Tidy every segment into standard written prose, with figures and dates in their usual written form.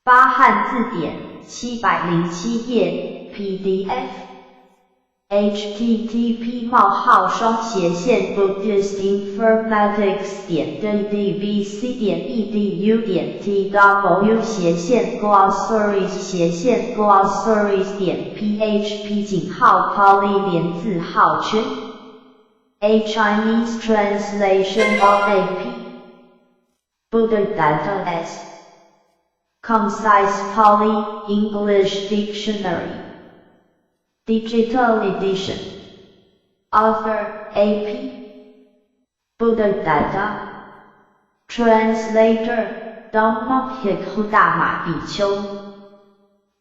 巴汉字典707页 PDF http://buddhistinformatics.ddbc.edu.tw/写线glossaries写线glossaries.php://poly 连字号圈 A Chinese translation of AP Buddha Data S Concise Pali English Dictionary Digital Edition Author AP Buddha Data Translator Dhamma大马比丘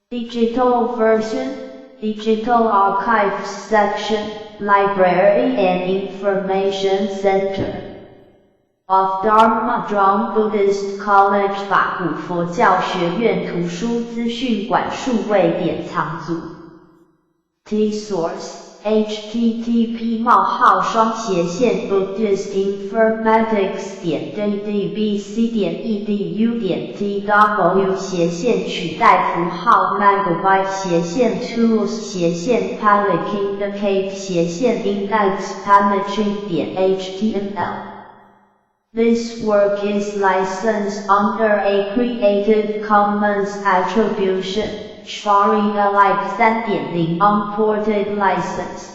Digital Version Digital Archives Section Library and Information Center of Dharma Drum Buddhist College 法古佛教学院图书资讯馆数位典藏组 T-Source http://buddhistinformatics.ddbc.edu.tw/取代符号 megabyte/indexpamaging.html This work is licensed under a Creative Commons Attribution, Share Alike 3.0 Unported License.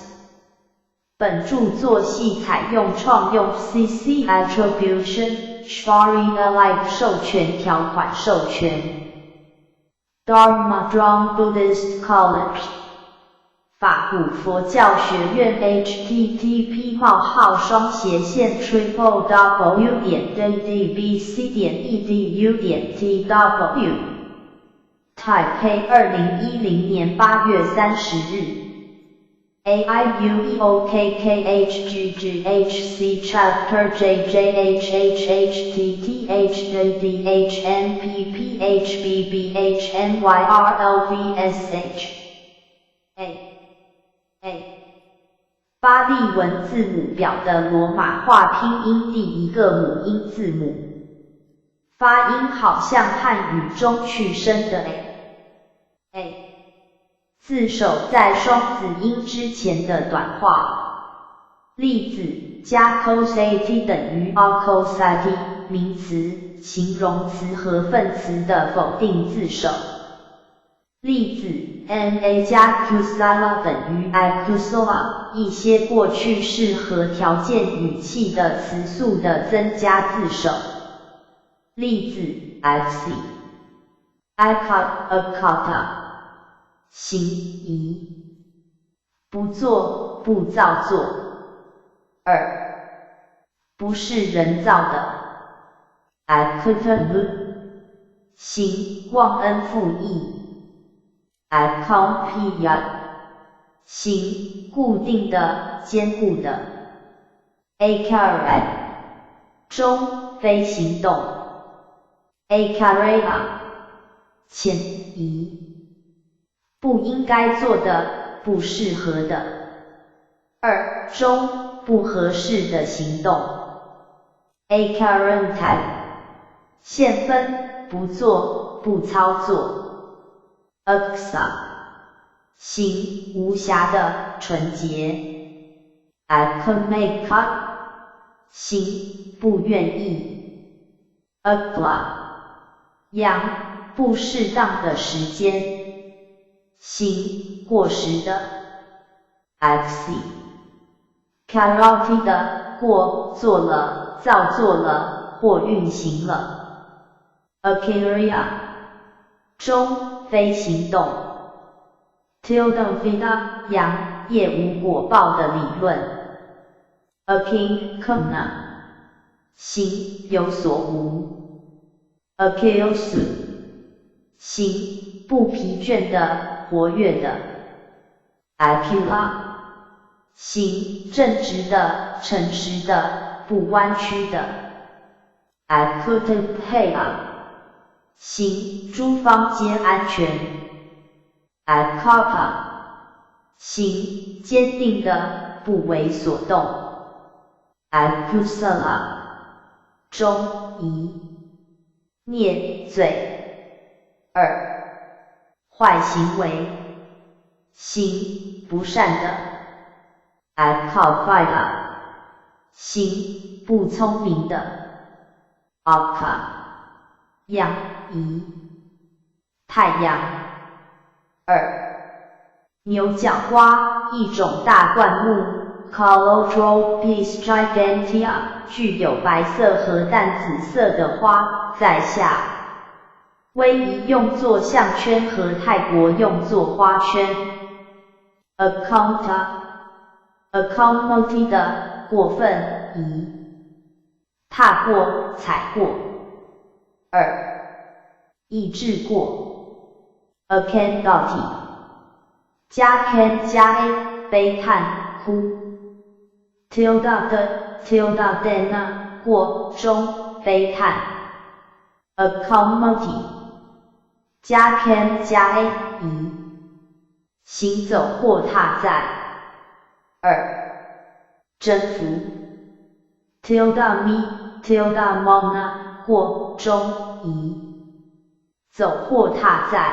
本著作系采用创用 CC Attribution, Share Alike 授权条款授权。Dharma Drum Buddhist College法古佛教学院 http://www.ddbc.edu.tw 台北2010年8月30日 AIUEOKKHGGHC Chapter JJHHTTHDDHNPPHBBHNYRLVSH巴利文字母表的罗马化拼音第一个母音字母，发音好像汉语中去声的 a。字首在双子音之前的短化。例子加 cosat 等于 cosat 名词、形容词和分词的否定字首。例子 na 加 kusala 等于 ikusala 一些过去式和条件语气的词素的增加字首。例子 akata 行仪，不做不造作。不是人造的 akata 行忘恩负义。Accompanied 行固定的、坚固的。Akarat 中非行动。Akaraya 前移，不应该做的、不适合的。中不合适的行动。Akarantai 现分不做、不操作。Aksa 行无瑕的、纯洁。Akameka 行不愿意。Akla 养不适当的时间。行过时的。Aksi Karate 的过做了、造作了或运行了。Akaria 中非行动。Tildovida 阳业无果报的理论。Akinkana 行有所无。Akiosu 行不疲倦的、活跃的。Akila 行正直的、诚实的、不弯曲的。Akutapaya 行诸方皆安全。Akapa 行坚定的、不为所动。Akusala 中移。念嘴。2. 坏行为，行，不善的。Al-Qaida， 行，不聪明的。Aka， 阳，仪，太阳。2. 牛角瓜，一种大灌木 Calotropis gigantea， 具有白色和淡紫色的花，在夏威夷用作项圈和泰国用作花圈。Account 的过分，移，踏过，踩过。2. 抑制过 ，Accandati， 加 can 加 a， 悲叹，哭。tilde 的 tilde dena， 过，中，悲叹。Accommodity， 加 can 加 a， 移，行走或踏在。2. 征服 tilde me tilde mona， 过，中，移，走或踏在。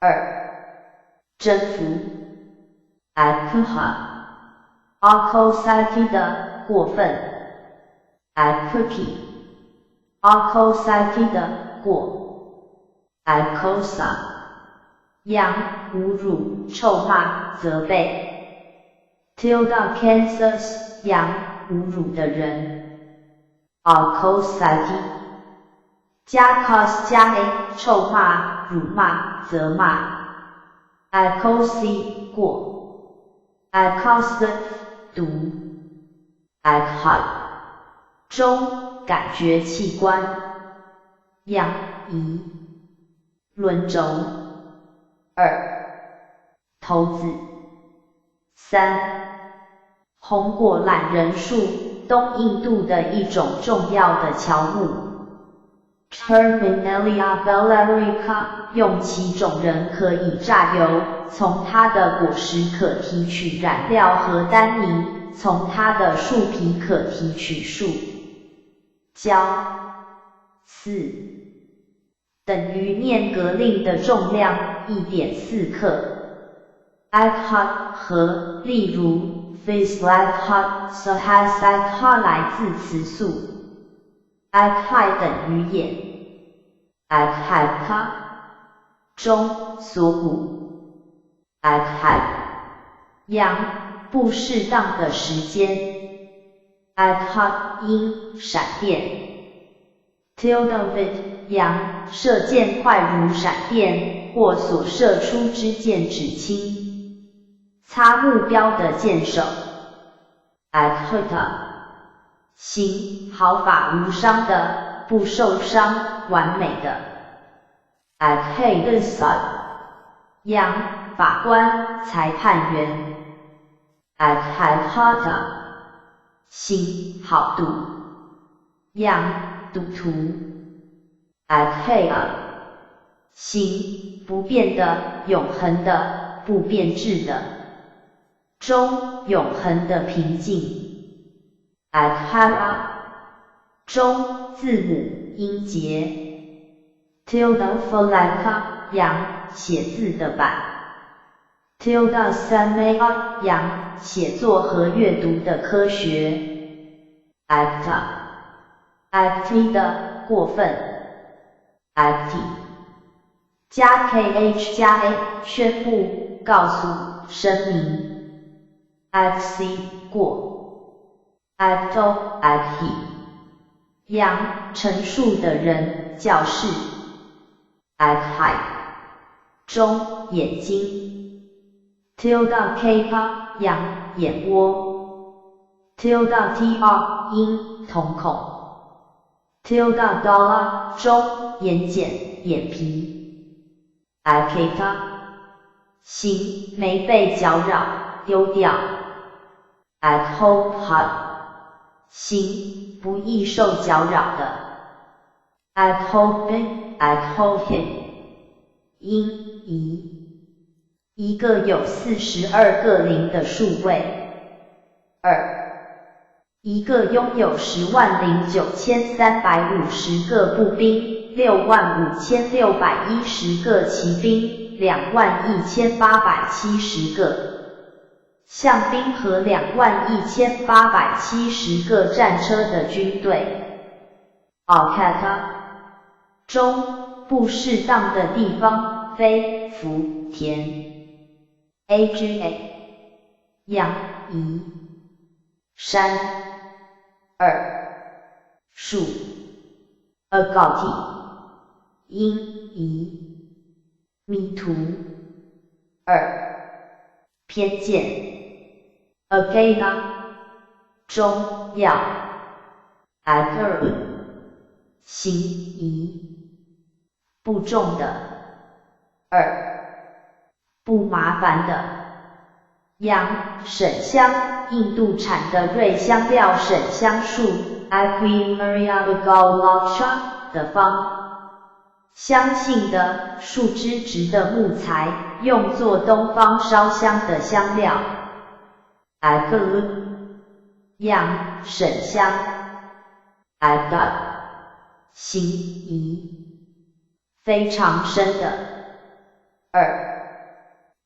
2. 征服 Akha， Akosaki 的过分。Akuki， Akosaki 的过。Akosa， 扬，侮辱，臭骂，责备。tilde Kansas， 扬，侮辱的人。Akosaki， 加 cos 加 a， 臭骂，辱骂，责骂。Akosi， 过。Akosif， 毒。Akhad， 中，感觉器官。阳，移，轮轴。2. 头子。3. 红果懒人树，东印度的一种重要的乔木。Terminalia valerica， 用其种仁可以榨油，从它的果实可提取染料和单宁，从它的树皮可提取树胶。4. 等于念格令的重量 1.4 克。Akha 和，例如 Fislakha Sahasakha 来自雌素。Akha 等于眼。Akhaka， 中，锁骨。Akhak， 阳，不适当的时间。Akha 阴，闪电。Tilde 阳，射箭快如闪电，或所射出之箭指轻，擦目标的箭手。Akhata， 行，毫发无伤的，不受伤，完美的。Akhasa， 阳，法官，裁判员。Akhata， 行，好赌。阳，赌徒。Akhaya， 行，不变的，永恒的，不变质的。中，永恒的平静。Akhara， 中，字母，音节。tilde Falaka， 阳，写字的板。tilde Samaya， 阳，写作和阅读的科学。Acti 的过分。Acti， 加 kh 加 a， 宣布，告诉，声明。Acti， 过。Acto Acti， 阳，陈述的人，教士。Acti， 中，眼睛。tilde kpa， 阳，眼窝。tilde tr， 阴，瞳孔。tilde dollar， 中，眼睑，眼皮。Akita， 行，没被搅扰，丢掉。Akhoha， 行，不易受搅扰的。Akhohin， 音，移，一个有42个零的数位。2. 一个拥有109350个步兵、65610个骑兵、21870个象兵和21870个战车的军队。Alcata 中不适当的地方，非福田。Aga 养夷山树 Agati 因夷迷途偏见 Agana 中药 Agar 行夷不重的不麻烦的杨沈香印度产的瑞香料沈香树 Aquimaria Galatra 的方香性的树枝直的木材，用作东方烧香的香料。Aglu 杨沈香 Aga 行夷非常深的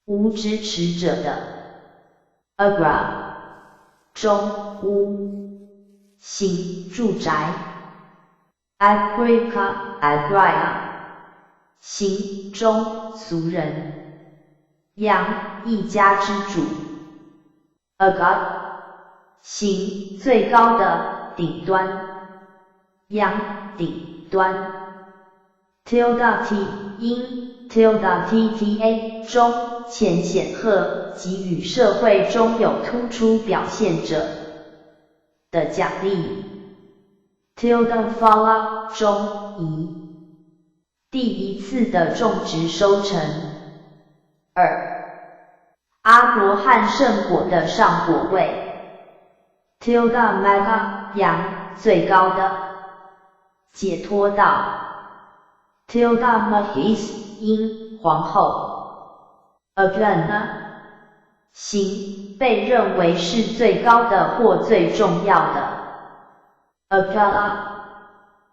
无支持者的 Agra 中屋型住宅 Agria 行中俗人杨一家之主 Agat 行最高的顶端杨顶端 Tilda T 因 Tilda TTA 中浅显赫给予社会中有突出表现者的奖励 Tilda Fala 中夷第一次的种植收成阿罗汉圣果的上果位 Tilda Mega 羊最高的解脱道 Tilda Mahis 因皇后 Agana 行被认为是最高的或最重要的 Agala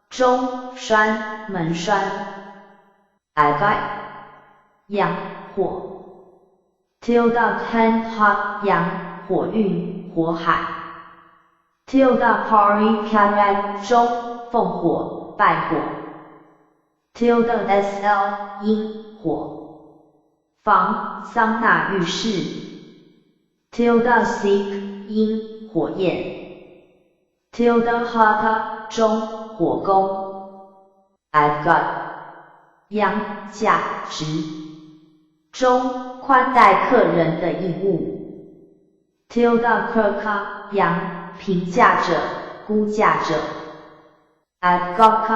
中栓门栓 Agai 阳火 Tilda Kantha 阳火运火海 Tilda Parikarat 中凤火败火 Tilda SL 阴火房桑拿浴室 Tilda Sik 阴火焰 Tilda Hata 中火攻 I've got 阳价值中宽待客人的义务 Tilda Krka 阳评价者估价者 I've got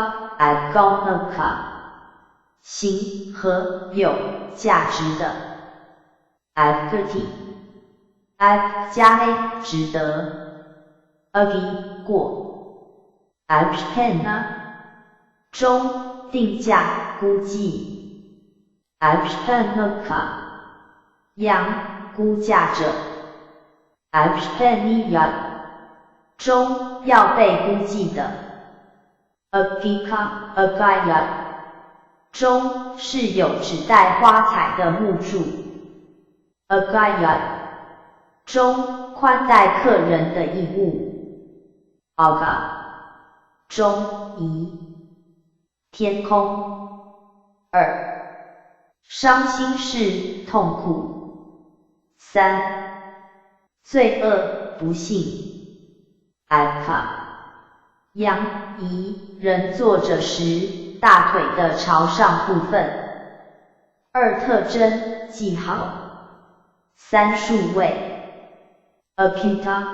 行和有价值的 I've加 a 值得 Agi 过 I've pen 中定价估计 I've pen 阳估价者 I've pen 中要被估计的 Agaya 中是有指代花材的木柱 Agaya 中宽待客人的义务 Aga 中夷天空伤心事痛苦罪恶不幸 Aka 阳夷人坐着时大腿的朝上部分特征记号数位 Akita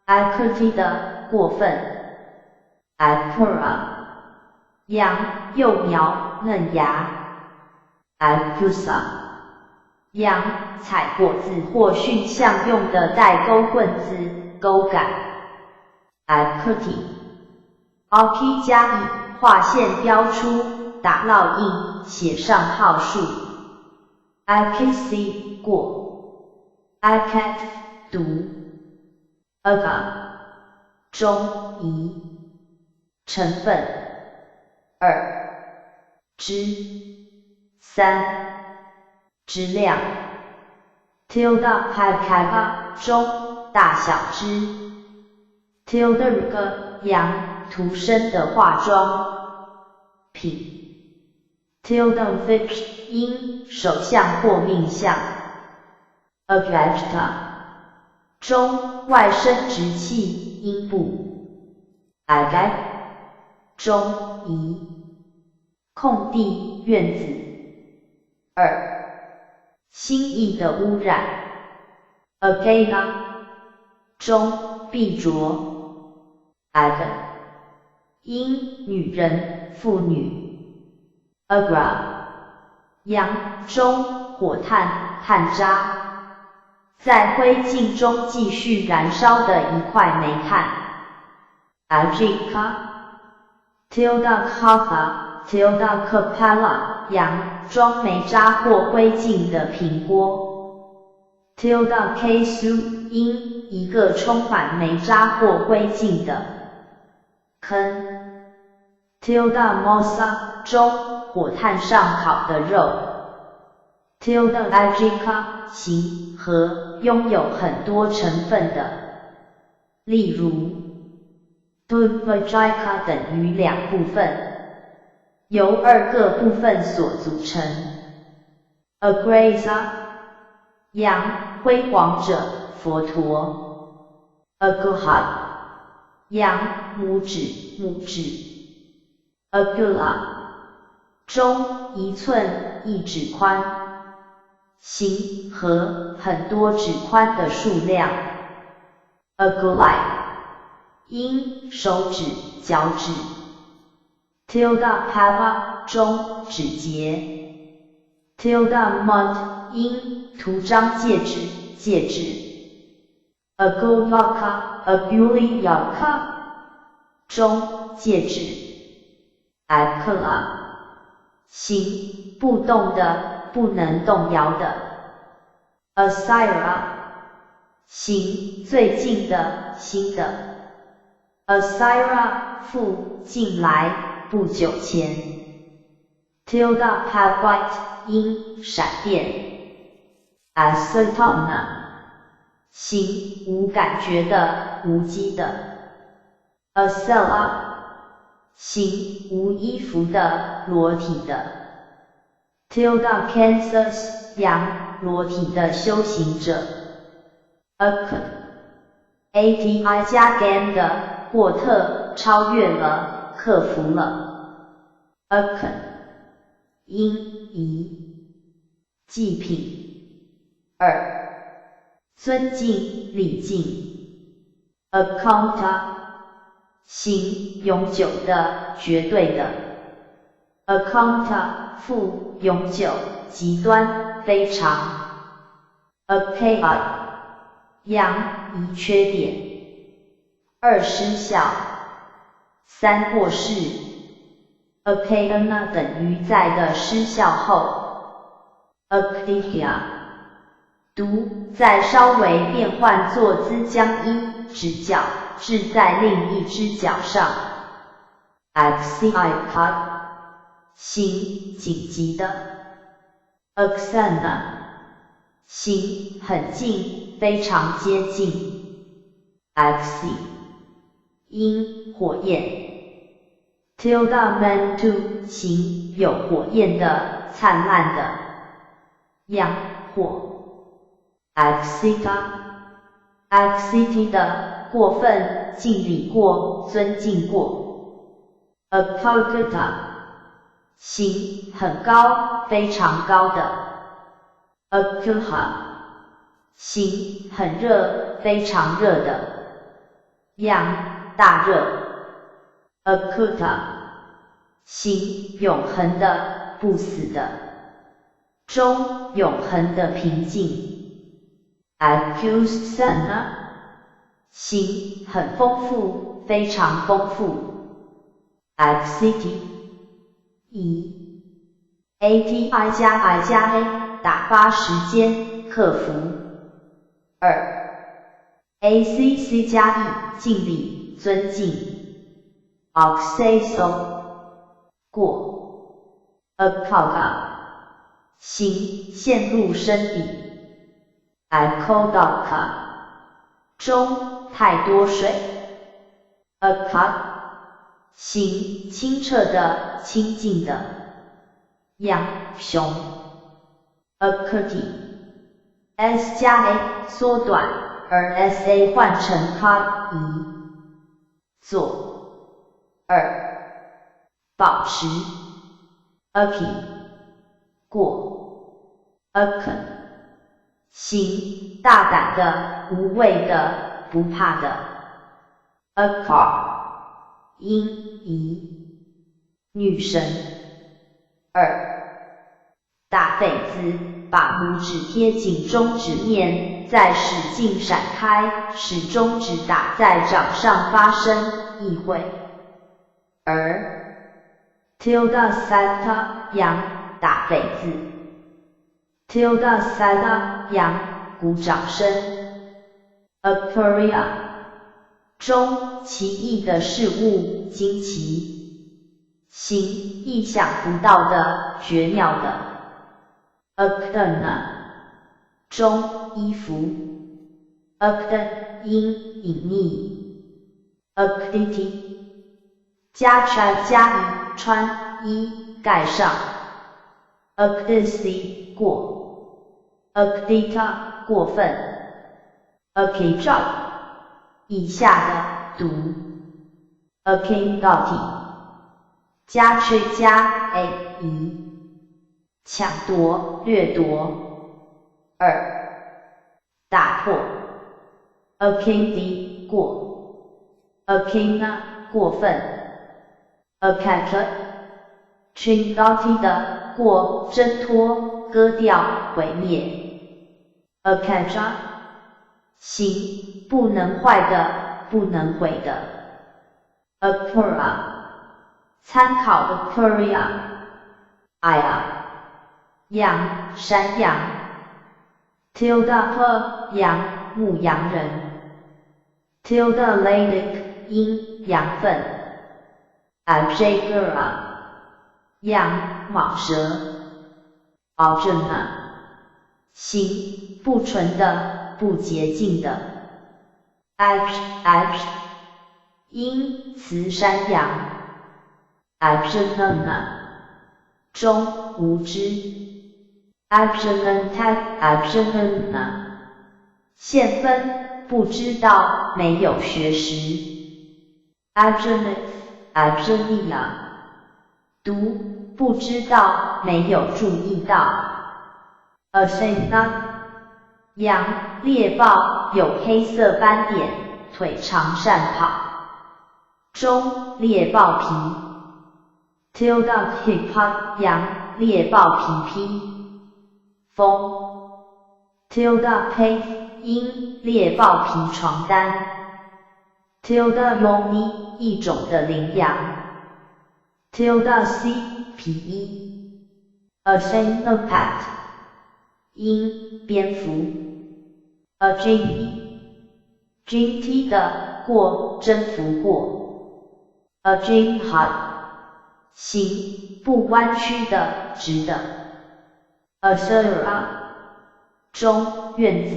Akati 的过分 Akura 阳幼苗嫩芽 Akusa 阳采果子或熏香用的带钩棍子钩杆 Akuti Aki 加以划线标出打烙印写上号数 IPC 过 ICAT 读 Aga 中宜，成分2，脂3，质量 tilde pada 中，大小脂 tilde 阳，涂身的化妆品 tilde fix 阴，手相或命相 object 中，外生殖器，阴部 agag 中宜，空地，院子2，心意的污染 agena 中，闭着 ag 阴，女人，妇女 agra 阳，中，火炭，炭渣，在灰烬中继续燃烧的一块煤炭 agika tilde kava tilde kapala 阳，装煤渣或灰烬的平锅 tilde kesu 阴，一个充满煤渣或灰烬的坑 tilde mosa 中，火炭上烤的肉 tilde agika 形和，拥有很多成分的，例如 dvajika 等于2部分，由2个部分所组成 agresa 阳，辉煌者，佛陀 aguha 阳，拇指，木指 agula 中，1寸1指宽，形和，很多指宽的数量 aguli 阴，手指，脚趾 tilde pava 中，指节 tilde mud 阴，图章戒指，戒指 agulyaka agulyaka 中，戒指 akala 形，不动的，不能动摇的 asira 形，最近的，新的 asira 复，近来，不久前 tilde pavite 阴，闪电 acetona 形，无感觉的，无机的 acela 形，无衣服的，裸体的 tilde cancers 阳，裸体的修行者 ati 加 gan 的，获特，超越了，克服了 akan 阴，仪，祭品2，尊敬，礼敬 accounta 形，永久的，绝对的 accounta 复，永久，极端，非常 acai 阳，一缺点2，失效3，过世 acana 等于在的失效后 actitia 读，在稍微变换坐姿将一只脚置在另一只脚上 axiica 形，紧急的 axana 形，很近，非常接近 axi 阴，火焰 tilde mantu 形，有火焰的，灿烂的，阳，火 axita axiti 的，过分，敬礼过，尊敬过 apolgata 形，很高，非常高的 apuha 形，很热，非常热的，阳，大热 akuta 形，永恒的，不死的，中，永恒的平静 acusana 形，很丰富，非常丰富 axiti 以 ati 加 I 加 a 打发时间，克服2 acc 加 e 敬礼，尊敬 ，acceso 过 ，acauga 行陷入深底 ，acodoca 中太多水 ，acat 行清澈的、清净的，羊熊 ，acurti s 加 a 缩短，而 sa 换成 ca 移，左二保持 ，aki 过 ，aken 行大胆的、无畏的、不怕的 ，akar 因移女神二大痱子，把拇指贴紧中指面，再使劲闪开，使中指打在掌上发声，意会。而 tilde seta 扬大痱子 tilde seta 扬鼓掌声 aperia 中奇异的事物，惊奇行意想不到的，绝妙的 actana 中衣服 actan 因隐匿 actiti 加穿加衣穿衣盖上 actisi 过 actita 过分 actija 以下的读 actati 加去加 a 移抢夺掠夺二打破 acadi 过 acina 过分 acata chingati 的过挣脱割掉毁灭 acaja 行不能坏的不能毁的 acura 参考 acuria aya 羊山羊 tilde 羊牧羊人 tilde ladic 因羊粪 abjagera 羊蟒蛇 algena 行不纯的不洁净的 abj 因慈山羊 abgenana 中无知 abgenanta abgenana 现分不知道没有学识 abgenith abgenia 读不知道没有注意到 asena 羊猎豹有黑色斑点，腿长善跑中猎豹皮 tilde hippa 羊猎豹皮披风 tilde pe 因猎豹皮床单 tilde lomi 一种的羚羊 tilde c 皮衣 asenopat 因蝙蝠 agini 的过征服过 aginhad 行不弯曲的直的 asura 中院子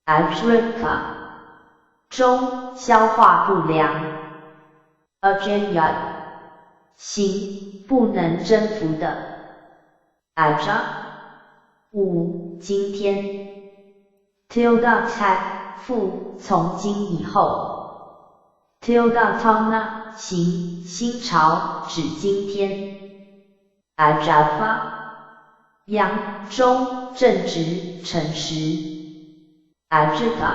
agrica 中消化不良 agenya 行不能征服的 aja 五今天 tilde tat 复从今以后 tilde tana 行新朝指今天 ajapa 阳中正直诚实 ajita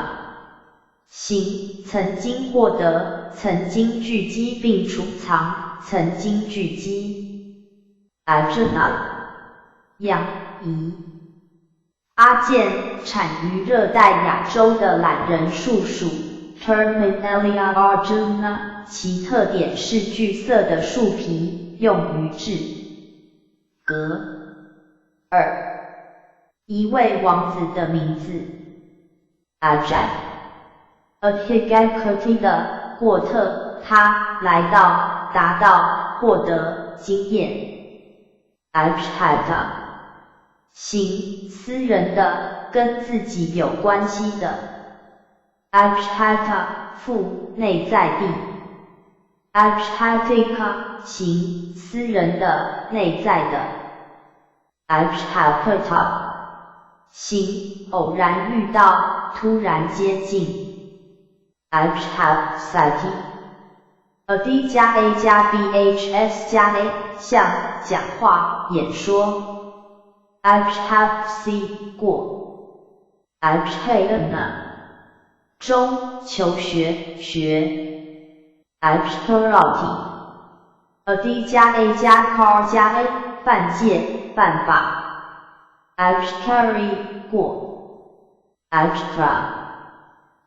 行曾经获得曾经聚集并储藏曾经聚集 ajana 阳移阿健产于热带亚洲的懒人树属 Terminalia arjuna 其特点是聚色的树皮，用于制革。二，一位王子的名字 Ajay Ahigakoti 的过特，他来到，达到，获得，经验。Abstract 行，私人的，跟自己有关系的。Abstract 复，内在地。Abstractic 行，私人的，内在的。Abstract 行，偶然遇到，突然接近。Abstract City A D 加 A 加 B H S 加 A 像，讲话，演说。Abstract C 过。Abstract 中，求学，学。Abstractly A D 加 A 加 Car 加 A 犯戒，犯法。Abstractly 过。Abstract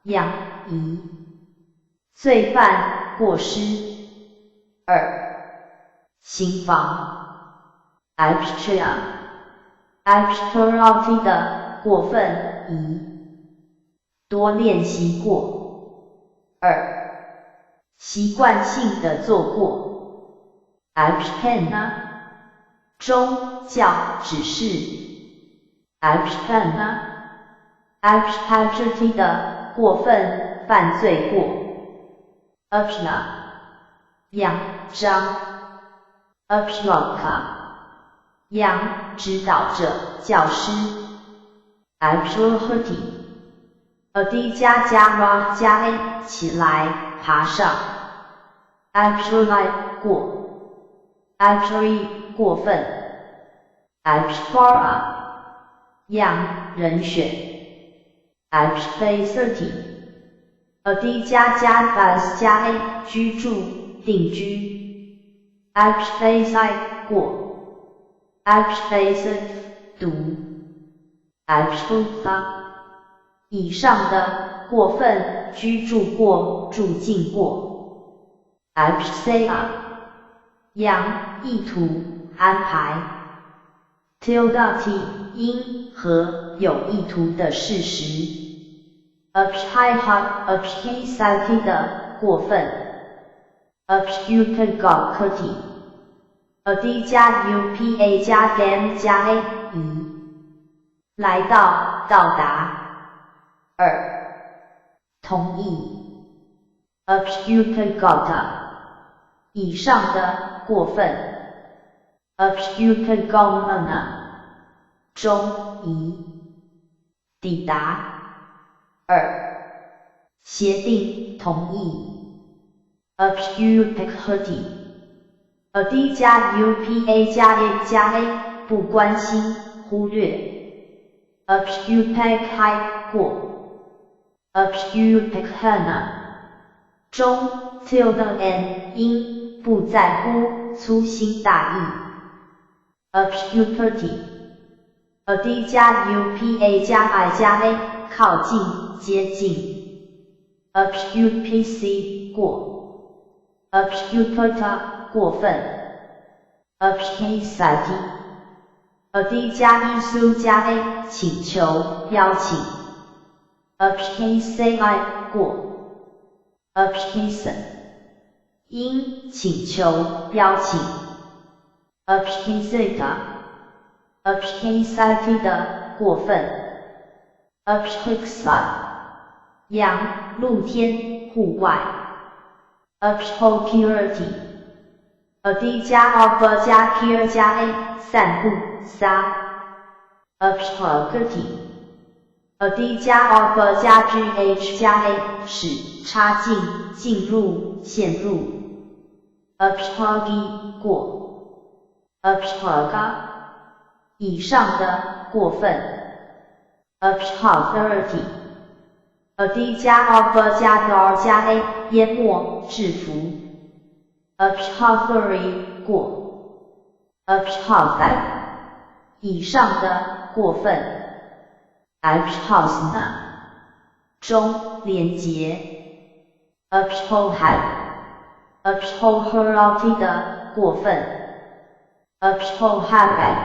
样，移。罪犯，过失。2. 刑罚。Abstract Abstract 的，过分，疑。多练习过。2. 习惯性的做过。Abstain 中，教，指示。Abstain Abstract 的，过分，犯罪过。Abstra 样，章。Abstract 样，指导者，教师。Absurdity A D 加 R 加 A 起来，爬上。Absurd 过。Absurd 过分。Absfora 样，人选。Abspacerty A D 加 S 加 A 居住，定居。Abspace 过。Abspace 读。Abspace 以上的，过分，居住过，住进过。Absea 样，意图，安排。Tilde 因和，有意图的事实。Abscite 的，过分。Abscute A D 加 UPA 加 DAM 加 A 移。来到，到达。2. 同意。Abscute 以上的，过分。Abscute 中，移。抵达。2. 协定，同意。Absupicity A D 加 UPA 加 A 加 A 不关心，忽略。Absupicate 过。Absupicana 中， tilde n 因，不在乎，粗心大意。Absupity A D 加 UPA 加 I 加 A 靠近，接近。Absupc 过。Absupita 过分。Abscate A D 加 issue 加 A 请求，邀请。Abscate 过。Abscate 因，请求，邀请。Abscate Abscate 的，过分。Abscate 样，露天，户外。Obscurity A D 加 Alpha 加 Peer 加 A 散布，撒。Obscurity A D 加 Alpha 加 GH 加 A 使，插进，进入，陷入。Obscurity 过。Obscurga 以上的，过分。Obscurity A D 加 Alpha 加 R 加 A 淹没，制服。Obscury 过。Obscure 以上的，过分。Obscure 中，连结。Obscure Obscurity 的，过分。Obscure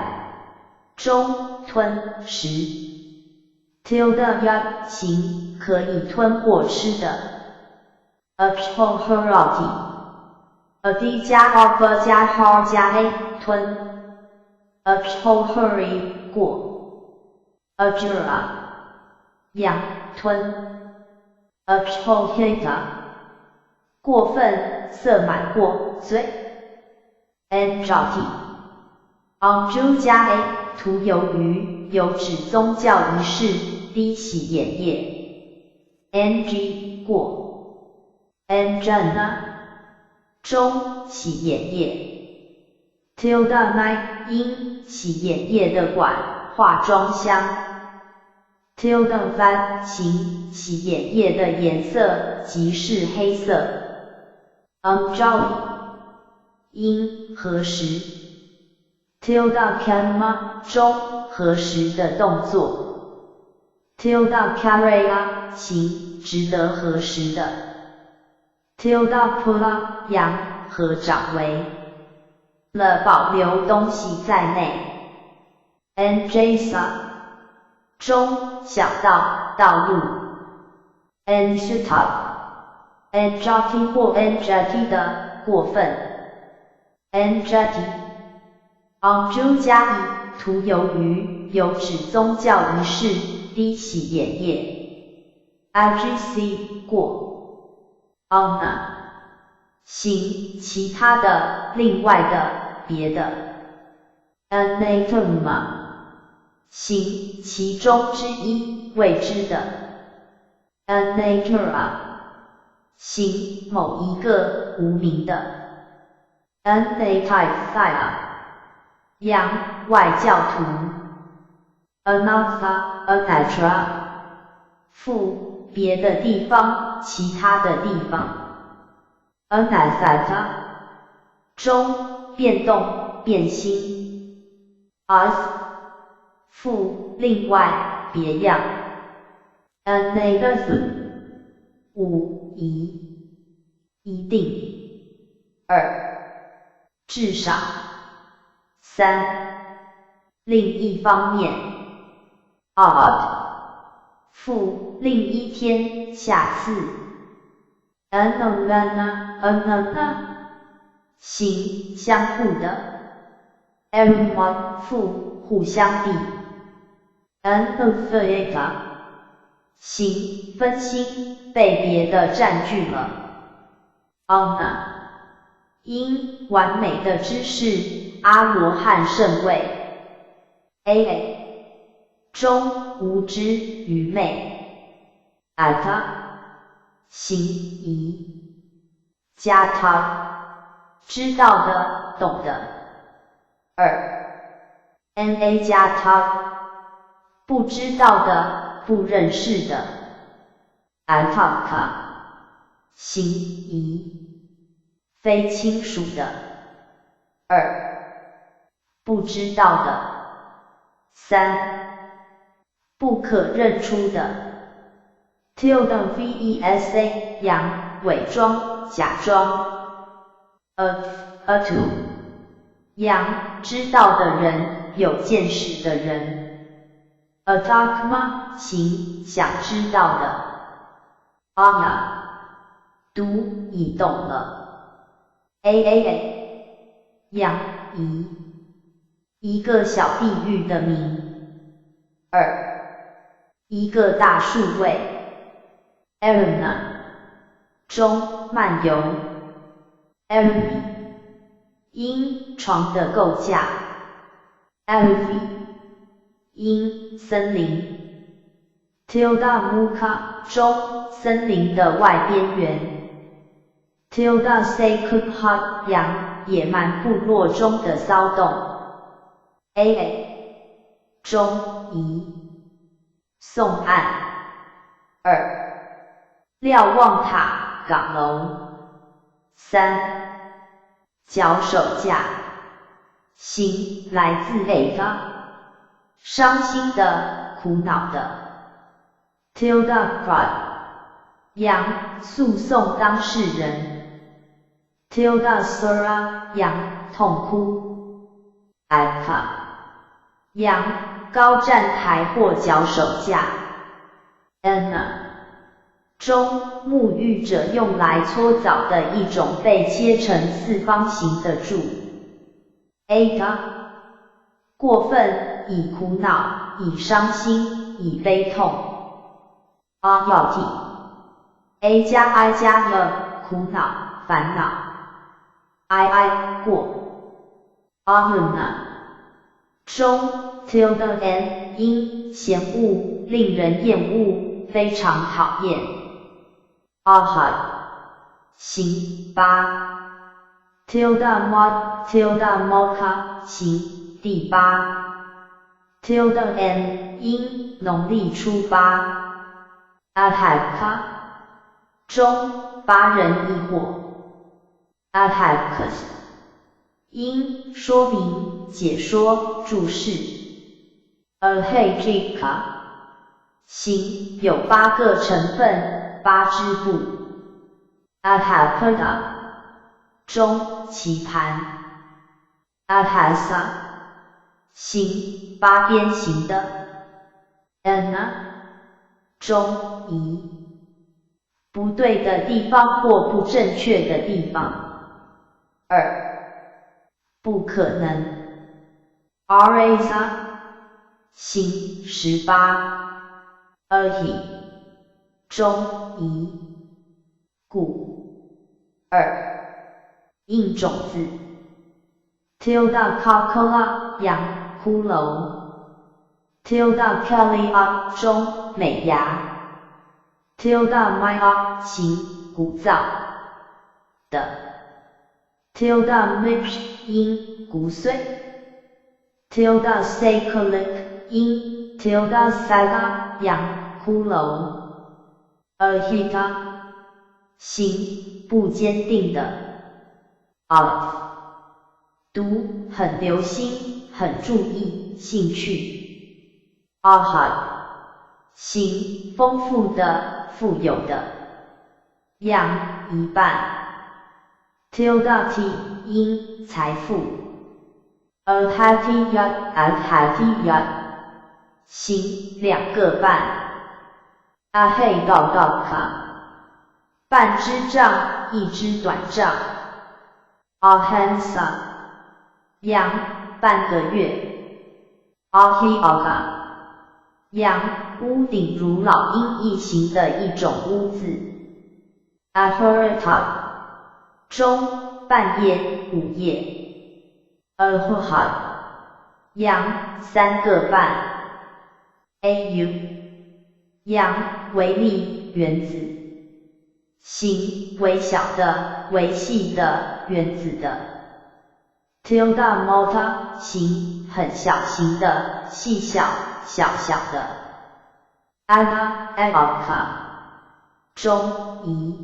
中，吞，食。Tilde 行，可以吞或吃的。，authority。d 加 of 加 h 加 a 吞 ，authority 过 ，adjura 养吞 ，authority 过分塞满过嘴 ，anxiety on 加 a 涂油于有指宗教仪式滴洗眼液 ，ng 过 ，angina 中洗眼液 ，tilde 9因洗眼液的管化妆箱 ，tilde 5型洗眼液的颜色即是黑色 ，unjolly 因核实 ，tilde calma 中核实的动作 ，tilde carrea 型值得核实的。tilde pula 扬和掌为了保留东西在内 ，njsa 中小道道路 ，njta njati 或 njati 的过分 ，njati onju 加以涂油于有指宗教仪式滴洗眼液 ，igc 过。honor 行其他的、另外的、别的 ，anathema 行其中之一、未知的 ，anatura 行某一个无名的 ，anatheia 洋外教徒 ，another anatra 附别的地方、其他的地方。anatheta 中变动、变心 ，as 附另外、别样。another 无疑、一定。至少。另一方面 ，odd 附另一天、下次 ，another 行相互的 ，everyone 附互相地 ，another 行分心被别的占据了 ，honor 因完美的知识阿罗汉圣位 ，a 中无知愚昧 ，ata 行仪，加他知道的、懂的。na 加他不知道的、不认识的。ataka 行仪，非亲属的。不知道的。不可认出的。tilde vesa 佯伪装、假装。to 佯知道的人、有见识的人。adagma 行想知道的。ana 读已懂了。aa 佯夷一个小地域的名。一个大数位 ，arena 中漫游 ，army 因床的构架 ，arv 因森林 ，tilda muka 中森林的外边缘 ，tilda sacred heart 洋野蛮部落中的骚动 ，aa 中夷。宋案。瞭望塔岗楼。脚手架。行来自 A 伤心的、苦恼的。tilde cry 佯诉讼当事人。tilde sura 佯痛哭。alka 佯高站台或脚手架 ，anna 中沐浴者用来搓澡的一种被切成四方形的柱。A 过分，以苦恼，以伤心，以悲痛。要体 A 加 I 加了苦恼、烦恼。I 过。中 tilde n 因嫌恶，令人厌恶，非常讨厌。行8 tilde mod tilde mocha 行第8 tilde n 因农历初8 adhaka 中8人一伙 adhakas 因说明、解说、注释 ahajika 行有8个成分，8支部 adhapada 中棋盘 adhasa 行8边形的 anna 中移不对的地方或不正确的地方。2不可能 Rasa 行18 ahi 中移故2硬种子 tilde kakala 羊骷髅 tilde kalia 中美牙 tilde maya 行鼓噪的 tilde mix 因骨髓 tilde sacolic 因 tilde saga 羊骷髅 ahita 行不坚定的 olive 读很留心，很注意，兴趣 ahad 行丰富的，富有的样一半 tilde t 因财富 alhatiyat 行2个半 ahegagaka 半支杖，一支短杖 ahansa 羊半个月 ahiaga 羊屋顶如老鹰翼形的一种屋子 ahorata 中半夜午夜 ahorad 羊3个半 au 羊微粒原子形微小的、微细的、原子的 tilde mota 形很小型的、细小、小小的 ana aka 中移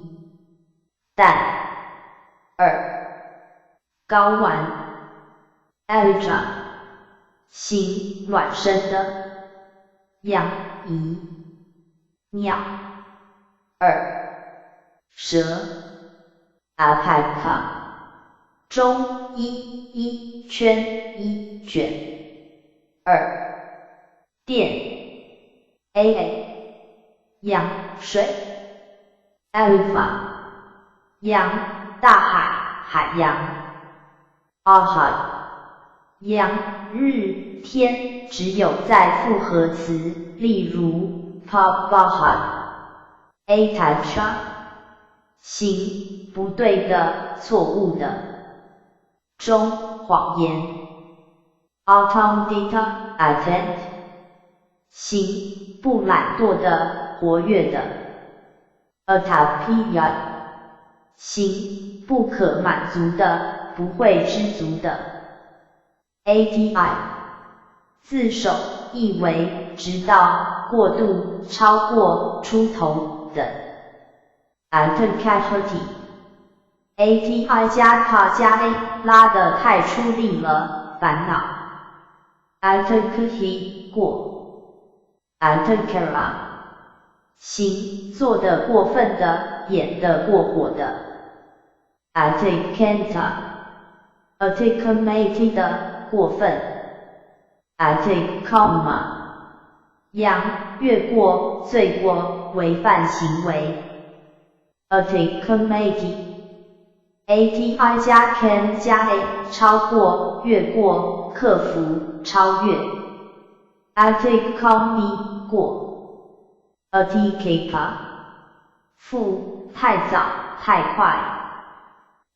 蛋2睾丸 alga 形卵生的羊移鸟2蛇 alpaca 中一圈一卷2电 aa 羊水 alpha 羊大海海洋 ahad 羊日天只有在复合词，例如 pabahad atacha 行不对的、错误的中谎言 automdita attent 行不懒惰的、活跃的 atapia 行不可满足的、不会知足的 ati 自首意为直到、过度、超过、出头等 anticapity ati 加 ka 加 a 拉得太出力了，烦恼 anticahi 过 anticara 行做得过分的，演得过火的 anticanta anticamati 的过分 anticoma 羊越过、罪过、违反行为 Attainment，ati 加 can 加 a 超过、越过、克服、超越。Atacombi 过。Aticapa 复太早、太快。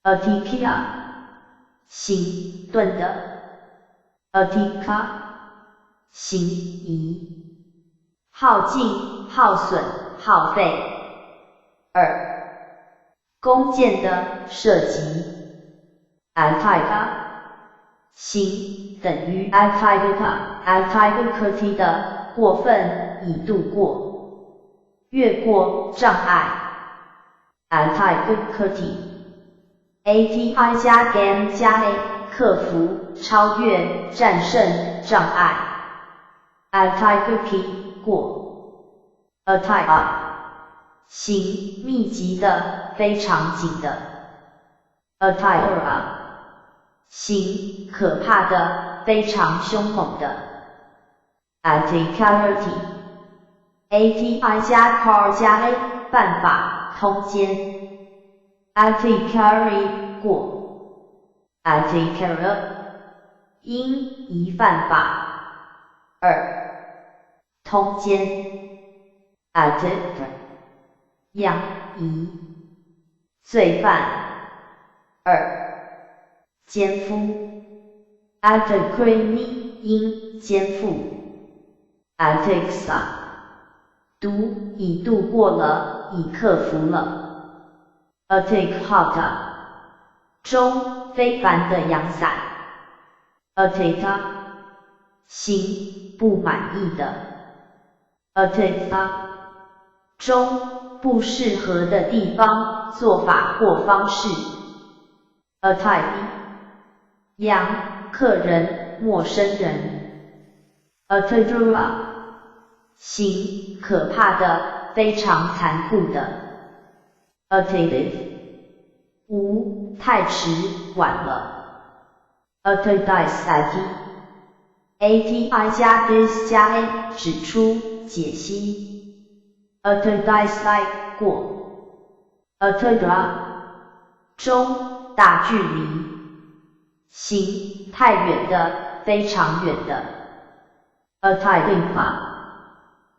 Atikia 行顿的。Atika 行移。耗尽、耗损、耗费。弓箭的射击。Ataka 行等于 Ataka 的过分已度过，越过障碍。Ataki加 game 加 a 克服、超越、战胜障碍。Ataki 过。Attack 行密集的、非常紧的。Attack 行可怕的、非常凶猛的。Atticality，ati 加 car 加 a 办法、通奸。Atticary 过。Atticara 因疑犯法。通奸。Attic 养疑。罪犯。奸夫。Atticrini 因奸妇。Attixa 读已度过了，已克服了。Attichata 中非凡的阳伞。Attita 行不满意的。Attita 中不适合的地方、做法或方式。Attire 养客人、陌生人。Attadura 行可怕的、非常残酷的。Attentive 无太迟、晚了。Attendicity ati 加 dis 加 a 指出、解析。Attendicite 过。Attendra 中大距离，行太远的、非常远的。Attendinfa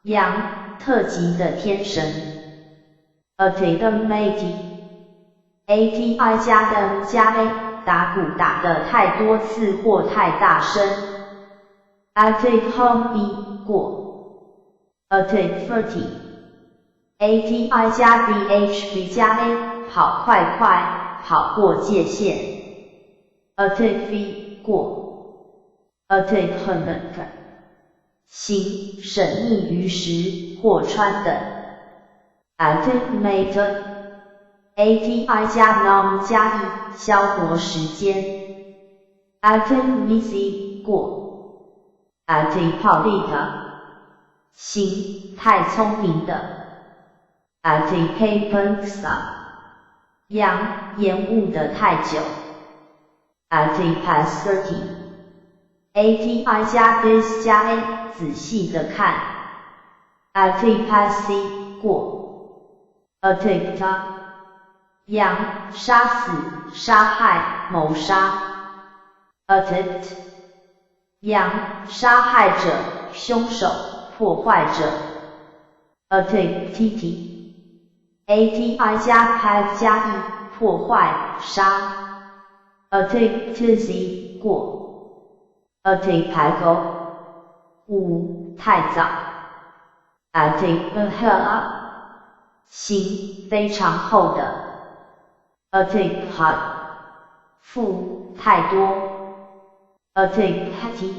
养特级的天神。Attendamati ati 加 dem 加 a 打鼓打得太多次或太大声。Attendhombi 过。Attendferty ati 加 bhb 加 a 跑快快，跑过界限。Attendfi 过。Attendhonent 行神秘于时或穿等。Attendmate ati 加 nom 加 e 消磨时间。Attendmisi 过。Attendpolita 行太聪明的。Attendpapensa 养延误的太久。Attendpassati ati 加 dis 加 a 仔细的看。Attendpassi 过。Attenta 养杀死、杀害、谋杀。Attempt 养杀害者、凶手、破坏者。Attemptiti ati 加 pav 加 e 破坏、杀。Attemptisi 过。Attempago 五太早。Attempahela 行非常厚的。Attemphat 负太多。Attempati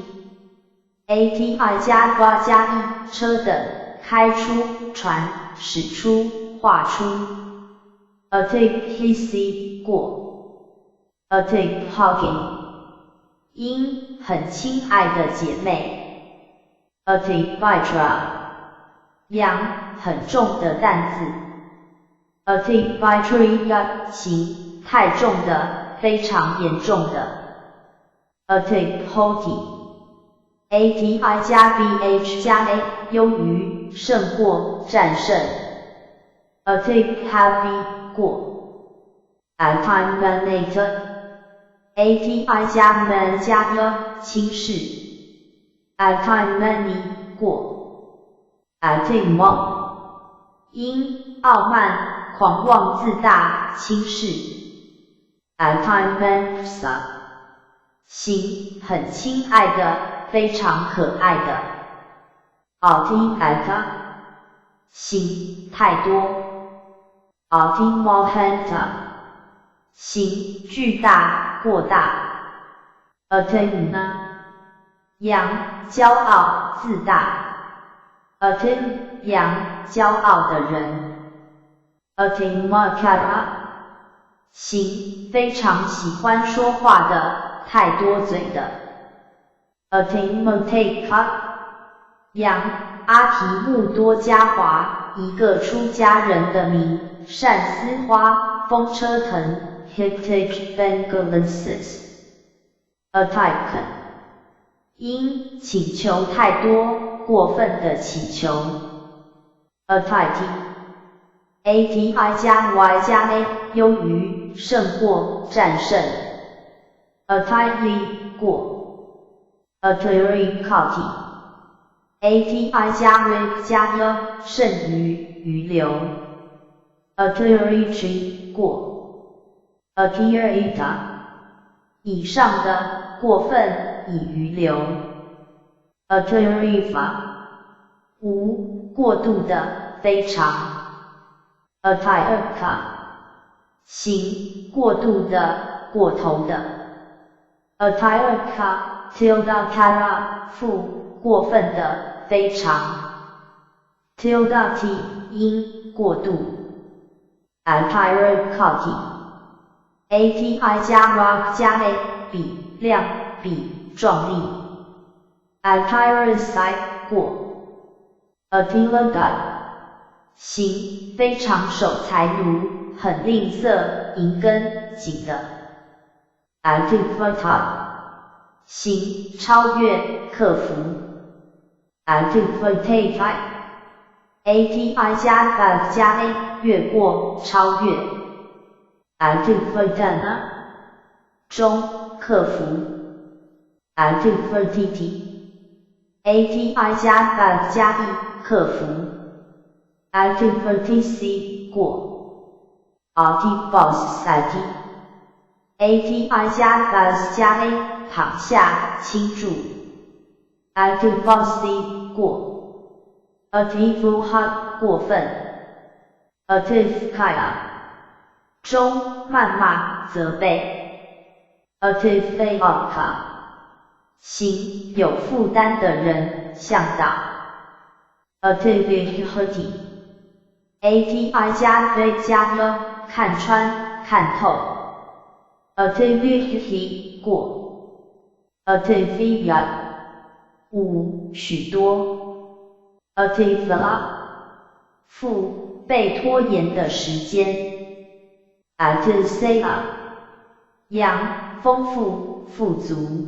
ati 加 ba 加 e 车等，开出、传、使出、画出。Attemphisi 过。Attemphogging 因很亲爱的姐妹。Attempvitra 养很重的担子。Attempvitria 行太重的、非常严重的。Attempoti ati 加 bh 加 a 优于、胜过、战胜。Attemphappy 过 ，Altimanator ATI 加 man 加 y 轻视 ，Altimany 过 ，Altimo 因傲慢、狂妄自大、轻视 ，Altimansa 行很亲爱的、非常可爱的 ，Altimata 行太多 ，Altimohanta 行巨大、过大 ，Athena 扬骄傲、自大 ，Athena 扬骄傲的人 ，Athemacata 行非常喜欢说话的、太多嘴的 ，Athemoteka 扬阿提木多加华一个出家人的名，善丝花、风车藤 ，Hectic bengalensis Attican 因请求太多、过分的祈求 ，Attiti ATI 加 Y 加 A 优于、胜过、战胜 ，Attili 过 ，Attiricati ATI 加 R 加 Y 胜于、余留 ，Attirici 过 ，Attirita 以上的、过分、以余留 ，Attirifa 无、过度的、非常 ，Attirca 行、过度的、过头的 ，Attirca Tildakara 负、过分的、非常 ，Tildati 因、过度 ，Attiricati ATI 加 R 加 A 比、量、比、壮丽 ，Attiricite 过 ，Attilagat 行非常守财奴、很吝啬、银根、紧的 ，Antifata 行超越、克服 ，Antifatate ATI 加 V 加 A 越过、超越 ，Antifatana 中、克服 ，Antifatiti ATI 加 V 加 E 克服 ，Antifatisi 过 ，Antibosity ATI 加 V 加 A 躺下、倾注 ，Antibosity 过 ，Atifuha 过分 ，Atifkaya 中、谩骂、责备 ，Atifayaka 行有负担的人、向导 ，Atifihati ATI 加 V 加 Y 看穿、看透 ，Atifihati 过 ，Atifiyat 无、许多 ，Atifala 负、被拖延的时间 ，Atisaya 扬、丰富、富足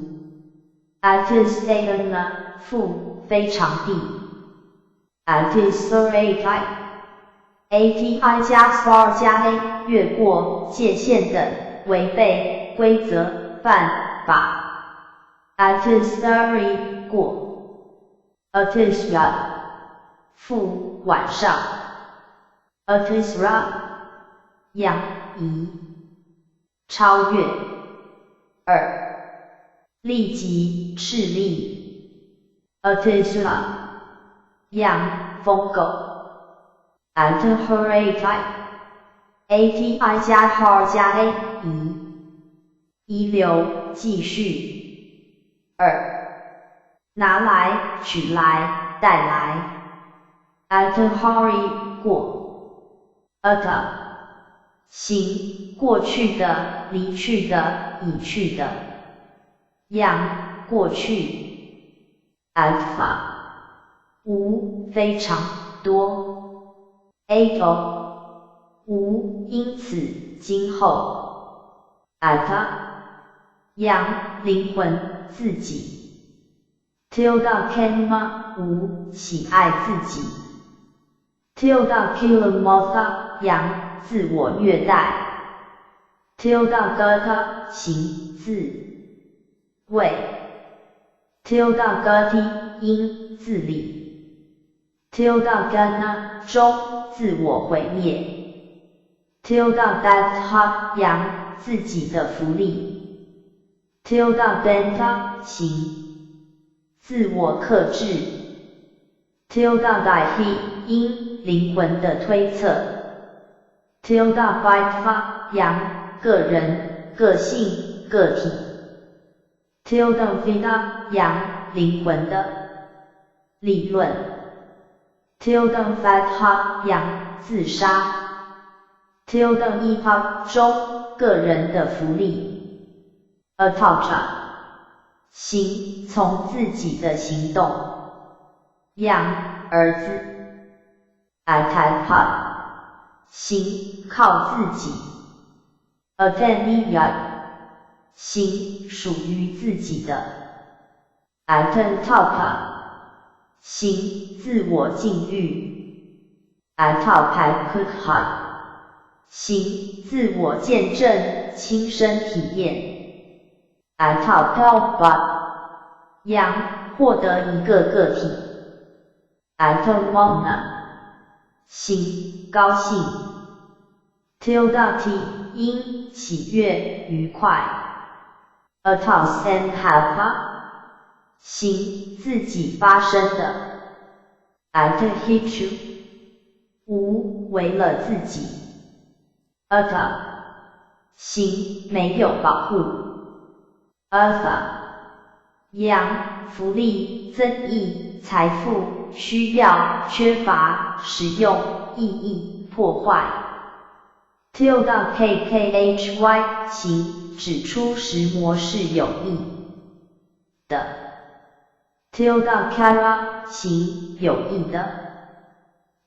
，Atisayana 富、非常地 ，Atisurati ATI 加 SPAR 加 A 越过、界限的、违背、规则、犯、法 ，Atisari 过 ，Atisra 负、晚上 ，Atisra 扬、移、超越立即、斥力 ，Atisra 扬、疯狗 ，Antihorate ATI 加 HAR 加 A 遗留、继续拿来、取来、带来 ，Antihori 过 ，Ata 行过去的、离去的、已去的，扬过去 ，Alpha 无、非常多 ，Avo 无、因此、今后 ，Ata 扬、灵魂、自己 ，Tilda Kenma 无、喜爱自己 ，Tilda Kilamotha 扬、自我虐待。tilde gata 形自卫。tilde gati 因自理。tilde gana 中自我毁灭。tilde gata 扬自己的福利。tilde benta 行自我克制。tilde dai 因灵魂的推测。tilde vita 扬个人、个性、个体。tilde vita 扬灵魂的理论。tilde fatha 扬自杀。tilde ipa 中个人的福利。atauta 行从自己的行动。养儿子。ataipa 行靠自己。atenia 行属于自己的。atentaupa 行自我禁欲。ataupaikha 行自我见证、亲身体验。ataupelba 扬获得一个个体。atomona 行高兴。tildati 因喜悦、愉快。atausenhapa 行自己发生的。atahitu 无为了自己。ata 行没有保护。atha 扬福利、增益、财富、需要、缺乏、使用、意义、破坏。tilde kkhy 行指出时模式有益的。tilde kara 行有益的。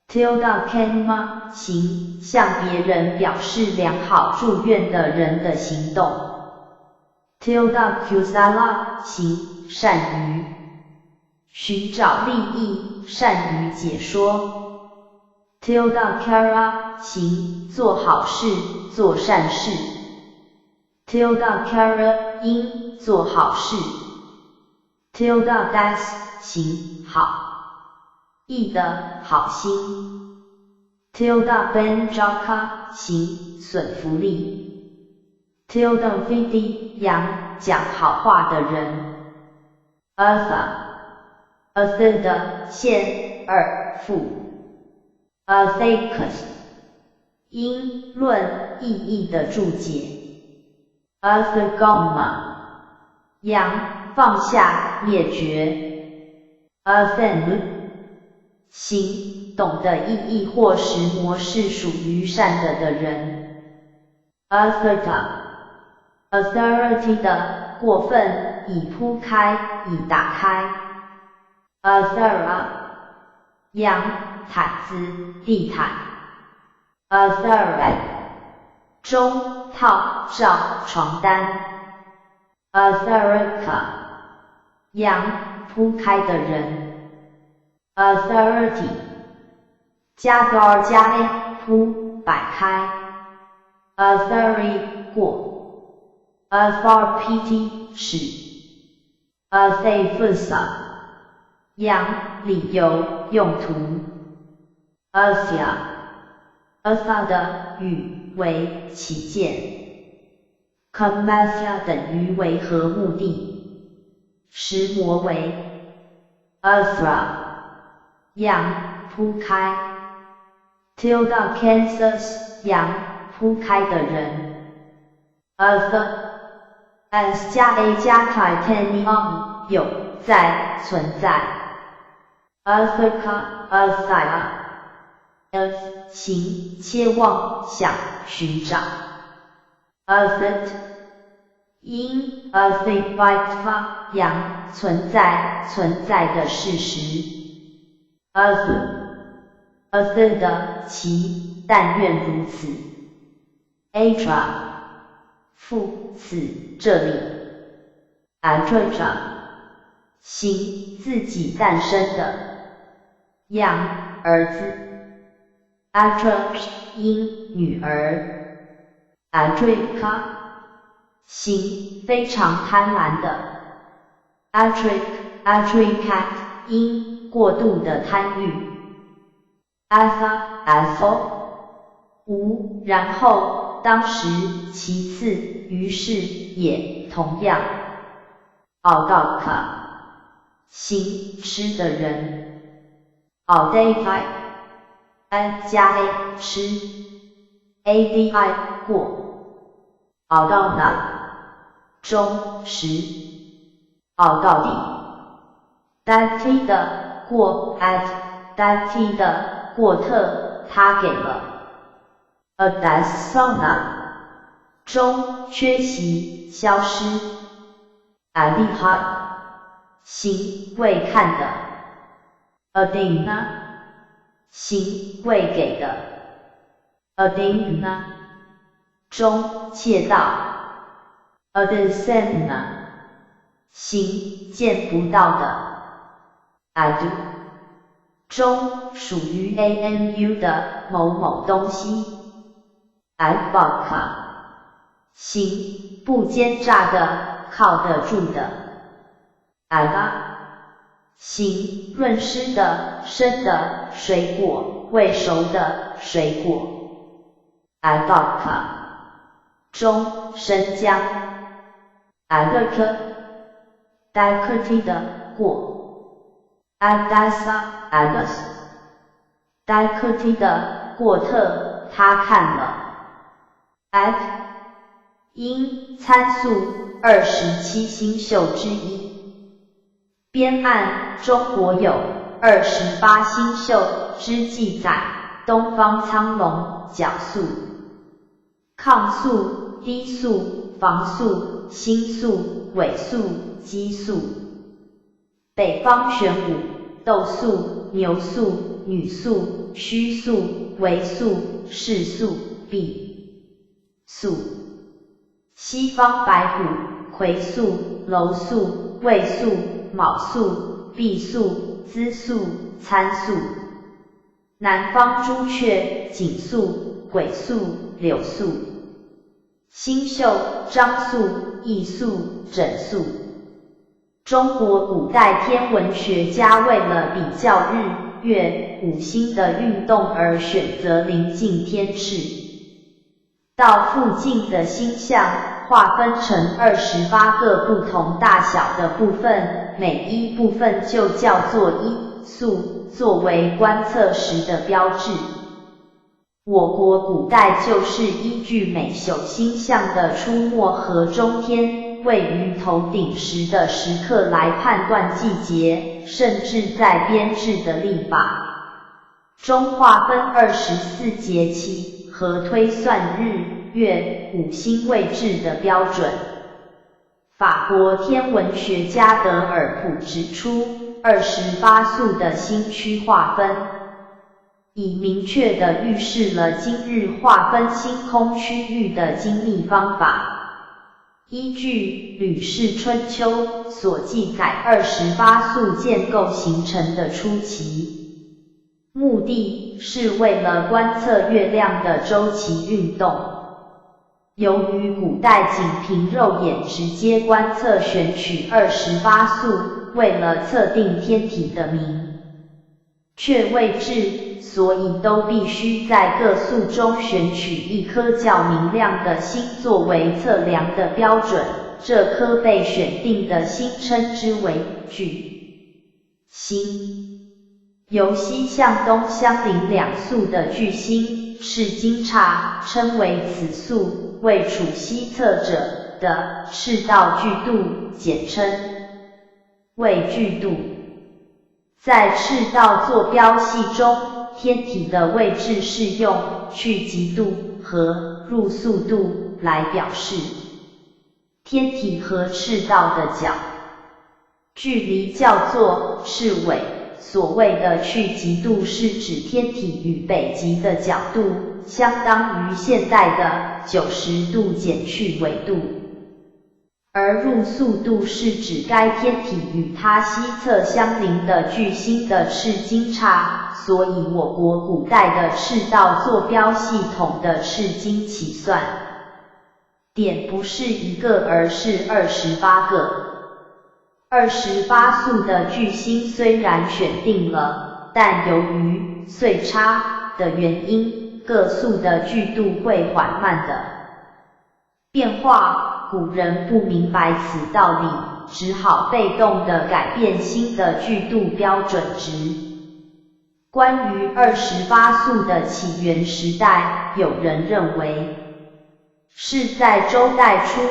tilde kenma 行向别人表示良好祝愿的人的行动。tilde kusala 行善于寻找利益，善于解说。tilde kara 行做好事，做善事。tilde kara 因做好事。tilde das 行好意的好心。tilde benjaka 行损福利。tilde vidi 扬讲好话的人。atha 现二副。atheikus 因论意义的注解。athegoma 扬放下灭绝。athenu 行懂得意义或时模式属于善的人。authority 的过分，已铺开，已打开。athera 扬毯子、地毯。atheret 中套罩床单。atherica 扬铺开的人。authority 加 gar 加 a 铺摆开。authority 过。authority 使。atheifusa 扬理由、用途。atha 的语为起见。commercia 等于为何目的。时模为。athra 扬铺开。tilde cancers 扬铺开的人。as 加 a 加 titanium 有在存在。atherca athia行切望想寻找。athet 因 athevitva 扬存在的事实。athu 的其但愿如此。atra 复此这里。atraja 行自己诞生的。养儿子。atract 因女儿 Adrika 心非常贪婪的 Adrikat 因过度的贪欲 Atha 无然后当时其次于是也同样 Aldaka 行吃的人 Aldai 加 a 吃 adi 过 Aldana 中时 Aldadi Dati 的过 at Dati 的过特他给了 Adasana 中缺席消失 Aliha 行未看的 Adina 行未给的 Adina 中窃盗 Adesena 行见不到的 Adu 中属于 AMU 的某某东西 Adbaka 行不奸诈的靠得住的 Aga 行润湿的生的水果未熟的水果 Adbaka 中生姜 Adaka Dakati 的过 Adasa Adas Dakati 的过特他看了 Ad 因参宿27星宿之一，编按中国有28星宿之记载，东方苍龙、角宿、亢宿、低宿、房宿、星宿、尾宿、奇宿，北方玄武、斗宿、牛宿、女宿、虚宿、为宿、士宿、毕宿，西方白虎、魁宿、楼宿、未宿、卯宿、毕宿、资宿、参宿，南方朱雀、锦宿、癸宿、柳宿，星宿、张宿、羿宿、枕宿。中国古代天文学家为了比较日、月、五星的运动而选择临近天势，到附近的星象划分成28个不同大小的部分，每一部分就叫做一宿，作为观测时的标志。我国古代就是依据每宿星象的出没和中天位于头顶时的时刻来判断季节，甚至在编制的历法中划分24节气和推算日、月、五星位置的标准。法国天文学家德尔普指出，28宿的星区划分，已明确地预示了今日划分星空区域的精密方法。依据《吕氏春秋》所记载，28宿建构形成的初期，目的是为了观测月亮的周期运动。由于古代仅凭肉眼直接观测选取28宿，为了测定天体的明确位置，所以都必须在各宿中选取一颗较明亮的星作为测量的标准，这颗被选定的星称之为巨星。由西向东相邻2宿的巨星是金叉，称为此宿，为处西侧者的赤道距度，简称为距度。在赤道坐标系中，天体的位置是用去极度和入速度来表示。天体和赤道的角距离叫做赤纬，所谓的去极度是指天体与北极的角度，相当于现代的90度减去纬度。而入速度是指该天体与它西侧相邻的巨星的赤经差，所以我国古代的赤道坐标系统的赤经起算点不是1个，而是28个。28宿的巨星虽然选定了，但由于岁差的原因，各宿的聚度会缓慢的变化，古人不明白此道理，只好被动地改变新的聚度标准值。关于28宿的起源时代，有人认为是在周代初，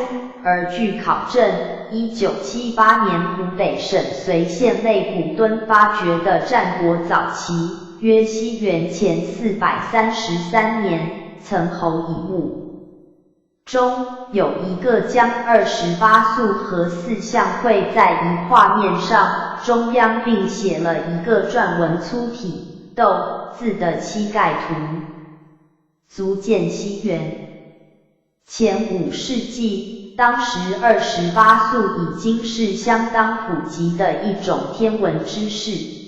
而据考证，1978年湖北省随县内古墩发掘的战国早期，约西元前433年，曾侯乙墓中有一个将28宿和4象绘在一画面上，中央并写了一个篆文粗体斗字的漆盖图，足见西元前5世纪，当时28宿已经是相当普及的一种天文知识。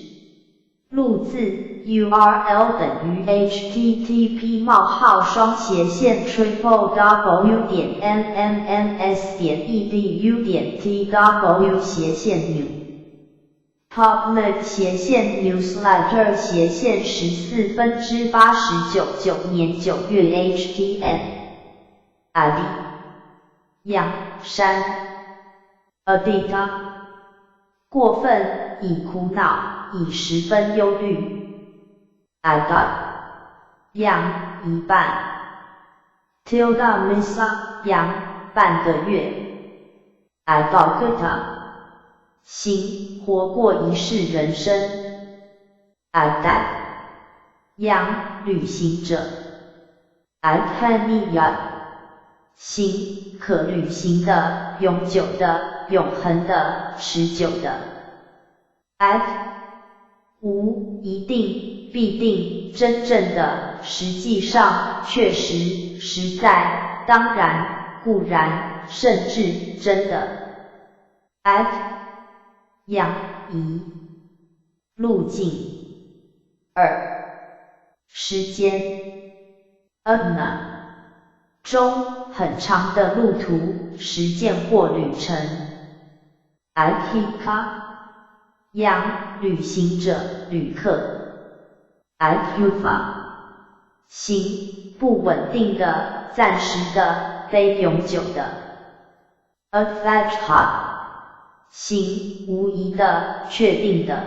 录自 URL 等于 http://www.mmms.edu.tw/new public/newsletter/14/89/9 年9月 htm id 阳山 Adita 过分，已苦恼，已十分忧虑。Ada 阳一半 Tilda Misa 阳半个月。Adagata 行活过一世人生。Ada 阳旅行者。Adhaniya 行可旅行的、永久的、永恒的、持久的。无一定、必定、真正的、实际上、确实、实在、当然、固然、甚至、真的。阳移路径。时间。中很长的路途、实践或旅程。阳旅行者、旅客。行不稳定的、暂时的、非永久的。行无疑的、确定的。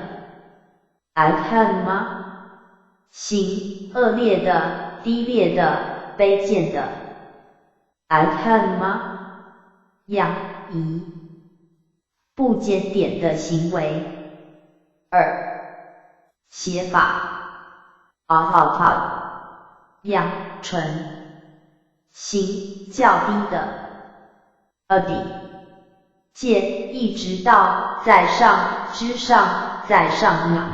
行恶劣的、低劣的、卑贱的。阳移不检点的行为。写法。阳纯行较低的。借一直到在上之上，在上仰。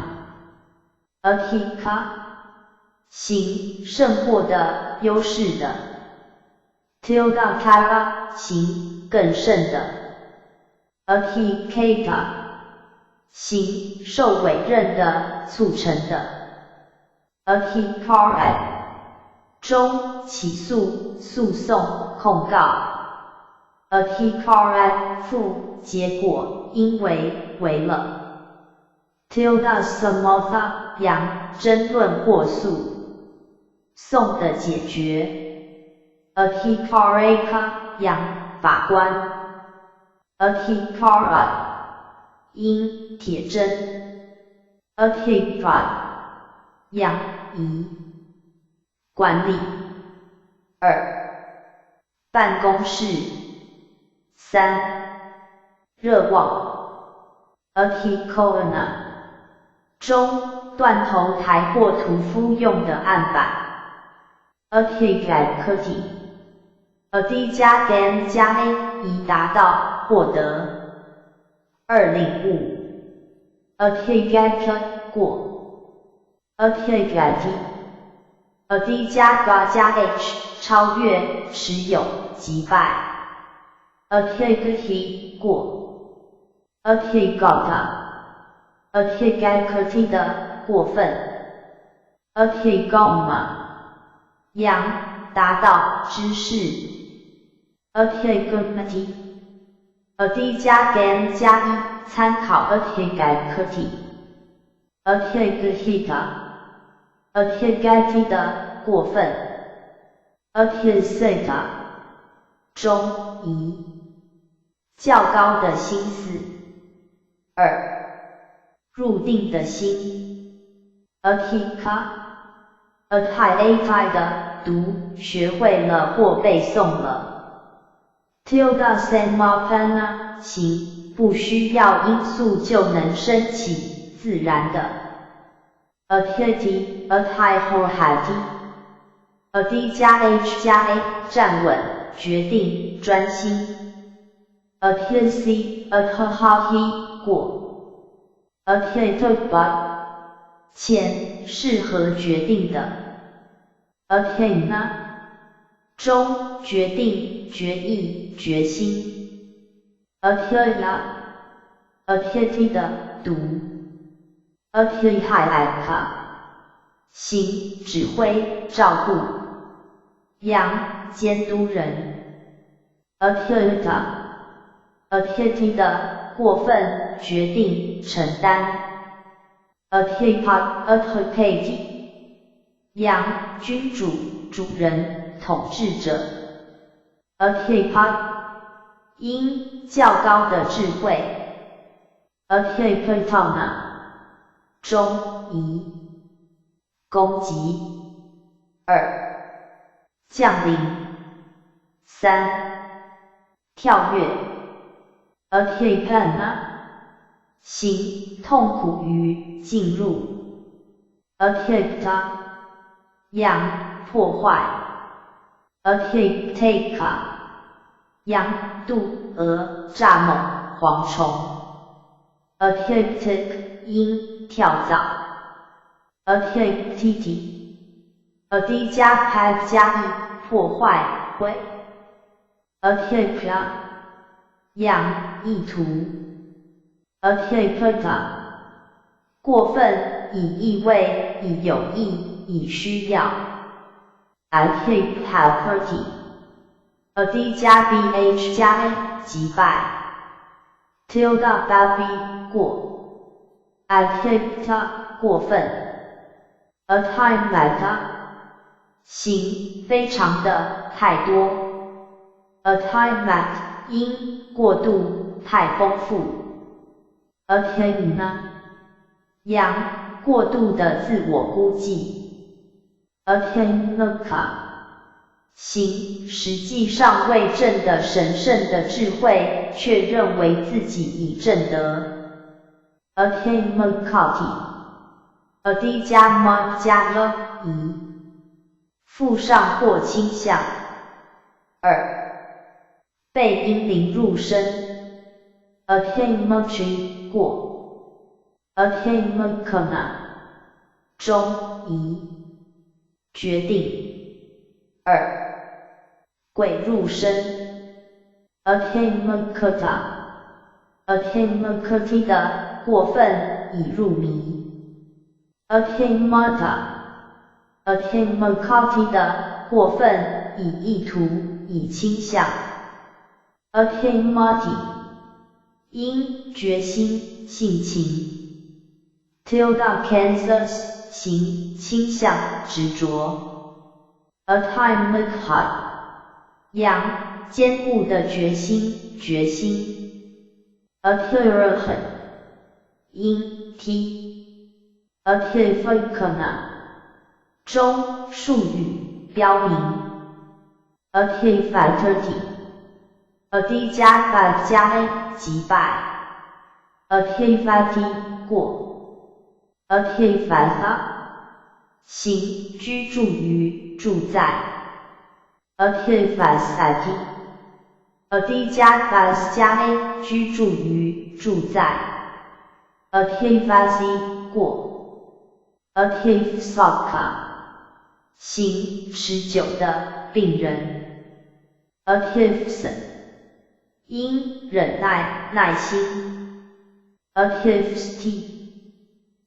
行胜过的、优势的。行更胜的。行受委任的、促成的。中起诉、诉讼、控告。负结果，因为为了。阳争论或诉讼的解决。阳法官。因铁针。阳移管理。办公室。热望。中断头台或屠夫用的案板。D 加 N 加 A 以达到获得。领悟。过。D 加 G 加 H 超越、持有、击败。activity 过 ，activity activity 的过分 ，activity 扬达到知识 ，activity，d 加 gan 加一参考 activity activity 的过分 activity 中疑较高的心思。入定的心 atika atai 的读学会了或背诵了 tilda samapana 行不需要因素就能升起自然的 atiti atai horhati ad 加 h 加 a 站稳决定专心 atisi atahati 过Attentive 前适合决定的 Attenna 中决定决意决心 Attila Attiti 的读 Attihayaka 行指挥照顾扬监督人 Attita Attiti 的过分决定承担 ，authority 扬君主主人统治者 ，authority 因较高的智慧 ，authority 中疑攻击降临跳跃。Atipana 行痛苦于进入 Atipta 扬破坏 Atipteka 扬渡蛾蚱蜢蝗虫 Atiptic 因跳蚤 Atiptiti ad 加 p 加一破坏灰 Atipla 扬意图 ，atipata 过分以意味以有意以需要 ，atipati ad 加 bh 加 a 击败 ，tilda babi 过 ，atipta 过分 ，atimata 行非常的太多 ，atimat 因过度太丰富 ，attenna 扬过度的自我估计 ，attennaka 行实际上未证的神圣的智慧，却认为自己已证得 ，attenmakati ad 加 m 加 l 疑附上或倾向被阴灵入身 ，attenmatry 过 ，attenmakana 中疑决定鬼入身 ，attenmakata attenmakati 的过分已入迷 ，attenmata attenmakati 的过分以意图以倾向。Attenmati 因决心性情 tilda Kansas 行倾向执着 Attimate 扬坚固的决心决心 Attirhan 因踢 Attificana 中术语标明 Attifatality ad 加 5 加 a 击败 ，attivati 过 ，attivata 行居住于住在 ，attivasati ad 加 5 加 a 居住于住在 ，attivasi 过 ，attivsaka 行持久的病人 ，attivson 因忍耐、耐心。Adhifti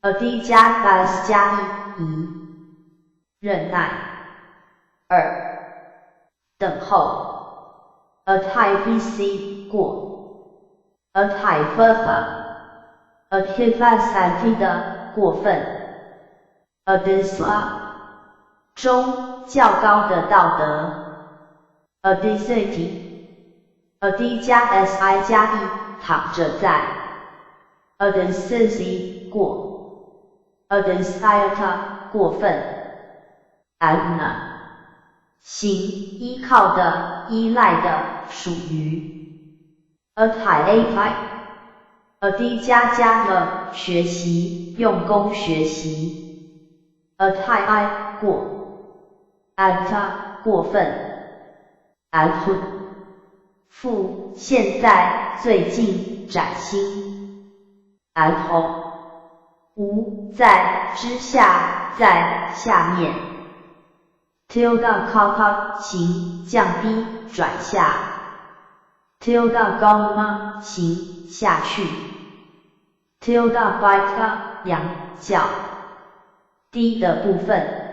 Adi 加 bas 加一忍耐。2. 等候。Adhivisi 过。Adhivatha Adhivasati 的过分。Adisla 中较高的道德。Adisati Adi 加 si 加一躺着在。Adisisi 过。Adisiata 过分。Adna 行依靠的、依赖的、属于。Adhiatai Adi 加了学习、用功学习。Adhi 过。Adta 过分。Adhud 复现在、最近、崭新。Adho 无在之下，在下面。Tilda kata 行降低、转下。Tilda goma 行下去。Tilda baita 仰角低的部分。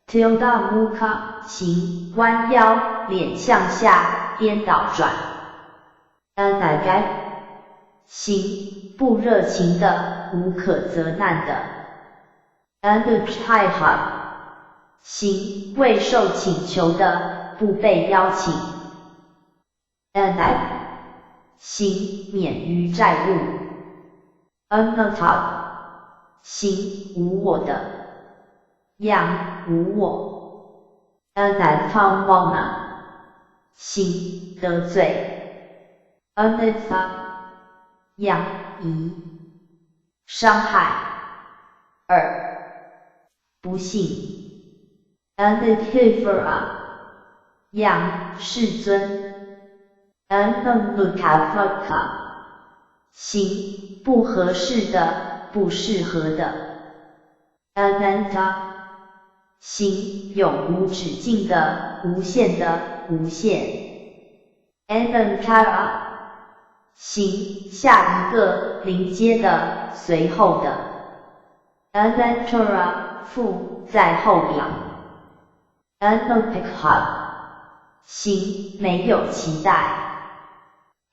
Tilda muka 行弯腰，脸向下，颠倒转。Anagai 行不热情的，无可责难的。Anupchaiha 行未受请求的，不被邀请。Anai 行免于债务。Anata 行无我的。样无我。Anatamona 行得罪。Anitha 样疑伤害。2. 不幸。Anithivara 样世尊。Anamukavaka 行不合适的，不适合的。Ananta 行永无止境的，无限的，无限。Anankara 行下一个临接的，随后的。Anantara 附在后面。Anopikha 行没有期待。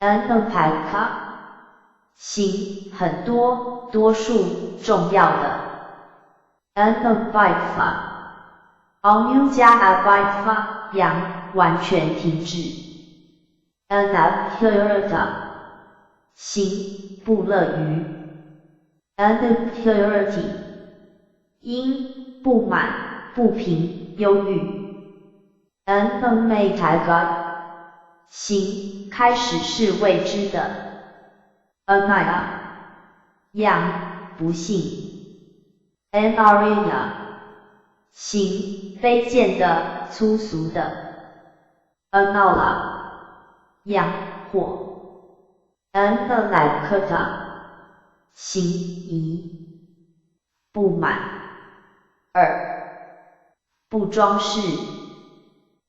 Anopaka 行很多，多数，重要的。Anopaifa Amu 加 abaifa 样完全停止。Anapurata 行不乐于。Anapurity 因不满、不平、忧郁。Anamataga 行开始是未知的。Anaya 样不幸。Anariya 行卑贱的、粗俗的。Anala 样或。Analakata 行疑不满。2. 不装饰。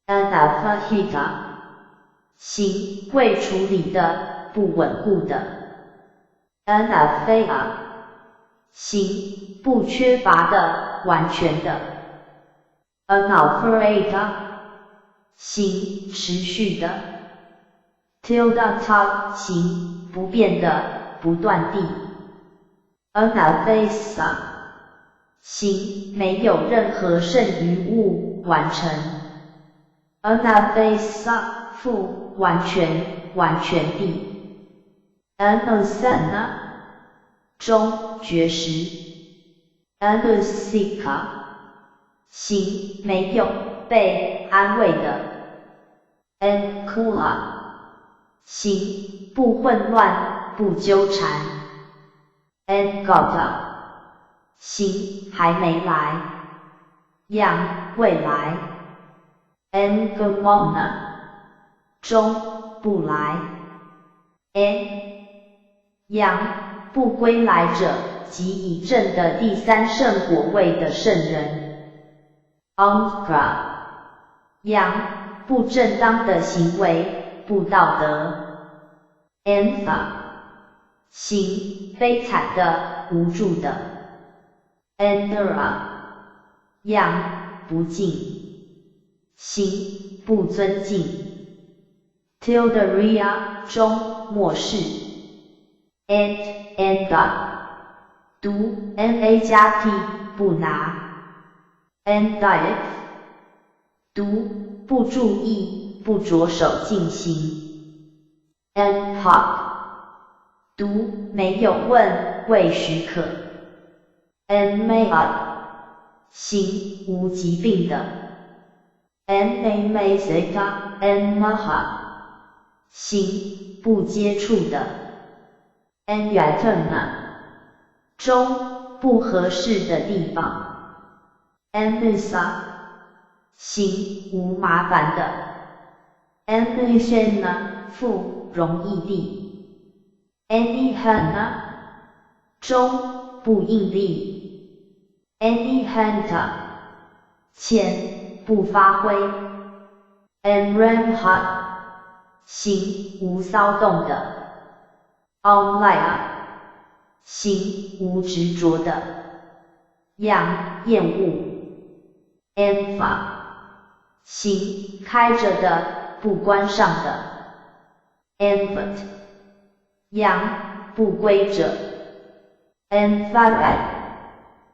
Anavahita 行未处理的，不稳固的。Anavaya 行不缺乏的，完全的。Anavurata 行持续的。Tildata 行不变的，不断地。Anavasa 行没有任何剩余物，完成。Anavasa 复完全，完全地。Anusana 中绝食。Anusika 行没有被安慰的。Ankula 行不混乱，不纠缠。Angata 行还没来，样未来。Angamona 中不来。An 样不归来者，即已证的第三圣果位的圣人。Angra 样不正当的行为，不道德。，antha， 形，悲惨的，无助的。andhra， 样，不敬。形，不尊敬。tilderia， 中，漠视。anda， 读 na 加 t， 不拿。andiath， 读，不注意，不着手进行。anpop， 读，没有问，未许可。anmaya， 形，无疾病的。anamazeta， anmaha， 形，不接触的。anyatana， 中，不合适的地方。anisa， 形，无麻烦的。anishana， 富，容易地。anihana， 中，不应力。anihanta， 浅，不发挥。anramha， 形，无骚动的。alaya， 形，无执着的。样，厌恶。anfa， 形，开着的，不关上的。anvat， 样，不规则。anvarat，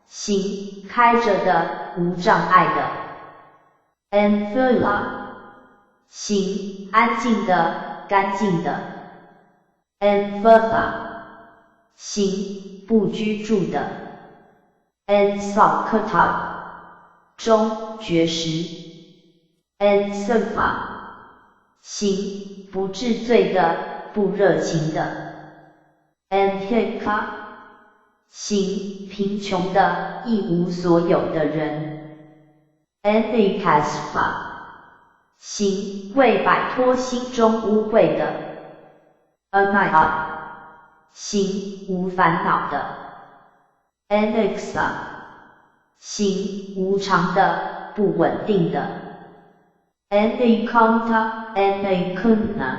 形，开着的，无障碍的。anthula， 形，安静的，干净的。anvatha， 形，不居住的。ansakata， 中，绝食。ansafa， 形，不治罪的，不热情的。anhika， 形，贫穷的，一无所有的人。anikaspa， 形，为摆脱心中污秽的。anaya， 形，无烦恼的。anexa， 形，无常的，不稳定的。anikanta， anikuna，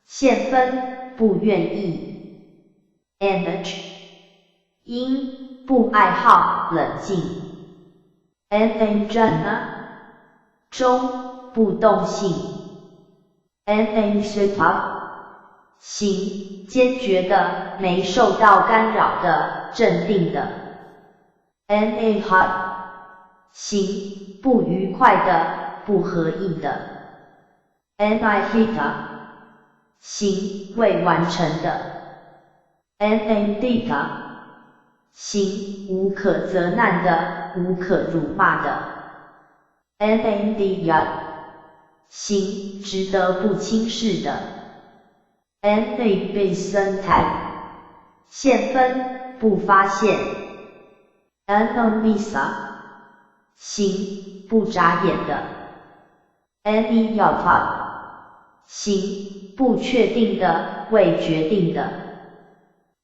现分，不愿意。anage， 因，不爱好，冷静。ananjana， 中，不动性。ananshita， 形，坚决的，没受到干扰的，镇定的。anahat， 形，不愉快的，不合意的。anahita， 形，未完成的。anandita， 形，无可责难的，无可辱骂的。anandiya， 形，值得不轻视的。anabisanta， 现分，不发现。anomisa， 形，不眨眼的。aniyata， 形，不确定的，未决定的。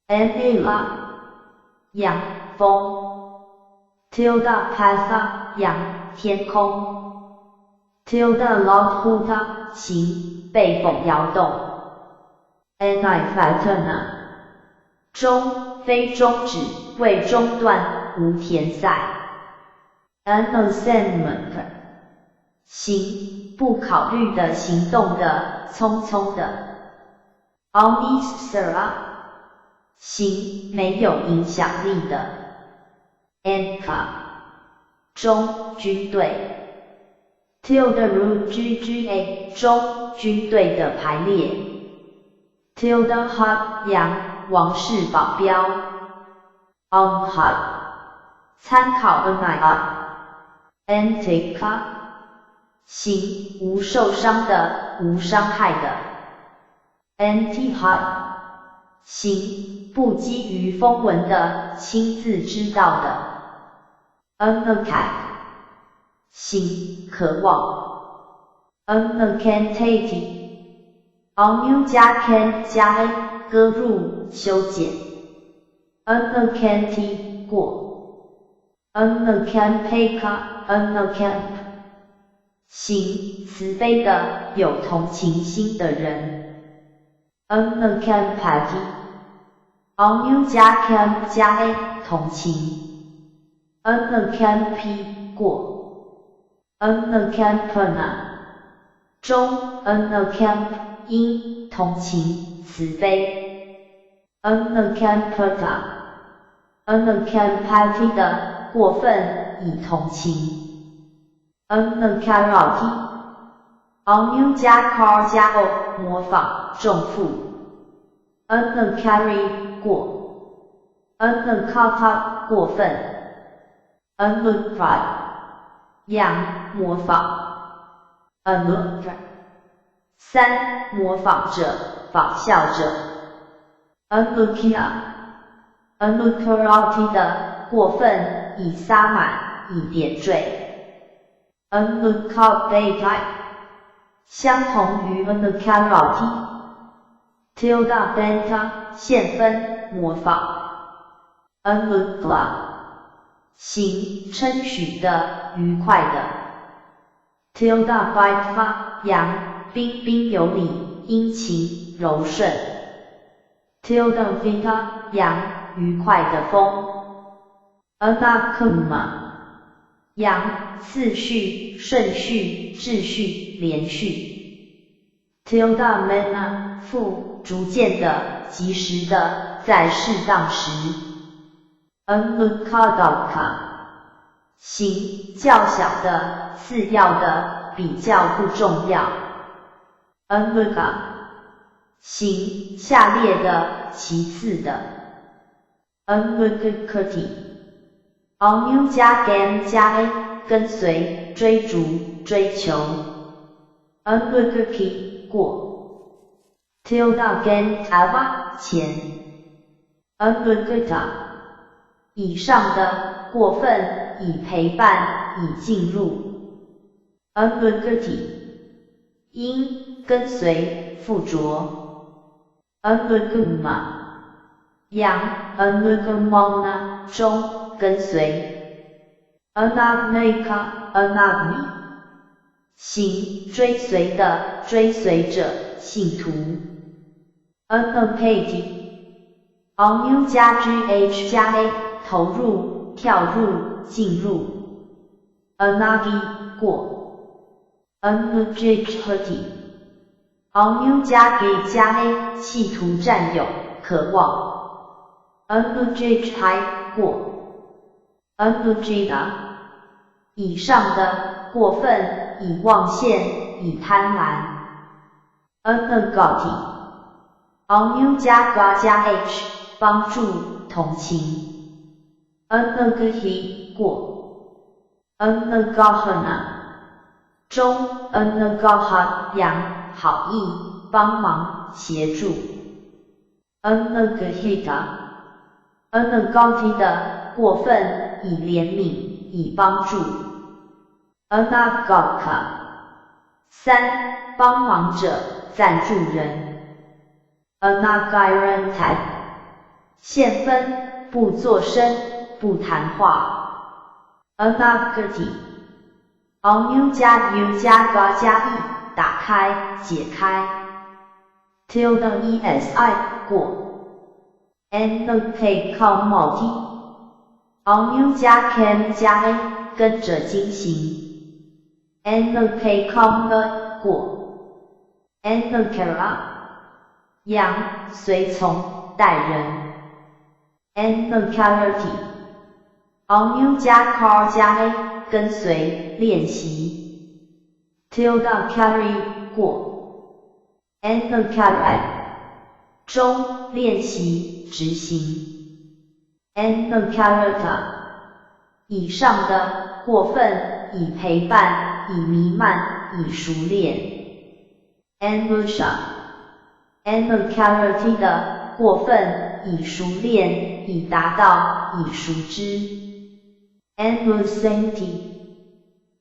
anila， 样，风。tildapatha， 样，天空。tildalothuta， 形，被风摇动。anaifatana， 中，非终止，未中断，无填塞。anosemaka， 形，不考虑的，行动的，匆匆的。omnisera， 形，没有影响力的。anka， 中，军队。tilderu， 中，军队的排列。tildeha， 样，王室保镖。onha， 参考 anaya。antika， 形，无受伤的，无伤害的。antiha， 形，不基于风闻的，亲自知道的。anakat， 形，渴望。anakantate， anu 加 can 加 a， 割入，修剪。anakanti， 过。anakampeka， anakamp， 形，慈悲的，有同情心的人。unempathy，onu 加 cam 加 a 同情 ，unaccountable 过 ，unaccountable 中 unaccount 因同情慈悲 ，unaccountable unaccountable 的过分以同情 ，unaccountable onu 加 car 加 o 模仿重复 ，uncarry 过 ，unaccountable 过分 ，unlucky 样模仿 ，unlucky 三模仿者仿效者 ，unlucky unlucky 的过分以撒满以点缀 ，unlucky 相同于 unlucky tilde beta 线分模仿 unlucky 行称许的愉快的 tilde beta 阳彬彬有礼殷勤柔顺 tilde vita 阳愉快的风 anakuma 阳次序顺序秩序连续 tilde mena 复逐渐的及时的在适当时 unlucky 行较小的次要的比较不重要 unlucky 行下列的其次的 unlucky onu 加 game 加 a 跟随追逐追求 unlucky 过 tilde game ava 前 unlucky 以上的过分以陪伴以进入 unlucky 因跟随附着 unlucky 阳 unlucky 中跟随 anagnika anagni 行追随的追随者信徒 unapati onu 加 gh 加 a 投入跳入进入 anagi 过 unagicity onu 加 g 加 a 企图占有渴望 unagicai 过 unagida 以上的过分以妄现以贪婪 unagati onu 加 ga 加 h 帮助同情 unagahi 过 unagahana 中 unagaha 阳好意帮忙协助 unagahita unagati 的过分以怜悯以帮助 unagaka 三帮忙者赞助人 unagirantad 现分不作声不谈话 unagati onu 加 u 加 ga 加 e 打开解开 tilde esi 过 annotate multi onu 加 can 加 a 跟着进行 annotate comma 过 annocera 样随从待人 annocarity onu 加 car 加 a 跟随练习 tilde carry 过 annocarry 中练习执行 annocarata 以上的过分以陪伴以弥漫以熟练 annucia annocarity 的过分以熟练以达到以熟知 annusanti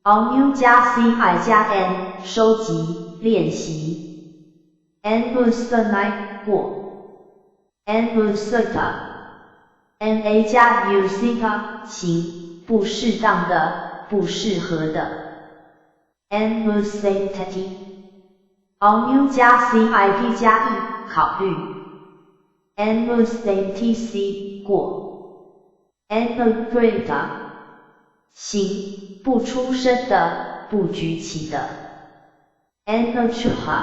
onu 加 ci 加 n 收集练习 annusani 过 annusata na 加 usita 行不适当的不适合的 annusatati onu 加 cip 加 e 考虑 ，antc 过 ，angrega 行，不出声的，不举起的 ，anchuha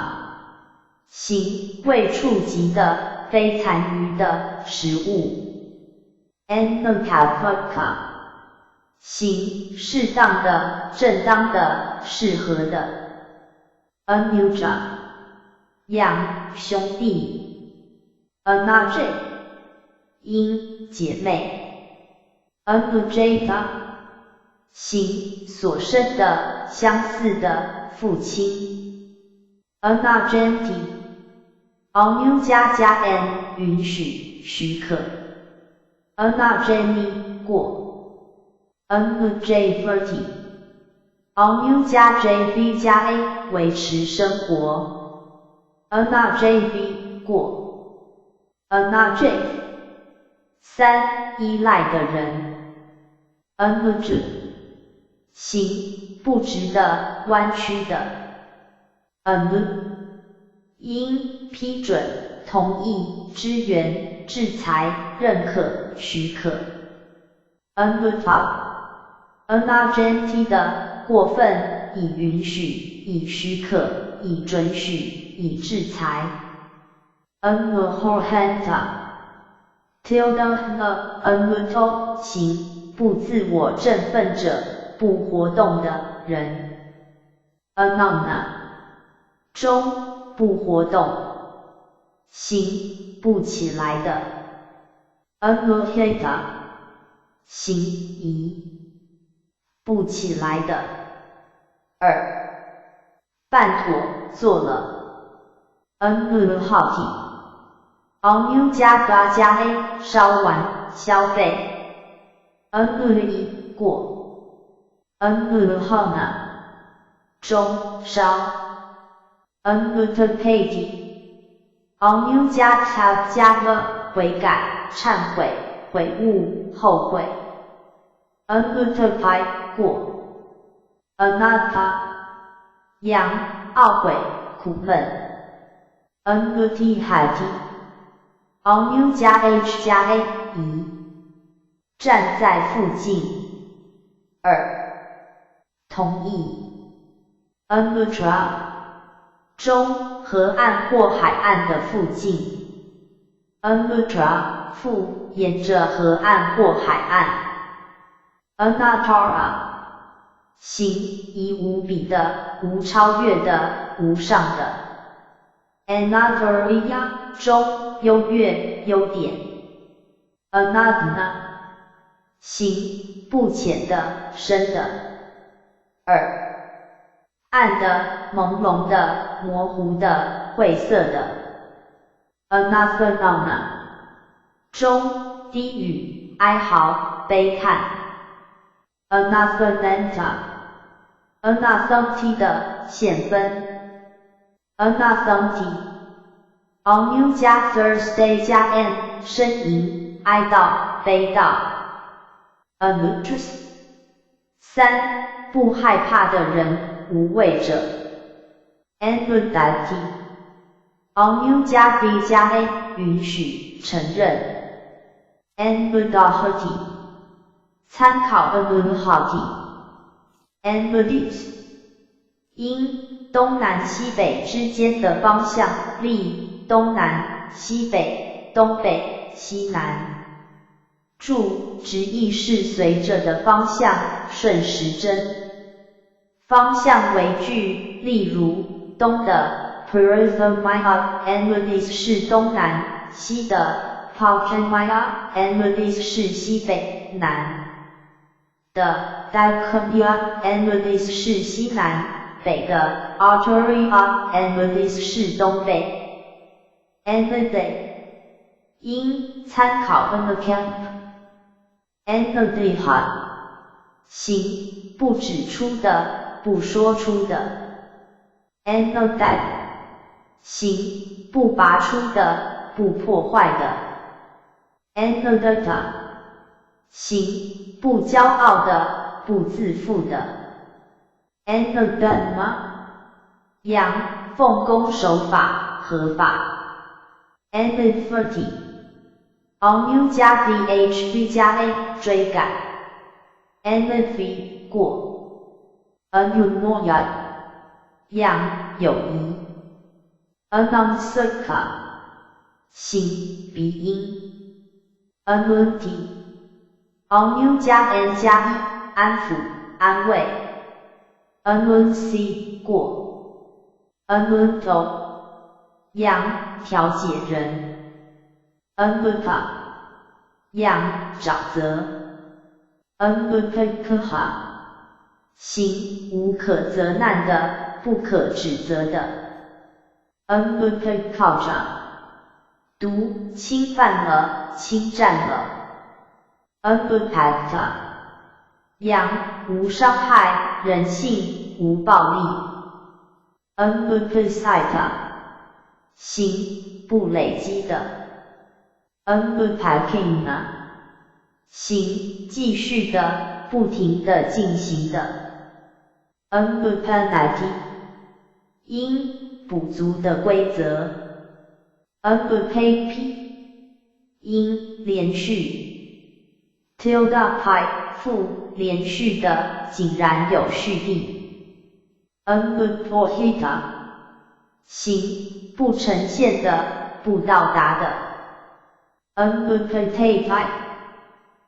行，未触及的，非残余的食物 ，ancapoca 行，适当的，正当的，适合的 ，anuja 养兄弟 ，anaj 因姐妹 ，anujava 行，所生的，相似的，父亲 ，anagenti anu 加 n 允许，许可 ，anageni 过 ，anujverti anu 加 jv 加 a 维持生活 ，anajv 过 ，anaj 三依赖的人 ，anuj 行，不直的，弯曲的 ，anu 应批准、同意、支援、制裁、认可、许可 ，anuta anagenti 的过分，以允许，以许可，以准许，以制裁 ，anuhorhanta tilda anuto 行，不自我振奋者，不活动的人 ，anona 中，不活动，行，不起来的 ，anuheta 行，移，不起来的。二，办妥，做了 ，anuhati anu 加 ga 加 a 烧完，消费 ，anui 过 ，anuhana 中，烧 ，anutapati anu 加 ta 加 了，悔改，忏悔，悔悟，后悔 ，anutapai 过 ，anata 扬，懊悔，苦闷 ，anutihati anu 加 h 加 a 移，站在附近。二，同意 ，anutra 中，河岸或海岸的附近 ，anutra 附，沿着河岸或海岸 ，anatara 行，以无比的，无超越的，无上的 ，anatoria 中，优越，优点 ，anadna 行，不浅的，深的。二，暗的，朦胧的，模糊的，晦涩的 ，anathema 中，低语，哀嚎，悲叹 ，anathemata anathemti 的，现分 ，anathemti anu 加 Thursday 加 n 呻吟，哀悼，悲悼 ，anutrus 三，不害怕的人，无畏者 ，anudati anu 加 b 加 a 允许，承认 ，anudahati 参考 anuhati anudit 因东南西北之间的方向，立东南、西北、东北、西南。注：直译是随着的方向，顺时针。方向为句，例如东的 Perizomaya Anudis 是东南，西的 Palchamaya Anudis 是西北，南的 Diaconia Anudis 是西南，北的 Arteria Anudis 是东北。Anode 应参考 Anocamp Anodeha 行，不指出的，不说出的 ，Anodad 行，不拔出的，不破坏的 ，Anodata 行，不骄傲的，不自负的 ，Anodama 扬，奉公守法，合法 Enmity Oniu 加 dhv 加 a 追赶 Enmity 过 Anunoya 样友谊 Anamsaka 形鼻音 Anunti Oniu 加 n 加 e 安抚安慰 Anunsi 过 Anunto 样调解人 Anmuka 样沼泽 Anmukakaha 行无可责难的，不可指责的 Anmukakaja 毒侵犯了，侵占了 Anmukata 样无伤害，人性无暴力 Anmukasita 行不累积的 Unpacking 行继续的，不停的进行的 Unpanati 因补足的规则 Unpapi 因连续 Tilda pi 复连续的，井然有序地 Unpohita 行不呈现的，不到达的 Unpotata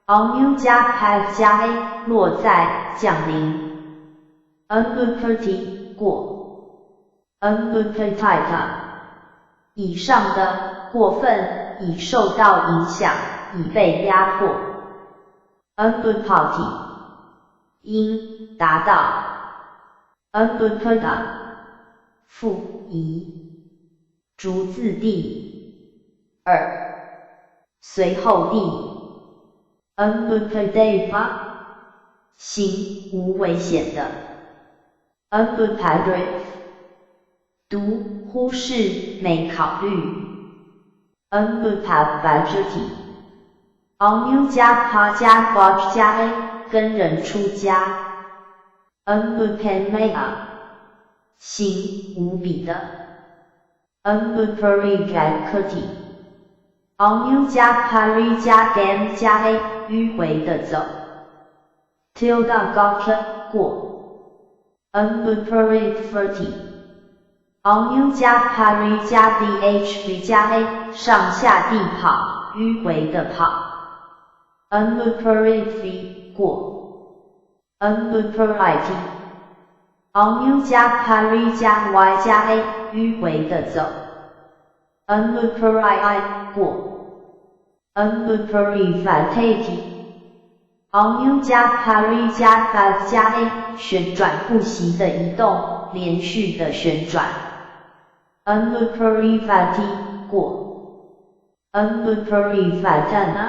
Oniu 加 path 加 a 落在降临 Unpotati 过 Unpotita 以上的过分，已受到影响，已被压迫 Unpotati 应达到 Unpotada 复移逐字地随后地 Unpotadeva 行无危险的 Unpotadrive 读忽视没考虑 Unpotadvajati Oniu 加 pa 加 vaj 加 a 跟人出家 Unpotamaya 行无比的 Unpurijakati Oniu 加 pari 加 gam 加 a 迂回的走 Tilda gotcha 过 Unpuriferti Oniu 加 pari 加 dhv 加 a 上下地跑，迂回的跑 Unpurifi 过 Unpuriti Oniu 加 pari 加 y 加 a 迂回的走 Unpurii 过 Unpurifatati Oniu 加 pari 加 5 加 a 旋转不息的移动，连续的旋转 Unpurifati 过 Unpurifatana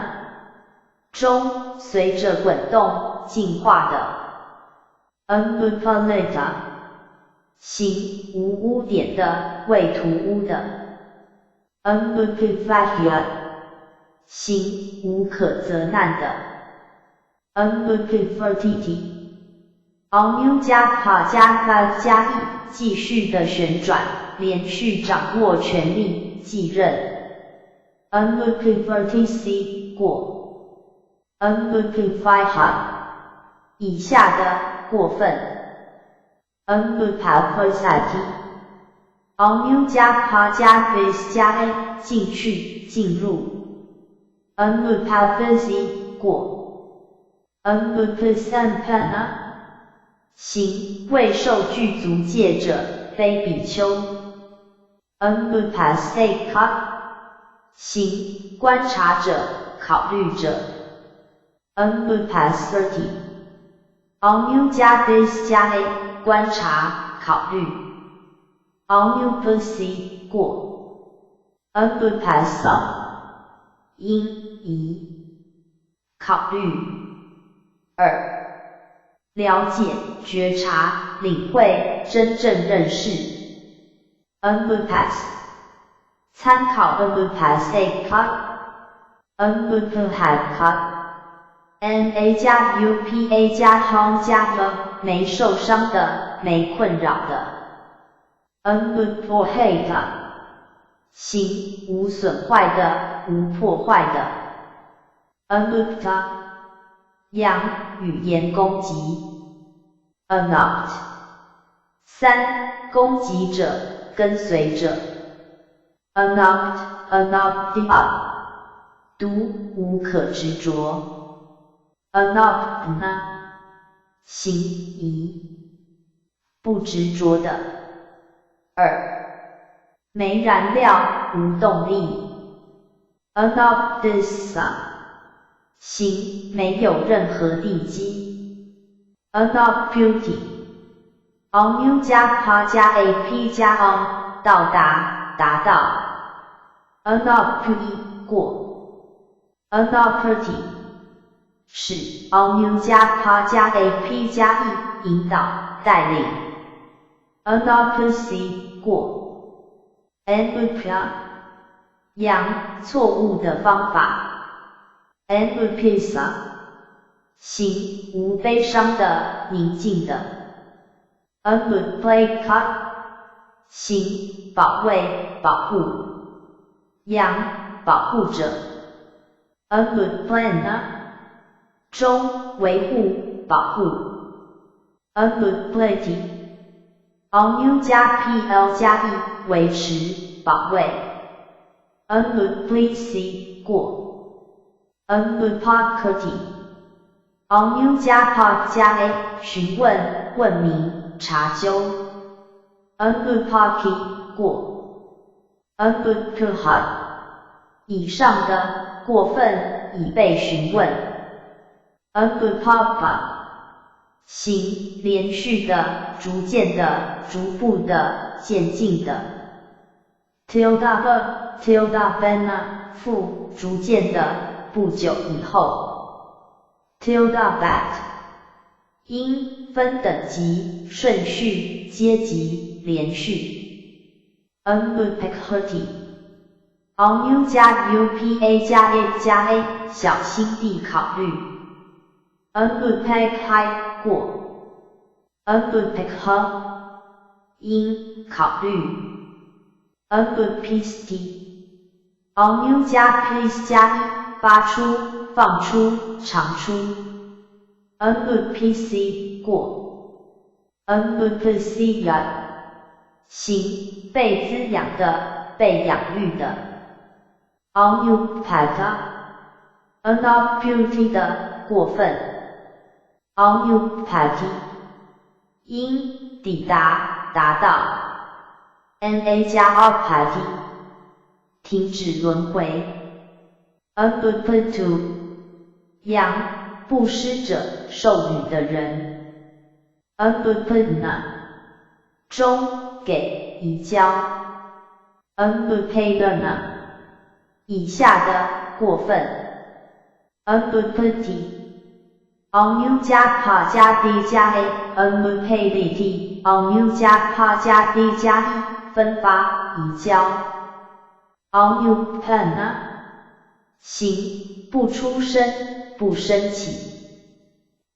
中随着滚动进化的 Unpuleta 行无污点的，未涂污的 Unpurifatia 行无可责难的 Unpurifertiti Oniu 加 pa 加 5 加 e 继续的旋转，连续掌握权力，继任 Unpurifertisi 过 Unpurifiha 以下的过分 Unpurificati Oniu 加 pa 加 vis 加 a 进去进入 Unpurifisi 过 Unpurisampana 行未受具足戒者，非比丘 Unpaseka 行观察者，考虑者 Unpasverti Oniu 加 this 加 a 观察，考虑 Oniu persi 过 Unpasa 因疑考虑了解、觉察、领会、真正认识 Unpass 参考 Unpasseka Unpahaka Na 加 Upa 加 Hong 加 了没受伤的、没困扰的 Unpoheta 形无损坏的，无破坏的。Anukta 阳语言攻击。Anukt 3攻击者，跟随者。Anukt Anukta 独无可执着。Anukta 行仪不执着的。2没燃料，无动力。Anukdasa 行没有任何地基。Anukputi Onu 加 pa 加 ap 加 on 到达，达到。Anukpui 过。Anukpurti 使 Onu 加 pa 加 ap 加 e 引导，带领。Anukpusi 过。Anupya 扬错误的方法。Anupisa 行无悲伤的，宁静的。Anuplaka 行保卫，保护。扬保护者。Anuplana 中维护，保护。Anuplati Onu 加 pl 加 e 维持，保卫。Anuplisi 过。Anupakati Onu 加 pa 加 a 询问，问明，查究。Anupaki 过。Anupkuha 以上的过分已被询问。Anupapa 行连续的，逐渐的，逐步的，渐进的。Tilda Tilda bena 复逐渐的，不久以后。Tilda bat 因分等级，顺序，阶级，连续。Anupekherti Onu 加 upa 加 a 加 a 小心地考虑。Anupekhai 过。Anupekha 应考虑。Anupisti Onu 加 pis 加 e 发出，放出，长出。Anupisi 过。Anupisiya 行被滋养的，被养育的。Anupata Anuputi 的，过分。Anupati 因抵达，达到。Na 加 apati 停止轮回。Anuputu 扬布施者，授予的人。Anupuna 中给，移交。Anupedana 以下的，过分。Anuputi Onu 加 pa 加 d 加 a Anupediti Onu 加 pa 加 d 加 e 分发，移交。Anupana 行不出声，不升起。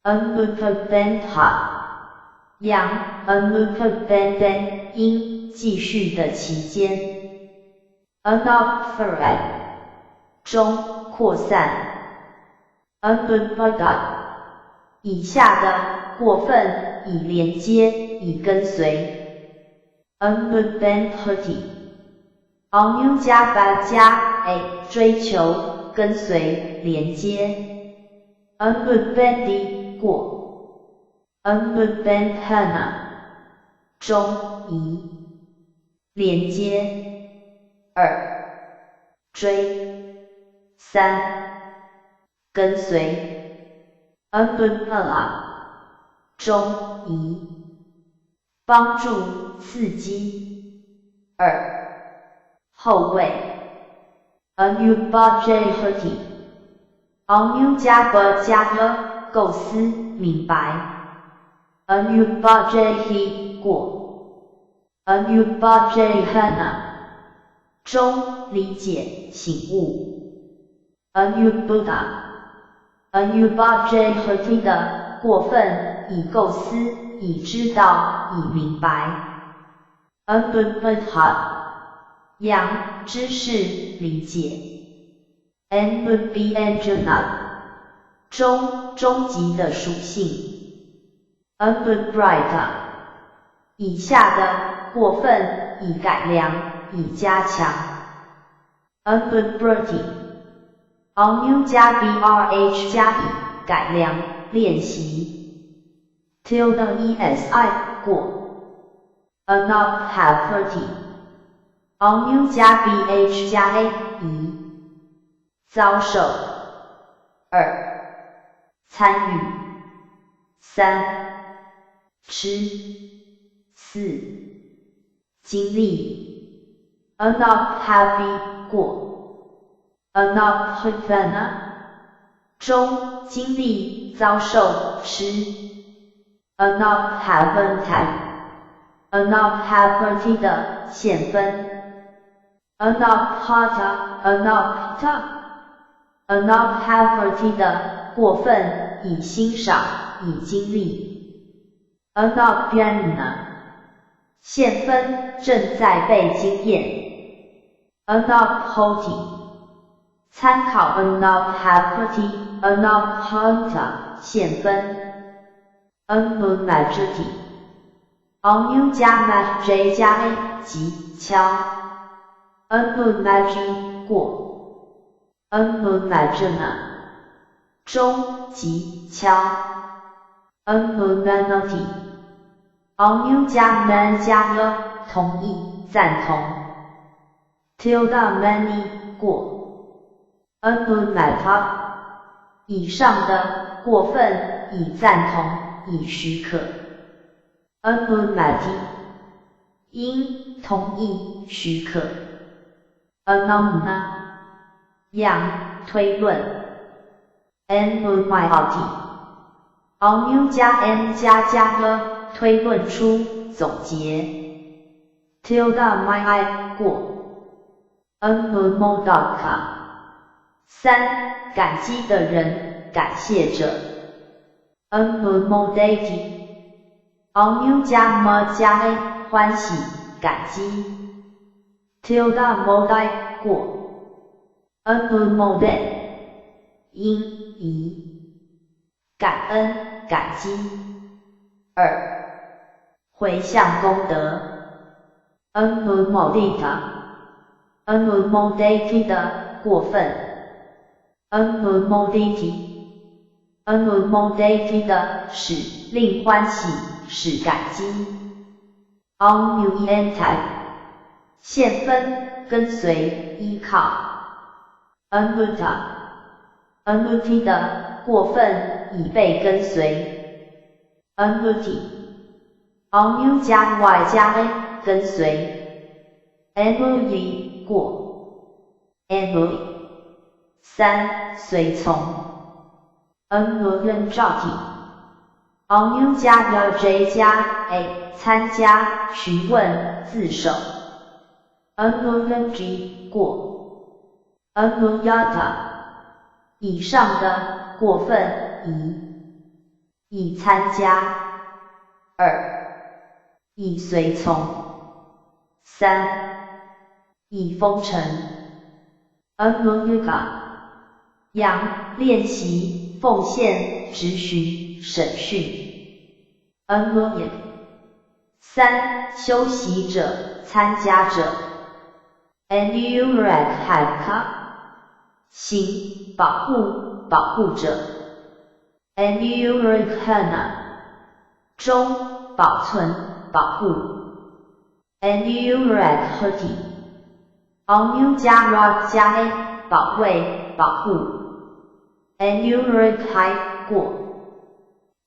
Anupabandha 扬 Anupabandan 因继续的期间。Anupferai 中扩散。Anupada 以下的，过分，以连接，以跟随。Anubandhati Onu 加 ba 加 a 追求，跟随，连接。Anubandi 过。Anubandhana 中移，连接。2追。3跟随。Anupala 中移，帮助，刺激。2后卫。Anubajehati Onu 加 b 加 a 构思，明白。Anubajehi 过。Anubajehana 中理解，醒悟。Anubuddha Anubajehati 的，过分，以构思，以知道，以明白。Anubadha 阳，知识，理解。N B N J N 终极的属性。N bright 以下的过分，以改良，以加强。N brity on u 加 brh 加以改良，练习。tilde esi 过。Not have 30 on u 加 bh 加 a 以遭受。2. 参与。3. 吃。4. 经历。Not happy 过。Not having 中经历遭受吃。Not haven't not have 的线分。Not hot not hot not have 的过分，以欣赏，以经历。Not being 线分正在被经验。Not hoti 参考 not have not hunter 线分。Not majority on u 加 maj 加 a 即敲。Not magi 过。Not majorna 中即敲。Not minority on u 加 man 加 了同意，赞同。tilde many 过。Not matter 以上的过分，以赞同，以许可。Not mati 应同意，许可。Anomna 样，推论。Anonymity on u 加 n 加了推论出，总结。tilde my 过。Anonymous 3. 感激的人，感谢者。Anonymity on u 加 m 加 a 欢喜，感激。tilde modai 过。Anonymous 因以感恩，感激。2. 回向功德。Anonymity Anonymity 的过分。Anonymity Anonymity 的使，令欢喜，使感激。Onmuentai 线分，跟随，依靠。Anuta Anuti 的过分，已被跟随。Anuti on u 加 y 加 a 跟随。Emily 过。Emily 3. 随从。Anonymity on u 加 j 加 a 参加，询问，自首。Anonymity 过。Anonyata 以上的过分，以参加。2. 以随从。3. 以封尘。Anonyka 样，练习，奉献，质询，审讯。Anonyk 3. 修习者，参加者。Anurak 行，保护，保护者。Anurakana 中，保存，保护。Anurakhati on u 加 ra 加 a 保卫，保护。Anurakai 过。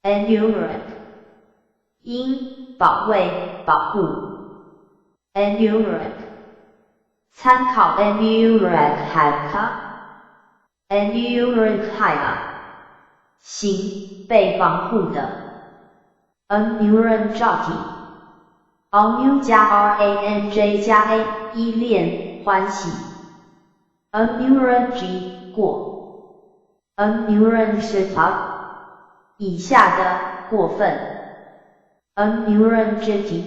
Anurak 因，保卫，保护。Anurak 参考 Anurakha Anurakaya 行，被防护的。Anuranjati on u 加 ranj 加 a 依恋，欢喜。Anuranji 过。Anuranshita 以下的过分。Anuranjiti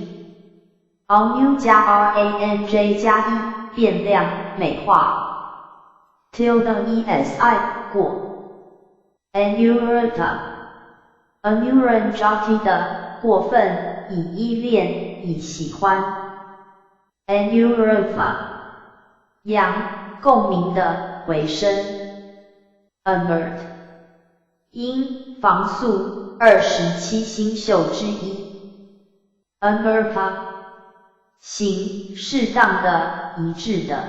on u 加 ranj 加 e 变亮、美化。tilde-esi 过 anurata 的过分，以依恋，以喜欢。anurava 阳，共鸣的回声。alert 阴，房宿27星宿之一。anerpa 行，适当的，一致的。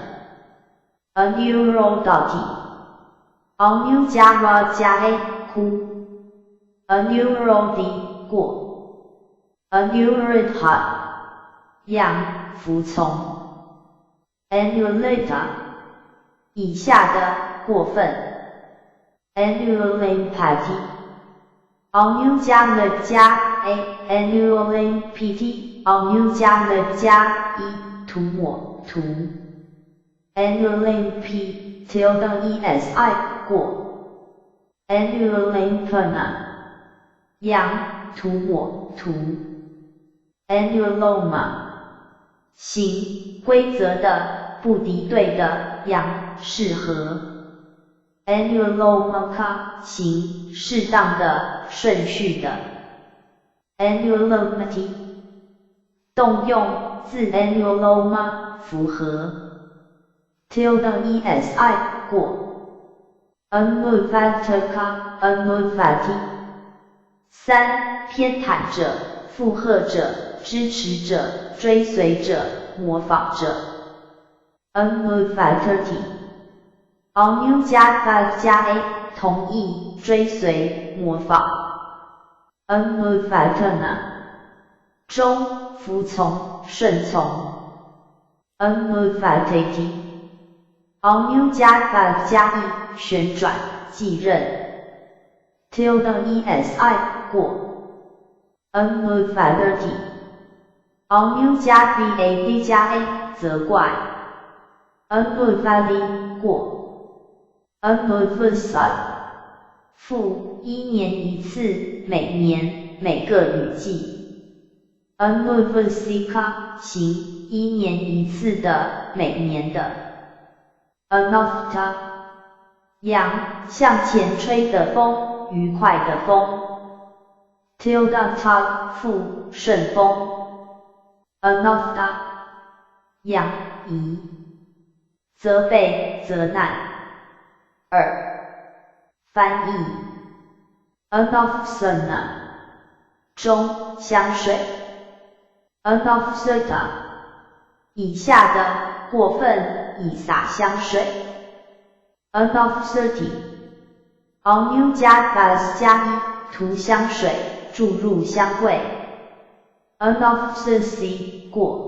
aneurodoti anu 加 ra 加 a 哭。aneurodi 过。aneuritha 样，服从。anulata 以下的，过分。annulimpati anu 加 le 加 a annulimpiti anu 加 le 加 一，涂抹，涂。annulimpi tilde-esi 过。annulimpana 样，涂抹，涂。annuloma 行，规则的，不敌对的，样，适合。annulomaka 行，适当的，顺序的。annulomati 动用，自 annuloma 符合。tilde-esi 过。annuvataka 三，偏袒者，附和者，支持者，追随者，模仿者。annuvatati anu 加 va 加 a 同意，追随，模仿。annuvatana 中，服从，顺从。annuvatati anu 加 va 加 e 旋转，继任。tilde-esi 过。annuvality anu 加 vad 加 a 责怪。annuvali 过。anniversary 复，一年一次，每年，每个雨季。anniversica 行，一年一次的，每年的。anofta 阳，向前吹的风，愉快的风。tildata 复，顺风。anofta 阳，疑，责备，责难。二，翻译。anofsana 中，香水。anofsata 以下的，过分，以洒香水。anofsati anu 加 vas 加一，涂香水，注入香味。anofsasi 过。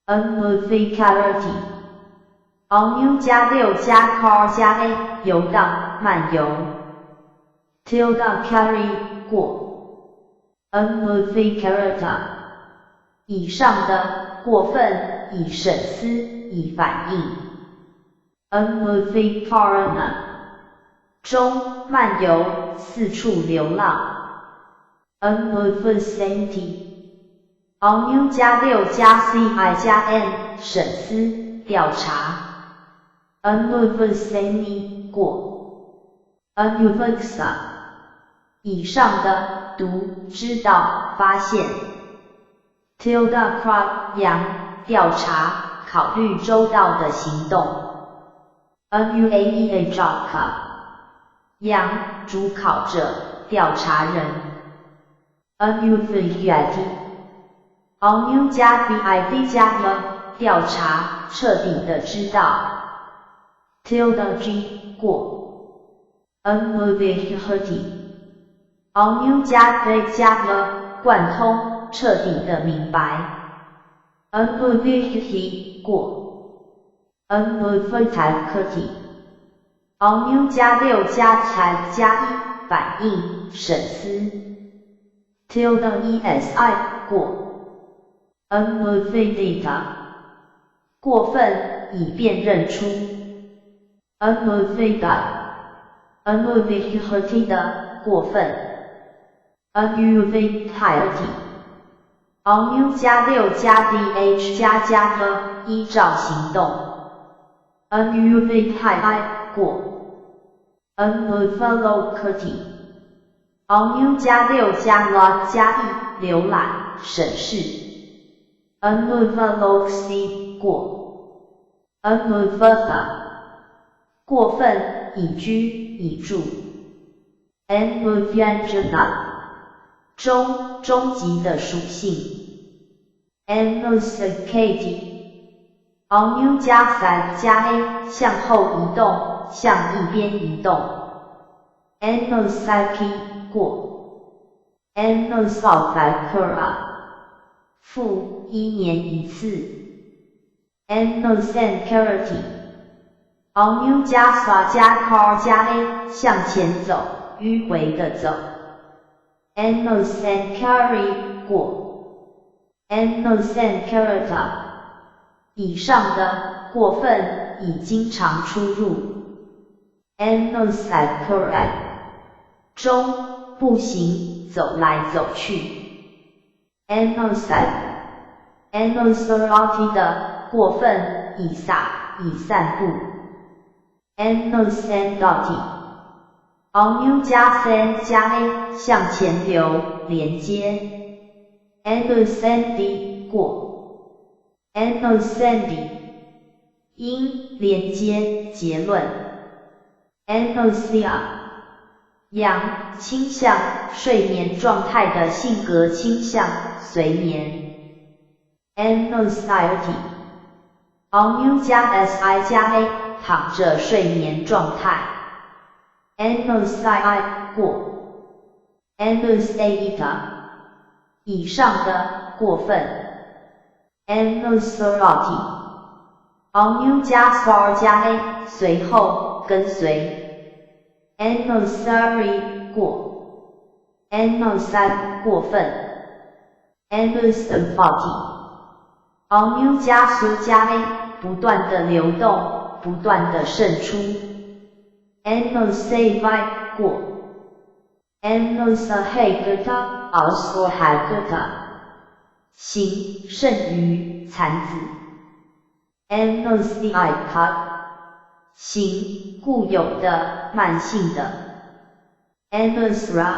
annuvicarity anu 加6加 car 加 a 游荡，漫游。tilde-carry 过。annuvicarata 以上的，过分，以审思，以反应。annuvicarana 中，漫游，四处流浪。annuvicenti anu 加6加 ci 加 n 审思，调查。annuviceni 过。annuvixa 以上的，读，知道，发现。tilde-cra 阳，调查，考虑周到的行动。annuaeajaka 阳，主考者，调查人。annuvigati anu 加 vid 加 m 调查，彻底的知道。tilde-g 过。annuvigati anu 加 v 加 m 贯通，彻底的明白。annuvigati 过。annuvitati anu 加6加 才加1，反应，审思。tilde-esi 过。annuvidita 过分，以便认出。annuvida annuvigati 的，过分。annuvitality ，onu 加6加 dh 加加的，依照行动。nuvi 过 ，unfollow 加6加 log 加 浏览审视 ，unfollow 过 ，unfollow 过分已居已住 ，unvyanjana 终极的属性 ，anosakati onu 加3加 a 向后移动，向一边移动 ，anosaki 过 ，anosakura 复1年1次 ，anosankarity onu 加3加 car 加 a 向前走，迂回的走 ，anosankari 过 ，anosankarata 以上的过分已经常出入 ，anosakura 中步行走来走去 ，anosak 的过分已散步 ，anosandati onu 加3加 a 向前流连接 ，anosandi 过。anosandi 因连接结论 ，anosia 阳倾向睡眠状态的性格倾向随眠 ，anxiety onu 加 si 加 a 躺着睡眠状态 ，anxiety 过 ，anosata 以上的过分。anosarati onu 加 sar 加 a 随后跟随 anosari 过 anosai 过分 anosymphati onu 加 su 加 a 不断的流动，不断的渗出 anosavai 过 anosahagata aswahagata 行胜于残子 ，anosika 行固有的慢性的 ，anosra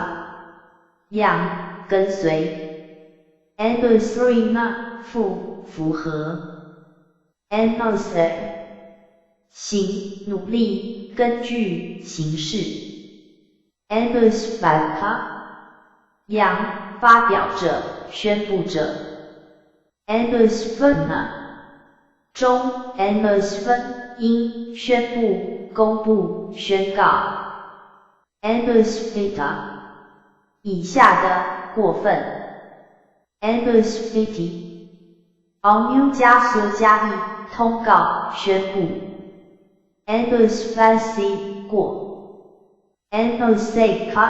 养跟随 ，anosrina 符合 ，anoser 行努力根据形式 ，anosvaka 养发表者宣布者。anosphena 中 anospen 因宣布、公布、宣告 anospheta 以下的过分 anosphety onu 加 su 加 i 通告、宣布 anosphasy 过 anosaka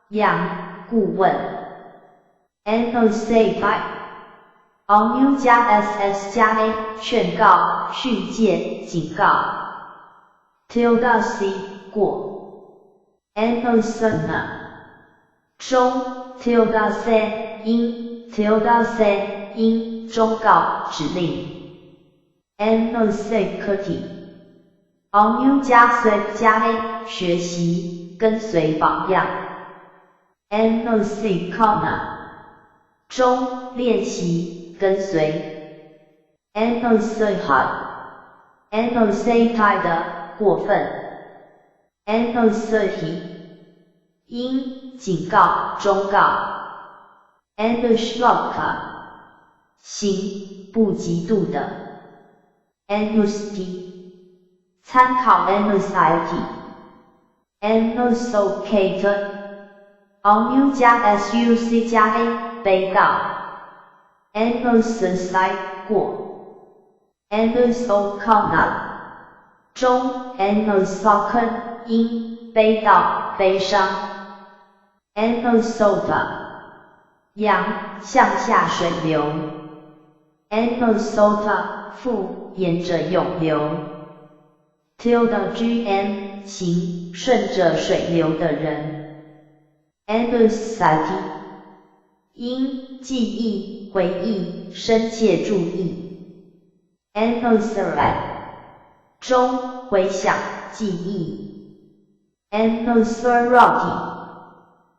养顾问 anosaki onu 加 ss 加 a 劝告、训诫、警告 ，tildasi 过 ，anosana 中 tildase 因忠告、指令 ，anosakati onu 加 s 加 a 学习、跟随榜样 ，anosikana 中练习。跟随 anosaiha anosaitai 的过分 anosaihi 因警告、忠告 anoshlaka 行不嫉妒的 anusti 参考 anxiety anosocate onu 加 suc 加 a 被告anososai 过 anosokana 中 anosoken 因悲悼、悲伤 anosota 阳向下水流 anosota 复沿着涌流 tilde gm 行顺着水流的人 anosati 因记忆、回忆、深切注意。Atmospheric 中回想、记忆。Atmospheric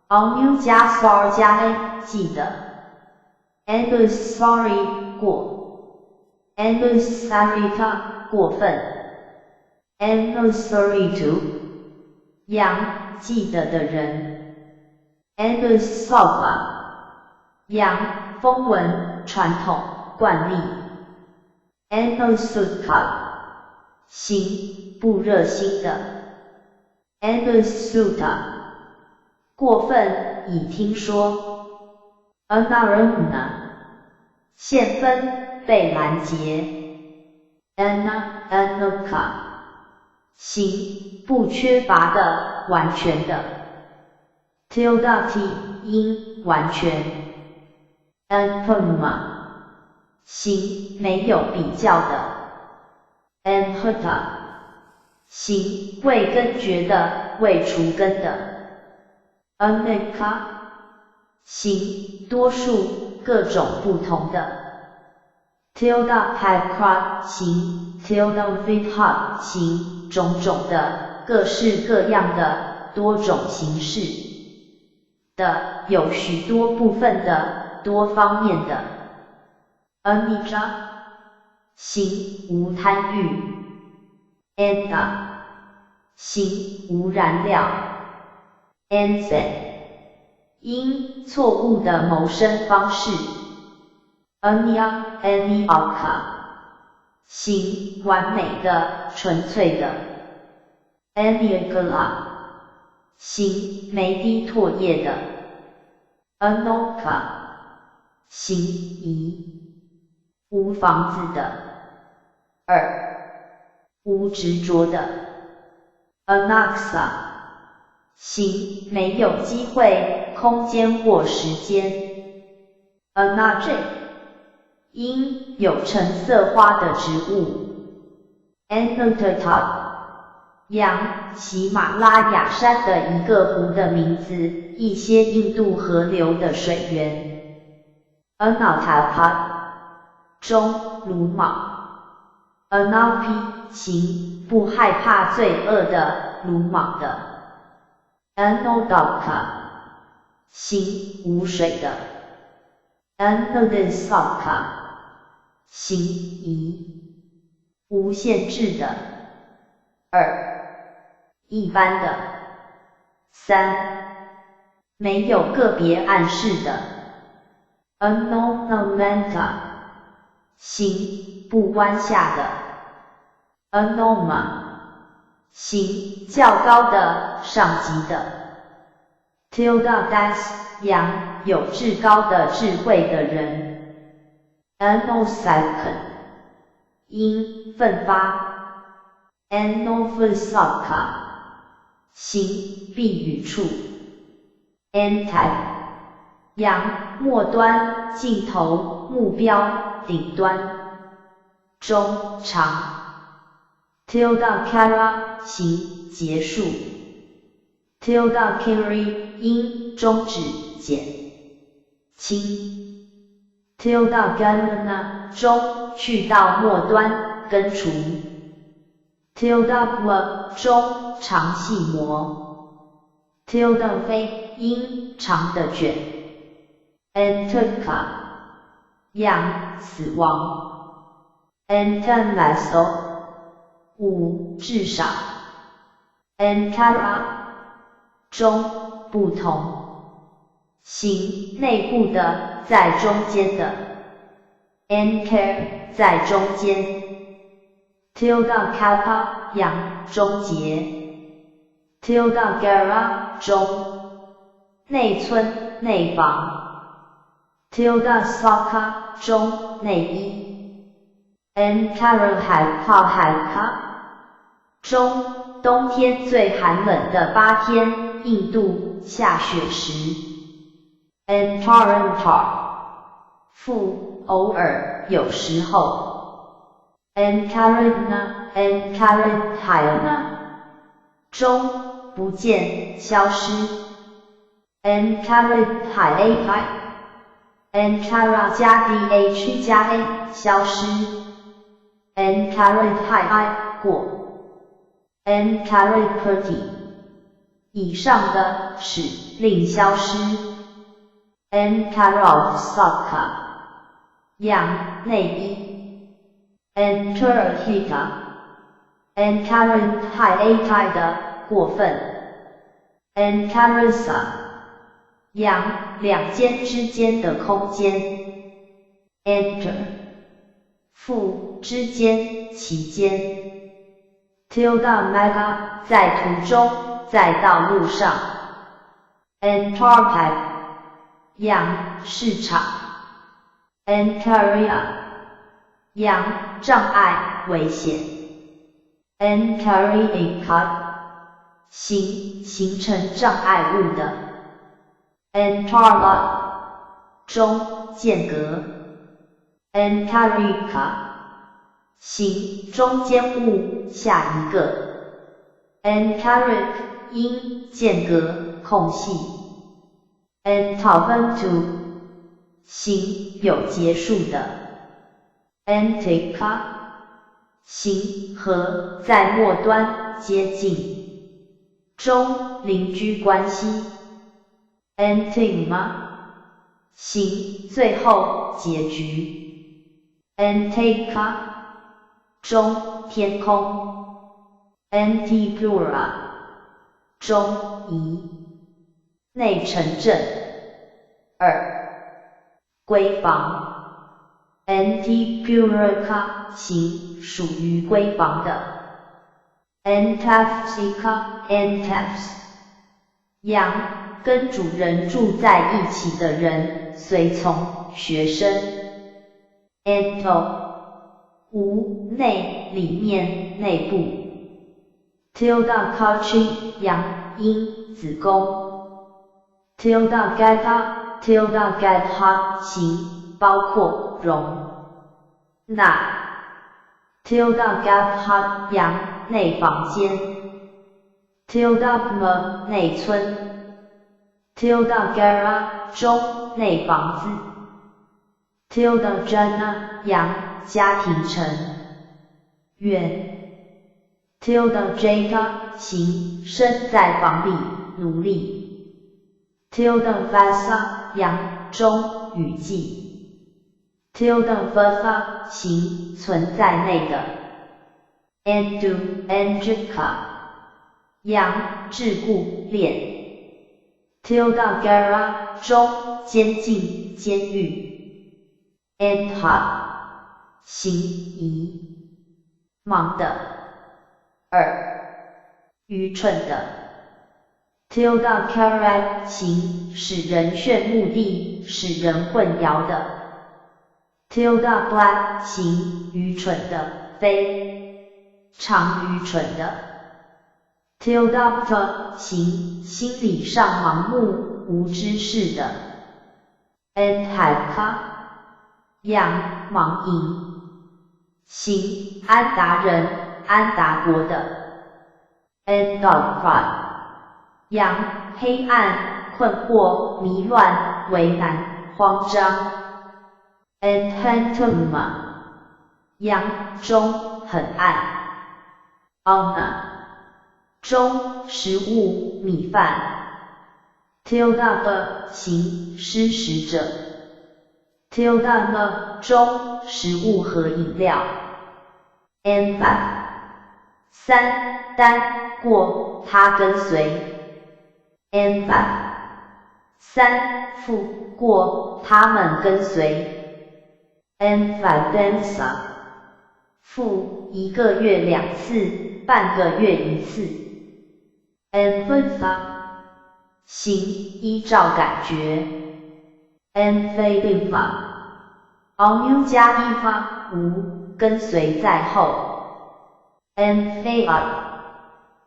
Mu 加 sar 加 a 记得。Atmospheric 过。Atmospheric 过分。Atmospheric 扬记得的人。Atmospheric 扬风闻、传统、惯例。Atmospheric 行不热心的。Atmospheric 过分已听说。Anaruna 现分被拦截。Anuka 行不缺乏的、完全的。Tildati 因完全。Anpuma 行没有比较的。Anhuta 行未根绝的、未除根的。Aneka 行多数、各种不同的。Tilda Pakra 行 Tilda Vitha 行种种的、各式各样的、多种形式的、有许多部分的、多方面的。Anija 行无贪欲。Enda 行无燃料。Anse 因错误的谋生方式。Anya Aniaka 行完美的、纯粹的。Aniagala 行没低唾液的。Anoka 行疑无房子的。无执着的。Anaxa 行没有机会、空间或时间。Anaj 因有橙色花的植物。Anotata 扬喜马拉雅山的一个湖的名字，一些印度河流的水源。Anatapa 中鲁莽。Anapi 行不害怕罪恶的、鲁莽的。Anodaka 行无水的。Anodisaka 行疑无限制的。一般的。没有个别暗示的。Anomenta 行不弯下的。Anoma 行较高的、上级的。Tildadas 扬有至高的智慧的人。Anocycon 因奋发。Anophysaca 行避雨处。Anti 扬末端、尽头、目标、顶端。中、长。Tildakara 行结束。Tildakiri 因终止、减轻。Tildaganana 中去到末端、根除。Tildakwa 中长细膜。Tildafe 因长的卷。Antuka 养死亡。Antamaso 至少。Ankara 中不同。行内部的，在中间的。Ankar 在中间。Tildakapa 养终结。Tildagara 中内村、内房。Tildasaka 中内衣。Ankara 中冬天最寒冷的8天，印度下雪时。Antarantar 偶尔、有时候。Ankarana 中不见、消失。Ankarana Ankara 加 dh 加 a 消失 Ankara i 过 Ankara perdi 以上的使令消失 Ankara saka 样内衣 Enter hita Ankara hi 的过分 Ankarasa 样两间之间的空间 Enter 复之间其间 Tilda mega 在途中在道路上 Antarctic 样市场 Ancaria 样障碍危险 Ancariaca 形成障碍物的 Antarla 中间隔 Ancarica 形中间物下一个 Ancaric 因间隔空隙 Antaventu 形有结束的 Antica 形和在末端接近中邻居关系 Antigma 形最后结局 Antica 中天空 Antipura 中夷内城镇2闺房 Antipurica 形属于闺房的 Antapsica Antaps 样跟主人住在一起的人随从学生 Anto 无内里面内部 Tilda Couching 阳阴子宫 Tilda Gatha 形包括容纳 Tilda Gatha 阳内房间 Tildagma 内村 Tildagara 中内房子 Tildajana 阳家庭城院 Tildajata 行身在房里奴隶 Tildavasa 阳中雨季 Tildavasa 行存在内的 Endu Enjika 样桎梏链 Tildagara 中监禁监狱 Entha 行移忙的2愚蠢的 Tildagara 行使人眩目的使人混淆的 Tildabla 行愚蠢的非常愚蠢的 Tildapta 行心理上盲目无知识的 Anhaka 样盲淫行安达人安达国的 Andalpra 样黑暗困惑迷乱为难慌张 Anhantuma 样中很暗 Alna 中食物米饭 Tildaba 行施食者 Tildama 中食物和饮料 Anva 3单过他跟随 Anva 3复过他们跟随 Anvadensa 复1个月2次半个月1次 Anvitha 行依照感觉 Anvaliva 奥纽加一发无跟随在后 Anfaya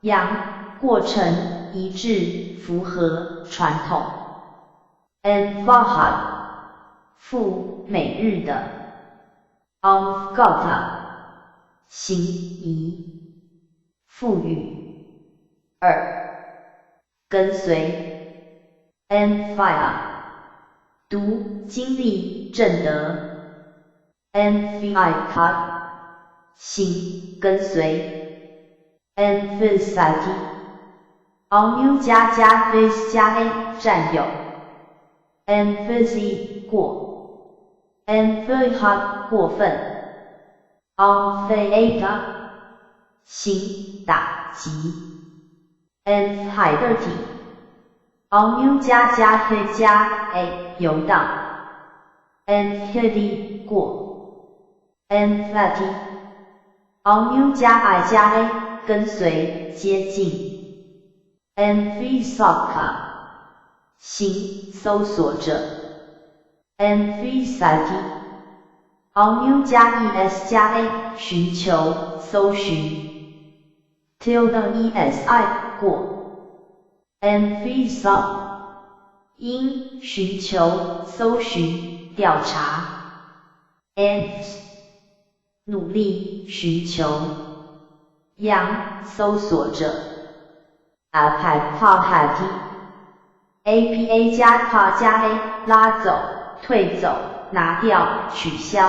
样过程一致符合传统 Anfaha 复每日的 Anfgata 行仪赋予2跟随 Anfaya 读经历正德 ，emphatic 行跟随 ，emphasis on 加 phys 加 a 占有 ，emphasis 过 ，emphatic 过分 ，unfair 行打击 ，anxiety on 加 p 加 a 游荡 ，anxiety 过 ，empathy on 加 i 加 a 跟随接近 ，emphasis 行搜索者 ，emphasis on 加 es 加 a 寻求搜寻 ，tilde esi 过 ，emphasis 因寻求搜寻调查 ，ant 努力寻求 ，yang 搜索者 ，apathy apa 加 pa 加 a 拉走退走拿掉取消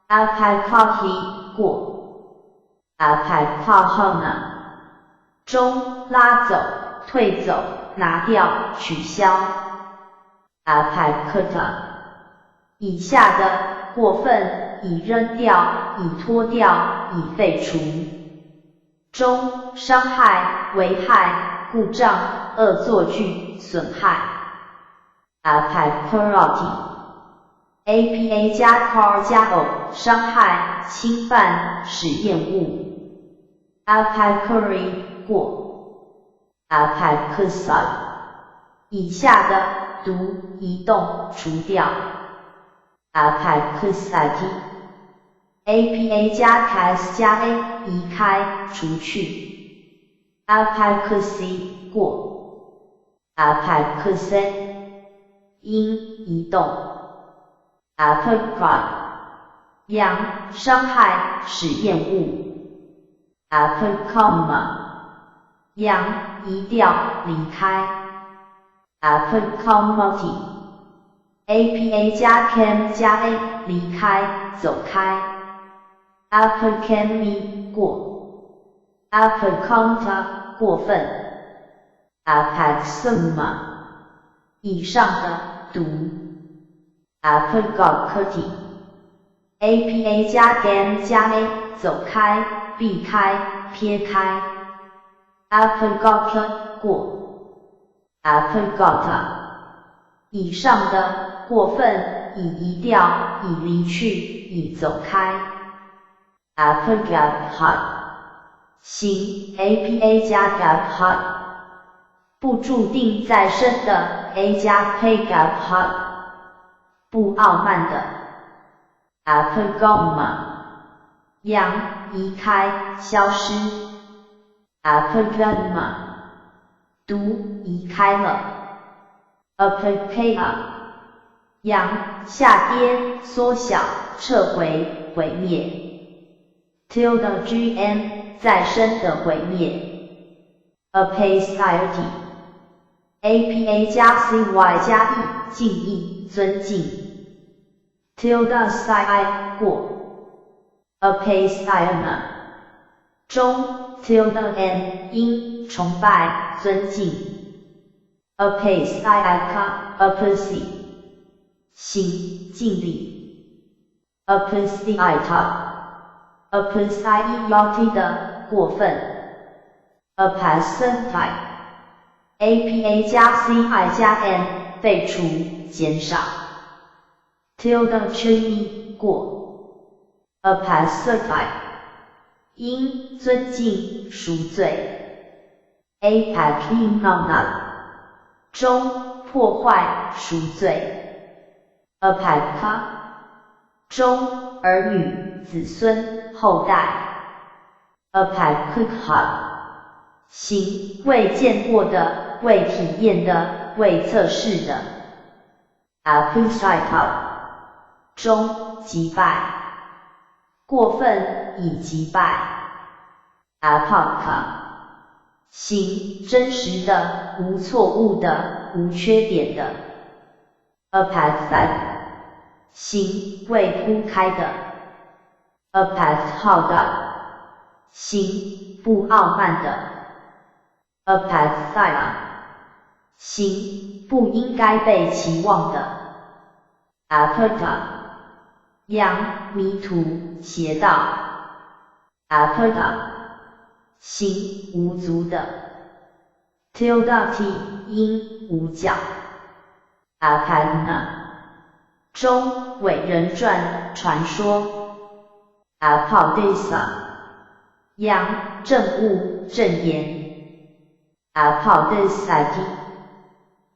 ，apathy 过 ，apathy 中拉走退走拿掉取消 ，apathy 以下的过分已扔掉已脱掉已废除中伤害危害故障恶作剧损害 ，apathy apa 加 car 加 o 伤害侵犯使厌恶 ，apathy 过 ，apathy 以下的读移动除掉 ，apathy apa 加 cas 加 a 移开除去 ，apathy 过 ，apathy 因移动 ，apathy 扬伤害使厌恶 ，apathy 扬移掉离开 ，apathy apa 加 cam 加 a 离开走开 ，apathy 过 ，apathy 过分 ，apathy 以上的读 ，apathy apa 加 gam 加 a 走开避开撇开 ，apathy 过 ，apathy 以上的过分已移掉已离去已走开 ，apathy 行 apa 加 gaph 不注定再生的 a 加 pgaph 不傲慢的 apathy 扬移开消失 apathy 读移开了 apathy 扬下跌缩小撤回毁灭 tilde gm 再生的毁灭 apacity apa 加 cy 加 e 敬意尊敬 tilde sci 过 apacity 中 tilde n 因崇拜尊敬 apacity apacity 行敬礼 apacity apacity 的过分 apacity apa 加 ci 加 n 废除减少 tilde chini 过 apacity 因尊敬赎罪 apachinona 中破坏赎罪 apaka 中儿女子孙后代 apakha 行未见过的未体验的未测试的 apusita 中击败过分已击败 apaka 行真实的无错误的无缺点的 apathetic 心未铺开的 apathetic 心不傲慢的 apatheia 心不应该被期望的 apata 羊迷途邪道 apata 心无足的 tilde t 因无角 apagna 中伟人传传说 apodisa 阳正悟正言 apodisati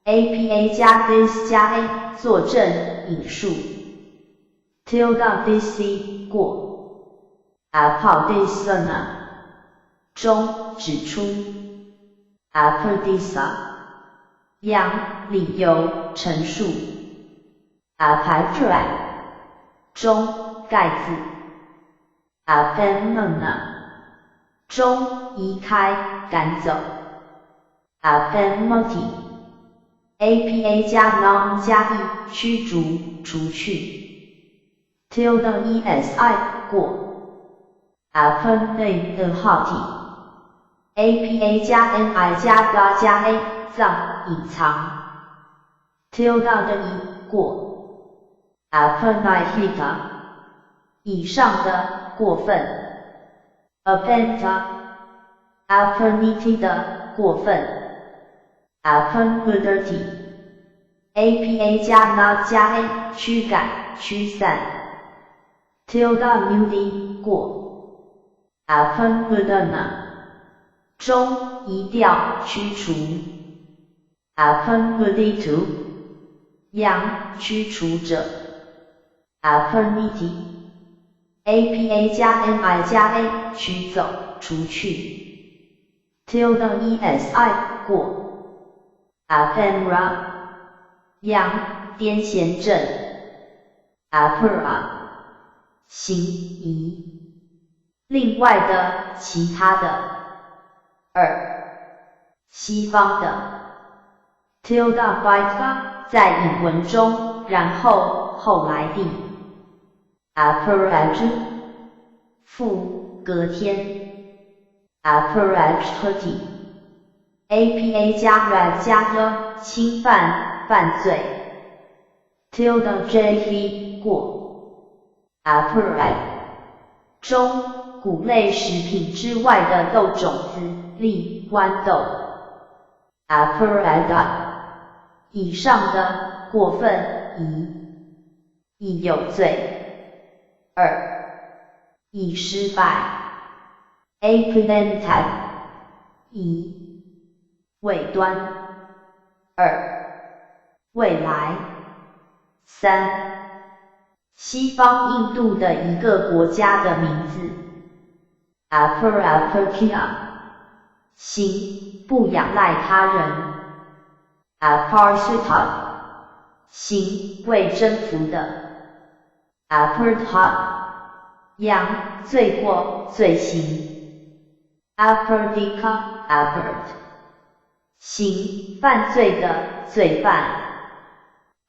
apa 加 dis 加 a 作证引述 tilde dc 过 apodisana 中指出 apodisa 阳理由陈述 apatra 中盖字 apemona 中移开赶走 apemoti apa 加 non 加 e 驱逐除去 tilde esi 过 apemne 的号体 apa 加 ni 加 ga 加 a 藏隐藏 tilde 的一过 apernihita 以上的过分 apenta apernity 的过分 apernity apa 加 not 加 a 驱赶驱散 tilde nudi 过 apernudana 中移调驱除 apernuditu 阳驱除者 apernity apa 加 ni 加 a 驱走除去 tilde esi 过 apemra 阳癫痫症 apera 行移另外的其他的西方的 tilde bita 在引文中然后后来地 apparage 复隔天 apparageti apa 加 ra 加 的侵犯犯罪 tilde jv 过 apparag 中谷类食品之外的豆种子粒豌豆 apparada 以上的过分已有罪已失败 apprehented 已尾端未来西方印度的一个国家的名字 aparakia 行不仰赖他人 aparsita 行为征服的 apartha 扬罪过罪行 apardika apart 行犯罪的罪犯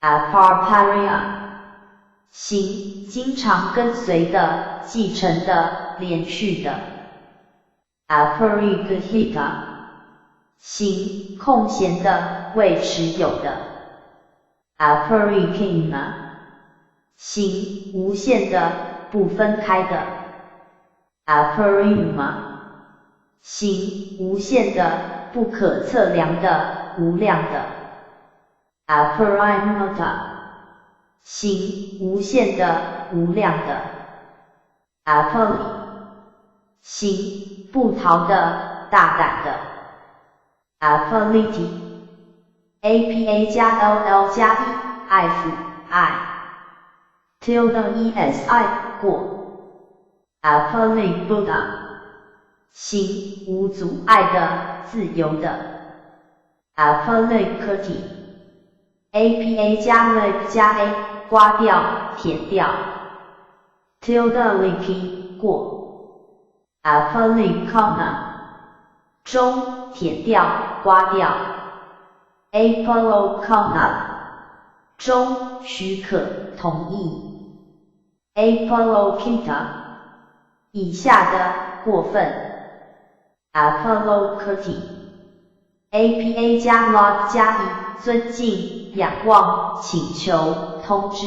aparparia 行经常跟随的继承的连续的 aparigahita 行空闲的未持有的 aparikina 行无限的不分开的 aparima 行无限的不可测量的无量的 aparimata 行无限的无量的 apali 行不逃的大胆的 apality apa 加 ll 加 f i tilde esi 过 apali Buddha 行无阻碍的自由的 apalikuti apa 加 lip 加 a 刮掉舔掉 tilde liki 过 apalikona 中舔掉刮掉 apolokona 中许可同意。Apolokita 以下的过分 Apolokiti APA 加 log 加以尊敬、仰望、请求、通知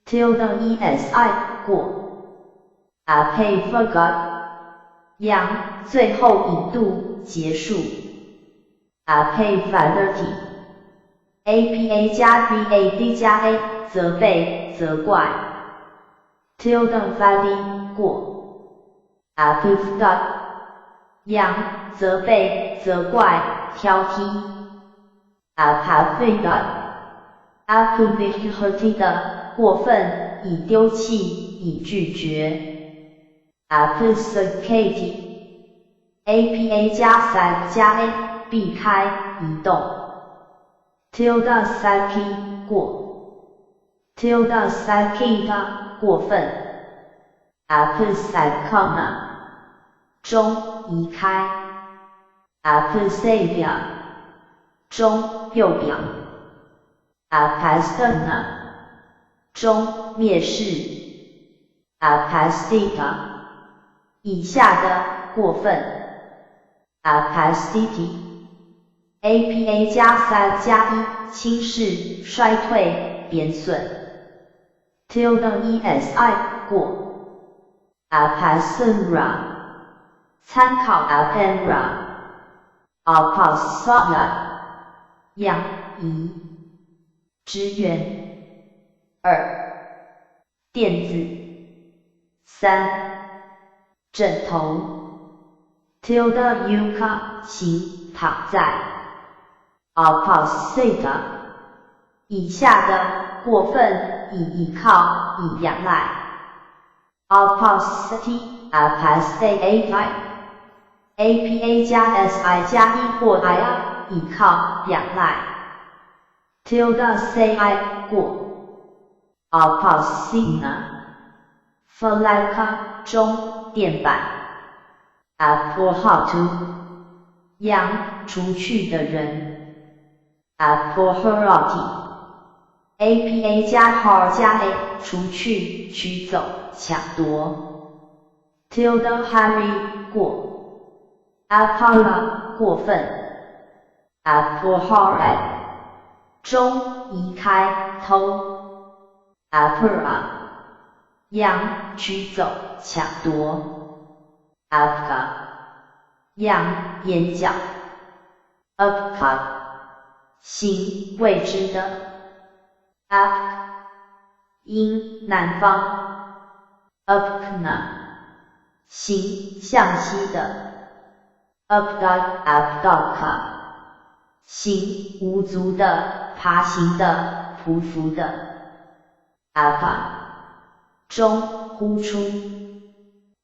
tilde esi 过 Ape forgot 扬最后引渡结束 Ape validity APA 加 VAD 加 A 责备、责怪 tilde valid 过 Apufgot 扬责备、责怪、挑剔 Apathigot Apuvihati 的过分、以丢弃、以拒绝 Apusacati APA 加 side 加 A 避开、移动 tilde saki 过 tilde sakita 过分 Apusacona 中移开 Apusavia 中右表 Apastana 中蔑视 Apastita 以下的过分 Apastiti APA 加3加1轻视、衰退、贬损 tilde esi 过 Apasura 参考 Apera Apasaya 养移支援2垫子3枕头 tilde yuka 行躺在 Apasita 以下的过分、以依靠、以仰赖 Apasati Apastai APA 加 SI 加1或 IA 依靠、仰赖 tilde CI 过 Apasina Falaka 中垫板 Apohatu 扬除去的人 Apohorati APA 加 HAR 加 A 除去、取走、抢夺 tilde Harry 过Apala 过分 Apohara 中移开、偷 Apura 扬取走、抢夺 Apka 扬眼角 Apka 行未知的 Apk 因南方 Apkna 行向西的Abdaka Abdaka 行无足的、爬行的、匍匐的 Apa 中呼出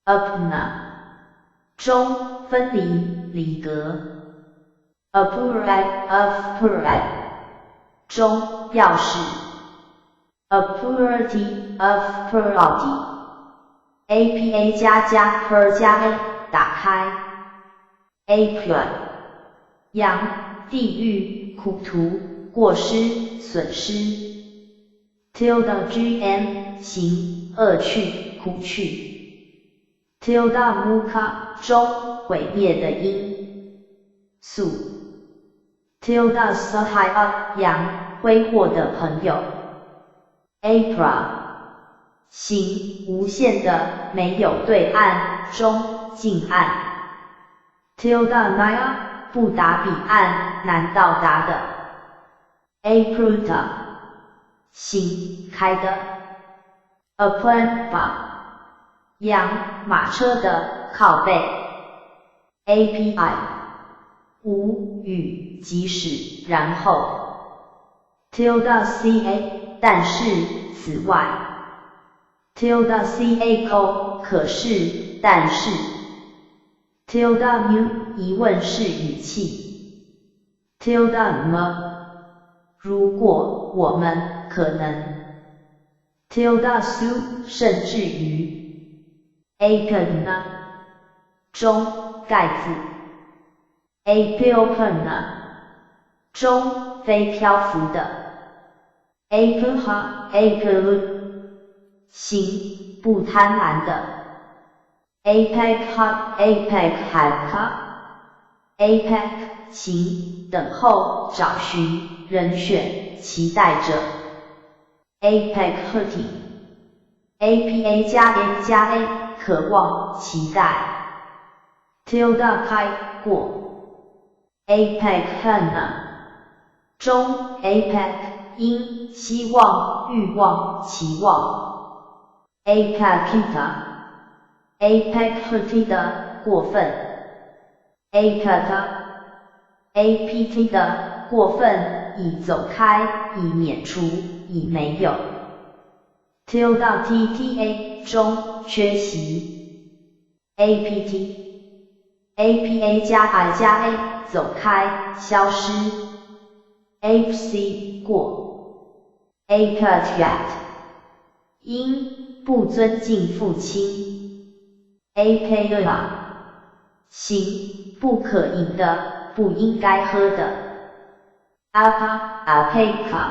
Apna 中分离、离隔 Apurai Apurai 中钥匙 Apurati Apurati APA 加 Per 加 A 打开Apron 扬地狱、苦途、过失、损失 tilde GM 行恶趣、苦趣 tilde Muka 中毁灭的因素 tilde Sahaya 扬挥霍的朋友 Apra 行无限的、没有对岸、中近岸tilde Naya 不达彼岸、难到达的 Apruta 行开的 Aplanpa 扬马车的靠背 API 无与即使然后 tilde CA 但是此外 tilde CAO 可是但是tilde mu 疑问式语气 tilde m 如果我们可能 tilde su 甚至于 apena 中盖子 apilpena 中非漂浮的 apek 行，不贪婪的 apek 行，等候找寻人选，期待着 apek apa 加 n 加 a 渴望期待 tilde 开过 apek 中 apek 因希望欲望期望 apek 的过分 apt 的过分已走开，已免除，已没有 tilde tta 中缺席 apa 加 I 加 a 走开消失 apc 过 apet 因不尊敬父亲 apea 行，不可饮的，不应该喝的 apeka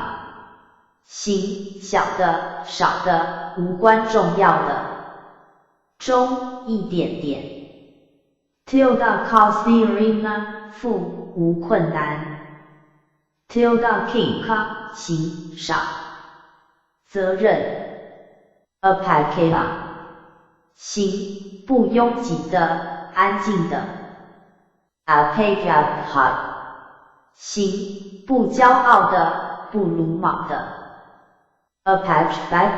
行，小的，少的，无关重要的，中一点点 tilde considerina 负无困难 tilde king 行少责任 apakela 行，不拥挤的，安静的 apeka 行，不骄傲的，不鲁莽的 apachbag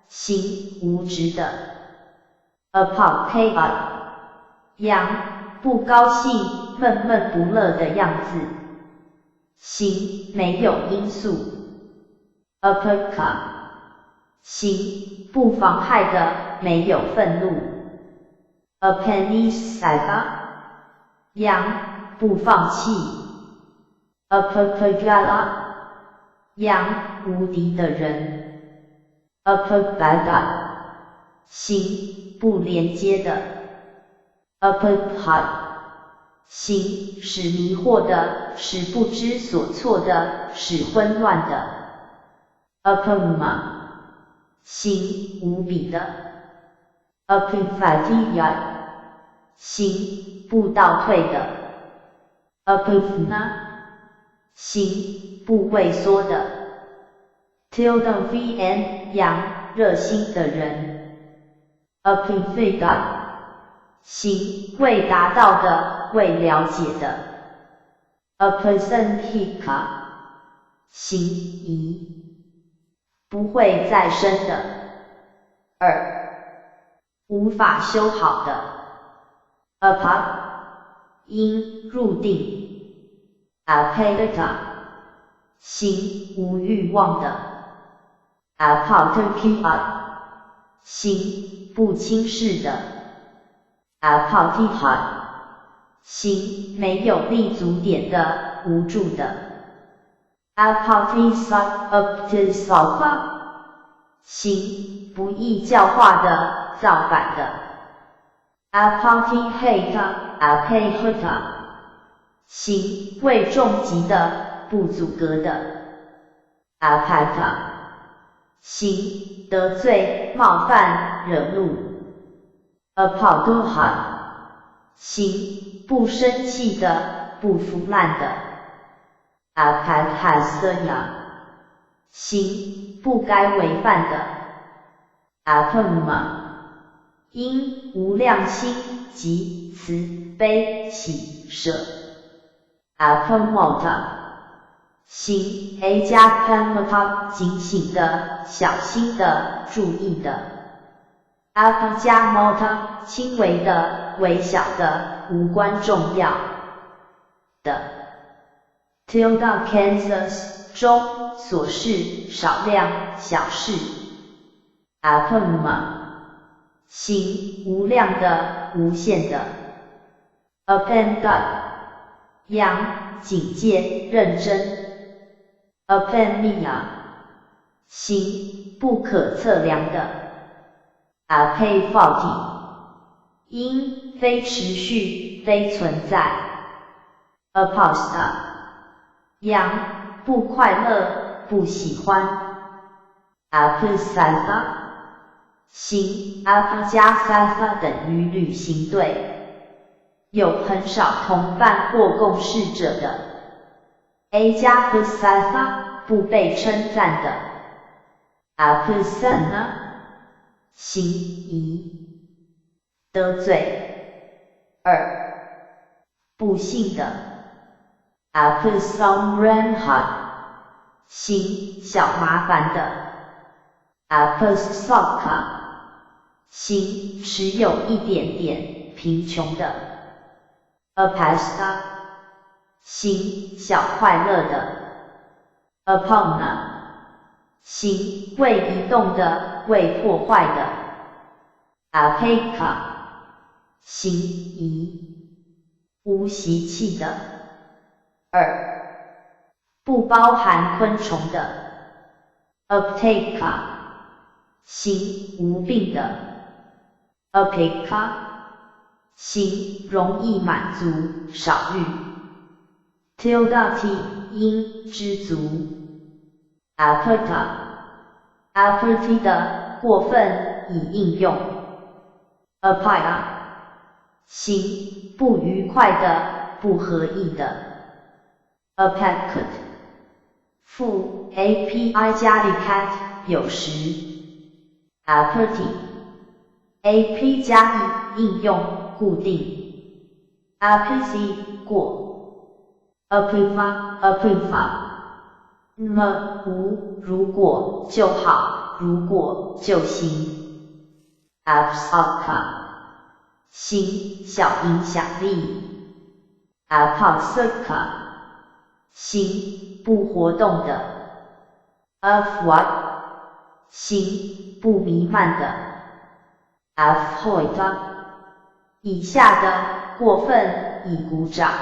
行，无知的 apakea 羊，不高兴，闷闷不乐的样子，行，没有因素 apeka 行，不妨害的，没有愤怒 apenisa 羊，不放弃 apakagala 羊，无敌的人 apagaga 行，不连接的 apagha 行，使迷惑的，使不知所措的，使混乱的 apagma 行，无比的 apiphatia 行，不倒退的 apifna 行，不畏缩的 tilde vn 羊，热心的人 apifega 行，未达到的，未了解的 apasentika 行，疑，不会再生的无法修好的 apa 因入定 apeta 行，无欲望的 apauterkia 行，不轻视的 apautiha 行，没有立足点的，无助的 apautisaptisapa 行，不易教化的，造反的 apautiheta apeheta 行，未重击的，不阻隔的 apata 行，得罪，冒犯，惹怒 apaudoha 行，不生气的，不腐烂的 apakasaya 行，不该违犯的 apama 因无量心及慈悲喜舍 apamota 行 a 加 pamata 警醒的，小心的，注意的 apa 加 mota 轻微的，微小的，无关重要的 tilde Kansas 中琐事，少量，小事 apama 行，无量的，无限的 apenda 羊，警戒，认真 apemia 行，不可测量的 apefati 因，非持续，非存在 apasta 羊，不快乐，不喜欢。Absatha 行 Ab 加 Satha 等于旅行队，有很少同伴或共事者的。A 加 Absatha 不被称赞的。Absana 行疑得罪。2. 不幸的。Absamranha 行小麻烦的。Absaka 行持有一点点贫穷的。Apasta 行小快乐的。Apona 行未移动的未破坏的。Apeka 行疑无习气的。2. 不包含昆虫的。Apteka 行无病的。Apeka 行容易满足少欲。Tildati 因知足。Aperta aperti 的过分以应用。Apaya 行不愉快的不合意的。Apacat 负 API 加 icat 有时。Aperti AP 加 E 应用固定。Apc 过。Apiva apiva 如果就好，如果就行。Absaka 行小影响力。Apasaka 行不活动的。Afwat 行不弥漫的。Afhoita 以下的过分以鼓掌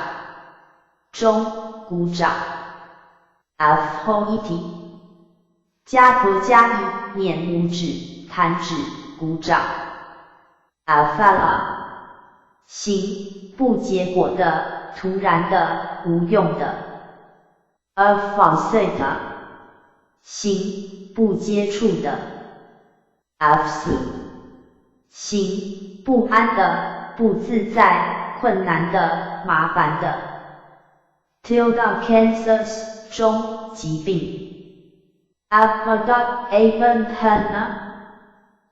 中鼓掌。Afhoiti 加头加一捻拇指弹指鼓掌。Afala 行不结果的突然的无用的。Afalsata 行不接触的。Afsu 行不安的不自在困难的麻烦的。Tilda cancers 中疾病。Apadat avantana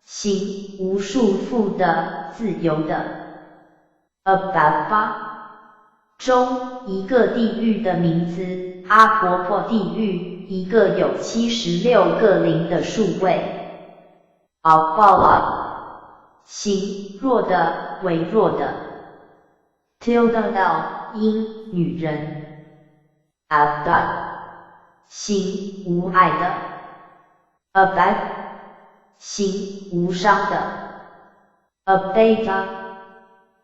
行无束缚的自由的。Ababa 中一个地狱的名字，阿婆婆地狱，一个有76个零的数位。Albala 行弱的微弱的。Tilda L 因女人。Abdad 行无爱的。Abad 行无伤的。Abdata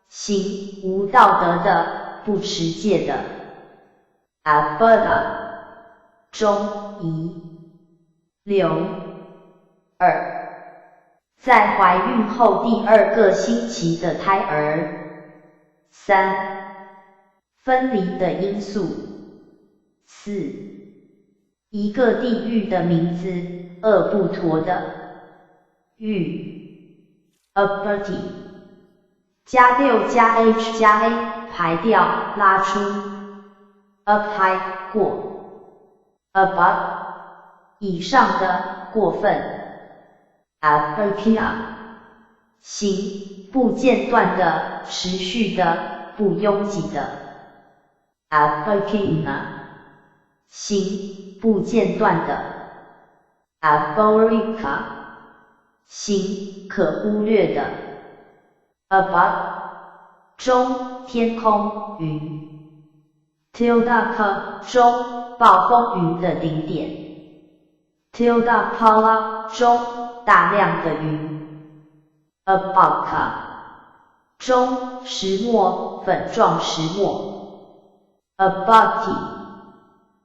行无道德的不持戒的。Abada 中遗留。2. 在怀孕后第2个星期的胎儿。3. 分离的因素。4. 一个地狱的名字，厄布陀的狱。Aperti 加6加 H 加 A 排掉拉出。Apply 过。Above 以上的过分。Apertia 行不间断的持续的不拥挤的。Apertina 行不间断的。Aborica 行可忽略的。Above 中天空云。Tildaka 中暴风云的顶点。Tildakala 中大量的云。Abaka 中石墨粉状石墨。Abati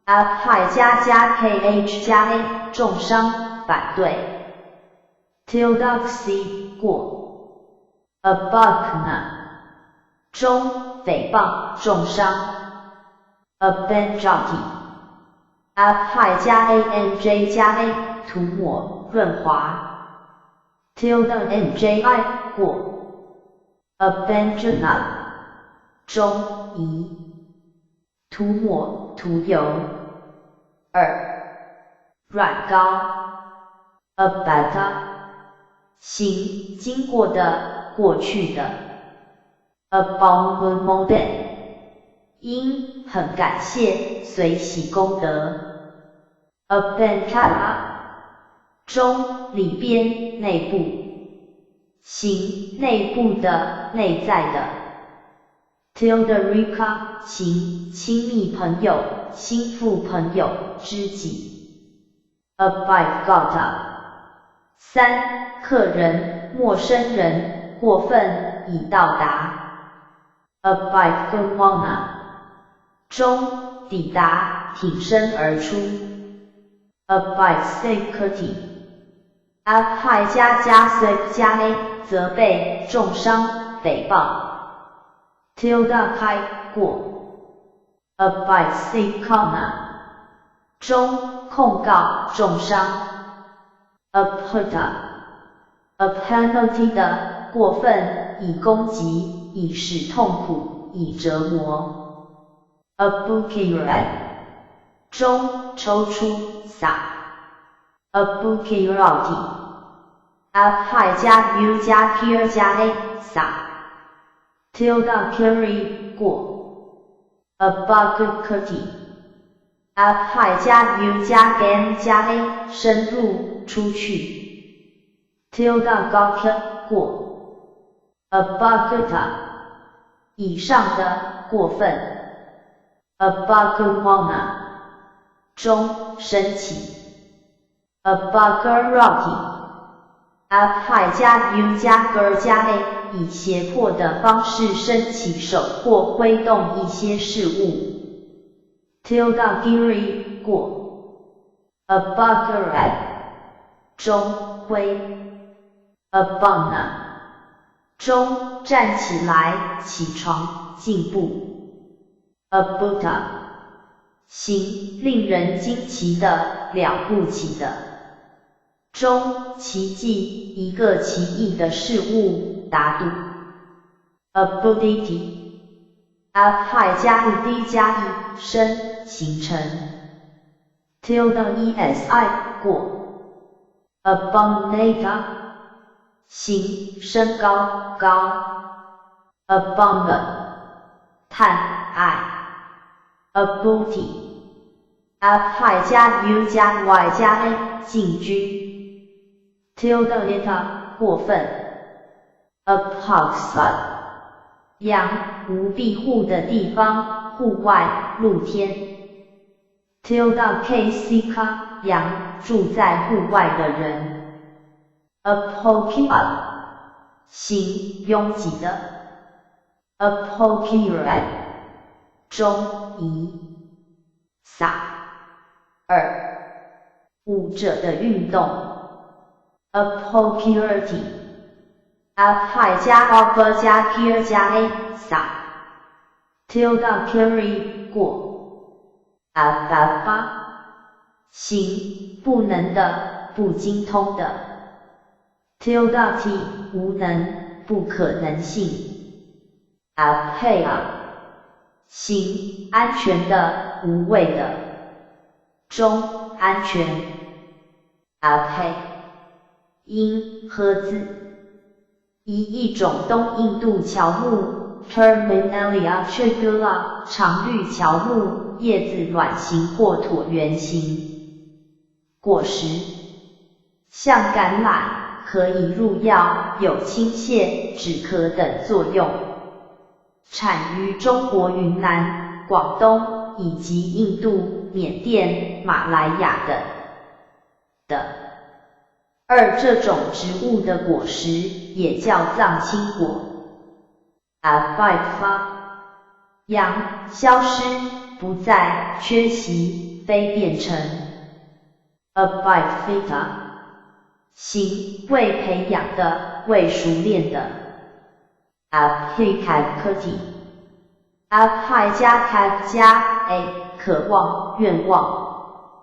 Abhai 加 KH 加 A 重伤反对。Tildaxi 过。Abakna 中诽谤重伤。Abenjati ，f 派加 anj 加 a 涂抹润滑 ，tilde nji 过 ，abandon 中移，涂抹涂油，2软膏 ，abata 行经过的过去的 ，abominable 因很感谢随喜功德 ，abankara 中里边内部，行内部的内在的 ，tilderica 行亲密朋友、心腹朋友、知己 ，abigota 3客人、陌生人过分已到达 ，abigona 中抵达挺身而出 ，abisecurity f 派加 sec 加 a 责备重伤诽谤 tilde 开过 abisecona 中控告重伤 abhorta a penalty 的过分以攻击以使痛苦以折磨Abukirad 中抽出撒 Abukirati F 派加 U 加 Kir 加 A 撒 tilde carry 过 Abakukati F 派加 U 加 Gan 加 A 深入出去 tilde gaka 过 Abakuta 以上的过分Abagumana 中升起 Abagarati F 派加 U 加 Ger 加 A 以胁迫的方式升起手或挥动一些事物 tilde giri 过 Abagarat 中挥 Abana 中站起来起床进步Abuta 行令人惊奇的了不起的中奇迹一个奇异的事物达度 Abuditi F 派加 ud 加 e 升形成 tilde esi 过 Abominata 行升高高 Abundant 叹爱Abuti F 派加 U 加 Y 加 A 进军 tilde lita 过分 Aphoxa 羊无庇护的地方户外露天 tilde ksika 羊住在户外的人 Aphokia 行拥挤的 Aphokirai 中移撒2舞者的运动 Apocurity F 派加 Alpha 加 Kir 加 A 撒 tilde carry 过 Alpha 行不能的不精通的 tilde t 无能不可能性 Apea 行安全的无畏的中安全 Ape 因喝字以一种东印度乔木 Terminalia trigula 常绿乔木叶子卵形或椭圆形果实像橄榄可以入药有清泻止咳等作用产于中国云南、广东以及印度、缅甸、马来亚等的。这种植物的果实也叫藏青果。Abifa 羊消失、不再、缺席、非变成。Abifita 行未培养的、未熟练的。Apikakati Ap 加 k 加 a 渴望、愿望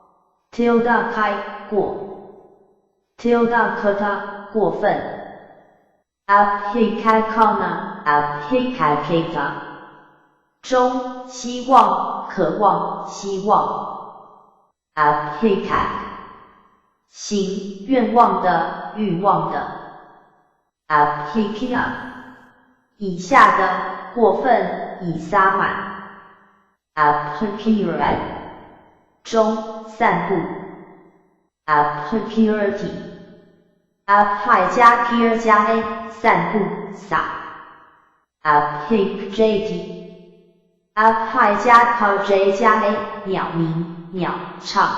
tilde 开过 tilde kata 过分 apikakana apikakita 中希望渴望希望 apikak 行愿望的欲望的 apikia 以下的过分已撒满 apikira 中散布 apikirti api 加 kir 加 a 散布撒 apikjati api 加 kj 加 a 鸟鸣鸟唱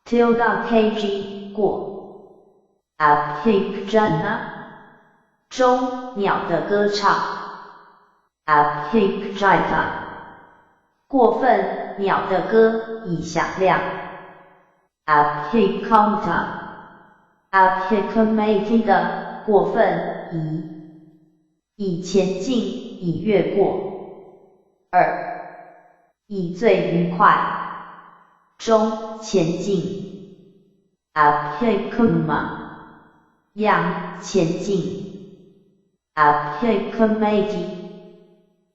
tilde kg 过 apikjana 中鸟的歌唱 apikjita 过分鸟的歌已响亮 apikonta apikomati 的过分已前进已越过已最愉快中前进 apikuma 样前进 apikomati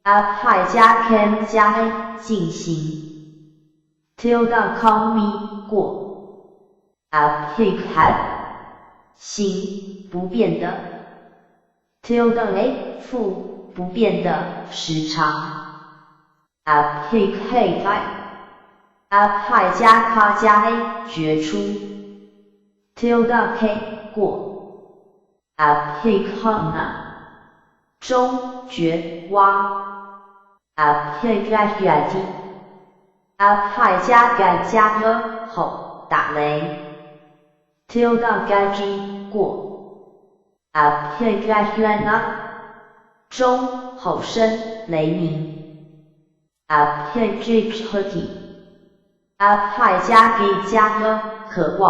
api 加 cam 加 a 进行 tilde call me 过 apikhat 行不变的 tilde a 负不变的时长 apikhatai api 加 ka 加 a 决出 tilde k 过 apikhana 中决挖 apikati api 加 ga 加 了吼打雷 tilde gaji 过 apikatana 中吼声雷鸣 apikjhati api 加 gi 加 了渴望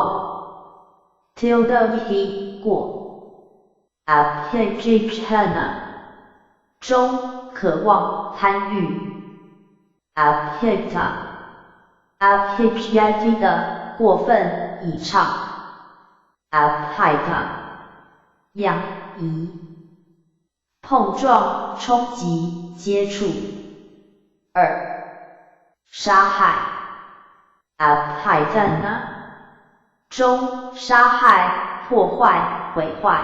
tilde vi 过 apikjhana 中渴望贪欲 apikta apikjati 的过分倚唱 apika 样移碰撞冲击接触杀害 apikana 中杀害破坏毁坏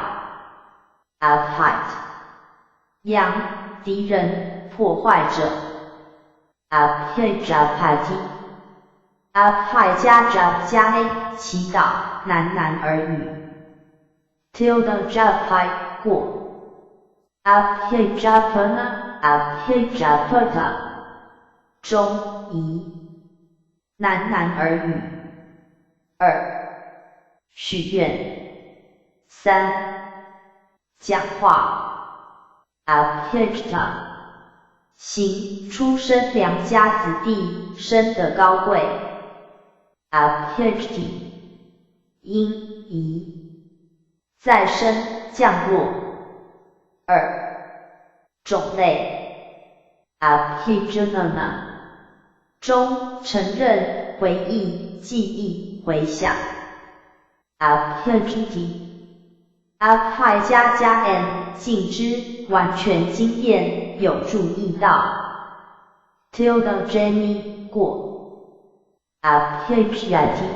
apite 样敌人破坏者 apikjapati api 加 jap 加 a 祈祷喃喃耳语 tilde japai 过 apikjapana apikjapata 中疑喃喃耳语许愿讲话 apikta 行出身良家子弟生的高贵 apikti 因移再生降落种类 apikjanana 中承认回忆记忆回想 apikjiti api 加 n 尽知完全经验有注意到 tilde jeni 过 apikjati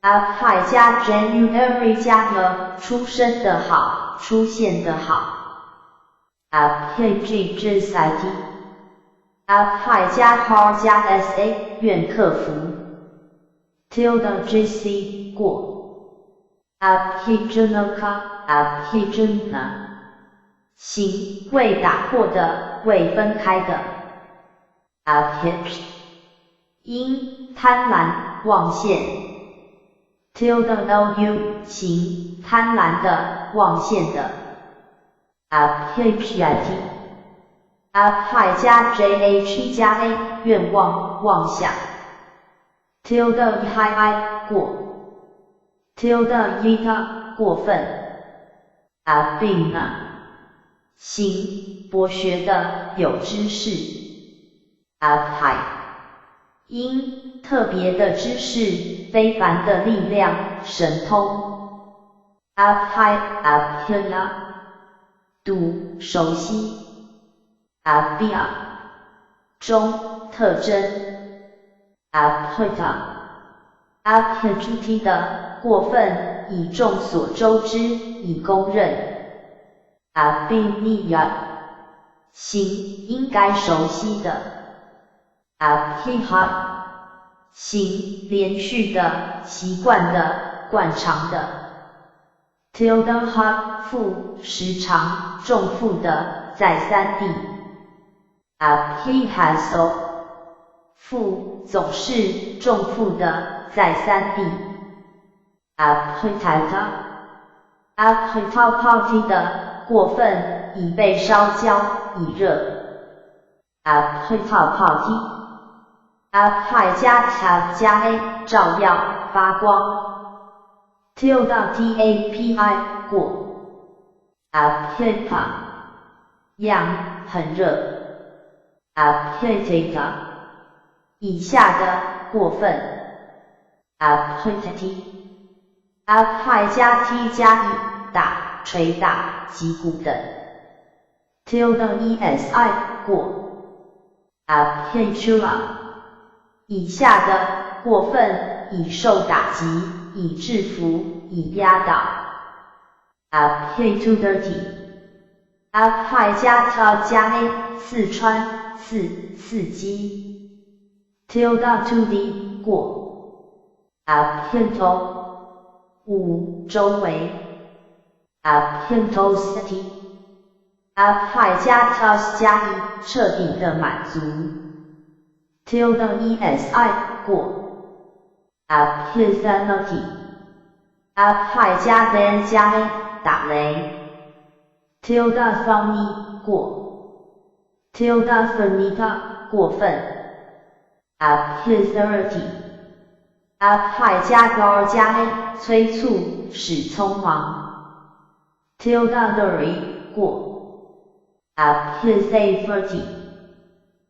api 加 january 加了出生的好出现的好 apikjsati api 加 har 加 sa 愿克服 tilde jc 过 apikjanaka apikjana 行未打破的未分开的 apik 因贪婪妄现 tilde lu 行贪婪的妄现的 apikjati api 加 jh 加 a 愿望妄想 tilde hi 过 tilde yita 过分 abina 行博学的有知识 apai 因特别的知识，非凡的力量，神通。Abhaya 读熟悉。Abhya 中特征。Abhya Abhya 的过分，以众所周知，以公认。Abhiniya 行应该熟悉的。Abhiha 行连续的、习惯的、惯常的。Tildaha 复时常、重复的、再三地。Abhihaso 复总是、重复的、再三地。Abhitata Abhitapati 的过分，已被烧焦，已热。Abhitapati Abhijata 加 a 照耀、发光。Tilda过。Abhita 样，很热。Abhitata 以下的过分。Abhitati Abhijati 加 i 打、捶打、击鼓等。Tilda过。Abhichura 以下的过分，以受打击，以制服，以压倒。Abhitudati Abhijata 加 a 四川、刺激。Tilda过。Abhinto 五周围。Abhintosati Abhijata 加 i 彻底的满足。Tilda过。Abhithanati Abhijata 加 a 打雷。Tildathani过。Tildathanita 过分。Abhitharati Abhijata 加 a 催促，使匆忙。Tildadari 过。Abhithaverti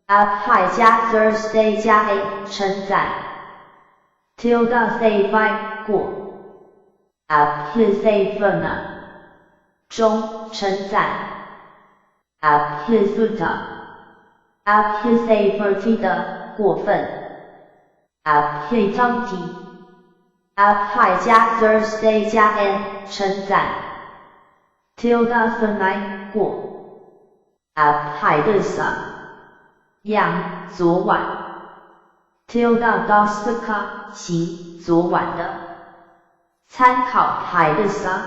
Abhijata 加 a 称赞。Tildathavi 过。Abhithavana 中称赞。Abhithuta Abhithaverti 的过分。Abhitanti Abhijata 加 n 称赞。Tildathanai 过。Abhidasa 样，昨晚。Tildadasaka 行，昨晚的。参考 Hidasa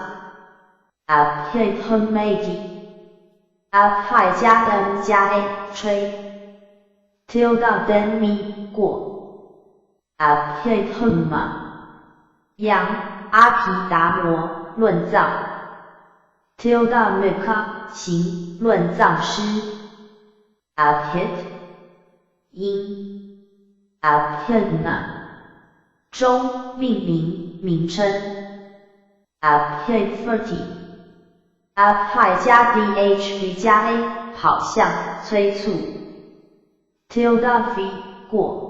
Abhithamati Abhijata 加 a 吹。Tildadanmi 过。Abhithama 样，阿毗达摩论藏。Tildamika 行，论藏师。Abhit 因。Abhidna 中命名、名称。Abhitharti Abhijadh 加 a 好像、催促。Tildafi 过。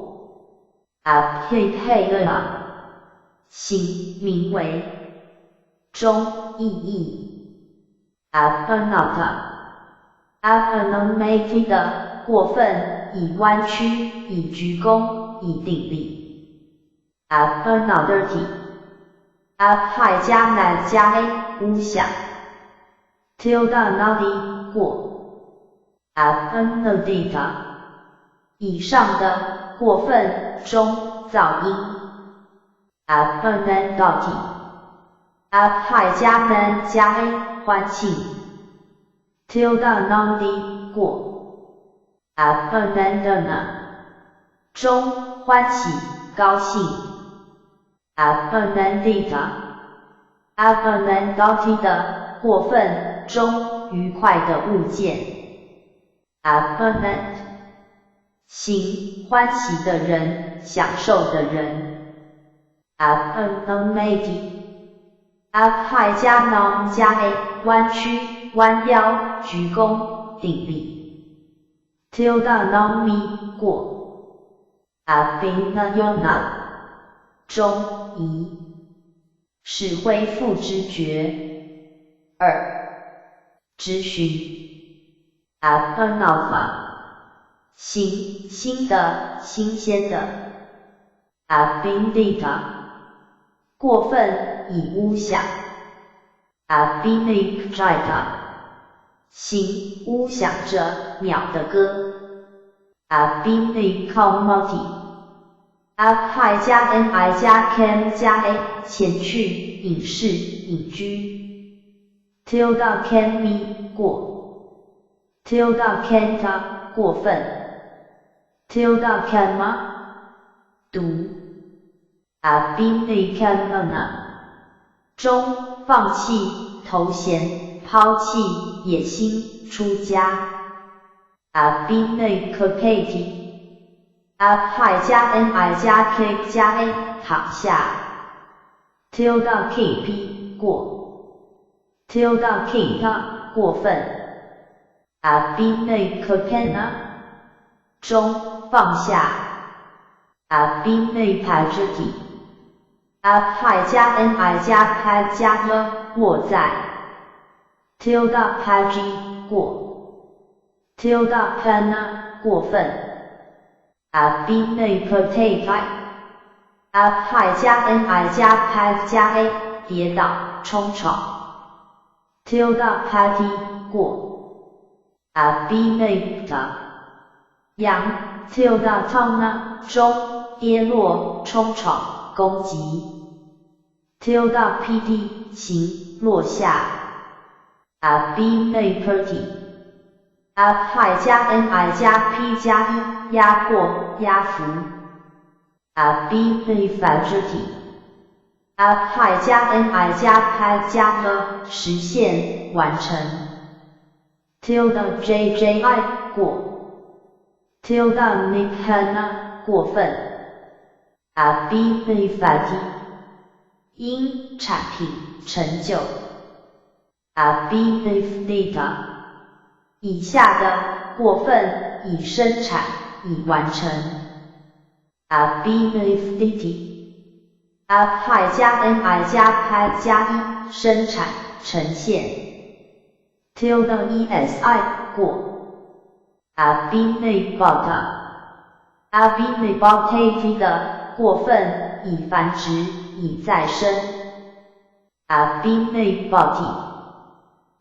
Abhithayana 行，名为。中意义。Abhanata Abhanamati 的过分，以弯曲，以鞠躬，以顶礼。Abhanadati Abhijana 加 a 污响。Tildanadi 过。Abhanadita 以上的过分，中噪音。Abhanandati Abhijana 加 a 欢庆。Tildanandi 过。Abhanandana 中欢喜、高兴。Abhanandita Abhanandati 的过分，中愉快的物件。Abhanand 行，欢喜的人，享受的人。Abhanamati Abhijana 加 a 弯曲、弯腰、鞠躬、顶礼。Tildanami 过。abinayona 中疑，是恢复知觉。2. 知询 abnormal 新的、新鲜的。abindita 过分以污想。abinipjita 行污想着鸟的歌。abinikomoti ab 加 ni 加 cam 加 a 前去隐士隐居。tilda cami 过。tilda canta 过分。tilda cama 毒。abinikamana 中放弃头衔，抛弃野心，出家。abinakapati ab 加 ni 加 k 加 a 躺下。tilda kp 过。tilda kita 过分。abinakapana 中放下。abinapajati ab 加 ni 加 p 加 l 握在。tilda paji 过。tilda pana 过分。abinapatati ab 加 ni 加 p 加 a 跌倒冲撞。tilda pati 过。abinapta 羊 tilda tona 中跌落冲闯攻击。tilda pd 行落下。abinapati ab 加 ni 加 p 加 e 压迫压服。abinapajati ab 加 ni 加 p 加 l 实现完成。tilda jji 过。tilda niphana 过分。abinapati 因产品成就。abinapdita 以下的过分已生产已完成。abinapditi ab 加 ni 加 p 加 e 生产呈现。tilda esi 过。abinabata abinabatati 的过分已繁殖已再生。abinabati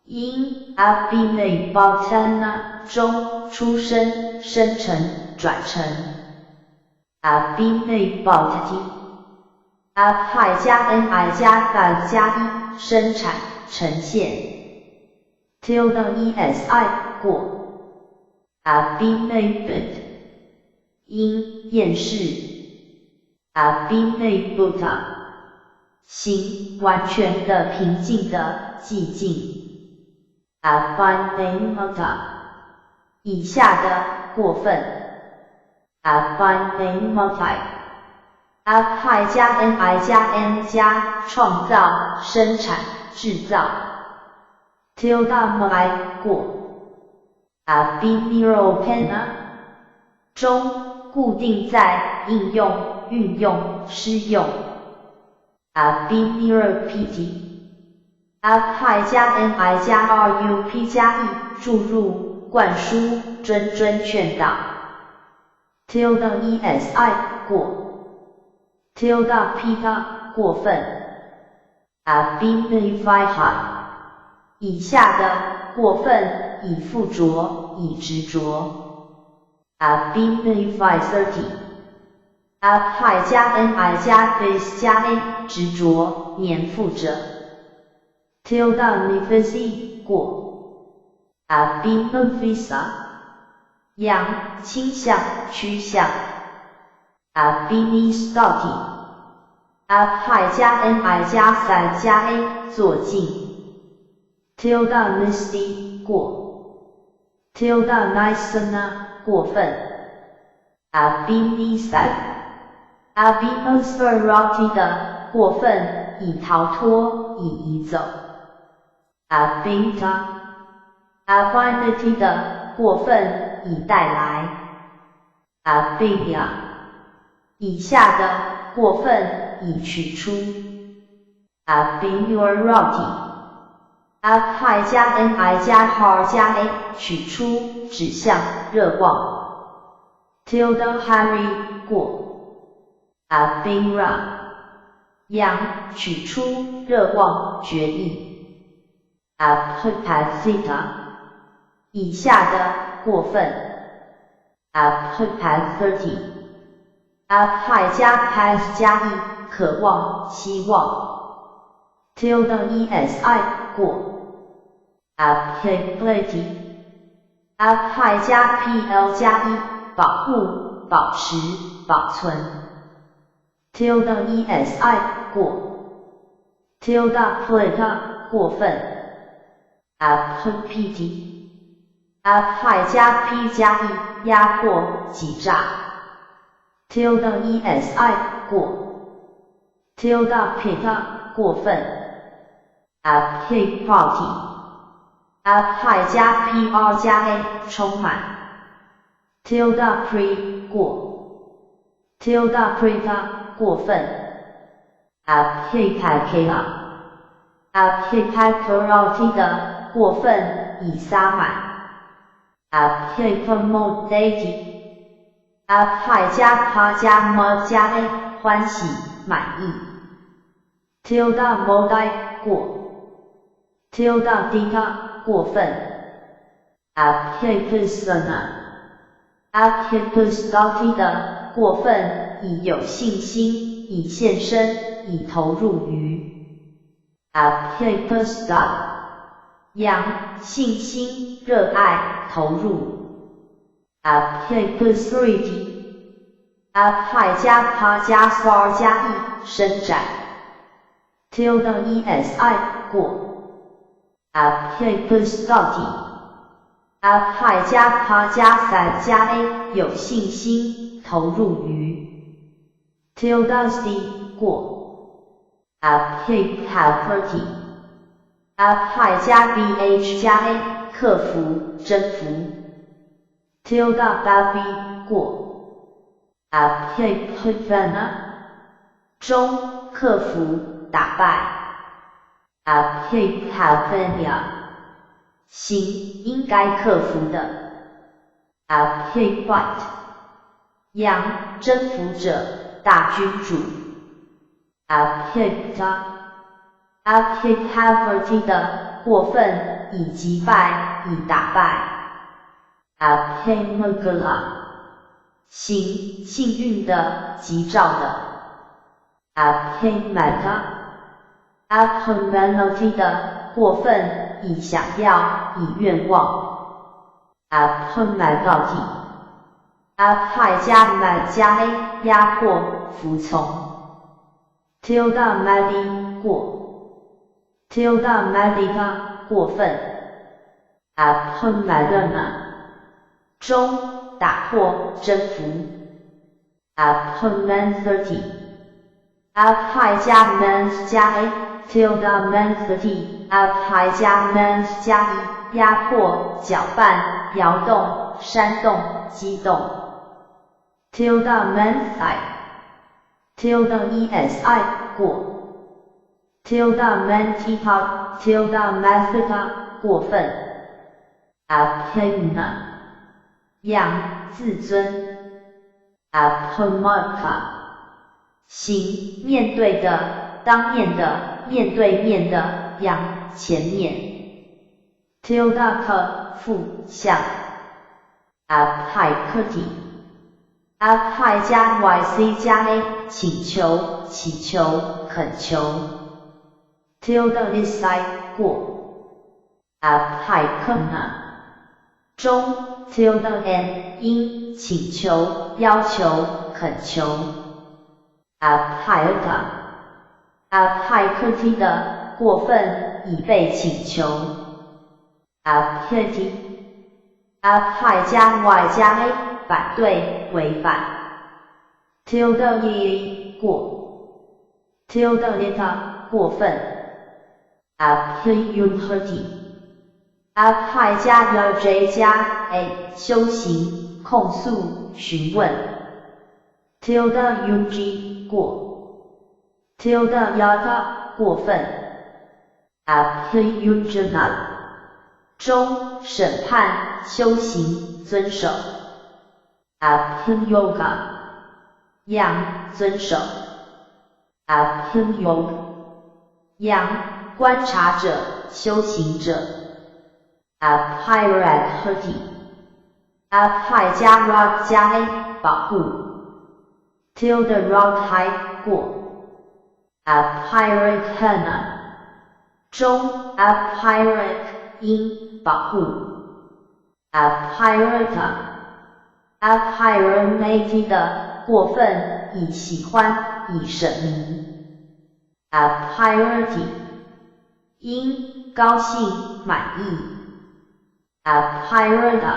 因 abinabatana 中出生生成转成。abinabatati ab 加 ni 加 p 加 e 生产呈现。tilda esi 过。abinabut 因厌世。abinabuta 行完全的平静的寂静。abinamata 以下的过分。abinamati ab 加 ni 加 n 加创造生产制造。tilda mai 过。abiniropena 中固定在应用运用施用。abiniropiti ab 加 ni 加 rup 加 e 注入灌输谆谆劝导。tilda esi 过。tilda pita 过分。abiniviha 以下的过分以附着以执着。abinavicati ab 加 ni 加 base 加 a 执着黏附着。tilda nifisi 过。abinavisa 羊倾向趋向。abinistati ab 加 ni 加 psi 加 a 坐进。tilda nisti 过。tilda nisana 过分。abinisat abinosferati 的过分已逃脱已移走。abinta abinity 的过分已带来。abinia 以下的过分已取出。Abnormality ab 派加 ni 加 har 加 a 取出指向热望。tilde hari 过。abinra 阳取出热望决议。abhypathita 以下的过分。abhypathity ab 派加 path 加 e 渴望希望。tilde esi 过。applicability ab 派加 pl 加 e 保护保持保存。tilde esi 过。tilde plita 过分。applicity ab 派加 p 加 e 压迫挤榨。tilde esi 过。tilde pita 过分。applicability ab 派加 pr 加 a 充满。tilde pre 过。tilde preta 过分。applicability applicability 的过分已撒满。applicability ab 派加 pa 加 m 加 a 欢喜满意。tilde modi 过。tilde dita 过分。applicability applicability 的过分以有信心，以献身，以投入于。applicability 阳信心，热爱，投入。applicability ab 派加 pa 加 sar 加 e 伸展。tilde esi 过。applicability ab 派加 pa 加 sa 加 a 有信心，投入于。tilde c 过。applicability ab 派加 bh 加 a 克服征服。tilde babi 过。applicability 中克服打败。applicability 行应该克服的。applicate 阳征服者，大君主。applicability 的过分以击败，以打败。applicable 行幸运的，吉兆的。applicate applicability 的过分以想要，以愿望。applicability ab 派加 ma 加 a 压迫服从。tilde madi 过。tilde madita 过分。applicability 中打破征服。applicability ab 派加 mans 加 a tilde mentity ab 派加 mans 加 e 压迫搅拌摇动煽动激动。tilde mensi tilde esi 过。tilde mentita tilde methita 过分。applicna 养自尊。applicata 行面对的，当面的，面对面的，仰前面。tilde 负向。applicati ab 派加 yc 加 a 请求，祈求，恳求。tilde isi 过。applicana 中 tilde n 因请求，要求，恳求。applicata applicati 的过分已被请求。applicati ab 派加 y 加 a 反对，违反。tilde e 过。tilde lita 过分。applicability ab 派加 j 加 a 修行，控诉，询问。tilde UG 过 tilde yata 过分 abhyujana 中审判修行遵守 abhyuyoga 样遵守 abhyuyog 样观察者修行者 abhyagrati abhyajara 加 a 保护 tilde roghai 过 abhyagrana 中 abhyagrate 因保护 abhyagrata abhyagrate 的过分以喜欢以神迷 abhyagrati 因高兴满意 abhyagrata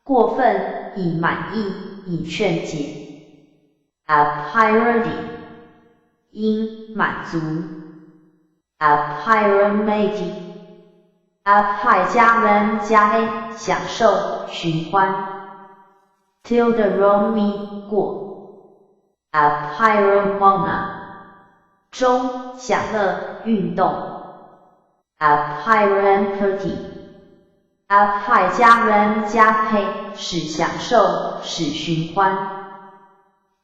过分以满意以劝解 abhyagrati 因满足 abhyagrati abhyajaren 加 a 享受寻欢 tilde romi 过 abhyramona 中享乐运动 abhyaramprati abhyajaren 加 配使享受使寻欢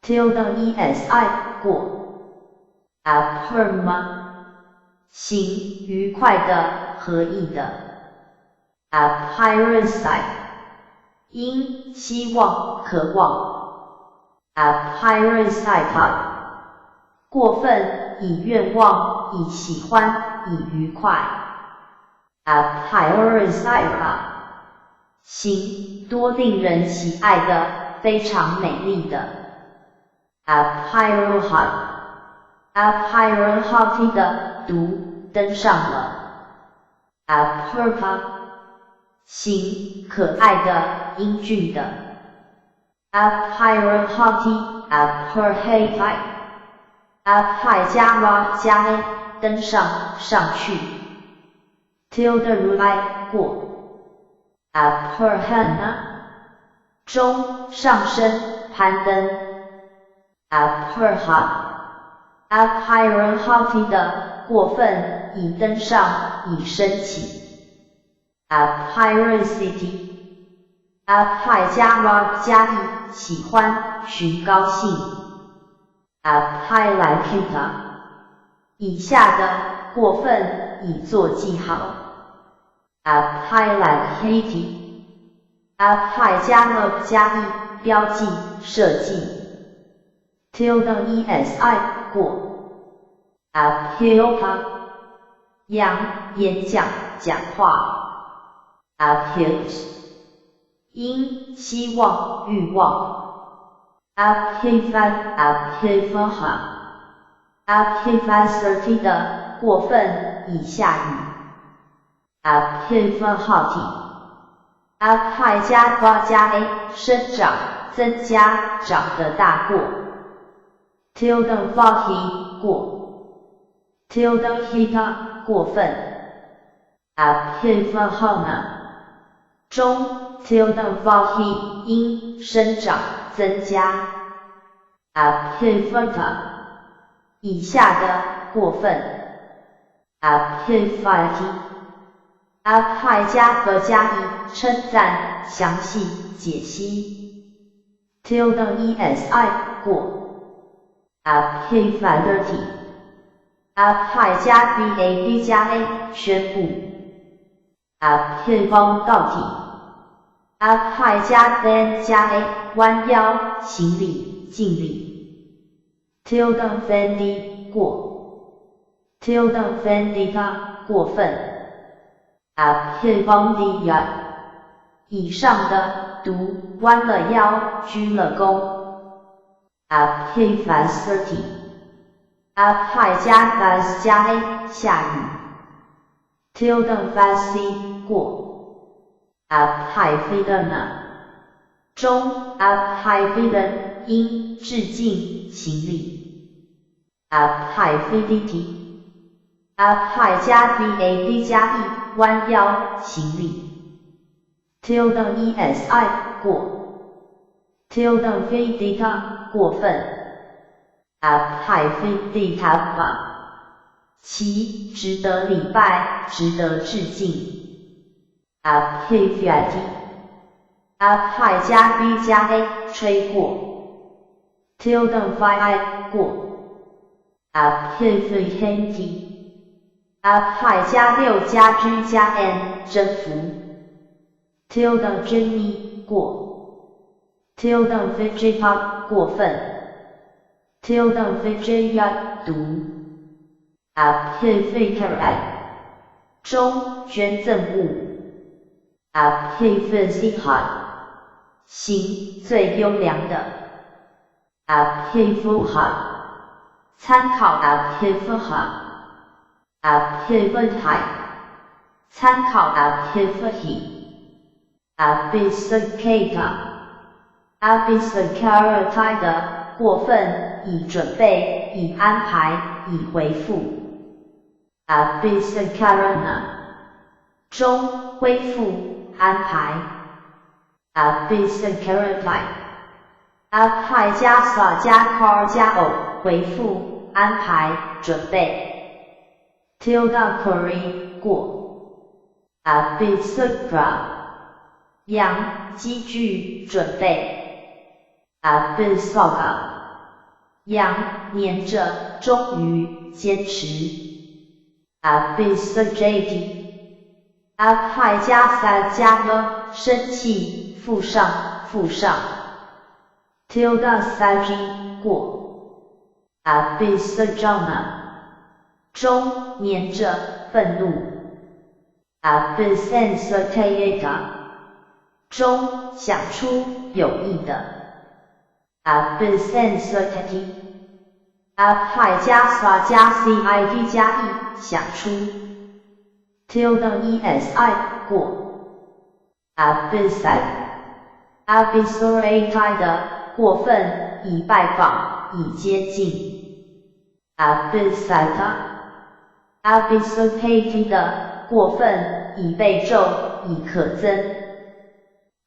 tilde esi 过 abhyarma 行愉快的合意的 abhyarancy 因希望渴望 abhyarancyta 过分以愿望以喜欢以愉快 abhyarancyta 行多令人喜爱的非常美丽的 abhyarohat abhyarohati 的读登上了 abhurpa 行可爱的英俊的 abhyarohati abhurhati abhyajara 加 a 登上上去 tilde rulai 过 abhurhana 中上升攀登 abhurha abhyarohati 的过分以登上以升起 abhyarancy abhyajara 加 a 喜欢寻高兴 abhyalakita 以下的过分以作记号 abhyalakiti abhyajara 加 a 标记设计 tilde esi 过 abhyopa 样演讲讲话 abhyus 因希望欲望 abhyvan abhyvaha abhyvasati 的过分以下雨 abhyvahati abhyajara 加 a 生长增加长得大过 tilde vahi 过 tilde hita 过分 abhyvahana 中 tilde vahi 因生长增加 abhyvata 以下的过分 abhyvati abhyajara 加 a 称赞详细解析 tilde esi 过 abhyvalati abhyajara 加 a 宣布 abhyvangati abhyajara 加 a 弯腰行礼敬礼 tilde vendi 过 tilde vendita 过分 abhyvandiya 以上的读弯了腰鞠了躬 abhyvasati abhyajara 加 a 下雨 tilde vasi 过 abhyvidana 中 abhyvidan 因致敬行礼 abhyviditi abhyajara 加 a 弯腰行礼 tilde esi 过 tilde fidita 过分 abhai fidita 其值得礼拜，值得致敬 abhivati abhai 加 b 加 a 吹过 tilde vi 过 abhivihenti abhai 加6加 g 加 n 征服 tilde jimmy 过 tilde vijaya 过分 tilde vijaya 毒 abhivikarai 中捐赠物 abhivasiha 行最优良的 abhivuha 参考 abhivuha abhivadhai 参考 abhivahi abhisakata abhisakarata 的过分，已准备，已安排，已回复 abhisakarana 中恢复，安排 abhisakarati abhai 加 sa 加 kar 加 o 回复，安排，准备 tilde kori 过 abhisakra 羊积聚准备 abhisaga 羊黏着终于坚持 abhisajati abhai 加 sa 加 了生气附上附上 tilde saji 过 abhisajana 中黏着愤怒 abhisensatayata 中想出有益的 abhisensatati abhai 加 sa 加 cid 加 e 想出 tilde esi 过 abhisai abhisurati 的过分，已拜访，已接近 abhisata abhisupati 的过分，已被咒，已可憎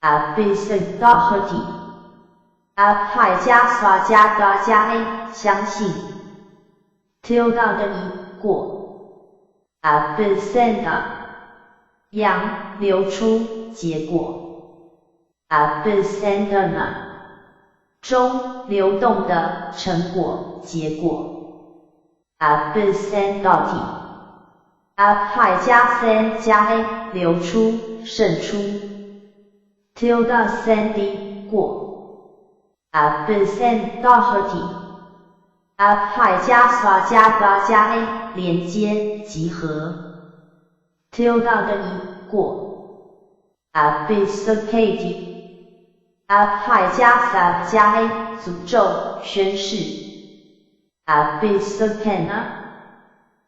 abhisagahati abhai 加 sa 加 ga 加 a 相信 tilde 的一过 abhisenda 羊流出结果 abhisendana 中流动的成果结果 abhisendati abhai 加 sen 加 a 流出渗出 tilde sendi 过 abhisendahati abhai 加 sa 加 ga 加 a 连接集合 tilde 的一过 abhisapati abhai 加 sa 加 a 诅咒宣誓 abhisapana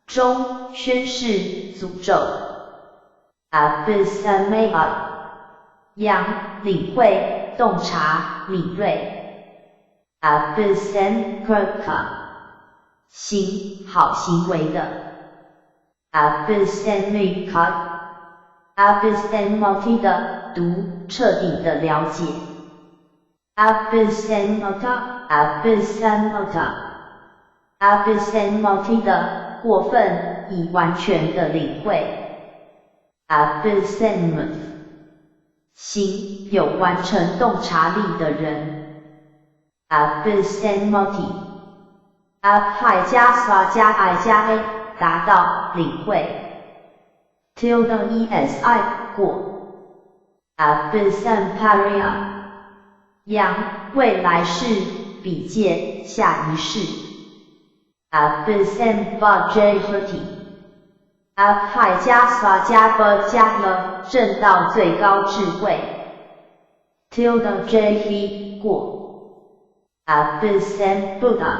中宣誓诅咒 abhisamaya 羊领会洞察敏锐 abhisamkraka 行好行为的 abhisamika abhisamati 的读彻底的了解 abhisamata abhisamata abhisamati 的过分，已完全的领会 abhisamat 行有完成洞察力的人 abhisamati abhai 加 sa 加 i 加 a 达到领会 tilde esi 过 abhisamparia 羊未来世比借下一世 abhisambhajati abhai 加 sa 加 b 加 了证到最高智慧 tilde jhi 过 abhisambuddha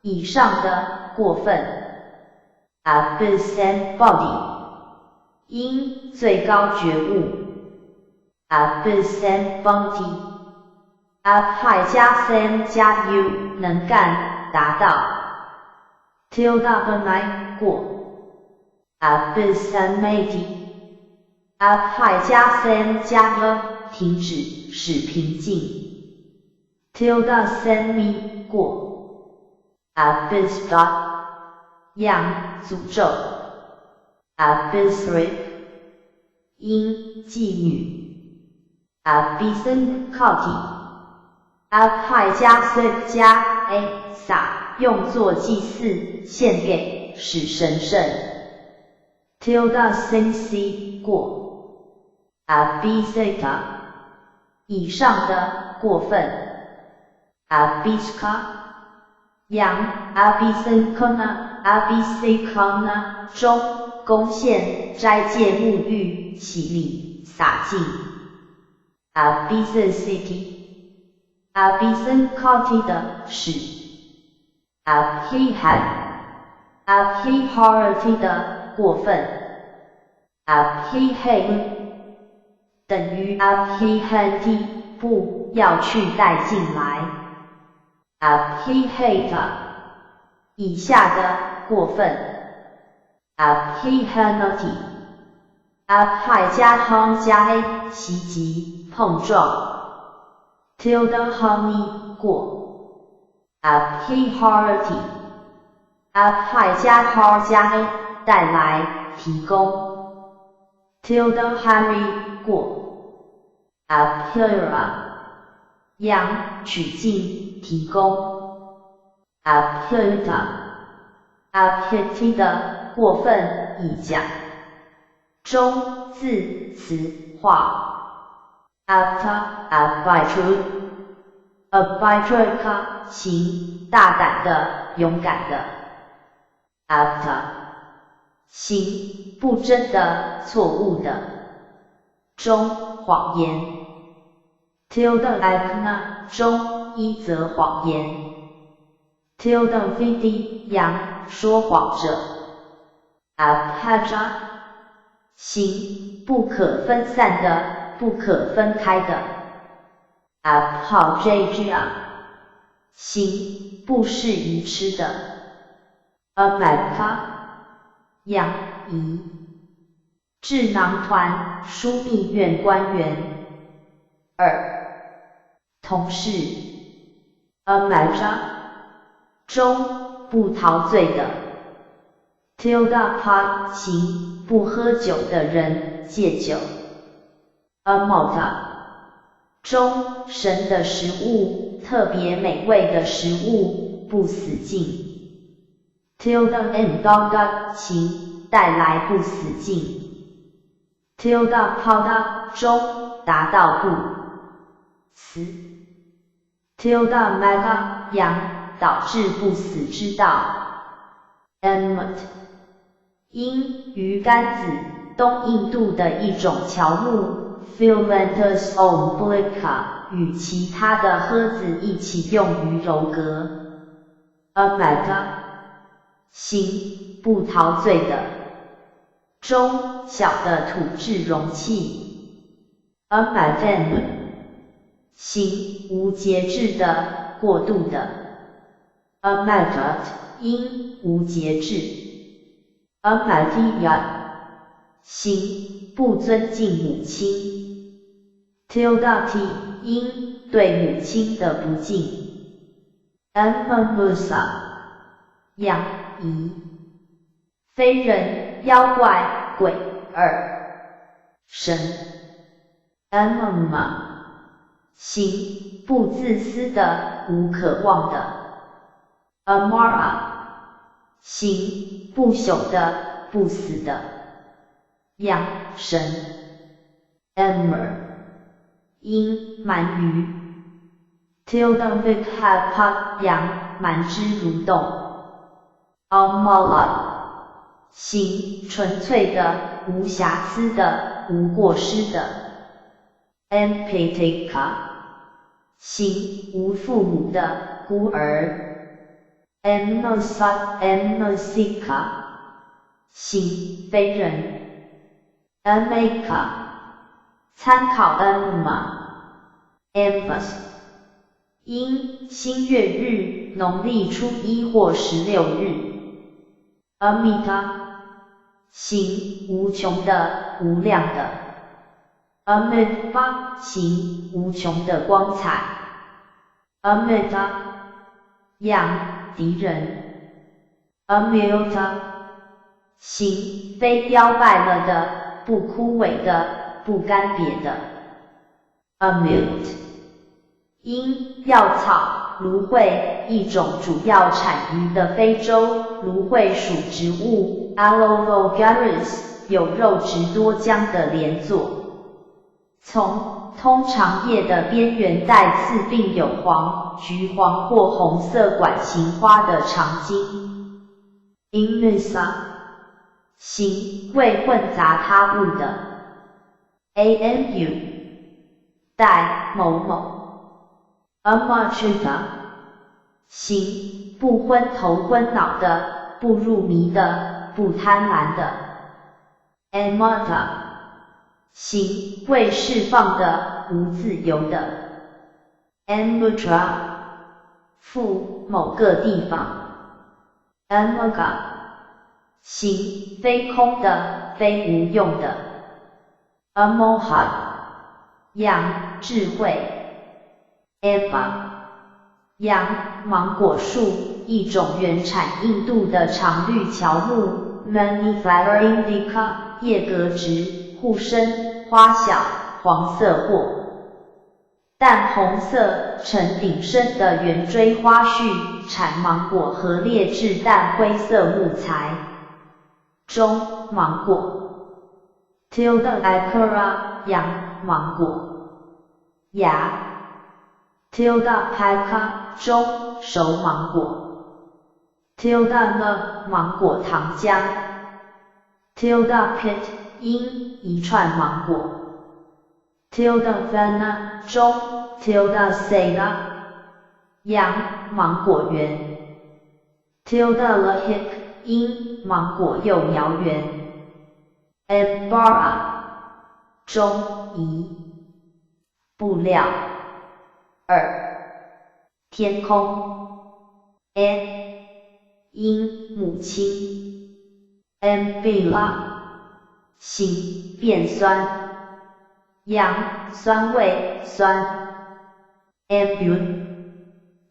以上的过分 abhisambodhi 因最高觉悟 abhisambhati abhai 加 sam 加 u 能干达到 tilde 来过 abhisamati abhai 加 sam 加 了停止使平静 tilde semi 过 abisda 样诅咒 abisrip 因妓女 abisen 靠体 ab 加 swift 加 a 撒用作祭祀献给使神圣 tilde sensi 过 abiseka 以上的过分 abiska 羊 abisenkana abisekana 中贡献斋戒沐浴洗礼洒净 abisecity abisenkati 的使 abhihan abhiharati 的过分 abhihan 等于 abhihanti 不要去带进来 abhihata 以下的过分 abhihanati abhi 加 hon 加 a 袭击碰撞 tilde hani 过 abhiharati abhi 加 har 加 a 带来提供 tilde hari 过 abhira 羊取进提供 abhita abhiti 的过分以讲中字词化 abta abitru abitruka 行大胆的勇敢的 abta 行不真的错误的中谎言 tilde akna 中一则谎言 tilde vidi 羊说谎者 abhaja 行不可分散的不可分开的 abhajaja 行不适宜吃的 abaka 养仪智囊团枢密院官员同事 amaja 中不陶醉的 tilde pa 行不喝酒的人戒酒 amota 中神的食物特别美味的食物不死尽 tilde endoga 行带来不死尽 tilde pauda 中达到不死 tilde maga 羊导致不死之道 emmet 因鱼竿子东印度的一种乔木 filamentous obliqua 与其他的诃子一起用于柔革 amaga 行不陶醉的中小的土质容器 amadem 行无节制的过度的 amagat 因无节制 amadiya 行不尊敬母亲 tildati 因对母亲的不敬 amamusa 养仪非人妖怪鬼神 amama 行不自私的无渴望的 amara 行不朽的不死的养神 emmer 因鳗鱼 tilde vikhapak 羊蛮之蠕动 amala 行纯粹的无瑕疵的无过失的 empathica 行无父母的孤儿 emnosa emnosika 行非人 amaka 参考 emma 因新月日农历初一或16日 amita 行无穷的无量的 amidva 行无穷的光彩 amid 养敌人 amute 形非凋败了的，不枯萎的，不干瘪的 amute 因药草芦荟，一种主要产于的非洲芦荟属植物 Aloe vulgaris 有肉质多浆的连座，从通常叶的边缘带刺并有黄、橘黄或红色管形花的长茎 Innusa 形未混杂他物的 AMU 带某某 Amatrita 形不昏头昏脑的，不入迷的，不贪婪的 Amata 形未释放的，无自由的 Amutra 附某个地方 Amaga 形非空的，非无用的 Amoha 养智慧 Eva 养芒果树，一种原产印度的常绿乔木 Monifera indica 叶格直，互生，花小，黄色或淡红色，呈顶生的圆锥花序，产芒果和劣质淡灰色木材中芒果 Tilda icora 养芒果芽 Tilda pica 中熟芒果 Tilda 呢芒果糖浆 Tilda pit 因一串芒果 Tilda vana 中 Tilda sega 养芒果园 Tilda lahik 因芒果幼苗园 Embara 中移布料 天空 N 因母亲 Ambila 形变酸阳酸味酸 Ambune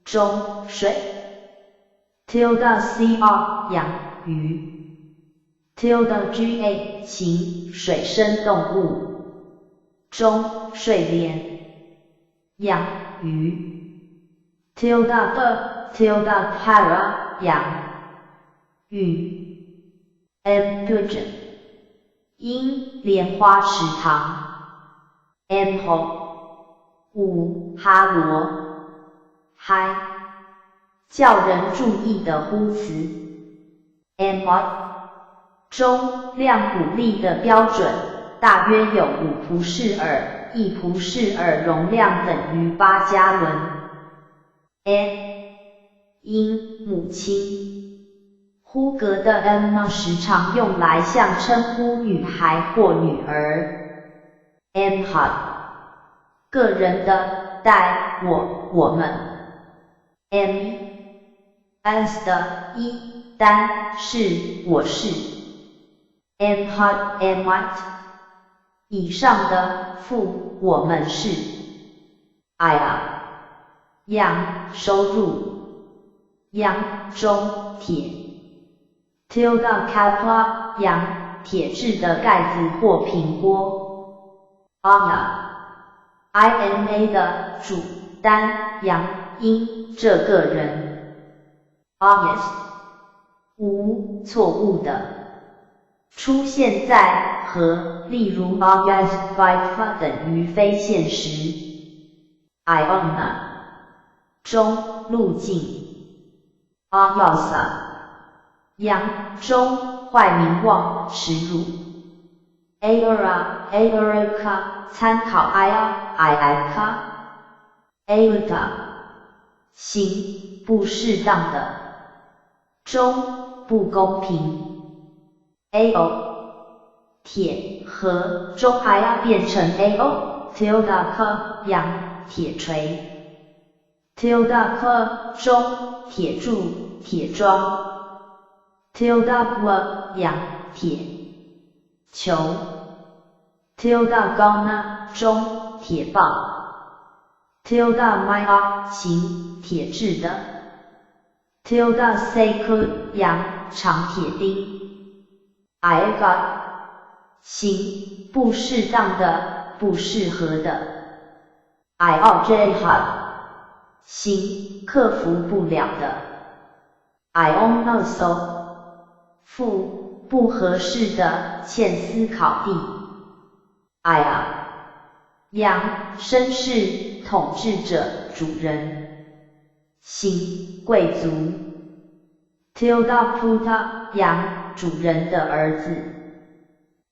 中水 Tilda cr 养鱼 Tilda ga 禽水生动物中睡莲养鱼 Tilda 的 Tilda para 养鱼 Ampugen 因莲花池塘 Amho 五哈罗嗨叫人注意的呼词 Amot 中量鼓励的标准，大约有5蒲氏尔，1蒲氏尔容量等于8加仑 N 因母亲呼格的 Emma 时常用来象称呼女孩或女儿 Emha 个人的代我们 M as 的一单是我是 Emha Emite 以上的父我们是 Aya 养收入养中铁 Tilda Kapla 养铁质的盖子或平锅 Ana INA 的主单养因这个人 Honest 无错误的出现在和例如 August Viva 等于非现实 Iona 中路径 Ayasa 扬中坏名望耻辱 Aora Aorica 参考 Iaka Aota 行不适当的中不公平 Ao 铁和中 Ia 变成 Ao Tilda K 养铁锤 Tilda K 中铁柱铁桩 Tilda P 养铁球 Tilda Gona 中铁棒 tilde maya 形铁质的 tilde sacred 阳长铁钉 aiga 形不适当的不适合的 iojha 形克服不了的 ionoso 负不合适的欠思考地 ia 阳绅士统治者主人形贵族 tilde puta 阳主人的儿子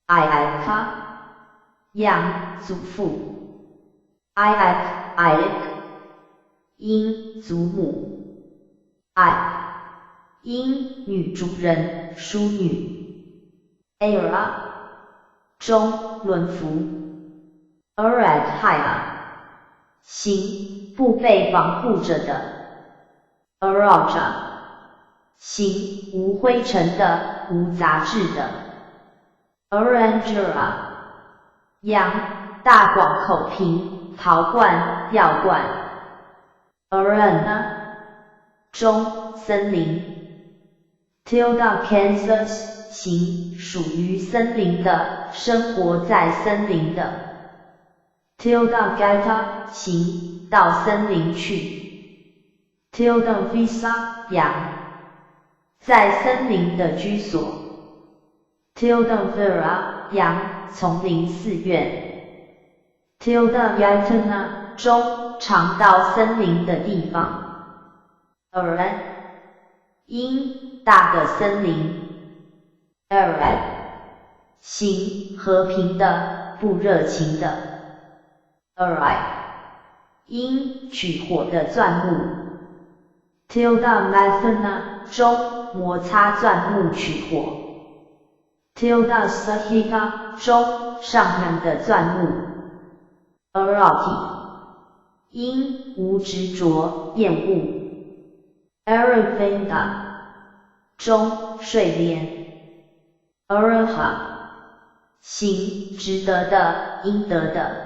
iaka 阳祖父 iak 因祖母 i 因女主人淑女 era 中轮服 eradhaya 形不被防护着的 araja 形无灰尘的无杂质的 arangera 阳大广口瓶陶罐药罐 arana 中森林 tilde Kansas 形属于森林的生活在森林的 tilde gata 形到森林去 tilde visa 阳在森林的居所 tilde vera 阳丛林寺院 tilde yatana 中常到森林的地方 aran 因大的森林 arad 形和平的不热情的 arai 因取火的钻木 tilde mathana 中摩擦钻木取火 tilde sahika 中上面的钻木 arati 因无执着厌恶 Aravinda 中睡莲 Araha 行值得的应得的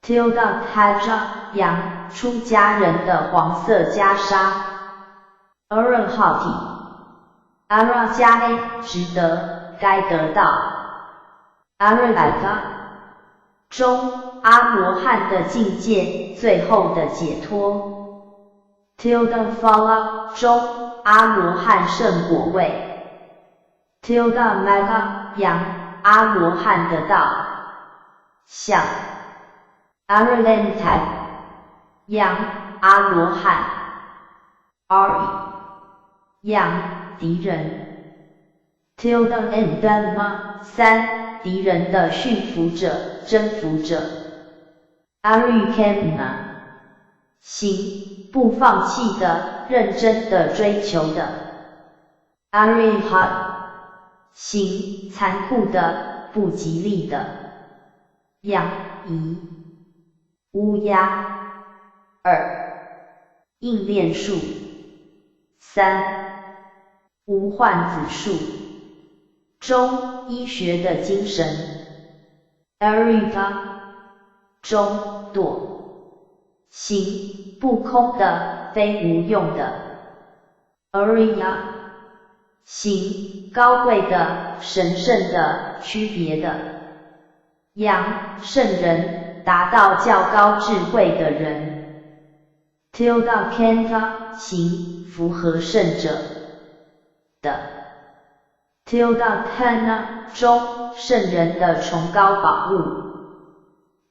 tilde kaja 阳出家人的黄色袈裟 Arahati Ara 加 a 值得该得到 Arahata 中阿罗汉的境界最后的解脱 tilde phala 中阿罗汉圣果位 tilde magga 阳阿罗汉的道相 Aralantai 阳阿罗汉 Ari 阳敌人 tilde endama 三敌人的驯服者征服者 Arikemna 行不放弃的认真的追求的 Ariha 行残酷的不吉利的羊夷乌鸦二应链树三无患子树中医学的精神 Ariga 中堕行不空的非无用的 Ariya 行高贵的神圣的区别的阳圣人达到较高智慧的人 tilde kanta 行符合圣者的 tilde kana 中圣人的崇高宝物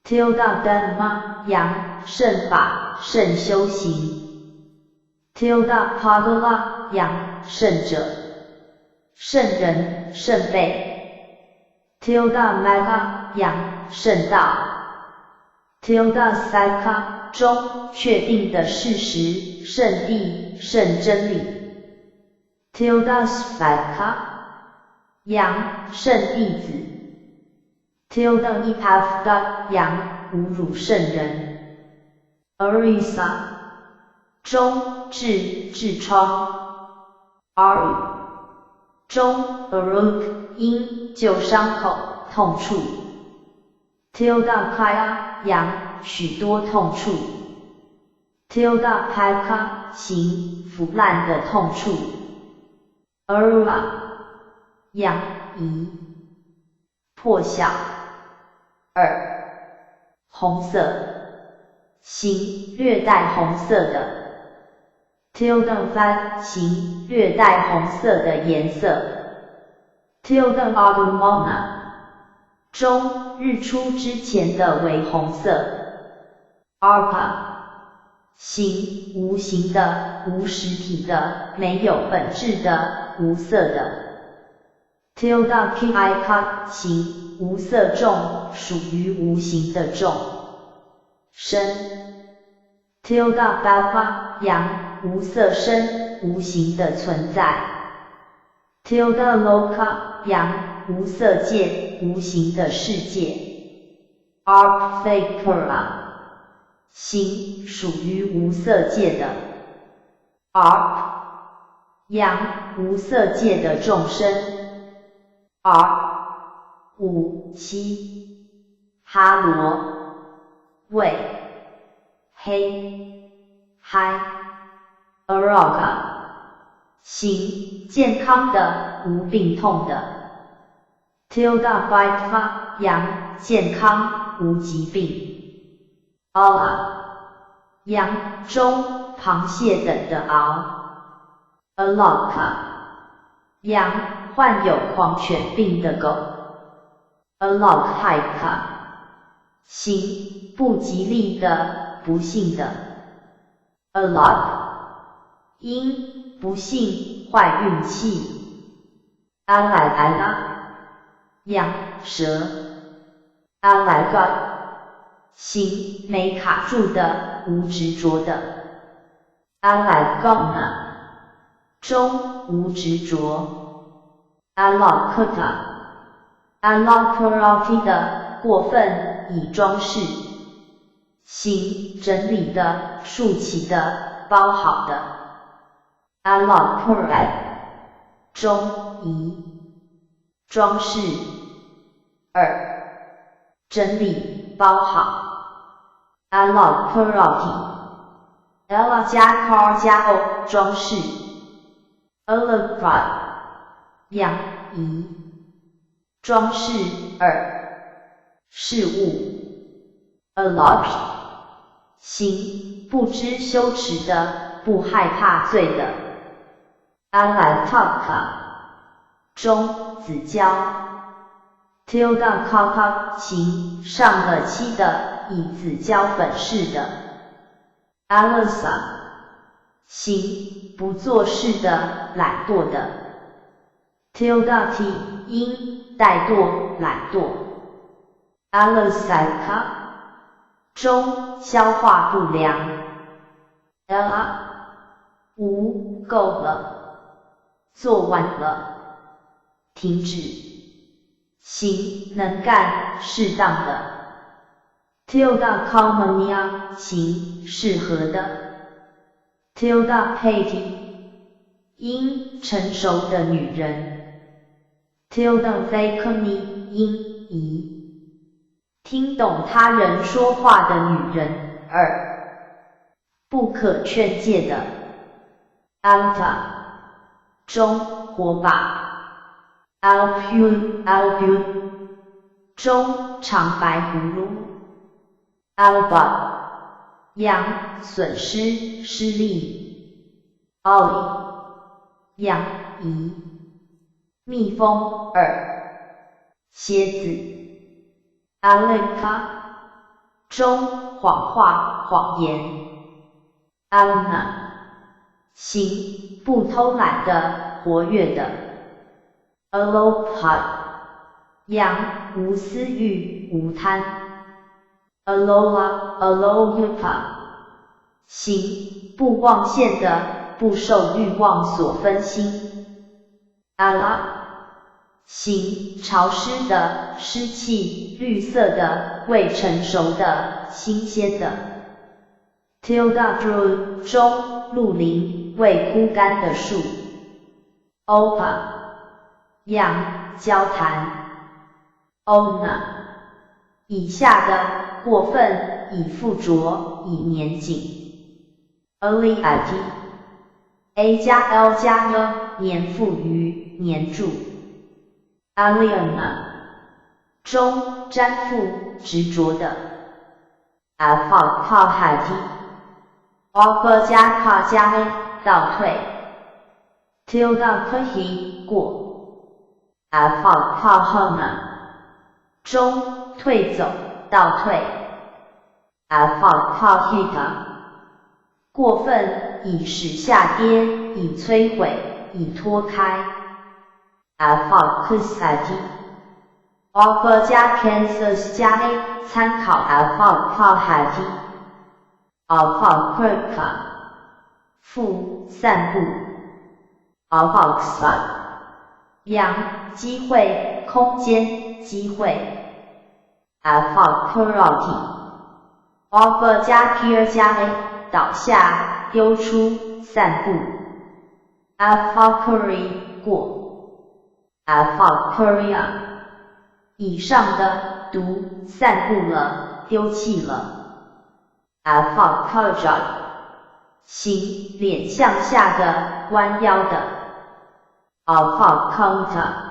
tilde dhamma 阳圣法圣修行 tilde padala 阳圣者圣人圣辈 tilde magga 阳圣道 tilde sakha 中确定的事实圣地圣真理 tilde svaka 阳圣弟子 tilde ipavda 阳侮辱圣人 arisa 中治痔疮 ari 中 aruk 因救伤口痛处 tilde kaya 阳许多痛处 tilde peka 形腐烂的痛处 erwa 阳移破晓红色形略带红色的 tilde van 形略带红色的颜色 tilde agumona 中日出之前的为红色 arpa 形无形的无实体的没有本质的无色的 tilde kika 形无色众属于无形的众身 tilde baba 阳无色身无形的存在 tilde loka 阳无色界无形的世界 arpthekura 形属于无色界的 arp 阳无色界的众生 5 7哈罗为黑嗨 aroga 形健康的无病痛的 tilde vitva 阳健康无疾病 ala 阳中螃蟹等的螯 alaka 阳患有狂犬病的狗 alokhaika 形不吉利的不幸的 alok 因不幸坏运气 alala 羊蛇 alaga 形没卡住的无执着的 alagona 中无执着 alakota alakarati 的过分以装饰形整理的竖起的包好的 alakurat 中移装饰整理包好 alakarati ella 加 car 加 o 装饰 alakrat 样移装饰事物 alop 形不知羞耻的不害怕罪的 alataka 中子娇 tilde kaka 形上了漆的以子胶粉饰的 alasa 形不做事的懒惰的 tilde t 因怠惰懒惰 alasaka 中消化不良 ella 无够了做完了停止行能干适当的 tilde commonia 行适合的 tilde peti 因成熟的女人 tilde vaconi 因疑听懂他人说话的女人不可劝诫的 alta 中火把 albune 中长白葫芦 alba 羊损失失利 oli 羊移蜜蜂蝎子 aleka 中谎话谎言 alna 行不偷懒的活跃的 alopa 羊无私欲无贪 alola aloyupa 行不妄现的不受欲望所分心 ala 行潮湿的湿气绿色的未成熟的新鲜的 tilde dru 中露林未枯干的树 opa 样交谈 ona 以下的过分以附着以年景 ，early at a 加 l 加 呢年附于年柱 ，aliena 中沾附执着的 ，alpha 靠海体 ，offer 加 ka 加 a 倒退 ，tilde 可以过 ，alpha 靠后呢中退走倒退 ，alpha 靠 hit 过分以使下跌以摧毁以脱开 ，alpha cusati offer 加 Kansas 加 a 参考 alpha 靠海体 alpha quirka 负散步 alpha xat 阳机会空间机会 alpha curati offer 加 peer 加 a 倒下丢出散步 alpha curry 过 alpha curia 以上的毒散布了丢弃了 alpha culture 行脸向下的弯腰的 alpha counter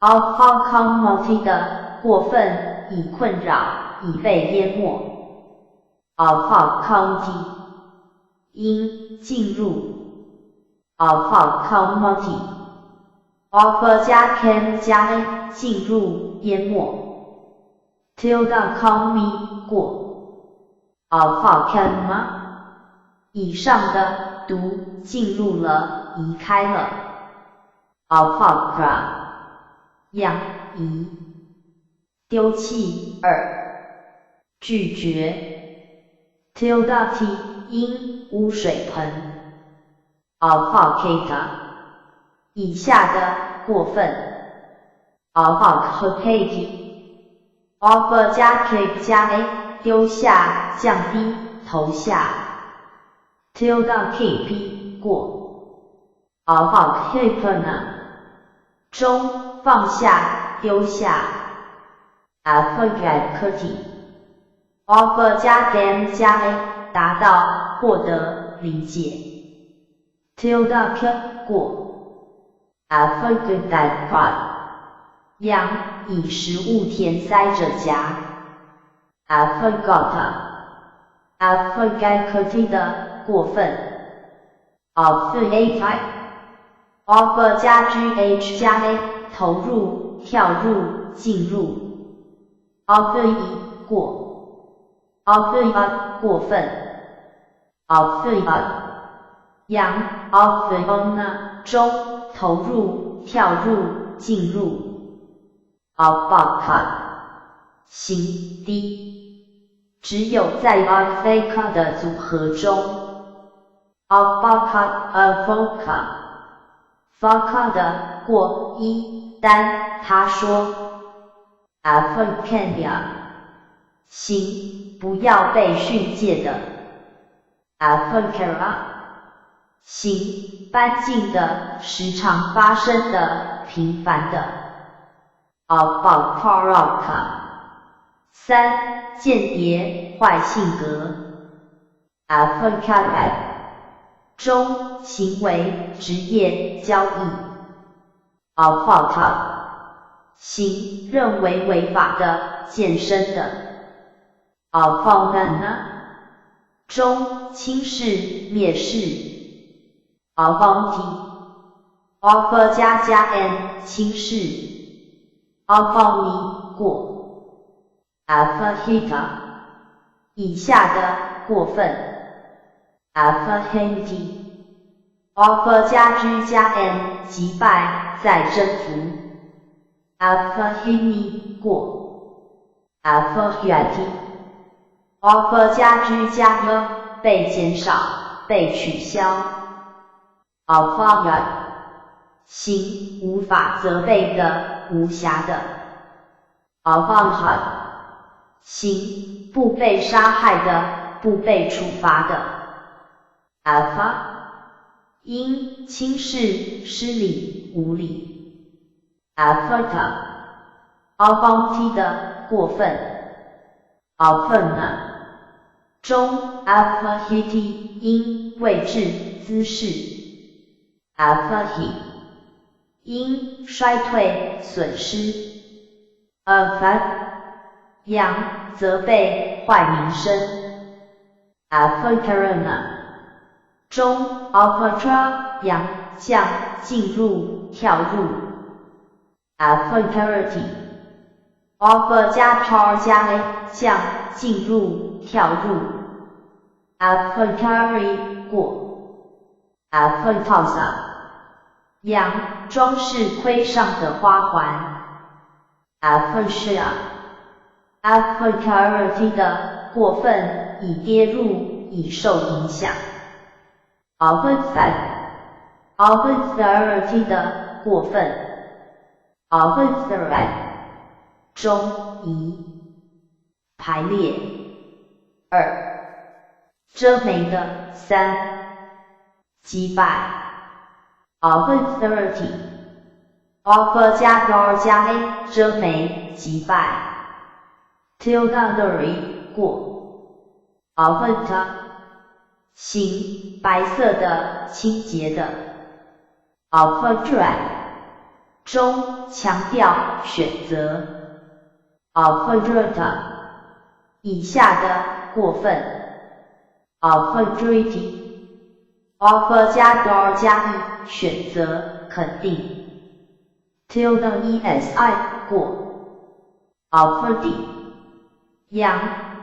alpha community 的过分以困扰已被淹没 alpha county 因进入 alpha community offer 加 can 加 a 进入淹没 tilde call me 过 alpha can 吗？以上的毒进入了移开了 alpha cra 养移丢弃拒绝 tilde t 因污水盆 alpha kata 以下的过分 alpha hokati offer 加 cape 加 a 丢下降低投下 tilde kp 过 alpha hipona 中放下丢下 affigati offer 加 game 加 a 达到获得理解 tilde k 过 affigati 羊以食物填塞着夹 affigata affigati 的过分 affigati offer 加 gh 加 a 投入跳入进入 affig 过 affig 过分 affig 羊 affigona 中投入跳入进入 alpaca 行低只有在 alpaca 的组合中 alpaca alpaca faca 的过一单他说 alpacania 行不要被训诫的 alpacara 行搬进的时常发生的频繁的 alpacaraka 三间谍坏性格 alpacare 中行为职业交易 alpaka 行认为违法的健身的 alpana 中轻视蔑视 albanti offer 加 n 轻视 albani 过 alfahita 以下的过分 alfahenti offer 加 g 加 n 击败再征服 alfahini 过 alfahiati offer 加 g 加 n 被减少被取消 alfaya 行无法责备的无瑕的 alfanha 行不被杀害的不被处罚的 alpha 因轻视失礼无礼 alphata albanti 的过分 often 中 apathy 因位置姿势 apathy 因衰退损失 affect 扬责备坏名声 affectation 中 alpatra 扬降进入跳入 affectarity offer 加 tar 加 a 降进入跳入 affectary 过 affectosa 扬装饰盔上的花环 affectia affectarity 的过分已跌入已受影响 arbitrary 的过分 arbitrary 中移排列2遮眉的3击败 arbitrary offer 加 door 加 a 遮眉击败 tildery 过 arbiter 行白色的清洁的 affectry 中强调选择 affectate 以下的过分 affectity offer 加 door 加 e 选择肯定 tilde esi 过 affecty 扬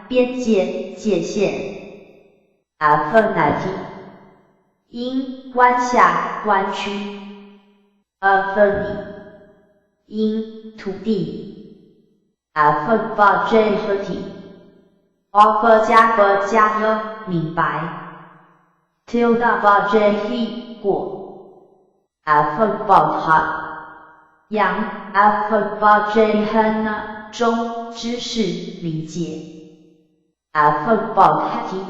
边界界限 affectity 因弯下弯曲 affecty 因土地 affectability offer 加 b 加 e 明白 tilde 过 affectable 扬 affectable 中知识理解 affectability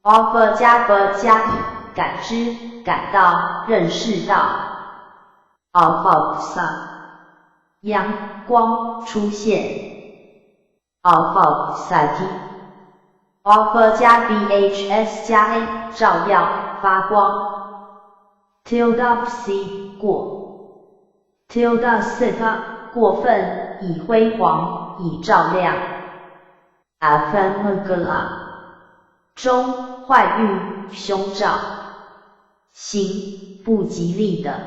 offer 加 b 加 e 感知感到认识到 alpha 阳光出现 alpha offer 加 bhs 加 a 照耀发光 tilde 过 tilde 过分以辉煌以照亮 ephemeral 中坏运凶兆行不吉利的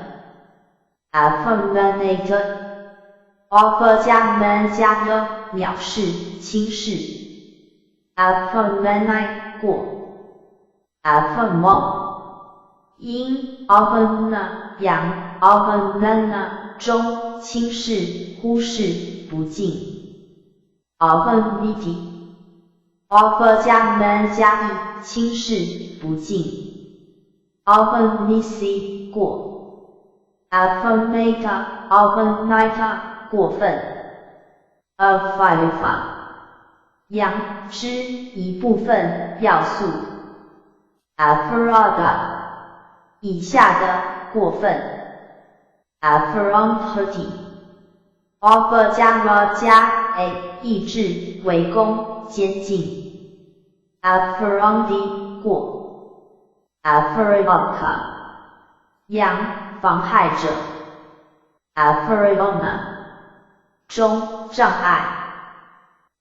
effeminate offer 加 man 加 e 藐视轻视 effeminate 过 ephemeral 因 often 扬 often 中轻视忽视不敬 oftenity offer 加 man 加 e 轻视不敬 oftency 过 affirmata affirmata 过分 affirma 扬之一部分要素 affrada 以下的过分 affrontity offer 加 r 加 a 抑制围攻监禁 affrondi 过 affroca 扬妨害者 affrona 中障碍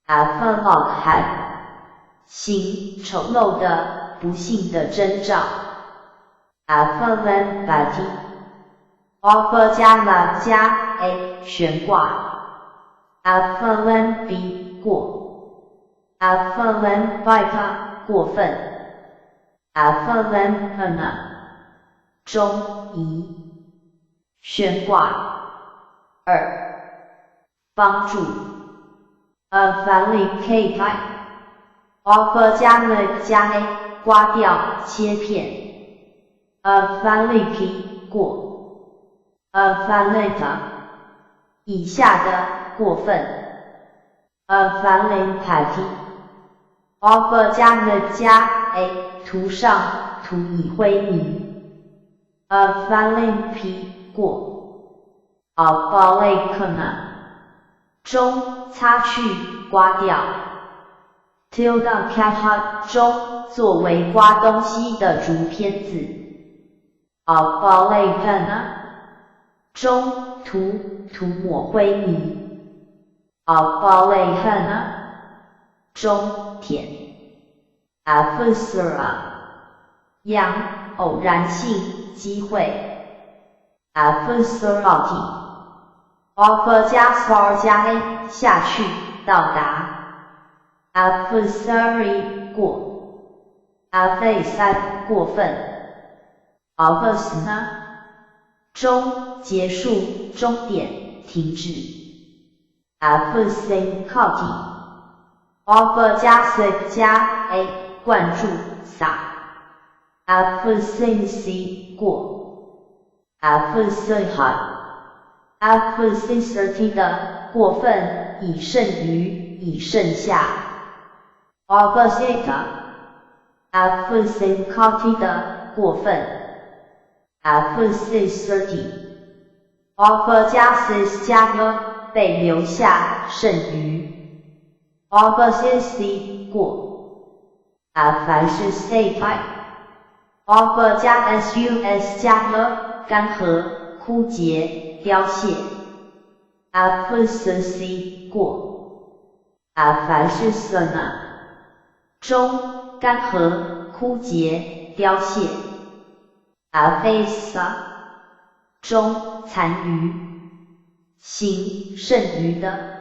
afflock 行丑陋的不幸的征兆 afflampati offer 加 la 加 a 悬挂 afflambi 过 afflambica 过分 afflampana 中移悬挂2帮助 afflicate offer 加 le 加 a 刮掉切片 afflicate 过 afflicata 以下的过分 afflicati offer 加 le 加 a 涂上涂以灰泥 afflicpi 过 affalicana 中擦去刮掉 tilde cat 中作为刮东西的竹片子。Ballerina 中涂抹灰泥。Ballerina 中舔。Adversary 样偶然性机会。Adversaryity offer 加 for 加 a 下去到达。Adversary 过。Adversary 过分。Adversary 中结束终点停止。Adversary 靠近。Offer 加 s 加 a 灌注洒。Adversity 过。Adversity 的过分以胜于以胜下。Opposite Adversity 的过分。Adversity offer 加 s 加 a 被留下胜于。Opposite 过。Adversity offer 加 sus 加 a 干涸枯竭凋谢。Adversity 过。Adversity 中干涸枯竭凋谢。Adversa 中残余行剩余的。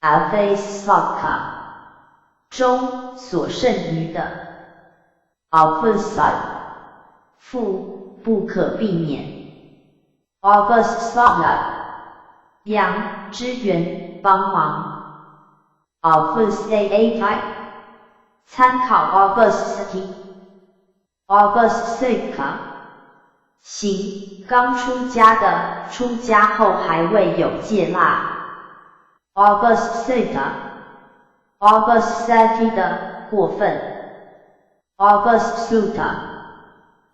Adversaka 中所剩余的。Opposite 负不可避免。Opposite 样支援帮忙。Opposite 参考 Opposite。Opposite 行刚出家的，出家后还未有戒腊。Opposite 的过分。Opposite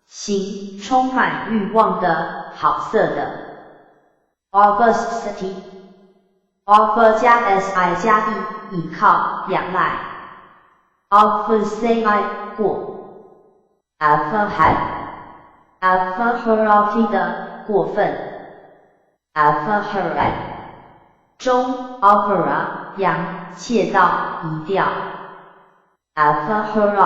行充满欲望的，好色的。Opposite offer 加 si 加 e 倚靠仰赖。Opposite 过。Adversary 的过分。Adversary 中 offer 样窃盗移掉。Adversary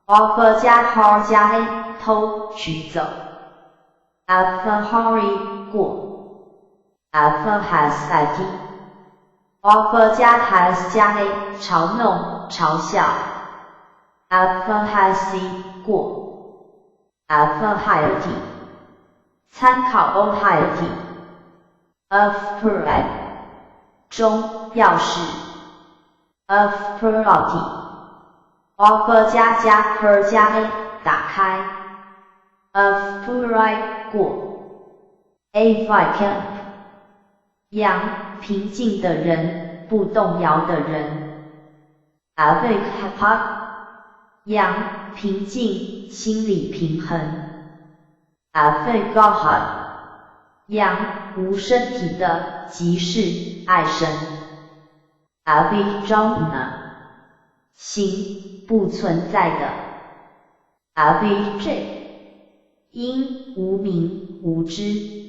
offer 加 har 加 a 偷取走。Adversary 过。Adversity offer 加 has 加 a 嘲弄嘲笑。Adversity 过。Adversity 参考 Ohio of Purity 中钥匙。Of Purity offer 加 per 加 a 打开。Of Purity 过。A vacant 样平静的人，不动摇的人。Avacapa 样平静，心理平衡。Avacahad 样无身体的，即是爱神。Avijana 行不存在的。Avij 因无明无知。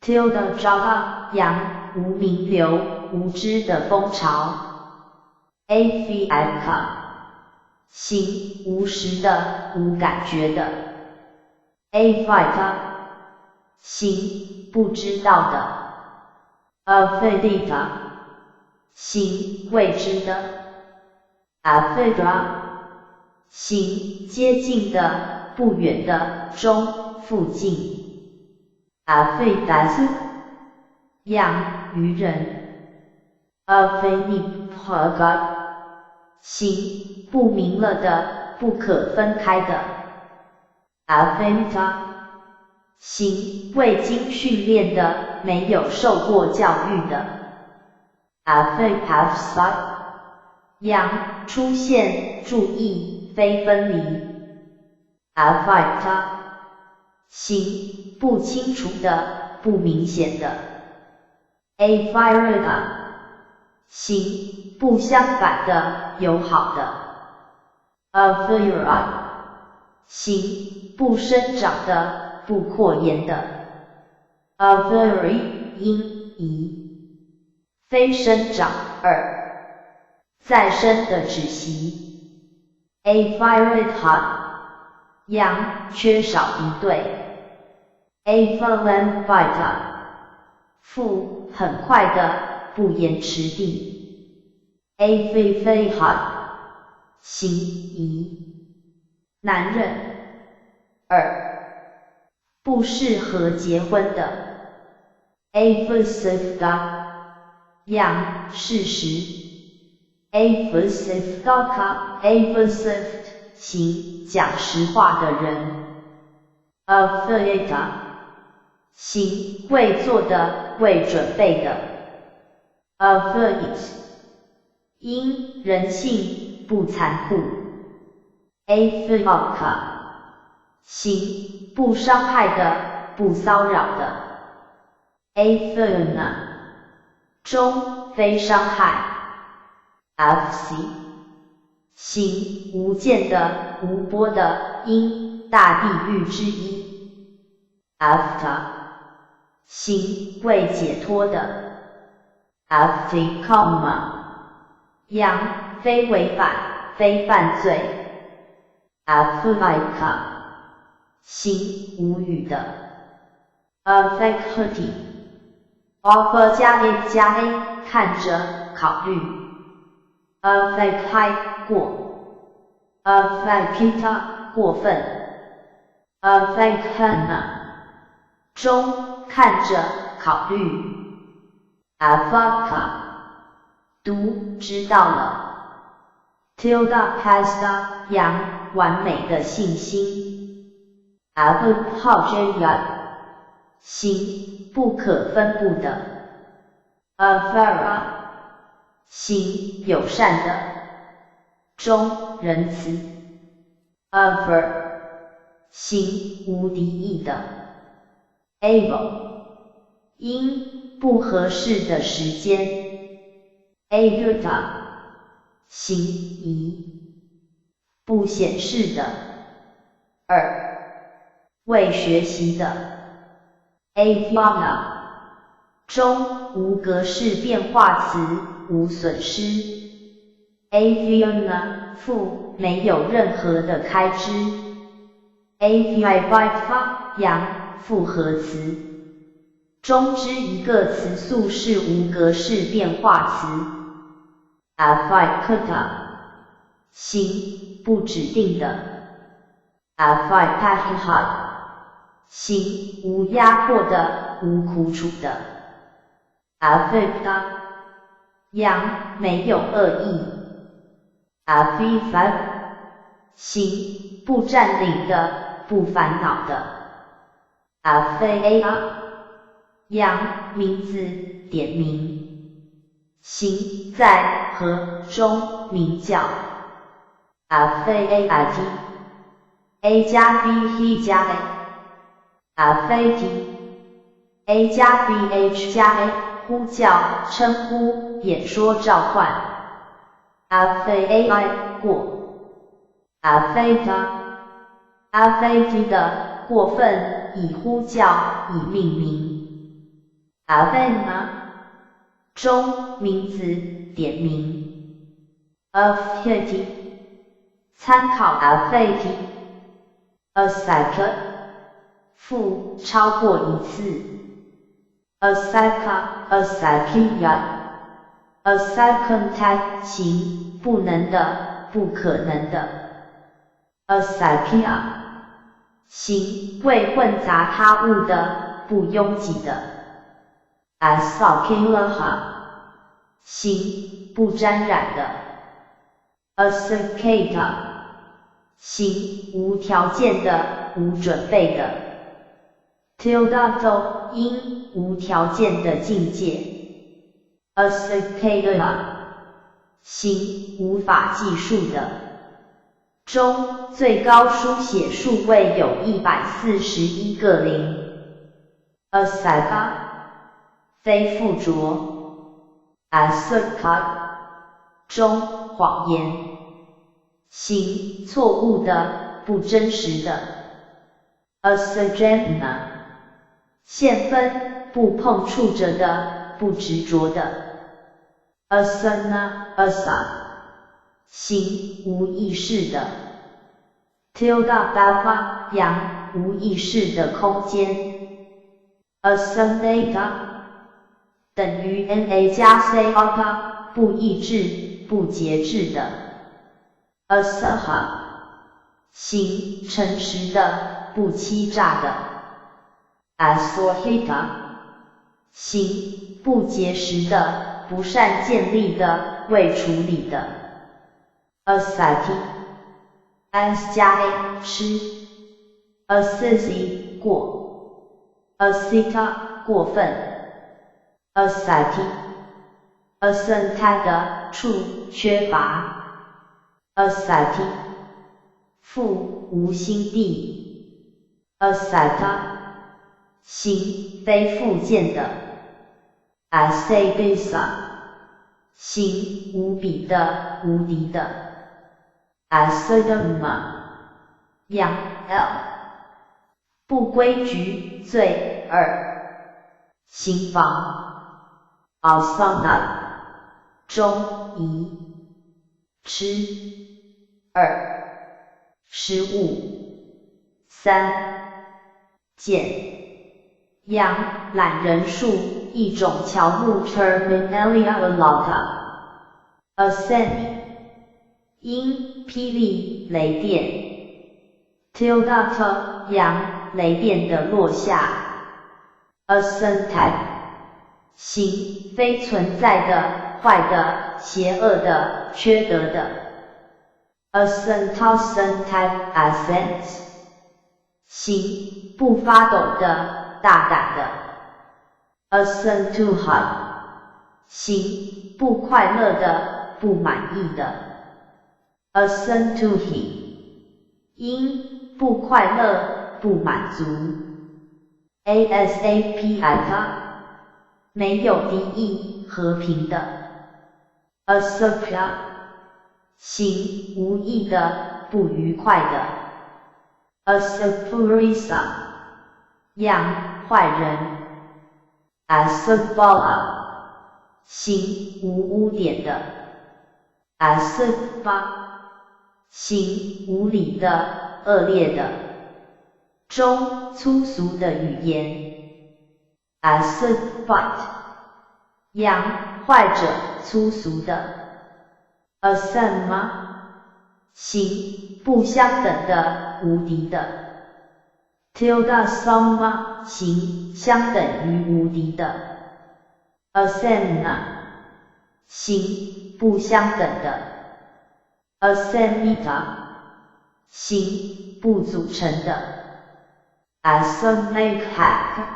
tilde java 样无名流无知的风潮。Avika 行无实的，无感觉的。Avita 行不知道的。Avedita 行未知的。Avedra 行接近的，不远的，中附近。Avedas 样愚人。Avenipagad 行不明了的，不可分开的。Aventa 行未经训练的，没有受过教育的。Avepasa 样出现，注意，非分离。Avita 行不清楚的，不明显的。Avirida 形不相反的，友好的。Avira 形不生长的，不扩延的。Averi 因移非生长再生的止息。Avirid 羊缺少一对。Avalanvita 复很快的，不延迟地。Avivaiha 行移男人不适合结婚的。Avasivka 样事实。Avasivka Avasiv 行讲实话的人。Avayata 行为做的，为准备的。Avait 因人性不残酷。Avivaka 行不伤害的，不骚扰的。Avana 中非伤害。Fc 行无间的，无波的，因大地狱之一。After 行为解脱的。Afikama 样非违反，非犯罪。Aflaika 行无语的。Affectity offer 加 a 加 a 看着，考虑。Affect 过。Affecta 过分。Affectana 中看着，考虑。Avaka 读知道了。Tilda pasta 扬完美的信心。Avapajaya 行不可分布的。Avara 行友善的，中仁慈。Aver 行无敌意的。Able 因不合适的时间。Aguta 行移不显示的。未学习的。Aviana 中无格式变化词，无损失。Aviana 复没有任何的开支。Aviva 阳复合词，中之一个词素是无格式变化词。Avikata 行不指定的。Avikataha 行无压迫的，无苦楚的。Avikta 阳没有恶意。Aviva 行不占领的，不烦恼的。Afea 阳名字点名，行在和中鸣叫。Afeat A 加 B He 加 A。Afet A 加 B H 加 A 呼叫、称呼、演说、召唤。Afai 过。Afeta Afet 的过分，以呼叫，以命名。Avena 中名字点名。Afeti 参考 Afet。Asaka 复超过一次。Asaka Asakiya Asakanta 行不能的，不可能的。Asakia 行为混杂他物的，不拥挤的。Asakilaha 行不沾染的。Asakata 行无条件的，无准备的。Tildato 因无条件的境界。Asakala 行无法计数的。中最高书写数位有141个零。Asaka 非附着。，asserta 中谎言，形错误的、不真实的 ，assergena 线分不碰触着的、不执着的 ，asana asa 形无意识的 ，tilda dava 阳无意识的空间 ，asanata 等于 na 加 cata 不抑制、不节制的 ，asaha 形诚实的、不欺诈的 ，asohita 形不结实的、不善建立的、未处理的 ，asati as 加 a 吃 ，asisi 过 ，asita 过分 ，asati asanta 处缺乏 ，asati 腹无心地 ，asata 形非附件的 ，asabisa 形无比的、无敌的 ，asadama 阳 l 不规矩、罪二刑房 ，asana 中疑吃二失误三见阳懒人术一种乔木 terminalia alata ascend 因霹雳雷电 tildata 阳雷电的落下 ascent 形非存在的、坏的、邪恶的、缺德的 ascent ascent 形不发抖的、大胆的 ascentuha 形不快乐的、不满意的 ascentuhi 因不快乐、不满足 asapata 没有敌意、和平的 asapya 形无意的、不愉快的 asapurisa 样坏人 asabala 形无污点的 asaba 形无理的、恶劣的中粗俗的语言 asabat 样坏者、粗俗的 asama 形不相等的、无敌的 tilda sama 形相等于无敌的 asamna 形不相等的 asamita 形不组成的 asamakak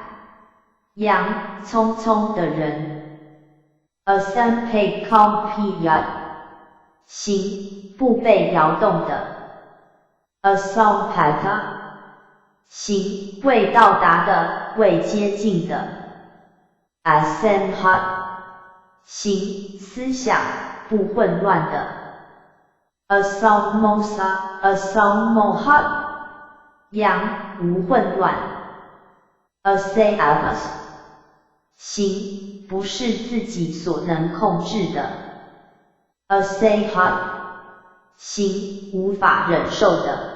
样匆匆的人 asampaykampiya 形不被摇动的 asampata 形未到达的、未接近的 asamhat 形思想不混乱的 asamosa asamohat 样无混乱 asayavas 形不是自己所能控制的 asayhat 形无法忍受的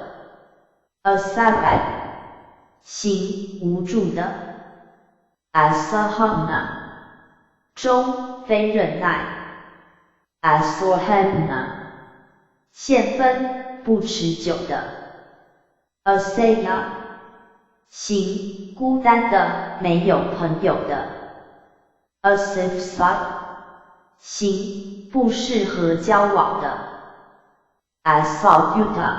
asabat 形无助的 asahana 中非忍耐 asohana 现分不持久的 asaya 形孤单的、没有朋友的 asifsat 形不适合交往的 asaguta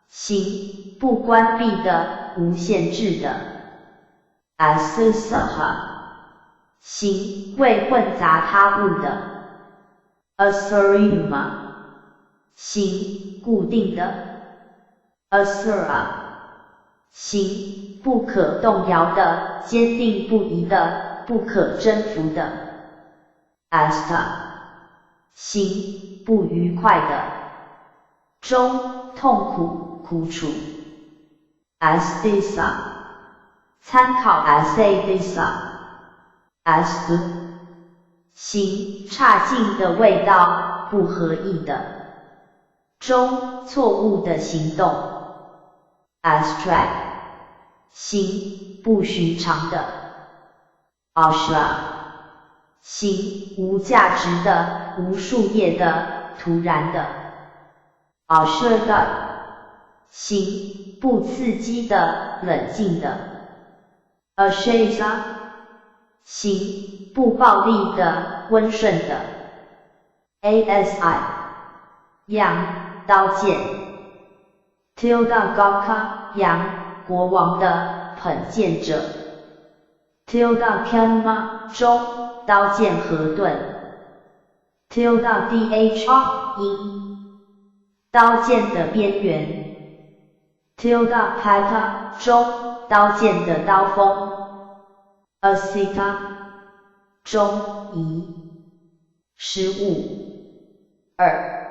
形不关闭的、无限制的 asasaha 形未混杂他物的 asarima 形固定的 asura 形不可动摇的、坚定不移的、不可征服的 Asta 心不愉快的，中痛苦苦楚。Astisa 参考 Asadisa Astu 心差劲的味道，不合意的，中错误的行动。Abstract 心不寻常的。Ashra 心无价值的，无树叶的，突然的。Ashura 心不刺激的，冷静的。Ashiza 心不暴力的，温顺的。Asi 羊刀剑。Tilda Gaka 羊国王的捧剑者。Tilda Kanma 中刀剑和盾。Tilda Dhr 鹰刀剑的边缘。Tilda Pata 中刀剑的刀锋。Asita 中移失误。2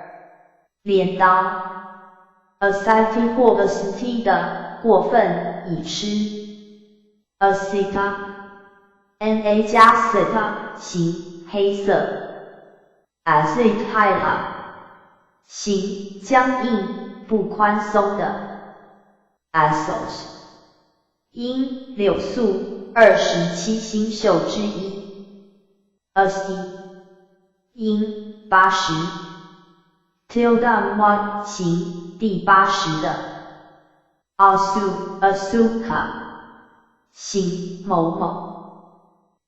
镰刀。Asiti 或 Asiti 的过分已吃。Asita Na 加 Seta 形黑色。Asitila 形僵硬不宽松的。Assos 因柳素27星宿之一。Asi 因80。Tilda Mod 形第80的。Asuka 形某某。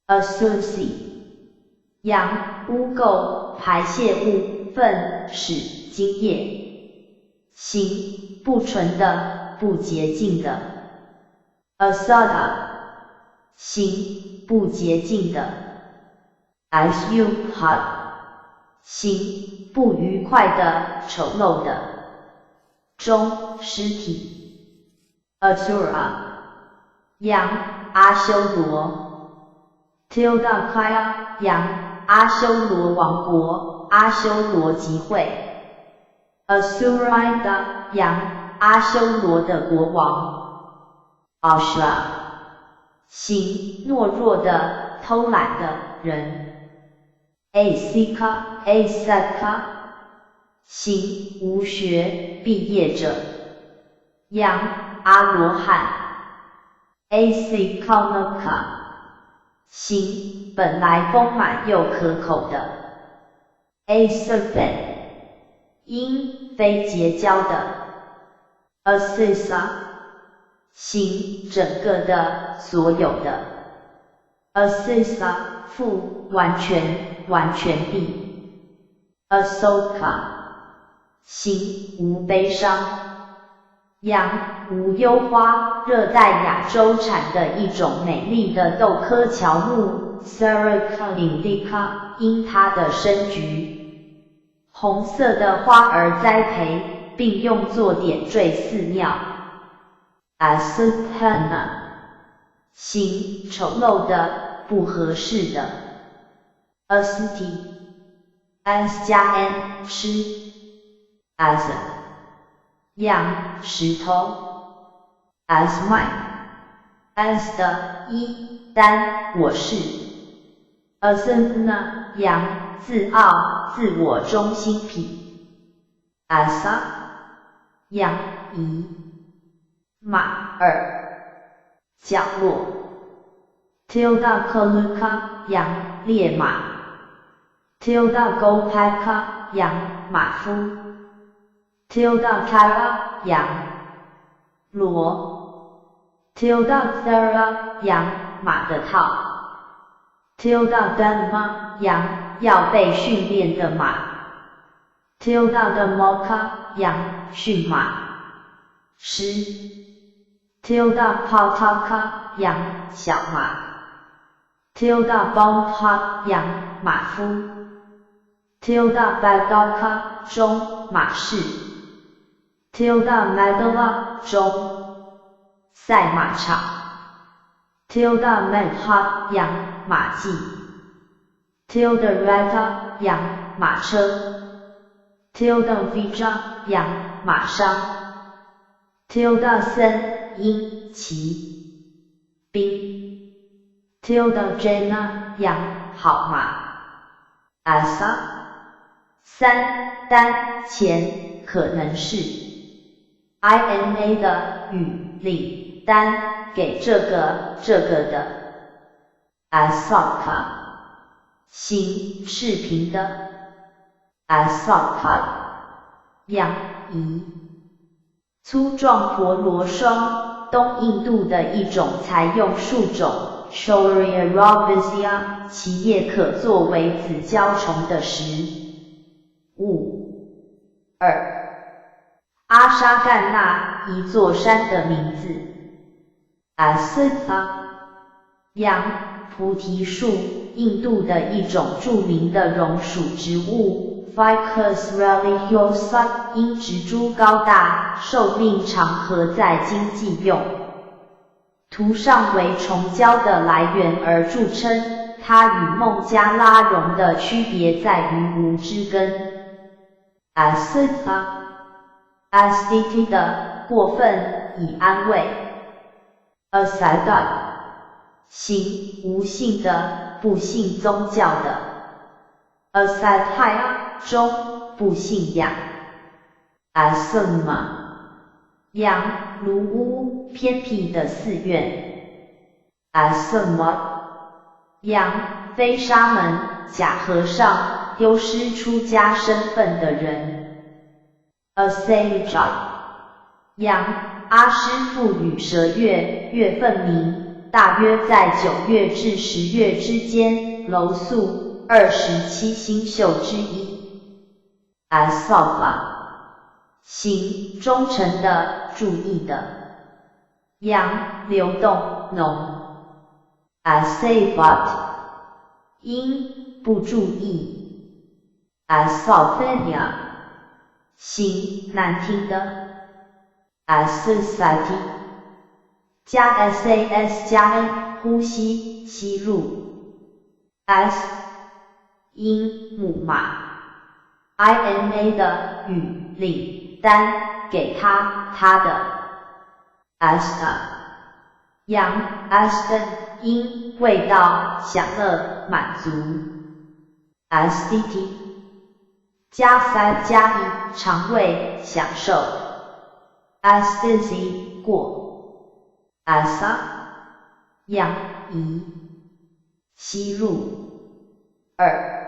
Asusi 羊污垢排泄物粪屎精液。形不纯的，不洁净的。Asada 形不洁净的。Isu hot 形不愉快的，丑陋的。中尸体。Asura 羊阿修罗。Tilda Kaya 羊阿修罗王国，阿修罗集会。Asurida 羊阿修罗的国王。Ashra 形懦弱的，偷懒的人。Asika 形无学毕业者。羊阿罗汉。Asikanaka 形本来丰满又可口的。Asafet 因非结交的。Asisa 形整个的，所有的。Asisa 负完全，完全地。Asoka 形无悲伤。羊无忧花，热带亚洲产的一种美丽的豆科乔木 Serica indica 因它的深橘红色的花而栽培，并用作点缀寺庙。Asthana 形丑陋的，不合适的。Asti S 加 N 吃。As 羊石头。Asmine S 的一单我是。Asana 羊自傲自我中心痞。Asa 羊夷。马二角落。Tilda Kaluka 羊烈马。Tilda Gopaka 羊马夫。Tilda Kara 羊骡。Tilda Thera 羊马的套。Tilda Dhamma 羊要被训练的马。Tilda Dhammaka 羊驯马。狮。Tilda Pataka 羊小马。Tilda Bonha 羊马夫。Tilda Badaka 中马式。Tilda Madala 中赛马场。Tilda Madha 羊马季。tilde rata 羊马车 tilde vija 羊马商 tilde sen 鹰骑兵 tilde jena 羊好马 asa 三单前可能是 ina 的语领单给这个的 asaka 行视频的 asaka 样仪粗壮婆罗双东印度的一种采用树种 Shoria robizia 其叶可作为子胶虫的食物。2. 阿沙干那一座山的名字 Asitha 杨菩提树，印度的一种著名的榕属植物 Ficus religiosa 因植株高大，寿命长和在经济用途上为虫胶的来源而著称，它与孟加拉榕的区别在于无枝根。Asitha Asiti 的过分以安慰 Asada 行无信的不信宗教的 Asadhya 中不信仰 Asama 羊卢屋偏僻的寺院 Asama 羊非沙门假和尚丢失出家身份的人 Asaja 羊阿师父与蛇月月份名，大约在9月至10月之间，楼宿27星宿之一。Asafa 行忠诚的，注意的。羊流动浓。Asafat 因不注意。Asaphenia 行难听的。Asasati 加 SAS 加 N 呼吸吸入 S 因母马 INA 的语领单给他的 Asta 羊 Aston 因味道享乐满足 Aestheti 加3加1肠胃享受Aesthetic 过 Asa 养仪吸入。2.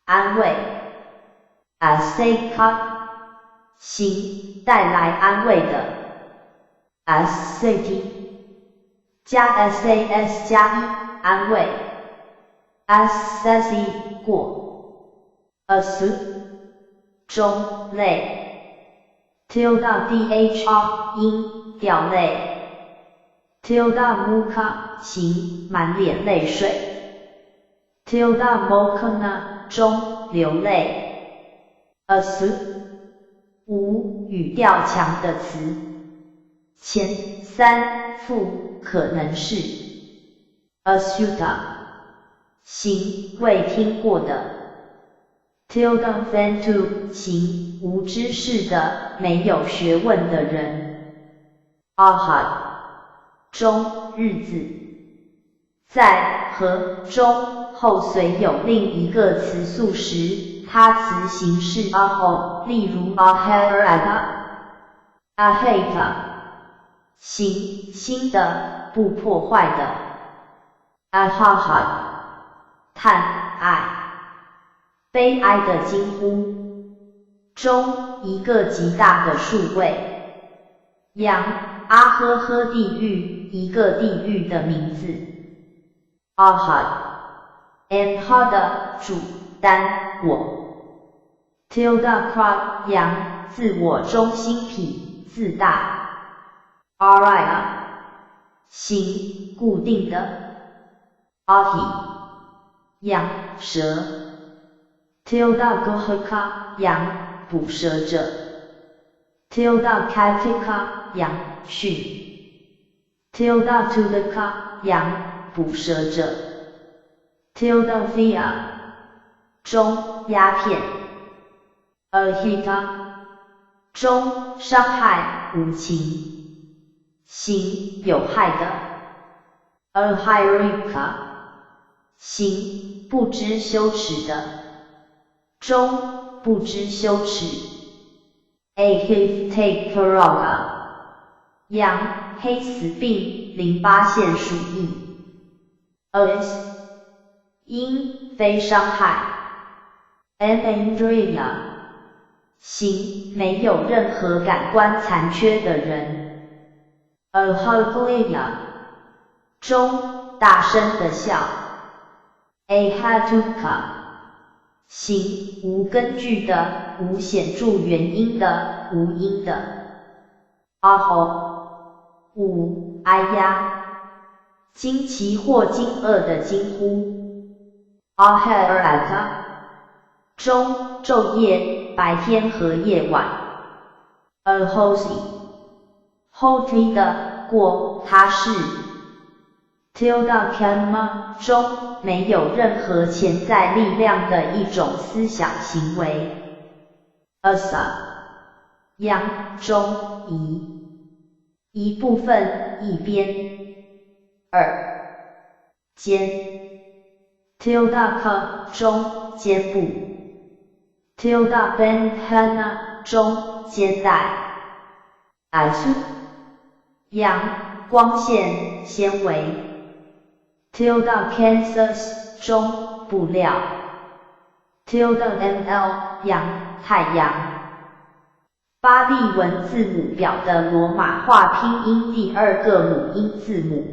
安慰 Asaka 行带来安慰的 Asati 加 SAS 加1安慰 Assasi 过 Asu 中类tilde dhr 因掉泪 tilde mukha 行满脸泪水 tilde mokana 中流泪 asu 无语调强的词前3副可能是 asuta 行未听过的tilde ventu 行无知识的没有学问的人 ahad 中日子在和中后随有另一个词素时，它词形式 aho 例如 aherada aheta 行新的不破坏的 ahahad 叹爱悲哀的惊呼中一个极大的数位羊阿呵呵地狱一个地狱的名字 ahad anha 的主单我 tilde kra 羊自我中心痞自大 araya 行固定的 ahi 羊蛇tilde gohaka 羊捕蛇者 tilde katika 羊驯 tilde tudaka 羊捕蛇者 tilde via 中鸦片 ahita 中伤害无情行有害的 ahirika 行不知羞耻的中不知羞耻 ahif take paraga 羊黑死病淋巴腺鼠疫 as 因非伤害 andria 行没有任何感官残缺的人 ahaglia 中大声的笑 ahatuka 行无根据的无显著原因的无因的 aho 五哎呀惊奇或惊愕的惊呼 aheraka 中昼夜白天和夜晚 ahosi hoti 的过他是 tilda kama 中没有任何潜在力量的一种思想行为 asa 阳中一部分一边二肩 tilda ka 中肩部 tilda benhana 中肩带 isu 阳光线纤维 tilda kansas 中布料 tilda ml 阳太阳巴利文字母表的罗马化拼音第二个母音字母，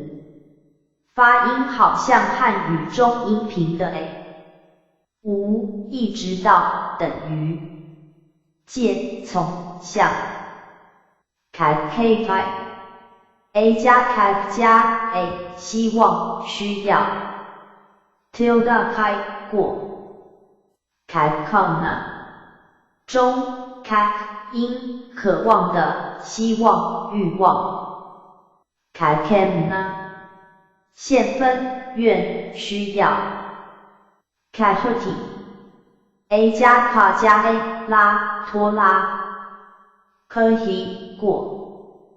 发音好像汉语中音频的 a， 无一直到等于，介从向，凯 k 开 a 加凯加 a 希望需要 tilde 开过，凯 come 中凯。因渴望的希望欲望 kakemna 现分愿需要 kahati a 加卡加 a 拉拖拉 kahi 过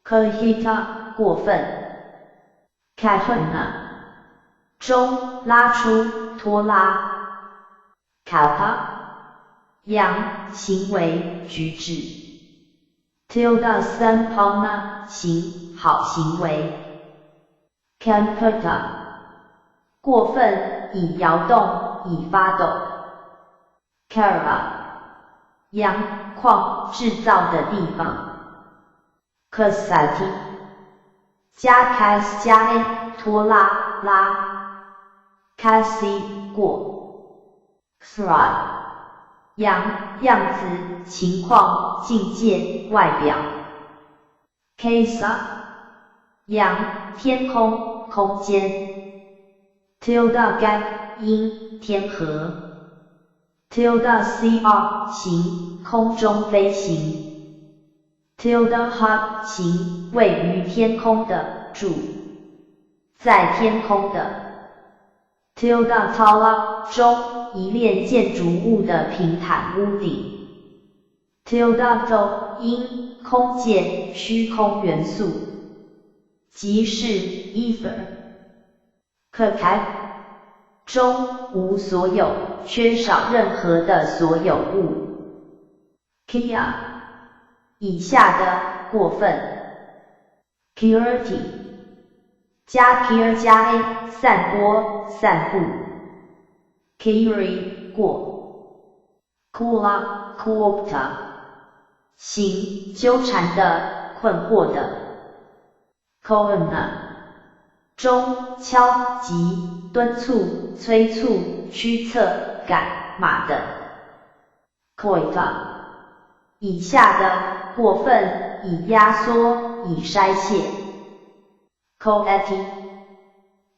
kahita 过分 kahana 中拉出拖拉 kappa阳行为举止 tilda sampana 行好行为 campata 过分以摇动以发抖 kara 阳矿制造的地方 kasati 加 kas 加 a 拖拉拉 kasi 过 thrive样子、情况、境界、外表 ，Kesa 天空、空间 ，tilde gap 因天河 ，tilde cr 行空中飞行 ，tilde hut 行位于天空的住，在天空的 ，tilde tala 中。一列建筑物的平坦屋顶 tilde 因空界虚空元素即是 ether 可开中无所有缺少任何的所有物 kia 以下的过分 kirti 加 kir 加 a 散播散布Kiri 过 Kula Kuopta 行纠缠的困惑的 Koana 中敲击敦促催促驱策赶马的 Koita 以下的过分以压缩以筛卸 Koeti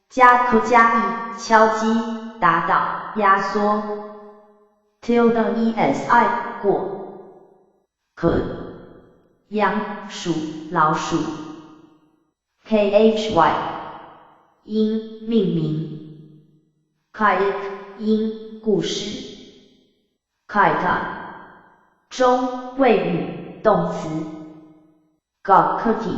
加 Ku 加 i 敲击打倒、压缩 tilde esi 过 could 羊鼠、老鼠 khy 因命名 kayak 因故事 kaita 中谓语动词 gakati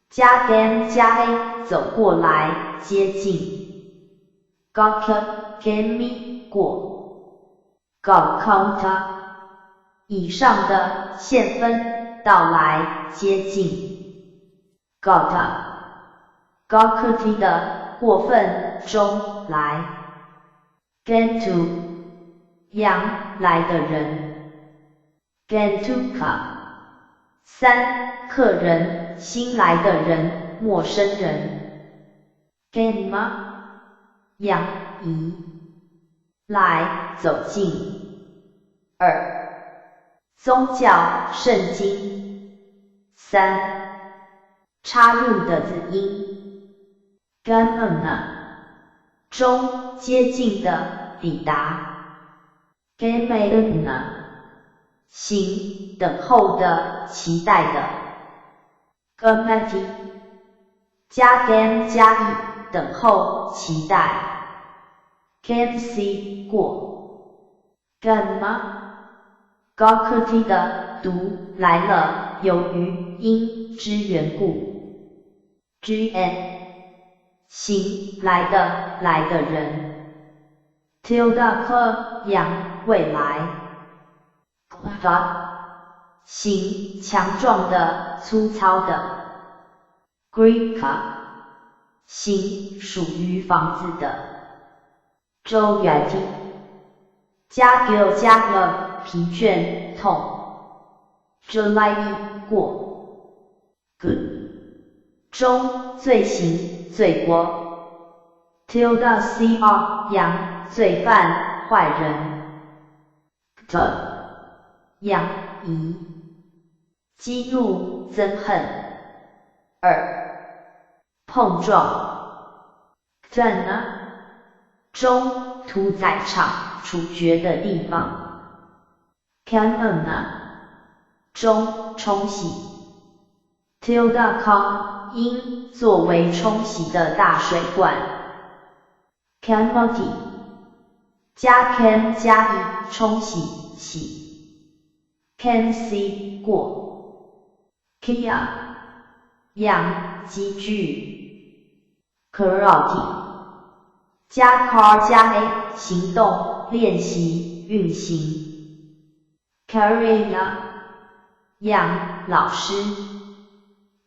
加 gam 加 a 走过来接近 gaka gami 过 gakanta 以上的现分到来接近 gata gakati 的过分中来 gantu 阳来的人 gantuka 三客人新来的人陌生人 ganma 阳移来走近二宗教圣经三插入的字音 gamana 中接近的抵达 gamana 行等候的期待的 gamati 加 gam 加 e 等候期待 gamc 过 gamma gakati 的读来了由于因之缘故 gn 行来的人 tilda 阳未来 va 行强壮的粗糙的 grika 行属于房子的周远地加 gil 加了疲倦痛 July 过 good 中罪行罪过 tilda cr 阳罪犯坏人 t 阳移激怒憎恨二碰撞 tana 中屠宰场处决的地方 kamana 中冲洗 tilda ka 因作为冲洗的大水罐 kamoti 加 cam 加 e 冲洗洗 camc 过 kia 样积聚 karate 加 car 加 a 行动练习运行 carina 样老师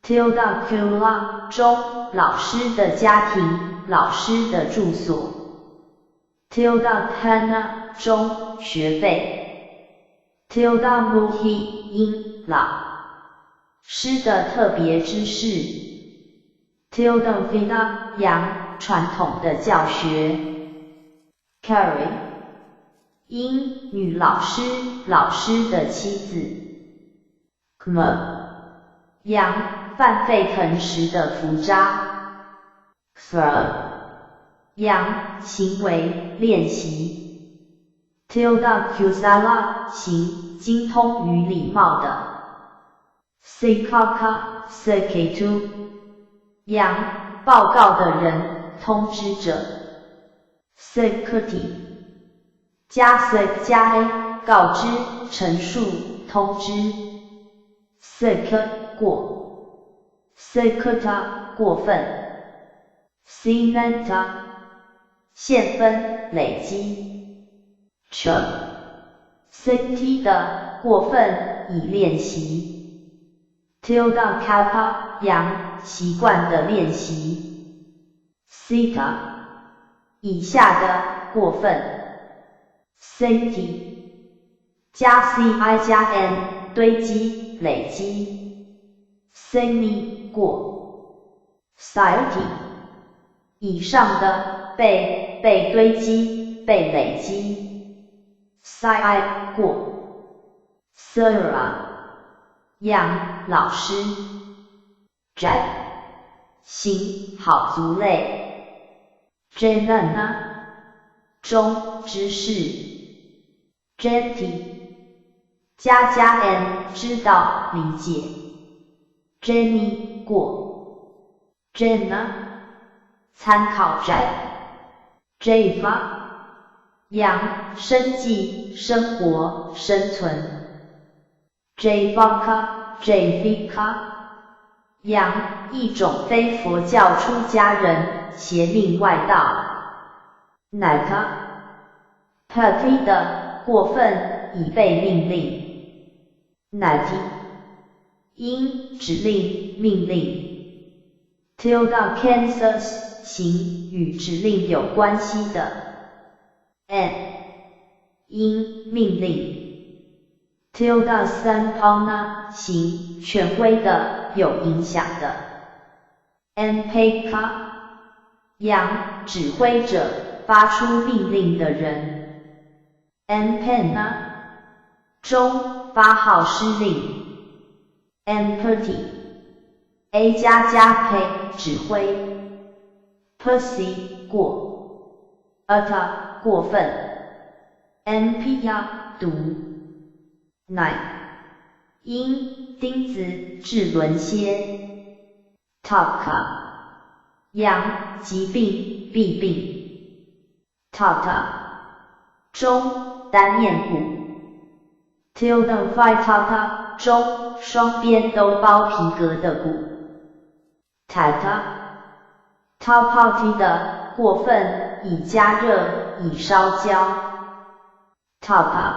tilda kula 中老师的家庭老师的住所 tilda kana 中学费 tilda muhi 因老师的特别知识 tilda vina 阳传统的教学 carry 因女老师老师的妻子 kma 阳泛沸腾时的浮渣 throw 阳行为练习 tilda kusala 行精通与礼貌的 sikaka sekitu 阳报告的人通知者 security 加 sec 加 a 告知陈述通知 secur 过 securta 过分 cementa 现分累积 ch ct 的过分以练习 tilda kappa 阳习惯的练习 cita 以下的过分 city 加 ci 加 n 堆积累积 semi 过 society 以上的被堆积被累积 sci 过 sera 样老师 jet 行好族类 jenna 中知识 jetty 加 n 知道理解 jenny 过 jenna 参考 jet Java 养生计生活生存 Javaka 养一种非佛教出家人邪命外道 Naka Pati 的过分已被命令 Nati 因指令命令 Tilda Kansas 行与指令有关系的 N 因命令 Tilda Sampana 行权威的有影响的 Npeka 养指挥者发出命令的人 Npena 中发号施令 Empathy A 加配指挥 Pussy 过 Ata 过分 Npia 毒 9因钉子致沦陷 Taka 养疾病弊病 Tata 中单面骨 Tilda Vitata 中双边都包皮革的骨 Tata Tapati 的过分以加热以烧焦 Tapa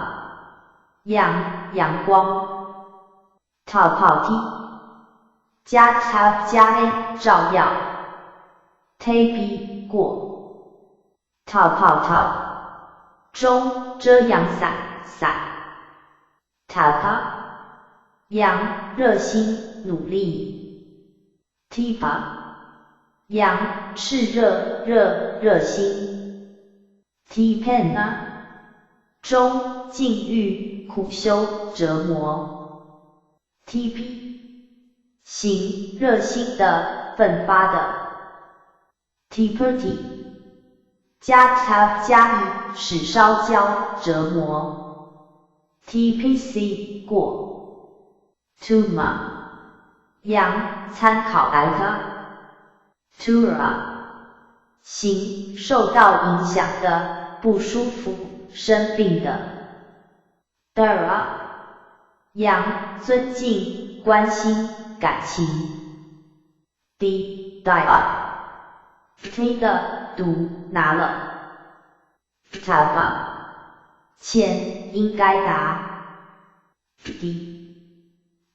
养阳光 Tapati 加 tap 加 a 照耀 Tabi 过 Tapata 中遮阳伞 Tapa 养热心努力 Tipa 养炽热心 Tipena 中禁欲苦修折磨 Tp 行热心的奋发的 Tipperty 加 tap 加以使烧焦折磨 Tpc 过 Tuma 养参考 Alka Tura 行受到影响的不舒服生病的 Dara 养尊敬关心感情 Dia T 的毒拿了 Tava 钱应该拿 D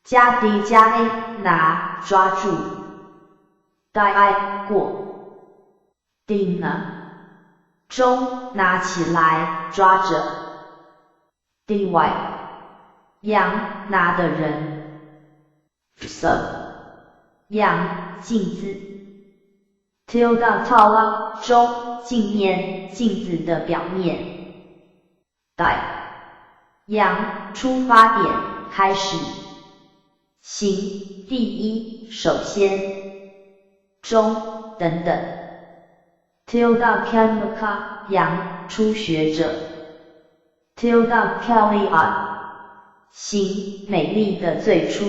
加 D 加 A 拿抓住 Die 过 Dina 中拿起来抓着 Dy 养拿的人 Sub 养镜子 Tilda Tala 中镜面镜子的表面 Die 养出发点开始行第一首先中等等 Tilda Kamaka 养初学者 Tilda Kalia 行美丽的最初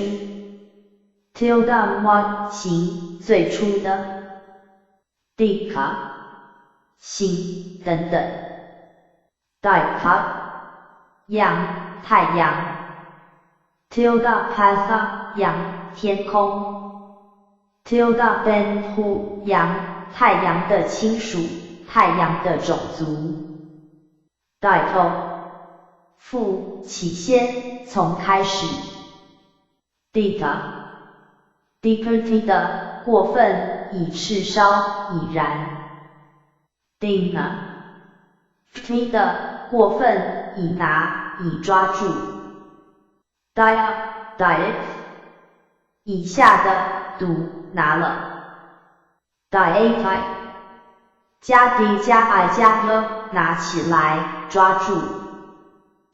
Tilda Mod 行最初的 Dika 行等等 Dika 养太阳 Tilda Patha 养天空 Tilda Benhu 养太阳的亲属太阳的种族 Dito 复起先从开始 Dita Dipperty 的过分以赤烧已燃 Dina T 的过分以拿以抓住 Diet 以下的毒拿了 Diet 加 D 加 I 加 L 拿起来抓住，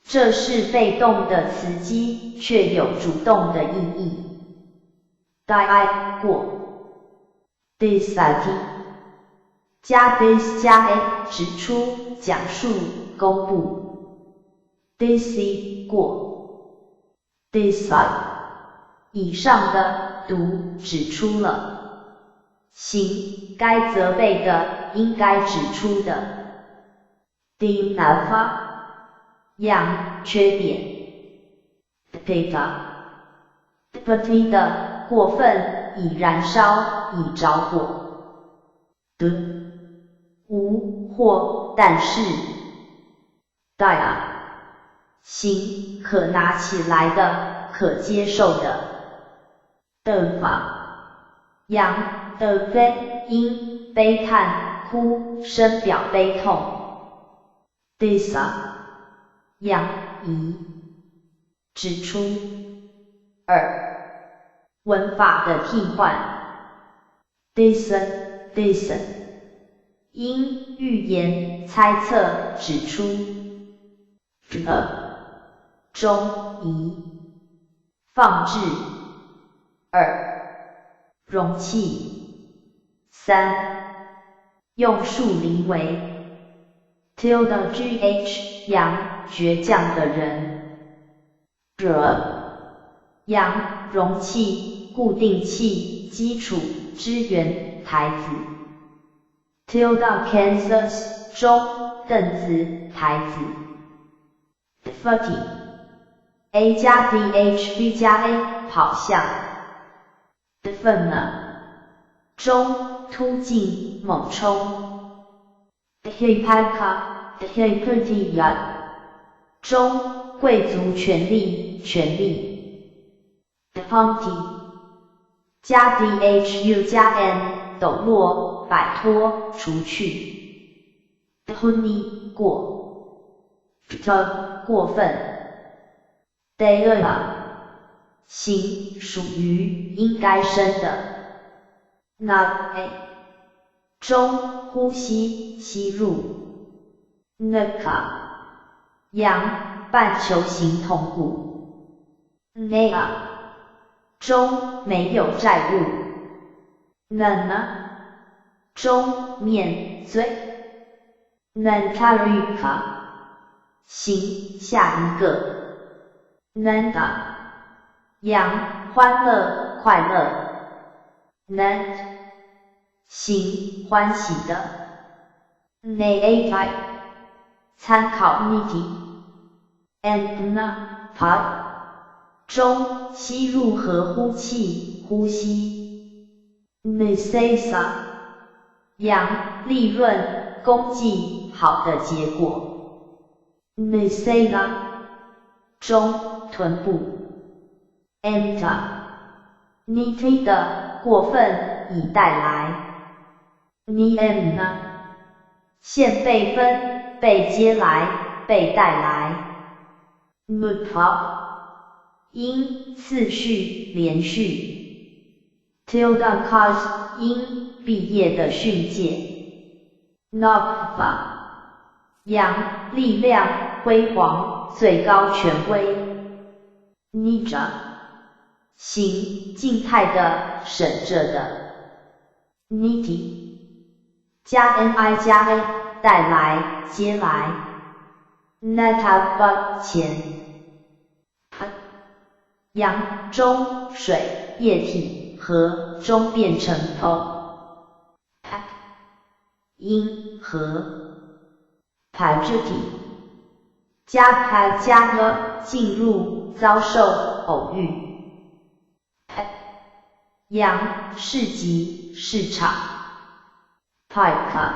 这是被动的词机，却有主动的意义。Die 过 Disati 加 dis 加 a 指出、讲述、公布。Disi 过 Decide 以上的读指出了。行该责备的，应该指出的。，dinafa，样，缺点。depeta，depeta 的，过分，以燃烧，以着火。无，或，但是。dia，行，可拿起来的，可接受的。法，阳，的非，因，悲叹，哭，深表悲痛。disa，阳，疑，指出。文法的替换。disen，因，预言，猜测，指出。中，疑，放置。容器。用树林为。gh，阳，倔强的人。阳，容器，固定器，基础，支援，台子。Kansas，中，凳子，台子。a 加 dh，b 加 a，跑向。中，突进，猛冲。hypaka，hypertia，中，贵族权力，权力。Ponti，加 dhu 加 n，抖落，摆脱，除去。Huni，过。过分。Dea，行，属于，应该生的。Na，中，呼吸，吸入。Neka，阳，半球形筒骨。Nea，中，没有债务。Nana，中，面，嘴。Nantarika，行，下一个。Nanda，阳，欢乐，快乐。Nand，行，欢喜的。Naati，参考 Niti。Andna，中，吸入和呼气，呼吸。Nisesa，阳，利润，功绩，好的结果。Nisela，中，臀部。Enta， Niti 的，过分，以带来。Niemna，现被分，被接来，被带来。Mutpa，因，次序，连续。Tildakaz，因，毕业的训诫。Nakfa，阳，力量，辉煌，最高权威。Nija，行，静态的，省着的。Niti，加 ni 加 a， 带来，接来。Nataba， 前。阳，中，水，液体，和，中变成 o。阴，和。Pajati，加 pa 加 了，进入，遭受，偶遇。阳，市集，市场。Pika，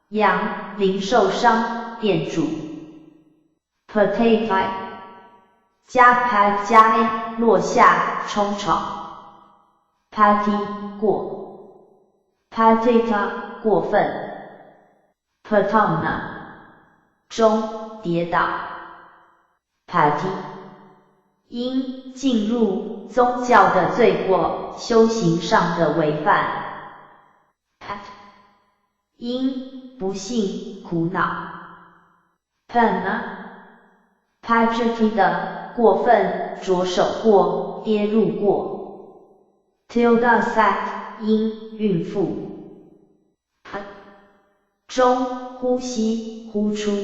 阳，零售商，店主。Potato，加 pa 加 a， 落下，冲闯。Pati， 过。Patita， 过分。Patana， 中，跌倒。Pati， 因，进入，宗教的罪过，修行上的违犯。Pat， 因，不幸，苦恼。Pana， Pajati 的，过分，着手过，跌入过。Tildasat， 因，孕妇。中，呼吸，呼出。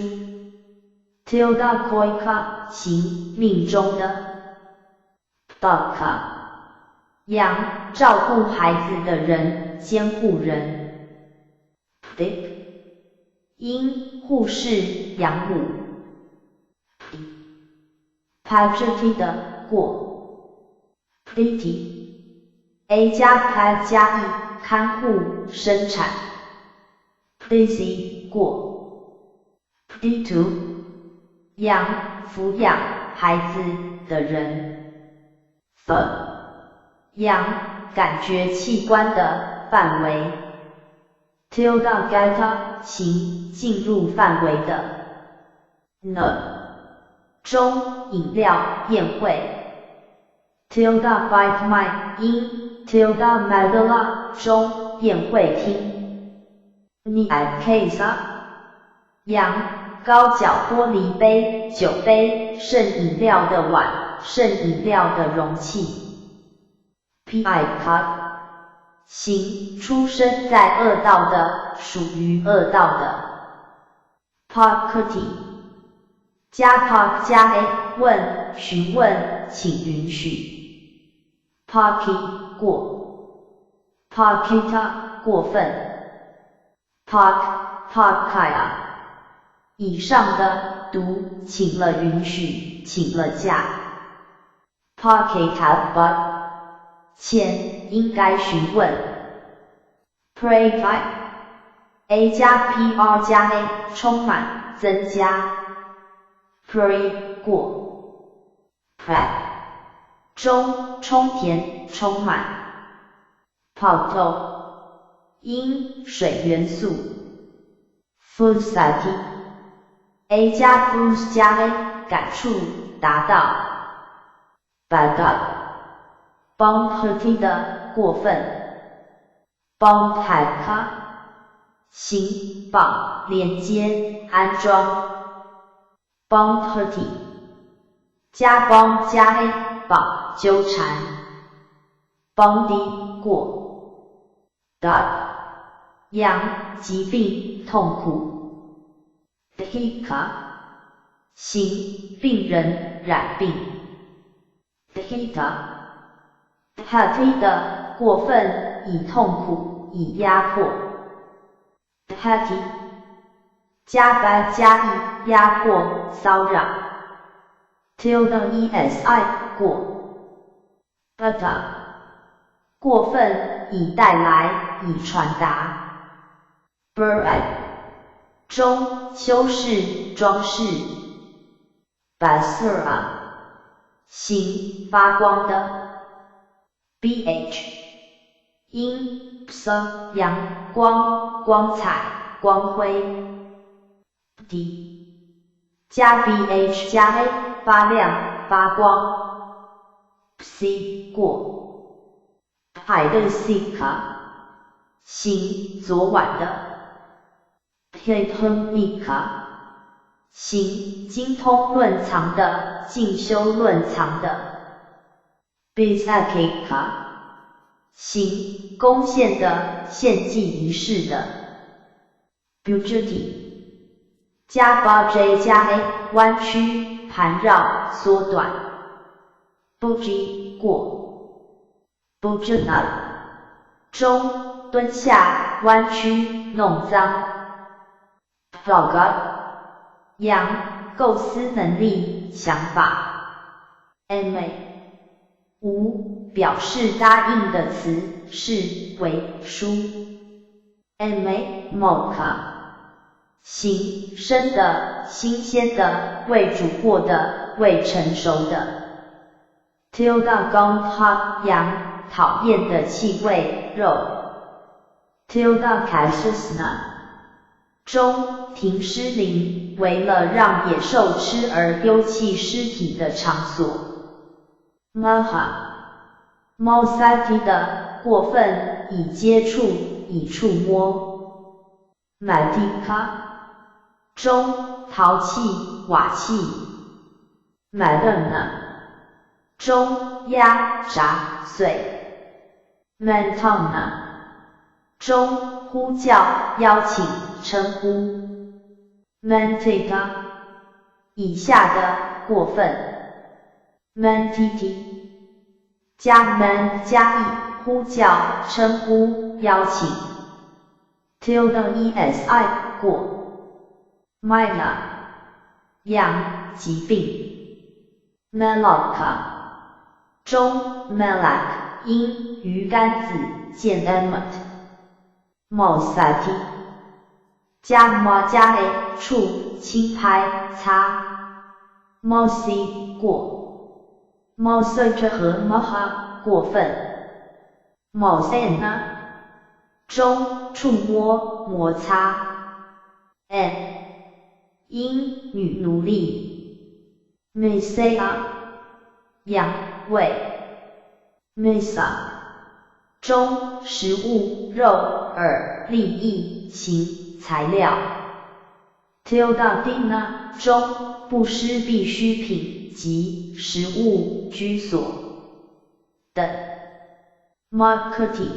Tildakoika， 行，命中的。Daka， 阳，照顾孩子的人，监护人。Dip，因护士养母 ，pajati 的过 ，pliti a 加 p 加 e 看护生产 ，plisi 过 ，plitu 养抚养孩子的人 ，f 养感觉器官的范围 ，tilda 行进入范围的 ，n 中饮料宴会 ，tilda bite my 因 tilda medala 中宴会厅 ，ni casa 养高脚玻璃杯、酒杯、盛饮料的碗、盛饮料的容器。Pica 行出生在恶道的，属于恶道的。Parkati 加 park 加 a 问询问，请允许。Parky 过 ，Parkita 过分。Parkaya 以上的读请了允许，请了假。Parkita but 前应该询问 ，pray a 加 pr 加 a 充满增加 ，pray 过 ，prep 中充填充满 ，poto 因水元素 ，fusati a 加 fus 加 a 感触达到 ，bagat Bombhati 的过分 ，Bombhaka 行绑连接安装 ，Bombhati 加 bomb 加 a 绑纠缠 ，Bondi 过 ，Dot 养疾病痛苦 ，Dhika 行病人染病 ，Dhita Hati 的过分，以痛苦，以压迫。Hati 加 b 加 e 压迫、骚扰。tilde esi 过。Bata 过分，以带来，以传达。Burad 中修饰、装饰。Basura 行发光的。bh 因 psa 阳光、光彩、光辉 d 加 bh 加 a 发亮、发光 psi 过 pidesika 行昨晚的 pitonika 行精通论藏的、进修论藏的Bisakika 行贡献的、献祭仪式的 Bujati 加 bj 加 a 弯曲、盘绕、缩短 Buji 过 Bujana 中蹲下、弯曲、弄脏 Voga 养构思能力、想法 Ma 无表示答应的词是为书 ，ma mocha 行生的、新鲜的、未煮过的、未成熟的 ，tilda gong hot 羊讨厌的气味肉 ，tilda casusna 中停尸林为了让野兽吃而丢弃尸体的场所。Maha Mosati 的过分，以接触，以触摸。Madika 中陶器、瓦器。Madana 中压、炸、碎。Mantana 中呼叫、邀请、称呼。Mantika 以下的过分。Mantiti 加 man 加 e 呼叫、称呼、邀请。tilde esi 过，Mila， 阳，疾病 ，Melaka， 中 ，Melak， 阴，鱼竿子，见 Emet，Mosati， 加 m 加 a， 触，轻拍，擦 ，Mosi， 过 ，Mosoj 和 Moha， 过分 ，Mosena， 中，触摸，摩擦 ，n， 阴，女奴隶 ，Mesea， 阳，胃 ，Mesa， 中，食物，肉，饵，利益，形，材料 ，Tildadina， 中，不失必需品及食物，居所等 ，Marketing，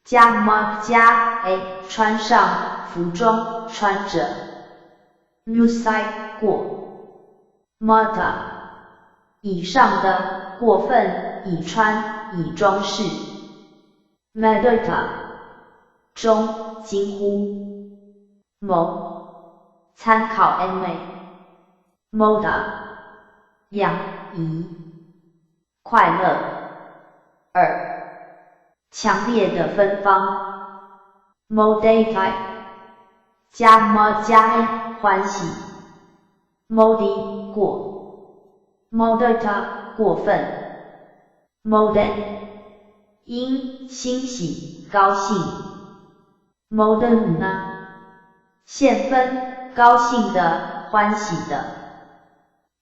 加 mark 加 a， 穿上，服装，穿着 ，Musai， 过 ，Mata， 以上的，过分，以穿，以装饰 ，Medota， 中，惊呼 ，Mo， 参考 ma，Moda， 阳，移，快乐，强烈的芬芳 ，Modata， 加 m 加 a， 欢喜 ，Modi， 过 ，Modata， 过分 ，Modern， 因，欣喜，高兴 ，Moderna， 现分，高兴的，欢喜的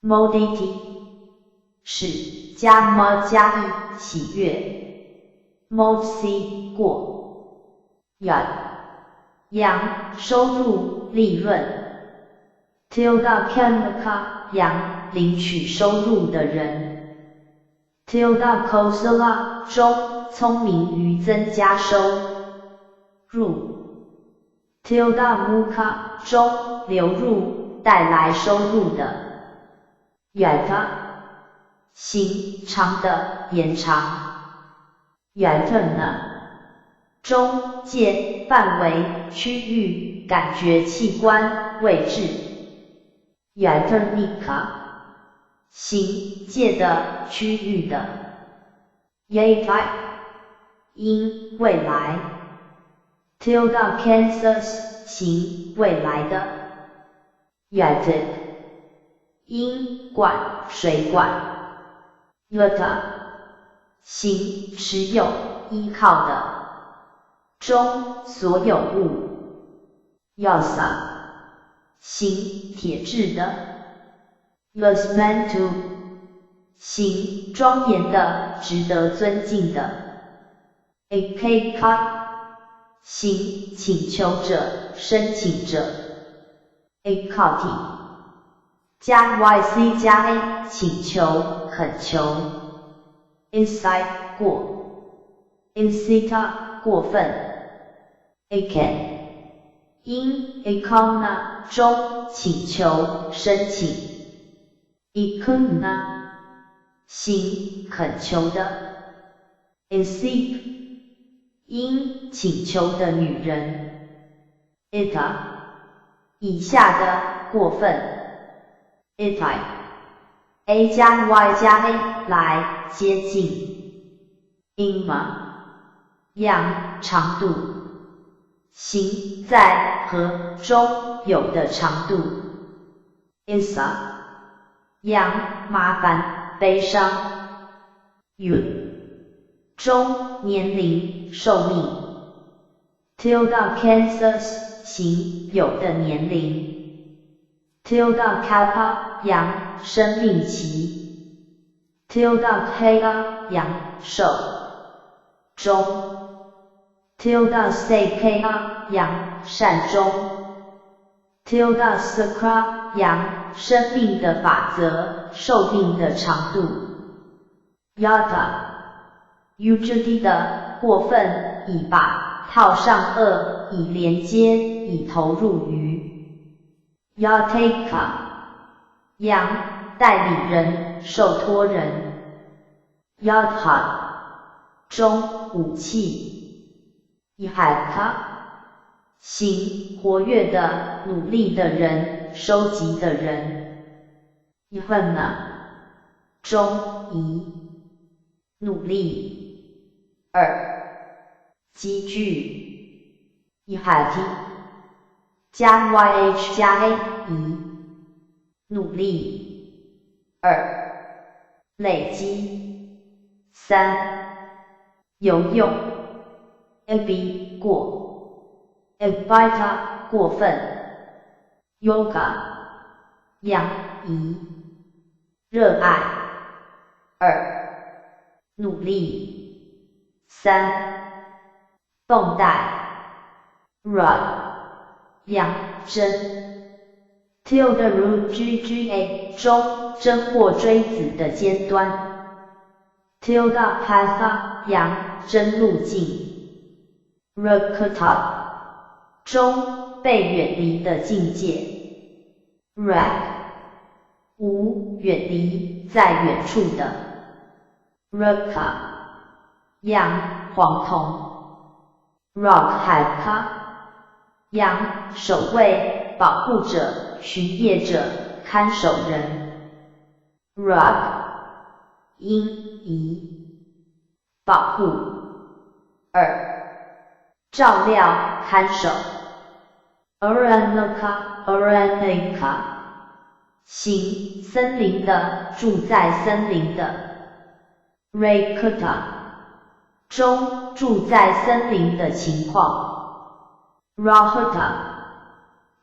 ，Modity， 使，加 m 加 e， 喜悦。Mosi， 过 ，Yad， 阳，收入，利润 ，Tilda Kamaka， 阳，领取收入的人 ，Tilda Kosala， 中，聪明于增加收入 ，Tilda Muka， 中，流入，带来收入的 ，Yada， 行，长的，延长。Yatana， 中，界，范围，区域，感觉器官，位置 Yatanika， 行，界的，区域的 Yatai， 因，未来 Tilda Kansas， 行，未来的 Yatik， 因，管，水管 Yata，行，持有，依靠的，中，所有物 ，Yasa， 行，铁质的 ，Yasmantu， 行，庄严的，值得尊敬的 ，Akaka， 行，请求者，申请者 ，Akati， 加 yc 加 a， 请求，恳求。Inside， 过 ，Incita， 过分 ，Akan， 因 ，Akona， 中，请求，申请 ，Ikuna， 行，恳求的 ，Insik， 因，请求的女人 ，Ita， 以下的，过分 ，Itai。A 加 Y 加 A 来接近 ，Inma 样长度，行在和中有的长度 ，Isa 样麻烦悲伤 ，U 中年龄寿命 ，Tilda Kansas 行有的年龄 ，Tilda Kappa 阳生命期 ，Tilda Kaya 阳寿中 ，Tilda Sekaya 阳善终 ，Tilda Sakra 阳生命的法则，寿命的长度 ，Yada Usually 的过分，以把套上恶，以连接，以投入于 Yateka 阳代理人，受托人 Yadha 中武器 Ihaka 行，活跃的，努力的人，收集的人。一份呢，中一，努力。二，积聚。一海提，加 YH 加 A 一，努力。二，累积。三，有用。AB 过。Evita 过分。Yoga 养怡。热爱。二，努力。三，绷带。Run 养针。Tilde GGA 中，针或锥子的尖端。Tilde Path 阳针路径。Rakata 中，被远离的境界。Rak 无，远离，在远处的。Raka 羊，黄铜。Rakhaka 羊，守卫，保护者，巡夜者，看守人。Rug 阴仪，保护。二，照料，看守。Aranaka 行，森林的，住在森林的。Rakata 中，住在森林的情况。Rahata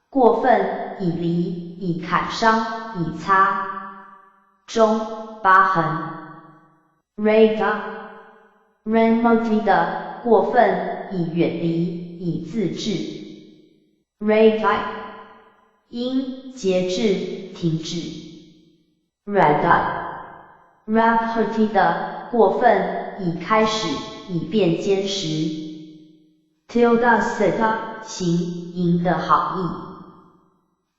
过分，以离，以砍伤，以擦。中，疤痕。Rata Remoti 的，过分，以远离，以自制。Rati 因，节制，停止。Rada Rapidity 的，过分，以开始，以便坚实。Tilde Seta 行，赢的好意。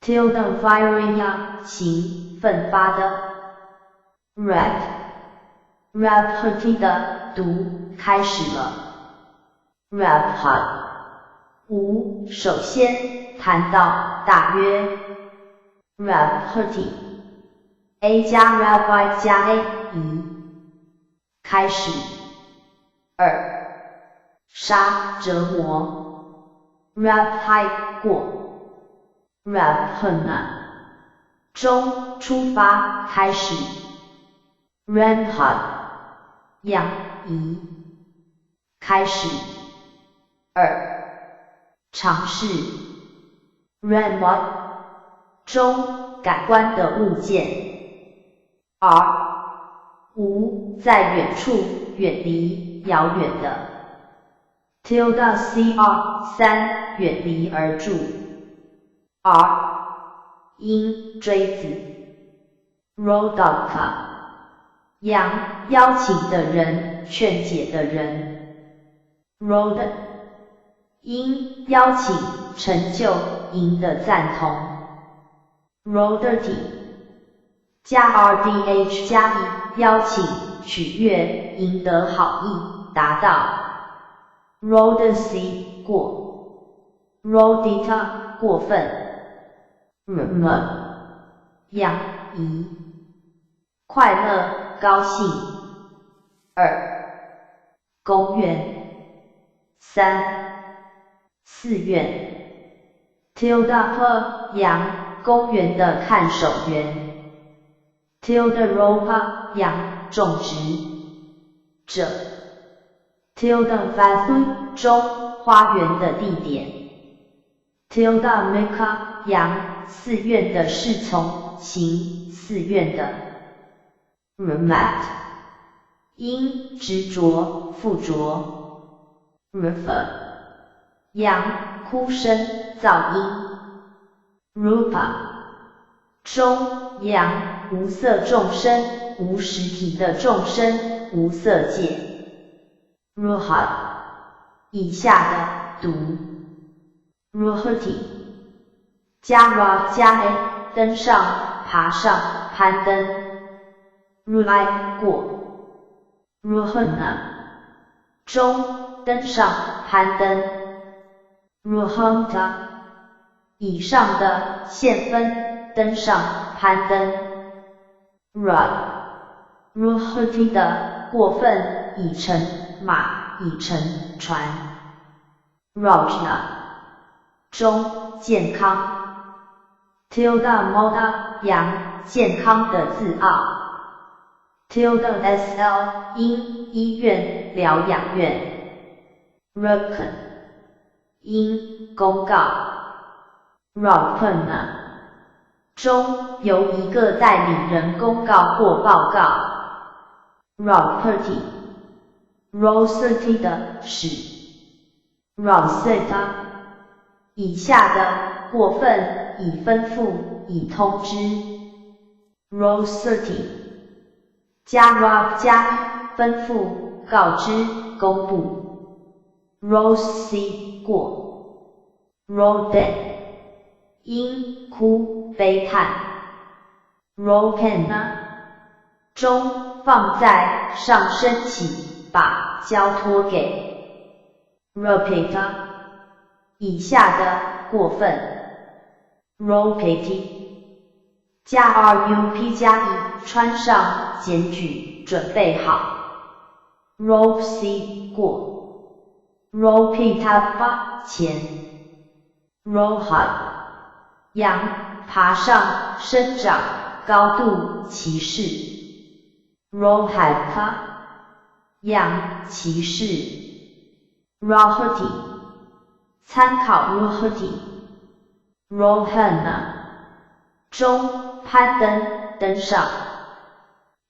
Tilde Viria 行，奋发的。Rap Rapidity 的，读，开始了。Rapid 无，首先，谈到，大约。Rapidity A 加 Rabbi 加 A 一，开始。二，杀，折磨。Rapide 过。Rapana 中，出发，开始。Rampart 养怡，开始。二，尝试。Remote 中，感官的物件。R 无，在远处，远离，遥远的。Tilde CR 三，远离而住。R 因，锥子。Rodaka 羊，邀请的人，劝解的人。Road 因，邀请，成就，赢得赞同。Roderty 加 RDH 加一，邀请，取悦，赢得好意，达到。Rodacy 过。Rodita 过分。养怡，快乐，高兴。二，公园。三，寺院。Tilde 羊，公园的看守员。Tilde Ropa 羊，种植者。Tilde Vathu 中，花园的地点。Tilde Meka 羊，寺院的侍从，行，寺院的。Remat 因，执着，附着。River 羊，哭声，噪音。Rupa 中，羊，无色众生，无实体的众生，无色界。Ruhat 以下的，读。Ruhati 加 Ra 加 A 登上，爬上，攀登。Ruai 过。Ruhana 中，登上，攀登。ruhunta 以上的线分登上攀登 ruhti 的过分以乘马以乘船 rojna 中健康 tilda moda 阳健康的自傲 tilda sl 因医院疗养院 rukn 因公告 rapna 中由一个代理人公告或报告 Roperty Rosety 的使 Rosetta 以下的过分以吩咐以通知 Rosety 加 Rob 加吩咐告知公布 Rosy 过 Roden 因哭悲叹 Ropen 中放在上升起把交托给 Repeat 以下的过分 Repeat 加 RUP 加以穿上检举准备好 Ropsy 过 Repeat 发前 Rohad 羊爬上生长高度骑士 Rohad 羊骑士 Rohati 参考 Rohati Rohana 中攀登登上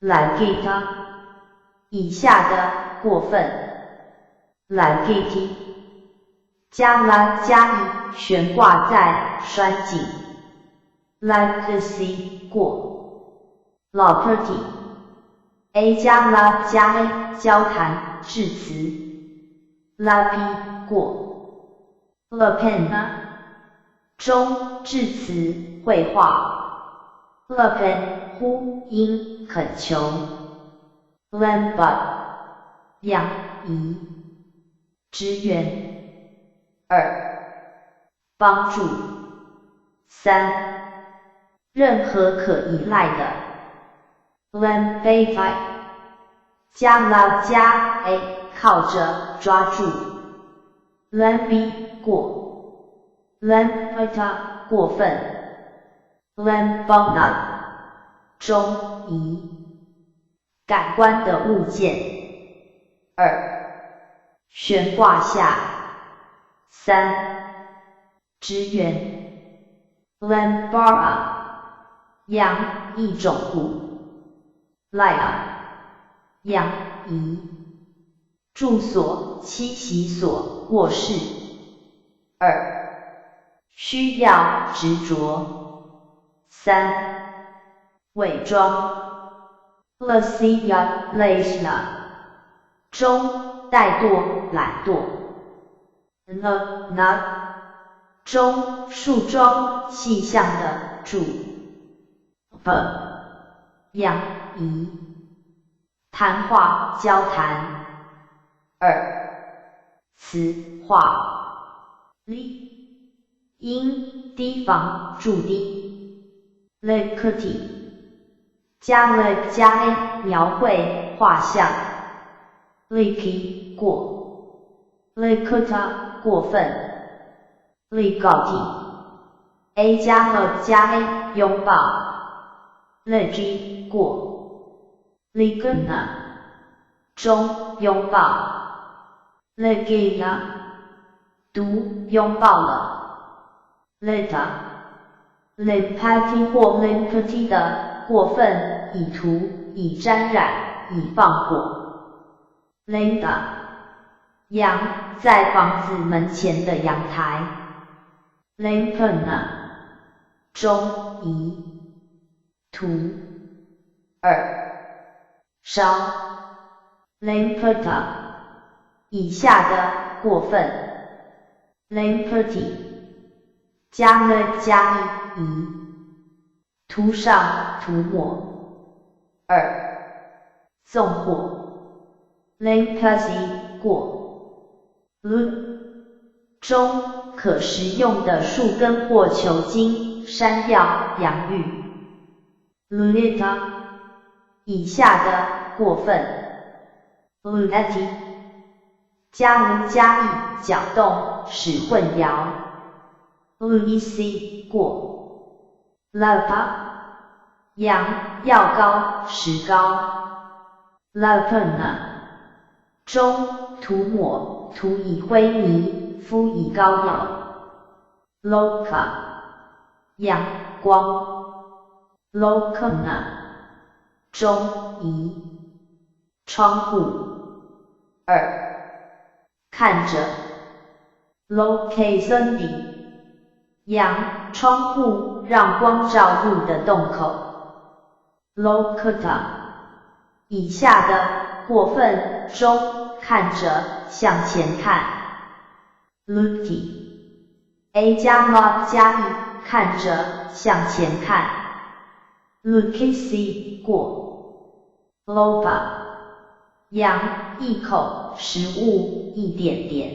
Lagita 以下的过分 Lagiti 加拉加以悬挂在栓井 Legacy 过 Loperty A 加拉加 A 交谈致辞 Lapi 过 Lepen 中致辞绘画 Lepen 呼应恳求 Lambad 养怡支援2帮助3任何可依赖的 Lambafy 加拉加 A 靠着抓住 Lambi 过 Lambata 过分 Lambona 中移感官的物件2悬挂下3支援 Lambara 羊一种骨 Laya 羊移住所栖息所卧室2需要执着3伪装 Lascia Lasla 中怠惰懒惰 Not 中树桩气象的柱 养怡谈话交谈2词话 Li 因提防驻地 Lekati 加了加 A 描绘画像 Liki 过 Lekata 过分 Ligati A 加了加 A 拥抱 Legi 过 Ligana 中拥抱 Legina 读拥抱了 Leta Limpati 或 Limpati 的过分以涂以沾染以放火 Linda 羊在房子门前的阳台 Limpana 中移涂2烧 Limpata 以下的过分 Limpati 加了加移涂上涂抹2纵火 Limpasi 过 Lu 中可食用的树根或球茎、山药、洋芋。luneta 以下的过分 lunati 加无加意搅动使混淆 lunisi 过 lapa 羊药膏石膏 lapana 中涂抹涂以灰泥敷以膏药 loca 阳光 locana 中移窗户二看着 locationdi 阳窗户让光照入的洞口 locata 以下的过分中看着向前看 luti a 加 not 加 e 看着向前看 lukisi 过 lopa 羊一口食物一点点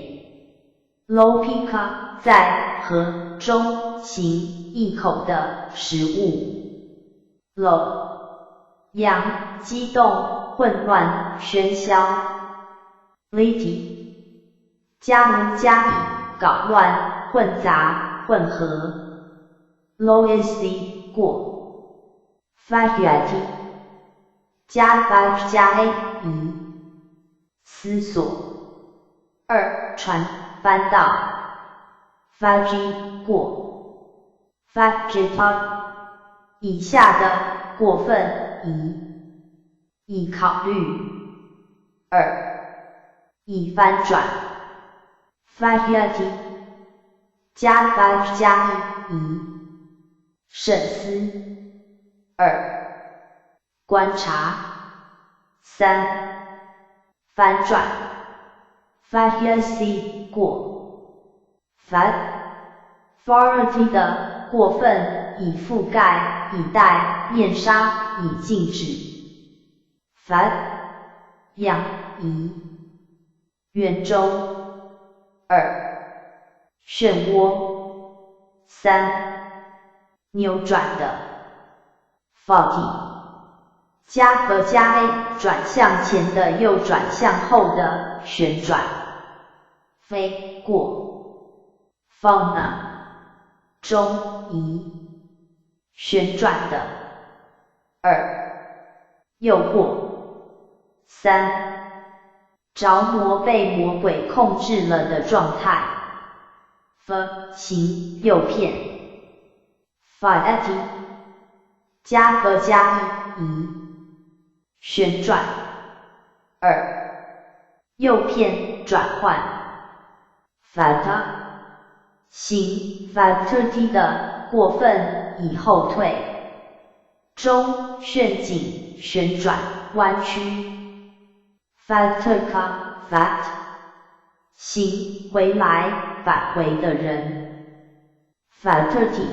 lopika 在河中行一口的食物 lo 羊激动混乱喧嚣 liti 加无加以搞乱混杂混合 loisi 过 fagiati 加 fag 加 a 疑思索二船翻到 fagi 过 fagita 以下的过分以考虑二以翻转 fagiati 加 fag 加疑慎思二观察三翻转 fagiasi 过 fad farity 的过分以覆盖以戴面纱以禁止 fad 养疑圆周二漩涡三扭转的 faulty 加 b 加 a 转向前的又转向后的旋转飞过 fauna 中移旋转的二诱惑三着魔被魔鬼控制了的状态 f 行诱骗 faeti 加 b 加 e 旋转二诱骗转换 fata 行 fatati 的过分以后退中旋紧旋转弯曲 fataka fat 行回来返回的人 fatati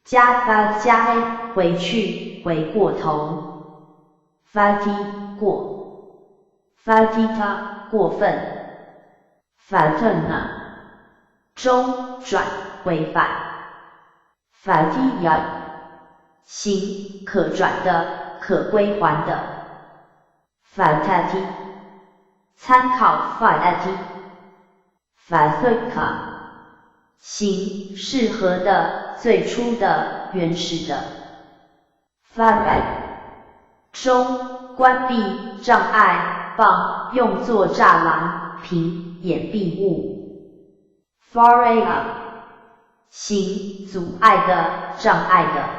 加 fat 加 a 回去回过头fati 过 fatita 过分 fatana 中转回返 fatiya 行可转的可归还的 fatati 参考 fatati fathika 行适合的最初的原始的 farat 中关闭障碍棒用作栅栏屏掩蔽物 faria 行阻碍的障碍的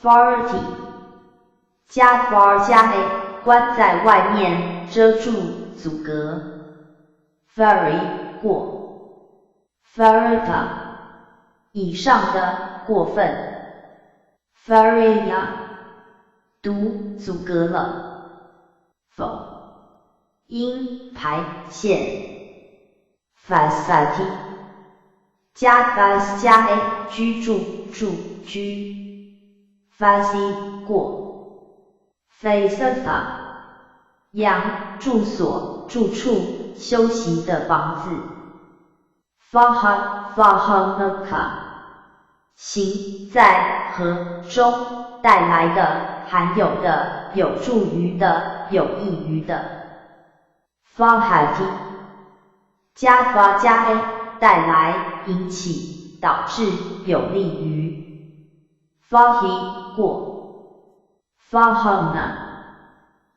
farty 加 far 加 a 关在外面遮住阻隔 ferry 过 ferrita 以上的过分 ferria 毒阻隔了否因排泄 facility 加 fas 加 a 居住住居 faci 过 faceta 养住所住处休息的房子 fahamaka 行在和中带来的含有的有助于的有益于的 fahati 加 fa 加 a 带来引起导致有利于 fahi 过 fahamna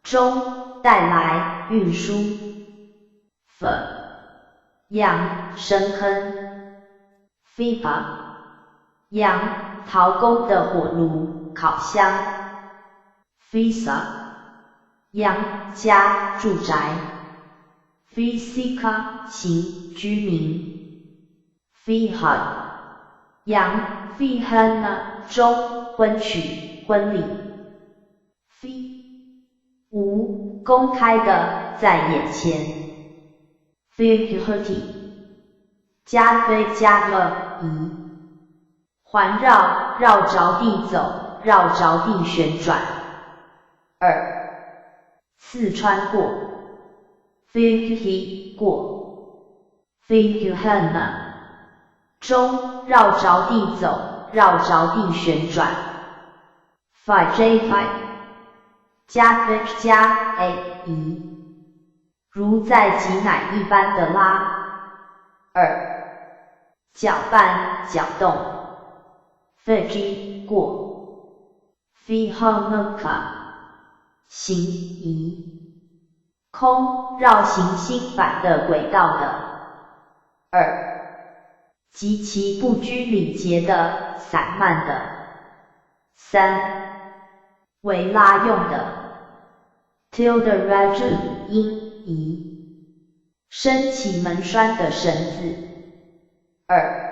中带来运输 fa 养深坑 fipa 养陶工的火炉烤箱 fisa 养家住宅 fisika 行居民 fihad 养 fihana 中婚娶婚礼 fi 无公开的在眼前 fihati 加非加了移环绕绕着地走绕着地旋转2刺穿过 fihi 过 fihana 中绕着地走绕着地旋转 5j5 加 f 加 a 移如在挤奶一般的拉2搅拌搅动 fiji 过 fihamaka 行移空绕行星反的轨道的2极其不拘礼节的散漫的3为拉用的 tilde raju 音移升起门栓的绳子2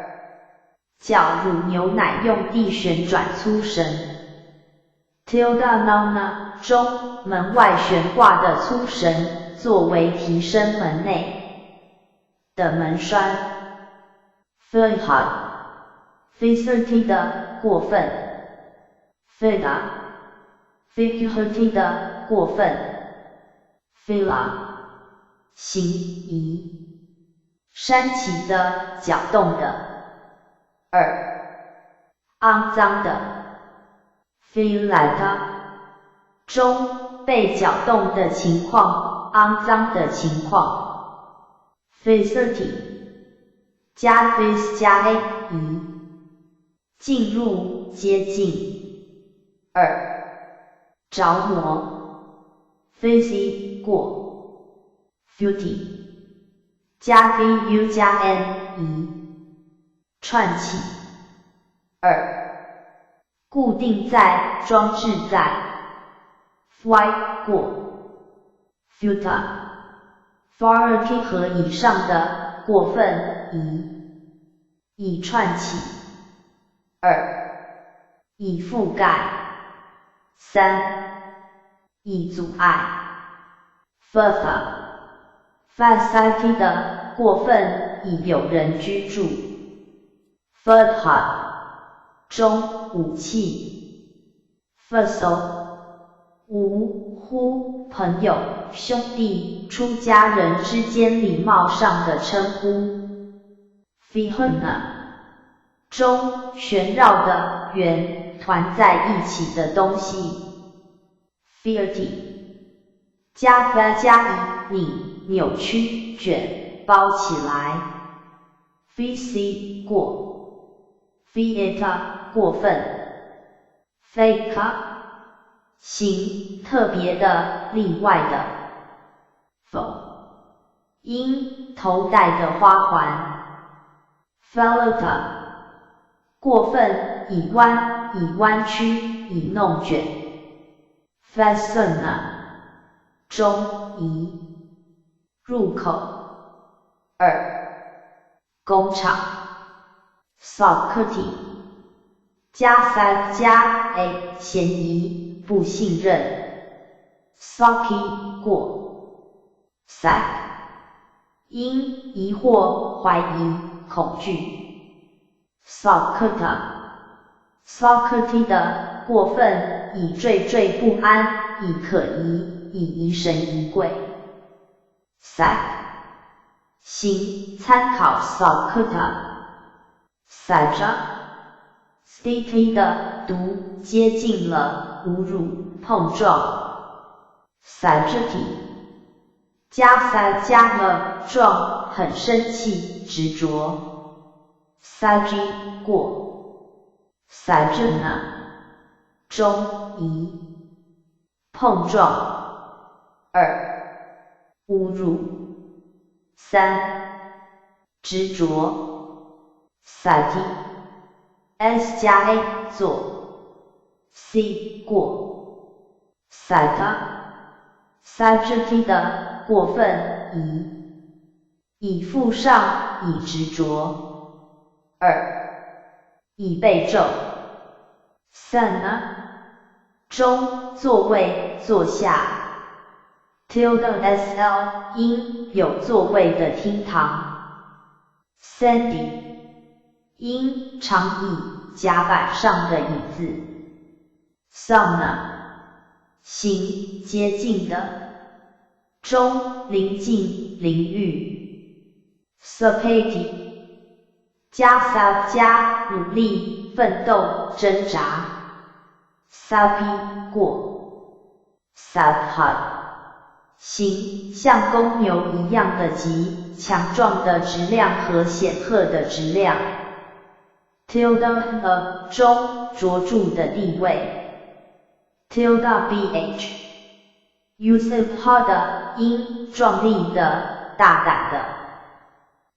搅乳牛奶用地旋转粗绳 tilde nana 中门外悬挂的粗绳作为提升门内的门栓 fihad fisati 的过分 fida fihati 的过分 fila 行移煽起的搅动的2肮脏的 filata 中被搅动的情况肮脏的情况 fisati 加 fis 加 a 移进入接近2着魔 fizzy 过 futy 加 vu 加 n 移串起2固定在装置在 fly 过 futa farty 和以上的过分以串起2以覆盖3以阻碍 further facility 的过分以有人居住 further 中武器 fusel 无呼朋友兄弟出家人之间礼貌上的称呼 fihuna 中旋绕的圆团在一起的东西 fiati 加 fa 加拧扭曲卷包起来 fisi 过 fieta 过分 faka 行特别的例外的 fo 因头戴的花环 falota 过分以弯曲以弄卷 fascina 中移入口2工厂 Socrates 加 5 加 a 嫌疑不信任 Saki 过 Sac 因疑惑怀疑恐惧 Socrata Socrates 的过分以惴惴不安以可疑以疑神疑鬼 Sac 形参考 Sakata。Saja Stiti 的读接近了侮辱碰撞。Sajati 加塞加了撞很生气执着。Saji 过。Sajana 中移碰撞。2侮辱。3执着。Sati S 加 A 做。C 过。Sata Sajati 的过分以附上以执着。2以被咒。Sana 中座位坐下。tilde sl 因有座位的厅堂。Sandy 因长椅甲板上的椅子。Sauna 行接近的，中临近淋浴。Sapati 加 sa 加努力奋斗挣扎。Sapi 过。Saphat 形像公牛一样的极强壮的质量和显赫的质量。tilde 中着住的地位。tilde bh Yusuf 的因壮丽的大胆的。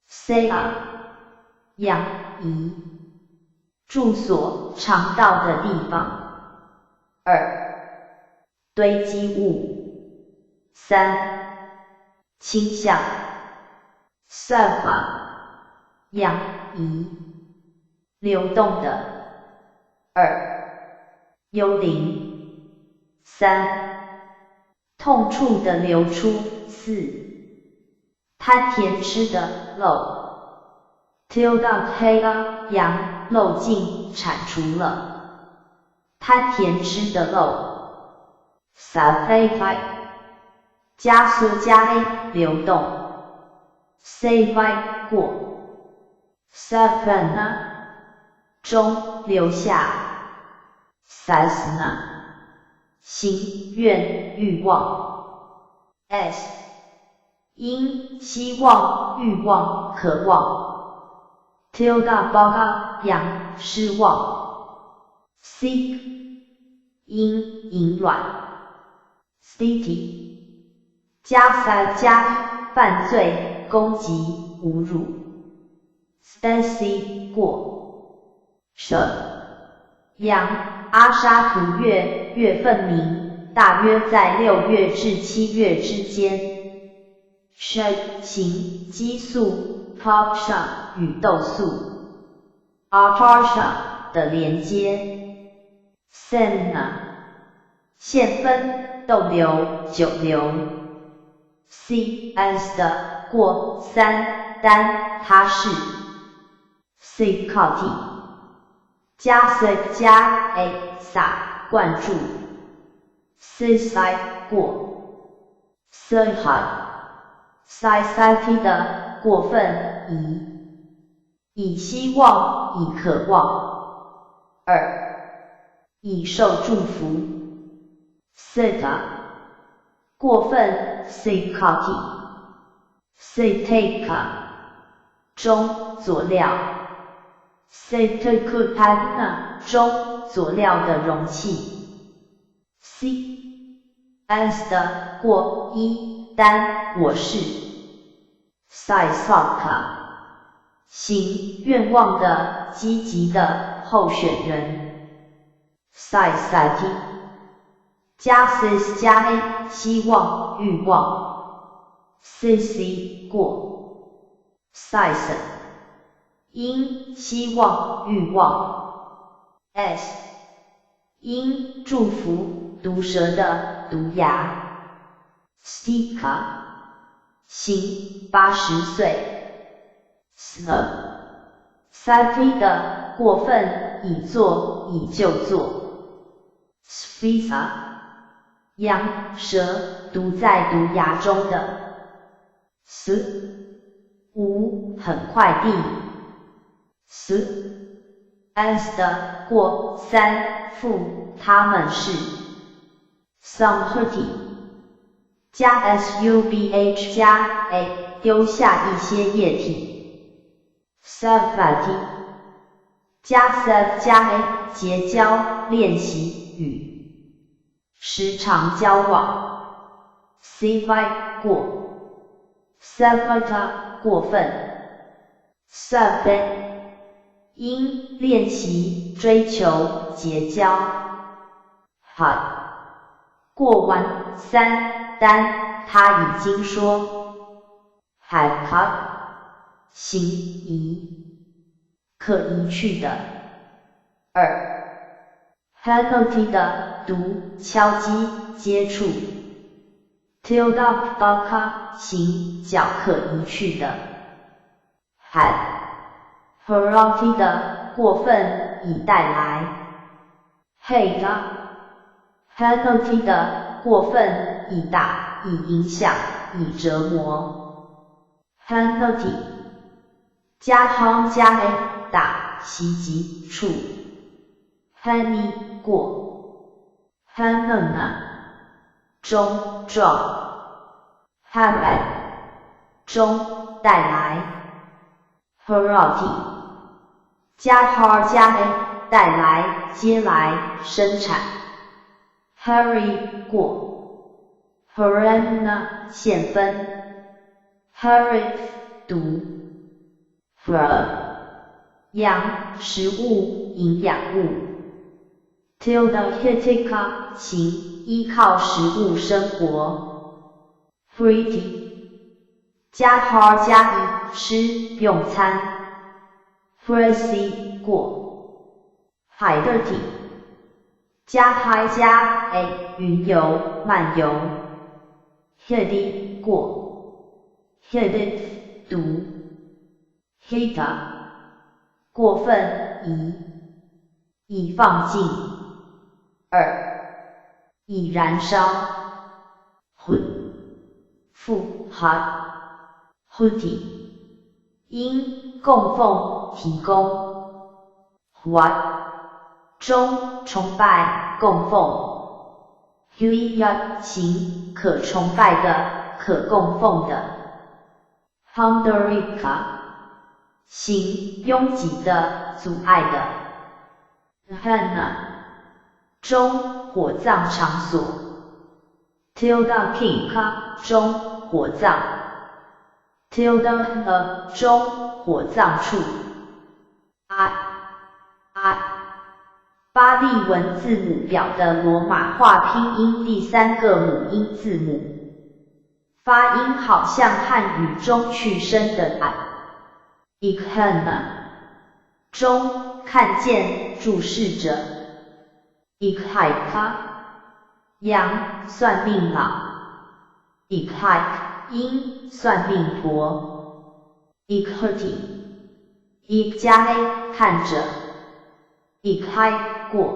Sela 养移住所肠道的地方。2堆积物。3倾向。Serva 养移流动的。2幽灵。3痛处的流出。4贪甜吃的漏。tilde 黑阳漏尽铲除了。贪甜吃的漏。Savai 加速加 A 流动。Savai 过。Savana 中留下。Sasna 心愿欲望。S 因希望欲望渴望。tilde 报告阳失望。Seek 因淫乱。Stiti 加塞加犯罪攻击侮辱。Stacy 过。舍阳阿沙图月份明，大约在6月至7月之间。Shed 行激素 Parsha 与豆素。Parsha 的连接。Semna 现分豆流酒流。Cs 的过3单他是。Sikati 加 s 加 a 撒灌注。Sisai 过。Sirhat Sisati 的过分以希望以渴望。2以受祝福。Sita 过分 Sikati Sitaka 中佐料。Sitakutana 中佐料的容器。C S 的过单我是。Sisaka 行愿望的积极的候选人。Sisati 加 sis 加 a 希望欲望。Sisi 过。Sison 因希望欲望。S 因祝福毒蛇的毒牙。Stika 行80岁。Snub Sati 的过分以做以就做。Spisa 羊蛇毒在毒牙中的。S 5. 很快地 s 的过 3. 负他们是 subherty 加 subh 加 a 丢下一些液体 subverty 加 sub 加 a 结交练习与时常交往 civil 过 subverter 过分 subvert 因练习追求结交 hard 过完 3. 但他已经说 had cut 行移可移去的 2. penalty 的读敲击接触 tilde baka 行脚可移去的 had penalty 的过分以带来 hate penalty 的过分以打以影响以折磨 penalty 加 harm 加 a 打袭击处 penny 过 penana 中撞 habit 中带来 penalty 加 har 加 a 带来接来生产 hurry 过 harana 现分 hurry 读 for 养食物营养物 tilde hitika 行依靠食物生活 fruity 加 har 加 e 吃用餐 frizzy 过 hydrity 加 high 加 a 云游漫游 heady 过 headed 读 heater 过分以放进 2. 以燃烧 hood 负 hot hoodie 因供奉提供 what 中崇拜供奉 huiyat 行可崇拜的可供奉的 Honderika 行拥挤的阻碍的 Hana 中火葬场所 tilde kinka 中火葬 tilde 中火葬处 巴利文字母表的罗马化拼音第3个母音字母，发音好像汉语中去声的 ikana 中看见注视着 ikhaika 羊算命佬 ikhaik 鹰算命婆 ikhati ik 加 a 看着 ikhai 过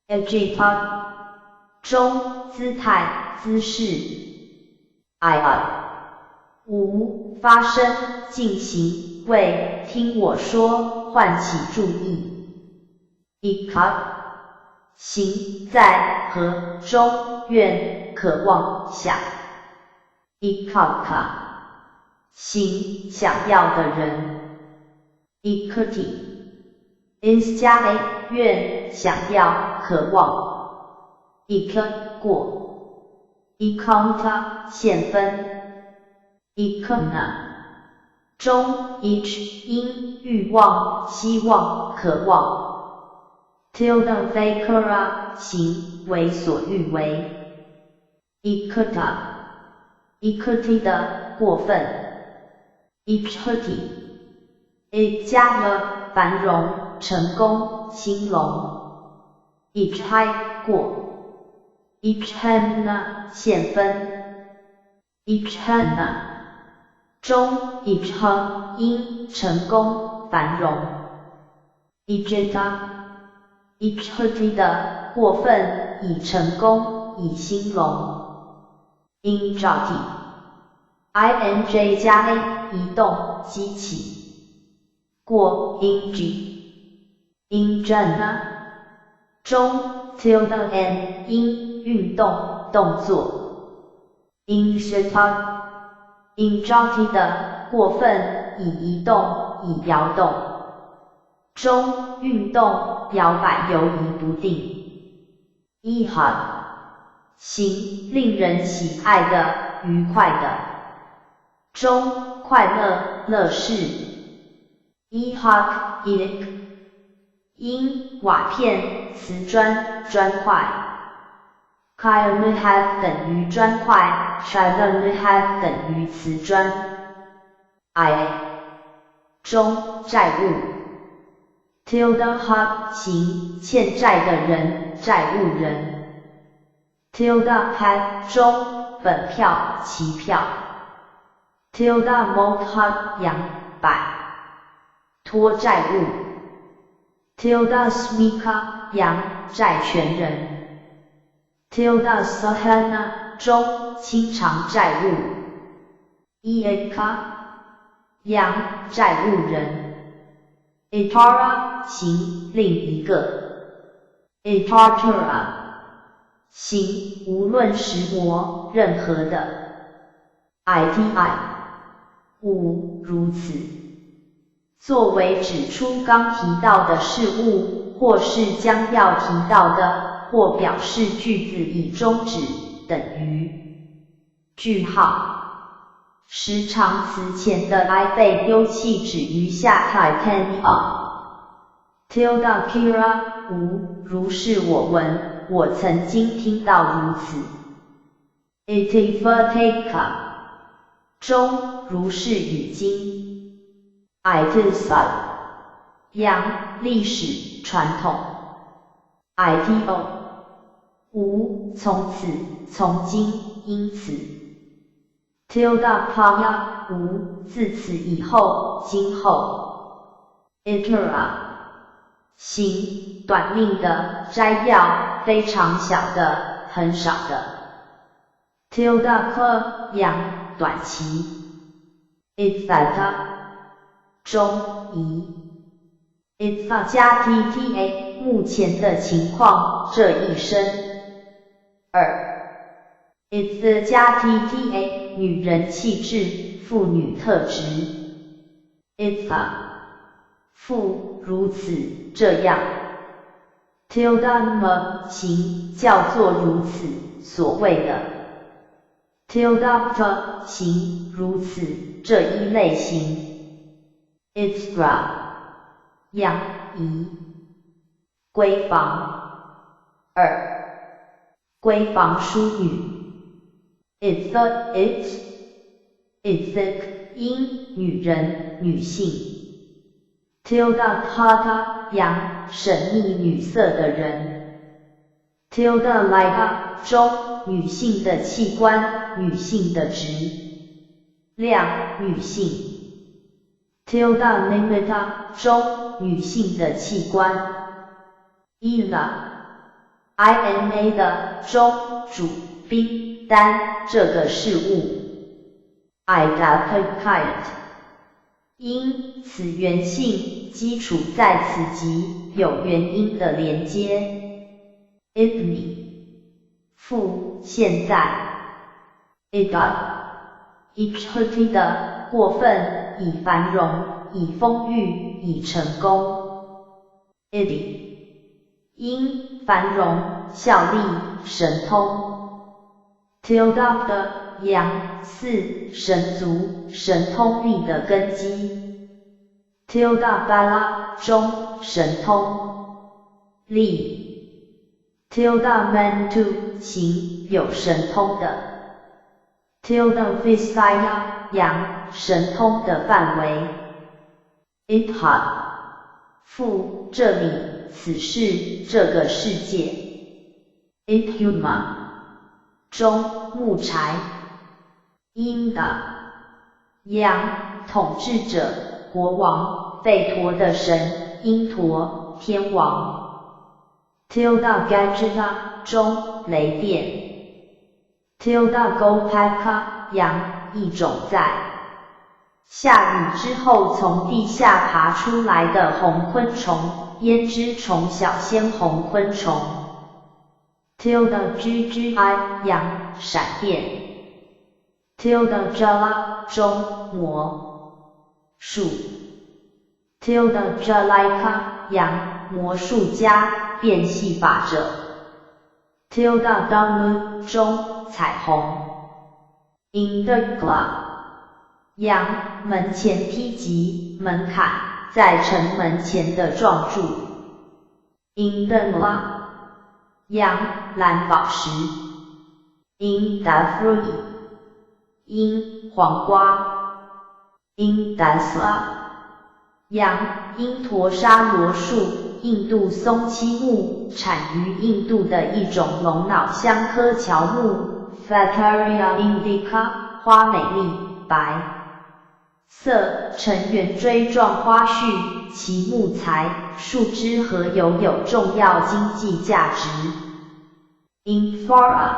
agita 中姿态姿势 5. 发生进行为听我说唤起注意 ikka 行在和中愿渴望想 ikaka 行想要的人 ikati is 加 a 愿想要渴望 ik 过 ikanta 现分 ikana 中 each 因欲望希望渴望 tilde fakera 行为所欲为 ikata ikati 的过分 ikhati it 加了繁荣成功兴隆 ichai 过 ichana 现分 ichana 中 ichha 因成功繁荣 ichita ichhati 的过分以成功以兴隆 injati ing 加 a 移动，激起。过 engine 中 tilde n 因运动，动作。inject 的过分，以移动，以摇动。中运动，摇摆游移不定。行，令人喜爱的，愉快的。中快乐，乐事。因瓦片，瓷砖，砖块。等于砖块，等于瓷砖。中债务。行，欠债的人，债务人。中本票，期票。羊摆，托债务。羊债权人。中清偿债务。羊债务人。行，另一个。行，无论石磨，任何的。如此。作为指出刚提到的事物，或是将要提到的，或表示句子已终止，等于。句号。时常词前的 I 被丢弃止于下 Kira 如是我闻，我曾经听到如此。中如是语经。历史传统。从此从今因此。自此以后今后。行，短命的，摘要，非常小的，很少的。短期。中移。加 tta 目前的情况，这一生。加 tta 女人气质，妇女特质。如此，这样。行，叫做如此，所谓的。行，如此，这一类型。移。闺房。闺房淑女。因女人，女性。阳，神秘女色的人。中，女性的器官，女性的质量，女性。中，女性的器官。ina 的中，主，宾，单，这个事物。因此原性，基础在此即，有原因的连接。现在。的过分，以繁荣，以丰裕，以成功。因繁荣，效力，神通。的阳，四，神足，神通力的根基。中，神通力。行，有神通的。阳，神通的范围。这里，此事，这个世界。中，木柴。阳，统治者，国王，吠陀的神，因陀，天王。中，雷电。阳，一种在。下雨之后从地下爬出来的红昆虫，胭脂虫小鲜红昆虫。tilde GGI 阳闪电。tilde jala 中魔术。tilde jalika 阳魔术家变戏法者。tilde damu 中彩虹。indegla 阳门前梯级门槛，在城门前的撞柱。indegla 阳蓝宝石。indafrui 樱黄瓜。indasla 阳鹰驼沙罗树，印度松漆木，产于印度的一种龙脑香科乔木。Facaria indica 花美丽，白色，呈圆锥状花序，其木材、树枝和油有重要经济价值。Infora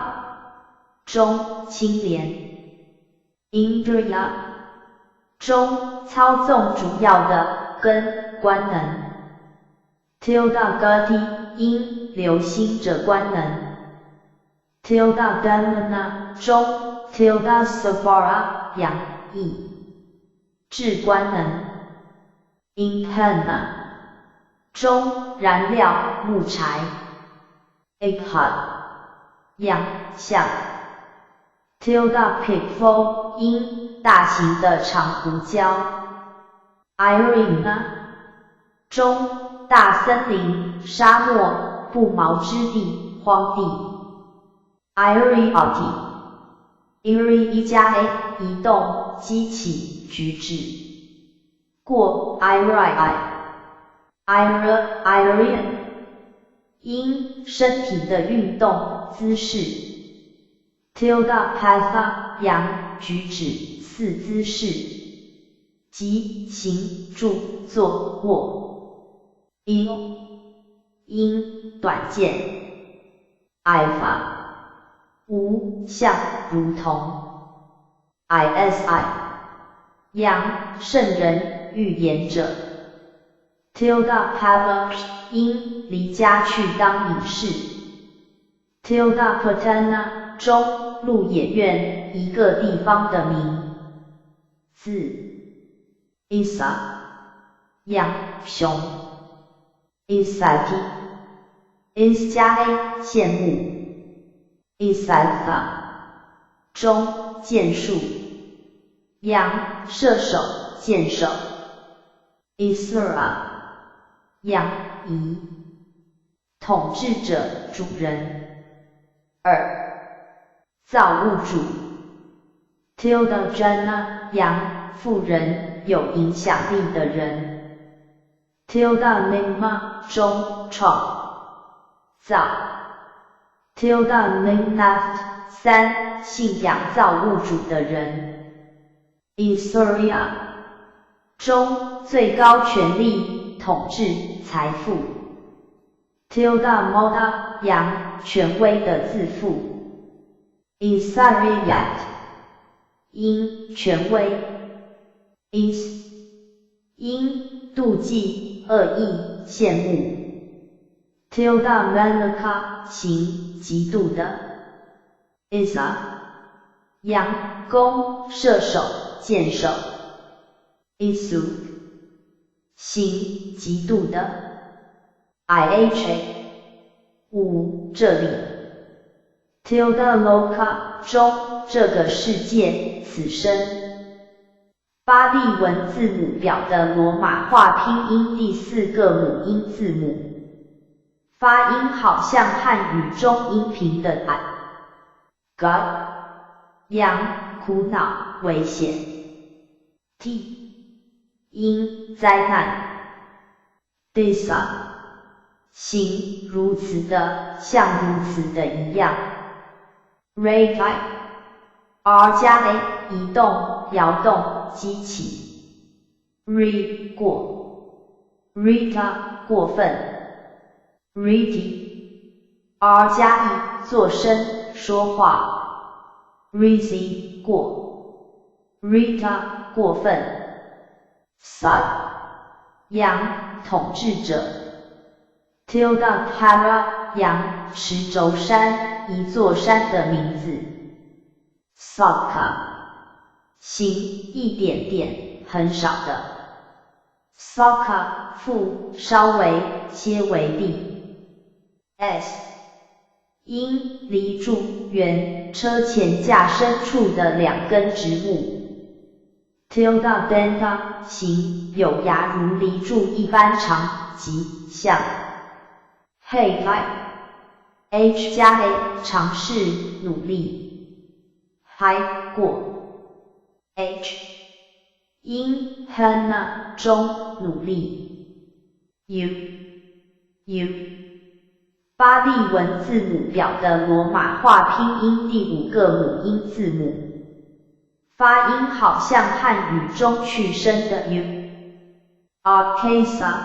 中青莲。Indriya 中操纵主要的根官能。tilde gati 因流星者官能。tilde damana 中 tilde savara 阳意至官能。indhana 中燃料木柴。ikha 阳像。tilde pigfo 因大型的长胡椒。irina 中大森林、沙漠、不毛之地、荒地。irioti iri 一加 a 移动、激起、举止。过 irii ira irian 因身体的运动、姿势。tilde patha 阳举止、似姿势。即行、住、坐、卧。因短见。ifa 无像如同。isi 阳圣人预言者。tilde pava 因离家去当隐士。tilde patana 中鹿野苑一个地方的名字。isa 羊熊。isati is 加 a 羡慕。isatha 中剑术。羊射手箭手。isura 羊夷统治者主人。造物主。tilde jana 羊富人有影响力的人。tilde mimma 中创造。tilde mimnath 三信仰造物主的人。Isuria 中最高权力、统治、财富。tilde moda 阳权威的自负。Isariyat 因权威。is 因妒忌、恶意、羡慕。tilde manaka 行嫉妒的。isa 阳弓射手、箭手。isu 行嫉妒的。iha 五这里。tilde loka 中这个世界、此生。巴利文字母表的罗马化拼音第4个母音字母，发音好像汉语中音频的 g， 阳苦恼、危险。t 因灾难。disa 行如此的，像如此的一样。revi r 加 a 移动、摇动、激起。re 过。rita 过分。riti r 加 e 作声、说话。risi 过。rita 过分。Sud 阳统治者 Tildakara 阳池轴山一座山的名字 Saka 行一点点很少的 Saka 复稍微些微地 S 因离柱圆车前架深处的两根直木 Tilda denta 形有牙如梨柱一般长及像 Hey H 加 A 尝试努力 High 过 H 因 Hannah 中努力 U 巴利文字母表的罗马化拼音第5个母音字母。发音好像汉语中去声的 U。Arkansas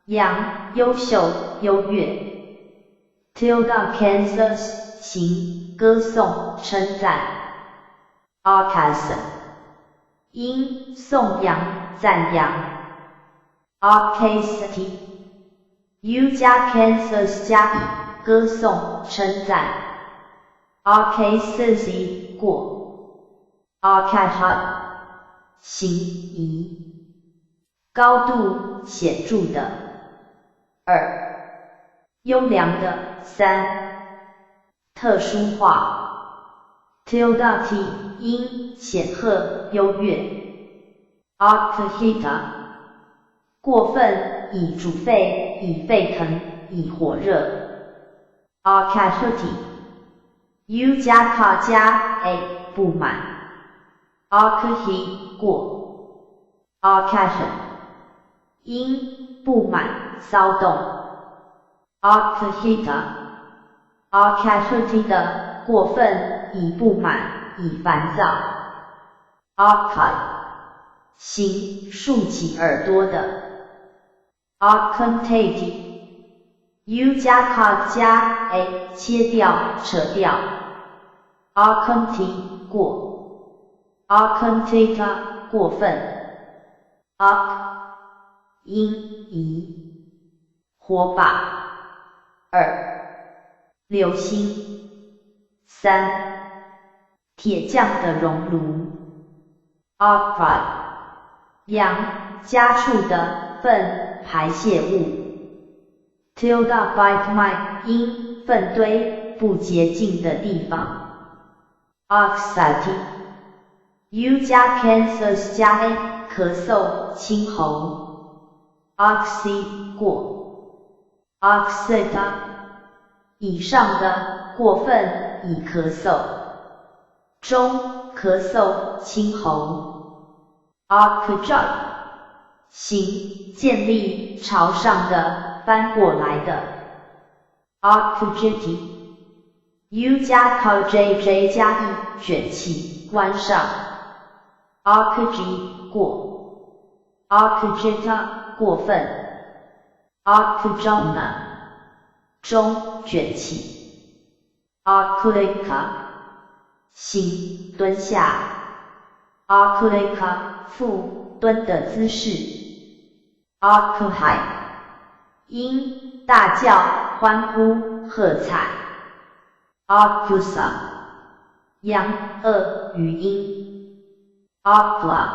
阳优秀优越 Tilda Kansas 形歌颂称赞 Arkansas 因颂扬赞扬 Arkansas U 加 Kansas 加 E 歌颂称赞 Arkansas 过Arkansas 行移高度显著的2优良的3特殊化 Tilda T 因显赫优越 Arcahita 过分以煮沸以沸腾以火热 Arcahity U 加 K 加 A 不满Arcahy 过 Arcahon 因不满骚动 Arcahita Arcahity 的过分以不满以烦躁 Archive 行竖起耳朵的 Arcantate U 加 K 加 A 切掉扯掉 Arcanty 过Arcantata 过分 Arc 因移火把2流星3铁匠的熔炉 Arclight 阳家畜的粪排泄物 Tilda bite my 因粪堆不洁净的地方 Oxity U 加 Kansas 加 A 咳嗽清喉 Oxy 过 Oxita 以上的过分以咳嗽中咳嗽清喉 Arcjog 行建立朝上的翻过来的 Arcjity U 加 KJJ 加 E 卷起关上Arcgy 过 Arcjeta 过分 Arcjona 中卷起 Arclica 行蹲下 Arclica 复蹲的姿势 Archy 因大叫欢呼喝彩 Arcusa 阳语音Arcla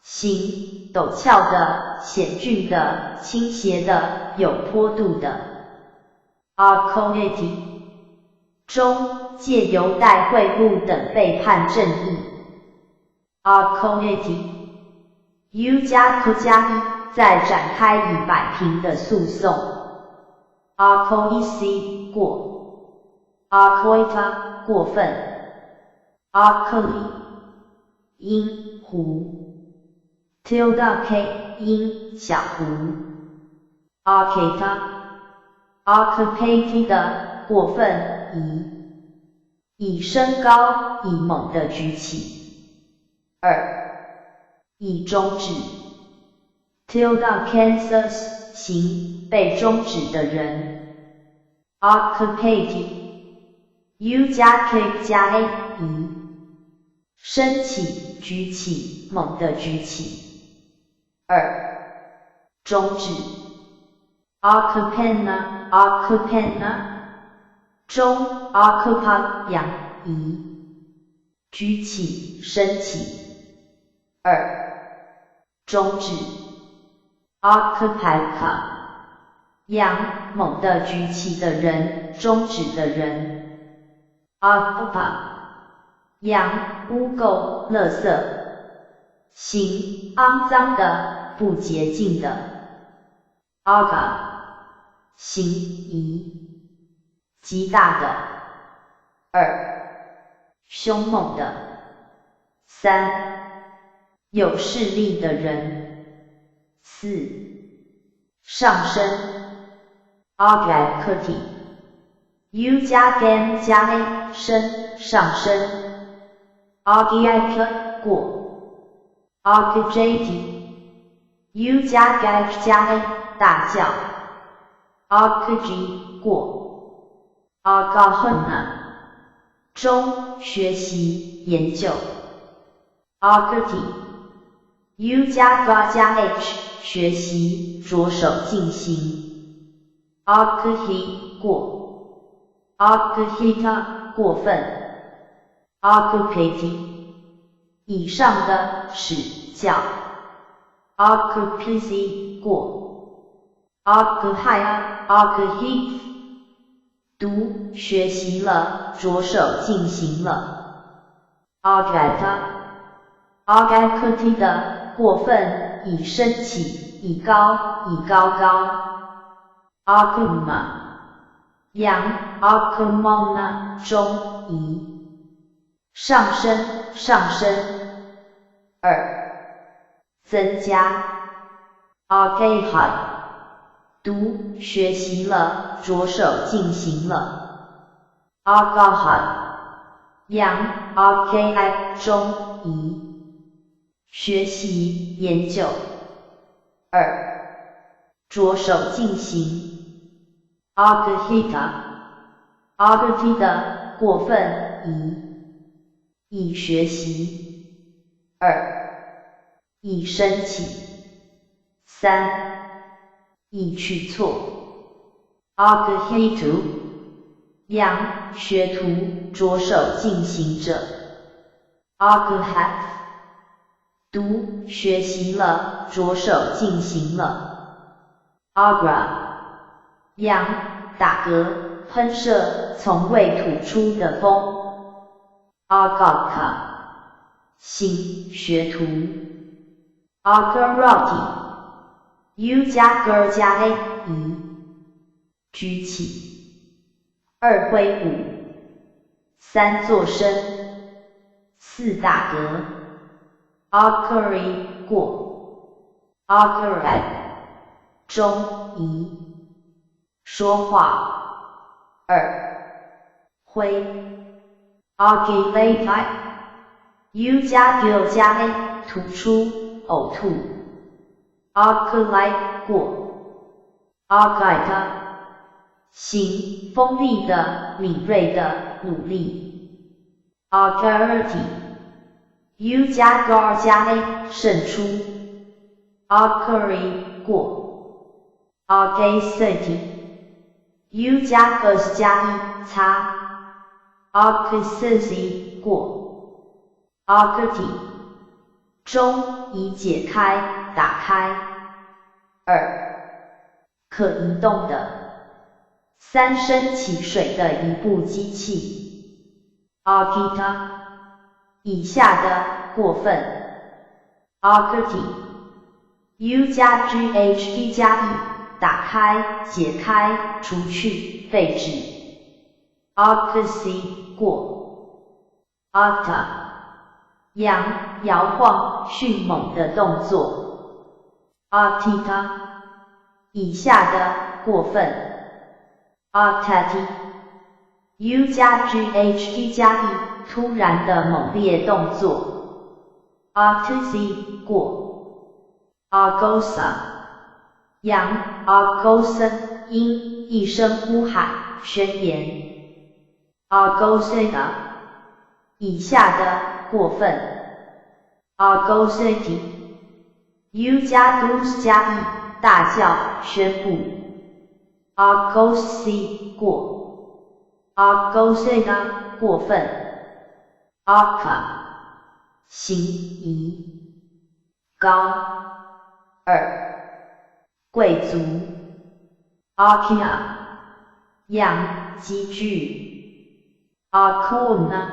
形陡峭的险峻的倾斜的有坡度的 Arcoety 中借由代贿赂等背叛正义 Arcoety U 加 K 加 E 再展开以摆平的诉讼 Arcoic 过 Arcoita 过分 Arcly 因湖 Tilda K 因小湖 Arcata Arcapati 的过分以升高以猛的举起2以终止 Tilda Kansas 行被终止的人 Arcapati U 加 K 加 A 升起举起猛的举起 2. 中指 Occupana Occupana 中 Occupy 仰移举起升起 2. 中指 Occupy 仰猛地举起的人，中指的人 Occupy 扬污垢、垃圾，行肮脏的、不洁净的。Aga 行仪，极大的。2. 凶猛的。3. 有势力的人。4. 上升 Agility U 加 Game 加 A 升上升。Agility 过 Agility U 加 G 加 A 大叫 Agility 过 Agahana 中学习研究 Agility U 加 G 加 H 学习着手进行 Agility 过 Agilita 过分Occupati 以上的使教 Occupancy 过 Occupy Occupy 读学习了着手进行了 Agata Agacity 的过分以升起以高以高Occuma 扬 Occumona 中移上升上升。2. 增加 Agahad 读学习了着手进行了 Agahad 扬 Agai 中移学习研究。2. 着手进行 Agahita Agahita 的过分以学习。2. 以升起。3. 以去错 Agahito 扬学徒着手进行着 Agahat 读学习了着手进行了 Agra 扬打嗝喷射从未吐出的风Agaka 行学徒 Agarati U 加 G 加 A 移举起。2挥舞。3做声。4打嗝。Occurring 过。Occurred 中移。说话。2挥。Articulate U 加 G 加 A 吐出呕吐。Articulate 过。Arcite 行锋利的、敏锐的、努力。Arcurity U 加 G 加 A 胜出。Arcurry 过。Arcacity U 加 G 加 E 擦。Arcacy 过。Arcity 中已解开、打开。2可移动的。3升起水的一部机器。Arcita 以下的过分。Arcity U 加 GHD 加 E 打开、解开、除去、废止。Arcacy 过。Arcta 摇晃、迅猛的动作。Arctica 以下的过分。Arctati U 加 GHD 加 E 突然的猛烈动作。Arctacy 过。Argosa 扬 Argosa 因一声呼喊、宣言。Argosita 以下的过分。Argosity U 加 dos 加 e 大叫宣布。Argosy 过。Argosena 过分。Arca 行仪。高。贵族。Arcia 养积聚。Arcona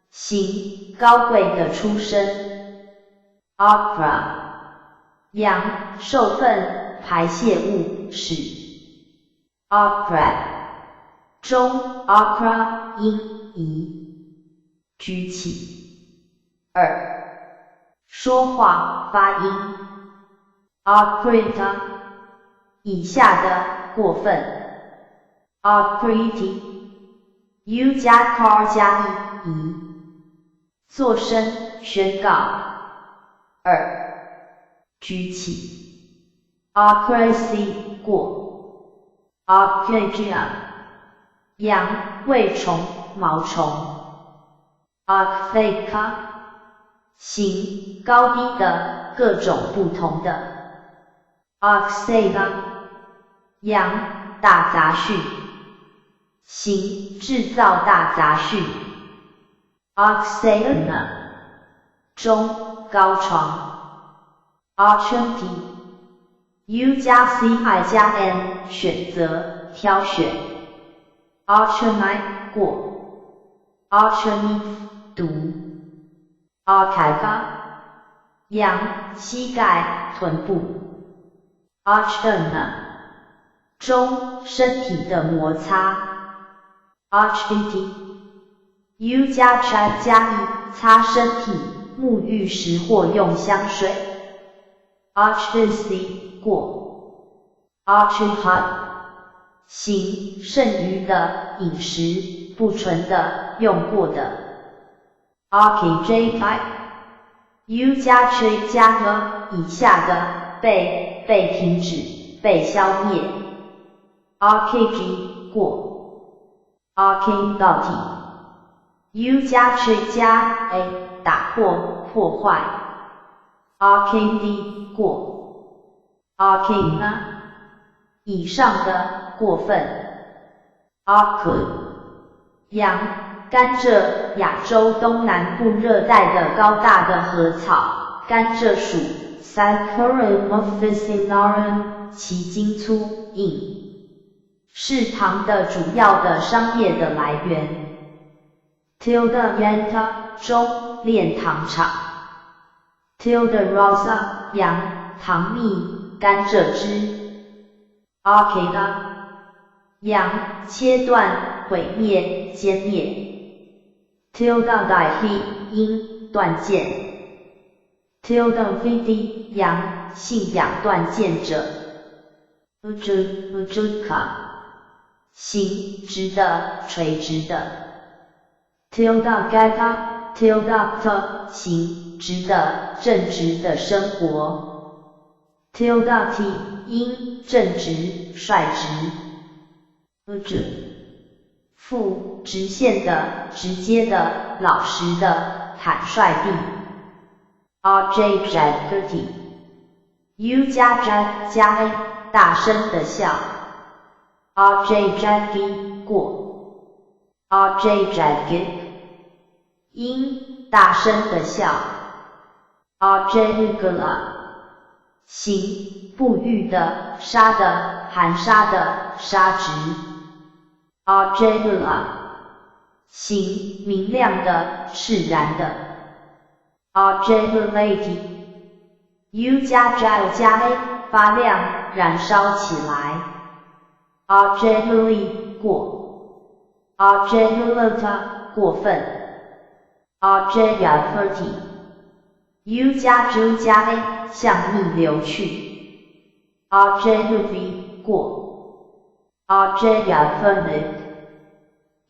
行高贵的出身。Opera 养受分排泄物使。Opera 中 opera 音仪举起。说话发音。Operita 以下的过分。Operiti U 加 car 加 e 作声宣告。举起。Ocracy 过。Archaea 养卫虫毛虫。Archaica 行高低的各种不同的。Arxena 养大杂讯。行制造大杂讯。Arxena 中高床。Archunti U 加 ci 加 n 选择挑选。Archonite 过。Archonif 读。Archiva 养膝盖臀部。Archona 中身体的摩擦。Archviti U 加 chat 加 e 擦身体沐浴时或用香水。Archvici 过。Archihot 行剩余的饮食不纯的用过的。Archijai U 加 ch 加 了以下的被停止被消灭。Archg 过。Archidoti U 加 ch 加 a 打破破坏。Arcady 过。Arcana 以上的过分。Arcud 养甘蔗亚洲东南部热带的高大的禾草，甘蔗属 Saccharum officinarum 其茎粗硬，是糖的主要的商业的来源。Tilde Yenta 中炼糖厂。Tilde Rosa 养糖蜜甘蔗汁。Arcada 养切断毁灭歼灭。Tilde Dihi 因断剑。Tilde Vidi 养信仰断剑者。Ujuka 行直的垂直的。Tilde Gata Tilde T 行直的正直的生活。Tilde T 因正直率直。负直线的直接的老实的坦率地。Rj Jaggerty U 加 J 加 a 大声的笑。Rj Jaggy 过。Rj Jaggy 因大声的笑。Rj Ugla 行不育的杀的含沙的沙直。Argela 行明亮的释然的。Argelate U 加 J 加 a 发亮燃烧起来。Argelate 过。Argelata 过分。Argelafurti U 加 J 加 a 向逆流去。Argeluvi 过。Argelafurni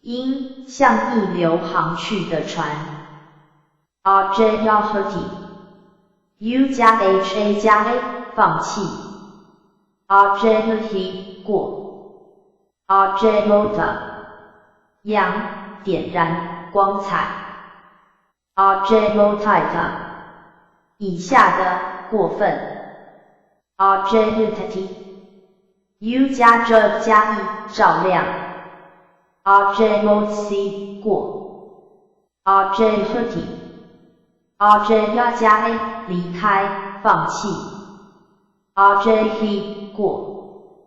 因向逆流航去的船。Argelahurti U 加 ha 加 a 放弃。Argeluhi 过。Argelota 阳点燃光彩。Argelotita 以下的过分 objectivity u 加着加 e 照亮 objectivity 过 objectivity object 加 a 离开放弃 object 过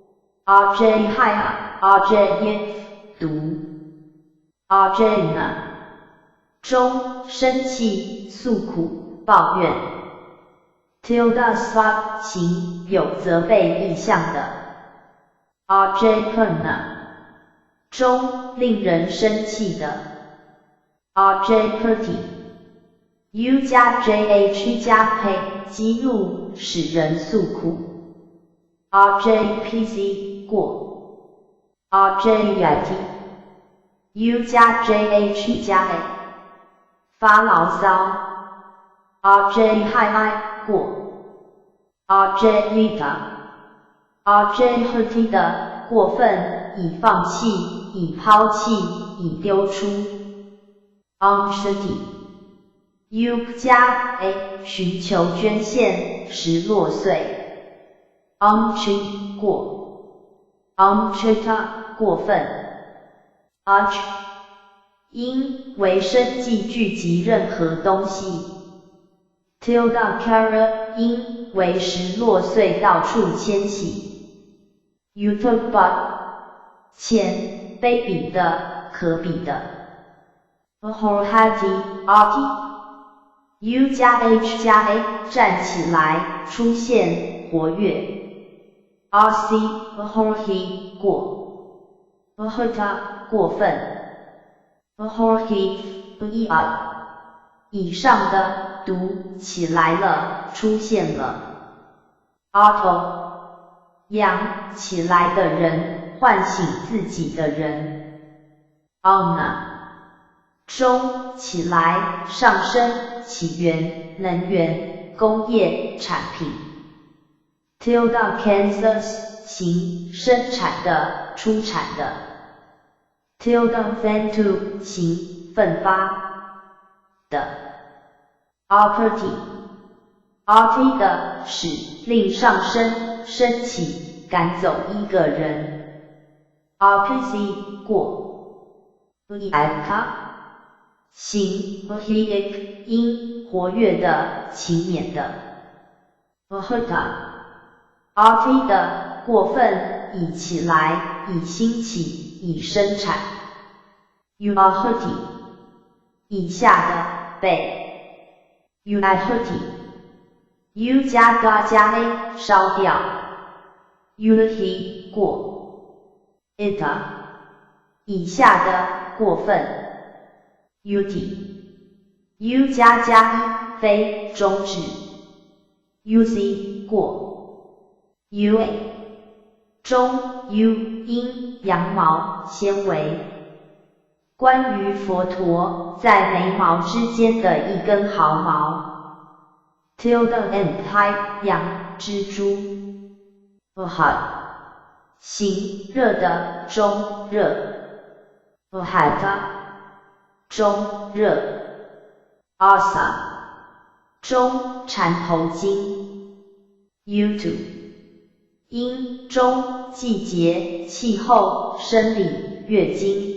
object object 读 object 中生气诉苦抱怨 tilde sub 形有责备意象的 object 中令人生气的 objectivity u 加 jh 加 k 激怒使人诉苦 object 过 object u 加 jh 加 a 发牢骚 object 过 object object 的过分以放弃以抛弃以丢出 anxiety u 加 a 寻求捐献时落碎 anxiety 过 anxiety 过分 arch 因为生计聚集任何东西 tilde carry 因为时落碎到处迁徙 utopia 欠卑鄙的可比的 wholehearted u 加 h 加 a 站起来出现活跃 rc wholehearted 过 wholehearted 过分 wholehearted 以上的读起来了出现了 auto 养起来的人唤醒自己的人 on 中起来上升起源能源工业产品 tilde Kansas 型生产的出产的 tilde Ventu 型奋发的 opportunity rt 的使令上升升起赶走一个人 rpc 过 eka 行 hic 因活跃的勤勉的 herta rt 的过分以起来以兴起以生产 uahurti 以下的被 unahurti u 加 ga 加 a 烧掉 unity 过 ita 以下的过分 ut u 加加 e 非终止 uc 过 ua 中 u 因羊毛纤维关于佛陀在眉毛之间的一根毫毛 tilde and type 羊蜘蛛 hot 行热的中热 hot 中热 asa 中缠头巾 u2 因中季节气候生理月经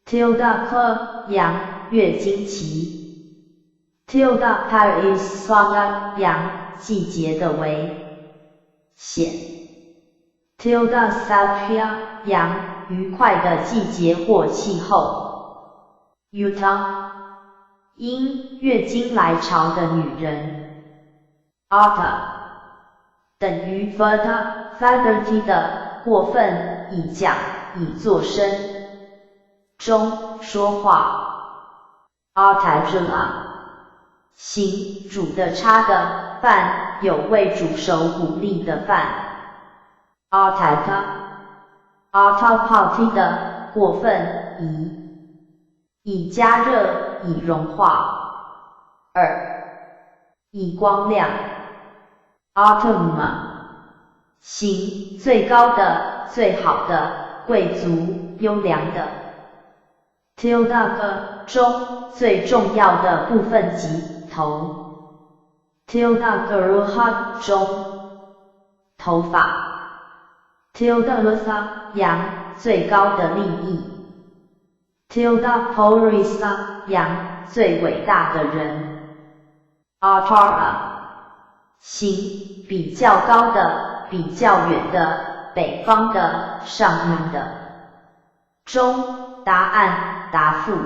tilde k 阳月经期 tilde par is swaga 阳季节的危险 tilde sapia 阳愉快的季节或气候 Utah 因月经来潮的女人 Alta 等于 Fata faculty 的过分以讲以作声中说话 Altajula 行煮的差的饭有为煮熟鼓励的饭 Altaka Altapati 的过分以加热以融化以光亮 Autumn 行最高的最好的贵族优良的 tilde 中最重要的部分及头 tilde geruha 中，头发 tilde lusa 阳，最高的利益 tilde polrisa 阳，最伟大的人 Atara 行，比较高的，比较远的，北方的，上面的，中，答案，答复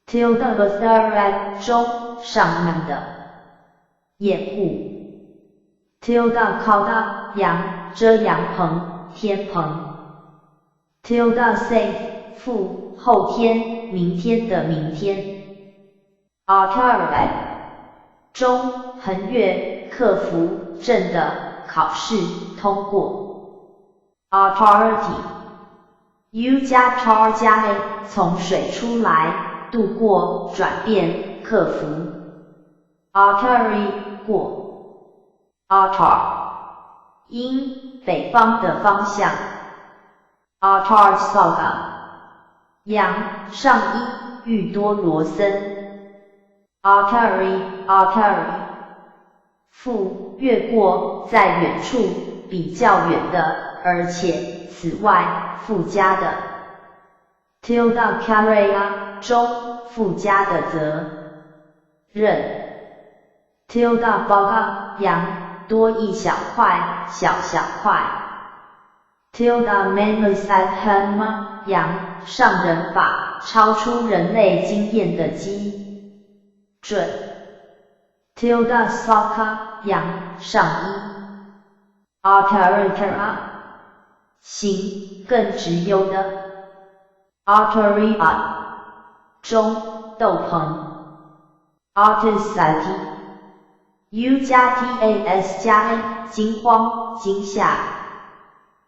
tilde luthera 中，上面的，掩护 tilde kauda 阳，遮阳棚，天棚 tilde safe 负，后天，明天的明天 Atara 中，横越，克服，正的，考试，通过 Authority U 加 tar 加 a 从水出来，度过，转变，克服 Artery 过 Artar 因，北方的方向 Artarsaga 阳，上衣，郁多罗森 Artery 附，越过，在远处，比较远的，而且，此外，附加的 tilde carrea 中，附加的责任 tilde boga 阳，多一小块，小块 tilde manusatma 阳，上人法，超出人类经验的基准 tilde saka 阳，上衣 arteritera 行，更直优的 arteria 中，斗篷 artisati U 加 tas 加 a 惊慌，惊吓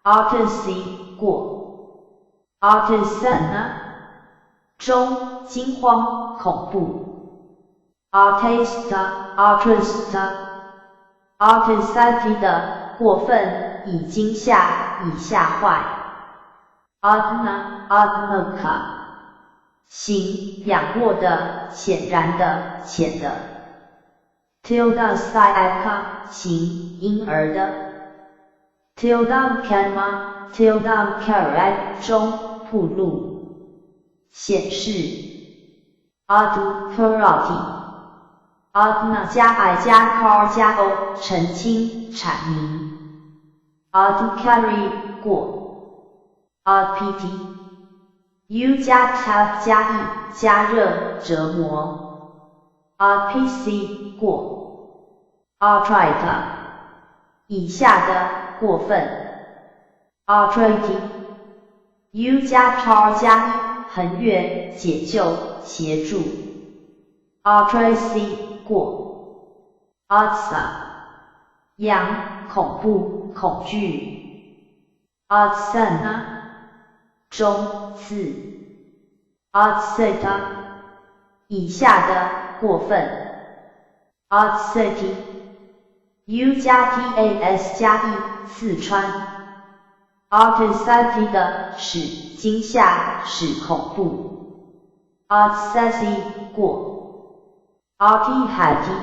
artisy 过 artisana 中，惊慌，恐怖 artista 的，过分，以惊吓，以吓坏 adnaka 行，仰卧的，显然的，浅的 tilde sciaca 行，婴儿的 tilde canma tilde caret 中，铺路，显示 adulterati adna 加 i 加 car 加 o 澄清，阐明 adcarry 过 adpt U 加 tab 加 e 加热，折磨 adpc 过 artrita 以下的，过分 artrity U 加 tar 加 e 横越，解救，协助 artracy 过 artsa 阳，恐怖，恐惧 artsana 中，次 artseta 以下的，过分 artseti U 加 tas 加 e 刺穿 artisati 的，使，惊吓，使恐怖 artsasi 过 artihati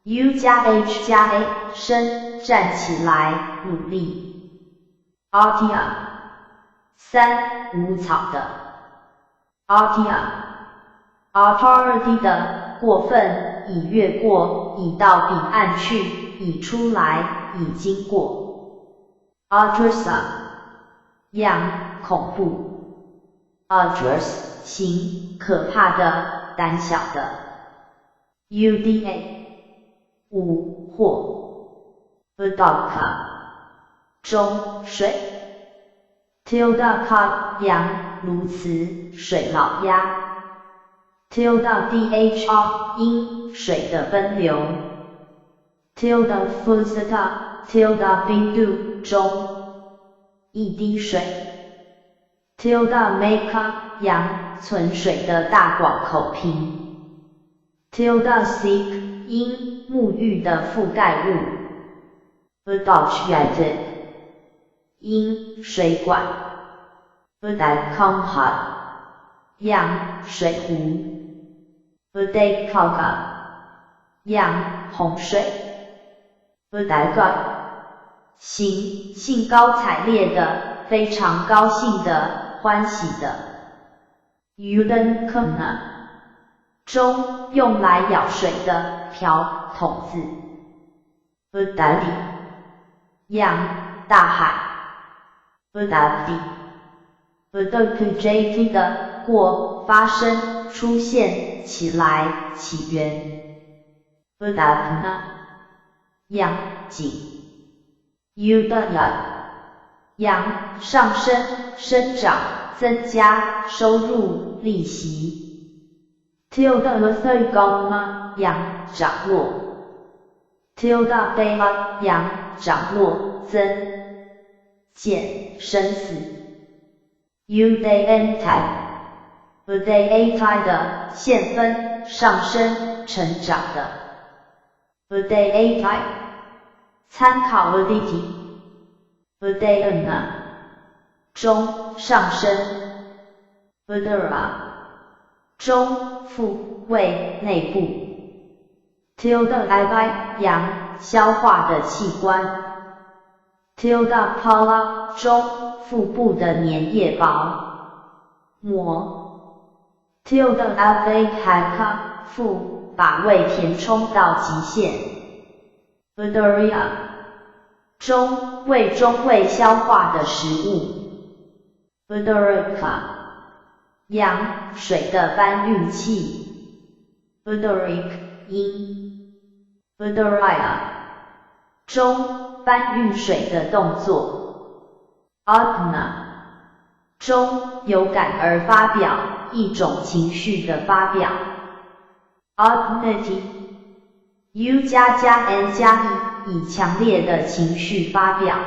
U 加 h 加 a 伸，站起来，努力 artia 三，无草的 artia authority 的，过分，已越过，已到彼岸去，已出来，已经过 adressa 阳，恐怖 adress 行，可怕的，胆小的 uda 五，或 adaka 中，水 tilde cod 阳，鸬鹚，水老鸭 tilde dhr 阴，水的奔流 tilde fusata tilde bindu 中，一滴水 tilde meka 阳，存水的大广口瓶 tilde sik 阴，沐浴的覆盖物 adulterated 阴，水管 adakongha 阳，水壶 adakaga 阳，洪水。行，兴高采烈的，非常高兴的，欢喜的。中，用来舀水的瓢桶子。大海。的过，发生，出现，起来，起源。景。上升，生长，增加，收入，利息。掌握。掌握，增减，生死。的，现分，上升，成长的。参考中，上升。中，腹，胃，内部。消化的器官。中，腹部的粘液薄膜。腹，把胃填充到极限。中，胃中未消化的食物。水的搬运器。中，搬运水的动作。中，有感而发表，一种情绪的发表。U 加 N 加 以强烈的情绪发表。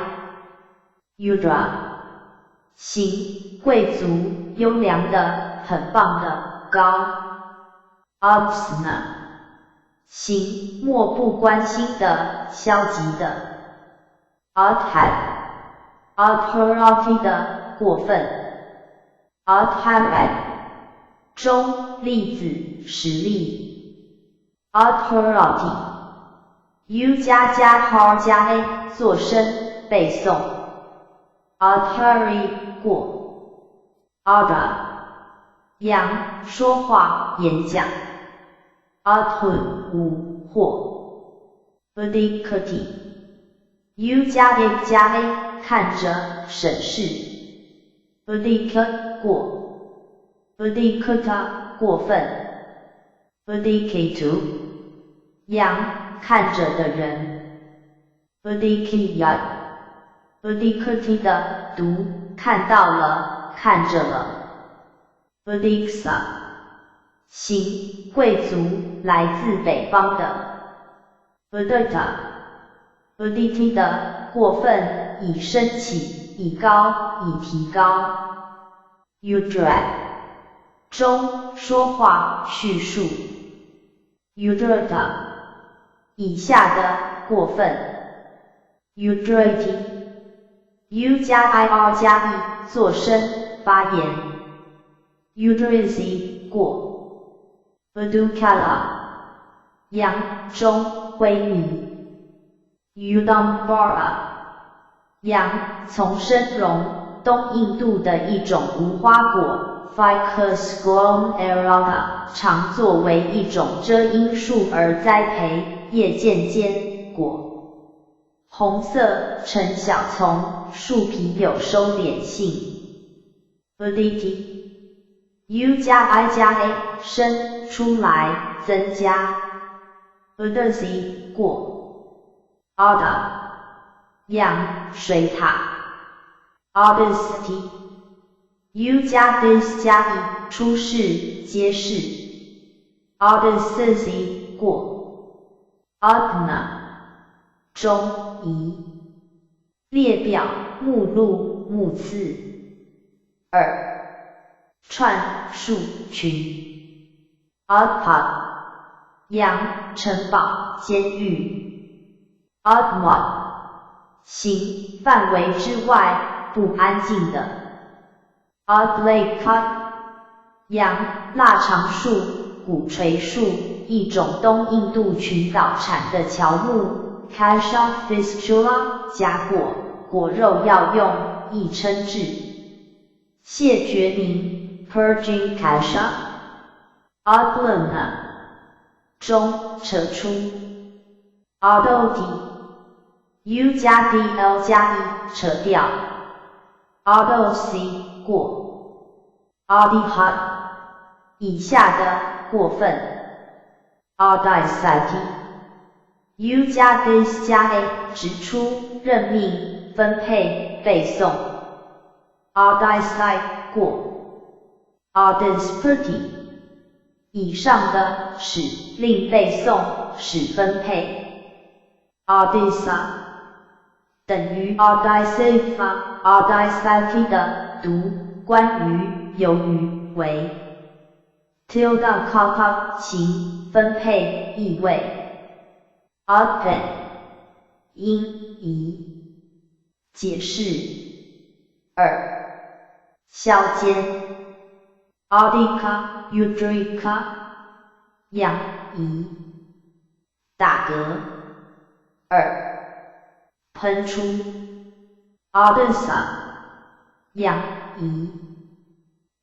行，贵族，优良的，很棒的，高。行，漠不关心的，消极的。authority 的，过分。中，例子，实例。authority U 加 R 加 A 做声，背诵。authority 过。说话，演讲。武，或。U 加 A 加 A 看着，审视。过。过分。看着的人。的，读，看到了，看着了。行，贵族，来自北方的。的，过分，以升起，以高，以提高。中，说话，叙述。以下的，过分。U 加 IR 加 E 做声，发言。过。中，灰迷。从生荣，东印度的一种无花果。Ficus glum areata 常作为一种遮阴树而栽培，叶渐尖，果红色，呈小丛，树皮有收敛性。U 加 I 加 A 生，出来，增加。过。水塔。U 加 this 加 E 出示，揭示。过。中，移。列表，目录，目次。串，数，群。城堡，监狱。行，范围之外，不安静的。腊肠树，鼓槌树，一种东印度群岛产的乔木 Cassia fistula 夹果，果肉药用，亦称治谢决明 Purging Cassia Obluna 中扯出 Auto U 加 DL 加 E 扯掉 Auto C 过 Audihot 以下的过分 Audicity U 加 Dis 加 A 指出任命分配背诵 Audicite 过 Audispity 以上的使令背诵使分配 Audisa 等于 Audicity 的读关于由于为 tilde kata 形分配意味 Open 音仪解释二削尖 Audica Udrica 样仪打嗝二喷出 Audisa 样仪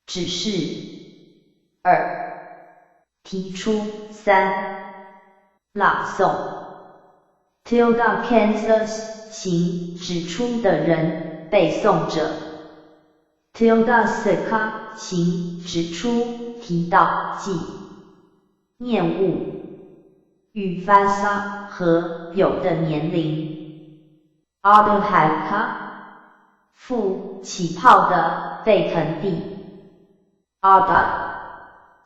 指示二提出三朗诵 tilde Kansas 形指出的人背诵者 tilde Sika 形指出提到记念物与 Fasa 和有的年龄 Audihaka 附起泡的沸腾地 Audit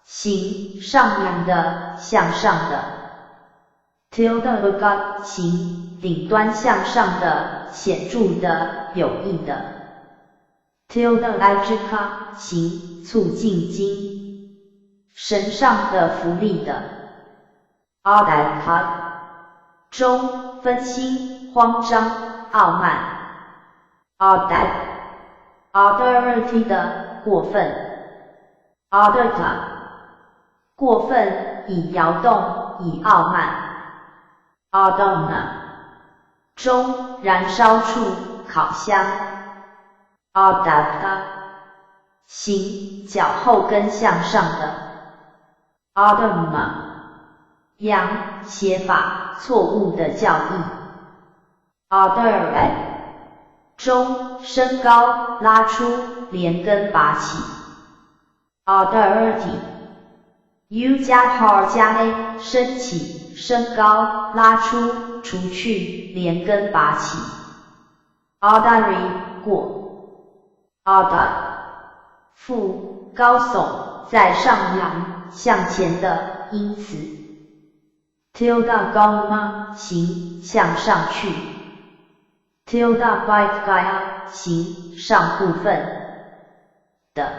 形上扬的向上的 tilde Vagat 形顶端向上的显著的有益的 tilde Ajika 形促进精神上的福利的 Audit 中分心慌张傲慢 Audit Authority 的过分 Audita 过分以摇动以傲慢 Audona 中燃烧处烤箱 Audata 形脚后跟向上的 Audoma 样写法错误的教义 Audere 中升高拉出连根拔起 Auderity U 加 R 加 A 升起升高拉出除去连根拔起 Audary 过 Audit 负高耸在上扬向前的因此 tilde Goma 形向上去 tilde Vaitgaya 形上部分的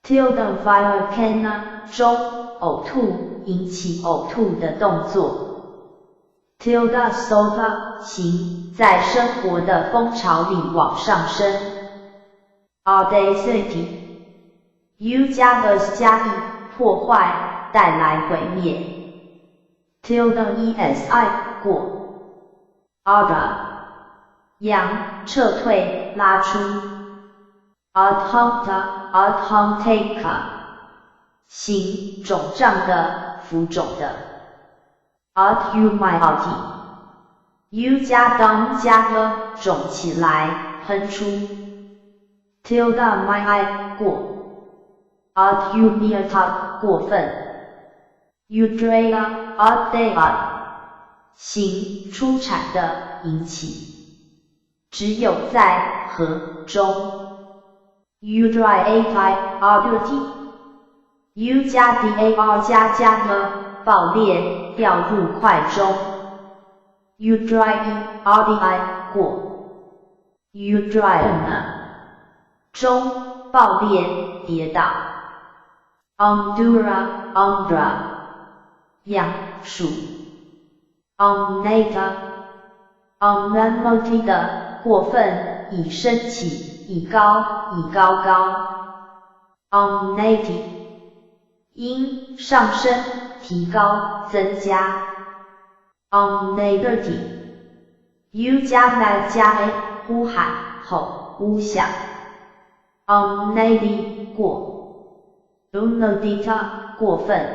tilde Vilcana 中呕吐引起呕吐的动作 tilde Sova 形在生活的风潮里往上升 Audacity U 加 S 加 E 破坏带来毁灭 tilde ESI 过 Audra 扬撤退拉出 Adhuncta 形肿胀的浮肿的 Adhumyalty U 加 Dom 加 L 肿起来喷出 tilde my 过 Adhumiata 过分 Udrea Adea 形出产的引起只有在河中 Udriati Audity U 加 DAR 加 N 爆裂掉入块中 Udri Audi 过 Udriana 中爆裂跌倒 Ondra 样数 Omnata Omnamoti 的过分以升起以高 Omnati 音上升、提高、增加。Omniverity U 加 N 加 A 呼喊、吼、呜响。Omnady 过。Unodita 过分。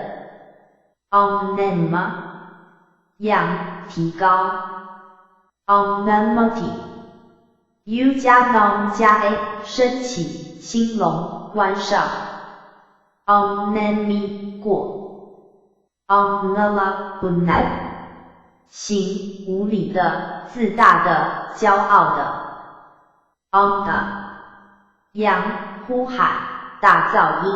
Omnema 扬、提高。Omnamity U 加 N 加 A 升起、兴隆、关上。Omnemy 过。Omnala 不难。行，无理的、自大的、骄傲的。Onda 扬、呼喊、大噪音。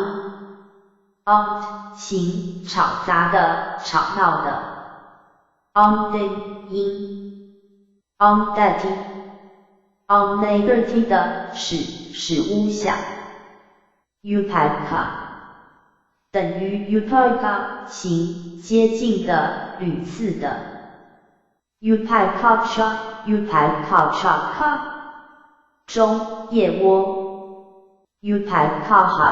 Ont 行，吵杂的、吵闹的。Ondine 音。Ondati Omniverity 的使乌响。Upaka 等于 Upaka 行，接近的、屡次的。Upakacha Upakacha 中，腋窝。Upakaha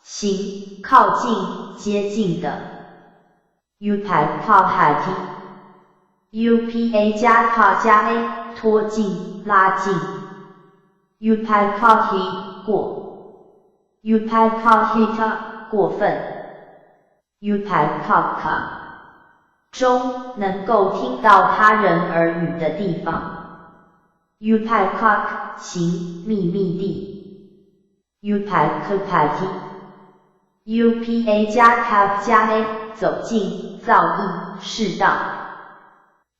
行，靠近、接近的。Upakahati UPA 加 K 加 A 拖近、拉近。Upakahi 过。Upakahita 过分。Upakaka 中，能够听到他人耳语的地方。Upakak 行，秘密地。Upakapati UPA 加 K 加 A 走近、造诣、适当。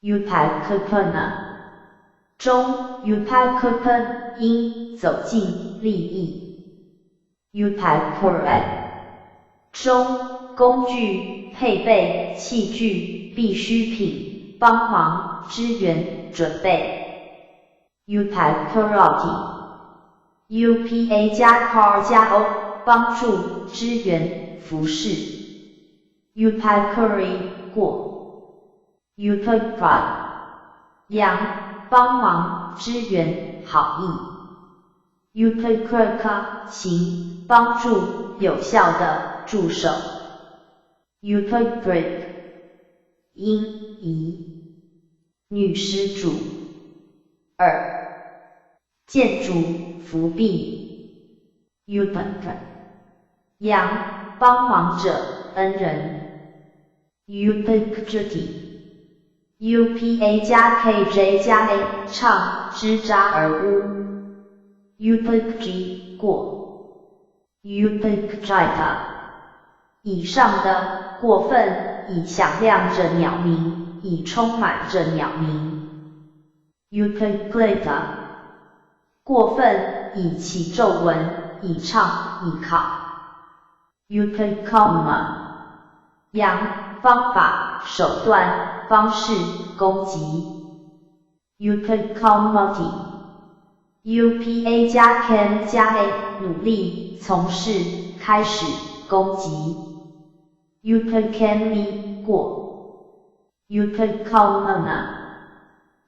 Upakapana 中 Upakapan 因走近、利益。Upakure 中工具、配备、器具、必需品、帮忙、支援、准备。Upakarati UPA 加 Car 加 O 帮助、支援、服侍。Upakuri 过。Upakra 扬、帮忙、支援、好意。Upakraka 行，帮助、有效的、助手。Upakrik 音、仪。女施主。建筑、扶庇。Upaka 扬、帮忙者、恩人。Ubiquity UPA 加 KJ 加 A 唱，支扎而污。Ubiquity 过。Ubiquita 以上的，过分，以响亮着鸟鸣，以充满着鸟鸣。Ubiquita 过分，以起皱纹，以唱，以考。Ubicoma 扬，方法、手段、方式、攻击。Ubicomity UPA 加 can 加 A 努力、从事、开始、攻击。Ubicami 过。Ubicomana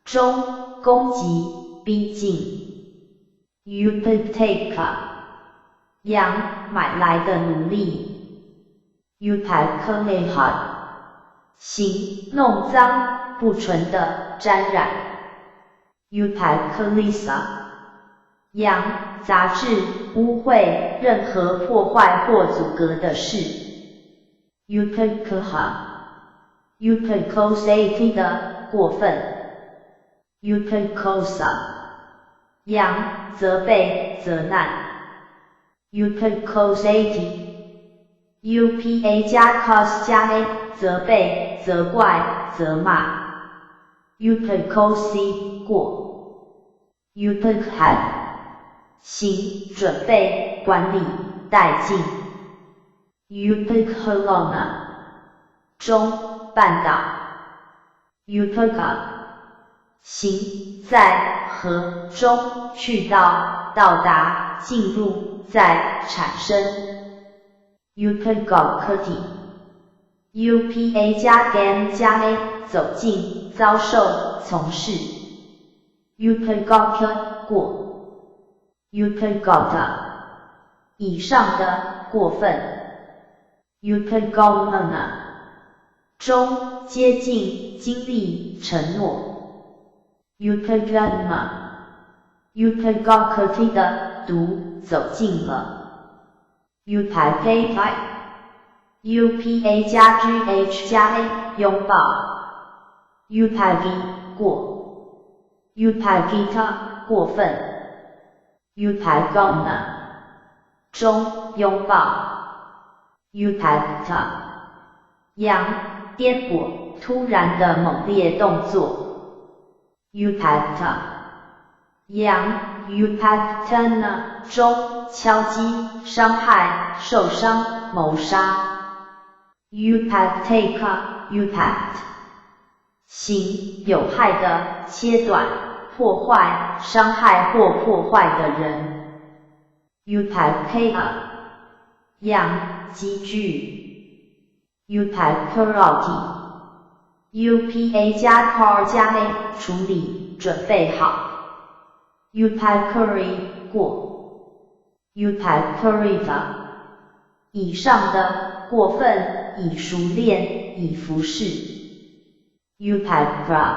中，攻击、逼近。Ubictaka 扬，买来的奴隶。Upakaleha 行，弄脏、不纯的、沾染。Upakalisa 扬，杂质、污秽、任何破坏或阻隔的事。Upakaha Upakosati 的，过分。Upakosa 扬，责备、责难。Upakosati UPA 加 cos 加 A 责备、责怪、责骂。Upakosi 过。Upakhat 行，准备、管理、带进。Upakhalona 中，半岛。Upaka 行，在、和、中，去到、到达、进入、在、产生。Upagokati UPA 加 GAM 加 A 走进、遭受、从事。Upagota 过。Upagota 以上的，过分。Utagomana 中接近经历承诺 Utagama Utagakati 的读走近了 Utagate UPA 加 GH 加 A 拥抱 Utagi 过 Utagita 过分 Utagona 中拥抱 Utagta 扬颠簸突然的猛烈动作 Utagta 扬 Utagtana 中敲击伤害受伤谋杀Utagtaka Utact 行有害的切断破坏伤害或破坏的人 Utagkaya 养积聚 Utagkarati UPA 加 CAR 加 A 处理准备好 Utagkuri 过 Utagkurita 以上的过分已熟练已服侍 Utagkra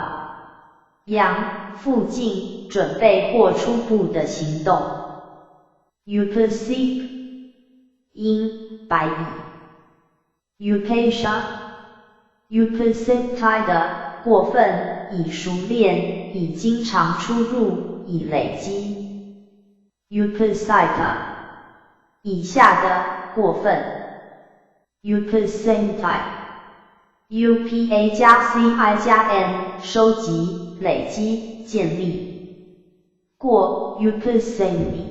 扬附近准备或初步的行动 Utasik 因白蚁 Utasha Utasiptai 的过分已熟练已经常出入已累积 Utasita 以下的过分 Utasentai UPA 加 CI 加 N 收集累积建立过 Utasemi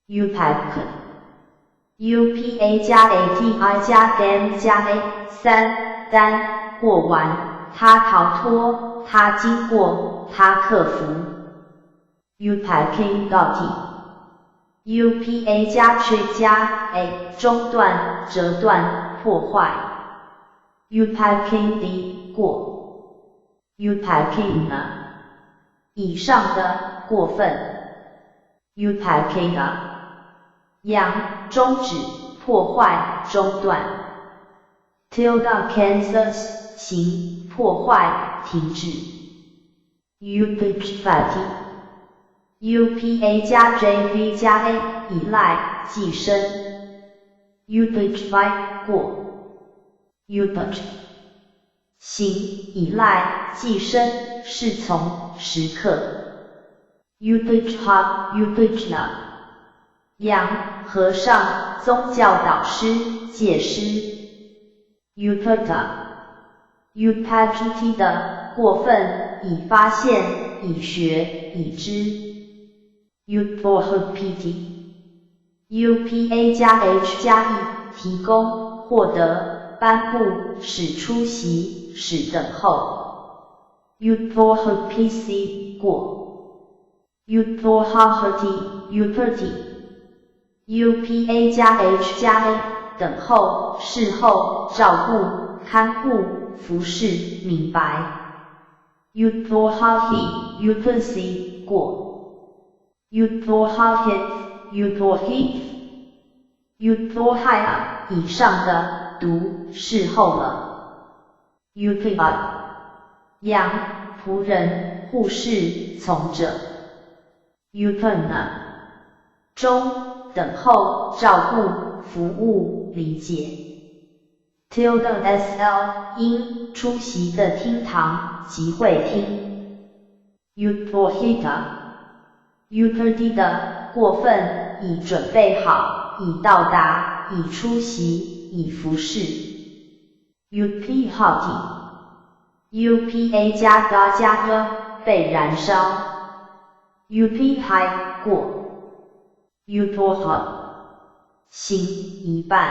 Utak UPA 加 ATI 加 M 加 A 3单过完他逃脱他经过他克服 Utakingati UPA 加 Trick 加 A 中断折断破坏 Utakindi 过 Utakina 以上的过分 Utakina 扬终止破坏中断 Tilda Kansas 行破坏停止 Upachvati UPA 加 JV 加 A 依赖寄生 Upachvi 过 Upach 行依赖寄生侍从时刻 Upachha Upachna 扬和尚宗教导师戒师 Upata Upagiti 的过分已发现已学已知 Upohpiti UPA 加 H 加 E 提供获得颁布使出席使等候 Upohpc 过 Upohpti Uperti UPA 加 H 加 A 等候事后照顾看护服侍明白 Upohahi Upasi 过 Upohahit Upohit Upohia 以上的读事后了 Upiba 养仆人护士从者 Upana 中等候照顾服务理解 Tilda SL 因出席的厅堂集会厅 Upohita Uperdi 的过分已准备好已到达已出席已服侍 Upihati UPA 加 Ga 加 G 被燃烧 Upihai 过 Upoha 行一半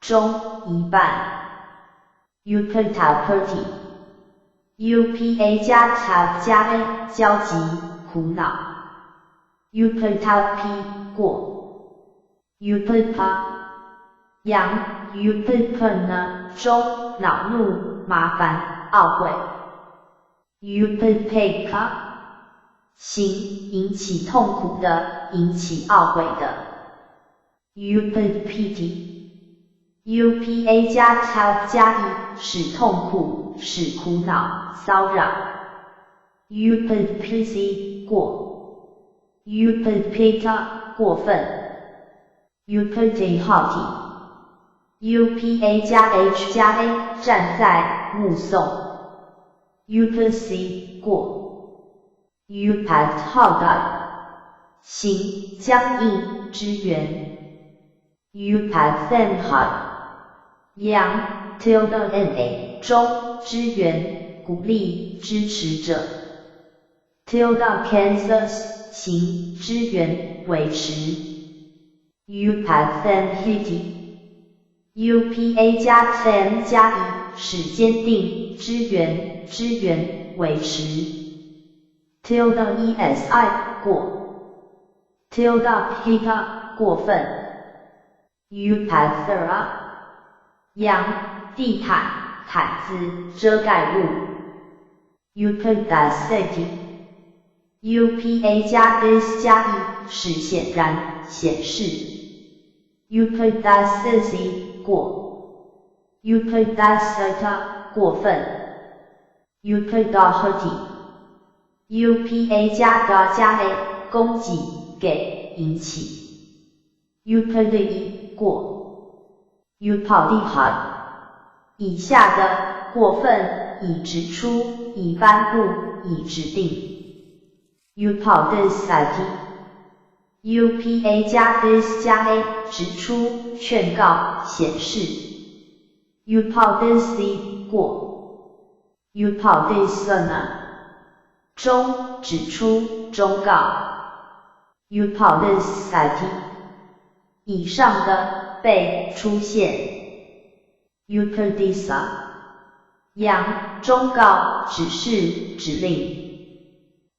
中一半 Upatapati UPA 加 Tab 加 A 焦急苦恼 Upatapi 过 Upapa 扬 Upapana 中恼怒麻烦懊悔 Upapeka 行引起痛苦的引起懊悔的 Upapiti upa 加 help 加 e 使痛苦，使苦恼，骚扰。upc 过 upita 过分 upity haughty upa 加 h 加 a 站在，目送 upc 过 upat haughty 行，僵硬，支援 upat them hard 扬 tilde na 中，支援，鼓励，支持者 tilde Kansas 行，支援，维持 upat them hitty upa 加 them 加 e 使坚定，支援，维持 tilde esi 过 tilde hita 过分 upathera 扬，地毯，毯子，遮盖物 upacity upa 加 this 加 e 使显然，显示 upacity 过 upacita 过分 upadahati upa 加 da 加 a 供给，给，引起 upadi 过 upadiha 以下的，过分，以指出，以颁布，以指定 upadisati upa 加 this 加 a 指出，劝告，显示 upadisi 过 upadisana 中，指出，忠告 upadisati 以上的，被，出现 upadisa 扬，忠告，指示，指令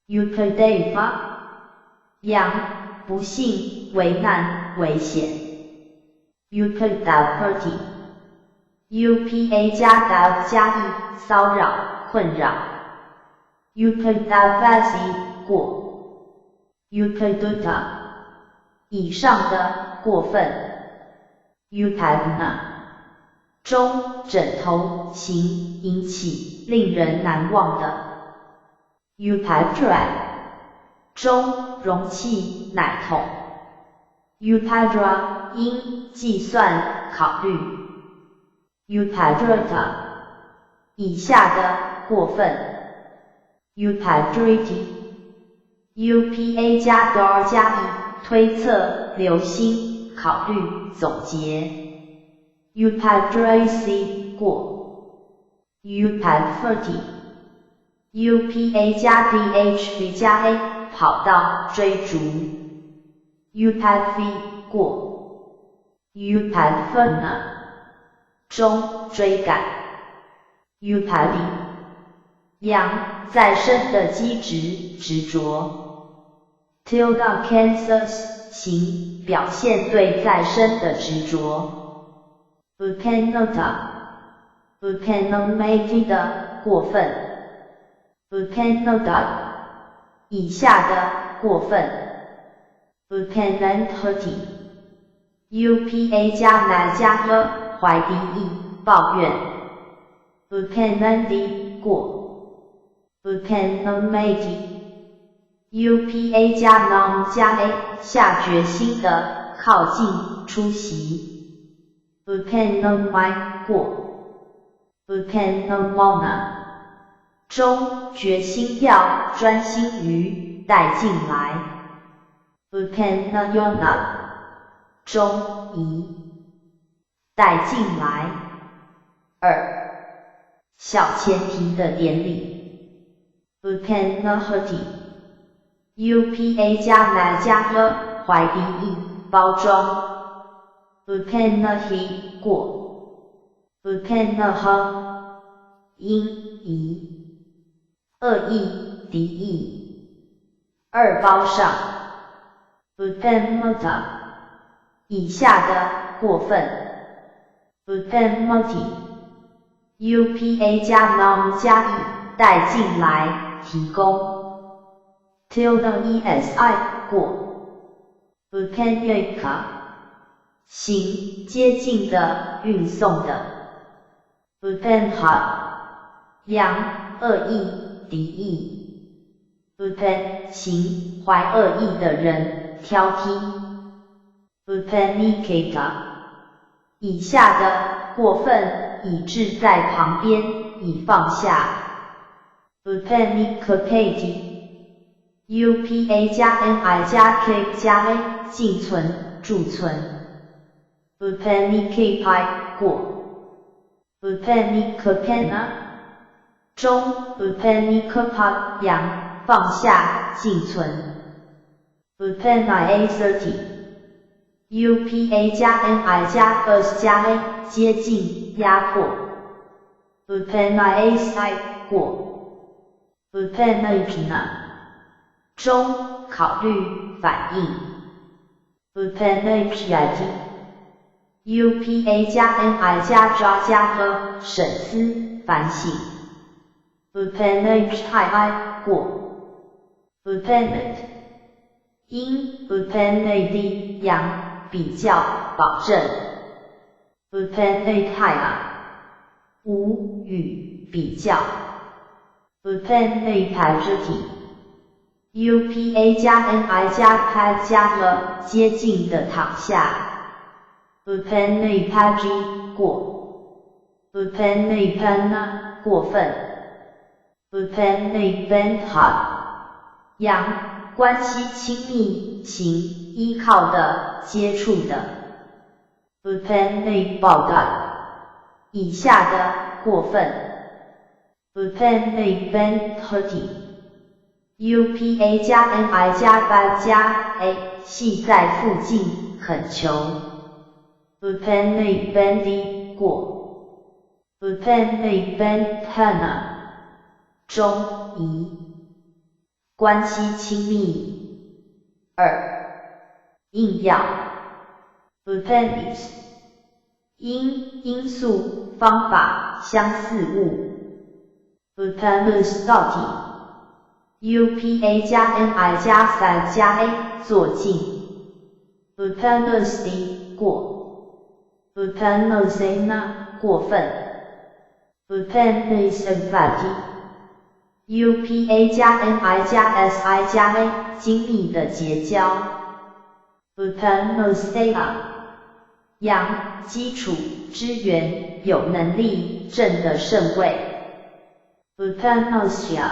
upadafa 扬，不幸，危难，危险 upadaparty upa 加 da 加 e 骚扰，困扰 upadavasi 过 upaduta 以上的，过分 upadna 中，枕头，行，引起，令人难忘的 upadra 中，容器，奶桶 upadra 应，计算，考虑 upadrata 以下的，过分 upadriti upa 加 dar 加 e 推测，留心，考虑，总结 upadracy 过 upadferty upa 加 dhv 加 a 跑道，追逐 upadv 过 upadferna 中，追赶 upadi 扬，再生的机制，执着 tilde Kansas 行，表现对再生的执着 upanota upanomati 的，过分 upanoda 以下的，过分 upananthati upa 加 na 加 e 怀敌意，抱怨 upanandi 过 upanomati upa 加 nom 加 a 下决心的，靠近，出席 upanomai 过 upanomona 中，决心要，专心于，带进来 upanayona 中，移，带进来。2. 小前提的典礼 upanahati upa 加 na 加 e 怀敌意，包装 upanahi 过 upanaha 因，疑，恶意，敌意。2包上 upanmata 以下的，过分 upanmati upa 加 nom 加 e 带进来，提供 tilde esi 过 upanyaka 行接近的，运送的。Upenha 扬恶意，敌意。Upen 行怀恶意的人，挑剔。Upenikata 以下的过分，以置在旁边，以放下。Upenikapati UPA 加 NI 加 K 加 A 静存，贮存。Upenikapai 过。Upenikapena 中。Upenikapa 扬放下，静存。Upenai30 UPA 加 NI 加 US 加 A 接近，压迫。Upenai 过。Upenajna 中，考虑，反应。Upenajati UPA 加 NI 加 JA 加 H 审思，反省。Upenajai 过。Upenate 因。Upenadi 扬比较，保证。Upenataya 无与比较。Upenapajati UPA 加 NI 加 P 加 H 接近的躺下。Upenapaji 过。Upenapana 过分。Upenapentha 扬关系亲密，情依靠的，接触的。Upenapauda 以下的，过分。Upenapentati UPA 加 NI 加 B 加 A 系在附近，恳求。Upenabendi 过。Upenabentana 中，宜。关系亲密。硬要。Upenis 因素，方法，相似物。Upenus 到底。UPA 加 NI 加 S 加 A 做进。Upenusdi 过。Upenusena 过分。Upenisavati UPA 加 NI 加 SI 加 A 精密的结交。Upenusea 扬基础，支援，有能力，正的圣位。Upenusia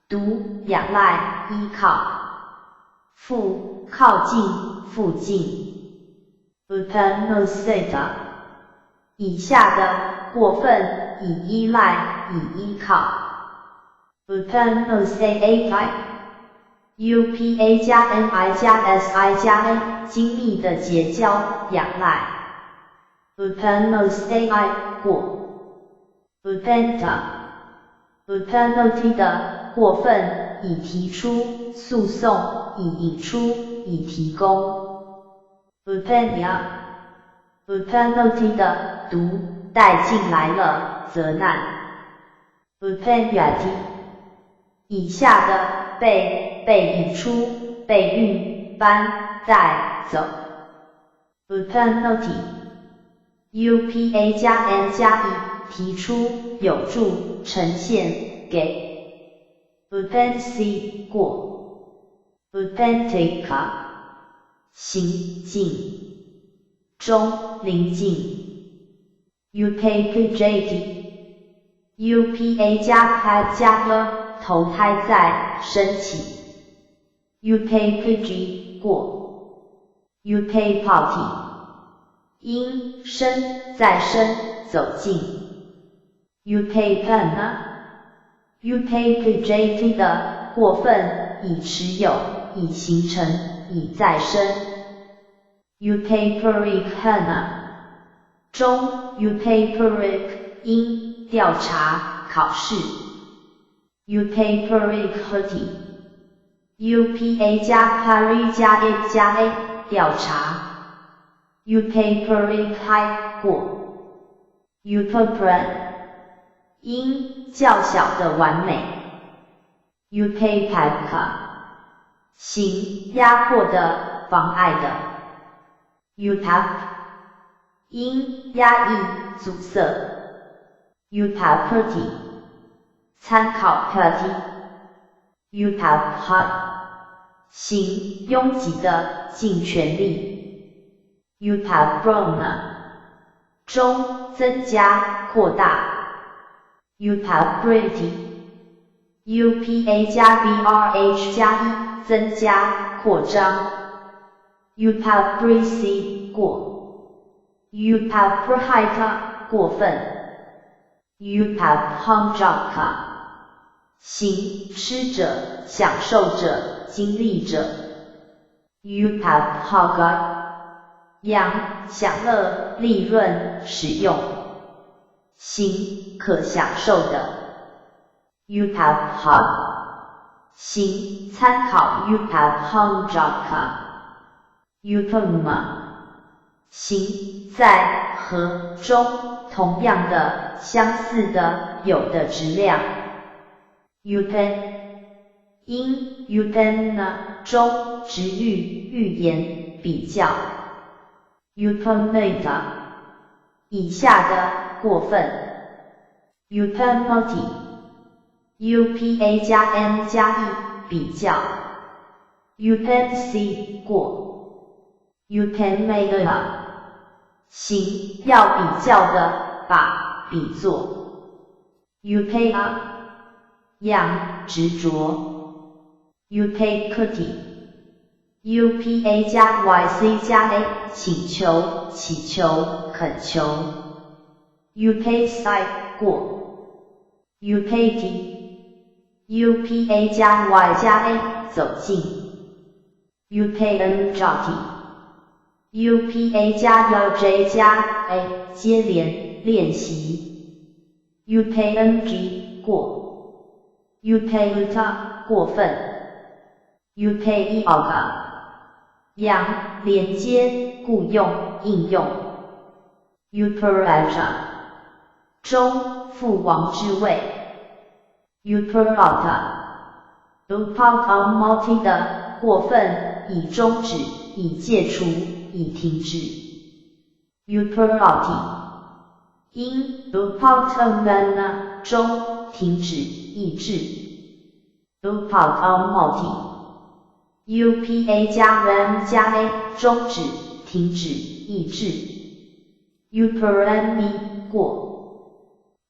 独，仰赖，依靠。附，靠近，附近。Upenuseta 以下的，过分，以依赖，以依靠。Upenusai UPA 加 NI 加 SI 加 A 精密的结交，仰赖。Upenusai 过。Upenta Upenalty 的，过分，以提出，诉讼，以引出，以提供。Upenia Upenalty 的，毒，带进来了，责难。Upeniati 以下的，被引出，被运，搬，带走。Upenalty UPA 加 N 加 E 提出，有助，呈现，给。Upensi 过。Upentica 行进。中，临近。Upajati UPA 加 P 加 H 投胎在，升起。Upaj 过。Upapati 因，生，再生，走近。Upapana Upapajati 的，过分，以持有，以形成，以再生。Upaparikana 中。Upaparik 因，调查，考试。Upaparikati UPA 加 Pari 加 A 加 A 调查。Upaparikai 过。Upapran 因，较小的完美。Upapaka 行，压迫的，妨碍的。utap 因压抑阻塞 utapity 参考 petty utaphat 行拥挤的尽全力 utabrona 中增加扩大 utabrity upa 加 brh 加1增加扩张 utabrisi 过 utabrahita 过分 utaphanjaka 行吃者享受者经历者 utaphaga 养享乐利润使用行可享受的 utapha 行参考 utaphanjaka utama 行在和中同样的相似的有的质量 upen 因 upena 中直喻寓言比较 upemata 以下的过分 upemati upa 加 n 加 e 比较 upensi 过 upemata 行要比较的把比作 upea 养执着 upacuity upa 加 yc 加 a 请求祈求恳求 upacite 过 upati upa 加 y 加 a 走近 upanjati upa 加 yj 加 a 接连练习 upang 过 upauta 过分 upaiaga 养连接雇用应用 uparaja 中父王之位 uparata upautamati 的过分以终止以戒除以停止 uparati 因 upautamana 中停止抑制 upautamati upa 加 m 加 a 终止停止抑制 uparami 过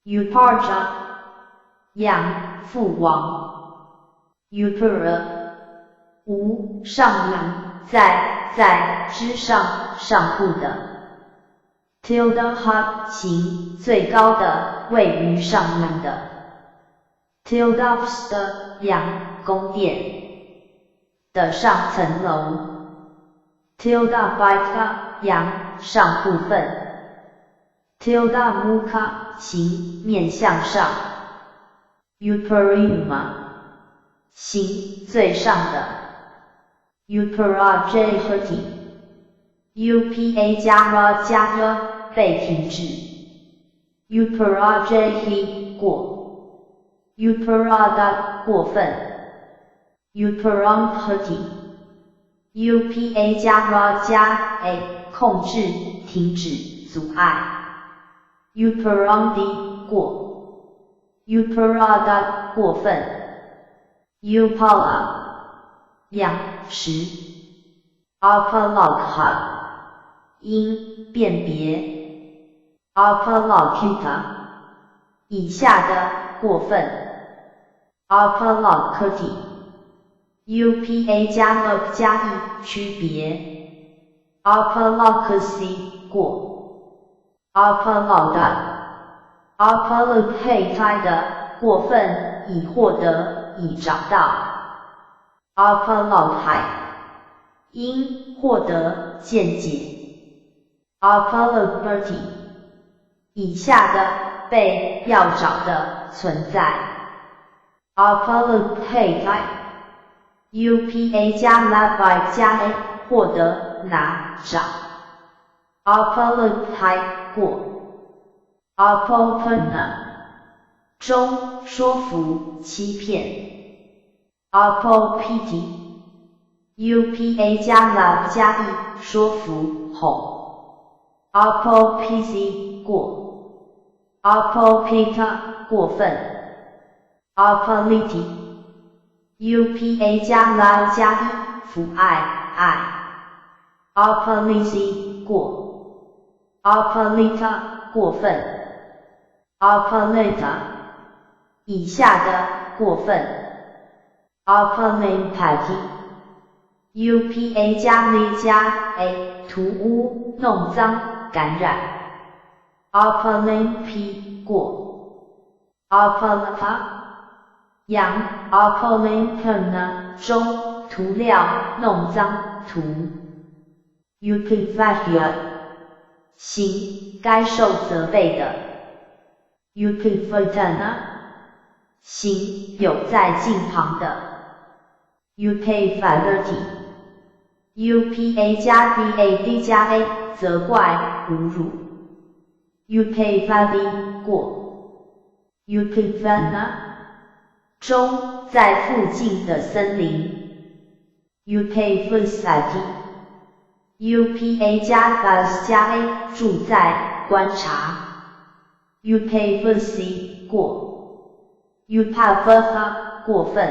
uparja 养父王 upara 无上名在之上上部的 tilde hot 行最高的位于上面的 tildops 的养宫殿的上层楼 tilda bita 阳上部分 tilda muka 行面向上 uparima 行最上的 uparajahati upa 加 ra 加 r 被停止 uparajahi 过 uparada 过分Uparampati upa 加 ra 加 a 控制停止阻碍 Uparamdi 过 Uparada 过分 Upala 养实 Apalakha 因辨别 Apalakita 以下的过分 Apalakati upa 加 up 加 e 区别 apalacacy 过 apalauda apalacate 的过分以获得以找到 apalautai 因获得见解 apalaberty 以下的被要找的存在 apalacate upa 加 labai 加 a 获得拿找 apalatai 过 apopena 中说服欺骗 apopiti upa 加 love 加 e 说服哄 opposite 过 opposite 过分 opposite upa 加 love 加 e 父爱 opposite 过 opposite 过分 opposite 以下的过分 opposite upa 加 li 加 a 涂污弄脏感染 opposite 过 opposite 阳 opposite 中涂料弄脏涂 ukifagia 行该受责备的 ukifitana 行有在近旁的 ukifality upa 加 bad 加 a 责怪侮辱 ukifali 过 ukifana 中在附近的森林 ukifusati upa 加 bus 加 a 住在观察 ukifusi 过 upavaka 过分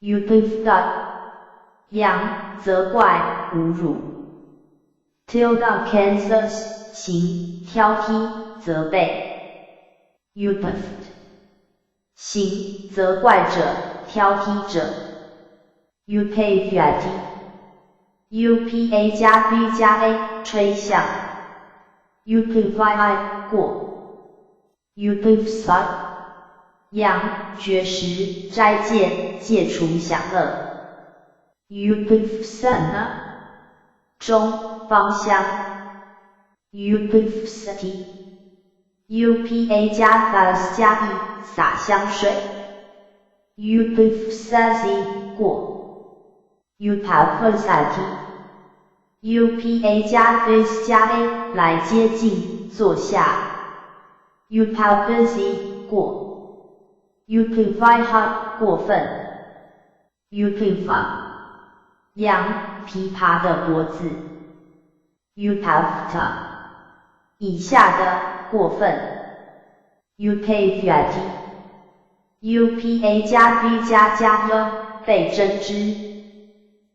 upifta 扬责怪侮辱 tilda Kansas 行挑剔责备 upift 行责怪者挑剔者 upaviati upa 加 b 加 a 吹向 upvi 过 upifsa 扬绝食斋戒戒除享乐 upifsana 中芳香 upifsati upa 加 fas 加 e 洒香水 upifsasi 过 upafasati upa 加 fis 加 a 来接近坐下 upafasi 过 upifiha 过分 upifa 羊琵琶的脖子 upafta 以下的过分 upaviati upa 加 b 加加 y 被针织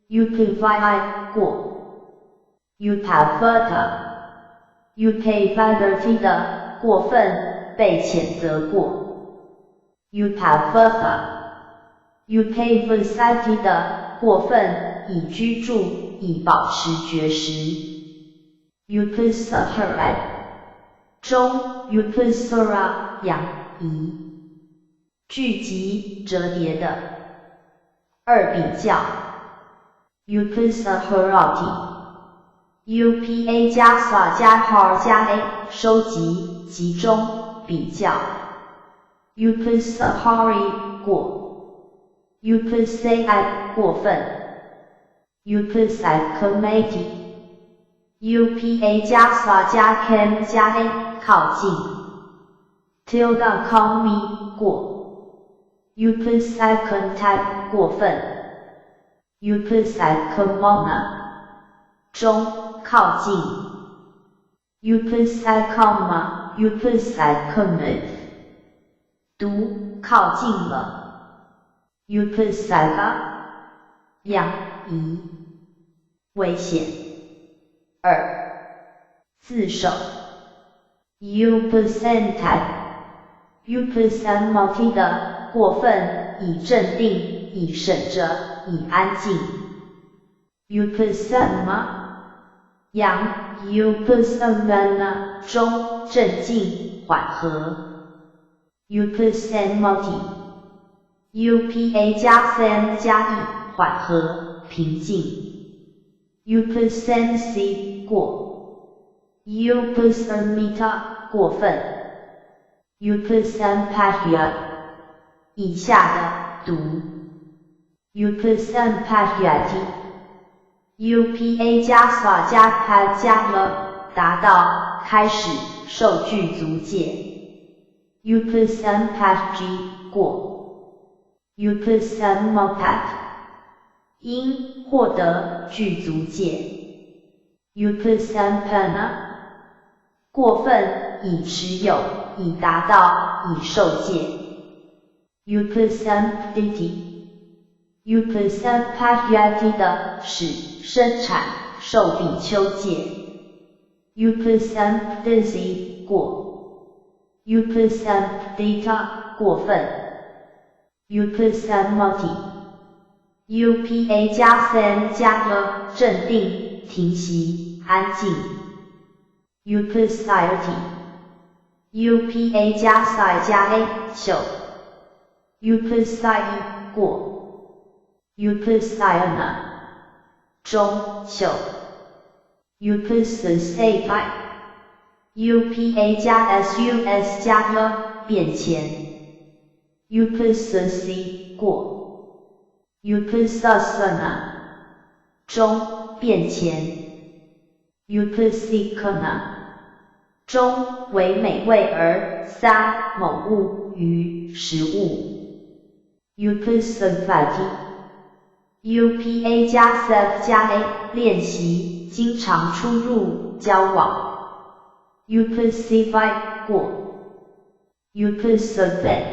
upavi 过 upavata upavati 的过分被谴责过 upavata upavasati 的过分以居住以保持绝食 upasahara 中 upasara 养移聚集折叠的二比较 upasaharati upa 加 sa 加 har 加 a 收集集中比较 upasahari 过 upasai 过分 upasaikomati upa 加 sa 加 cam 加 a 靠近 tilda commi 过 upasaikontai 过分 upasaikomona 中靠近 upasaikoma upasaikomit 读靠近了 upasaiga 养移危险二自首 upasantai upasamati 的过分以镇定以审着以安静 upasama 阳 upasamana 中镇静缓和 upasamati upa 加 sam 加 e 缓和平静 upasansi 过 upasamita 过分 upasampahya 以下的读 upasampahati upa 加 sa 加 pa 加 了达到开始受具足戒 upasampahji 过 upasamopat 因获得具足戒。Upasampanna 过分，以持有，以达到，以受戒。Upasamdhiti Upasampayati 的使生产受比丘戒。Upasamdhasi 过。Upasamdhita 过分。Upasamati Upa 加 sam 加 了镇定，停息，安静。Upasayati Upa 加 sai 加 a 秀。Upasayi 过。Upasayana 中秀。Upasasai Upa 加 sus 加 了变迁。Upasasi 过。Upasasana 中变迁。Upasikana 中为美味而撒某物于食物。Upasavati Upa 加 sav 加 a 练习，经常出入交往。Upasivai 过。Upasave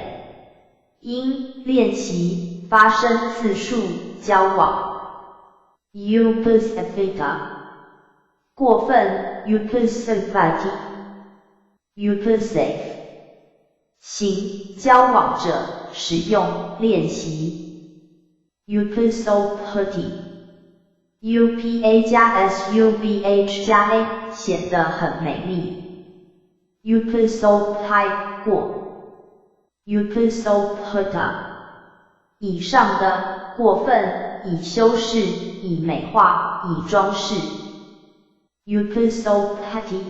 因练习发生次数交往。Upasavita 过分。Upasavati Upasave 行交往者使用练习。Upasopati Upa 加 suvh 加 a 显得很美丽。Upasopai 过。Upasopata 以上的过分，以修饰，以美化，以装饰。Upasopati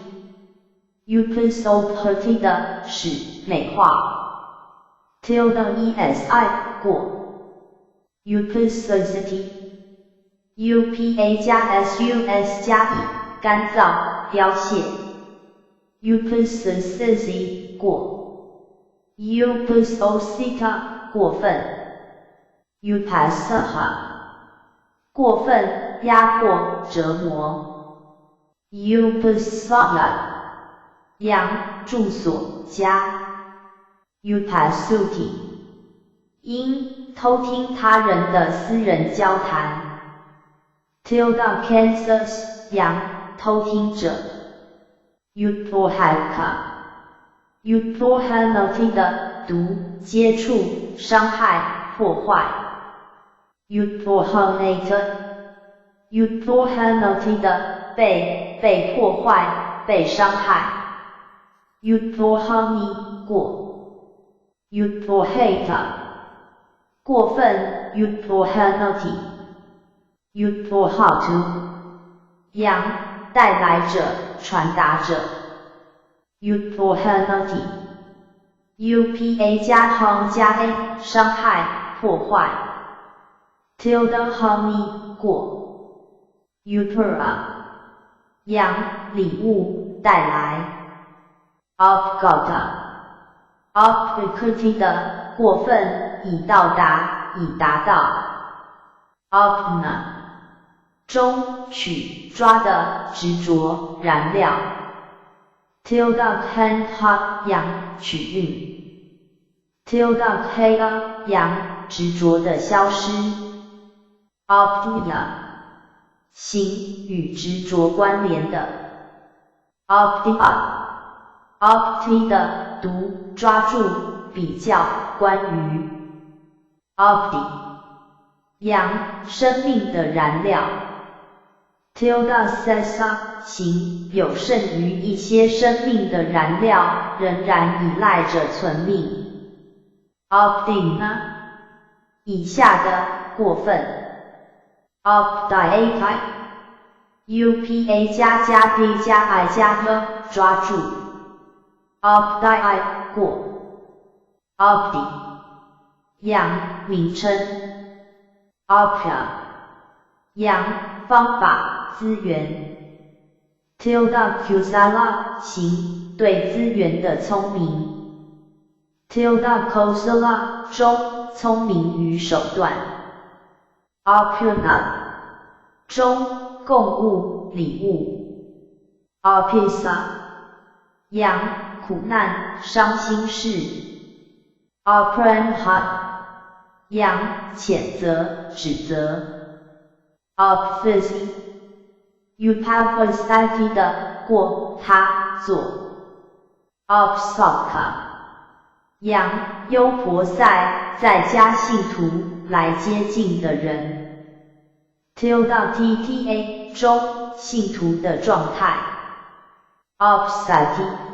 Upasopati 的使美化。tilde esi 过。Upasosity Upa 加 sus 加以干燥，凋谢。Upasosity 过。Upasosita 过分。Upasaha 过分，压迫，折磨。Upasaya 养，住所，家。Upasuti 因偷听他人的私人交谈。tilde Kansas 养，偷听者。Upohaka Upohanati 的毒，接触，伤害，破坏。Upohanata Upohanati 的被破坏，被伤害。Upohani 过。Upohata 过分。Upohanati Upohatu 扬，带来者，传达者。Upohanati Upa 加 hon 加 a 伤害，破坏。tilde hani 过。Upara 扬，礼物，带来。Upgata Upgati 的过分，以到达，以达到。Upna 中取，抓的，执着，燃料。tilde kantha 扬，取运。tilde kaya 扬，执着的消失。Obdiya 行，与执着关联的。Obdiya Obdi 的读，抓住，比较，关于。Obdi 扬，生命的燃料。tilde sesa 行，有剩余一些生命的燃料，仍然依赖着存命。Obdina 以下的过分。Obdiati Upa 加 d 加 i 加 l 抓住。Obdii 过。Obdi 扬，名称。Opya 扬，方法，资源。tilde kusala 行，对资源的聪明。tilde kosala 中，聪明与手段。opulent 中供物礼物 opisa 阳苦难伤心事 opprehend 阳谴责指责 opposite you have a study 的过他做 obstacle 阳优婆塞在家信徒来接近的人 tilde tta 中信徒的状态 obstate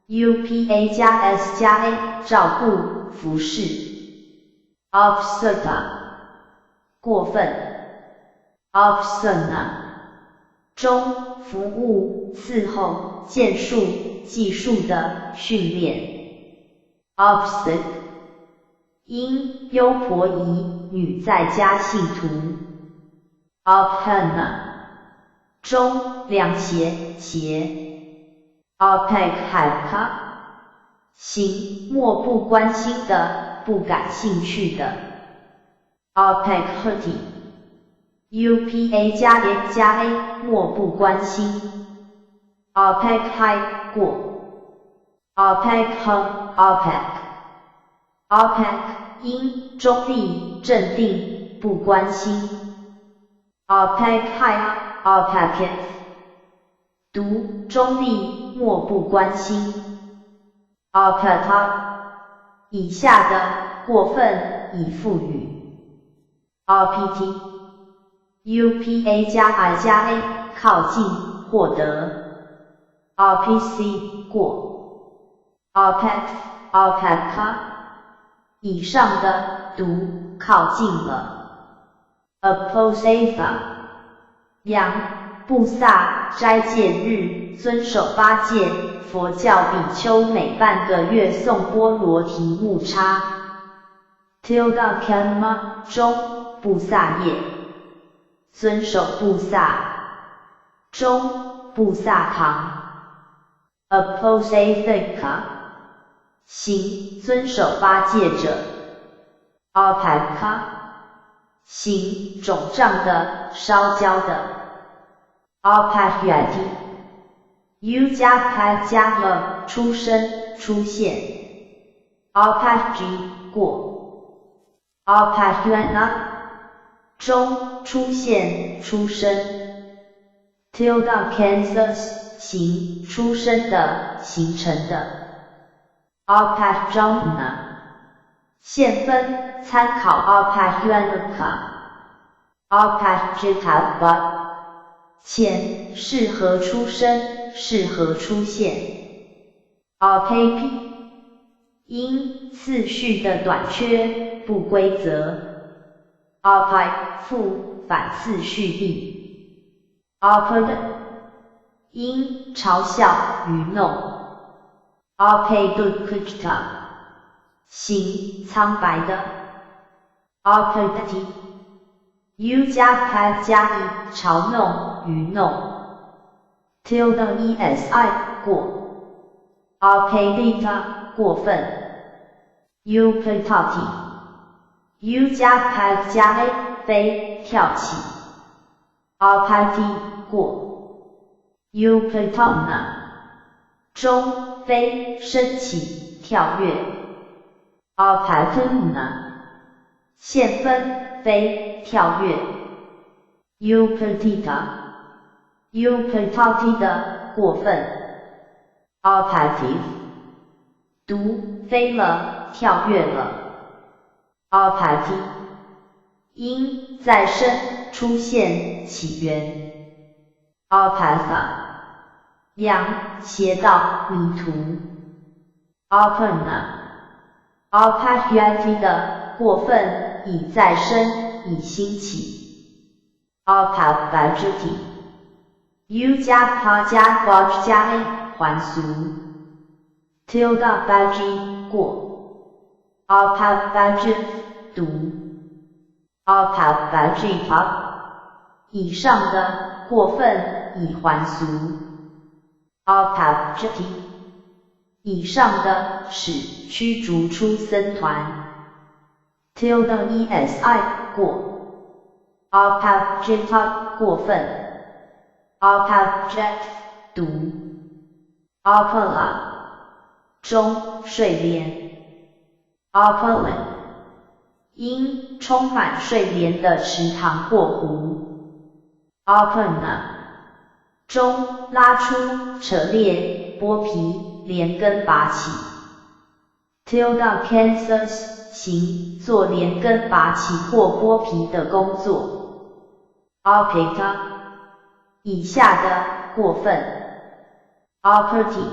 upa 加 s 加 a 照顾服侍 obscene 过分 obscene 中服务伺候剑术技术的训练 obstinate 因优婆夷女在家信徒 obhena 中凉邪 opaque 行漠不关心的不感兴趣的 opaquity upa 加 a 加 a 漠不关心 opaque 过 opaque opaque 因中立镇定不关心 opaque opaque 读中立漠不关心 opata 以下的过分已赋予 opt upa 加 i 加 a 靠近获得 opc 过 opaque opaque 以上的读靠近了 apposatha 阳布萨斋戒日遵守八戒佛教比丘每半个月诵波罗提木叉 tilde karma 中布萨业遵守布萨中布萨堂 apposathic 行遵守八戒者 opaque 行肿胀的烧焦的 opaquity u 加 p 加 e 出生出现 opaque 过 opaquena 中出现出生 tilde kansas 行出生的形成的 opaquena 现分参考 opaquenica opaqueta 前适合出生适合出现 opaque 因次序的短缺不规则 opaque 负反次序力 opposite 因嘲笑愚弄 opaqueta 形苍白的 opacity u 加 p 加 e 嘲弄愚弄 tilde esi 过 opacita 过分 upetati u 加 p 加 a 飞跳起 opati 过 upetona 中飞升起跳跃 opatuna 现分飞跳跃 upetita upetati 的过分 opative 读飞了跳跃了 opati 因再生出现起源 opatha 阳邪道迷途 opena opaquity 的过分已再生已兴起 opacity u 加 p 加 g 加 a 还俗 tilde bagi 过 opacbagi 读 opacbagita 以上的过分已还俗 opacgiti 以上的使驱逐出僧团 tilde esi 过，apologetic 过分 ，apologetic 读 ，apollo 中睡莲 ，apollo 因充满睡莲的池塘或湖 ，apollo 中拉出、扯裂、剥皮、连根拔起 ，tilde Kansas 行做连根拔起或剥皮的工作 ，opita 以下的过分 ，operty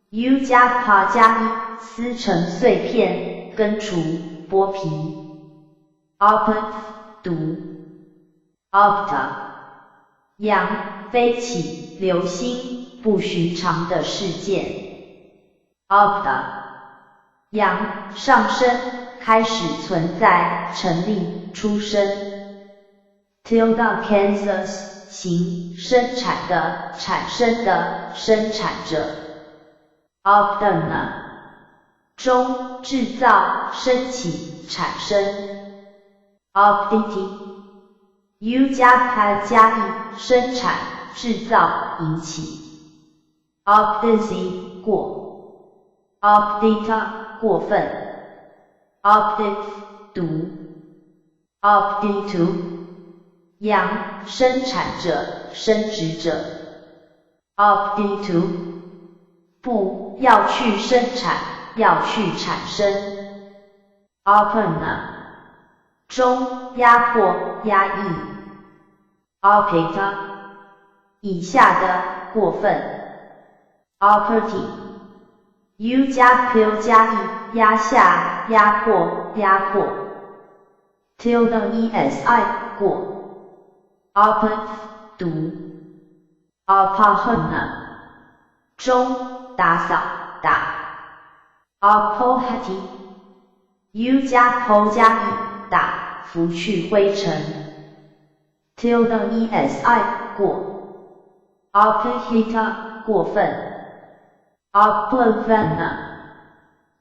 u 加 pa 加一撕成碎片，根除、剥皮 ，opet 读 ，opta 扬飞起、流星、不寻常的事件 ，opta 扬上升、开始存在、成立、出生 ，tilde Kansas 行生产的、产生的、生产者 ，obtain 中制造、升起、产生 ，obditi u 加 p 加一生产、制造、引起 ，obdisi 过 ，obdita 过分 ，obdit 读 ，obditu 扬生产者、生殖者 ，obditu 不要去生产，要去产生 ，opena 中压迫、压抑 ，opeta 以下的过分 ，operty u 加 p 加一压下、压迫、压迫 ，tilde esi 过 ，opet 读 ，opahana 中打扫、打 ，opohati u 加 po 加一打拂去灰尘 ，tilde esi 过 ，opehita 过分 ，oplovana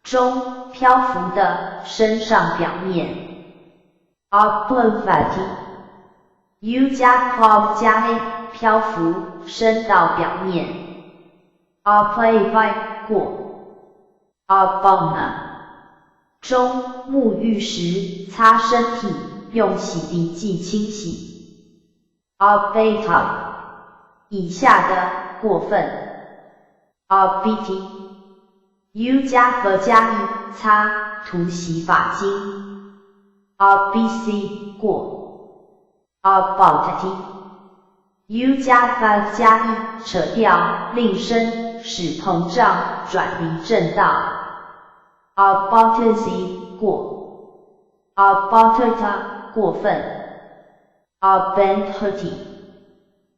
中漂浮的升上表面 ，oplovati u 加 plov 加 a 漂浮升到表面 ，oplavai 过 ，opona 中沐浴时擦身体，用洗涤剂清洗 ，obeta 以下的过分 ，obiti u 加 f 加一擦涂洗发精 ，obc 过 ，obotati u 加 f 加一扯掉令声使膨胀转离正道 ，obotasi 过 ，obotata 过分 ，obentati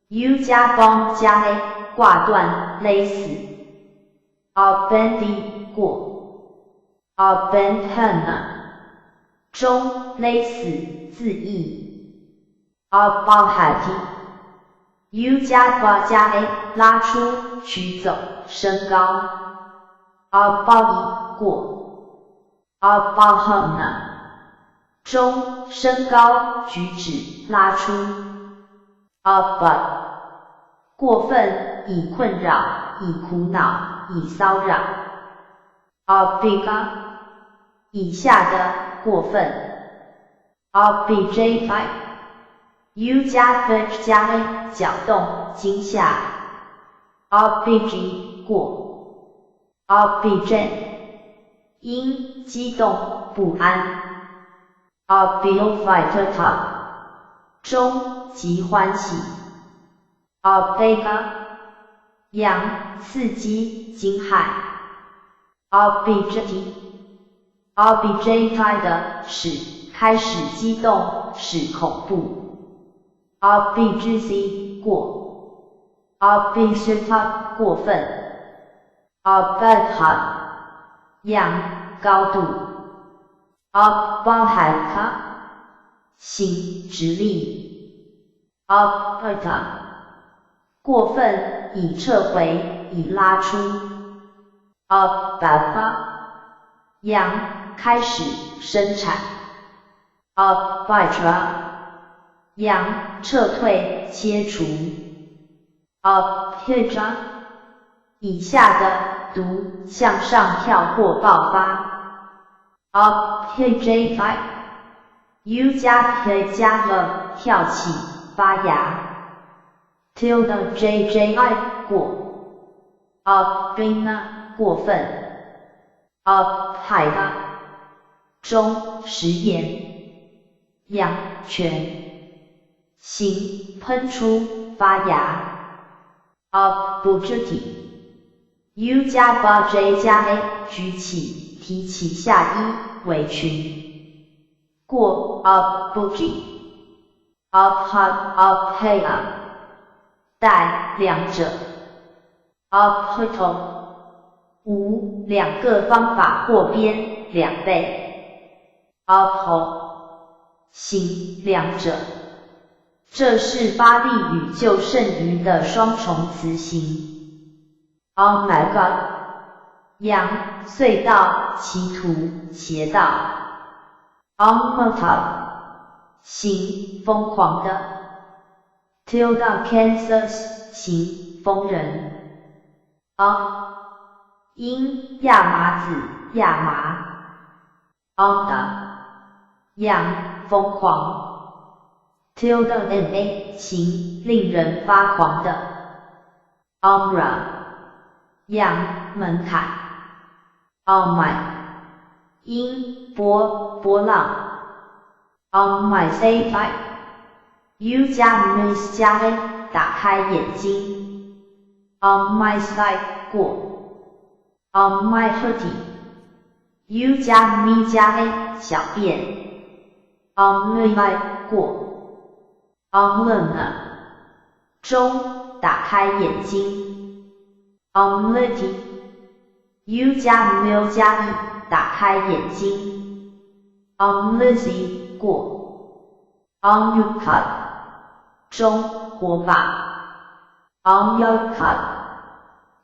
u 加 bond 加 a 挂断勒死 ，obendi 过 ，obentana 中勒死自缢 ，obahati u 加 b 加 a 拉出取走升高 ，oboi 过 ，obahana 中升高举止拉出 ，obut 过分以困扰、以苦恼、以骚扰 ，obiga 以下的过分 ，objectify u 加 v 加 a 搅动、惊吓 ，obj 过 ，obj 因激动、不安 ，obviovitata 中极欢喜 ，obega 扬刺激、惊骇 ，objecti objecti 的使开始激动、使恐怖。obgc 过 ，obscita 过分 ，obetha 扬高度 ，obahaka 行直立 ，obeta 过分以撤回、以拉出 ，obaba 扬开始生产 ，obitra 扬，撤退，切除。Uphill， 以下的读向上跳或爆发。Uphill J5 U 加 P 加 L 跳起，发芽。tilde JJI 过。Upbring 过分。Uphide 中，食盐。养，泉。行，喷出，发芽。Upbujti U 加 B J 加 A 举起，提起下衣，围裙。过 Upbuji Uphad Uphaya 带，两者。Uphill 无，两个方法或边，两倍。Uphill 行，两者。这是巴利语就剩余的双重词形。Oh my god 羊，隧道，歧途，邪道。Unmortal 行，疯狂的。tilde Kansas 行，疯人。因，亚麻籽，亚麻。onda 羊，疯狂。tilde na 行，令人发狂的。Umbra 阳，门槛。On my 因，波浪。On my side U 加 miss 加 a 打开眼睛。On my side 过。On my hurty U 加 me 加 a 小便。On my eye 过。Omelette 中，打开眼睛。Omelette U 加 mil 加 e 打开眼睛。Omelette 过。Onukad 中，火把。Onyaka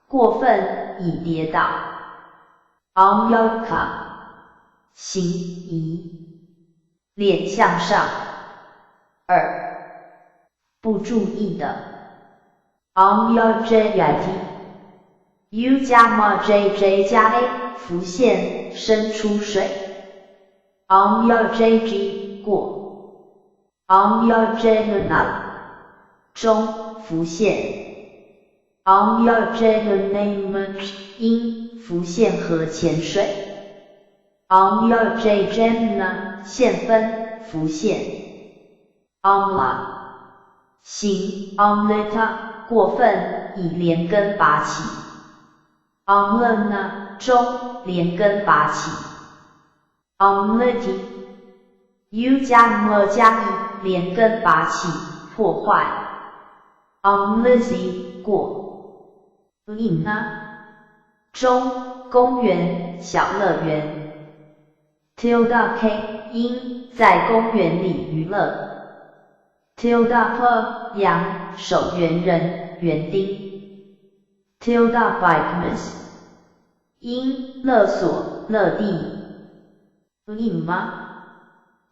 过分，已跌倒。Onyaka 行，移，脸向上。2不注意的。Onyajayati U 加 ma jj 加 a 浮现，伸出水。Onyajg 过。Onyajana 中，浮现。Onyajnamaj 因，浮现和潜水。Onyajjana 现分，浮现。Onla 行 omelette 过分，以连根拔起。Omelette 中，连根拔起。Omelette U 加 m 加 e 连根拔起，破坏。Omelette 过。in 中，公园，小乐园。tilde k 因，在公园里娱乐。tilde p 羊，守园人，园丁。tilde bikes 因，勒索，勒地。in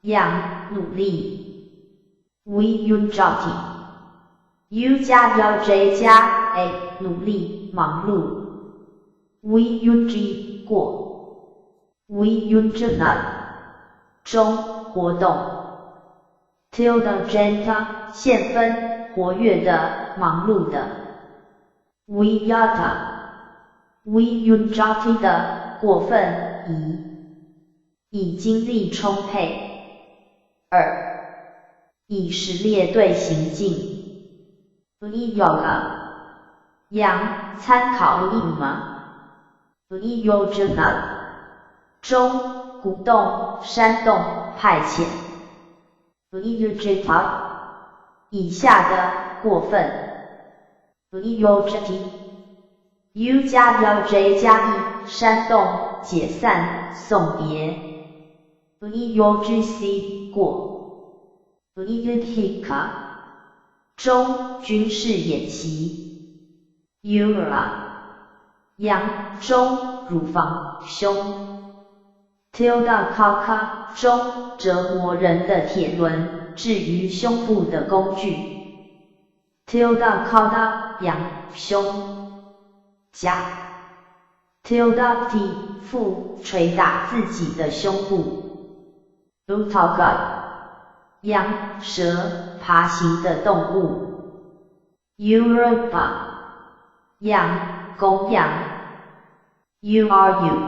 羊，努力。Vyunjati U 加 J 加 a 努力，忙碌。Vyunji 过。Vyunjana 中，活动。tilde genta 现分，活跃的，忙碌的。Vyata Vyunjati 的，过分，以精力充沛。2以实列队行进。Yoga 羊，参考 Yojana 中，鼓动，煽动，派遣。Yojita 以下的，过分。Yojati U 加 J 加 e 煽动，解散，送别。Yojc 过。Yojika 中，军事演习。Ura 羊，中，乳房，胸。tilde kaka 中，折磨人的铁轮。置于胸部的工具。tilde cauda 仰胸甲 tilde t 腹捶打自己的胸部。utaga 羊蛇爬行的动物。Europa 羊公羊。uru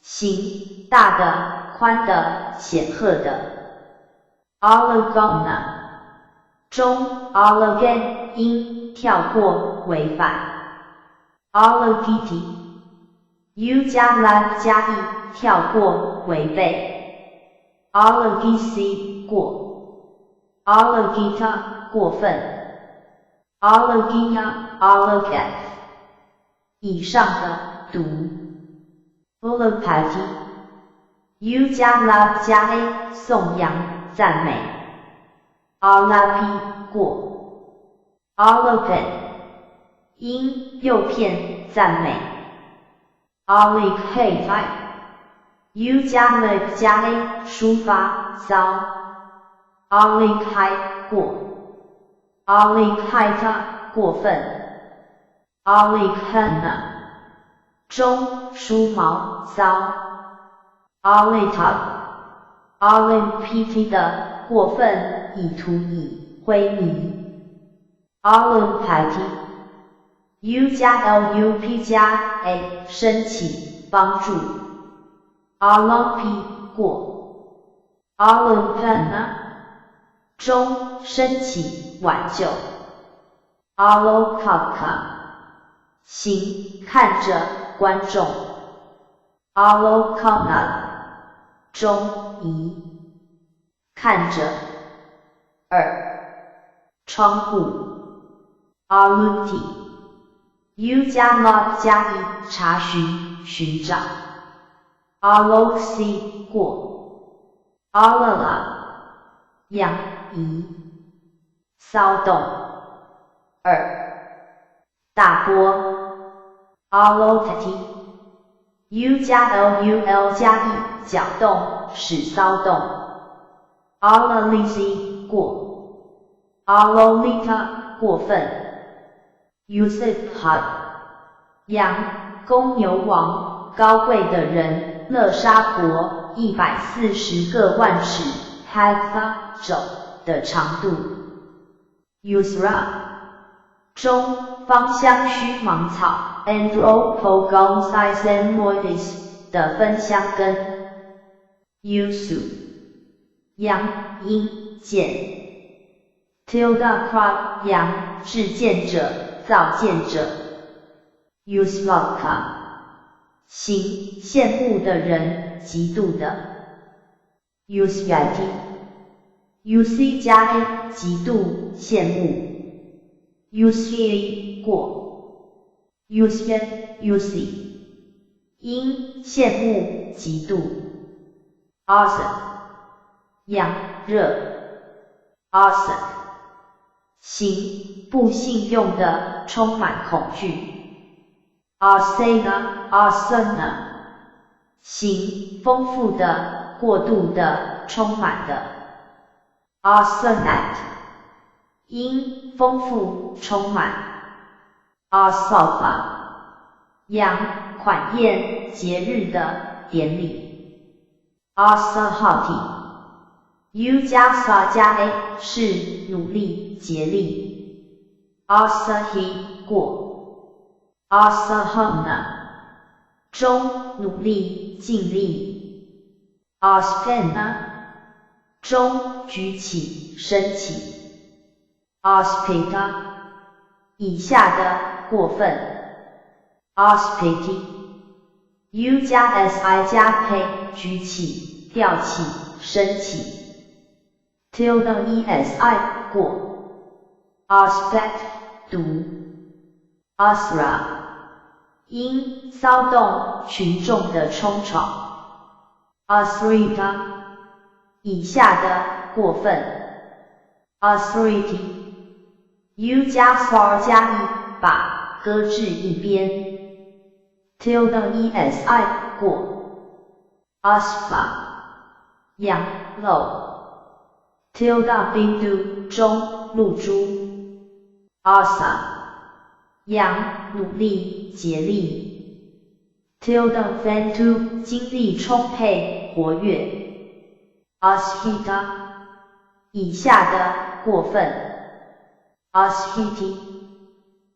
形大的宽的显赫的。Oligona 中 oligan 因跳过违反。Oligiti u 加 la 加 e 跳过违背。Oligisi 过。Oligita 过分。Oligina oligat 以上的读。Olopati u 加 la 加 a 颂扬赞美。Olapi 过。Olopen 因诱骗赞美。Olighei u 加 l 加 a 抒发骚。Olighei 过。Olighita 过分。Olighena 中梳毛骚。Olitop Olimpiti 的过分以图以灰迷。Olimpati u 加 lup 加 a 升起帮助。Olympi 过。Olympana 中升起挽救。Olokaka 行看着观众。Olokana 中移看着。窗户。Aluti u 加 log 加 e 查询寻找。Aloxi 过。Alala 养移骚动。大波。Alotati u 加 lul 加 e 搅动使骚动。Alalisi 过。Alolita 过分。Usipha 羊公牛王高贵的人勒沙伯140个万尺 Hatha 肘的长度。Usra 中芳香须芒草 Andropogon sisemoides 的分香根。Usu 羊鹰剑。Tilda Krag 羊制剑者造剑者。Usloka 行羡慕的人嫉妒的。Usyati uc 加 a 嫉妒羡慕。Usy 过。Usyen uc 因羡慕嫉妒。Arsak 阳热。Arsak 行不信用的充满恐惧。Arsena 行丰富的过度的充满的。Arsenate 因丰富充满。Arsofa 羊款宴节日的典礼。Arsahati u 加 sa 加 a 是努力竭力。Asahi 过。Asahana 中努力尽力。Aspena 中举起升起。Aspita 以下的过分。Aspiti u 加 si 加 p 举起吊起升起。tilde esi 过。Aspect 读。Asra 因骚动群众的冲闯。Asrita 以下的过分。Asriti u 加 sar 加 e 把搁置一边。tilde esi 过。Aspa 羊肉。tilde bindu 中露珠 asa 阳努力竭力 tilde ventu 精力充沛活跃 ashita 以下的过分 ashiti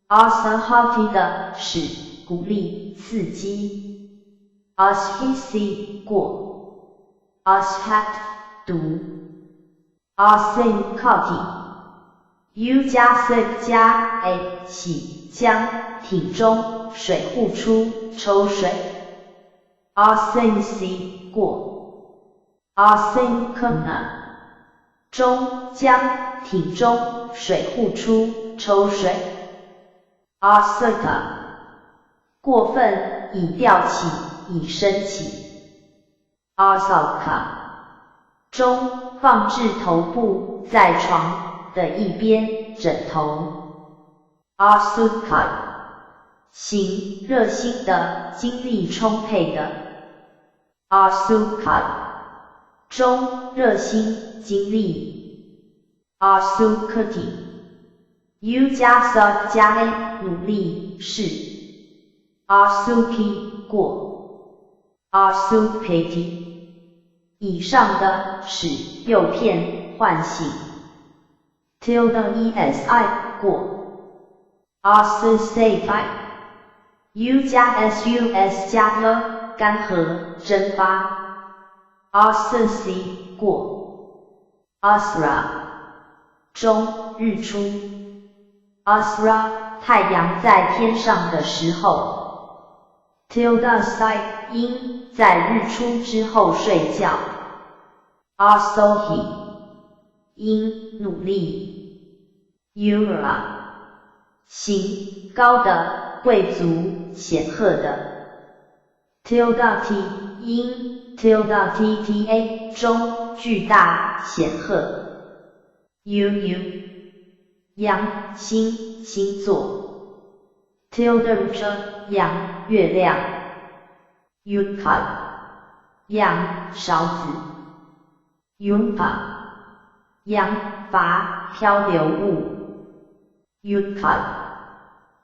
asahati 的使鼓励刺激 ashisi 过 ashat 读 asin 靠体 u 加 s 加 a 洗将体中水护出抽水 asinsi 过 asinkana 中将体中水护出抽水 asata 过分以吊起以升起 asaka 中放置头部在床的一边枕头 asuka 行热心的精力充沛的 asuka 中热心精力 asukati u 加 s 加 a 努力是 asuki 过 asupeti 以上的使诱骗唤醒 tilde esi 过 asusati u 加 sus 加 了干涸蒸发 asusi 过 asra 中日出 asra 太阳在天上的时候 tilde si 因在日出之后睡觉 asohi 因努力 ura 行高的贵族显赫的 tilde t 因 tilde tta 中巨大显赫 uu 阳星星座 tilde 阳月亮 yuka 阳勺子 yunpa 阳乏漂流物 yuka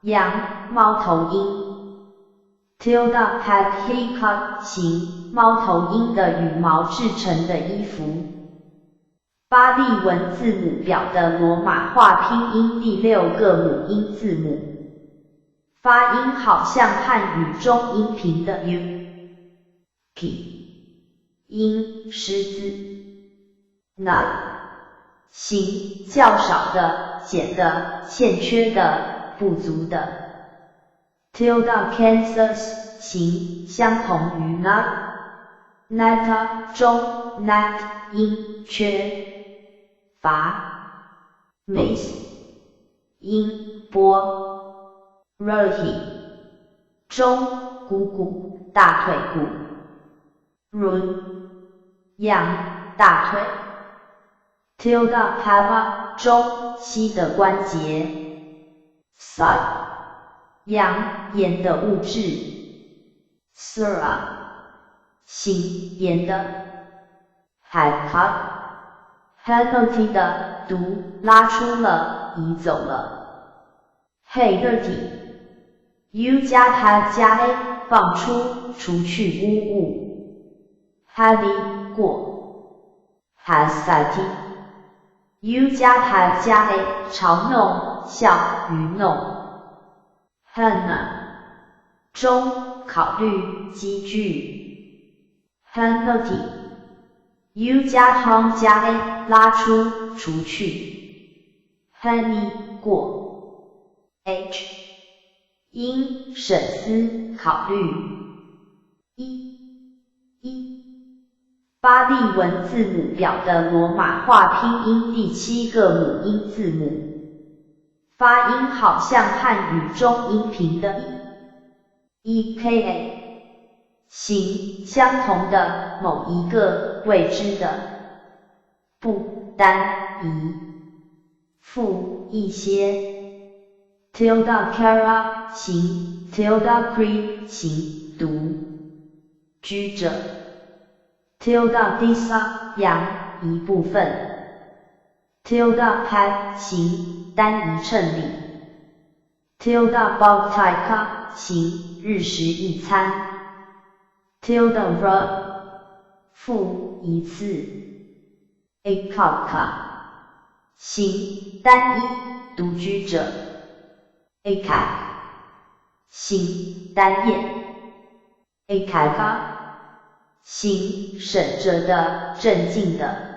阳猫头鹰 tilde pathika 形猫头鹰的羽毛制成的衣服巴利文字母表的罗马化拼音第6个母音字母，发音好像汉语中音频的 u、k 音狮子 ，na 形较少的、减的、欠缺的、不足的 ，tilde Kansas 形相同于 na，nata 中 nat 音缺。乏 ，mace 音波 ，rohi 中股骨大腿骨 ，run 仰大腿 ，tilde pava 中膝的关节 ，sa 阳盐的物质 ，sura 行盐的 ，haka penalty 的毒拉出了，移走了。Hey dirty U 加它加 A 放出，除去污物。Heavy 过。Hasati U 加它加 A 嘲弄，笑愚弄。Hana 中考虑积聚。Penalty U 加 Tom 加 A 拉出，除去 ，Honey 过 ，H 因审思考虑巴利文字母表的罗马化拼音第7个母音字母，发音好像汉语中音频的 EKA。形相同的某一个未知的，不单一，负一些 tilde cara 形 tilde cre 形读居者 tilde disa 阳一部分 tilde pad 形单一称礼 tilde bautika 形日食一餐 tilde r 复一次 ekaka 形单一独居者 ekak 形单燕 ekaka 形省着的镇静的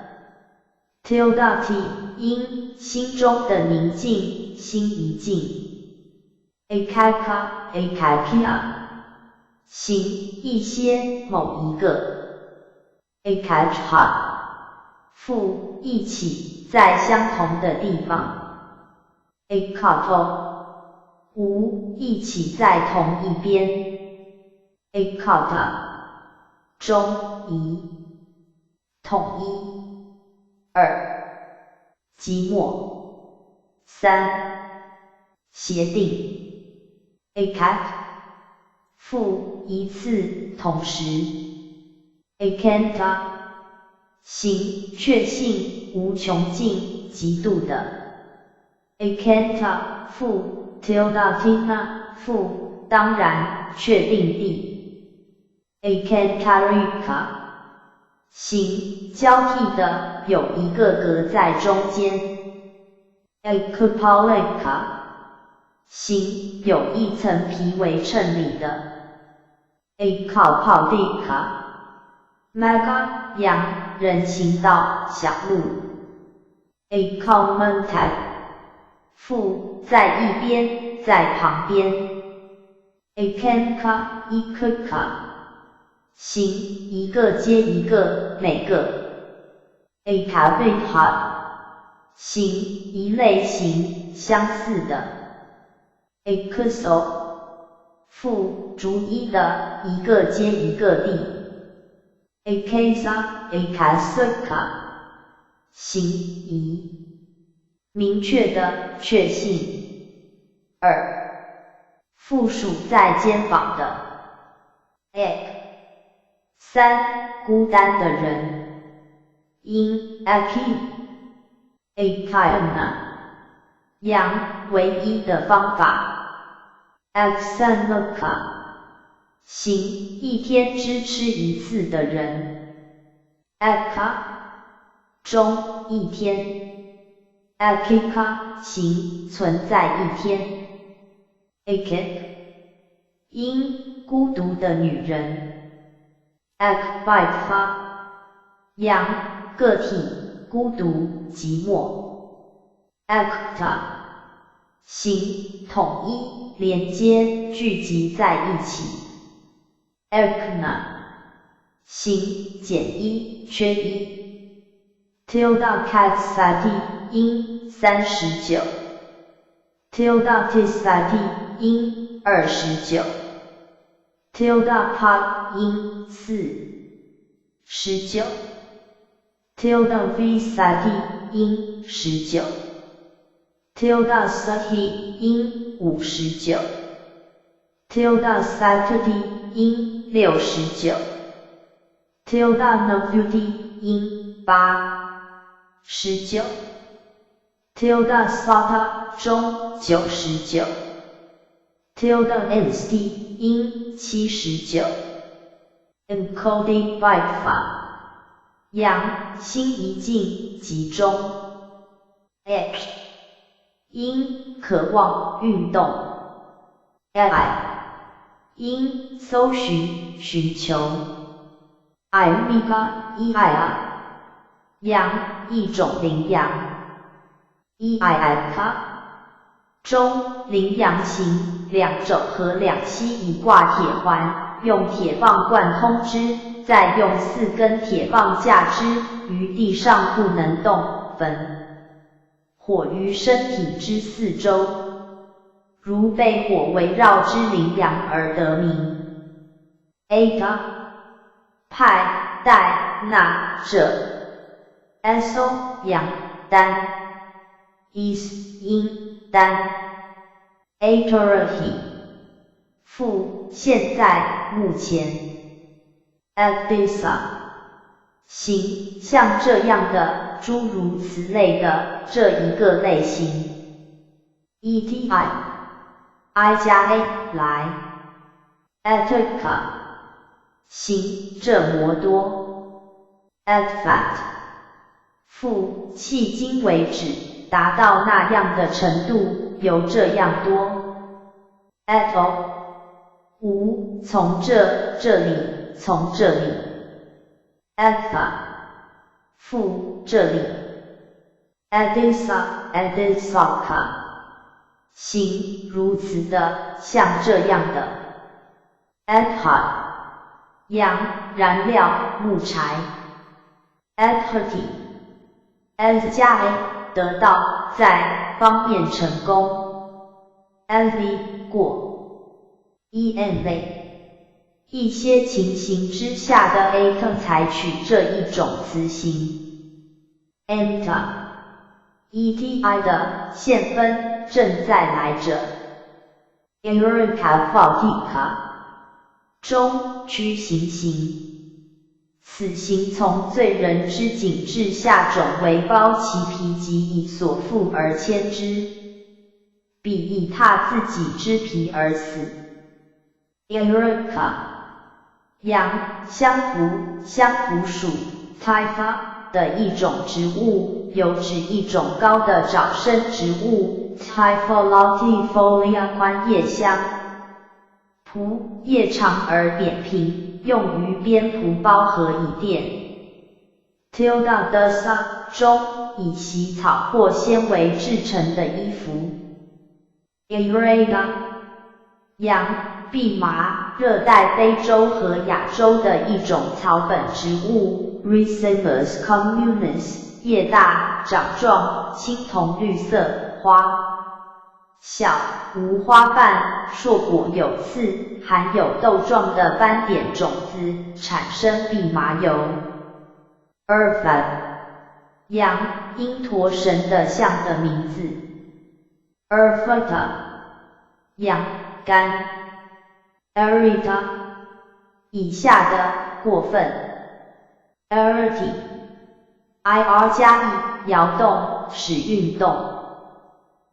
tilde t 因心中的宁静心一静 ekaka ekakia 形一些某一个 ekajha 复一起在相同的地方 ekato 无一起在同一边 ekata 中一统一二寂寞三协定 ekat 复一次同时 ekanta 形确信无穷尽极度的 ekanta 复 tildatina 复当然确定地 ekantarika 形交替的有一个格在中间 ekupolika 形有一层皮为衬里的 ekaupaldika maga 羊人行道小路 ekaumentai 附在一边在旁边 ekanka ikuka 形一个接一个每个 ekabiha 形一类型相似的 ekuso 附逐一的一个接一个地 ekasa ekasuka 形一明确的确信二附属在肩膀的 ek 三孤单的人因 aki ekayana 羊唯一的方法 aksanuka 行一天只吃一次的人 aka 中一天 akika 行存在一天 akik 因孤独的女人 akbaitfa 羊个体孤独寂寞 akta 行统一连接聚集在一起 ekna 行减一缺一 tilde katsati 因39 tilde tisati 因29 tilde pa 因4 19 tilde visati 因19 tilde sati 因59 tilde satati 因69 tilde novuti 因8 19 tilde sata 中99 tilde ensti 因79 encoding byte 法阳心一静集中 ek 因渴望运动 ai 因搜寻寻求 iumiga ia 羊一种羚羊 eiika 中羚羊形两肘和两膝一挂铁环，用铁棒贯通之，再用4根铁棒架之，于地上不能动，焚火于身体之四周，如被火围绕之羚羊而得名。aga 派代那者 eso 羊单 is 因单 authority 复现在目前 adisa 行像这样的诸如此类的这一个类型。eti i 加 a 来 etica 行这么多 etfat 复迄今为止达到那样的程度，有这样多 etol 无从这里从这里 etha 复这里 edisaka 行如此的像这样的 edhar 羊燃料木柴 edherty s 加 a 得到在方面成功 envy 过 en 类一些情形之下的 a 更采取这一种词形 enta eti 的现分正在来着 Erica Faltica 中居行刑，此刑从罪人之颈至下踵为包其皮及以所缚而牵之，彼以踏自己之皮而死。Erica 羊香蒲属 Typha 的一种植物，有指一种高的沼生植物 Typholotifolia 宽叶香。蒲叶长而扁平，用于编蒲包和椅垫。Tilda desa 中以洗草或纤维制成的衣服。Irega 羊蓖麻，热带非洲和亚洲的一种草本植物 Racemos communis 叶大长壮，青铜绿色，花小，无花瓣，硕果有刺，含有豆状的斑点种子，产生蓖麻油。Erfan 羊因驼神的像的名字。Erfata 羊肝。Erita 以下的过分。Erty ir 加 e 摇动使运动。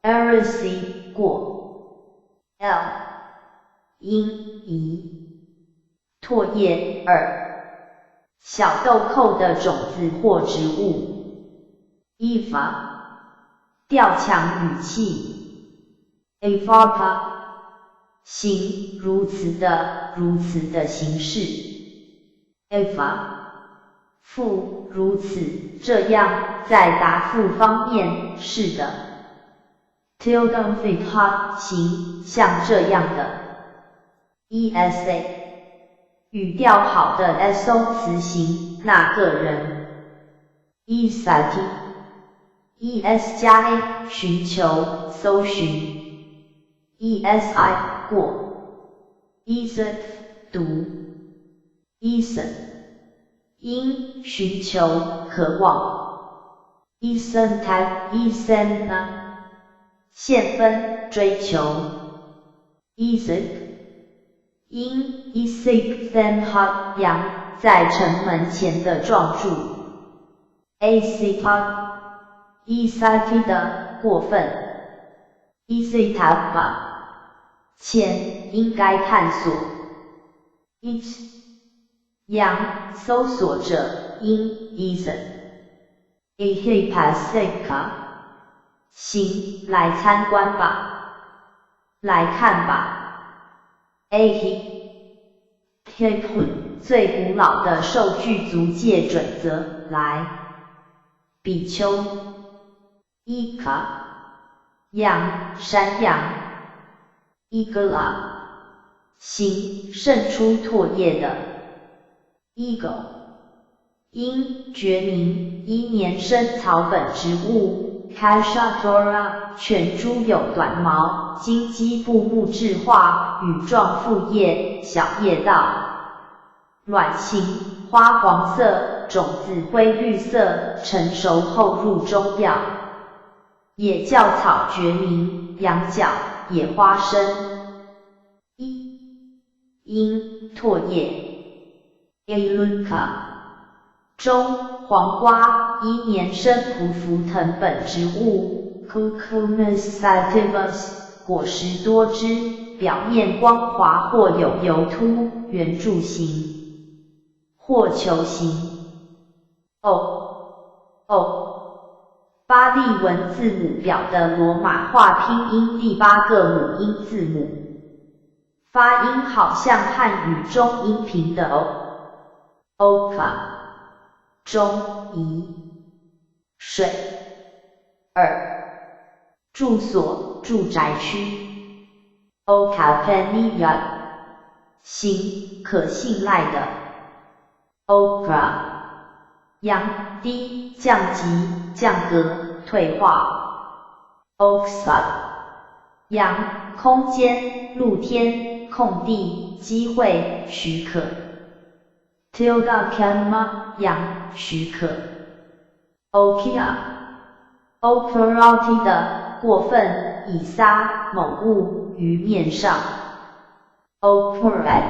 Erisy 过 L 因移唾液小豆蔻的种子或植物 Eva 调强语气 Evapa 行如此的形式 Eva 复如此这样在答复方面是的Tildenfitha 行像这样的 ESA 语调好的 SO 词形那个人 ESAT ES 加 A 寻求搜寻 ESI 过 ESET 读 ESEN 因寻求渴望 ESENTAG ESEN 呢现分追求 Isaac 因 Isaac Thenha 羊在城门前的撞柱 Acita Isati 的过分 Isitapa 前应该探索 It 羊搜索者因 Ethan Ihipaseka行，来参观吧，来看吧。Ahi Tehun 最古老的受具足界准则，来。比丘 Ika 羊，山羊 Igla 行，渗出唾液的 Eagle 因决明依年生草本植物。Cachadora 犬猪有短毛，金基部木质化，羽状复叶，小叶道。卵形，花黄色，种子灰绿色，成熟后入中药。野酵草决明，羊角，野花生。因唾液 Aluka 中黄瓜，一年生匍匐藤本植物 ，Cucumis sativus， 果实多汁，表面光滑或有油凸、圆柱形或球形。巴利文字母表的罗马化拼音第8个母音字母，发音好像汉语中音频的 oka， 中宜水住所住宅区 okapenia， 行可信赖的 okra， 降低降级降格退化 oxa， 阳空间露天空地机会许可 tilgakama， 阳许可 okia operati 的过分以撒某物于面上 operate，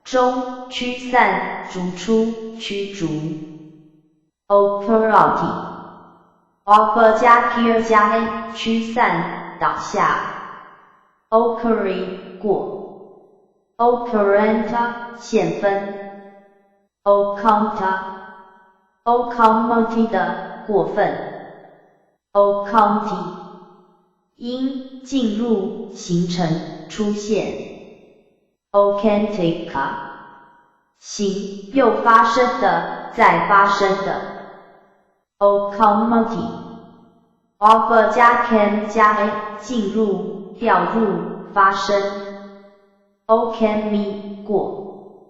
中驱散逐出驱逐 operati oper 加 peer 加 a 驱散倒下 occurring 过 operanta 现分 oconta ocommity 的过分 oconti 因进入形成出现 ocantica 行又发生的再发生的 ocommity offer 加 can 加 a 进入掉入发生 ocami 过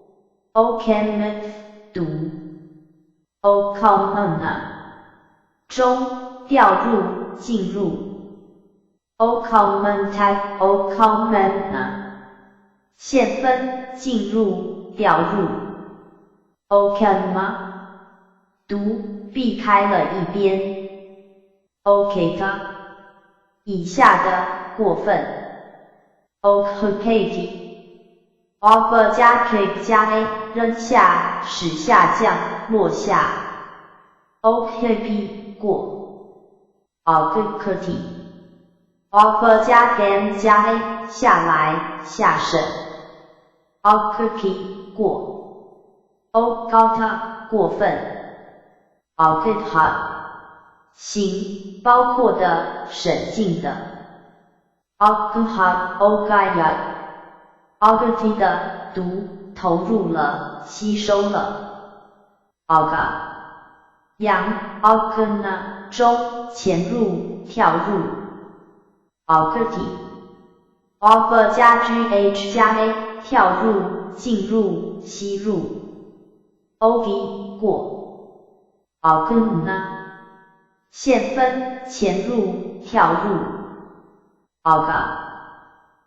ocameth 读 ocommona 中掉入进入 ocommenta ocommona 现分进入掉入 ocama 读避开了一边 okata 以下的过分 occupati offer 加 kick 加 a 扔下使下降落下 occupi 过 occupati offer 加 game 加 a 下来下沈 occupi 过 occupata 过分 occupy 行包括的省尽的 occupy occupy occupy 的读投入了吸收了 oga 阳 occupna 中潜入跳入 occupy offer 加 gh 加 a 跳入进入吸入 ogi 过 occupna 现分潜入跳入 oga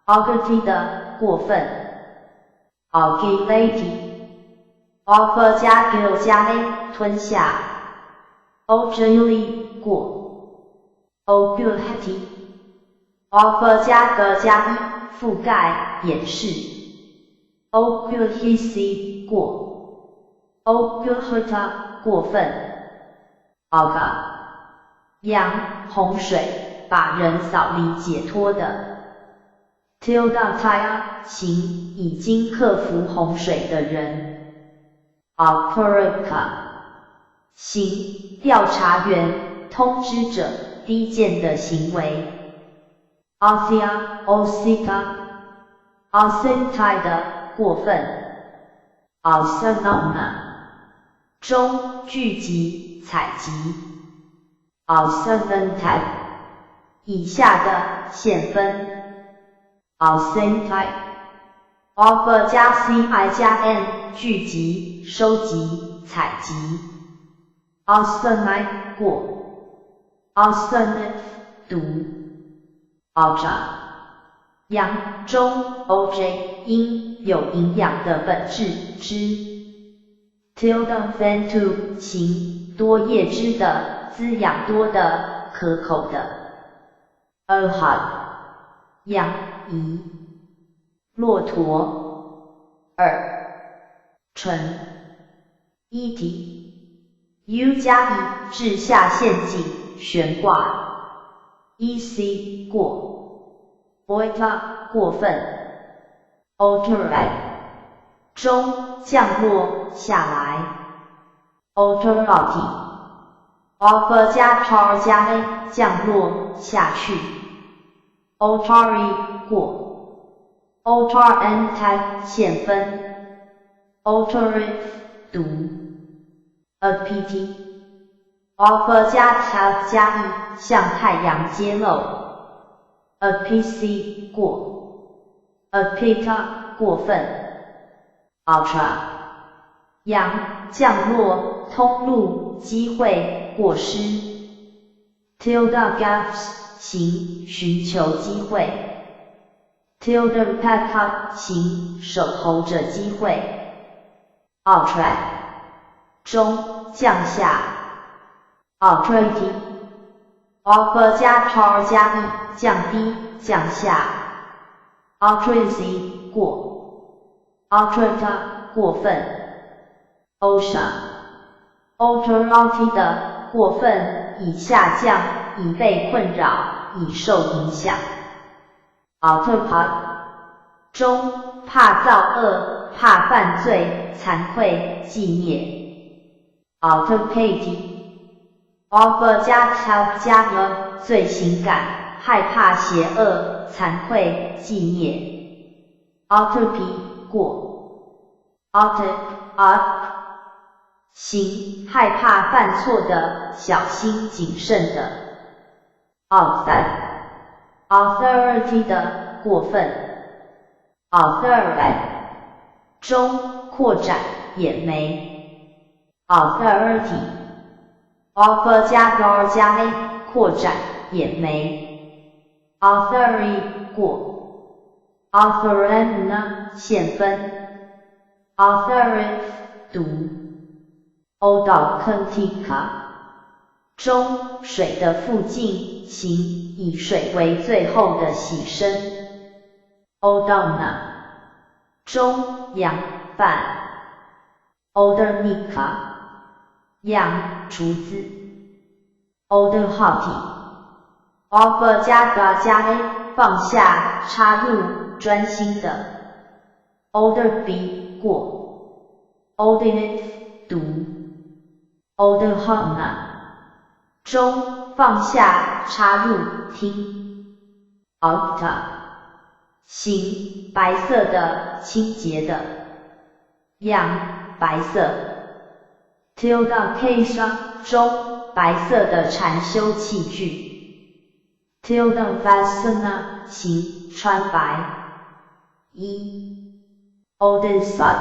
occupy 的过分 occupati offer 加 gill 加 a 吞下 ogilly 过 oculati offer 加 g 加 e 覆盖掩饰 oculhisi 过 oculhota 过分 oga 阳洪水把人扫离解脱的 tilgataya 行已经克服洪水的人 operika 行调查员通知者低贱的行为 osia osika osentai 的过分 osanona 中聚集采集 osanantai 以下的现分 osentai offer 加 ci 加 n 聚集收集采集 osanai 过 osaneth 读 oja 阳中 oj 因有营养的本质之 tilde ventu 情多叶汁的滋养多的可口的 ohad 阳仪骆驼纯一体 U 加 E 至下陷阱悬挂 EC 过 Oita 过分 Alterate 中降落下来 Alterati Alpha 加 Tar 加 A 降落下去 Altari 过 Altar and Tag 线分 Alterate 读 APT Alpha 加 Tag 加 E 向太阳揭露 APC 过 Apita 过分 Ultra 阳降落通路机会过失 Tilde gaps 行寻求机会 Tilde pack 行守候着机会 Outright 中降下 Outrati Alpha 加 Tar 加 E 降低降下 Outrazy 过 Outrata 过分 Osha Alterati 的过分已下降，已被困扰，已受影响。Autopod 中怕造恶，怕犯罪，惭愧，寂灭。Autopathy Alpha 加 Tau 加 E 罪行感，害怕邪恶，惭愧，寂灭。Autopy 过 Autop 行害怕犯错的，小心谨慎的。Authority 的过分 Authority 中扩展眼眉 Authority Alpha 加 Gar 加 A 扩展眼眉 Authority 过 Authority 线分 Authority 读Odocontica 中水的附近行以水为最后的洗身 Odona 中羊饭 Odernica 羊厨子 Oderhati Alpha 加 Ga 加 A 放下插入专心的 Oderb 过 Odinate 读Oderhana 中放下插入听 Octa 行白色的清洁的样白色 Tilda Case 中白色的禅修器具 Tilda Vasana 行穿白Odessa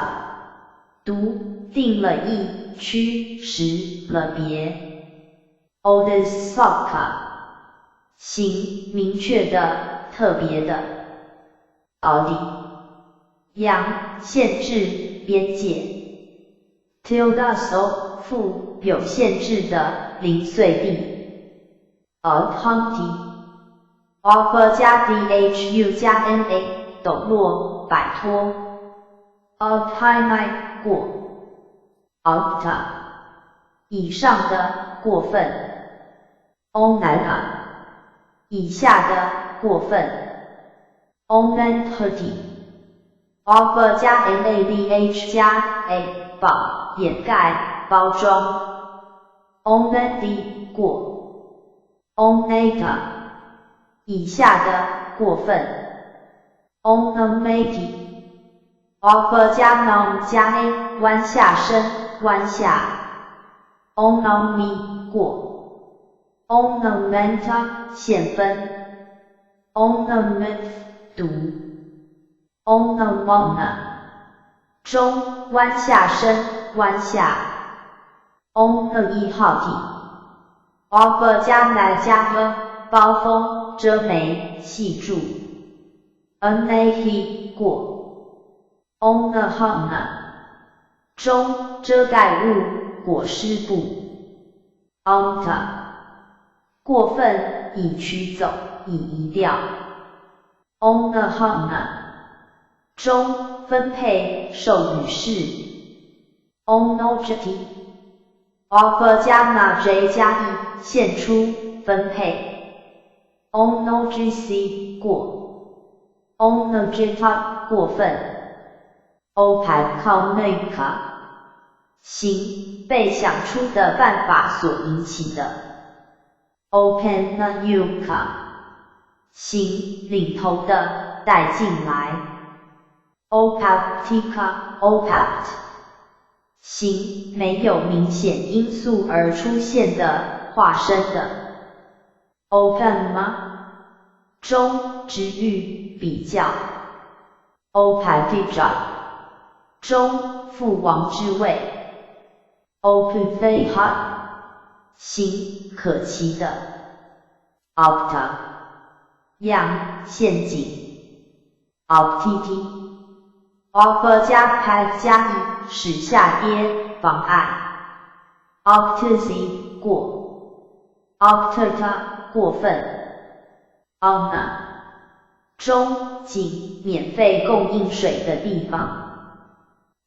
读定了一区识了别 Odessaka 行明确的特别的 Audi 阳限制边界 Tildaso 负有限制的零碎地 Adhanti Alpha 加 DHU 加 NA 抖落摆脱 Adhainai 过 Octa 以上的过分 Onana 以下的过分 Onanthati Alpha 加 NABH 加 A 保掩盖包装 Onandi 过 Onata 以下的过分 Onamati Alpha 加 Nom 加 A 弯下身弯下 Onami 过 Ornamenta 线分 Ornament 读 Ornamona 中弯下身弯下 Ornament 号体 Alpha 加奶加 E 包封遮眉系住 Anaki 过 Onahana 中遮盖物裹尸布 Onta 过分已驱走已移掉 Onahana 中分配授予式 Onojati offer 加 na j 加 e 献出分配 onogc 过 onogita 过分 opaconica 行被想出的办法所引起的 openauka 行领头的带进来 opactica opact 行没有明显因素而出现的化身的 open 吗？中之欲比较 opactica 中父王之位 opufeha 行可期的 opta 样陷阱 optiti offer 加 pad 加 e 使下跌妨碍 optacy 过 optata 过分 ona 中仅免费供应水的地方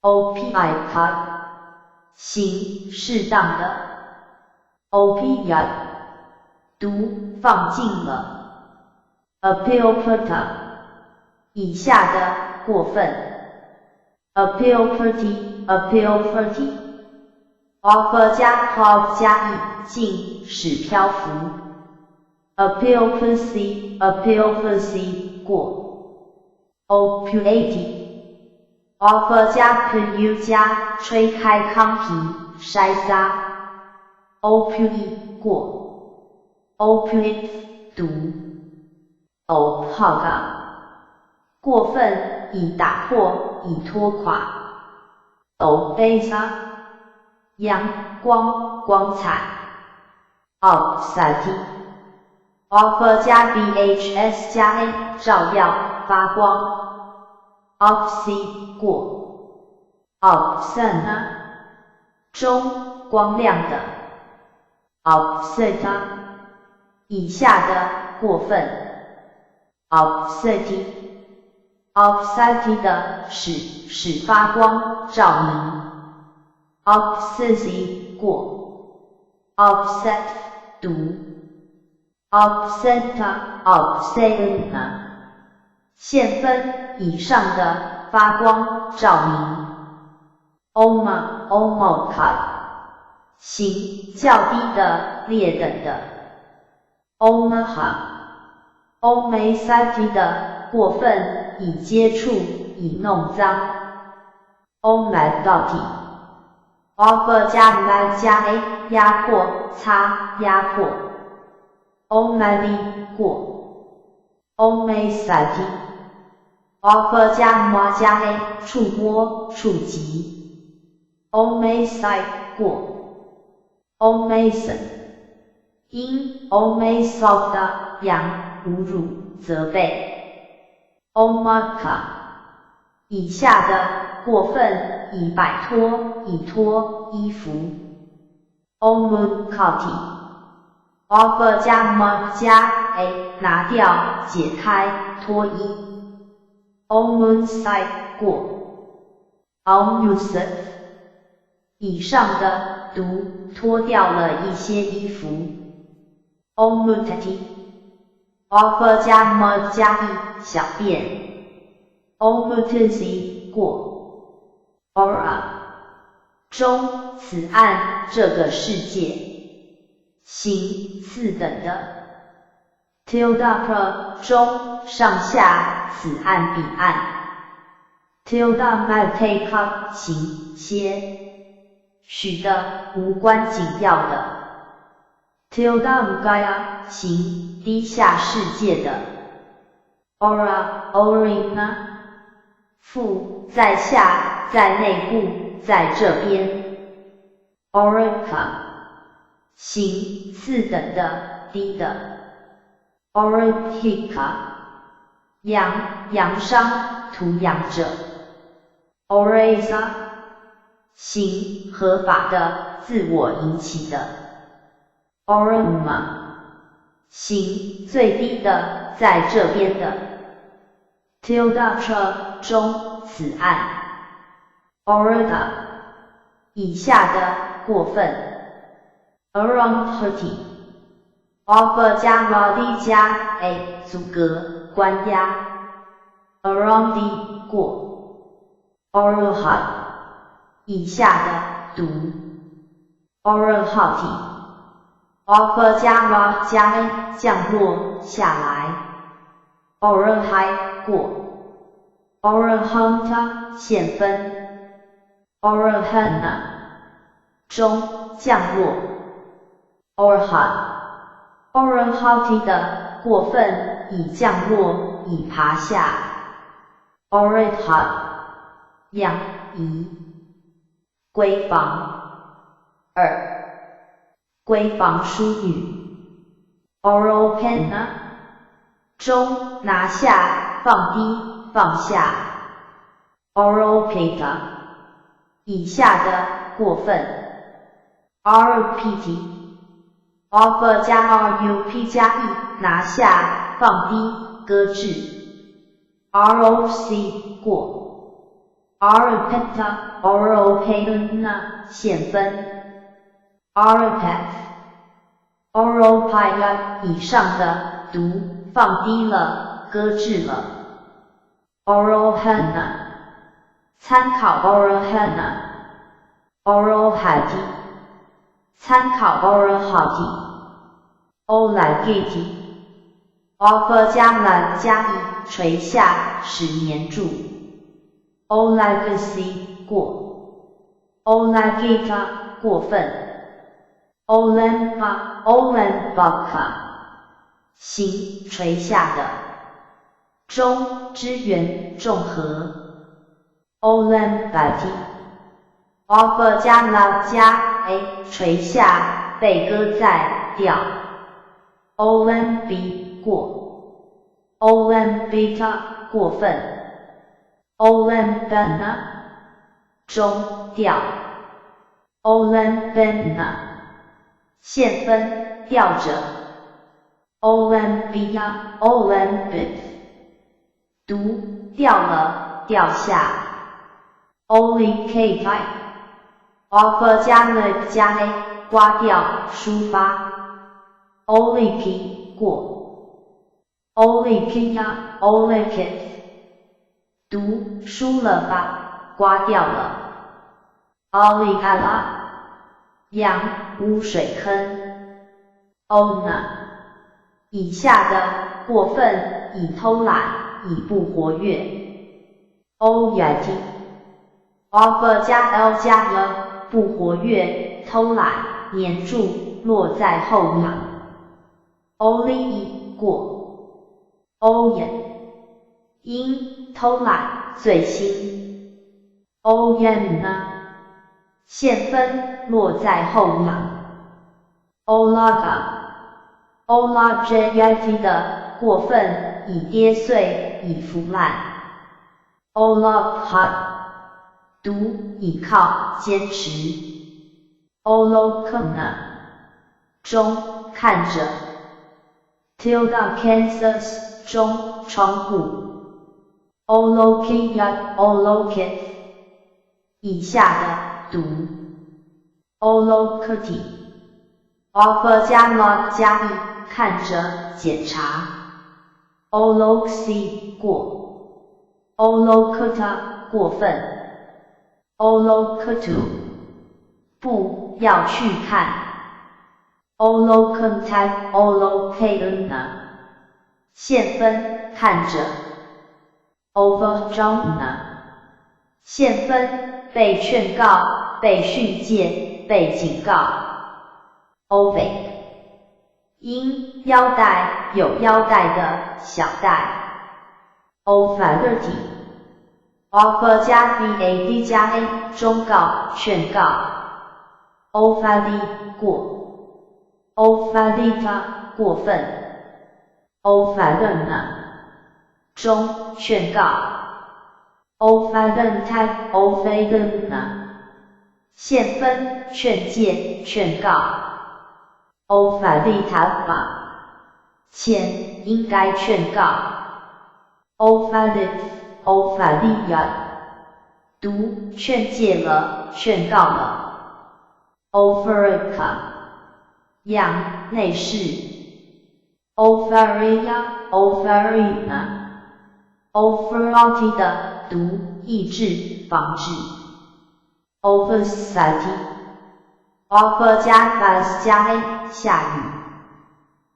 opioid 行适当的 opioid 毒放进了 appealperta 以下的过分 appealperty offer 加 cloud 加 e 进使漂浮 appealpercy 过 opulate offer 加 pu 加吹开糠皮筛撒 opulate 过 opulate 毒 opaga 过分以打破以拖垮 obesa 阳光光彩 obscurity offer 加 bhs 加 a 照耀发光 obsc 过 obscene 中光亮的 obsceta 以下的过分 obsceti obsceti 的使发光照明 obsessy 过 offset 毒 offseta obscena 线分以上的发光照明 omoka 行较低的劣等的 omaha omesati 的过分以接触以弄脏 omagoti offer 加 mag 加 a 压迫擦压迫 omali 过 omesati offer 加 ma 加 a 触摸触及 omesai 过 omason 因 omasoft 的扬侮辱责备 omaka 以下的过分以摆脱以脱衣服 omunkati offer 加 ma 加 a 拿掉解开脱衣 omunsai 过 omusef 以上的毒脱掉了一些衣服 omutati offer 加 ma 加 e 小便 omutacy 过 aura 中此岸这个世界行次等的 tilde 中上下此岸彼岸 tilde mateka 行些许的无关紧要的 tilde ugaya 行低下世界的 aura orina 附在下在内部在这边 orica 行次等的低的 oritica 扬伤涂扬者 oresa 行合法的自我引起的 orima 行最低的在这边的 tilde 中此岸 orada 以下的过分 around 30 ，over 加 rody 加 a 阻隔关押 ，around the 过 ，oral hot 以下的读 ，oral hotty。over 加 ra 加 a 降落下来 ，oral high 过 ，oral hunter 现分 ，oral henna 中降落 ，oral hot，oral hotty 的过分已降落已爬下 ，oral hot 养移闺房2。闺房淑女 ，oral penna 中拿下放低放下 ，oral paper 以下的过分 ，rpt offer 加 rup 加 e 拿下放低搁置 ，roc 过 ，rpenta oral penna 现分。oral pilot 以上的读放低了搁置了 oral henna 参考 oral henna oral hattie 参考 oral hattie obligate offer 加栏加以垂下使黏住 obligate 过 obligate 过分Olembaka 行垂下的中支援重合 Olembati offer 加 la 加 a 垂下被搁在掉 Olembi 过 Olembita 过分 Olembana 中掉 Olembena现分吊着 Olympia Olympic 读掉了掉下 Olicate offer 加 lip 加 a 刮掉抒发 Olicky 过 Olickia Olicit 读输了吧刮掉了 Olicala 养污水坑 ，owner 以下的过分已偷懒已不活跃 ，oyat offer 加 l 加 l 不活跃偷懒黏住落在后脑 ，only 过 ，oyen 因偷懒最新 ，oyen 呢？现分落在后脑 ，Olaga 的过分已跌碎已腐烂 ，Olagha 读倚靠坚持 ，Olokana 中看着 ，Tilda Kansas 中窗户 ，Olokiyat 以下的。读 Olokati offer 加 log 加 e 看着检查 Oloxi 过 Olokata 过分 Olokatu 不要去看 Olokontai Olokana 现分看着 Overdrawn 现分被劝告被训诫被警告 Ovik 因腰带有腰带的小带 Ovality offer 加 vad 加 a 忠告劝告 Ovali 过 Ovalita 过分 Ovalena 中劝告 Ovalentine Ovalena 现分劝诫劝告 Ovalitava 前应该劝告 Ovalia 读劝诫了劝告了 Overica 阳内室 ，ovaria ovarina overactive 的毒抑制防治 ，oversity over 加 s 加 a 下雨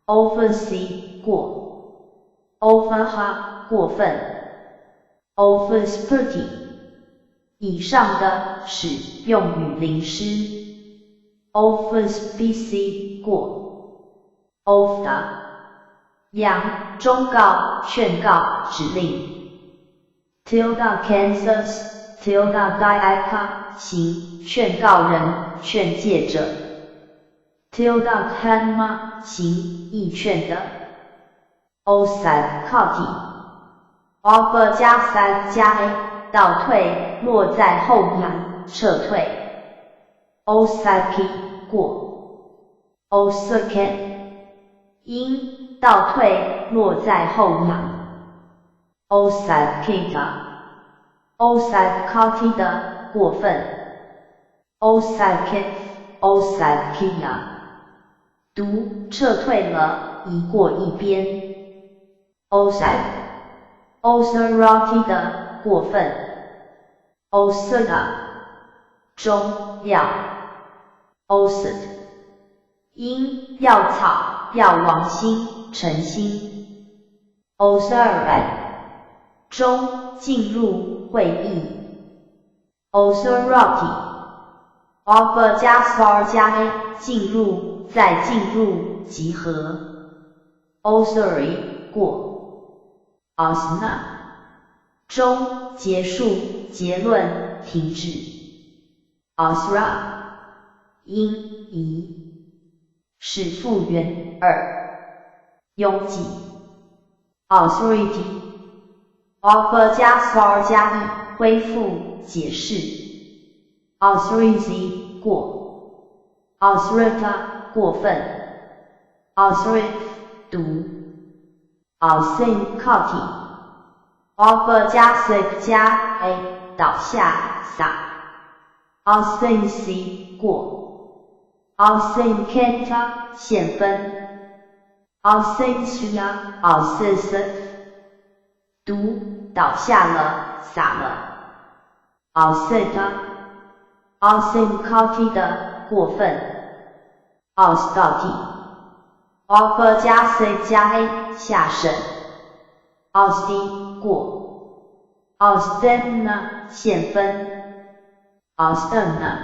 ，oversee 过 ，overha 过分 ，overspurty 以上的使用于淋湿 ，overspecie 过 ，over 阳忠告、劝告、指令 ，tilda Kansas tilda Diaka 行劝告人、劝诫者 ，tilda Kanma 行义劝的 ，oside 靠体 ，over 加 side 加 a 倒退落在后阳撤退 ，oside 过 ，oside 因倒退落在后阳 ，oside kita oside kati 的过分 ，oside kit oside kia 毒撤退了，移过一边 ，oside oserati 的过分 ，osada 中药 ，osad 因药草、药王星、辰星 ，osarad 中进入会议 ，osarati offer 加 sar 加 a 进入再进入集合 ，osary 过 ，asna 中结束结论停止 ，asra 因移使复原拥挤 ，authority offer 加 sar 加 e 恢复解释 ，authority 过 ，authorita 过分 ，authority 毒 ，authority 靠体 ，offer 加 save 加 a 倒下洒 ，authority 过 ，authoricata 现分 ，authoricina authoricus 毒倒下了洒了 ，authorita authoricati 的过分 ，authority offer 加 c 加 a 下审 ，authority 过 ，authorina 现分 ，authorina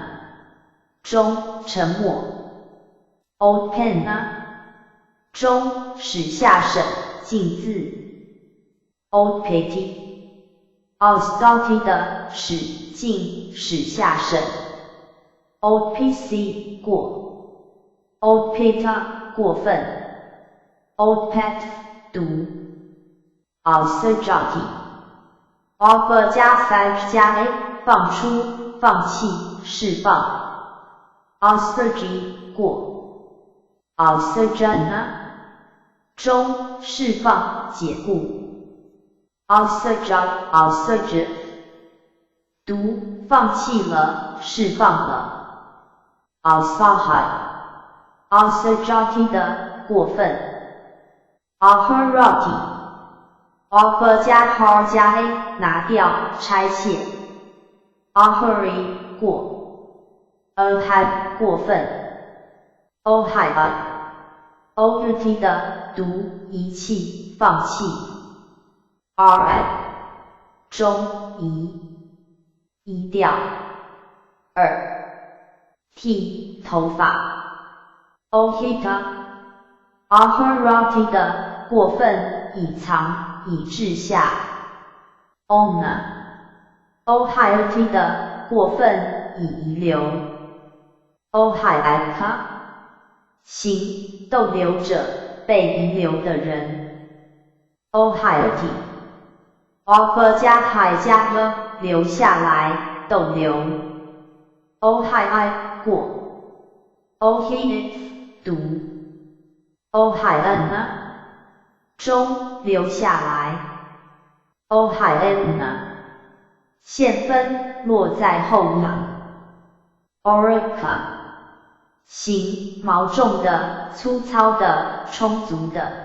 中沉默 ，oldpena 中使下审禁字 ，oldpity authority 的使禁使下审 ，oldpc 过 ，oldpeta 过分 ，oldpet 毒 ，authority offer 加 side 加 a 放出、放弃、释放 ，authorgy 过 ，authorgena 中释放解雇 ，authorja 毒放弃了、释放了 ，authority 的过分 ，authority offer 加 har 加 a 拿掉、拆卸 ，authority 过 ，ahad 过分 ，ohad authority 的毒遗弃、放弃 ，rad 中移掉，t 头发 ，ohita authority 的过分隐藏以治下 ，ona ohirity 的过分以遗留 ，ohiraka 行逗留者被遗留的人 ，ohirity offer 加海加了留下来逗留 ，ohii 过 ，ohit 毒 ，ohiana 中留下来 ，ohiana 现分落在后阳 ，orica 形毛重的、粗糙的、充足的。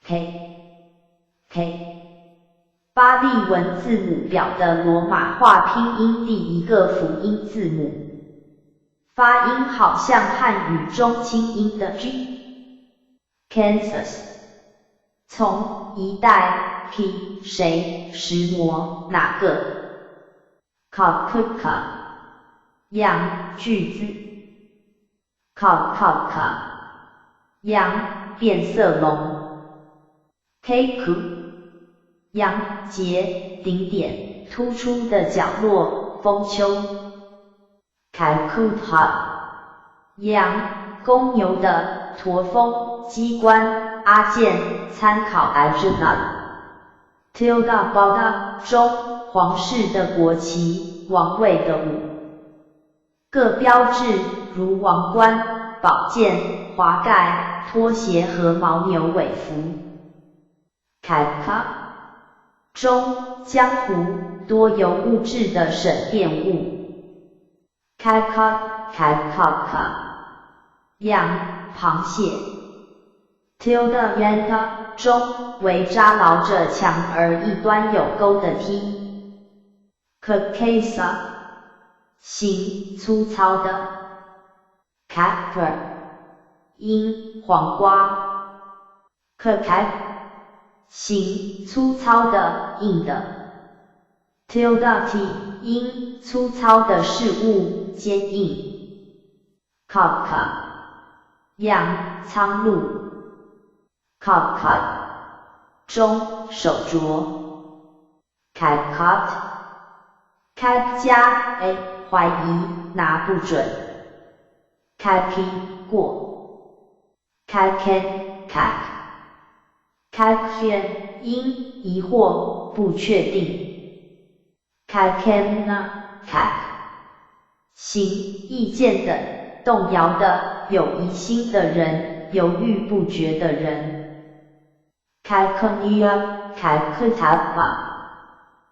K 巴利文字母表的罗马化拼音第一个辅音字母，发音好像汉语中清音的 G。Kansas 从一代 P 谁石磨哪个 Calcutta 羊句子 Calcutta 羊变色龙 Keku 羊节顶点突出的角落丰丘 Calcutta 羊公牛的驼峰机关阿健参考 Ajna。Tilda 包的中皇室的国旗王位的舞，各标志如王冠、宝剑、华盖、拖鞋和牦牛尾服。Kapka 中江湖多油物质的沈淀物。Kapka 羊螃蟹。Tilda Yanta 中为扎牢着墙而一端有钩的梯。Carcasa 形粗糙的。Capra 因黄瓜。Carcat 形粗糙的硬的。Tilda T 因粗糙的事物坚硬。Kapka 羊苍鹭。Kapkat 中手镯。Kapkat Kat 加 a 怀疑拿不准。Kapi 过。Kaken Kakian 因疑惑不确定。Kakena Kak 行意见的动摇的有疑心的人犹豫不决的人。Calcutta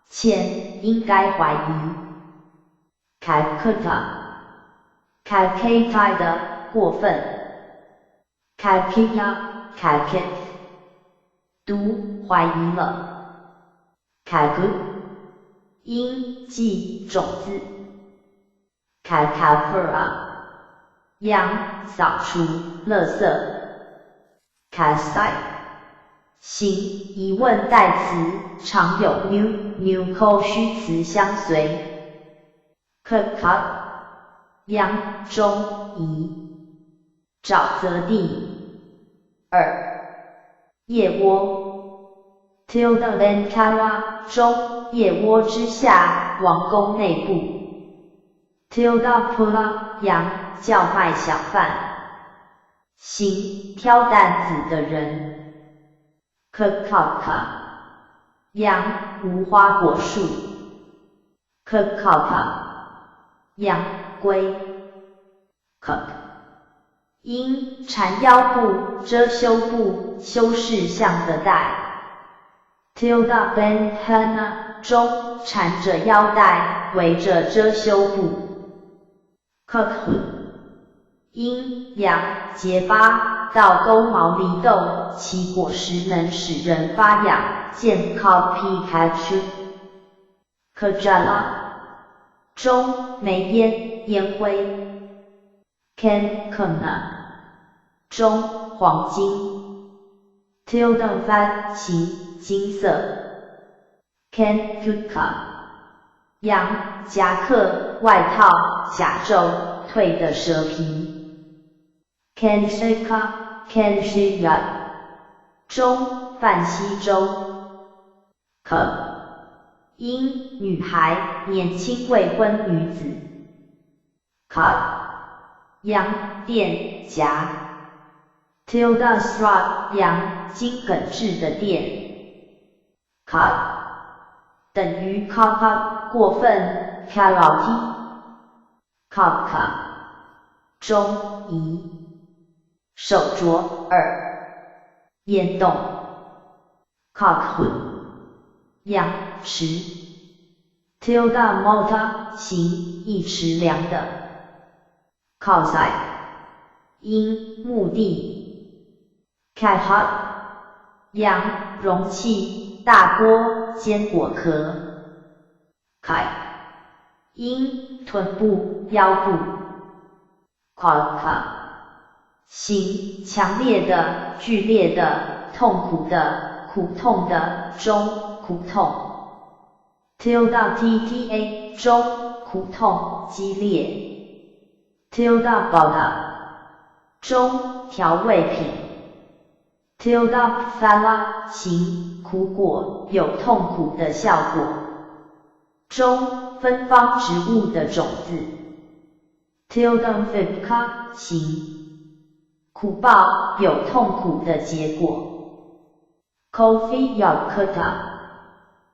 前应该怀疑。Calcutta 的过分。Calcutta 读怀疑了。Calcu 因记种子。Calcafera 羊扫除垃圾。Casai 形疑问代词常有 new 扣虚词相随。Kerkat 羊中疑沼泽地。腋窝。Tilda Lenkara 中腋窝之下王宫内部。Tilda Pula 羊叫卖小贩。行挑担子的人。Kakaka 羊无花果树。Kakaka 羊龟。Kak 因缠腰布、遮羞布、修饰项的带。Tilda Benhana 中缠着腰带，围着遮羞布。Kakhu 因羊结巴到钩毛狸豆，其果实能使人发痒，见 Pikachu。Kajala 中煤烟烟灰。Kankana 中黄金。Tilda Van 形金色。Kankuka 羊夹克外套甲胄蜕的蛇皮。Kanshiya 中泛西洲。因女孩年轻未婚女子。羊店夹。Tilda Sra 羊筋梗质的店。等于 Kaka 过分 Karate。Kaka 中疑。手镯烟洞。Kakhu 羊池。Tilda Mota 形一池凉的。cause 因目的 ，cat 羊容器大锅坚果壳 ，kai 因臀部腰部 ，quaka 形强烈的、剧烈的、痛苦的、苦痛的中苦痛 ，tilde tta 中苦痛激烈 ，tilde bada 中调味品 ，tilde fala 形苦果有痛苦的效果，中芬芳植物的种子 ，tilde vipka 形苦报有痛苦的结果 ，coffee yakata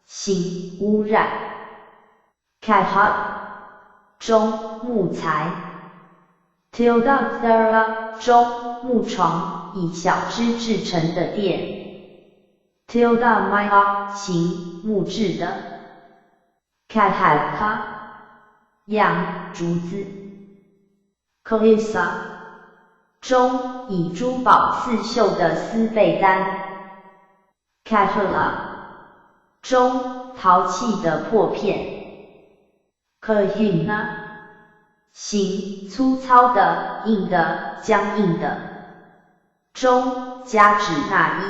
形污染 ，cat 中木材 ，tilde thera 中木床以小枝制成的垫 ，tilde maya 形木质的 ，cat 羊竹子 ，kolisa 中以珠宝刺绣的丝被单 ，catala 中陶器的破片 ，kahina 形粗糙的、硬的、僵硬的，中加指那伊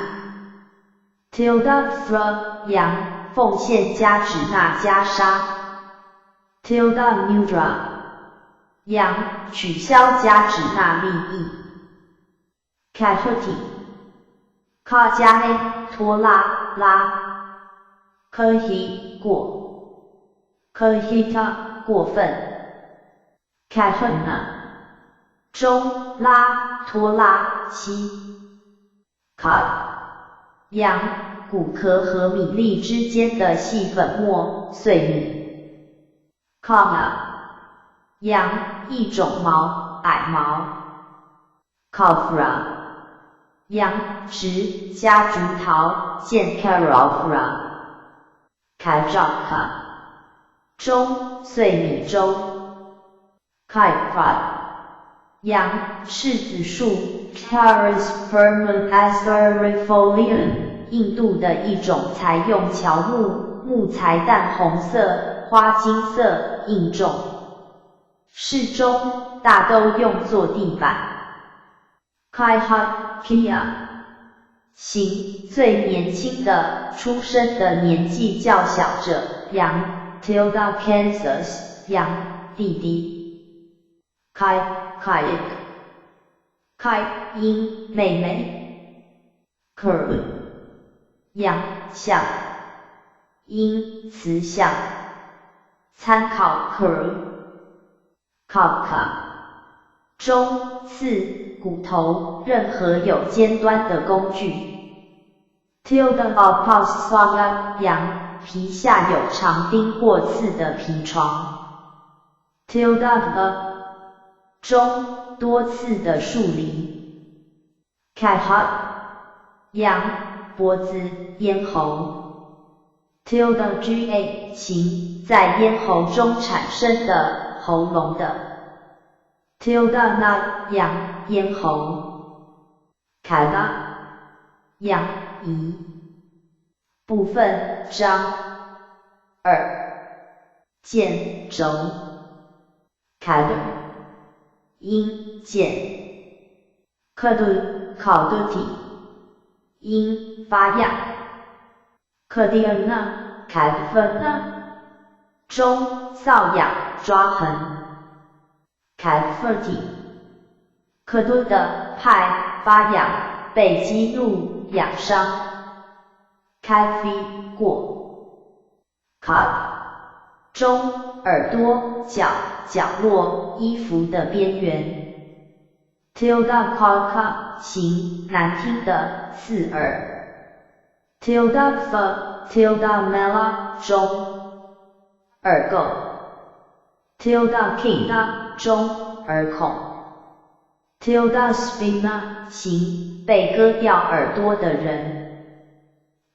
，tilde thra 羊奉献加指那袈裟 ，tilde nudra 羊取消加指那利益。Casualty 卡加黑拖拉拉 ，Kahita 过 ，Kahita 过分 ，Kahana 中拉拖拉七 ，Ka 羊骨壳和米粒之间的细粉末碎米 ，Kana 羊一种毛矮毛 ，Kafra 羊植夹竹桃见 Karofra Kajaka 中碎米粥 Kaikra 羊柿子树 Charispermum asperifolium 印度的一种采用乔木材淡红色花金色印种适中大都用作地板 Kaihakia 形最年轻的出生的年纪较小者羊 Tilda Kansas 羊弟弟 Kai 因妹妹 Curve 羊像因雌像参考 Curve Kaka 中刺骨头任何有尖端的工具 Tilde oppossaga 羊皮下有长钉或刺的皮床 Tilde 中多刺的树篱 Cat 羊脖子咽喉 Tilde ga 形在咽喉中产生的喉咙的Tilde na 羊咽喉 Kada 羊胰部分张耳剑轴 Kada 因剑 Kadu 考杜体因发痒 Kadiana Kadfana 中瘙痒抓痕Cadferty 可多的派发痒被激怒痒伤 Cadfi 过 Cad 中耳朵角落衣服的边缘 Tilda Kaka 形难听的刺耳 Tilda Fa Tilda Mela 中耳垢 Tilda Kita 中耳孔 Tilda Spina 形被割掉耳朵的人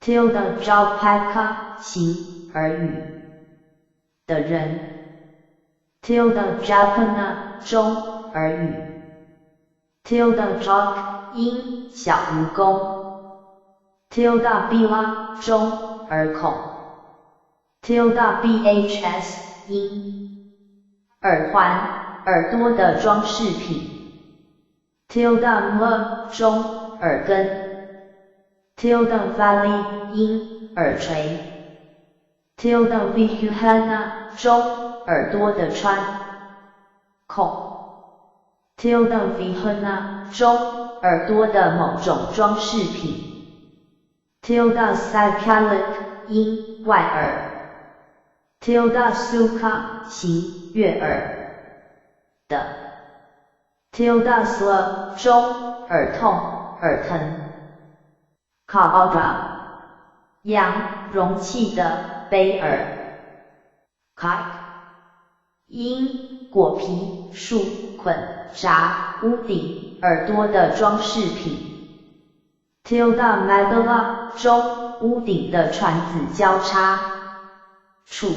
Tilda Jalpaka 形耳语的人 Tilda Japana 中耳语。tilde jog 音小蜈蚣。tilde bila 中耳孔。tilde bhs 音耳环耳朵的装饰品。tilde m 中耳根。tilde valley 音耳垂。tilde vihana 中耳朵的穿孔。tilde vihana 中耳朵的某种装饰品。tilde cycalic 音外耳。tilde suka 形悦耳的。tilde sl 中耳痛耳疼。caldra 阳容器的杯耳。kite 因果皮树捆闸屋顶耳朵的装饰品。tilde medulla 中屋顶的传子交叉处。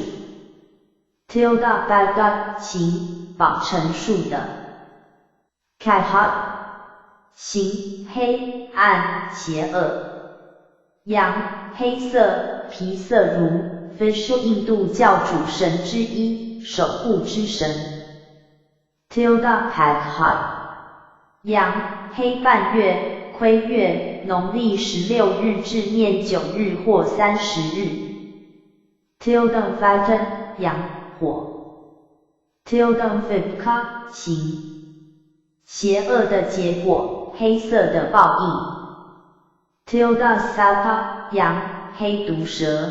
tilde baga 形保陈述的。kaihat 形黑暗邪恶。羊黑色皮色如 Vishnu 印度教主神之一守护之神。tilde padhat 羊黑半月亏月农历16日至念9日或30日。tilde vatan 阳火。tilde vipka 形邪恶的结果黑色的报应。tilde sapa 羊黑毒蛇。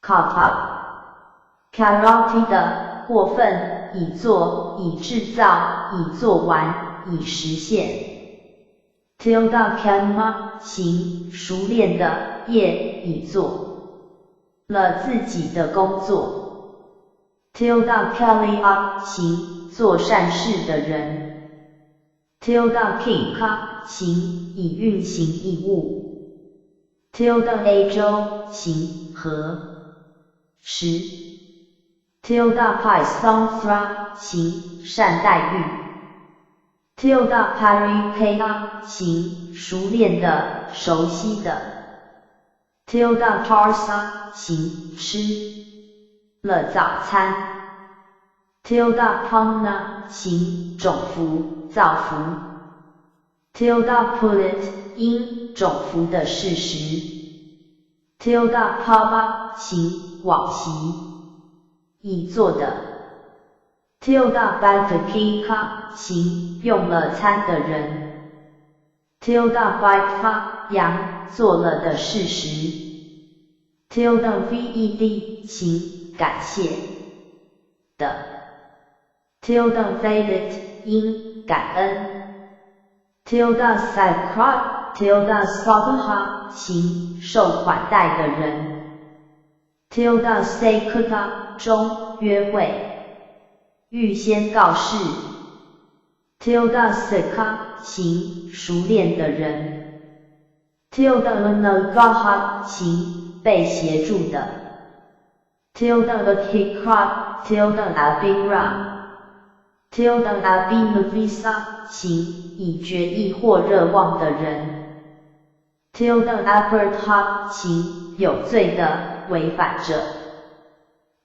kata karate 的过分以做以制造以做完以实现。tilde karma 行熟练的业以做了自己的工作。tilde kalya 行做善事的人。tilde kika 行以运行义务。tilde ajo 行和时。tilde paisonthra 行善待遇。tilde parikaya 行熟练的熟悉的。tilde tarsa 行吃了早餐。tilde pumna 行种福造福。tilde pulit 因种福的事实。tilde pava 行往昔已做的。tilde bhaktika 行用了餐的人。tilde bhakva 羊做了的事实。tilde ved 行感谢的。tilde velit 因感恩。tilde sakrat tilde swadha 行受款待的人。tilde sakata 中约会预先告示。tilde sika 行熟练的人。tilde nagaha 行被协助的。tilde hikra tilde abira tilde abinuvisa 行以决意或热望的人。tilde abertha 行有罪的违反者。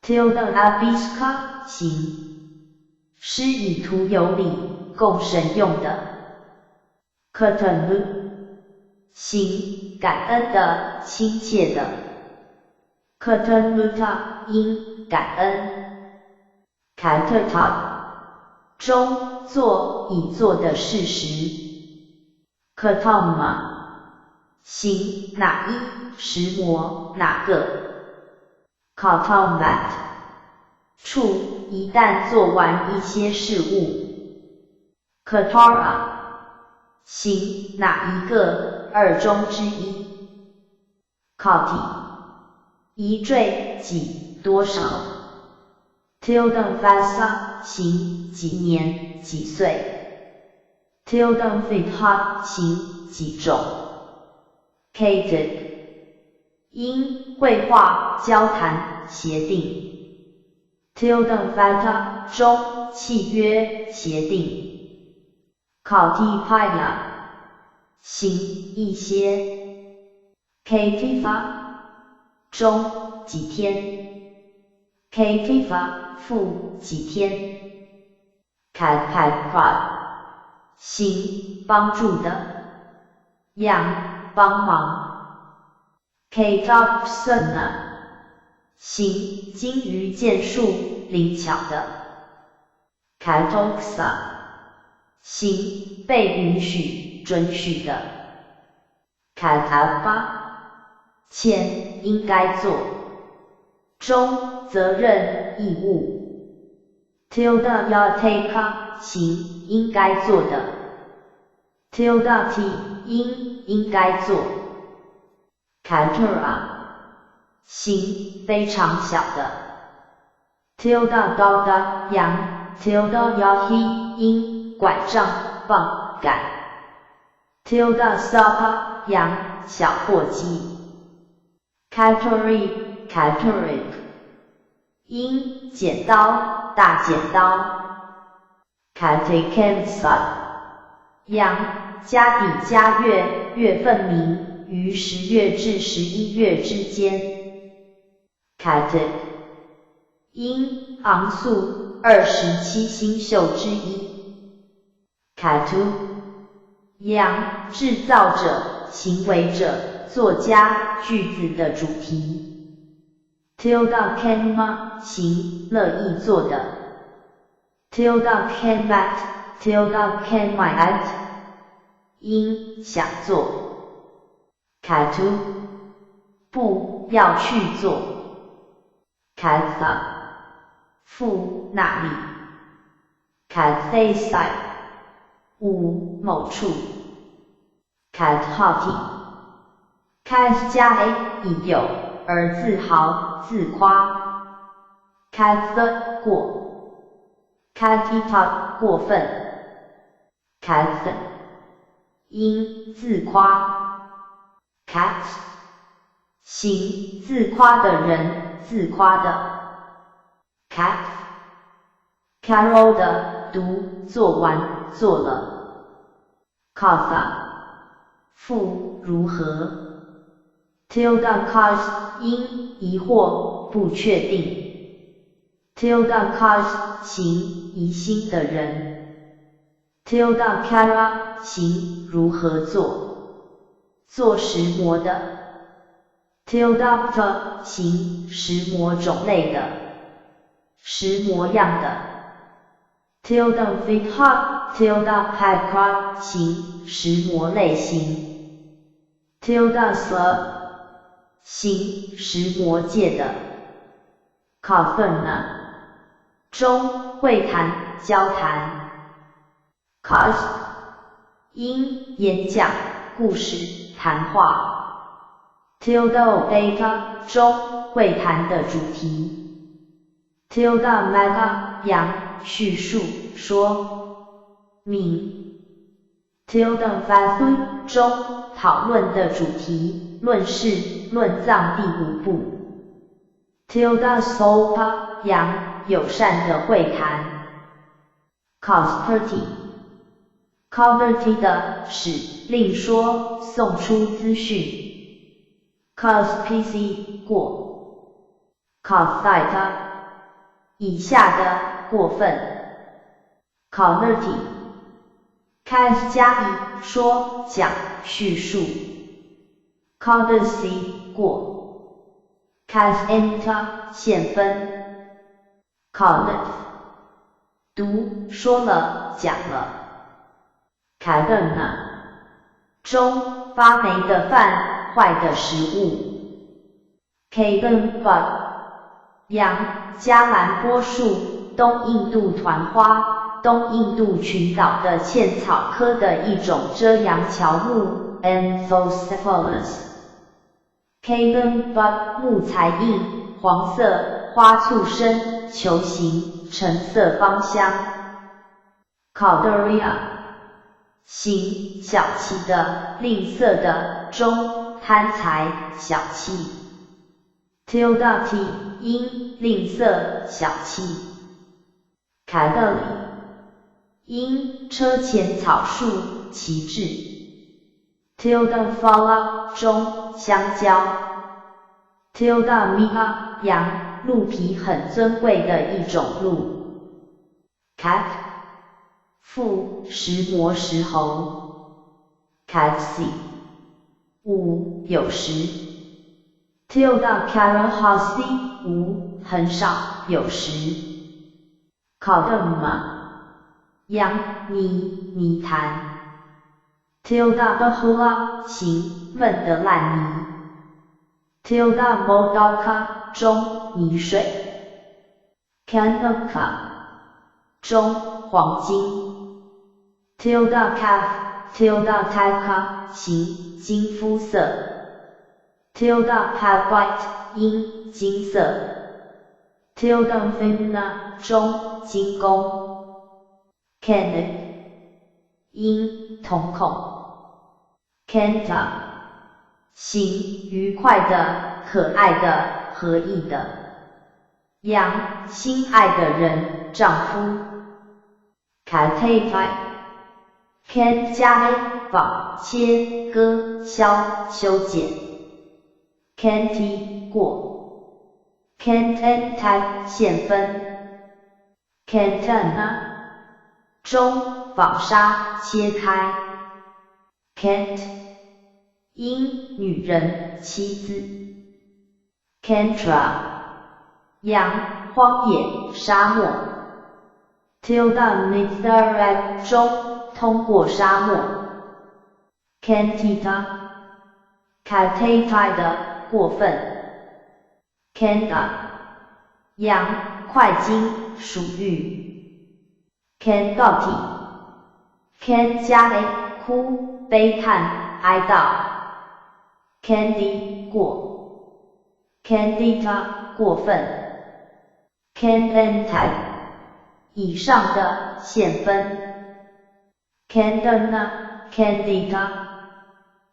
tilde abiska 行施以图有理供神用的。katanu 行感恩的亲切的。katanuta 因感恩。katata 中做已做的事实。katama 行哪一实模哪个。katamat 处一旦做完一些事物。katara 行哪一个二中之一。kati 一坠几多少。tilde vasa 行几年几岁。tilde vitha 行几种。kated 因绘画交谈协定。tilde vata 中契约协定 ，Codipila 行一些 ，Kfifa 中几天 ，Kfifa 负几天 ，Kadpad 行帮助的，样帮忙 ，Kfapsana 行精于剑术灵巧的 ，Katoksa 行被允许准许的 ，Katapa 前应该做，中责任义务 ，Tilda yateka 行应该做的 ，Tilda t 应该做 ，Katura 行非常小的 ，Tilda 高的羊 ，Tilda yahi 因拐杖棒杆 ，Tilda sapa 羊小货机 ，Katuri 因剪刀大剪刀 ，Katekensa 羊加底加月份名于10月至11月之间。Katik 因昂宿27星宿之一 ，Katu 羊制造者、行为者、作家、句子的主题 ，Tilda Kenma 行乐意做的 ，Tilda Kenmat Kenmayat 因想做 ，Katu 不要去做。Katha 附那里 Kathasai 无某处 Kathati Kath 加 a 已有而自豪自夸 Katha 过 Kathita 过分 Kathan 因自夸 Kat 行自夸的人自夸的 ，Cat Carol 的读做完做了 ，Katha 复如何 ，Tilda Cars 因疑惑不确定 ，Tilda Cars 行疑心的人 ，Tilda Cara 行如何做石磨的。Tildapta 行石磨种类的，石模样的 Tildapika 行石模类型 Tildasa 行石模界的 Kafana 中会谈交谈 Kas 因演讲故事谈话Tilda Beta 中会谈的主题 Tilda Meta 杨叙述说明 Tilda Vathu 中讨论的主题论事论葬第5部 Tilda Sopa 杨友善的会谈 Converti 的使令说送出资讯Conspiracy 过 Conspita 以下的过分 Converti Cas 加以说讲叙述 Conversi 过 Cas enter 现分 Convert 读说了讲了 Cadena 中发霉的饭坏的食物 Kabenbud 洋加兰波树东印度团花东印度群岛的茜草科的一种遮阳乔木 Anthocephalus Kabenbud 木材印黄色花簇生球形橙色芳香 Calderia 形小气的吝啬的中贪财小气 tilde t 因吝啬小气。Calorie 因车前草树旗帜。tilde fala 中香蕉。tilde mia 羊，鹿皮很尊贵的一种鹿。Cat 父，石磨石猴。Catsi 五，有时。tilde carahasi 无，很少，有时。Caldema 羊，泥潭。tilde bahula 行，闷的烂泥。tilde modaka 中，泥水。Kanaka 中，黄金。tilde calf tilde taka 行，金肤色。tilde palwhite 阴，金色。tilde vimna 中，精工。Canic 阴，瞳孔。Canta 行，愉快的，可爱的，合意的。羊，心爱的人，丈夫。Catafy can 加 a 纺，切割，削，修剪。Canty 过。Cantantag 线分。Cantana 中，纺纱，切开。Cant 因，女人，妻子。Cantra 羊，荒野，沙漠。tilde Mediterranean 中，通过沙漠。Cantita Catafy 的，过分。Canda 羊，会经，属玉。Candoti can 加 a 哭，悲叹，哀悼。Candy 过。Candida 过分。Candantag 以上的，线分。Candana Candida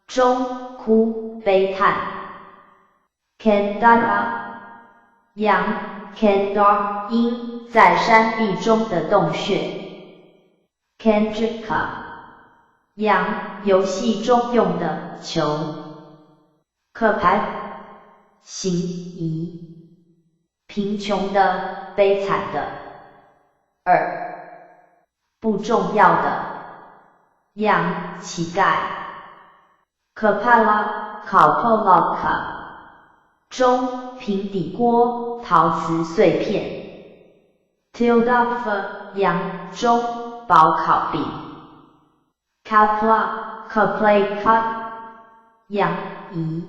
中，哭，悲叹。Candara 羊。Candor 阴，在山壁中的洞穴。Candrica 羊，游戏中用的球。Cupid 行，仪，贫穷的，悲惨的。不重要的。羊，乞丐。Kapala Kapolaka 中，平底锅，陶瓷碎片。tilde 羊，中，薄烤饼。Kapla Kaplaka 羊，仪，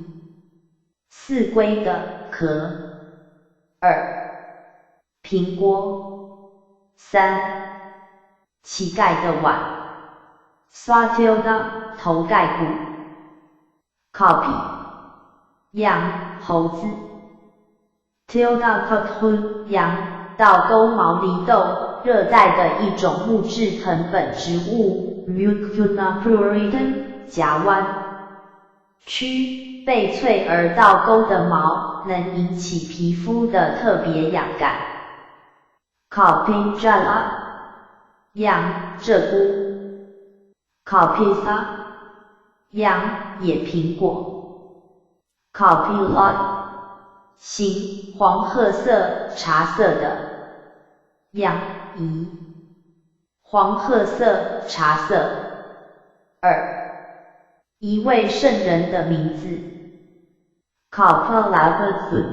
似龟的壳。平锅。乞丐的碗。Swatilda 头盖骨。Copy 羊，猴子。tilde cocoon 羊，倒钩毛狸豆，热带的一种木质藤本植物。Mucuna pruritum 夹弯。被脆而倒钩的毛，能引起皮肤的特别痒感。Copinjala 羊，鹧鸪。Copitha 羊，野苹果。Copilot 形，黄褐色，茶色的。羊，仪，黄褐色，茶色。一位圣人的名字。Kapalabhadhu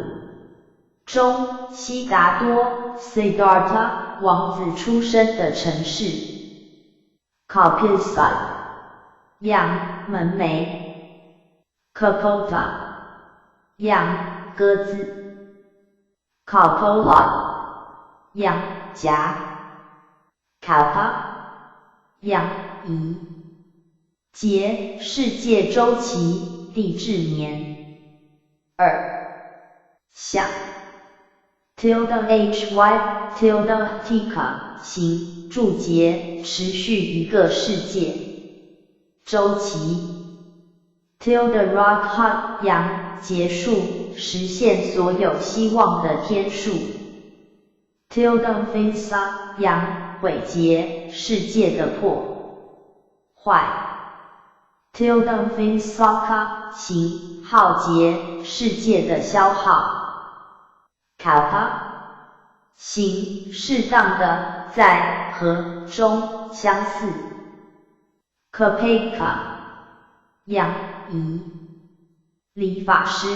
中，悉达多 Siddhartha 王子出生的城市。Kapilsai 羊，门楣。Kapota 羊，鸽子。Kapola 羊，夹。Kappa 羊，仪。节，世界周期，地质年。想。tilde hy tilde tika 行，注节，持续一个世界。周期。tilde rock hot 阳，结束，实现所有希望的天数。Tilde Finsa 阳毁劫世界的破坏。Tilde Finsaka 行浩劫世界的消耗。Kappa 行适当的在和中相似。Kapeka 阳仪理发师。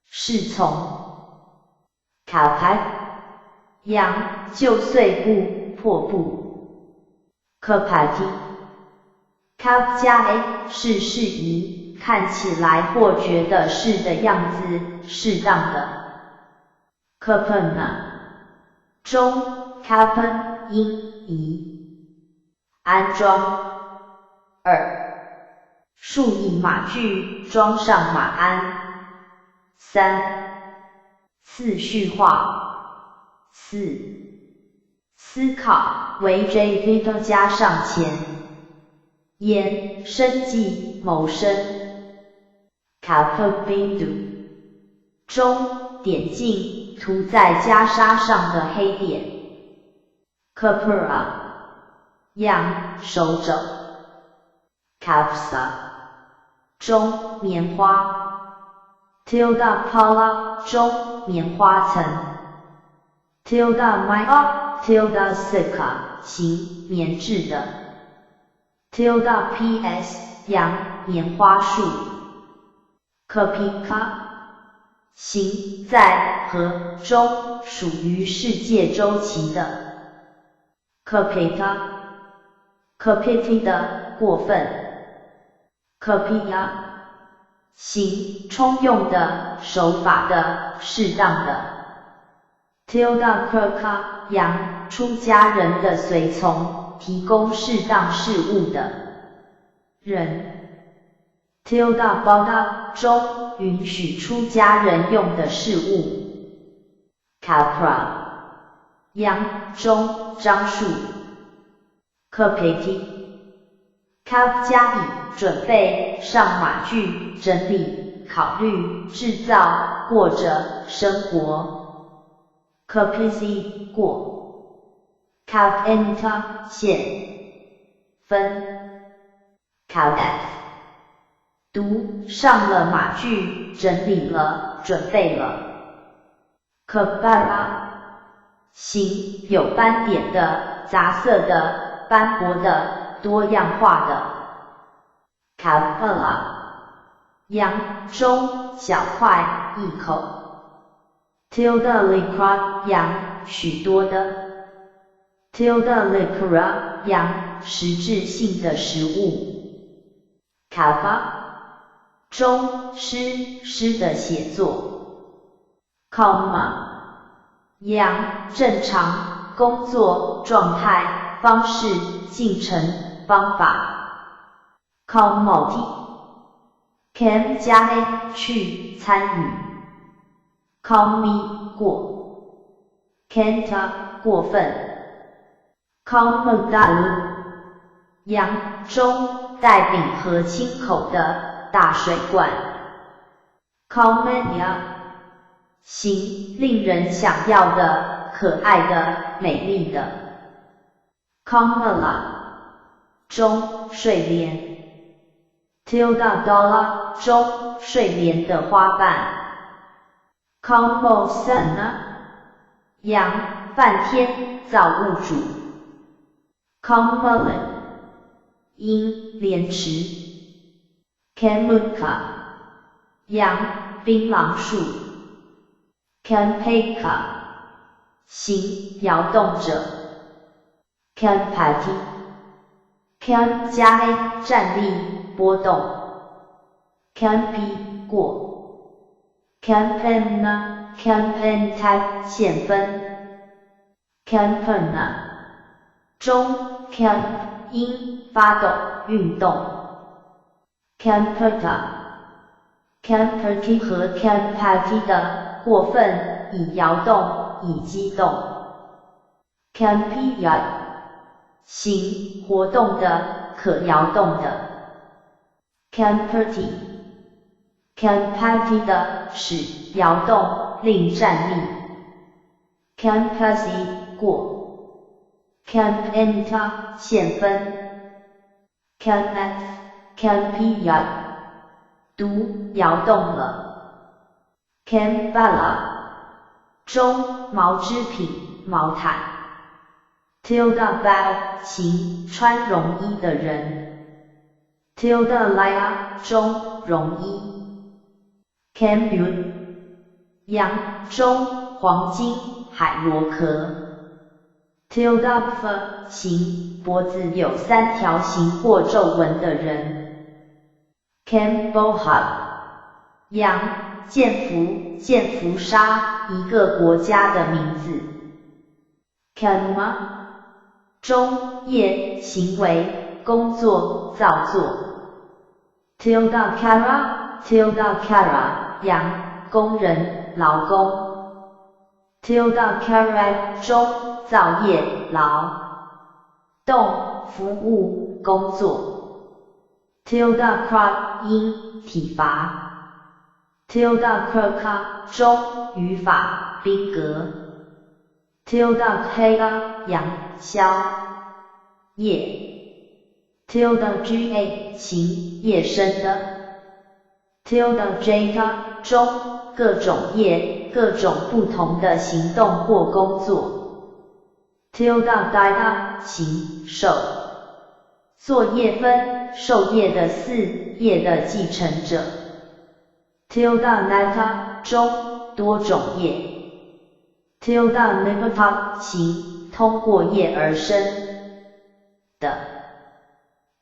侍从。Kapai 阳旧碎布破布。Kapati Kap 加 a 是适宜，看起来或觉得是的样子，适当的。Kapana 中 Kapan 音仪安装。数以马具装上马鞍。次序化。思考为 JV 的加上前。生计谋生。Kapabindu 中点进涂在袈裟上的黑点。Kapura 样手肘。Kapsa 中棉花。Tilda Pala 中棉花层。Tilda Maya Tilda Sika 行棉质的。Tilda PS 阳棉花树。Kapika 行在和中属于世界周期的。Kapita Kapiti 的过分。Kapia 行通用的手法的适当的。Tilda Krka 阳出家人的随从，提供适当事物的人。Tilda Bada 中允许出家人用的事物。Kapra 阳中樟树。Kapeti Kap 加以准备上马具，整理、考虑、制造或者生活。Kapisi 过。Kapenta 线分。Kapf 读上了马具，整理了，准备了。Kapara 行有斑点的、杂色的、斑驳的、多样化的。Kapala 阳中小块一口。Tilda Likra 阳许多的。Tilda Likra 阳实质性的食物。Kappa 中诗的写作。Comma 阳正常工作状态方式进程方法。Commote Cam 加 a 去参与。Commi 过。Canta 过分。Commodalu 阳中带柄和清口的大水罐。Commania 行令人想要的、可爱的、美丽的。Commala 中睡莲。Tilda Dollar 中睡莲的花瓣。Commosana 阳梵天造物主。Commolen 因莲池。Kamuka 阳槟榔树。Kampeka 行摇动者。Kampati Cam 加 a 站立波动。Campi 过。Campana Campenta 线分。Campana 中 Camp 因发动运动。Camperta Camperti 和 Campati 的过分以摇动以激动。Campia 行活动的可摇动的。Camperti Campati 的使摇动令站立 Campasi 过 Campenta 现分 Campeth Campia 读摇动了 Cambala 中毛织品毛毯 Tilda Bell 行穿绒衣的人 Tilda Laya 中绒衣 Cambune 羊中黄金海螺壳 Tilda F 行脖子有3条形或皱纹的人 Camboha 羊剑福沙一个国家的名字 Kanma 中业行为工作造作 Tilda Kara 羊工人劳工 Tilda Kara 中造业劳动服务工作 Tilda Kra 因体罚 Tilda Krka 中语法宾格 Tilda Kega 阳宵夜 Tilda Ga 行夜深的 Tilda Jata 中各种业各种不同的行动或工作 Tilda Dida 行受作业分授业的4业的继承者 Tilda Nata 中多种业 Tilda Nipata 行通过业而生的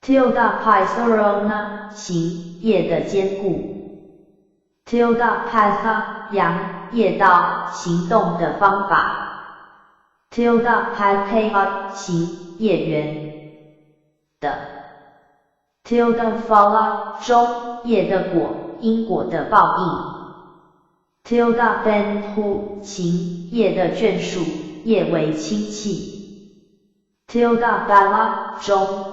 Tilda Pisorona 行业的坚固 Tilda Patha 阳业道行动的方法 Tilda Pataya 行业缘的 Tilda Fala 中业的果因果的报应 Tilda Benhu 行业的眷属业为亲戚 Tilda Bala 中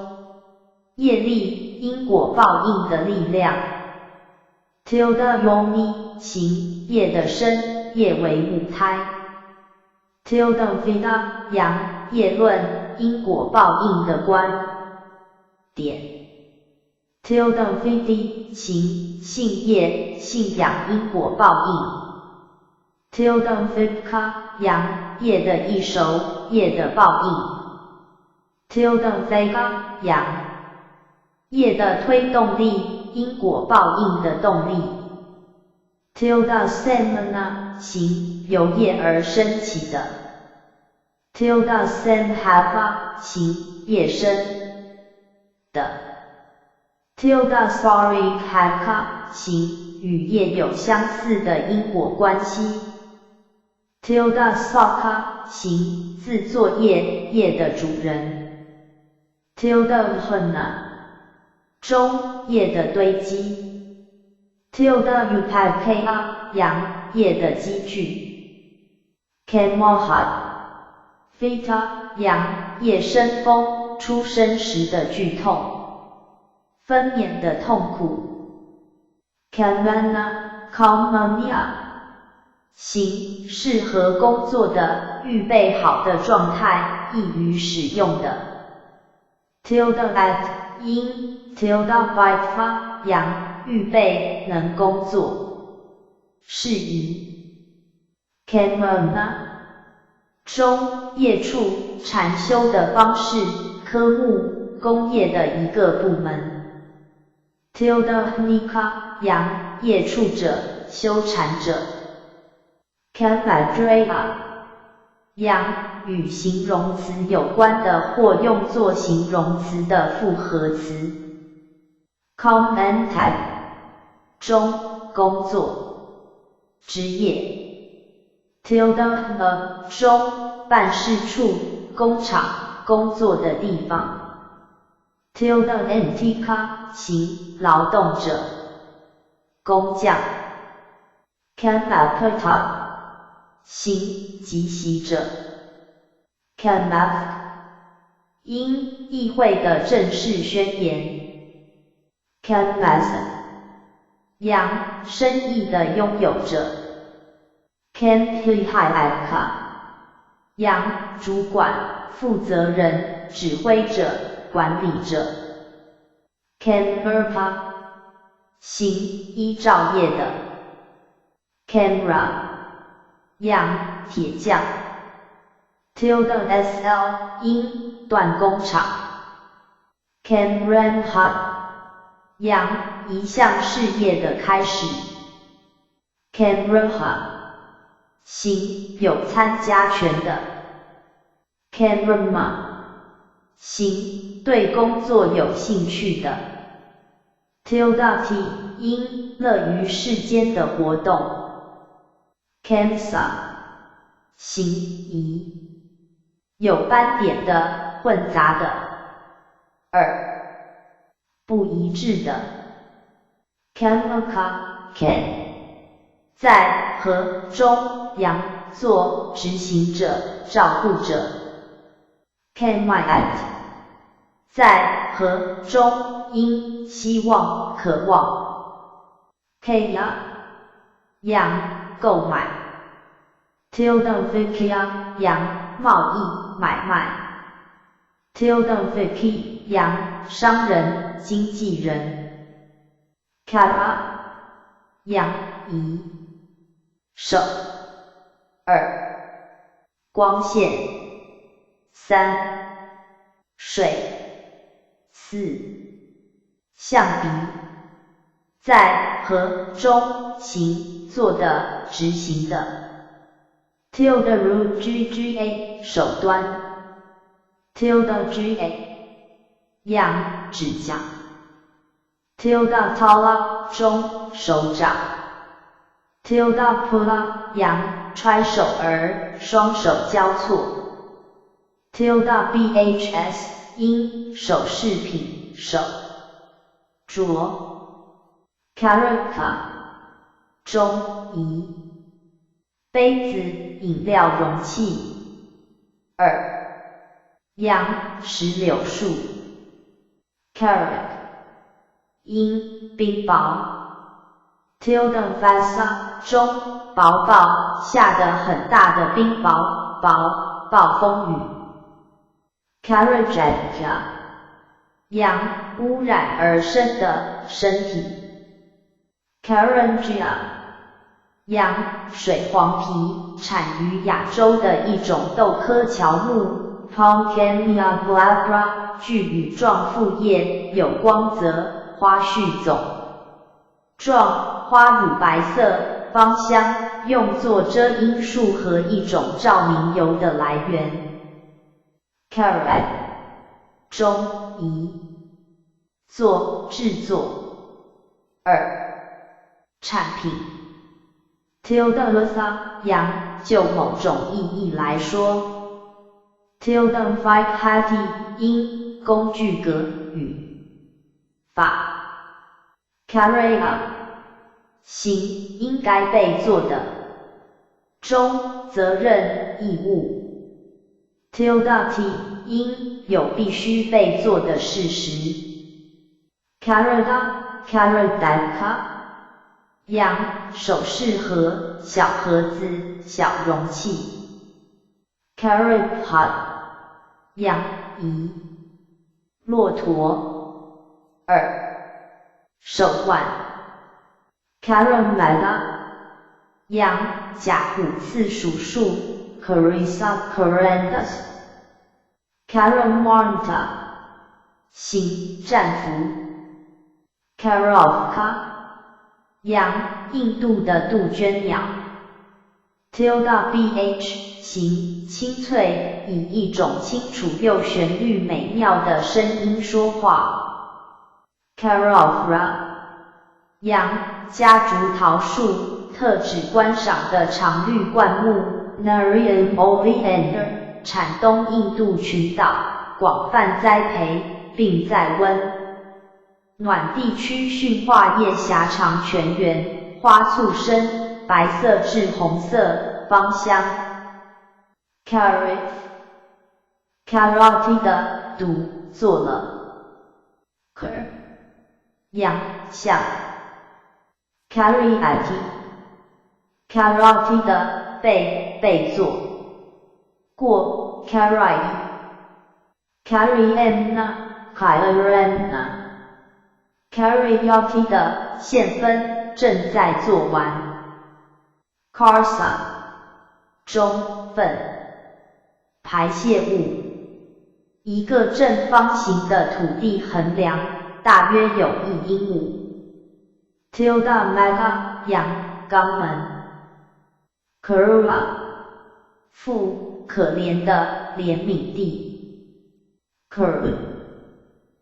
业力因果报应的力量 Tilda Yomi 行业的生业为母胎 Tilda Vida 阳业论因果报应的观点 Tilda Vidi 行信业信仰因果报应 Tilda Vipka 阳业的一熟业的报应 Tilda Vega 阳业的推动力因果报应的动力 Tilda Semana 行由业而升起的 Tilda Semhava 行业生的 Tilda Sorry Haka 行与业有相似的因果关系 Tilda Saka 行自作业的主人 Tilda Hana 中业的堆积 Tilda Upakea 阳业的积聚 Kemohad Vita 阳夜生风出生时的剧痛分娩的痛苦 Kamana Kalmania 行适合工作的预备好的状态易于使用的 Tilda at 因 Tilda Vitva 阳预备能工作适宜 Kamana 中业处禅修的方式科目工业的一个部门 Tilda Nika 阳业处者修禅者 Camadrea 阳与形容词有关的或用作形容词的复合词 Commentator 中工作职业 Tilda 中办事处工厂工作的地方 Tilda Antica 行劳动者工匠 Kamapata 行集习者 Kamaf 因议会的正式宣言 Kamasa 羊，生意的拥有者 ，Kanpihayaka， 羊，主管、负责人、指挥者、管理者 ，Kanmerpa， 行，依照业的 ，Kanra， 羊，铁匠 ，Tilde SL， 锻工厂 ，Kanranha， 羊，一项事业的开始 ，Kanraha， 行，有参加权的 ，Kanrama， 行，对工作有兴趣的 ，Tildati， 因，乐于世间的活动 ，Kansa， 行，仪，有斑点的，混杂的，不一致的 ，Kamaka Kan， 在和中羊做执行者、照顾者 ，Kamayat， 在和中因希望、渴望 ，Kaya， 羊购买 ，Tildavikia 羊贸易买卖。Tildaviki 羊，商人、经纪人 ，Kara 羊，仪，手，光线，水，象鼻，在和中行做的、执行的 ，Tildarugga 手端。Tilda羊，指甲 Tildatala 中，手掌 Tildapula 羊，揣手儿，双手交错 Tildabhs 因，首饰品，手镯 Karaka 中，仪，杯子，饮料容器杨，石榴树 ，Carrot， 因，冰雹 ，Tildenvasa 中，薄暴，下得很大的冰雹，暴风雨 ，Karajaka， 阳，污染而生的身体 ，Karangia， 阳，水黄皮，产于亚洲的一种豆科乔木。Poncamia glabra 具羽状复叶，有光泽，花序总状，花乳白色，芳香，用作遮阴树和一种照明油的来源。Carat 中，仪，做，制作。产品 Tildalatha 阳，就某种意义来说。Tildenvihati 因，工具格语法 Karaya 行，应该被做的中，责任义务 Tildati 因，有必须被做的事实 Karadaka 羊，首饰盒，小盒子，小容器 Karipad 羊，仪，骆驼手腕 Caramella 羊，甲骨次数数 Carissa Carandas Caramanta 行，战俘 Karovka 羊，印度的杜鹃鸟 Tildabh 行，清脆，以一种清楚又旋律美妙的声音说话 Karovra 羊，夹竹桃树，特指观赏的常绿灌木 Narian oleander 产东印度群岛，广泛栽培，并在温暖地区驯化叶狭长泉源，花簇生，白色至红色，芳香。Karate 的读做了 ，Ker 羊像 karate 的被做过 karaite。Karaite 的线分正在做完 ，Karsa 中分排泄物，一个正方形的土地横梁，大约有1英亩。Tilda Mega 阳肛门 ，Karura 父可怜的怜悯地 ，Kuru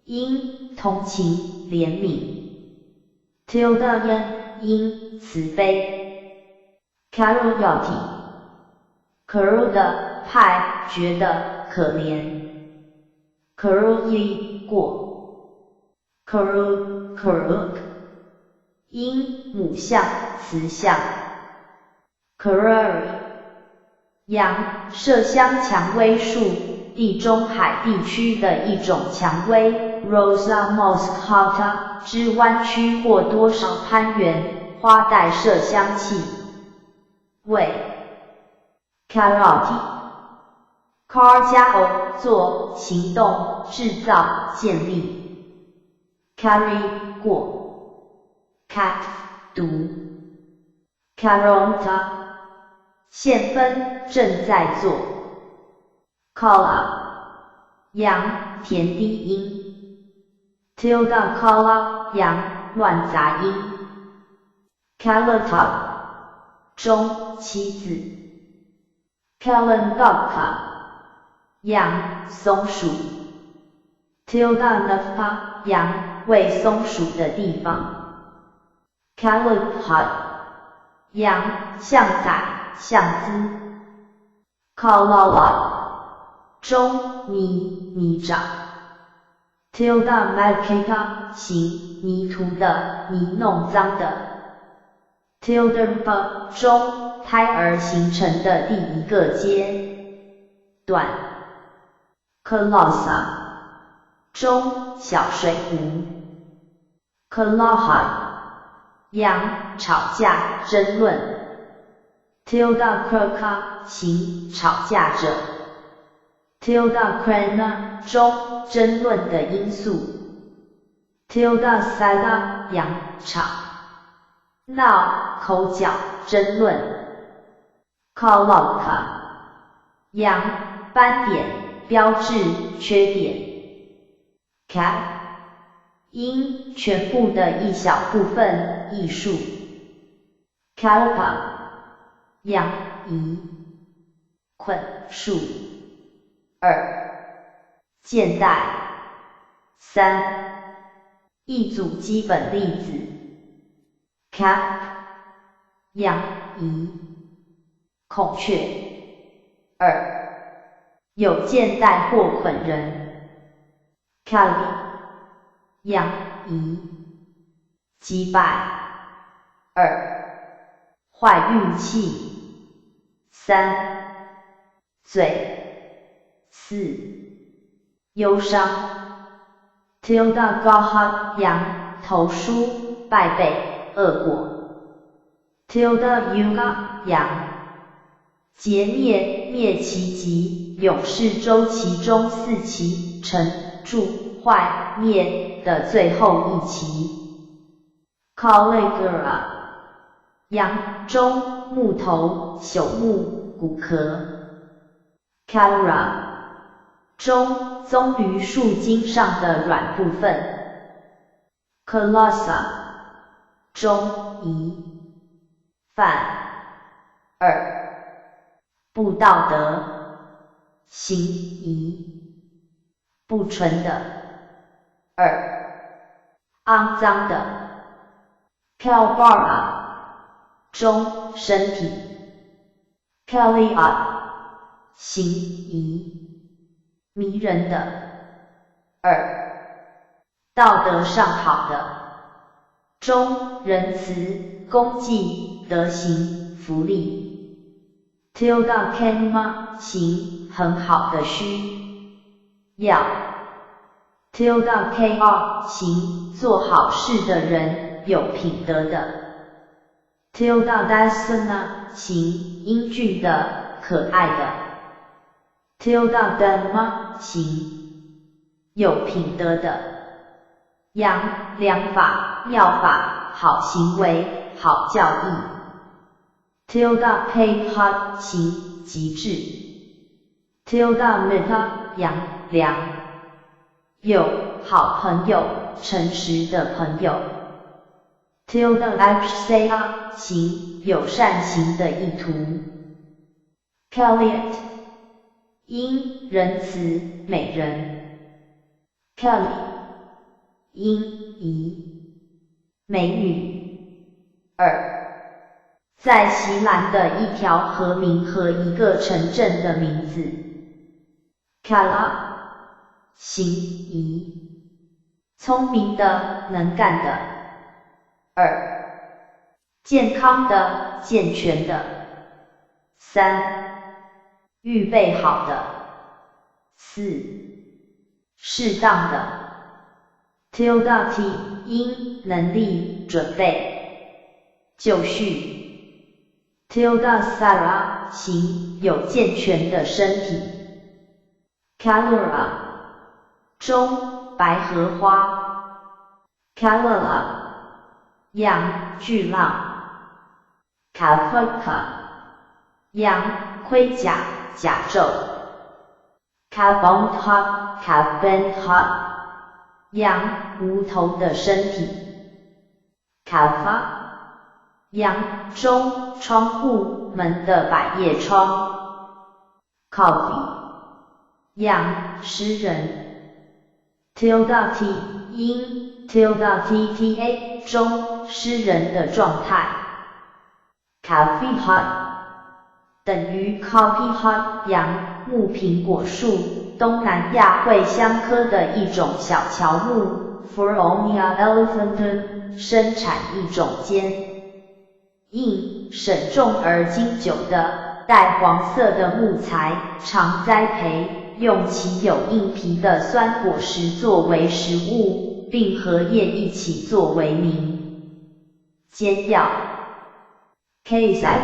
因同情怜悯 ，Tilda 因慈悲 ，Karuyoti Kuru 的派觉得可怜 ，Karuyi 过 ，Karuk 因母象雌象 ，Karuri 羊麝香蔷薇树，地中海地区的一种蔷薇 ，Rosa moscata 之弯曲或多少攀援，花带麝香气味 ，Karate car 加 o 做行动制造建立 ，Carry 过。Cat 读 Karota 线分正在做 Kala 阳甜低音 Tilda Kala 阳乱杂音 Kalata 中妻子 Kalandaka 阳松鼠 Tilda Nafka 阳为松鼠的地方Kalupad 羊象仔象姿 Kalala 中泥沼 Tilda Madkeka 行泥土的泥弄脏的 Tilda 中胎儿形成的第一个阶段 Kalasa 中小水壶 Kalaha羊吵架争论 Tilda Kroka 行吵架者 Tilda Krena 中争论的因素 Tilda Sada 羊吵闹口角争论 Kaloka 羊斑点标志缺点 Cap 因全部的一小部分艺术 Kalpa 养移捆束 2. 现代 3. 一组基本例子 Cap 养移孔雀 2. 有件带或捆人 Kali 养移击败 2. 坏运气 3. 嘴 4. 忧伤 Tilda Gaha 羊头书败北恶果 Tilda Yuga 羊劫灭其极勇士周期中4期成铸坏灭的最后一期 Caligula 羊中木头朽木骨壳 Calra 中棕榈树茎上的软部分 Colossa 中疑犯 2. 不道德行仪不纯的 2. 肮脏的 Calbara 中身体 Calia 行仪迷人的 2. 道德上好的中仁慈恭敬德行福利 Tilda Kenma 行很好的需要 Tilda Kr 行做好事的人有品德的 Tildasana 形，英俊的，可爱的。Tildadama 形，有品德的。良，良法，妙法，好行为，好教义。Tildapayha 形，极致。Tildamita 良，良，有，好朋友，诚实的朋友。Tildapsaya 行，有善行的意图。Kaliat 因，仁慈，美人。Kali 因，仪，美女。在锡兰的一条河名和一个城镇的名字。Kala 行，仪，聪明的，能干的。健康的，健全的。预备好的。适当的。Tildati 因，能力，准备。就绪。Tildasara 行，有健全的身体。Kalura 中，白荷花。Kalala 羊，巨浪。Kafaka 羊，盔甲，甲胄。Kabantha 羊，无头的身体。Kafa 羊，中，窗户，门的百叶窗。Coffee 羊，诗人。Tildati 因，Tildatita 中，诗人的状态。Kafiha 等于 Kafiha 杨，木苹果树，东南亚会香科的一种小乔木 ，Feronia elephantum 生产一种尖、硬、沈重而经久的带黄色的木材，常栽培，用其有硬皮的酸果实作为食物，并和叶一起作为名。煎药。Kasai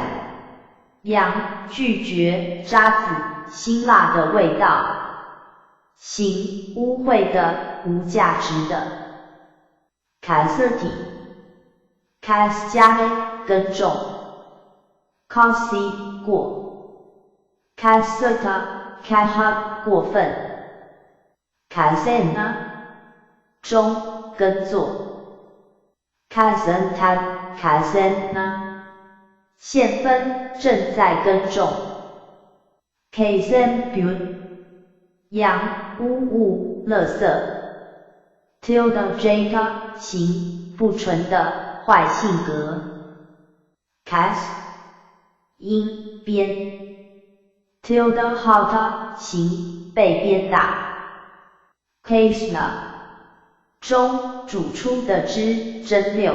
羊，拒绝，渣子，辛辣的味道。形，污秽的，无价值的。Kasati Kas 加耕种。Kasi 过。Kasata Kaha 过分。Kasena 中，耕作。Kasenta Kasena现分，正在耕种。Kasembu 羊，污物，垃圾。Tildajaka 行，不纯的，坏性格。Kas 因，鞭。Tildahata 行，被鞭打。Kasna 中，煮出的汁，蒸馏。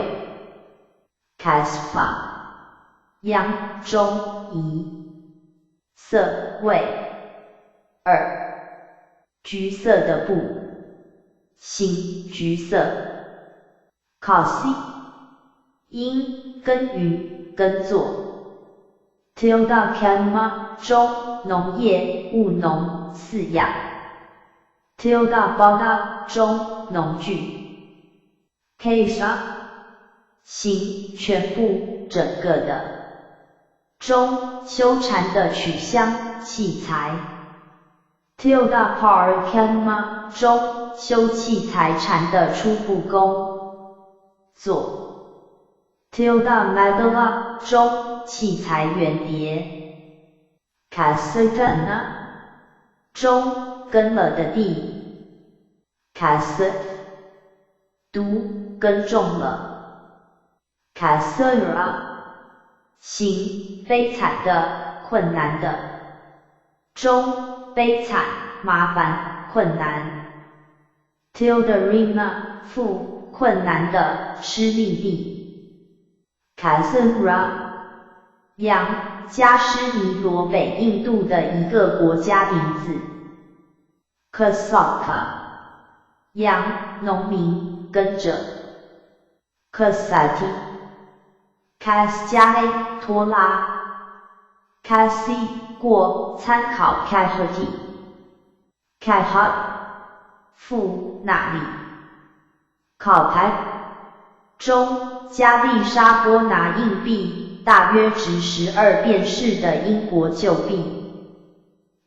Kasfa羊，中，宜。色，味。橘色的布。形，橘色。Kasi 因，耕耘，耕作。Tildakama 中，农业，务农，饲养。Tildabada 中，农具。Kasa 形，全部，整个的。中，修禅的取香，器材。Tildaparkama 中，修器材禅的初步工作。Tildamadala 中，器材圆碟。Kasutana 中，耕了的地。Kasut 读，耕种了。Kasura 行，悲惨的，困难的。中，悲惨，麻烦，困难。Tildarima 负，困难的，吃力地。Kasura 羊，加施尼罗北印度的一个国家名字。Kasaka 羊，农民，跟着。Kasati cas 加 a 拖拉 ，casi 过参考 casualty，cat 附那里，考牌中加利沙波拿硬币大约值12便士的英国旧币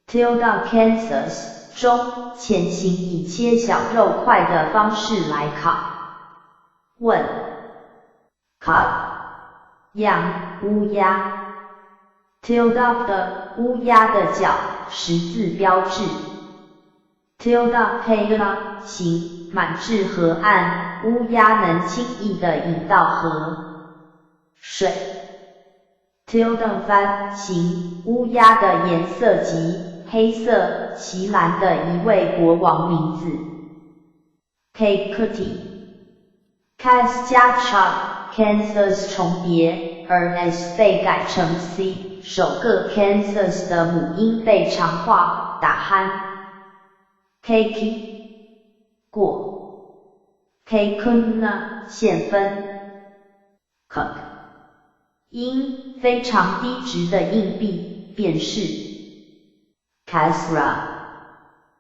，tilde Kansas 中前行以切小肉块的方式来烤。问烤养乌鸦 tilde 的乌鸦的脚十字标志 tilde Payla 行满至河岸，乌鸦能轻易地引到河水 tilde Van 行乌鸦的颜色及黑色旗蓝的一位国王名字 Kakuti Cas 加 Chop Kansas 重叠，而 S 被改成 C， 首个 Kansas 的母音被长化，打鼾。Kaki 过 Kakuna 现分 Cook 音非常低值的硬币便是 Kasra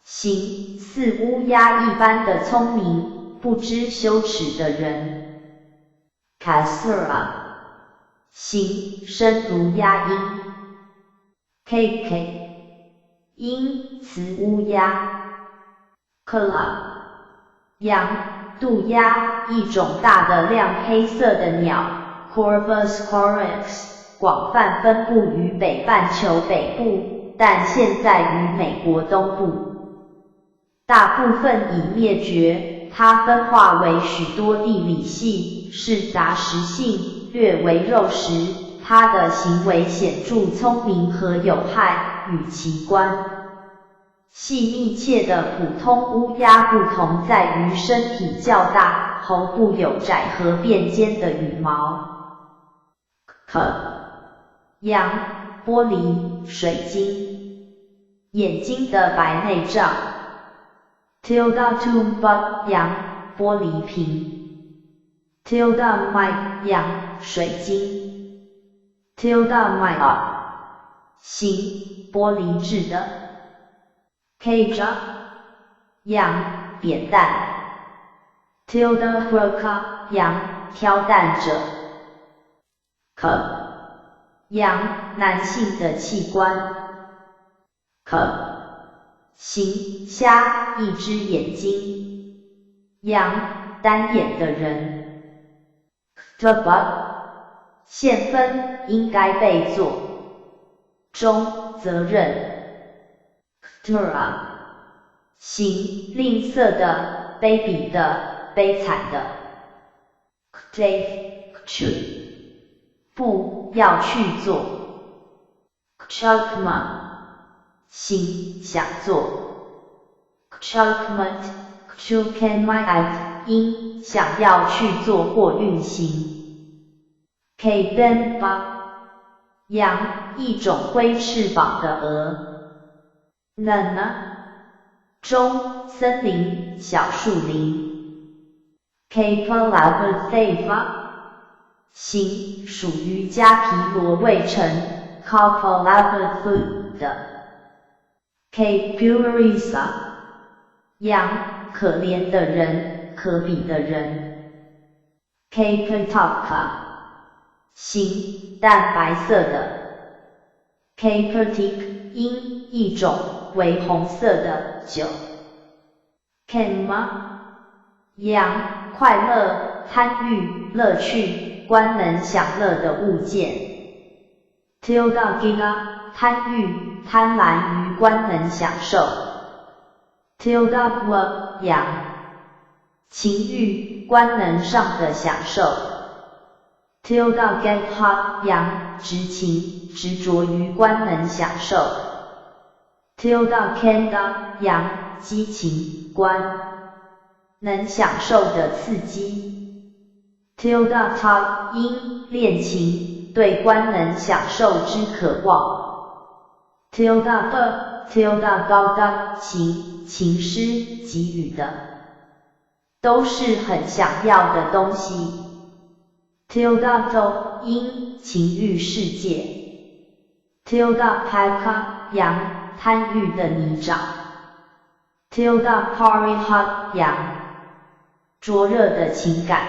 行似乌鸦一般的聪明不知羞耻的人 Kasra 行声如鸦音 KK 音词乌鸦 Kala 羊渡鸦一种大的亮黑色的鸟 Corvus corax 广泛分布于北半球北部，但现在于美国东部，大部分已灭绝，它分化为许多地理系，是杂食性，略为肉食，它的行为显著聪明和有害，与其关系密切的普通乌鸦不同在于身体较大，喉部有窄和便尖的羽毛。羊玻璃水晶眼睛的白内障 tilde tumba 羊玻璃瓶 tilde my 羊水晶 tilde my 形玻璃制的 cage 羊扁担 tilde hroka 羊挑担者羊男性的器官行瞎一只眼睛羊单眼的人 现分应该被做中责任 行吝啬的卑鄙的悲惨的 不要去做 Chakma 行想做 Chakmat Chukenmai 因想要去做或运行 Kbenba 羊一种挥翅膀的鹅 Nana 中森林小树林 Kapalatheva 行属于加皮罗卫城 Kapalatheva 的 Kapurisa 羊可怜的人可比的人 Kapataka 行淡白色的 Kapertik 因一种为红色的酒 Kenma 羊快乐贪欲乐趣官能享乐的物件 Tilda 贪欲贪婪于官能享受 Tilda 羊情欲官能上的享受 Tilda get 羊执情执着于官能享受 Tilda kenda 羊激情官能享受的刺激 Tilda ta 因恋情对官能享受之渴望 Tilda Tilda 高的情诗给予的都是很想要的东西 tilde to 阴情欲世界 tilde paka 阳贪欲的泥沼 tilde parihat 阳灼热的情感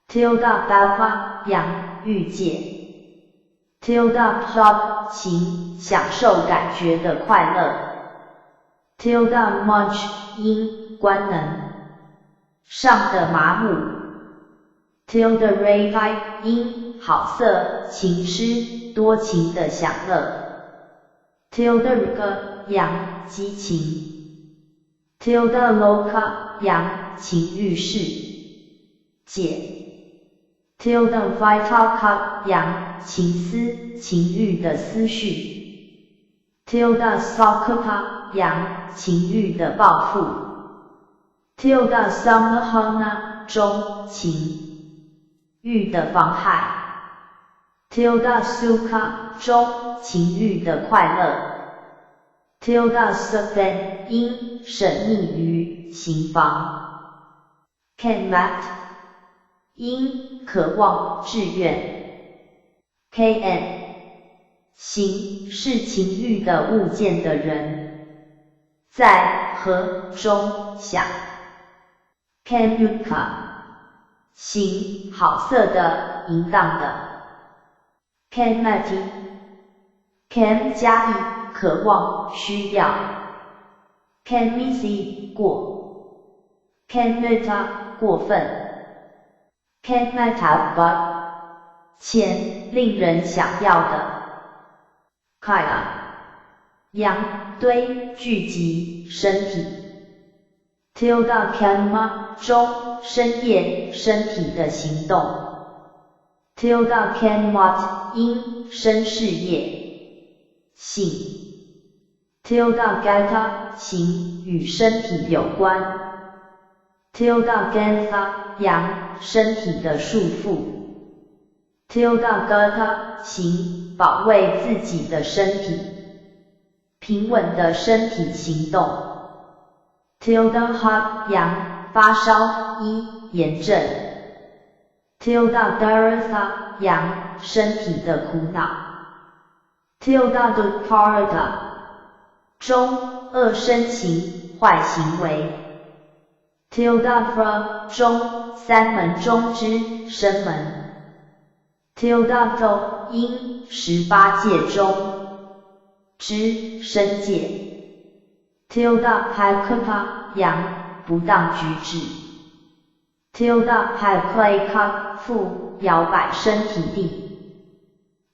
tilde bapa 阳欲界 tilde plug 情享受感觉的快乐 tilde much 因官能上的麻木 tilde ray 因好色情痴多情的享乐 tilde rika 阳激情 tilde loka 阳情欲世界 tilde vitaka 阳情思情欲的思绪 tilde sakaka 阳情欲的报复 tilde samahana 中情欲的妨害 tilde sukha 中情欲的快乐 tilde saben 因神秘于刑房 kanmat 因渴望志愿 kn 行是情欲的物件的人在河中想 kanuka 行好色的淫荡的 kanmati can 加以渴望需要 kanmisi 过 kanmeta 过分 kanmataba 钱令人想要的 kaya 羊堆聚集身体 tilde kanma 中深夜身体的行动 tilde kanwat 因深事业性 tilde gata 行与身体有关 tilde gantha 阳身体的束缚 tilde gata 行保卫自己的身体平稳的身体行动 tilde hot 阳发烧炎症 tilde daratha 阳身体的苦恼 tilde dukkharata 中恶身形坏行为 tilde fra 中三门中之生门 tilde to 因18界中之身界 tilde paikapa 阳不当举止 tilde paikaka 负摇摆身体力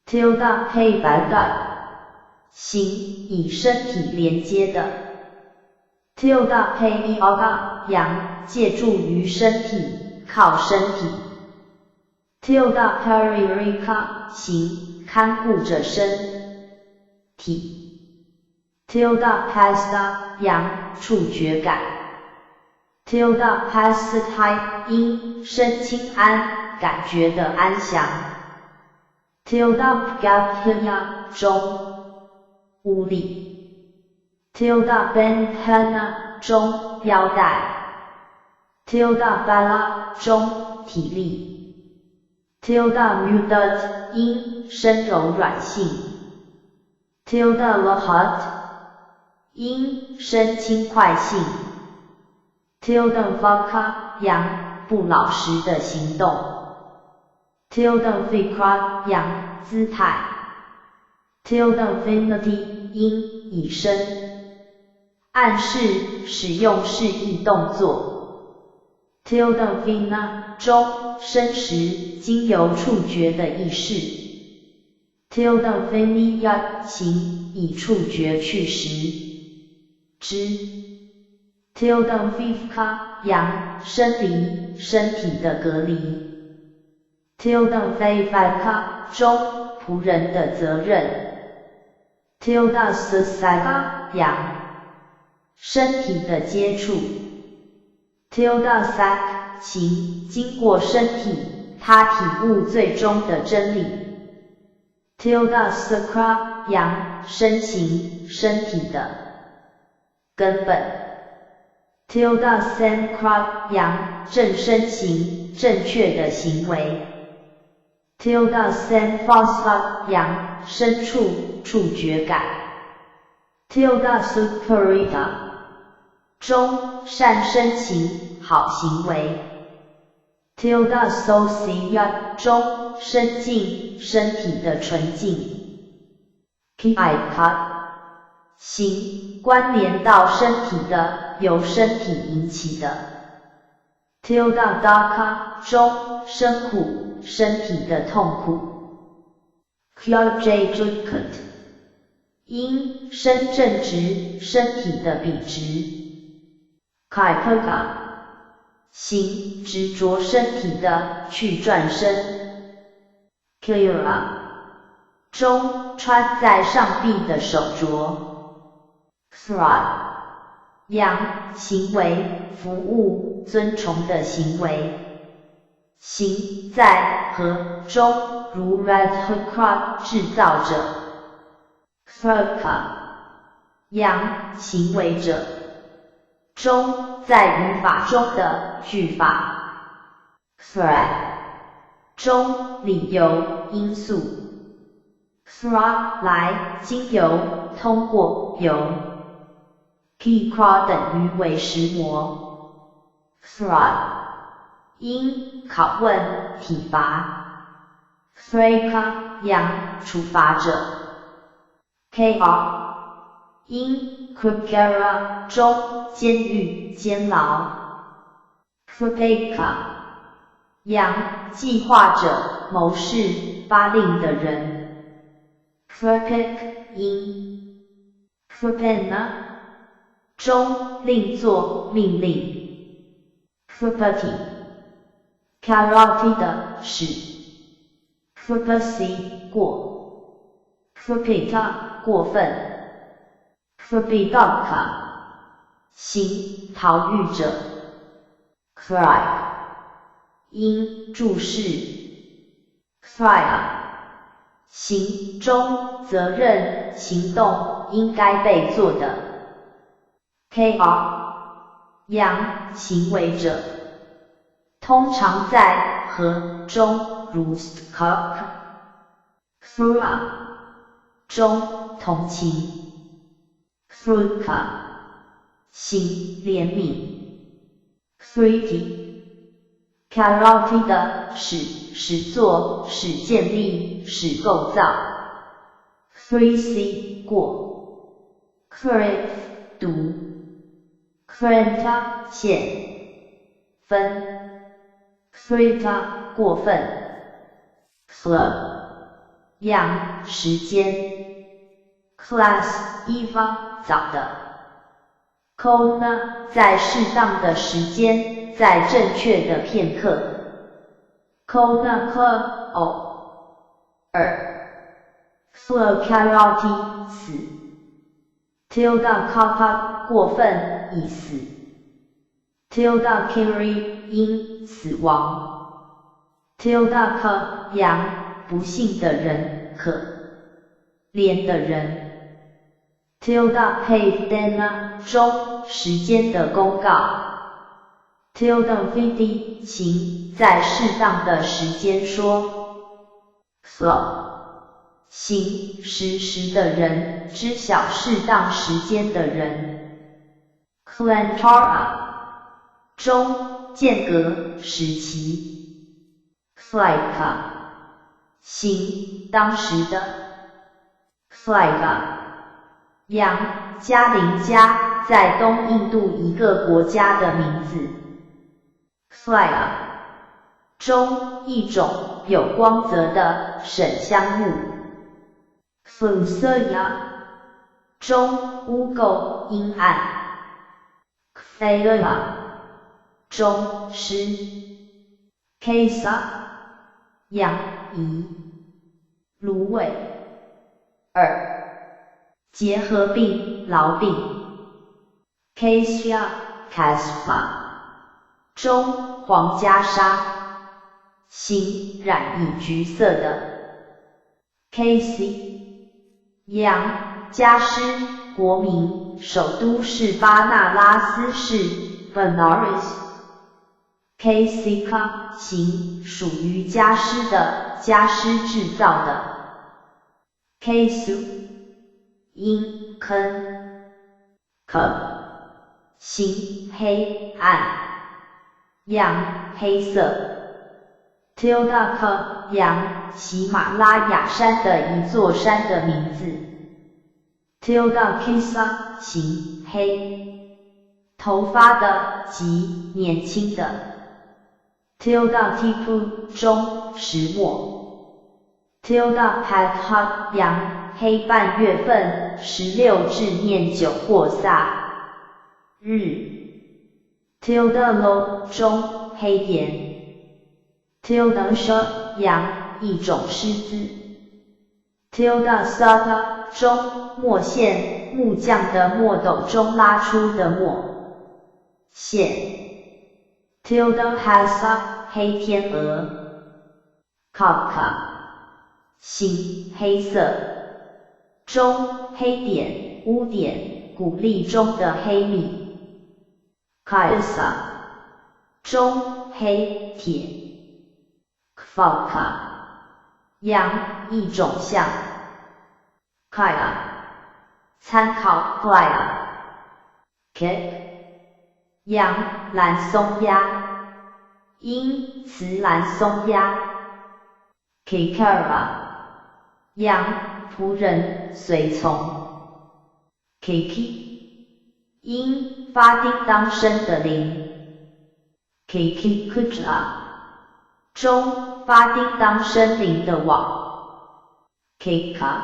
tilde paibaga 行以身体连接的 tilde paiyoga 阳借助于身体靠身体 tilde paririka 行看顾着身体 tilde pasta 阳触觉感 tilde pastai 因身心安感觉的安详 tilde pgapya 中无力 tilde benhana 中腰带 tilde bala 中体力 tilde mudat 因身柔软性 tilde lahat 因身轻快性 tilde vaka 阳不老实的行动 tilde fikra 阳姿态 tilde vinati 因以身暗示使用示意动作 tilde vina 中生食经由触觉的意识 tilde viniya 行以触觉去食之 tilde vivka 阳生离身体的隔离 tilde vivaka 中仆人的责任 tilde sasaga 阳身体的接触 tilde sak 情经过身体他体悟最终的真理 tilde sakra 阳身形身体的根本 tilde sankra 阳正身形正确的行为 tilde sen phosphor 阳深处触觉感 tilde superita 中善深情好行为 tilde socia 中深净身体的纯净 kiika 行关联到身体的由身体引起的 tilde daka 中生苦身体的痛苦 kyojjukut 因身正直身体的笔直 kaipaka 行执着身体的去转身 kira 中穿在上臂的手镯 thra 阳行为服务尊崇的行为行在和中如 radhakra 制造者 thraka 阳行为者中在语法中的句法 thread 中理由因素 thra 来经由通过由 kikra 等于为实模 thra 因拷问体罚 thraka 阳处罚者 kr 因 krigara 中监狱监牢 kripaka 阳计划者谋士发令的人 kripik 因 kripena 中另作命令 kripati karate 的使 kripasi 过 kripita 过分 kripidaka 行逃狱者 cry 因注视 cry 行中责任行动应该被做的 kr 阳行为者通常在和中如 skak through 中同情 thruka 行怜悯 thriti karate 的使作使建立使构造 3c 过 crif 读 krenta 线分 thrita 过分 club 样时间 class eva 早的 kona 在适当的时间在正确的片刻 kona k o 2 karate 死 tilda kapa 过分已死 tilda kiri 因死亡 tilda k 阳不幸的人可怜的人 tilda pavdena 中时间的公告 tilda vidi 请在适当的时间说 slow 行实的人知晓适当时间的人 klantara 中间隔时期 flika 行当时的 flika 阳加林加在东印度一个国家的名字 flya 中一种有光泽的沈香木 flusaya 中污垢阴暗 kfela 中湿 kesa 阳移芦苇2结核病痨病 Cassia Caspa 中黄袈裟形染以橘色的 Casey 阳加湿国名首都是巴那拉斯市 Benares Casika 形属于加湿的家施制造的。Kesu 阴坑形黑暗，阳黑色。Tildak 阳喜马拉雅山的一座山的名字。Tildak 形黑，头发的极年轻的。Tildak 中石墨。Tildak 阳黑半月份16至念9或撒日。Tildak 中黑岩。Tildak 阳一种狮子。Tildak 中墨线，木匠的墨斗中拉出的墨线。Tildak 黑天鹅。Kaka 形黑色，中黑点污点，谷粒中的黑米。Kaisa 中黑铁。Kfalka 阳一种象。Kaya 参考 Kaya。Kek 阳蓝松鸦，阴雌蓝松鸦。Kikara 阳仆人随从。Kiki 阴发叮当声的铃。Kikikutra 中发叮当声铃的网。Kika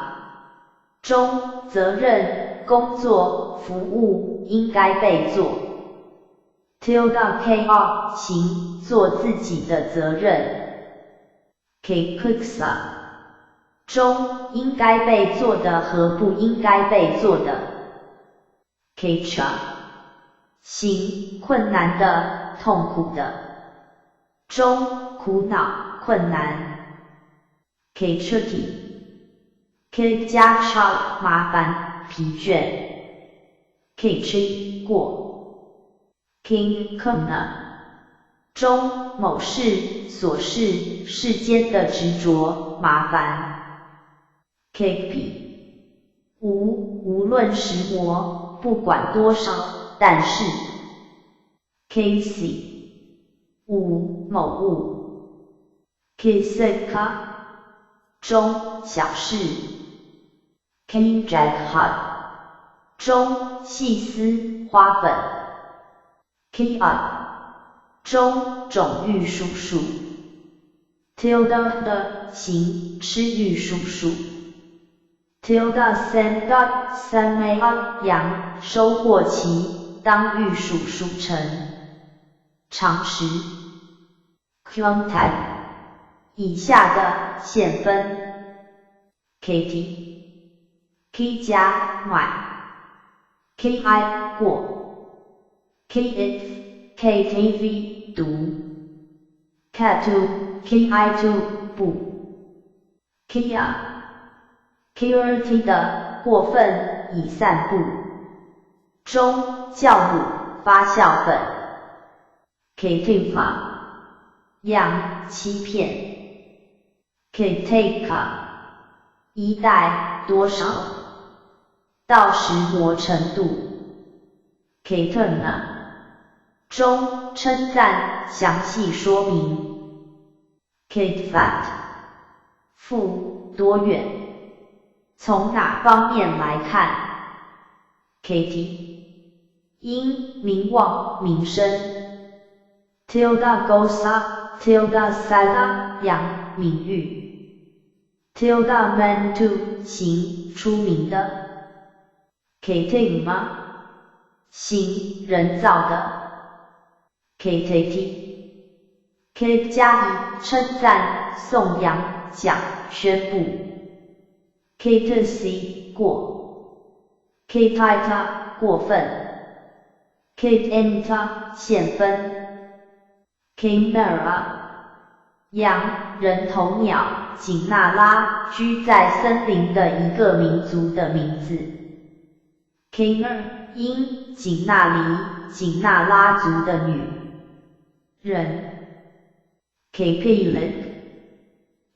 中责任、工作、服务应该被做。Tildak 行做自己的责任。Kikuksa 中应该被做的和不应该被做的。Kicha 行困难的、痛苦的。中苦恼、困难。Kichuti K 加超麻烦、疲倦。Kichi 过。King Kuna 中某事、琐事、世间的执着、麻烦。Kpi 无论石磨，不管多少，但是。Kc 某物。Kiseka 中小事。Kinjak 中细丝、花粉。Kia 中种玉树树。Tilda 形吃玉树树。Tilda Samay 阳收获期，当玉树树成长时。Contact 以下的线分。Kt K 加买。Ki 过。Kif KTV 读。Katu Ki2 不。Kia Kirti 的过分已散布。中酵母发酵粉。Ktifa 样欺骗。Ktaka 一代多少，到石磨程度。Katerna 中称赞详细说明。Katfat 负多远，从哪方面来看。Katy 因名望名声。Tilda Gosa Tilda Sada 扬名誉。Tilda Mantu 行出名的。Kating 吗？行人造的。Ktati K 加以称赞、颂扬、奖、宣布。Ktc 过。Ktita 过分。Ktenta 现分。Chimera 羊人头鸟紧那拉居在森林的一个民族的名字。Chimer 因紧那离紧那拉族的女人。Kpilik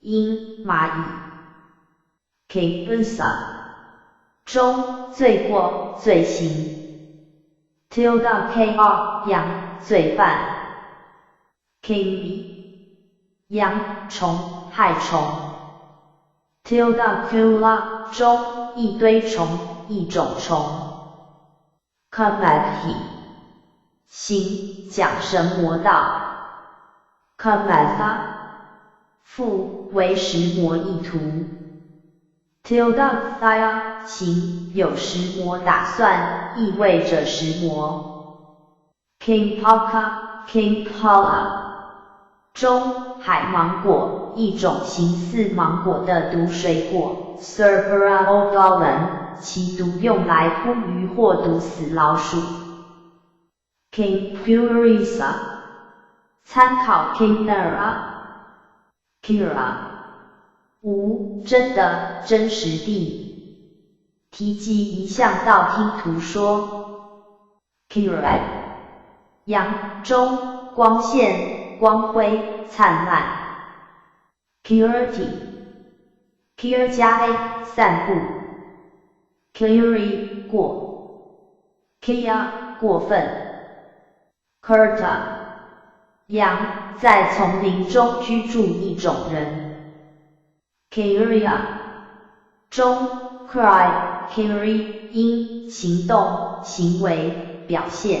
因蚂蚁 Kibusa 中罪过罪行 tilde kr 羊罪犯 Kimi 羊虫害虫 tilde kula 中一堆虫一种虫 Kamathi 行讲神魔道 Kamatha 复为石魔一途 tilde thaya 行有石魔打算意味着石魔 Kimpaka Kimpala 中海芒果一种形似芒果的毒水果 Cerbera odolan 其毒用来扑鱼或毒死老鼠 Kimpurisa 参考 Kinnara Kira 无真的真实地提及一项道听途说 Kira 阳中光线光辉灿烂 Kirti Kir 加 a 散步 Kiri 过 Kia 过分 Kurta 羊在丛林中居住一种人 Kiria 中 Cry Kiri 因行动行为表现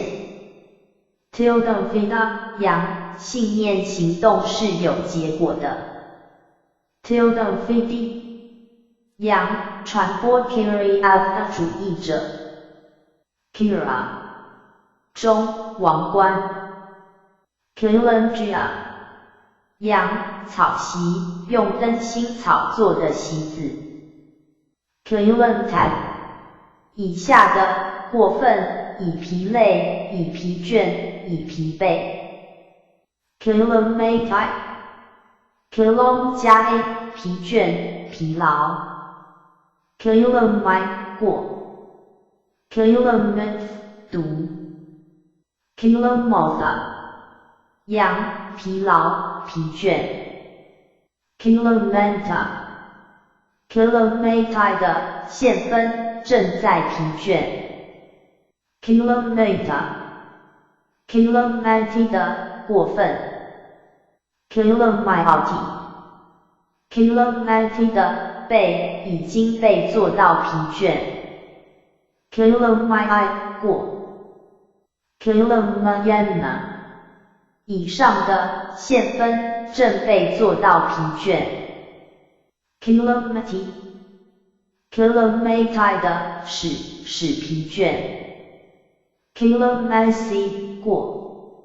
Tilde Vida 羊信念行动是有结果的 Tilde Vidi 羊传播 Kiri out 的主义者 Kira 中王冠 Kilangia 羊草席用灯芯草做的席子 Kilantag 以下的过分以疲累以疲倦以疲惫 Kilomate Kilom 加 a 疲倦疲劳 Kilomite 过 Kilometh 毒 Kilomotha 羊疲劳疲倦 Kilomenta Kilomate 的线分正在疲倦 Kilometa Kilomate 的过分 Kilomyalty Kilomate 的背已经被做到疲倦 Kilomyi 过 Kilomayana 以上的线分正被做到疲倦 Kilomati Kilomate 的使疲倦 Kilomancy 过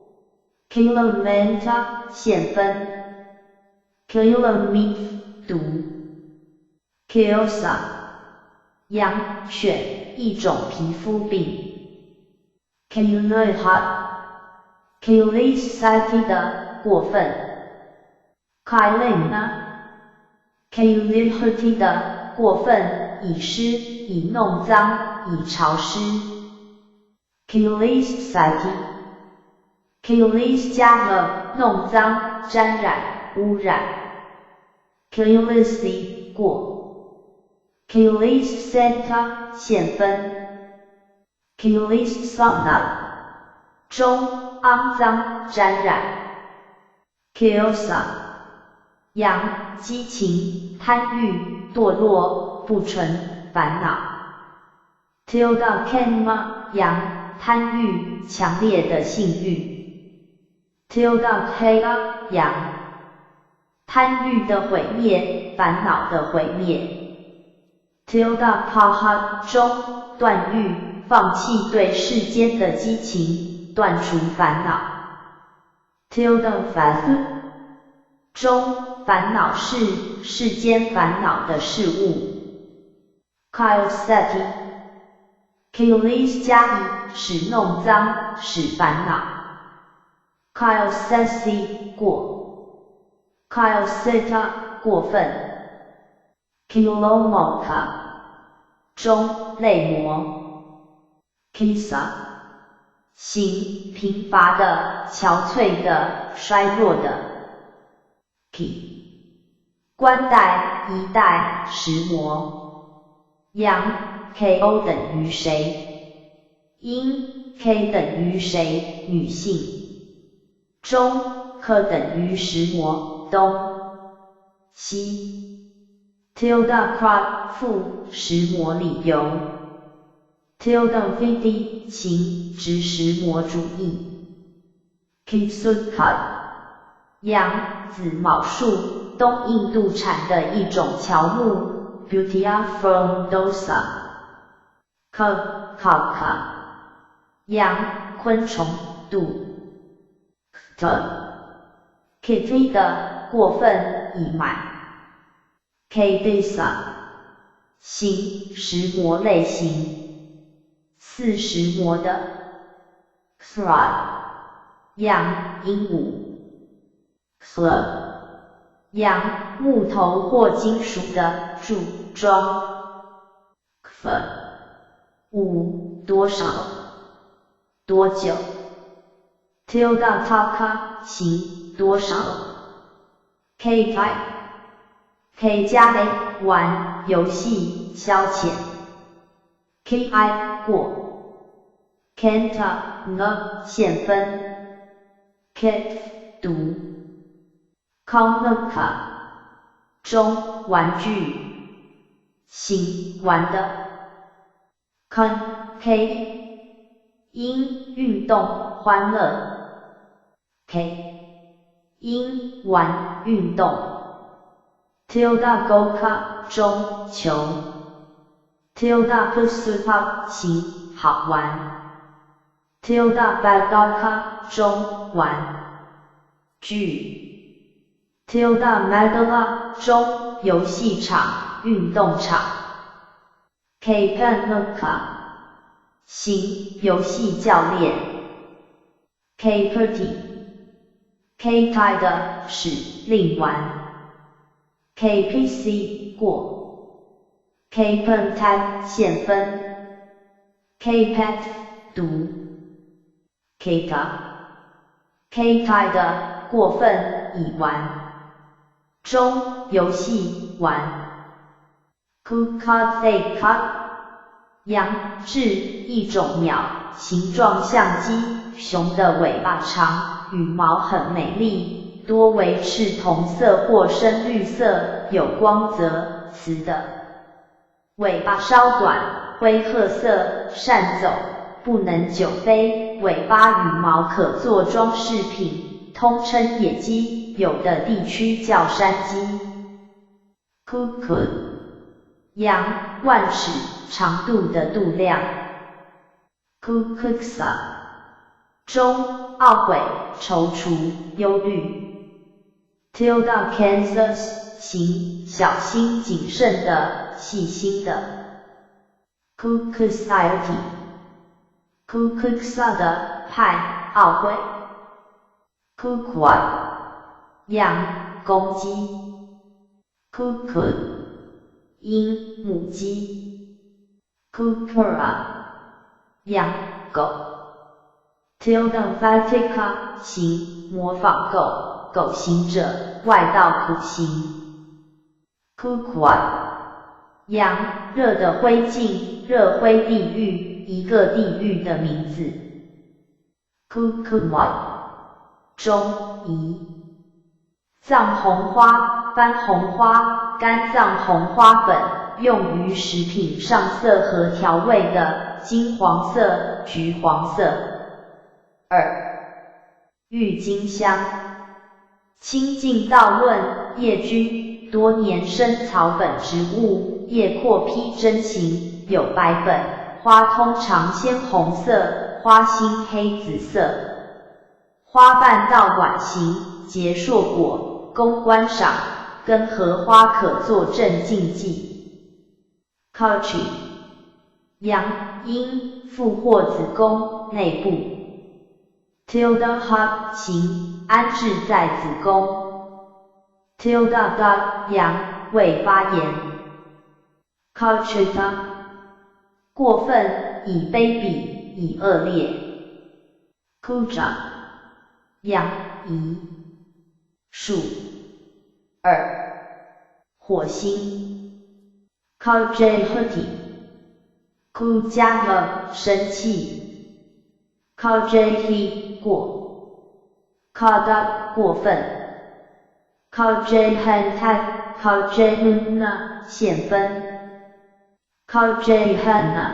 Kilomenta 线分 Kilometh 毒 Kiosa 羊犬一种皮肤病 Kilohat Kilisati 的过分 Kilina Kilihati 的过分以湿以弄脏以潮湿 Kilisati Kilis 加了弄脏沾染污染 Kilisi 过 Kilisenta 线分 Kilisana 中肮脏沾染 Kiosa 羊激情贪欲堕落不纯烦恼 Tilda Kenma 羊贪欲强烈的性欲 Tilda Hega 羊贪欲的毁灭烦恼的毁灭 Tilda Paha 中断欲放弃对世间的激情断除烦恼 Tilde Fath 中烦恼是世间烦恼的事物 Kilseti Kilis 加以使弄脏使烦恼 Kilsesi 过 Kilseta 过分 Kilomoka 中类模 Kisa 行贫乏的、憔悴的、衰弱的 ，ki 冠带一带石模。阳 KO 等于谁？阴 K 等于谁？女性。中 K 等于石模，东。西 tilde crowd 负石模理由。tilde vidi 情指石模主义。Kisuka 杨紫卯树，东印度产的一种乔木 ，Butia frondosa。Kaka 杨昆虫杜。Kitty 的过分已满。Kadisa 形石模类型，似石模的。Thra 样鹦鹉。Slur 样木头或金属的柱桩。Kf 五多少多久。Tilda taka 形多少。K type K 加 A 玩游戏消遣。Ki 过。Kenta n 线分。Kef 读。Konaka 中玩具。行玩的。Kon K 因运动欢乐。K 因玩运动。Tilda Goka 中球。Tilda Pusupa 行好玩。Tilda Bagaka 中玩具。Tilda Magala 中游戏场运动场。Kapanaka 行游戏教练。Kaperty K 的使令玩。KPC 过。Kpentat 线分。Kpet 读。Kta K 的过分已玩。中游戏玩。Kukazeka 羊是一种鸟，形状像鸡，熊的尾巴长，羽毛很美丽，多为赤铜色或深绿色，有光泽，雌的。尾巴稍短，灰褐色，善走，不能久飞，尾巴羽毛可做装饰品，通称野鸡，有的地区叫山鸡。Kuku 羊万尺长度的度量。Kukuksa 中懊悔、踌躇、忧虑。Tilda Kansas 行小心谨慎的、细心的。Kukusiety Kukuksa 的派懊悔。Kukwai 羊公鸡。Kuku 鹰母鸡。Kukura 羊狗。Tilda Vatica 行模仿狗，狗行者，外道苦行。Kukwai 羊热的灰烬，热灰地狱，一个地狱的名字。Kukumai 中夷。藏红花、番红花、干藏红花粉，用于食品上色和调味的，金黄色、橘黄色。郁金香。清净道论，叶菌，多年生草本植物，叶阔披针形，有白本，花通常鲜红色，花心黑紫色，花瓣倒管形，结硕果，供观赏，跟荷花可作镇静剂。Culture 阳阴附或子宫内部。Tilda Hub 形安置在子宫。Tilda Dog 阳未发炎。Culture 过分，以卑鄙，以恶劣。Kuja 阳夷。数。火星。Kajhati Ku 加了生气。Kajhi 过。Kada 过分。Kajhantat Kajhuna 现分。Kajhana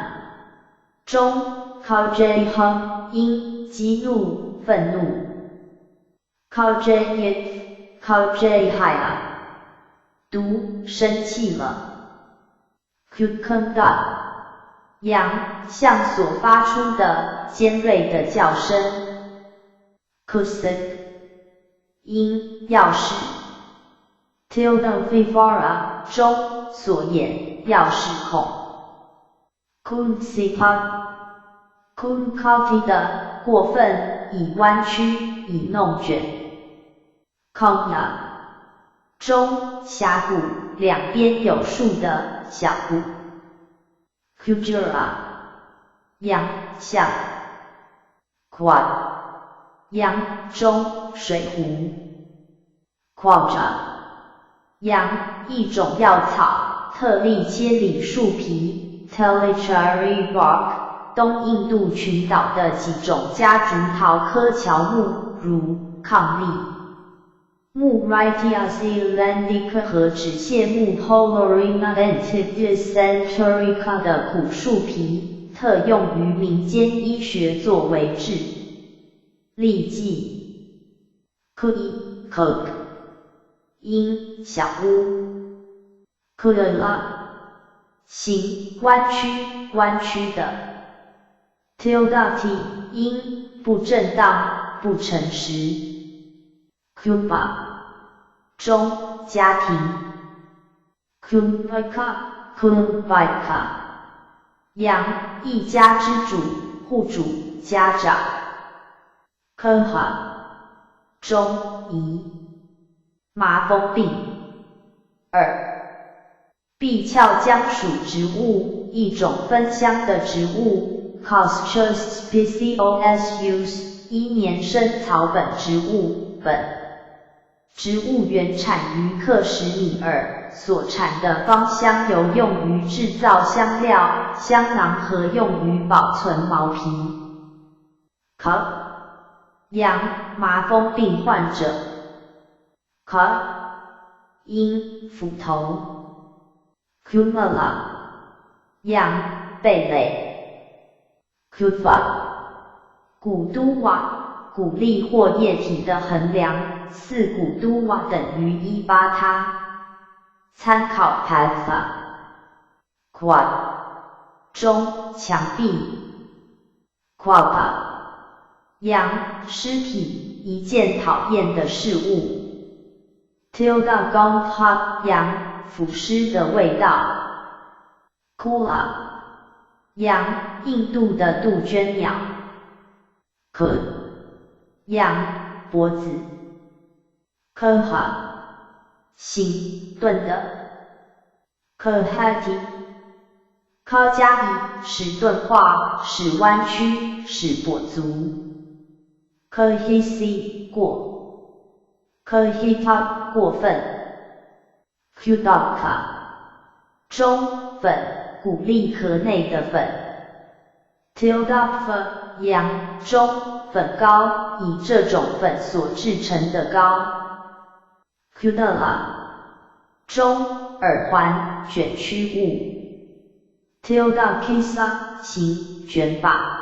中。Kajha 因激怒愤怒。Kajyat Kajhaya 毒生气了。Kukunda 羊象所发出的尖锐的叫声。Kusik 因钥匙。Tilda Vivara 中所眼钥匙孔。Kunsipa Kunkati 的过分以弯曲以弄卷。Kongna 中峡谷两边有树的小谷。Kujura 羊象。Quad 羊中水壶。Quadra 羊一种药草，特例切理树皮。Tellicherry bark 东印度群岛的几种夹竹桃科乔木，如抗力木 Rhytia zealandica 和纸蟹木 Holorina antidysenterica 的苦树皮，特用于民间医学作为治痢剂。Cook 因小屋。Kula 形弯曲的。Tildati 因不正当不诚实。Kupa 中家庭。Kumbhaka 羊一家之主，户主家长。Koha 中医。麻风病。碧鞘姜属植物，一种芬香的植物。Causpecious species 一年生草本植物。本植物原产于克什米尔，所产的芳香油用于制造香料、香囊和用于保存毛皮。羊麻风病患者。因斧头。Kumala 羊贝类。Kufa 古都瓦鼓励或液体的衡量，4古都瓦等于1巴他。参考 Patha。Quad 中墙壁。Quagga 羊尸体，一件讨厌的事物。Tilda Gongha 羊腐尸的味道。Kula 羊印度的杜鹃鸟。K 羊脖子。Kha 行钝的。Khati 靠加以使钝化，使弯曲，使跛足。Khisi 过。Khita 过分。Kudaka 中粉，鼓励壳内的粉。Tildafa 羊中粉膏，以这种粉所制成的膏。Kudala 中耳环，卷曲物。Tildakisa 形卷发。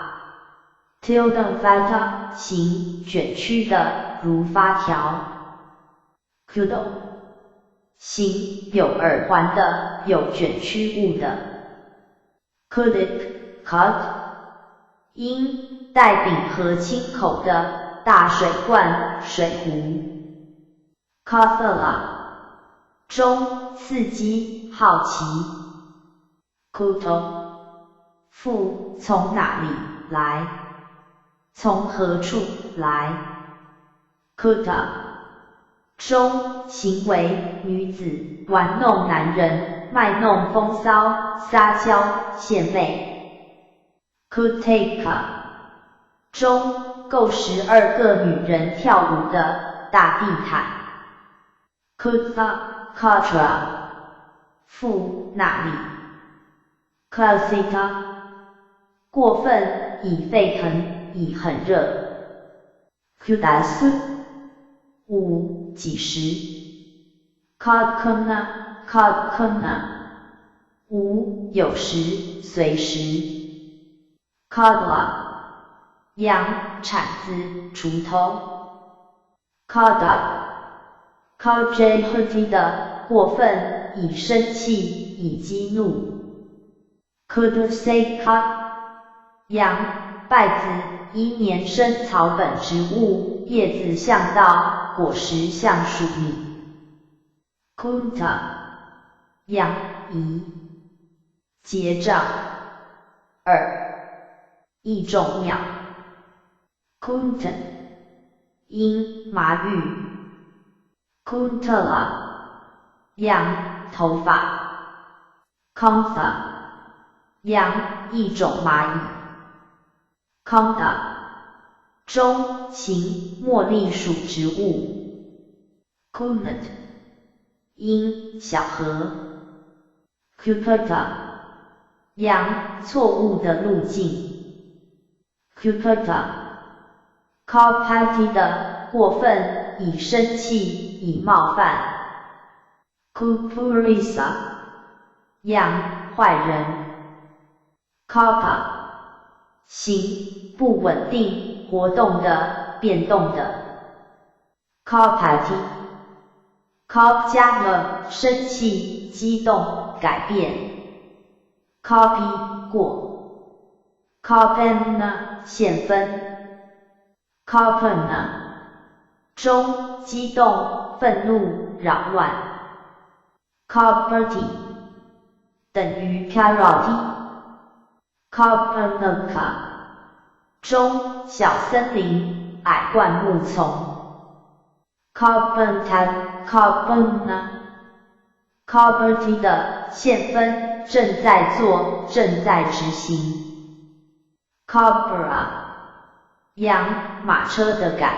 Tildavata 形卷曲的，如发条。Kudo 形有耳环的，有卷曲物的。Kudik Cut 因带柄和清口的大水罐、水壶。Kathala 中刺激、好奇。Kuto 父从哪里来？从何处来？ Kuta 中行为女子玩弄男人，卖弄风骚，撒娇献媚。Kuteka 中够12个女人跳舞的大地毯。Kutha Katra 负那里 ，Classita 过分，以沸腾，以很热 ，Kudas 5几时 ，Kadkana 5有时，随时 ，Kadla 羊铲子，锄头 ，Kada Kajhati 的过分，以生气，以激怒 ，Kuduseka 杨稗子，一年生草本植物，叶子像稻，果实像黍米。Kunta 杨仪，结账。2一种鸟。Kuntan 因麻玉。Kuntala 羊头发。Kantha 羊一种蚂蚁。Kanda 中禽茉莉属植物。Kunat 因小河。Kupata 羊错误的路径。Kupata Kapati 的过分，以生气，以冒犯。Kupurisa 羊坏人。Kapa 行不稳定，活动的，变动的。Kapati Kap 加了生气，激动，改变。Copy 过。Kapena 现分。Kapena 中激动，愤怒，扰乱。Kaparti 等于 Karati。Kapanaka 中小森林，矮灌木丛。Kapanta Kapana Kaparti 的现分，正在做，正在执行。Kabra 羊马车的改。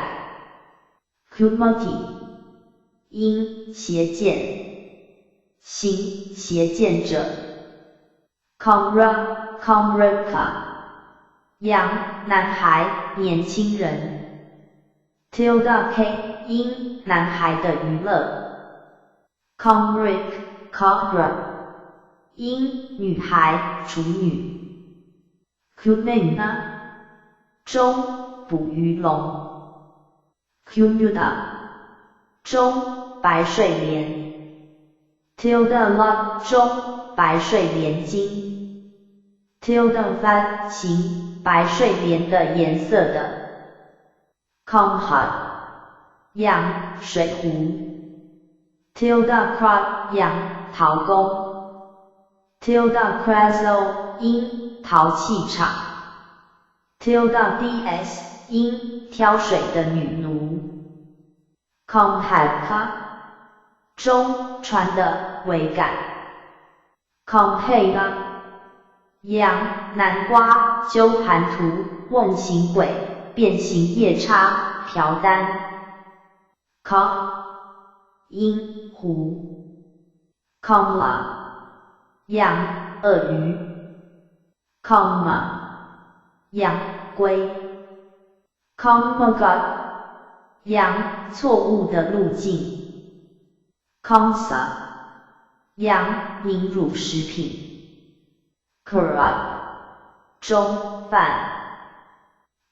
Kumati 因邪见，行邪见者。Kamra Kamraka 羊男孩，年轻人。Tilda K 因男孩的娱乐。Kamrik Kabra 因女孩，处女。Kumena 中捕鱼笼。Kumuda 中白睡莲。Tilda Love 中白睡莲金。Tilda Van 形白睡莲的颜色的。Kamha 羊水壶。Tilda Krab 羊陶工。Tilda Kraso 因陶器厂。Tilda DS 因挑水的女奴。Kamhaka 中船的桅杆。Kamhela 羊南瓜，鸠含图，问形轨，变形夜叉，朴丹。Ka 鹰狐。Kamla 羊鳄鱼。Kama 羊龟。Kamagat 羊错误的路径。Kamsa 羊凝乳食品。Kurad 中饭。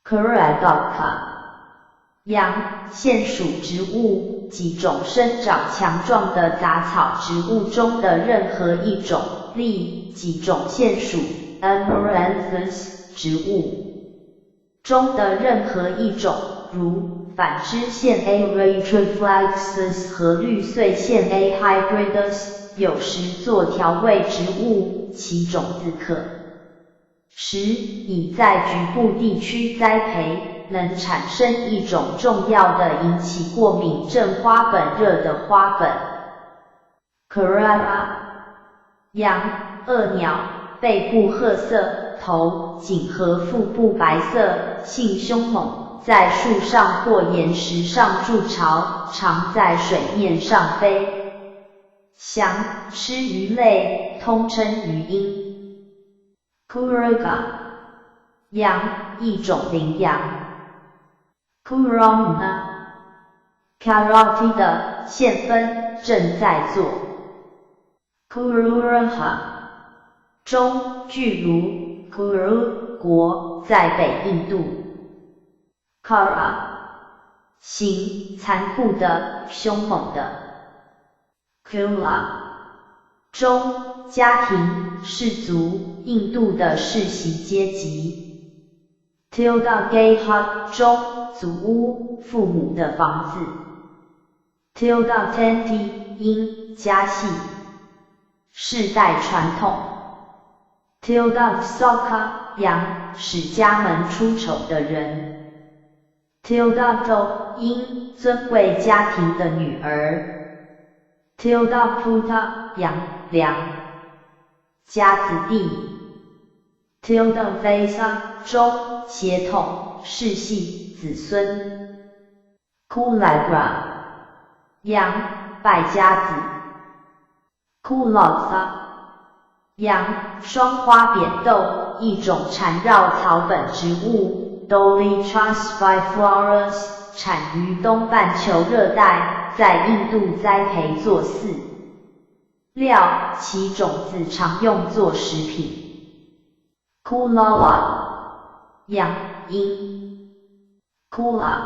Kuradaka 羊现属植物，几种生长强壮的杂草植物中的任何一种，例几种现属 Amaranthus 植物中的任何一种，如反支线 A Retroflaxus 和绿穗线 A Hybridus， 有时做调味植物，其种子可使已在局部地区栽培，能产生一种重要的引起过敏症花粉热的花粉。Karara 羊鳄鸟，背部褐色，头颈和腹部白色，性凶猛，在树上或岩石上筑巢，常在水面上飞。翔，吃鱼类，通称鱼鹰。Kuruga， 羊，一种羚羊。Kurona， karate 的现分，正在做。Kururaha， 中，巨鹿 Kuru 国，在北印度。Kara， 形，残酷的，凶猛的。Kula， 中，家庭，氏族，印度的世袭阶级。Tilda-gay-ha， 中，祖屋，父母的房子。Tilda-tenti， 因，家系，世代传统。Tilda-soka， 羊，使家门出丑的人。Tilda-to， 因，尊贵家庭的女儿。Tilda-puta， 羊，良，家子弟。Tilda-vesa， 中，血统，世系，子孙。Kulagra， 羊，败家子。Kulotsa， 羊，双花扁豆，一种缠绕草本植物。Dolichos biflorus， 产于东半球热带，在印度栽培作饲料，其种子常用作食品。Kulawa， 羊，鹰。Kula，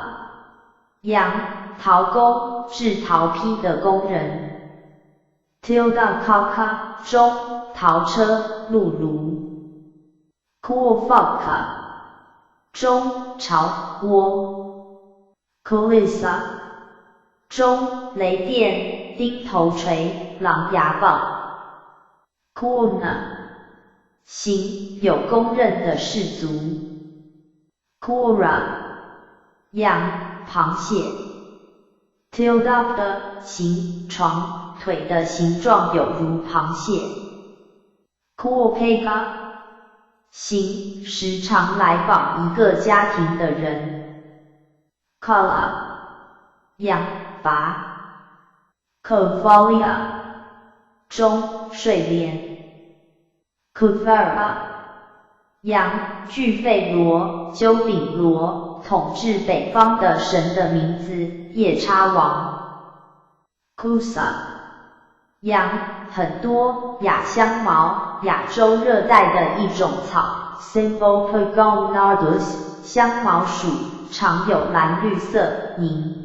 羊，陶工，制陶坯的工人。Tilda-kaka， 中，陶车，辘炉。Kulfaka， 中，巢，窝。Kulisa， 中，雷电，钉头锤，狼牙棒。Kuna， 形，有公认的氏族。Kura， 羊，螃蟹。Tilda 的形，床，腿的形状有如螃蟹。Kulpega， 形，时常来访一个家庭的人。Kala， 羊，拔。Kavalia， 中，睡莲。Kuvara， 羊，巨吠罗，鸠顶罗，统治北方的神的名字，夜叉王。Kusa， 羊，很多，亚香茅，亚洲热带的一种草。Symbopogonardus， 香茅属，常有蓝绿色、柠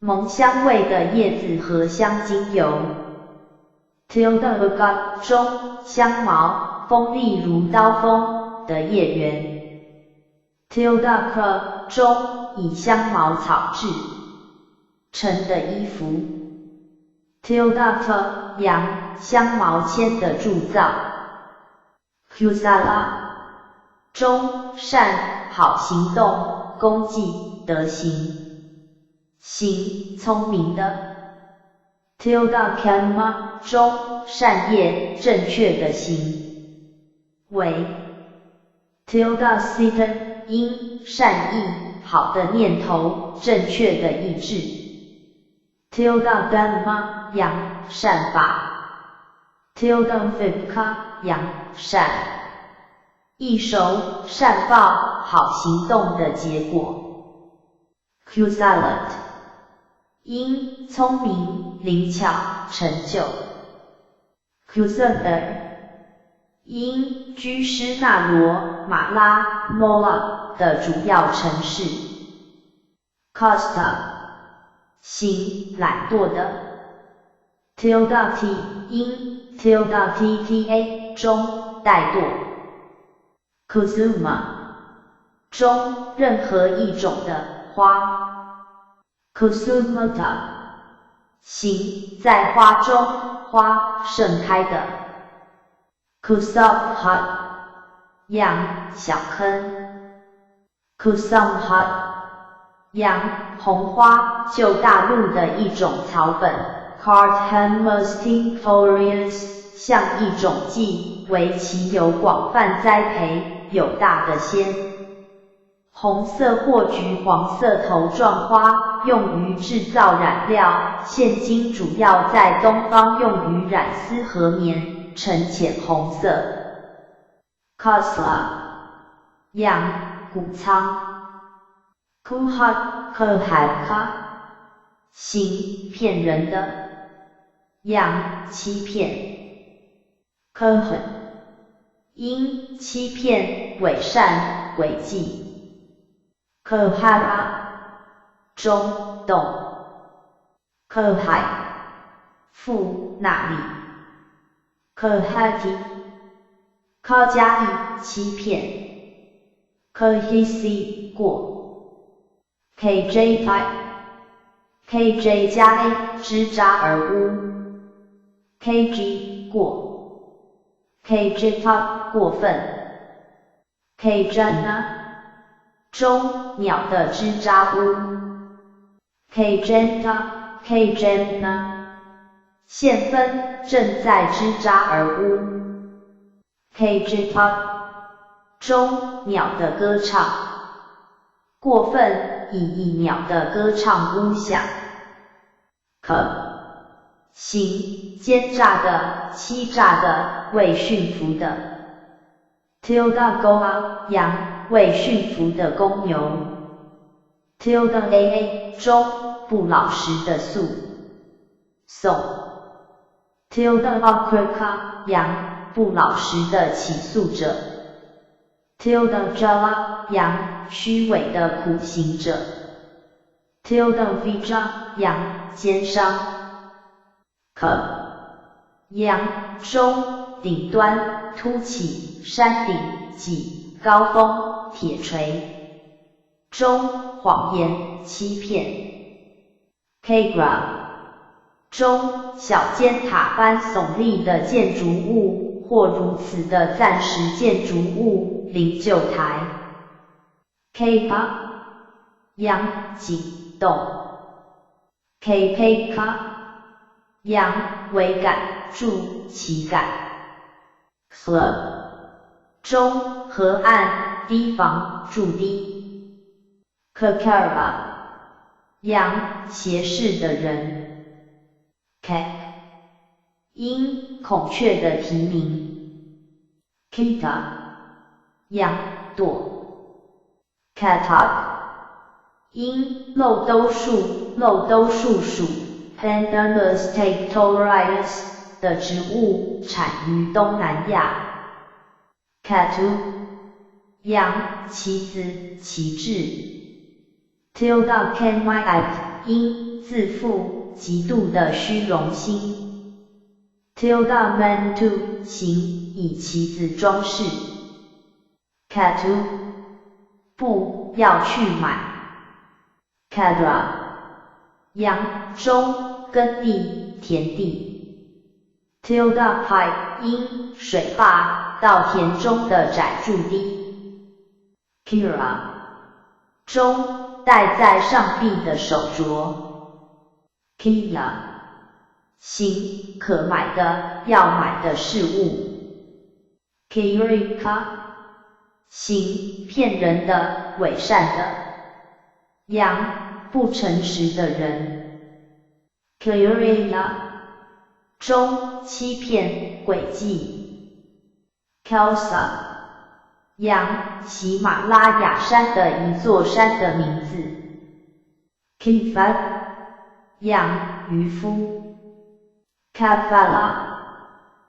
檬香味的叶子和香精油。Tilda-uga， 中，香茅，锋利如刀锋的叶缘。Tilda-kra， 中，以香茅草制成的衣服。Tilda-ta， 羊，香茅签的铸造。Kusala， 中，善，好行动，功绩，德行。行，聪明的。Tilda-kama， 中，善业，正确的行为。Tilda-sita， 因，善意，好的念头，正确的意志。Tilda-dhamma， 羊，善法。Tilda-vipka， 羊，善易熟，善报，好行动的结果。Kusalat， 因，聪明，灵巧，成就。Kusanar， 因，居士那罗，马拉 Mola 的主要城市。Costa， 行，懒惰的。Tilda-t， 因，Tilda-tta， 中，怠惰。Kusuma， 中，任何一种的花。Kusumata， 行，在花中，花，盛开的。Kusabhat， 羊，小坑。Kusamhat， 羊，红花，旧大陆的一种草本。Cardhammustingfolius， 像一种蓟，为其有广泛栽培，有大的鲜红色或橘黄色头状花，方用于制造染料，现今主要在东方用于染丝和棉，呈浅红色。Khosla 羊谷仓 Kuhat Khhaka 行骗人的羊欺骗 Khh 因欺骗伪善诡计 Khhara 中洞 Khhai 父那里 Khhati 靠加以欺骗 Khhisi 过 KJ 加 A 支扎而污 KG 过 KJ 过分 KJ 中鸟的支扎污 KJ 现分正在支扎而污 KJ 中鸟的歌唱过分以鸟的歌唱污响行奸诈的欺诈的未驯服的 Tilda Goa 羊未驯服的公牛 Tilda AA 中不老实的诉讼 Tilda Akrika 羊不老实的起诉者 Tilda Jala 羊虚伪的苦行者 Tilda Vija 羊奸商羊中顶端凸起山顶脊高峰铁锤中谎言欺骗 Kagra 中小尖塔般耸立的建筑物或如此的暂时建筑物灵柩台 Kpa 羊井洞 Kpka 羊为感助其感 Club 中河岸堤防筑堤 Kakara 羊斜视的人 Kek 因孔雀的提名 Kita 羊朵 Katak 因漏兜树属 Pandanus tectorius 的植物产于东南亚 Katu 羊旗子旗帜 Tilda Kenmai 因自负极度的虚荣心 Tilda Mantu 行以旗子装饰 Katu 不要去买 Kadra 羊中耕地田地 Tilda Pai 因水坝到田中的窄筑堤 Kira 中戴在上臂的手镯 Kila 行可买的要买的事物 Kirika 行骗人的伪善的羊不诚实的人 Kirila 中欺骗诡计 Kelsa 羊喜马拉雅山的一座山的名字 Kifat 羊渔夫 Kafala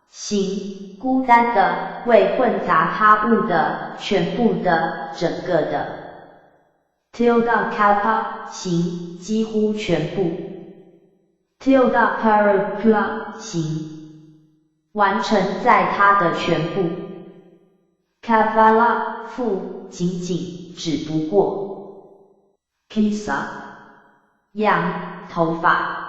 行孤单的未混杂他物的全部的整个的 Tilda Kappa 行几乎全部 Tilda Parapla 行完成在它的全部 Kavala 负仅仅只不过 Kisa 羊头发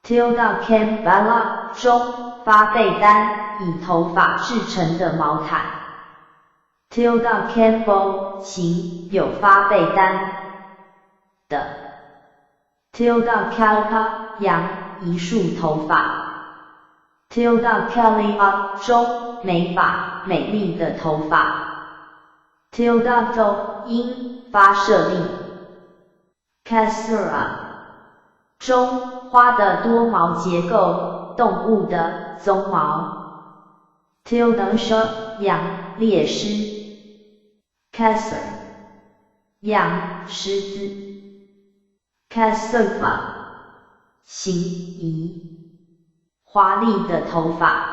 Tilda Kambala 中发被单以头发制成的毛毯 Tilda Campbell 行有发被单的 Tilda Kalpa 羊一束头发 Tilda Kalia 中美发美丽的头发 Tilda Do 因发射力 Cassura 中花的多毛结构，动物的鬃毛。Tilde 羊猎狮 Castor 羊狮子 Cassava 行仪华丽的头发。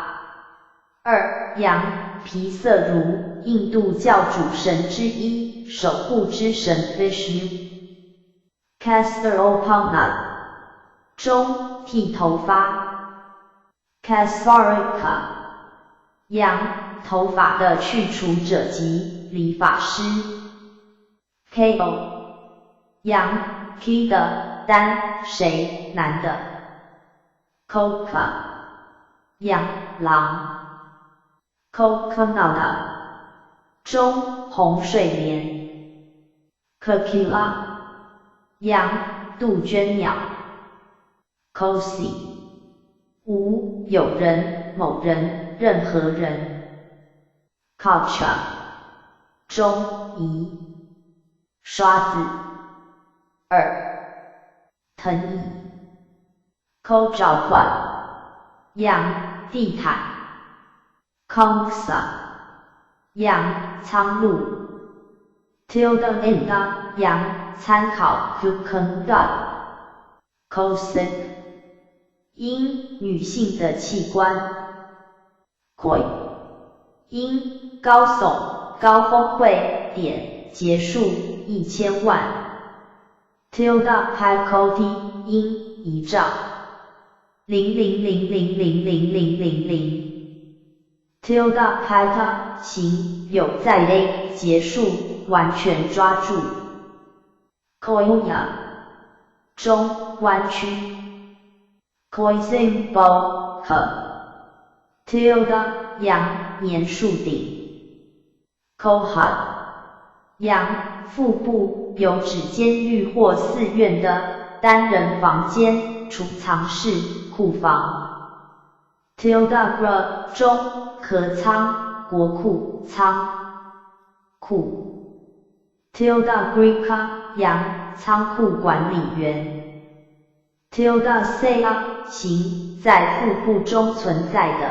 2. 羊皮色如印度教主神之一，守护之神 Vishnu Castorpana 中剃头发 Kasarika 羊头发的去除者及理发师 Ko 羊 K 的单谁男的 Koka 羊狼 Coconut 中红睡莲 Kokila 羊杜鹃鸟 Kosi 无有人某人任何人 Culture 中仪刷子。2. 藤椅 Kojapa 羊地毯 Kongsa 羊苍鹭 Tilde 羊参考 Kukunda Kosik 因女性的器官 Koi 因高耸高峰会点结束1000万 Tilde Pakoti 因遗照000000000 Tilde Pata 行有在 A 结束完全抓住 Koya 中弯曲 Koisimbo Tilde 羊年树顶 Kohat 羊腹部有指监狱或寺院的单人房间、储藏室、库房。Tilde Gr 中壳仓、国库仓库。Tilde Greeka 羊仓库管理员。Tilde Sea 形在腹部中存在的。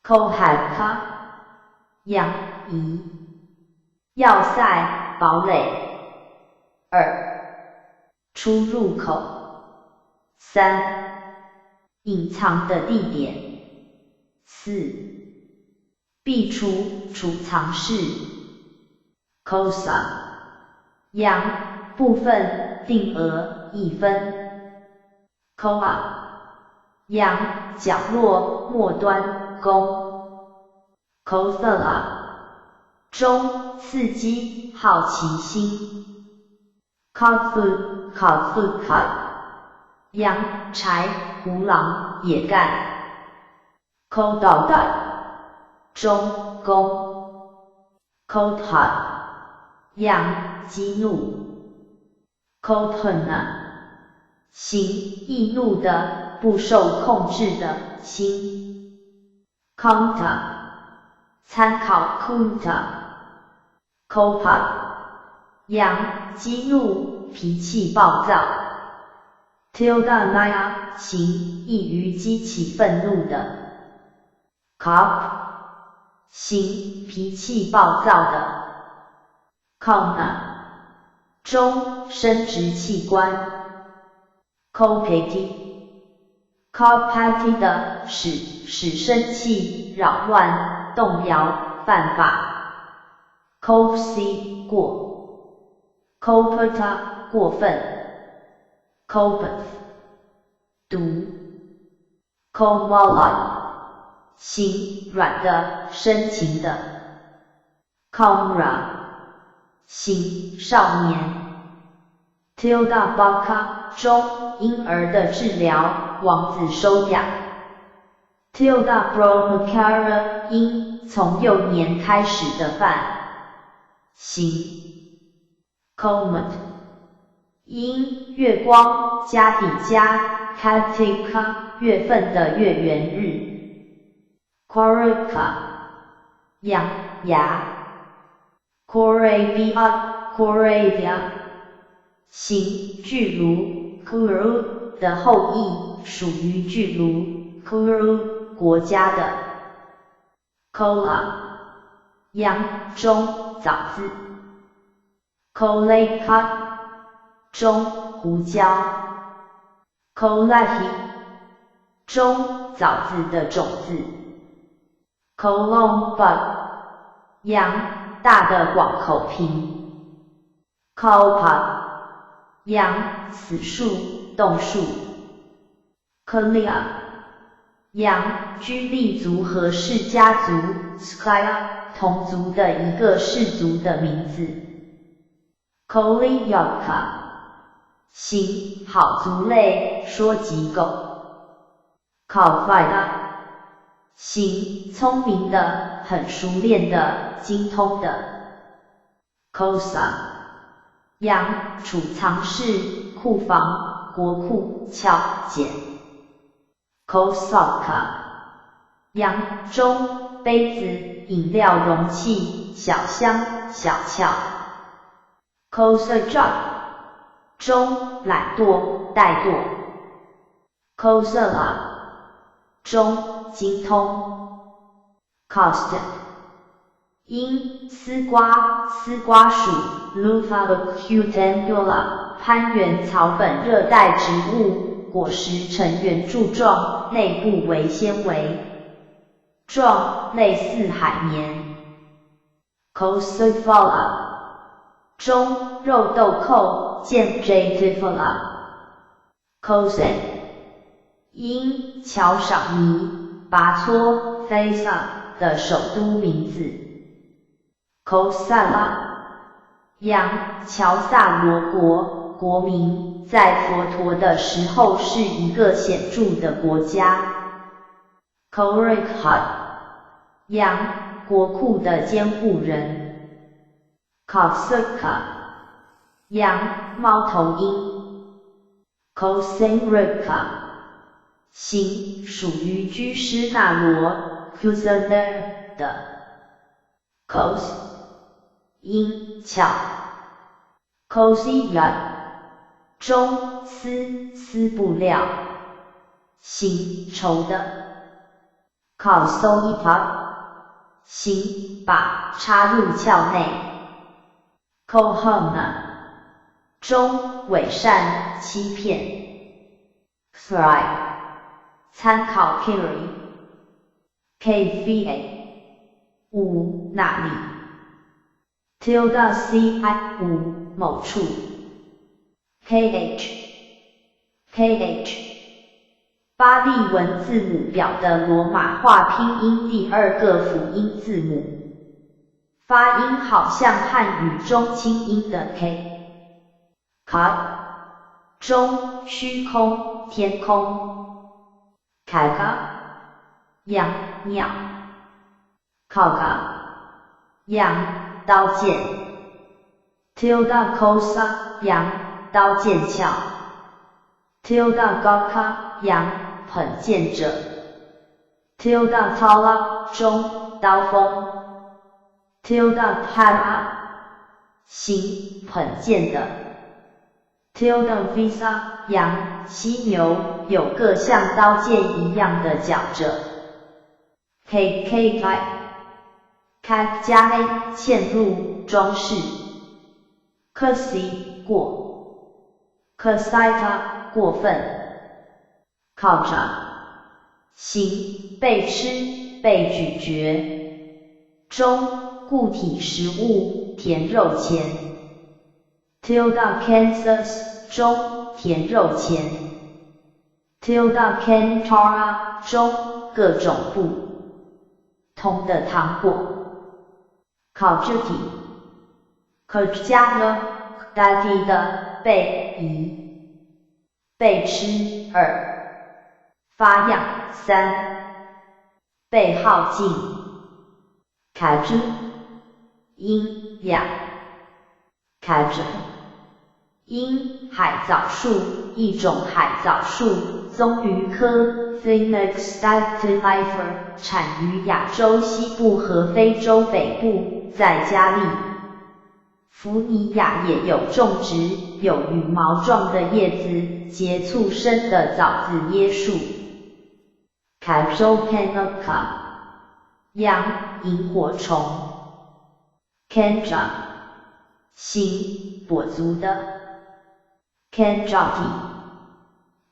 Kohatka 羊仪要塞堡垒。2. 出入口。3. 隐藏的地点。4. 壁橱储藏室。Kosa 羊部分定额1分。Koa 羊角落末端弓。Kothala 中刺激好奇心。Kothu 羊柴胡狼野干。Kodada 中弓。Kotha 羊激怒。Kotana 行易怒的不受控制的心。Konta 参考 Kunta。Kopa 羊激怒脾气暴躁。Tilde Naya 行易于激起愤怒的。Kop 行脾气暴躁的。Kona 中生殖器官。Kopati 的使生气扰乱动摇犯法。Kopsi 过。Kopata 过分。Kopath 毒。Komala 行软的深情的。Komra 行少年。Tilde Baka 中婴儿的治疗，王子收养。Tilde Brahmacharya 因从幼年开始的犯行。Comet 因月光加底加 Kartika 月份的月圆日。Korika 羊牙。Koravia 形巨鹿 Kuru 的后裔，属于巨鹿 Kuru 国家的。Kola 洋中枣子 Kolaka 中胡椒 Kolahi 中枣子的种子 Kolomba 洋大的广口瓶 Kalpa 洋死树洞树 Kalia 洋居利族和氏家族 Skya 同族的一个氏族的名字 Kolyaka 形好族类说及狗 Kalfida 形聪明的很熟练的精通的 Kosa 洋储藏室库房国库鞘茧 Kosaka 洋中杯子饮料容器小箱小窍 Kosaja 中懒惰怠惰 Kosala 中精通 Caustic 因丝瓜属 Lupacutendula 攀援草本热带植物，果实呈圆柱状，内部为纤维状，类似海绵。Causifala 中肉豆蔻见 Jatifola Causin 因乔赏尼拔搓 Fesa 的首都名字 Kosala 洋乔萨罗国国名，在佛陀的时候是一个显著的国家。Korikhat 洋国库的监护人。Kosaka 洋猫头鹰。Kosinrika 形属于居士那罗 Kusaner 的。Kos 因巧 Kosiyat 中丝布料，形绸的。Kosoipa 形把插入鞘内。Kohona 中伪善欺骗。Fry 参考 Kiri KVA 五那里 tilde ci 五某处 kh 巴利文字母表的罗马化拼音第二个辅音字母，发音好像汉语中清音的 k。ka 中虚空天空 kaga 羊鸟 kauga 羊刀剑 tilde kosa 羊刀剑鞘 tilde gaka 羊捧剑者 tilde tala 中刀锋 tilde para 行捧剑的 tilde visa 羊犀牛有个像刀剑一样的角着 kk 开加黑嵌入装饰 Kasi 过 Kasita 过分 Kauja 形被吃被咀嚼中固体食物甜肉钳 Tilda Kansas 中甜肉钳 Tilda Kantara 中各种不同的糖果 Kajati Kajana Dati 的被移被吃2发样3被耗尽 Kaju 阴阳 Kaju 因海藻树一种海藻树棕榈科 Phoenix dactylifer 产于亚洲西部和非洲北部，在加利弗尼亚也有种植有羽毛状的叶子结簇生的枣子椰树。Capropenica 阳萤火虫。Kendra 形跛足的。Kendrati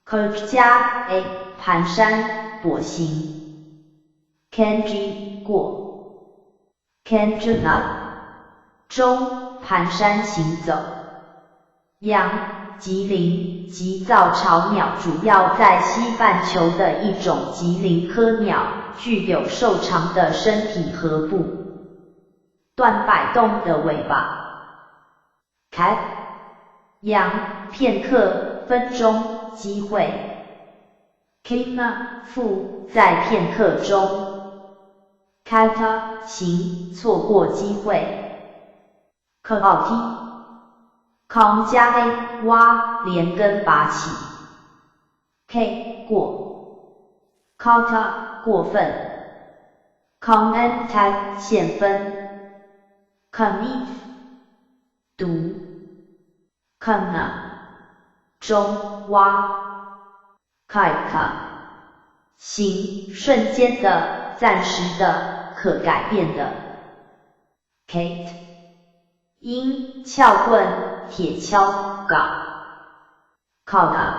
科加 a 蹒跚跛行。Kenji 过。Kendra 中蹒跚行走。羊吉林吉造巢鸟主要在西半球的一种吉林科鸟，具有瘦长的身体和不断摆动的尾巴。Cat 羊片刻分钟机会。Kina 父在片刻中。Kata 行错过机会。Kati 康加 a 挖连根拔起。K 过。Kata 过分。Contact 线分。Kanif 读。Kana 中挖。Kaika 行瞬间的、暂时的、可改变的。Kate 因撬棍、铁锹、镐。Kauda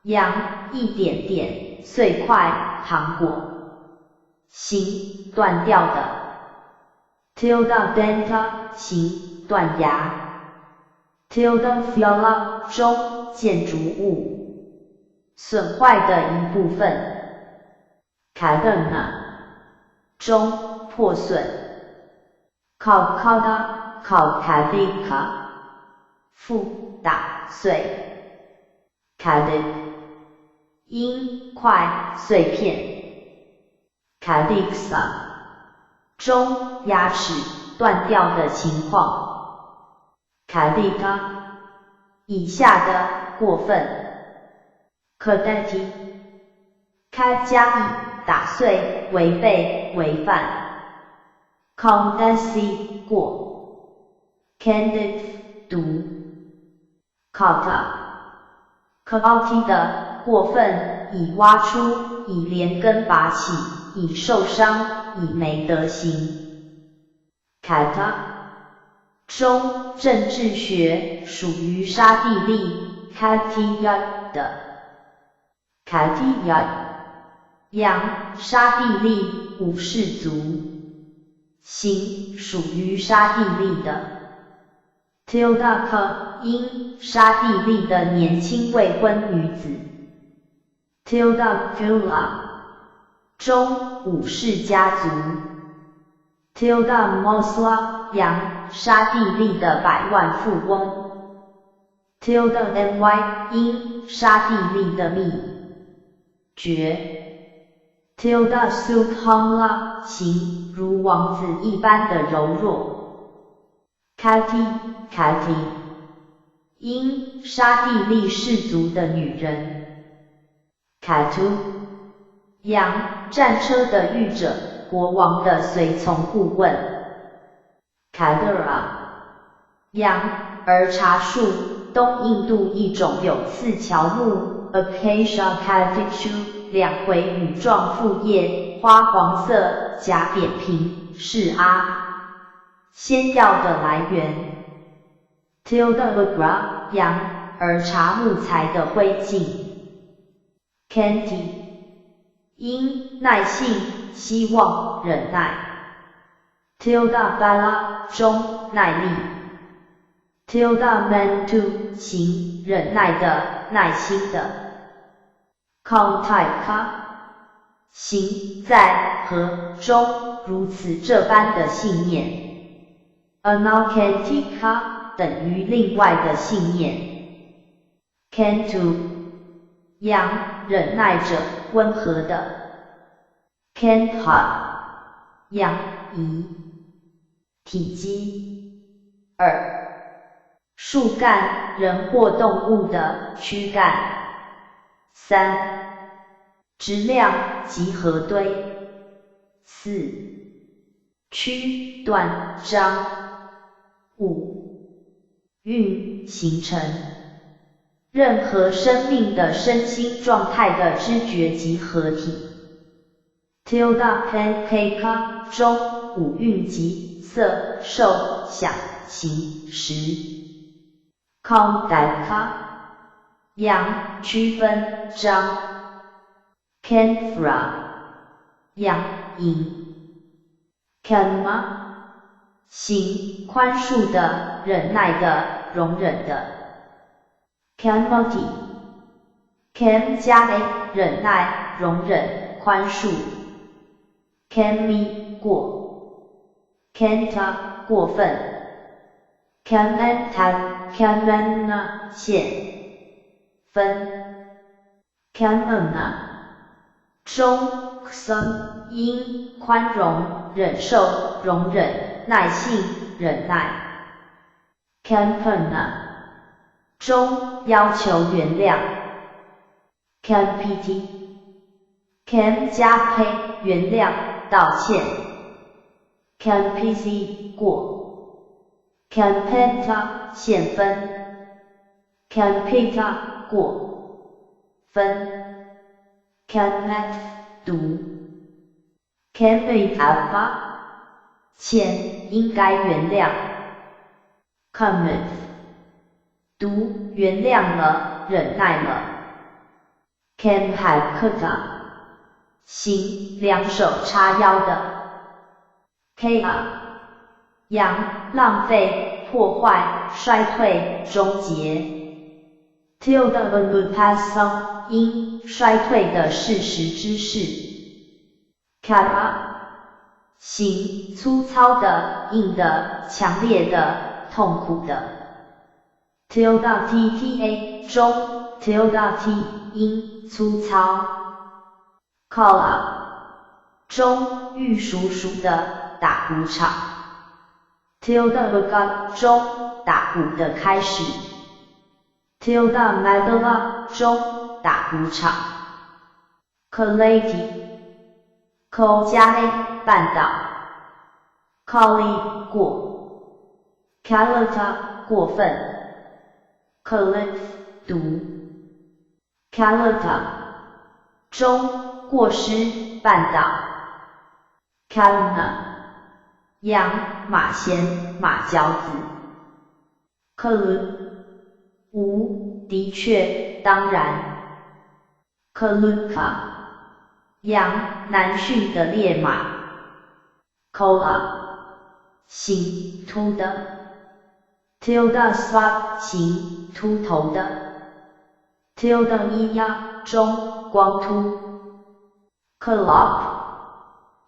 羊一点点、碎块、糖果。行断掉的。Tilda denta 行断崖。Tilda fiola 中建筑物损坏的一部分。Cadena 中破损。Calcada calcadica 负打碎。Cadic 因块碎片。Cadixa 中牙齿断掉的情况。Cadita 以下的过分。Cadeti 开加以打碎、违背、违反。Condesi 过。Candid 读。Cauta Cauti 的过分，以挖出，以连根拔起，以受伤，以没德行。Cata 中政治学属于沙地利 Katia 的。Katia 羊沙地利武士族。行属于沙地利的。Tildaka 因沙地利的年轻未婚女子。Tildakula 中武士家族。Tildamosla 羊沙地利的百万富翁。Tildany 因沙地利的秘诀。Tildasukhamla 形如王子一般的柔弱。Kati 因沙地利氏族的女人。Katu 羊战车的御者，国王的随从顾问。Kadura 羊儿茶树，东印度一种有刺乔木 Acacia caducus 两回羽状复叶，花黄色，假扁平，是仙药的来源。Tildagra 羊儿茶木材的灰烬。Kanti 因耐性、希望、忍耐。Tildabala 中耐力。Tildamentu 行忍耐的、耐心的。Contaika 行在和中如此这般的信念。Analkantika 等于另外的信念。Cantu 羊忍耐者，温和的。Kantha 羊仪体积。2树干人或动物的躯干。3质量集合堆。4区断章。5运形成。任何生命的身心状态的知觉集合体。tilde pancake 中五蕴集色、受、想、行、识。contact 阳区分张。canfra 阳阴。calma 行宽恕的、忍耐的、容忍的。calmity cam 加 a 忍耐、容忍、宽恕。cami 过。canta 过分。camanta camana 线分。camana 中 xon 因宽容、忍受、容忍、耐性、忍耐。campana 中要求原谅。campiti cam 加 p 原谅、道歉。campisi 过。campetta 线分。campita 过分。camet 读。campita 欠应该原谅。commit 读原谅了、忍耐了。campacta 行两手叉腰的。kaya 阳浪费、破坏、衰退、终结。tilde passo 因衰退的事实之事。kara 行粗糙的、硬的、强烈的、痛苦的。tilde tta 中 tilde t 因粗糙。cola 中玉蜀黍的打鼓场。tilde ga 中打鼓的开始。tilde magala 中打鼓场。colati co 加 a 半岛。colli 过。calata 过分。caliph 毒。calata 中过失、绊倒。calna 羊、马衔、马脚子。calun 无，的确，当然。calunca 羊，南驯的烈马。cola 行，秃的。tilde swab 行，秃头的。tilde ia 中，光秃。clop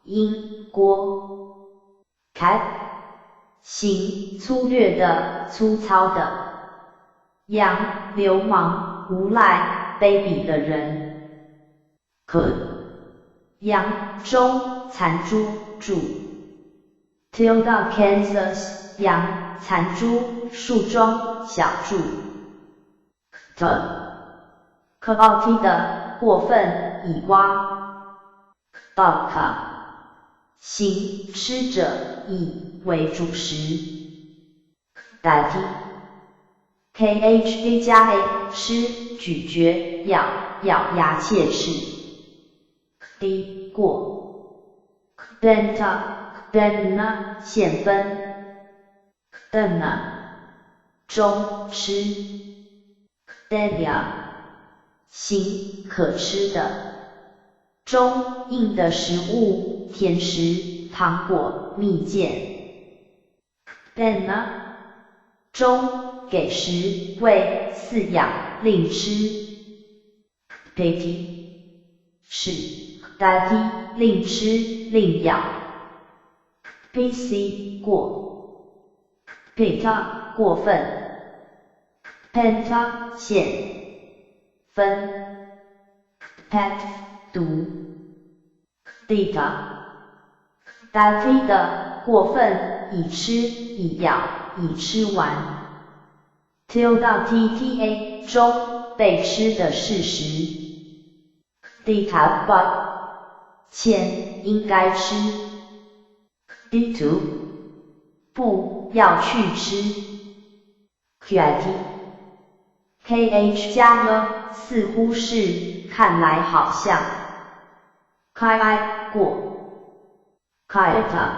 因，锅。cat 行，粗略的、粗糙的。羊，流氓、无赖、卑鄙的人。could 羊，中，残株，柱。tilde Kansas 羊，残株，树桩，小柱。chaotic 的，过分，以挖。vodka 行，吃者，以为主食。daddy KHA 加 A 吃，咀嚼，咬牙切齿。D 过。denta 线分。dena 中，吃。delia 行，可吃的。中，硬的食物，甜食、糖果、蜜饯。dena 中，给食、喂、饲养、令吃。pity 是。daddy 令吃、令咬。pc 过。peta 过分。penta 线分。pet 毒。dita daddy 的，过分，以吃、以咬、以吃完。tilde tta 中，被吃的事实。dita but 欠，应该吃。ditu 不要去吃。kh 加了，似乎是，看来好像。kai 过 kaita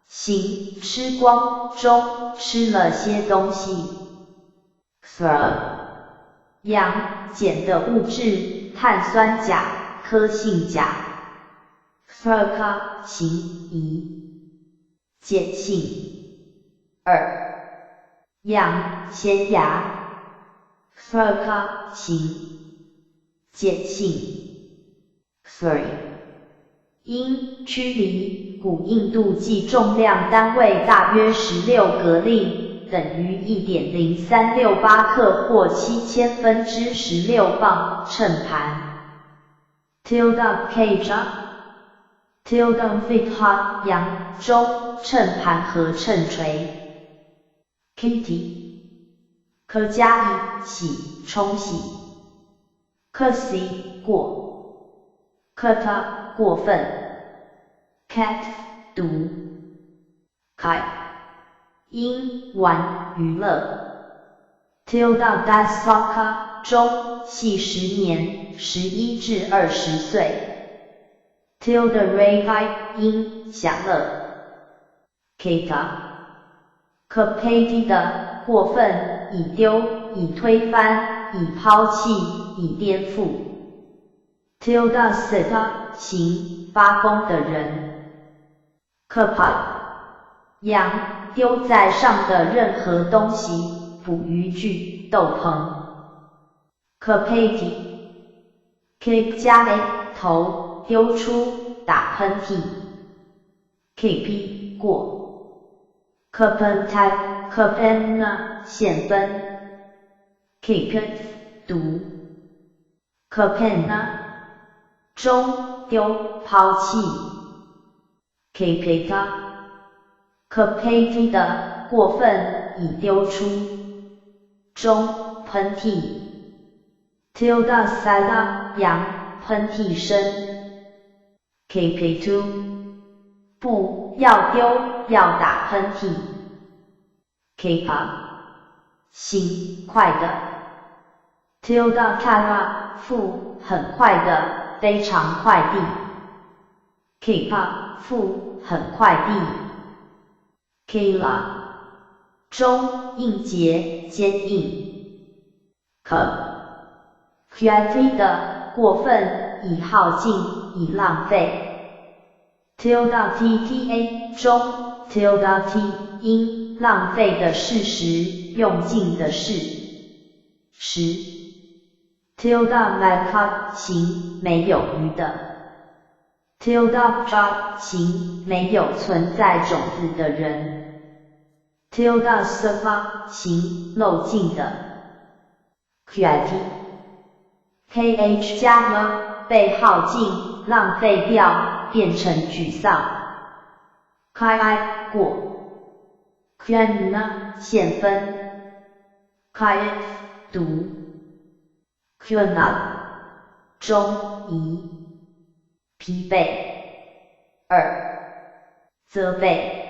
行，吃光，中，吃了些东西。氧，碱的物质，碳酸钾、科性钾。行，乙，碱性。氧，咸牙。行，碱性。英，驱离，古印度计重量单位大约16格令，等于 1.0368 克或7000分之16磅，秤盘。tilde kg tilde vitha 扬，中，秤盘和秤锤。kitty 可加以洗，冲洗。kasi 过 kata 过分。cat 毒。kai 因，玩，娱乐。tilde dasaka 中，系10年，11至20岁。tilde rai 因，享乐。kata kapati 的，过分，以丢，以推翻，以抛弃，以颠覆。tilde seta 行，发疯的人。kapa 扬，丢在上的任何东西，捕鱼具、斗篷。kapati k 加 a 头，丢出，打喷嚏。kp 过。kapenta kapena 现分。kapet 毒。kapena 中，丢，抛弃。kapeta kapati 的，过分，以丢出。中，喷嚏。tilde sada 扬，喷嚏声。kapatu 不，要丢，要打喷嚏。kapa 行，快的。tilde kara 负，很快的，非常快地。kapa 负，很快地。kala 中，硬结，坚硬。kyati 的，过分，以耗尽，以浪费。tilde tta 中， tilde t 因，浪费的事实，用尽的事实。tilde maka 行，没有余的。tilde ja 行，没有存在种子的人。tilde sapa 行，漏尽的。kyati kh 加了，被耗尽，浪费掉，变成沮丧。kai 过。kyana 现分。kayet 毒。kyana 中，疑，疲惫。责备。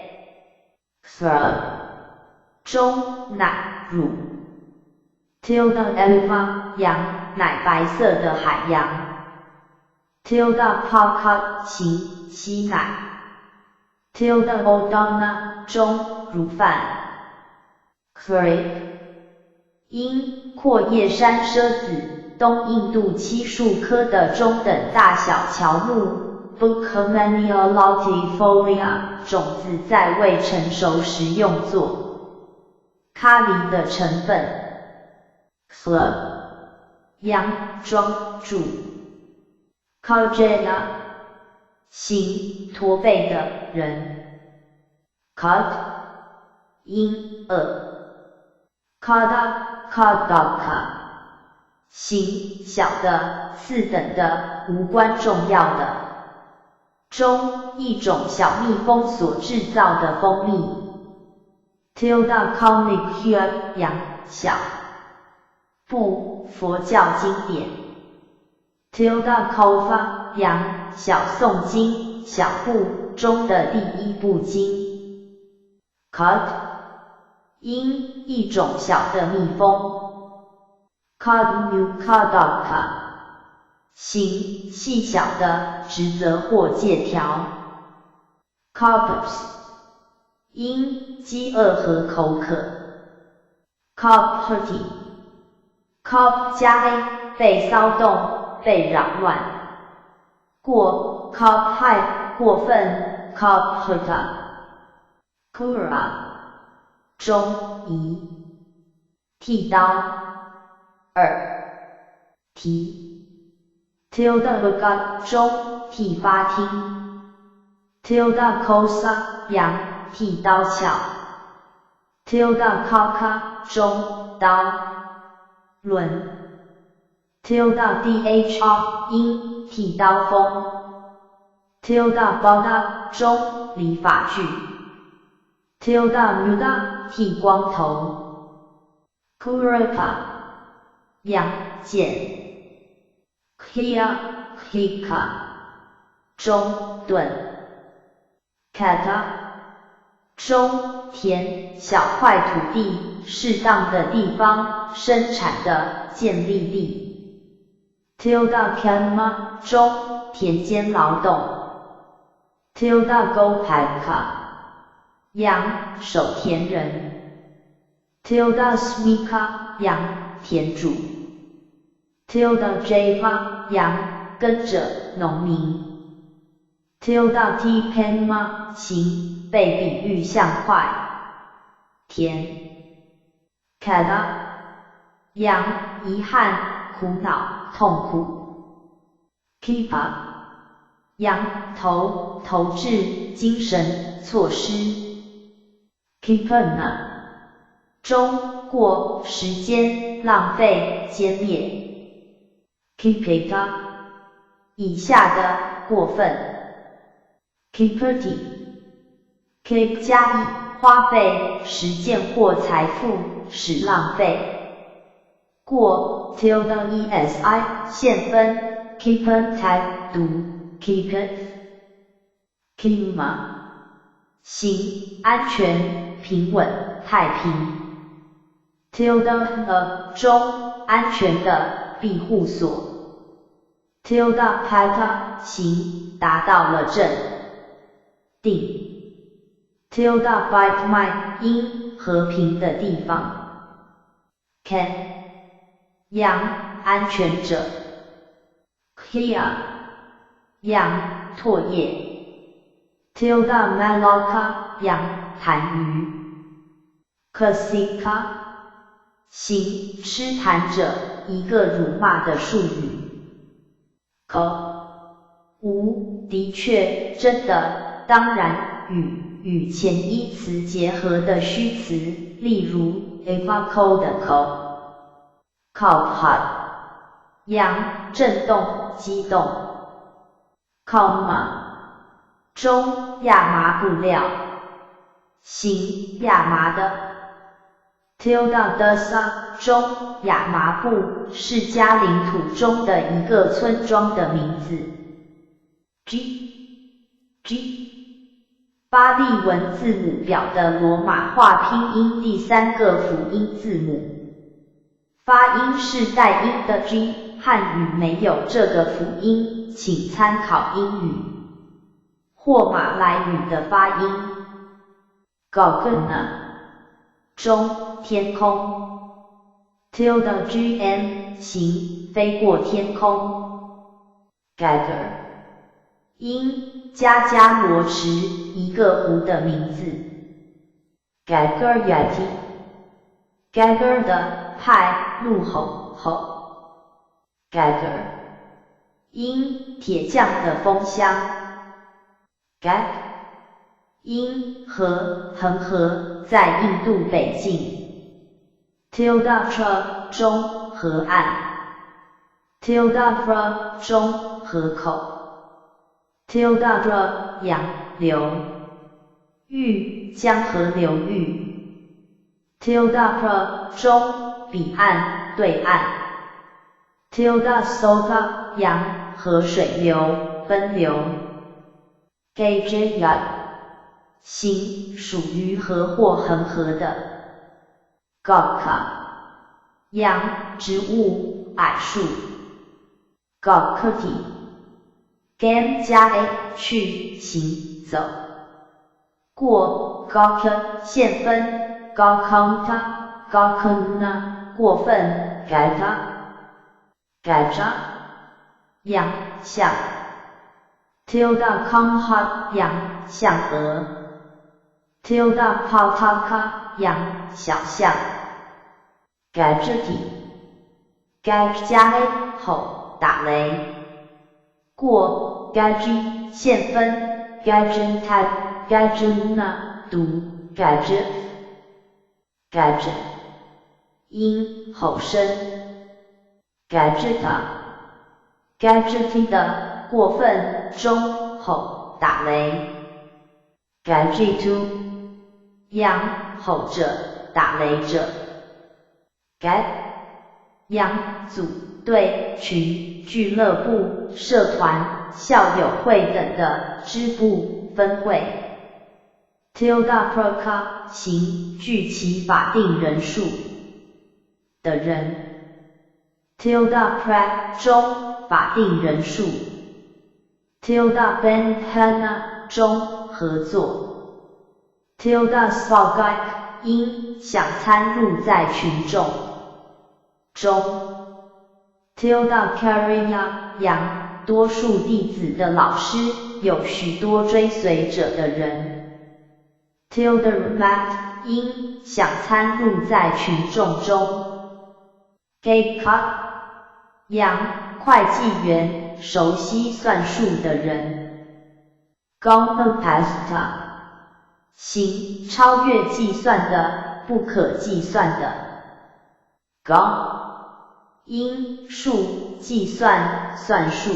中，奶，乳。tilde elva 羊，奶白色的海洋。tilde paka 行，吸奶。tilde odana 中，乳饭。creek 因，阔叶山奢子，东印度漆树科的中等大小乔木。Bucamania latifolia 种子在未成熟时用作。咖喱的成分。佯装住。Kajena 行，驼背的人。Kad 因，Kada kadaka 行，小的，次等的，无关重要的。中，一种小蜜蜂所制造的蜂蜜。tilde kaunikya 羊，小。部，佛教经典。tilde kaufa 羊，小诵经，小部中的第一部经。kad 因一种小的蜜蜂 Cadmucadaka 形细小的直责或介条 Carpus 因饥饿和口渴 Carpurty Carp 加 a 被骚动被扰乱过 Carp high 过分 Carpurta Kura 中移剃刀提 Tilda Bagat 中剃发厅 Tilda Kosa 羊剃刀鞘 Tilda Kaka 中刀轮 Tilda Dhr 因剃刀锋 Tilda Bada 中理发具 Tilda Muda 剃光头 Kurapa 羊剑 Kia Hika 中盾 Kata 中田小块土地适当的地方生产的建立地 Tilda Kanma 中田间劳动 Tilda Gopaka 羊守田人 Tilda Smika 羊田主 Tilda Java 羊跟着农民 Tilda Tpanma 行被比喻像块田 Kada 羊遗憾苦恼痛苦 Kipa 羊投掷精神措施 Kipana 中过时间浪费歼灭 Kipeta 以下的过分 Kiperty Keep 加以花费实践或财富使浪费过 Tilda esi 现分 Keeper type 读 Keep it Kima 行安全平稳太平 Tilda 中安全的庇护所 Tilda Pata 行达到了镇定 Tilda Bite My 因和平的地方 Can 羊安全者 Kia 羊唾液 Tilda Malaka 羊痰盂 Kasika 行吃痰者一个辱骂的术语 无的确真的当然与前一词结合的虚词例如 evaco 的Cowpot 羊震动激动 Coma 中亚麻布料行亚麻的 Tilda Desa 中亚麻布是加领土中的一个村庄的名字 G 巴利文字母表的罗马化拼音第三个辅音字母，发音是带音的 G， 汉语没有这个辅音，请参考英语或马来语的发音。Gagana 中天空 Tilda GM 行飞过天空 Gagger 因加加罗池一个湖的名字 Gagger Yati Gagger 的派怒吼 Gagger 因铁匠的风箱 Gag 因恒河在印度北境 Tildatra 中河岸 Tildafra 中河口Tildadra 洋流域江河流域 Tildapra 中彼岸对岸 Tildasova 洋河水流奔流 Gajayat 行属于河或恒河的 Gokka 杨植物矮树 Gokati Gam 加 a 去行走过 Gokka 现分 Gokanta Gokuna 过分 Gata Gata 羊像 Tilda Kongha 羊像鹅 Tilda Pautaka 羊小象 Gajati Gaj 加 a 吼打雷过 Gaji 现分 Gajanta Gajuna 读 Gaj Gaj 因吼声 Gajita Gajiti 的过分中吼打雷 Gajitu 羊吼着打雷着 Gaj 羊组队群俱乐部社团校友会等的支部分会 Tilda Proka 行具其法定人数的人 Tilda Pra 中法定人数 Tilda Benhana 中合作 Tilda Spogak 因想参入在群众中 Tilda Karya 杨多数弟子的老师有许多追随者的人 Tilda Mat 因想参入在群众中 Gayka 杨会计员熟悉算术的人 Gomapasta 行超越计算的不可计算的 Gom 因数计算算术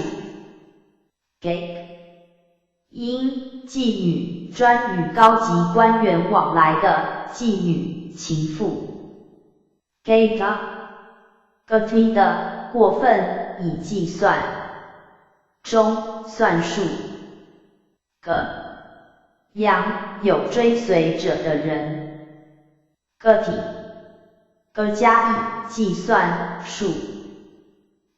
Gay 因妓女专与高级官员往来的妓女情妇 Gata Gati 的过分以计算中算术 G 杨有追随者的人 Gati G 加以计算术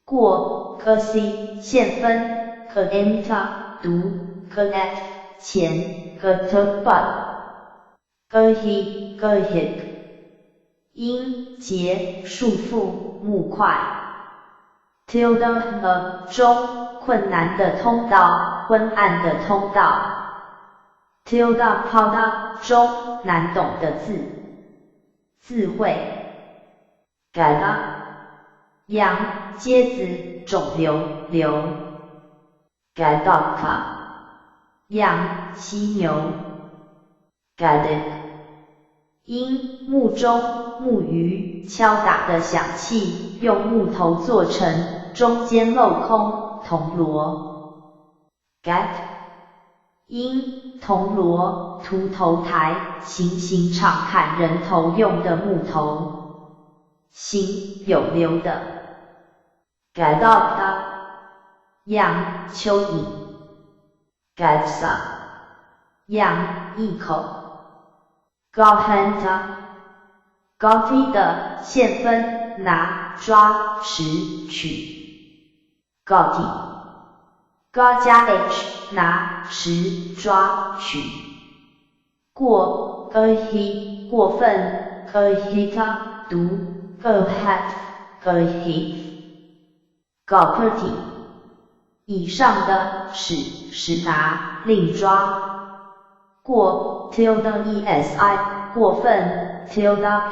过 Gsi 现分 Genta 读 Gnet 前 Gtbat Ghi Ghi 因结束缚木块 Tilda 中困难的通道昏暗的通道 Tilda Pauda 中难懂的字汇 Gada 羊疖子肿瘤瘤 Gadaka 羊犀牛 Gadik 因木中木鱼敲打的响器用木头做成中间镂空铜锣 Gat 因铜锣涂头台行场砍人头用的木头行有流的 Gadopta 羊蚯蚓 Gadsa 羊一口 Gohanta Goti 的现分拿抓拾取 Goti G 加 H 拿拾抓取过 Ghi 过分 Ghita 读 Ghat Ghi Gopati 以上的使拿另抓过 Tilda Esi 过分 Tilda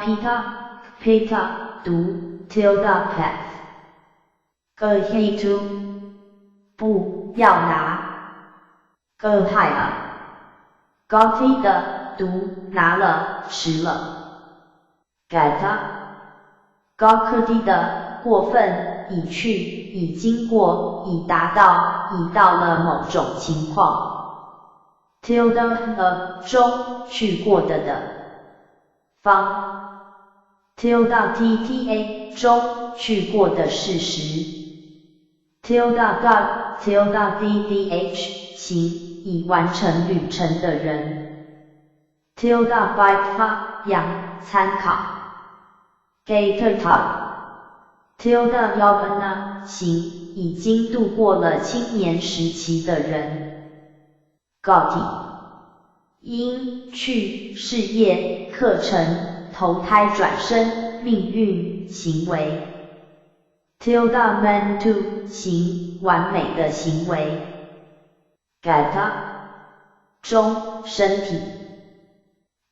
Pita 读 Tilda Path Ghitu 不要拿 Ghiya Goti 的读拿了吃了 Gata Gokati 的过分已去已经过已达到已到了某种情况 Tilda 中去过的方 Tilda Tta 中去过的事实 Tilda God Tilda Ddh 行已完成旅程的人 Tilda Bika 羊参考 Gaeta tilde yavana 行，已经度过了青年时期的人。Gati 因去事业、课程、投胎转生、命运、行为。tilde mentu 行，完美的行为。Gata 中，身体。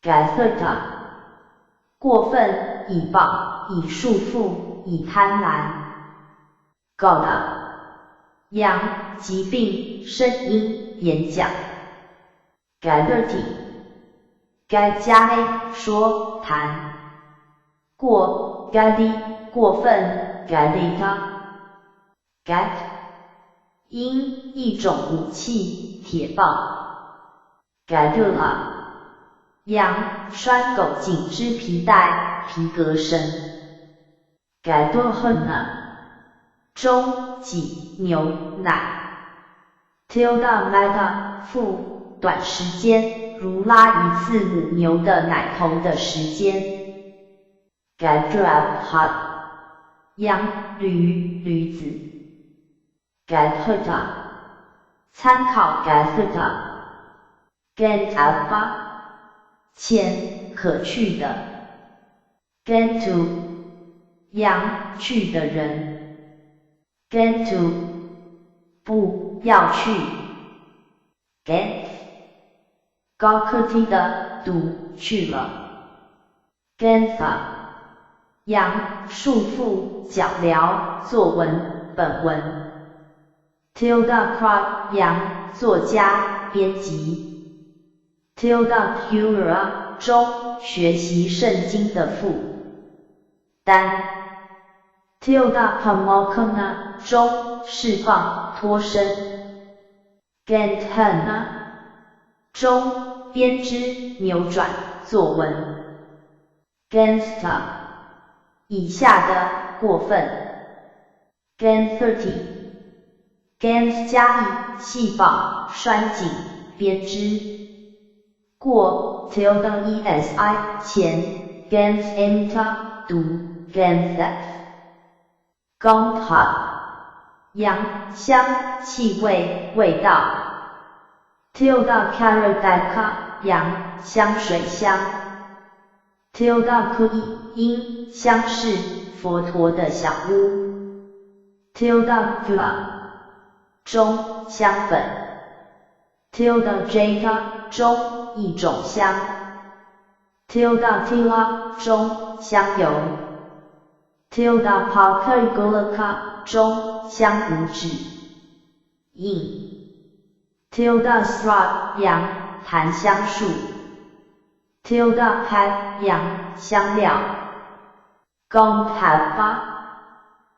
Gatheta 过分，以绑，以束缚，以贪婪。Goda 阳，疾病，声音，演讲。Gaderti 该加说，谈。过 Gadi 过分 Gadita Gat 因，一种武器，铁棒。Gadula 羊，拴狗紧之皮带，皮革绳。Gadohana 中，挤，牛，奶。Tilda Meta 腹，短时间，如拉一次母牛的奶头的时间。Gadrabhat 羊，驴，驴子。Gadheta 参考 Gatheta Gantaba 前，可去的。Gantu 羊，去的人。Gantu 不，要去。Gant 高科技的，读，去了。Gantha 羊，束缚，脚镣，作文，本文。Tilda Krog 羊，作家，编辑。Tilda Cura 中，学习圣经的父。单 Tilda Pamokana 中，释放，脱身。Ganthana 中，编织，扭转，作文。Gansta 以下的，过分。Ganthirty Gans 加以，细绑，拴紧，编织。过 tilde esi 前 Gans enta 读 Ganseth Gantha 阳，香，气味，味道。Tilda Karadaka 阳，香水香。Tilda Kui 因，香是，佛陀的小屋。Tilda Kula 中，香粉。Tilda Jata 中，一种香。Tilda Tila 中，香油。Tilda Pakargulaka 中，香无脂。印 Tilda Srad 阳，檀香树。Tilda Pat 阳，香料。Gomphapa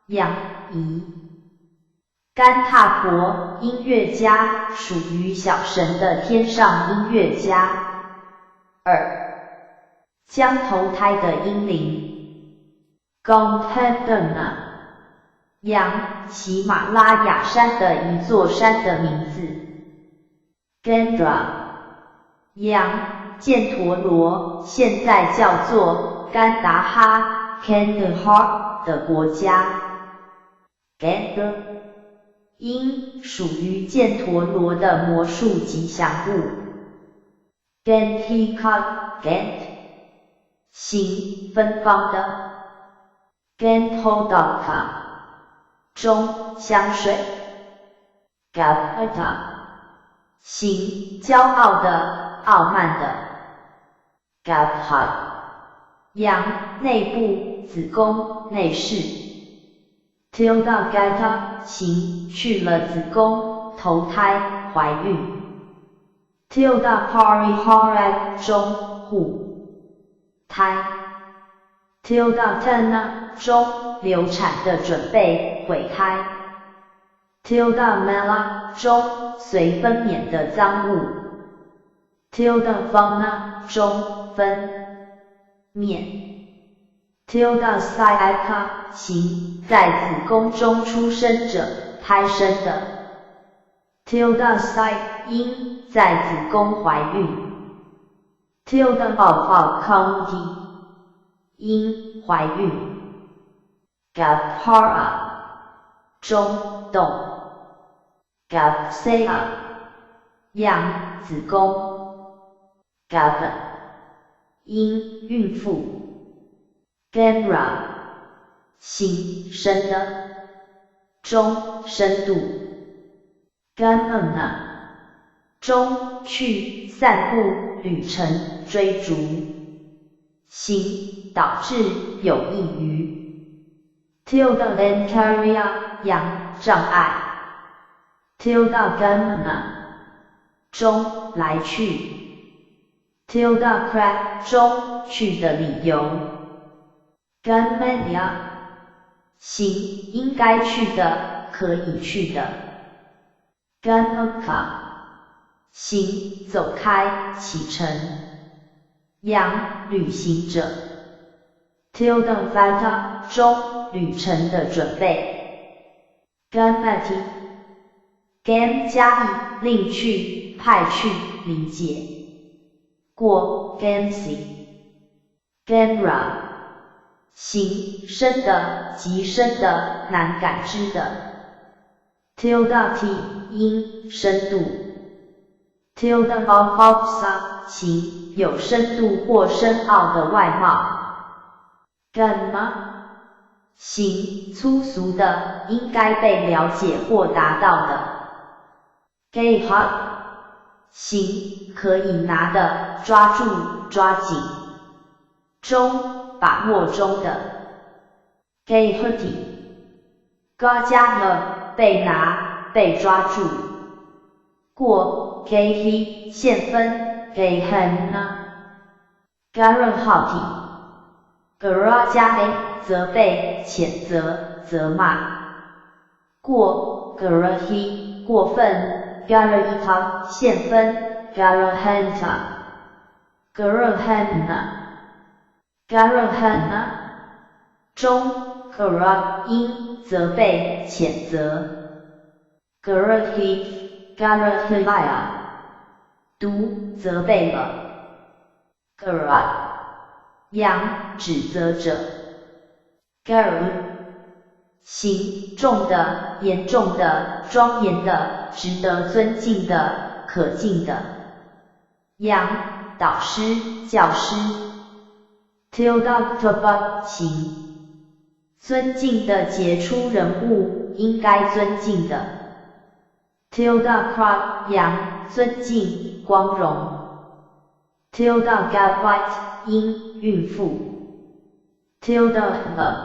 阳，仪。甘踏国，音乐家，属于小神的天上音乐家。将投胎的婴灵。Gomphadana 阳，喜马拉雅山的一座山的名字。Gandra 阳，犍陀罗，现在叫做甘达哈 Kandahar 的国家。Gandha 因，属于犍陀罗的魔术吉祥物。Gantika Gant 形，芬芳的。Ganthodaka 中，香水。Gapata 形，骄傲的，傲慢的。Gapha 阳，内部，子宫，内室。Tilda Gata 形，去了子宫，投胎，怀孕。Tilda Pariharat 中，户，胎。Tilda Tana 中，流产的准备，毁胎。Tilda Mela 中，随分娩的脏物。Tilda Vana 中，分娩。Tilda Syaka 形，在子宫中出生者，胎生的。Tilda Sy 因，在子宫怀孕。Tilda County 因怀孕 Garbhara 中动 Garbhaya 养子宫 Garbha 因孕妇 Gamra 形深的中深度 Gamana 中去散步旅程追逐行导致有益于 Tilda Lancaria 养障碍 Tilda Gamana 中来去 Tilda Crack 中去的理由 Gamania 行应该去的可以去的 Gamaka 行走开启程养旅行者 Tilda Vata 中旅程的准备 Gamati Gam 加以另去派去理解过 Gamsi Gamra 行深的极深的难感知的 Tilda T 因深度 Tilda Valhopsa 其有深度或深奥的外貌 Gamma 行粗俗的应该被了解或达到的 Gayha 行可以拿的抓住抓紧中把握中的 Gayhati 高加了被拿被抓住过 Gayhi 现分 Gayhana Garahati Gara 加 A 责备谴责责骂过 Garahi 过分 Garahita 现分 Garahanta Garahana Garahana 中 Gara 因责备谴责 Garahi Garahilaya 读责备了 Gara 扬指责者 Garu 行重的严重的庄严的值得尊敬的可敬的扬导师教师 Tilda Toba 行尊敬的杰出人物应该尊敬的 Tilda Krag 扬尊敬光荣 Tilda Gavite 因孕妇 Tilda Hub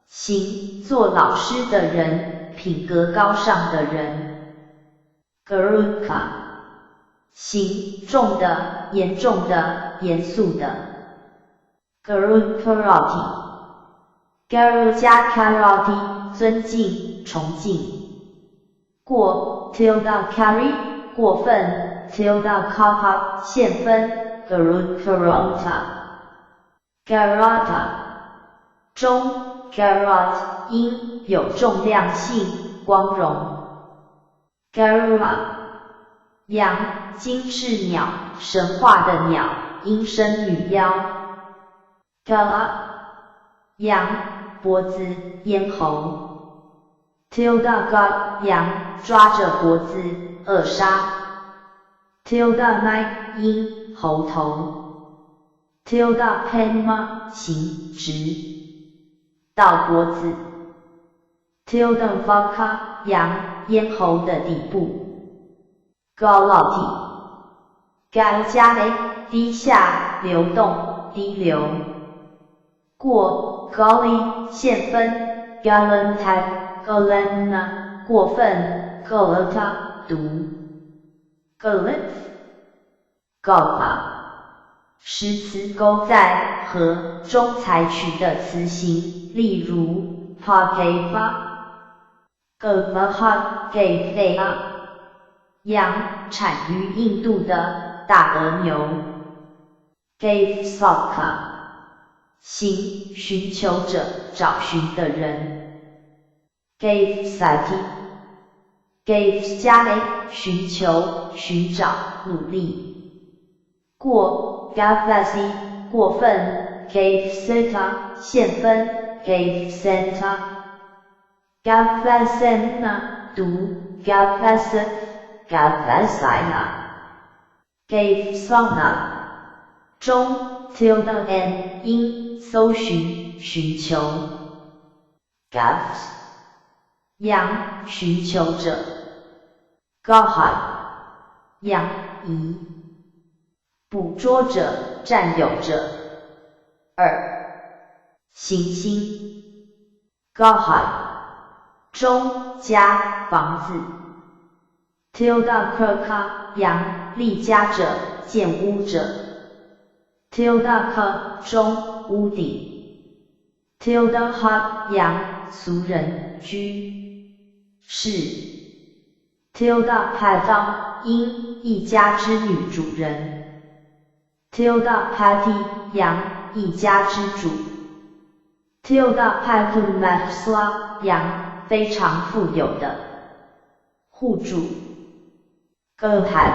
行做老师的人品格高尚的人 Garuka 行重的严重的严肃的 Garukarati Garu 加 Karati 尊敬崇敬过 Tilda Kari 过分 Tilda Kapa 现分 Garukaranta Garata 中 Garat 因有重量性光荣 Garua 羊金翅鸟神话的鸟阴生女妖 Gala 羊脖子咽喉 Tilda God 羊抓着脖子扼杀 Tilda Mai 因喉头 Tilda Penma 行直到脖子 Tilda Vaka 羊咽喉的底部 Galati 改加 A 低下流动低流过 Gali 现分 Galanta Galana 过分 Galata 读 Galith Gala 诗词勾在和中采取的词形，例如 Pakeva Gavaha Gavea 羊产于印度的大额牛 Gavsaka 行寻求者找寻的人 Gavsati Gav 加 A 寻求寻找努力过 Gavasi 过分 gave center 线分 gave center gavasena 读 gavasa gavasaya gave sona 中 tilde n 因搜寻寻求 gavs 羊寻求者 gahai 羊夷捕捉者占有者行星 gahai 中加房子 tilde krka 羊立家者建屋者 tilde k 中屋顶 tilde ha 羊俗人居士 tilde pata 因一家之女主人 tilde pati 羊一家之主 tilde patumatsua 羊非常富有的户主 gerhan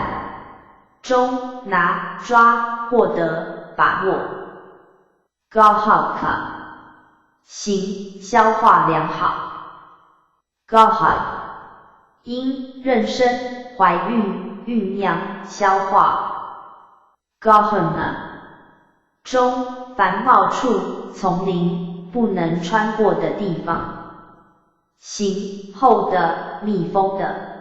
中拿抓获得把握 gahaka 行消化良好 gahai 因妊娠怀孕酝酿消化 gahana 中繁茂处丛林不能穿过的地方行厚的密封的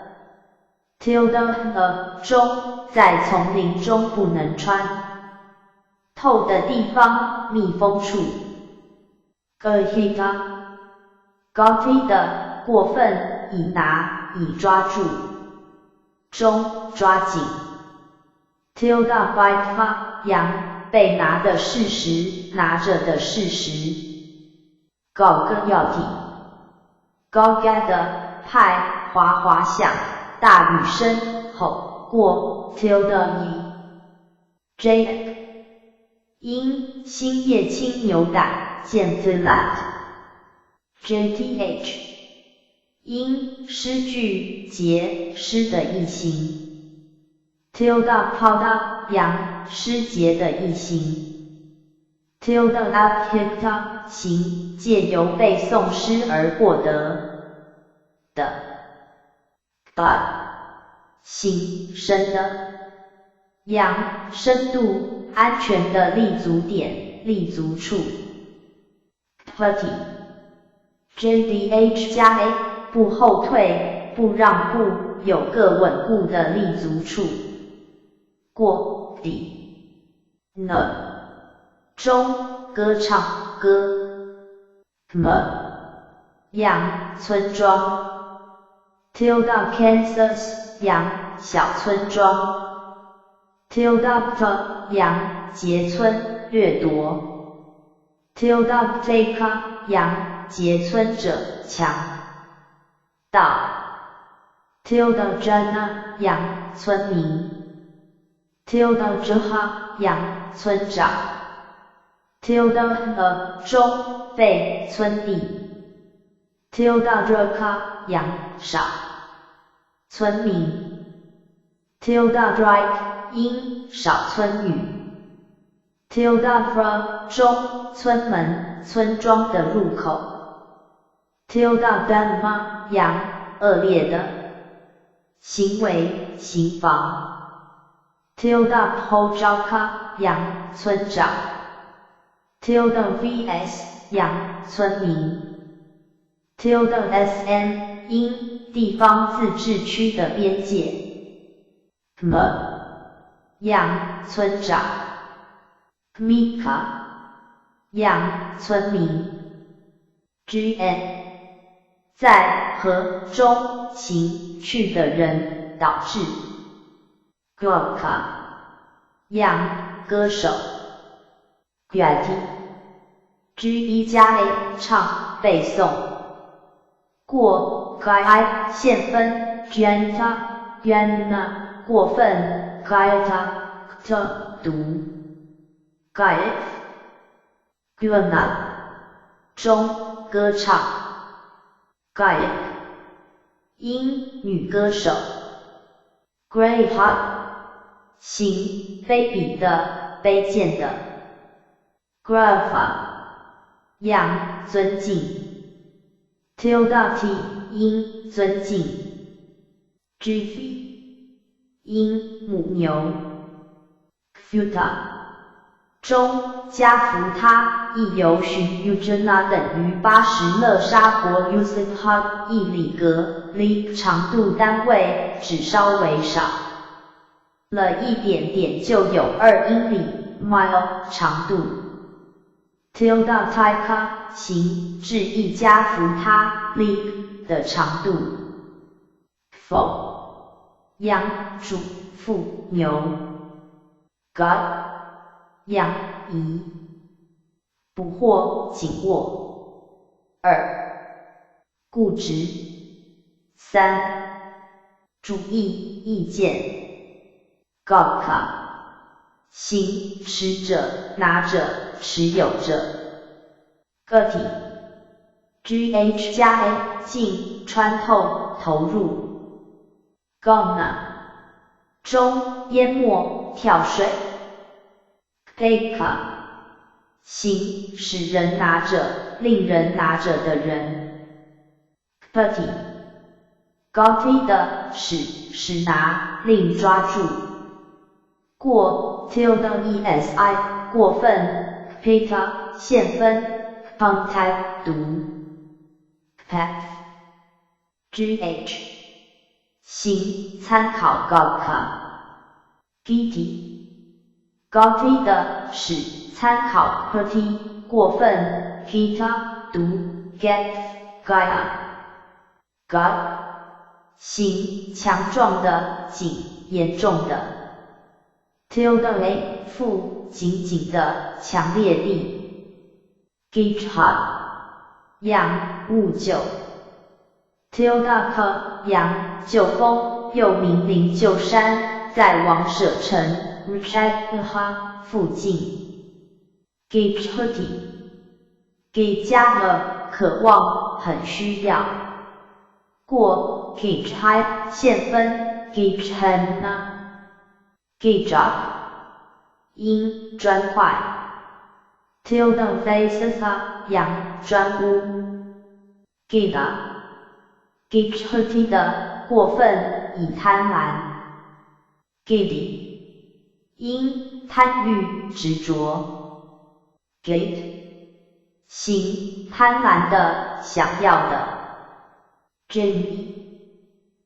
tilde 中在丛林中不能穿透的地方密封处 gahita gati 的过分以拿以抓住中抓紧 tilde baitfa 羊被拿的事实拿着的事实 gog 要体 gogga 的派滑滑响大雨声吼过 tilde i j 因新叶青牛胆见 villat jth 因诗句节诗的意形 tilde pauda 羊诗节的意形 tilde aptita 行借由背诵诗而获得的 行深的羊深度安全的立足点立足处 pati jdh 加 a 不后退不让步有个稳固的立足处过底 呢中歌唱歌 m 羊村庄 tilde Kansas 羊小村庄 tilde p 羊劫村掠夺 tilde take 羊劫村者强盗 tilde jana 羊村民 tilde jaha 羊村长 tilde 中被村地 tilde raka 羊少村民 tilde drike 因少村女 tilde fra 中村门村庄的入口 tilde dama 羊恶劣的行为刑罚 tilde hojaka 羊村长 tilde vs 羊村民 tilde sn 因地方自治区的边界 m 羊村长 Mika 羊村民 gn 在和中行去的人导致 Goka 羊歌手 Gyati G1 加 A 唱背诵过 Gai 线分 Gyanta Gyana 过分 Gyata Kta 读 Gaif Gyana 中歌唱 Gaif 因女歌手 Greyhawk 行卑鄙的卑贱的 grapha 样尊敬 tilde t 因尊敬 Gifi 因母牛 futa 中加福他亦由寻 Ujana 等于80勒沙国 Usha 一里格 li 长度单位只稍微少了一点点就有2英里 mile 长度 tilde taika 行至一加福他 li 的长度 否羊主父牛 god 养仪捕获紧握2固执3主义意见 Gokka 行持者拿着持有着个体 GH 加 A 进穿透投入 Gonna 中淹没跳水Peka 行使人拿着令人拿着的人 Pati Gotti 的使拿令抓住过 tilde esi 过分 Peta 线分 Contact 读 Path GH 行参考 Gokka Giti Gotti 的使参考 Pati 过分 Gita 读 Get Gaya God 行强壮的紧严重的 tilde A 负紧紧的强烈地 Github 样物救 tilde K 样救风又名灵鹫山在王舍城Ruchadha 附近 Githati 给加了渴望很需要过 Githai 线分 Githana Gijak 因砖块 tilde Vasatha 养砖屋 Gida Githati 的过分以贪婪 Gidi 因贪欲执着 Gate 行贪婪的想要的 Jimmy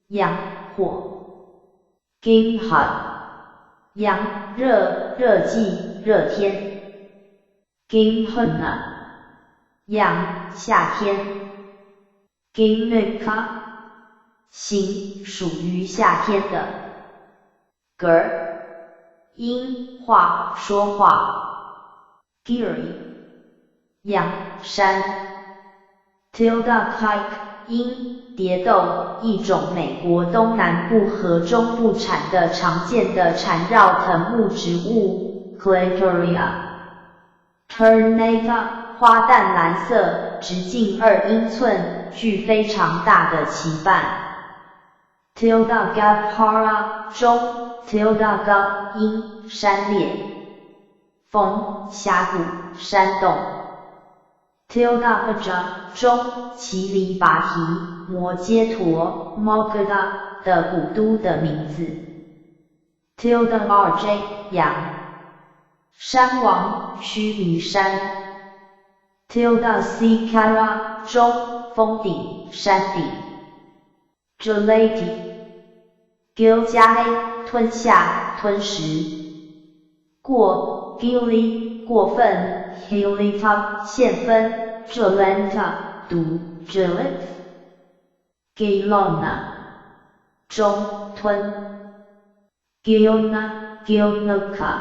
阳火 Gimhad 阳热季热天 Gimhana 阳夏天 Gimika 行属于夏天的 Ger 因话说话 Giri 阳山 tilde Kike 因蝶豆一种美国东南部和中部产的常见的缠绕藤木植物 Clitoria Turnata 花淡蓝色直径2英寸具非常大的鳍瓣 tilde Gaphara 中tilde Ga 因山裂峰峡谷山洞 tilde Aja 中奇里拔提摩揭陀 Magadha 的古都的名字 tilde Rj 阳山王须弥山 tilde Sikara 中峰顶山顶 Gelati Gil 加 A 吞下吞食过 Gili 过分 Hilita 线分 Gelanta 读 Gelit Gilona 中吞 Gilna Gilnoka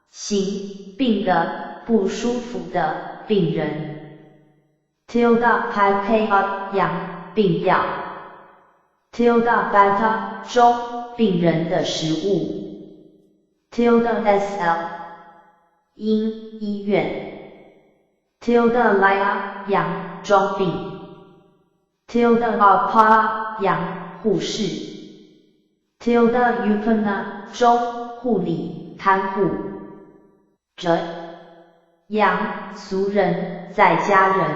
行病的不舒服的病人 tilde Pakea 养病药 tilde Bata 中病人的食物 tilde SL 因医院 tilde Laya 养装病 tilde Apa 养护士 tilde Upana 中护理看护 J 阳俗人在家人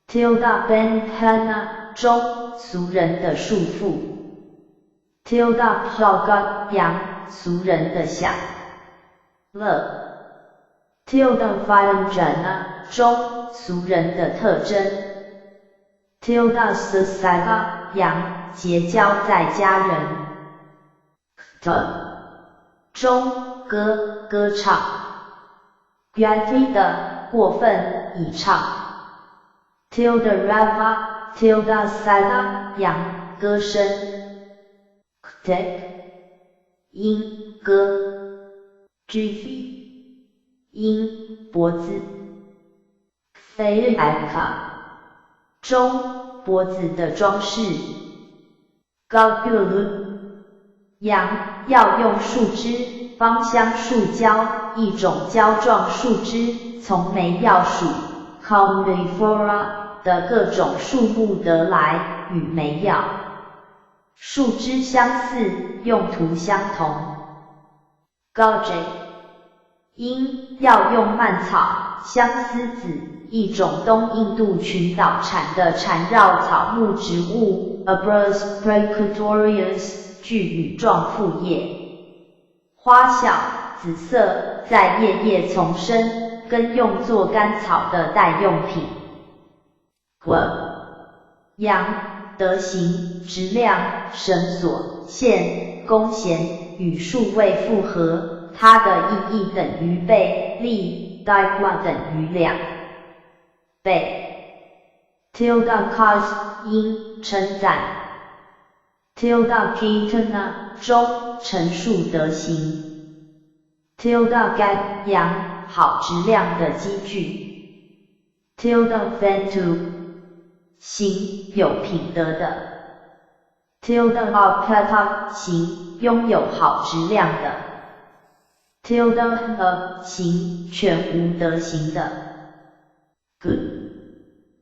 tilde bentana 中俗人的束缚 tilde plogot 阳俗人的想乐 tilde violentana 中俗人的特征 tilde sociala 阳结交在家人的中歌唱 Guilty 的过分倚唱 tilde rava tilde sala 扬歌声 Ktek 音歌 Gv 音脖子 Feilaka 中脖子的装饰 Galgulu 羊要用树枝芳香树胶，一种胶状树枝，从梅药属 Comnifera 的各种树木得来，与梅药树枝相似，用途相同。Gauge 因要用蔓草、相思子，一种东印度群岛产的缠绕草木植物 Abrus precutorius 具羽状复叶。花小，紫色，在叶叶丛生，根用作甘草的代用品。阳，德行、质量、绳索、线、弓弦，与数位复合，它的意义等于倍、力 ，digua 等于2倍。tilde cause 因称赞 tilde kitana 中陈述德行 tilde gad 阳好质量的机具 tilde ventu 行有品德的 tilde opeta 行拥有好质量的 tilde 行全无德行的 good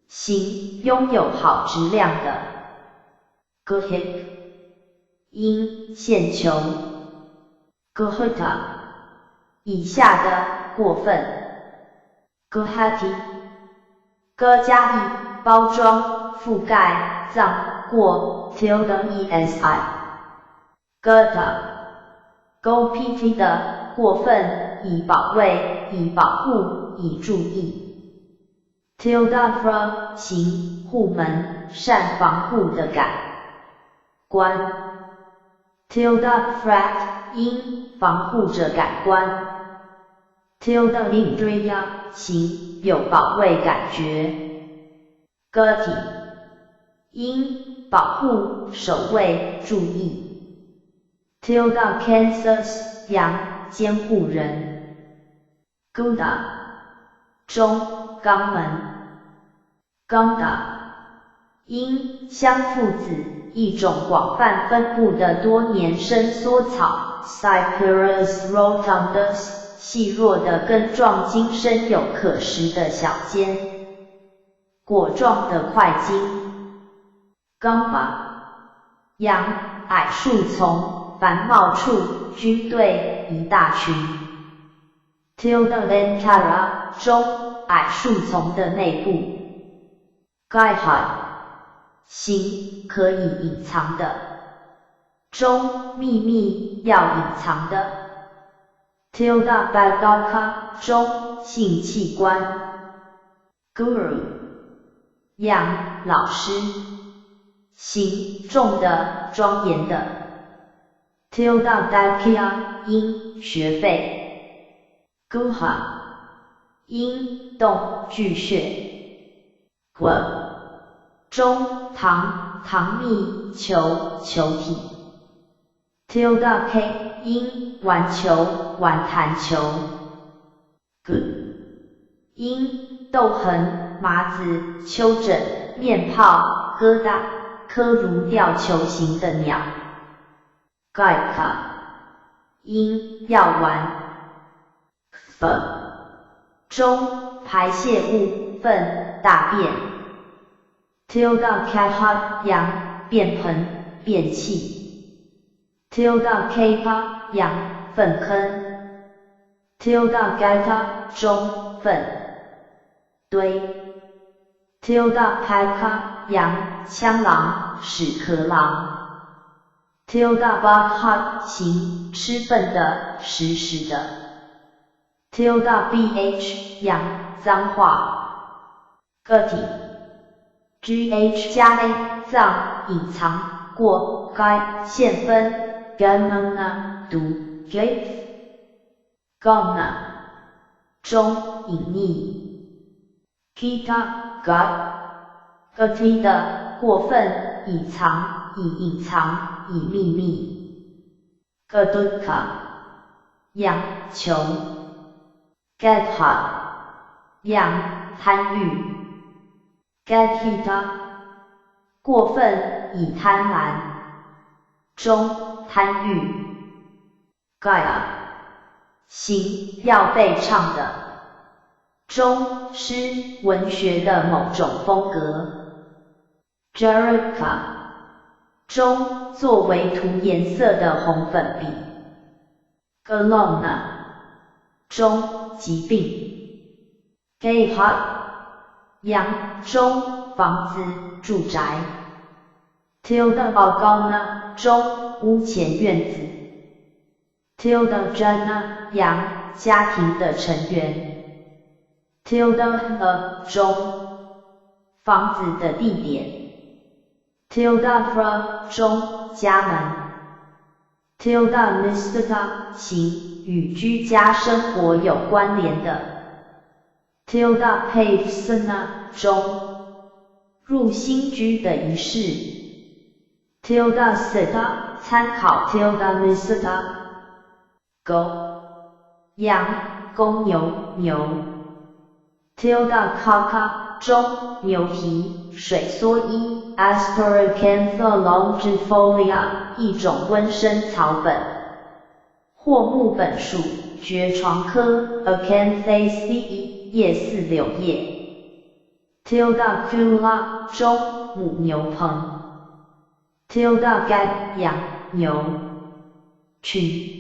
行拥有好质量的 gohik 因线球 gohota 以下的过分 gohati 歌加意包装覆盖藏过 tilde esi gota gopiti 的过分以保卫以保护以注意tilde fra 行护门善防护的感官 tilde frat 因防护着感官 tilde indriya 行有保卫感觉 gati 因保护守卫注意 tilde cancers 阳监护人 guda 中肛门 ganda 因香附子一种广泛分布的多年生缩草 Cyperus rotundus 细弱的根状茎生有可食的小尖果状的块茎 gamba 羊矮树丛繁茂处军队一大群 tilde lentara 中矮树丛的内部 Gaiha 行可以隐藏的，中秘密要隐藏的 tilde bagaka 中性器官 Guru 养老师行重的庄严的 tilde dakya 因学费 Guha 因洞巨穴中糖蜜球体 tilde k 因玩球玩弹球 good 因痘痕麻子丘疹面泡疙瘩科如吊球形的鸟 gaika 因药丸 中排泄物粪大便 tilde kaha 羊便盆便器 tilde kapa 羊粪坑 tilde geta 中分堆 tilde peka 洋枪狼屎壳郎 tilde bh 行吃笨的实时的 tilde bh 洋脏话个体 gh 加 a 脏隐藏过该现分 ganana 读 gate gonna 中隐匿 kita god 个体的过分以藏以隐藏以秘密 gaduka 养穷 gadha 养贪欲 gadhita 过分以贪婪中贪欲 gaya 行要被唱的中诗文学的某种风格 Jerica 中作为涂颜色的红粉笔 Galona 中疾病 Gayha 洋中房子住宅 Tilde balcona 中屋前院子 Tilde jana 洋家庭的成员 Tilde the 中房子的地点 Tilde fra 中家门 Tilde mistata 行与居家生活有关联的 Tilde pavesana 中入新居的仪式 Tilde seta 参考 Tilde mistata 狗羊公牛牛 Tilde kaka 中牛皮水蓑衣 Astracantha longifolia 一种温生草本或木本属蕨床科 Acanthaceae 叶似柳叶 Tilde cula 中母牛棚 Tilde gat 羊牛群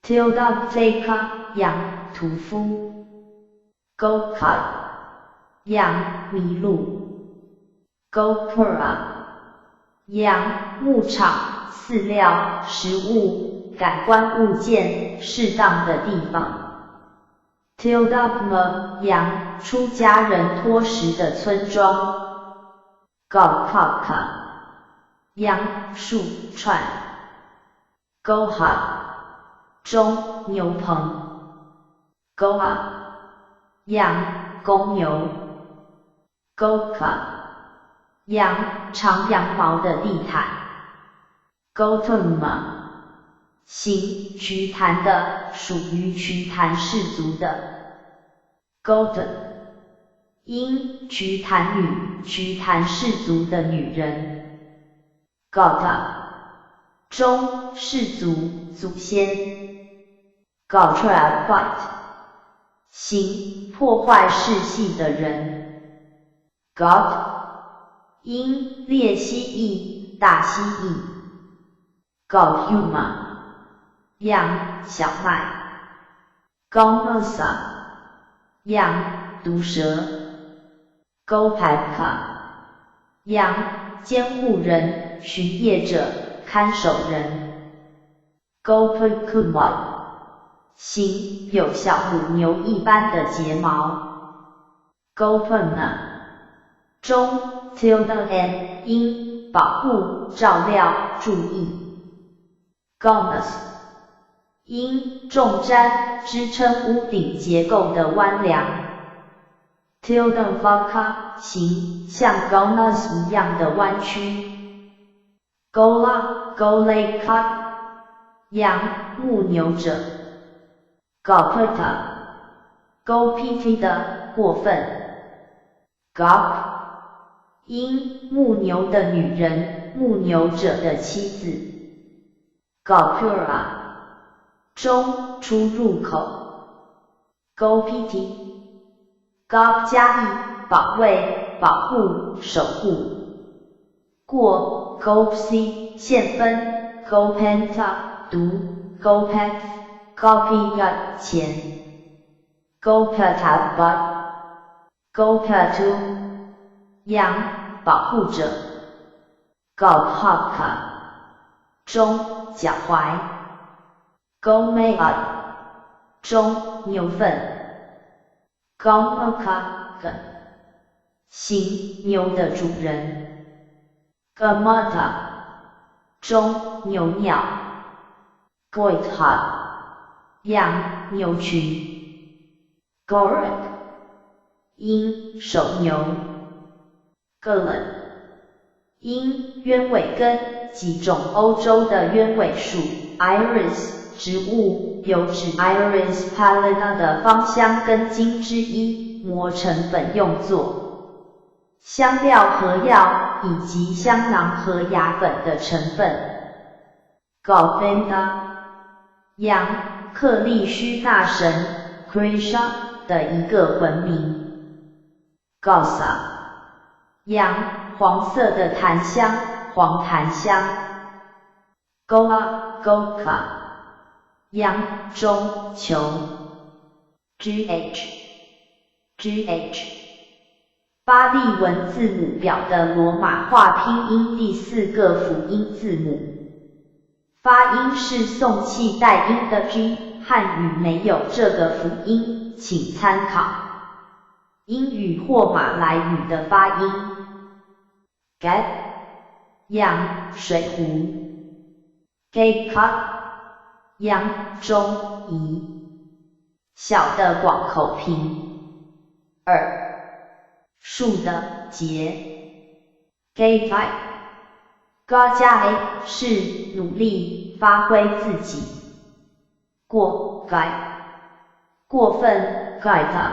Tilde teka 羊屠夫 Goka 羊麋鹿 Gopura 羊牧场饲料食物感官物件适当的地方 Tildapma 羊出家人托食的村庄 Gopaka 羊树串 Goha 中牛棚 Goa 羊公牛 Goka 羊长羊毛的地毯 Gotama 行瞿昙的属于瞿昙氏族的 Golden 因瞿昙女瞿昙氏族的女人 Gota 中氏族祖先 Gotra fight 行破坏世系的人 God 因鬣蜥蜴大蜥蜴 Gohuma 养小麦 Gomosa 养毒蛇 Gopaka 养监护人巡夜者看守人 Gopakuma 行有小母牛一般的睫毛 Gopana 中 tilde n 因保护照料注意 Gonus 因重毡支撑屋顶结构的弯梁 tilde vaka 行像 Gonus 一样的弯曲 Gola Goleka 养牧牛者 Gopeta Gopiti 的过分 Gop 因牧牛的女人牧牛者的妻子 Gopura 中出入口 Gopiti Gop 加意保卫保护守护过 Gopsi 现分 Gopenta 读 Gopeth ，Gopiya 前 ，Gopatava Gopatu 羊保护者 ，Gopaka 中脚踝 ，Gomaya 中牛粪 ，Gomaka 行牛的主人 ，Gamata 中牛鸟 ，Goitha 羊牛群 ，Gorak 因手牛 ，Golan 因鸢尾根几种欧洲的鸢尾树 ，Iris 植物油脂 Iris pallida 的芳香根茎之一，磨成粉用作香料和药以及香囊和牙粉的成分。Govinda 羊克利须那神 Krishna 的一个文明。Gausa 羊黄色的檀香，黄檀香。Goa Goka 羊中球。GH 巴利文字母表的罗马化拼音第4个辅音字母，发音是送气带音的 G， 汉语没有这个辅音，请参考英语或马来语的发音。Gap 羊水壶 ，Gayka 羊中仪，小的广口瓶。树的节 ，Gaykai 高加 A 是努力发挥自己。过分 Gaita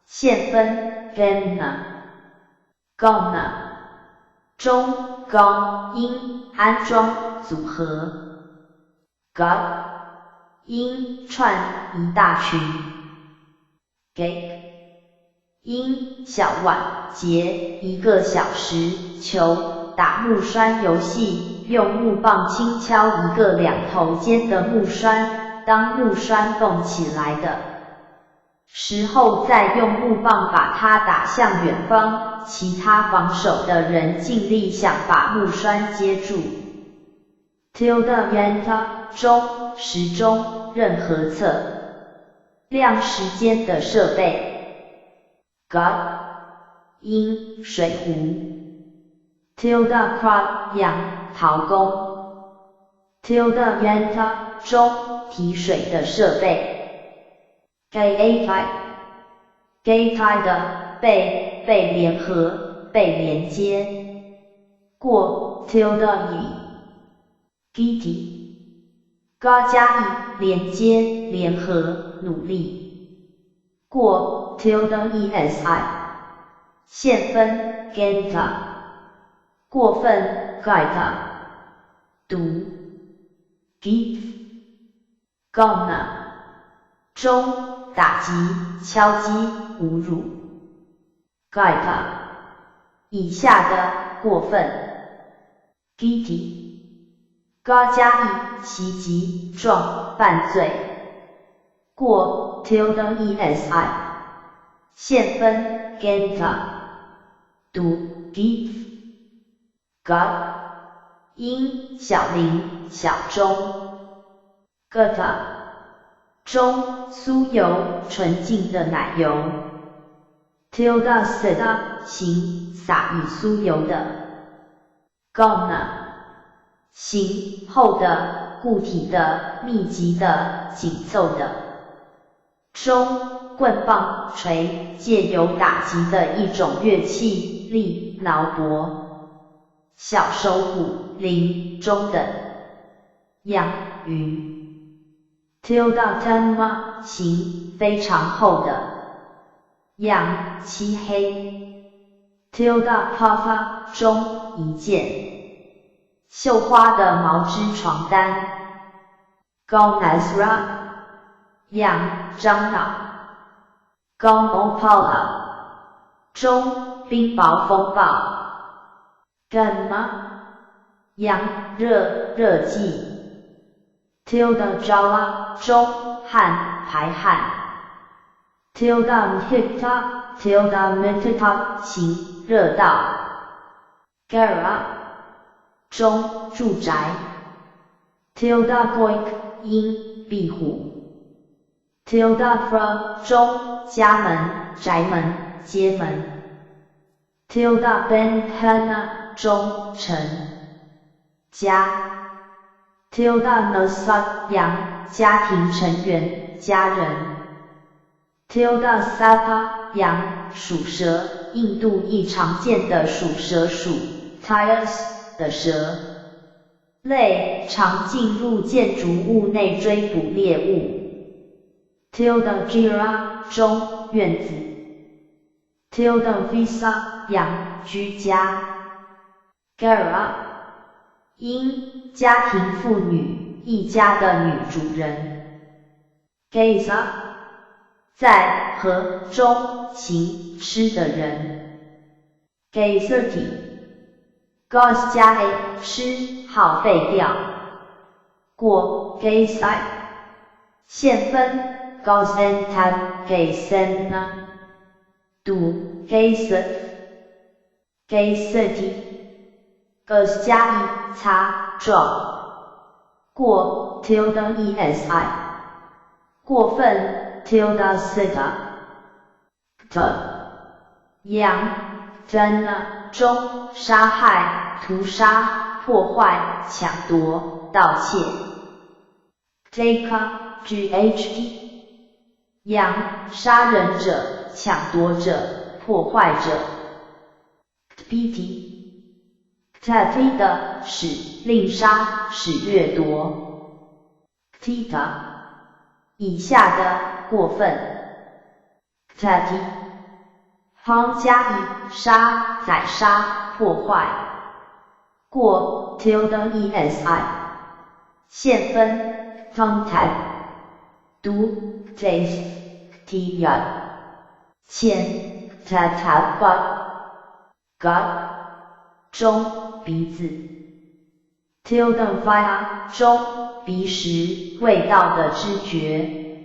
现分 Gana 中高音安装组合 God 音串一大群 Gate 因小碗节1个小时球打木栓游戏，用木棒轻敲一个2头尖的木栓，当木栓动起来的时候，再用木棒把它打向远方，其他防守的人尽力想把木栓接住。Tilde Yenta 中时钟任何测量时间的设备。God 因水壶 Tilde Kra 羊陶工 Tilde Yenta 中提水的设备。Gaykai 的被联合被连接。过 Tilde Giti 高加以连接联合努力。过 tilde esi 现分 genta 过分 gaita 读 give gona 中打击敲击侮辱 gaita 以下的过分 giti 高加以袭击撞犯罪。过 tilde esi 现分 genta 读 give God 因小林小中 gata 中酥油纯净的奶油 tilde seda 行撒以酥油的 gonna 行厚的固体的密集的紧凑的中棍棒锤借由打击的一种乐器力挠脖小手鼓铃中等样云 tilde tenma 行非常厚的样漆黑 tilde pava 中一件绣花的毛织床单 Gonasra 样樟脑 Gonopala 中冰雹风暴 Ganma 样热季 tilde jala 中汗排汗 tilde mhita tilde mhita 晴热道 gara 中住宅 tilde goik 阴壁虎 tilde fra 中家门宅门街门 tilde ben hana 中城家 tilde nasa 羊家庭成员家人 tilde sapa 羊属蛇印度亦常见的属蛇属 tigers 的蛇类常进入建筑物内追捕猎物 tilde gira 中院子 tilde visa 养居家 gara 因家庭妇女一家的女主人 gaza 在河中行吃的人 gazerti gas 加 a 吃耗费掉过 gayside 现分 gazenta gaysena 读 gayset gayseti gas 加 e 擦撞过 tilde esi 过分 tilde seta羊 jana 中杀害屠杀破坏抢夺盗窃 jka ght 羊杀人者抢夺者破坏者 pt kt 的使令杀使掠夺 tita 以下的过分 ktati 行加以杀宰杀破坏过 tilde esi 现分 contact 读 taste tia 欠 tatabat gut 中鼻子 tilde via 中鼻识味道的知觉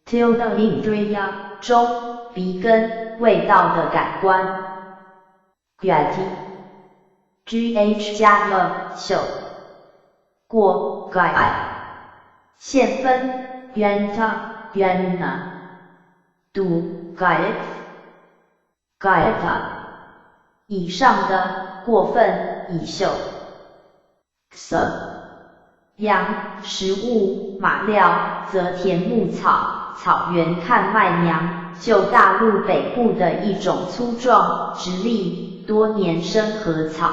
tilde indriya 中鼻根味道的感官 gyati gh 加了秀过 gai 现分 yanta yanna 读 gaiet gaeta 以上的过分以秀 x 羊食物马料则田牧草草原看麦娘就大陆北部的一种粗壮直立多年生禾草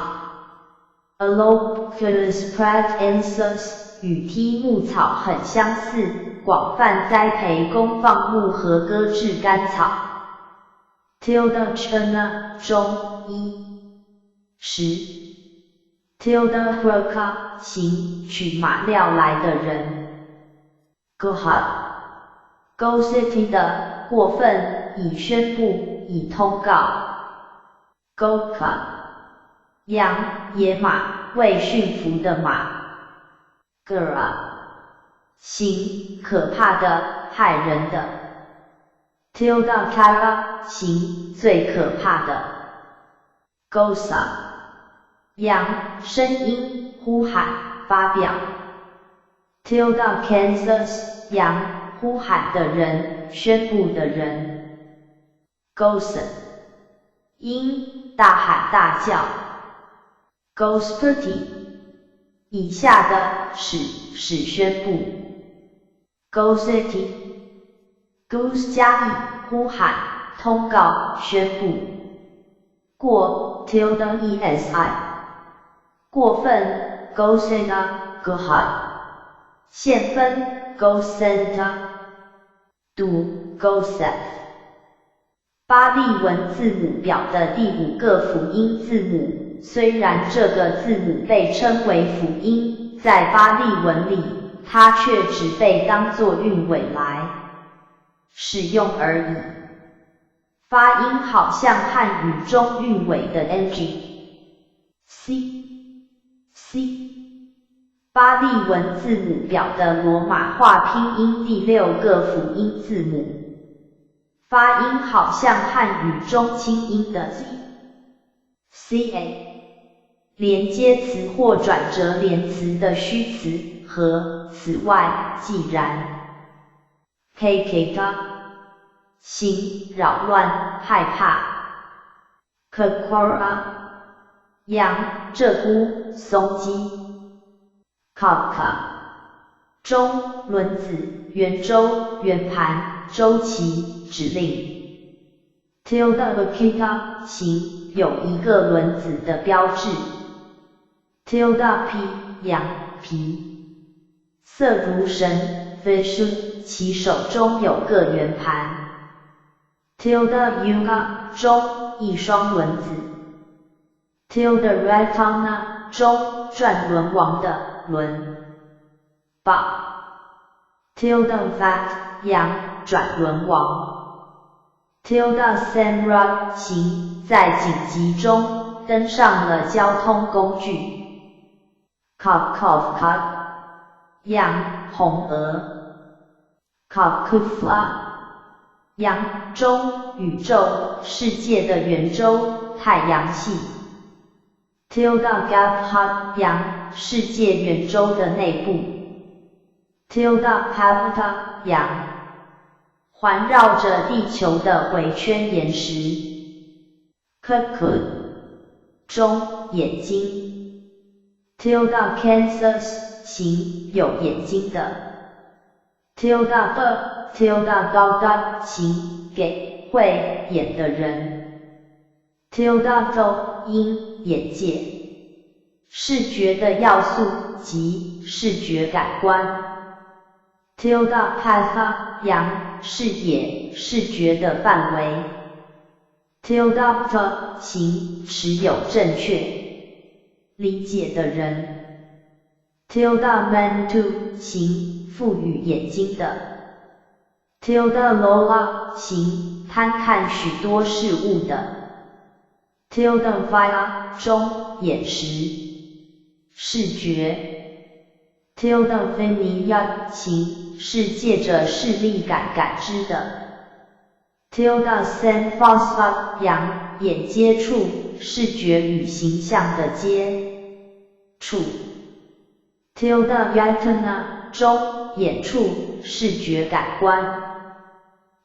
Aloculus pratensis 与梯木草很相似，广泛栽培供放牧和搁置干草。tilde chna 中一10 tilde hroka 行取马料来的人 goha go city 的过分以宣布以通告 goka 羊野马为驯服的马 gera 行可怕的害人的 tilde kara 行最可怕的 gosa 羊声音呼喊发表 tilde kansas 羊呼喊的人宣布的人 gosen 因大喊大叫 gosperty 以下的使宣布 gosety goose 加以呼喊通告宣布过 tilde esi 过分 gosena gohad 现分 gosenta 读 goseth 巴利文字母表的第5个辅音字母，虽然这个字母被称为辅音，在巴利文里，它却只被当作韵尾来使用而已。发音好像汉语中韵尾的 ng、c、巴利文字母表的罗马化拼音第6个辅音字母，发音好像汉语中清音的 z、ca， 连接词或转折连词的虚词和。此外，既然 kk 心扰乱害怕 kakora 羊鹧鸪松鸡 kaka 中轮子圆周圆盘周期指令 tilde kita 形有一个轮子的标志 tilde p 羊皮色如神 fish 其手中有个圆盘 tilde yuga 中一双轮子 tilde rectana 中转轮王的轮宝 tilde vat 羊转轮王 tilde samra 行在紧急中登上了交通工具 Kakofka 羊红鹅 Kakufla 羊中宇宙世界的圆周太阳系 Tilda Gapha 羊世界圆周的内部 Tilda Pavta 羊环绕着地球的回圈岩石 Kukun 中眼睛 Tilda Kansas 形有眼睛的 Tilda Tilda Gauda 形给会眼的人 Tilda Do 因眼界视觉的要素及视觉感官 Tilda Patha 羊视野视觉的范围 Tilda T 形持有正确理解的人 Tilda Mantu 形赋予眼睛的 Tilda Lola 形贪看许多事物的 Tilda Via 中眼识视觉 Tilda Vinia 形是借着视力感感知的 Tilda Senfosfa 羊眼接触视觉与形象的接触 Tilda Yatana 中眼触视觉感官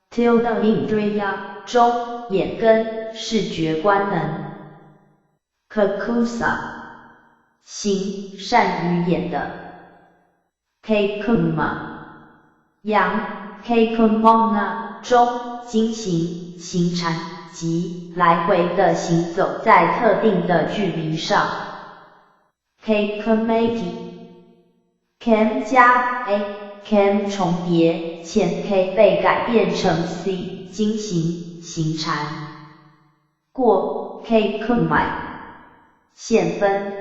Tilda Indriya 中眼根视觉官能 Kakusa 形善于眼的 Kaikuma 羊 Kaikumona 中经行行禅即来回的行走在特定的距离上 Kaikumati Cam 加 A，Cam 重叠，前 K 被改变成 C， 经行行禅。过 K Kumai， 线分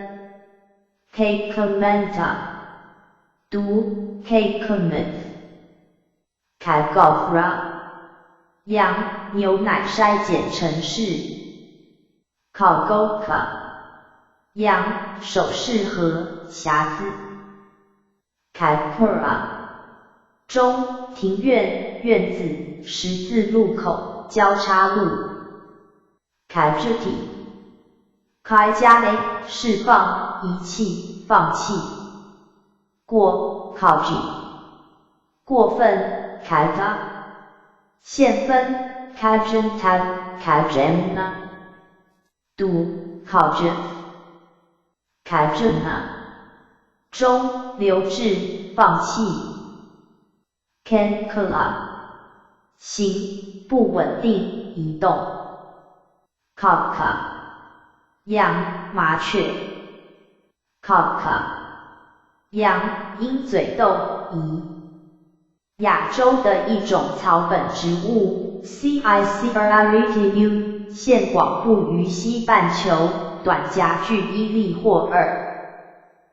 K Kumenta， 读 K Kumeth， Kagofra， 羊牛奶筛检程式 Kagoka， 羊手势和匣子。Kalpura 中庭院院子十字路口交叉路 Kajati 开加雷释放遗弃放弃过 Kaji 过分 Kata 线分 Kajenta Kajemna 读 Kajif Kajuna 中留置放弃 Kankala 行不稳定移动 Kaka 羊麻雀 Kaka 羊鹰嘴豆宜亚洲的一种草本植物 Ciceratiu 现广布于西半球短夹距1粒或2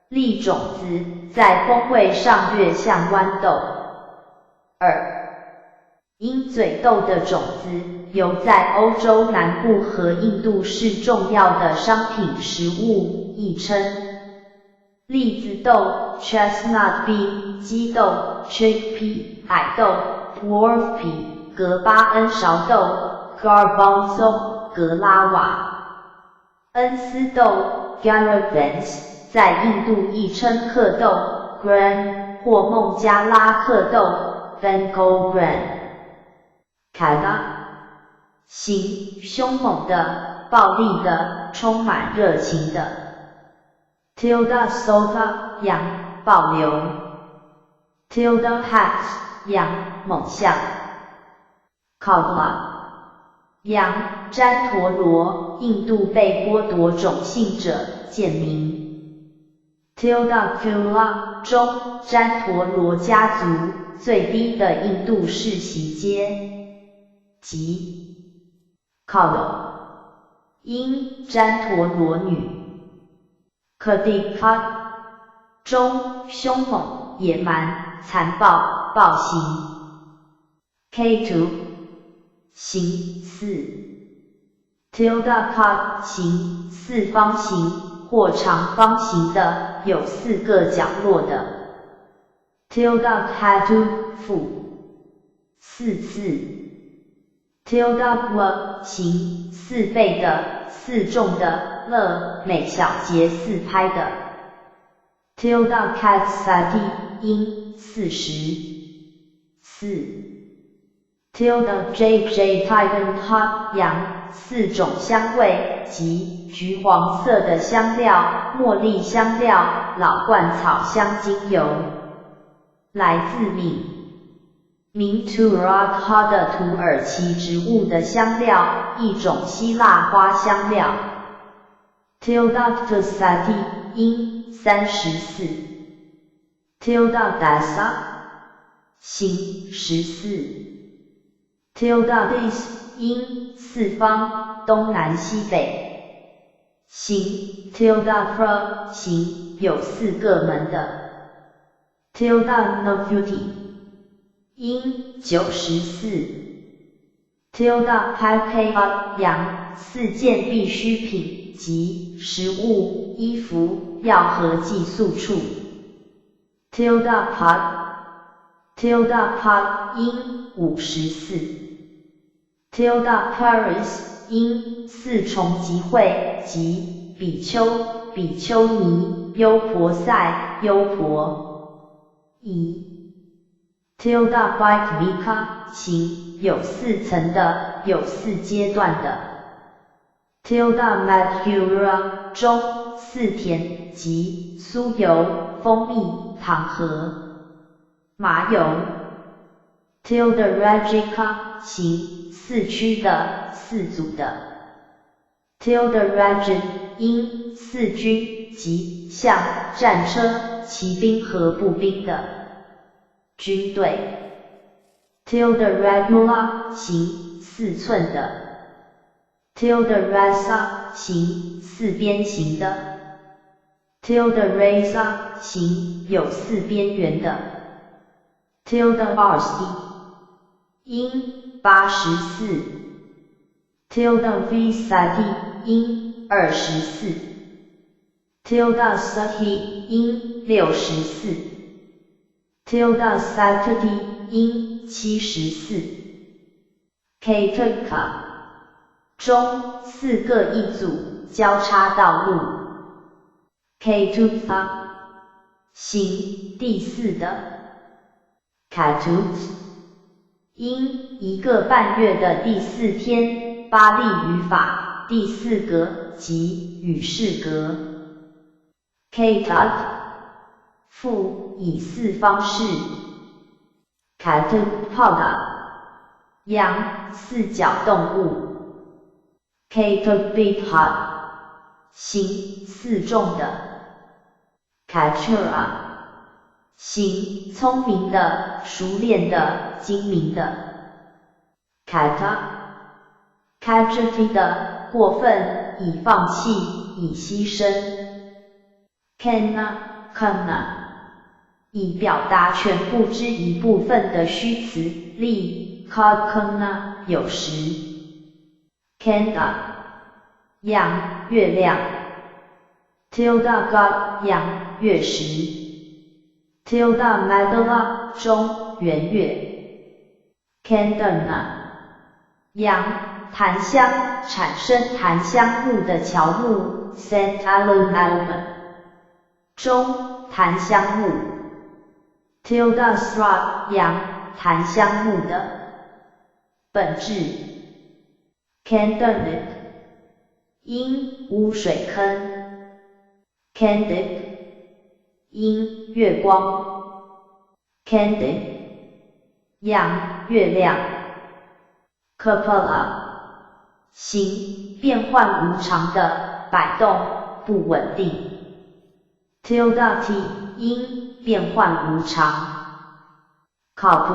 粒种子在风味上略像豌豆。2. 鹰嘴豆的种子由在欧洲南部和印度是重要的商品食物，亦称栗子豆 chestnut bean 鸡豆 chickpea 矮豆 dwarf pea 格巴恩苕豆 garbanzo 格拉瓦恩丝豆 garbanz 在印度亦称蝌蚪 gran 或孟加拉蝌蚪 bengal gran 凯拉形凶猛的、暴力的、充满热情的 tilde sota 羊保留 tilde hat 羊猛象 Kagla 羊旃陀罗印度被剥夺种姓者简名 tilde kula 中旃陀罗家族最低的印度世袭阶级 Kalo 因旃陀罗女 Kadika 中凶猛、野蛮、残暴、暴行 K2 形四 Tilda Cut 形四方形或长方形的，有4个角落的 Tilda Katu 负4次 Tilda W 形4倍的、4重的、了每小节4拍的 Tilda Katsati 音40 4 Tilda JJ Titan Hot 羊4种香味及橘黄色的香料、茉莉香料、老鹳草香精油，来自名 Turakha 的土耳其植物的香料，一种希腊花香料。Tilda Ksati 音34 Tilda Dasa 形14 Tilda Dis 音4方东南西北形 Tilda Pro 形有4个门的 Tilda Novuti 音94 Tilda Pakea 羊4件必需品及食物、衣服、药和寄宿处 Tilda Pod 音54 Tilda Paris 因4重集会及比丘、比丘尼、优婆塞、优婆夷 Tilda Bhikmika 形有4层的，有4阶段的 Tilda Madhura 中4甜及酥油、蜂蜜、糖和麻油 Tilda Rajika 形4区的、4组的 Tilda Rajan 因4军及像战车、骑兵和步兵的军队 Tilda Radula 形4寸的 Tilda Rasa 形4边形的 Tilda Rasa 形有4边缘的 Tilda Varsti 音84 Tilda Visati 音24 Tilda Sahi 音64 Tilda Satati 音74 Kaitaka 中4个一组交叉道路 Kaitufa 形第4的 Katut 因1个半月的第4天，巴利语法第4格及语式格 Katat 复以4方式 Katupala 羊4脚动物 Katupitha 形4重的 Kachura 形聪明的、熟练的、精明的 Kata Kajati 的过分、以放弃、以牺牲 Kana 以表达全部之一部分的虚词例 Kakana 有时 Kanda 阳、月亮 tilde god 阳月食 tilde magala 中圆月 candana 阳檀香产生檀香木的乔木 St. Alum 中檀香木 tilde shrub 阳檀香木的本质 candlelit 因污水坑 candid 因月光 candid 阳月亮 cupola 形变幻无常的摆动不稳定 tilde t 因变幻无常靠谱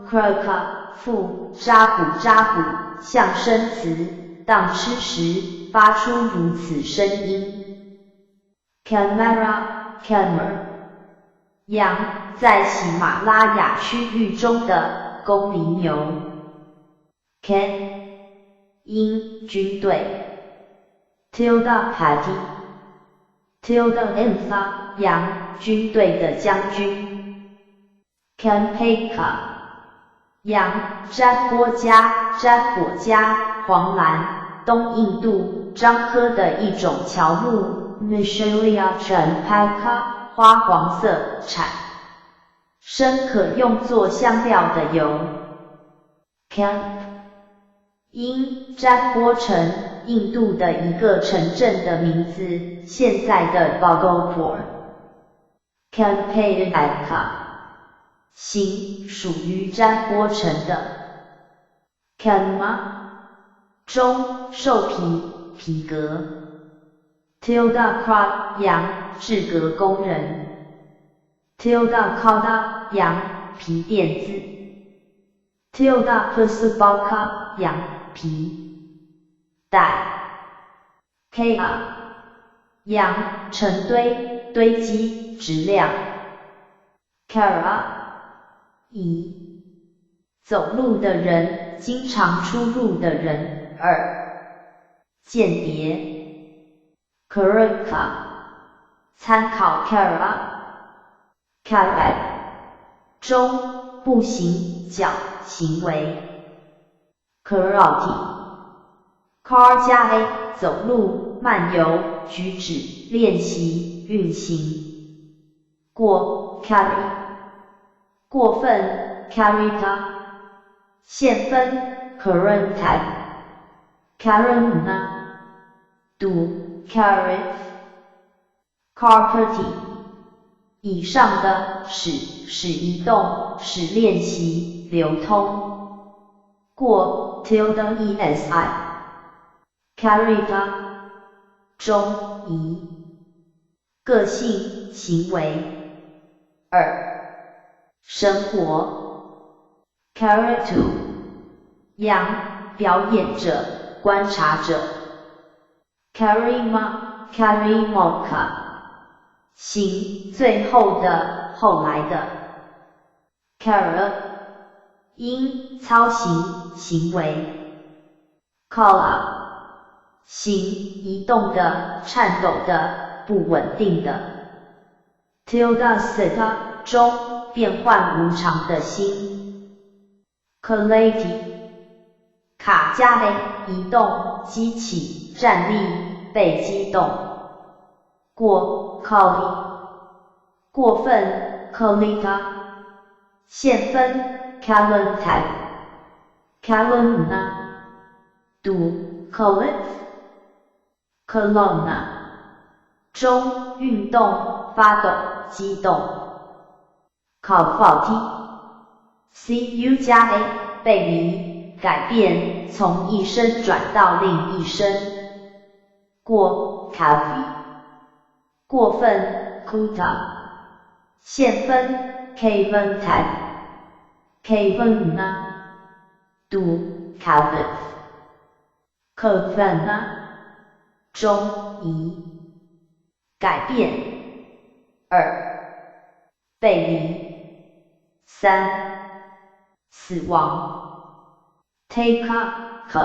croca 腹扎古象声词当吃时发出如此声音 camera 羊在喜马拉雅区域中的公羚牛 can 因军队 tilde party tilde empha 羊军队的将军 campeka 羊占卜家黄兰东印度樟科的一种乔木 Michelia champaca 花黄色产生可用作香料的油 camp 因占卜成印度的一个城镇的名字现在的 Bhagalpur Campaignacca 形属于占卜城的 Kanma 中兽皮革 tilde crop 羊制革工人 tilde cauda 羊皮垫子 tilde pusubaka 羊皮带 kea 羊成堆积质量 kara 乙走路的人经常出入的人间谍 Karaka 参考 Kara 中步行脚行为 Karate Car 加 A 走路漫游举止练习运行过 Carry 过分 Carita 现分 Current Karuna 赌 Carrot Carpety 以上的使移动使练习流通过 tilde esi Carita 中移个性行为生活 Caratu 羊表演者观察者 Karimoka 行最后的后来的 Kara 因操行行为 Kala 行移动的颤抖的不稳定的 tilde seta 中变幻无常的心 Kalati 卡加 A 移动激起站立被激动过 Kali 过分 Kalita 现分 Kalanta Kaluna 读 Kalit Kalona 中运动发抖激动 Kalfati Cu 加 A 背离改变从一声转到另一声过 Kafi 过分 Kuta 现分 Kavanta Kavana 读 Kavat Kavana 中移改变背离死亡 Take up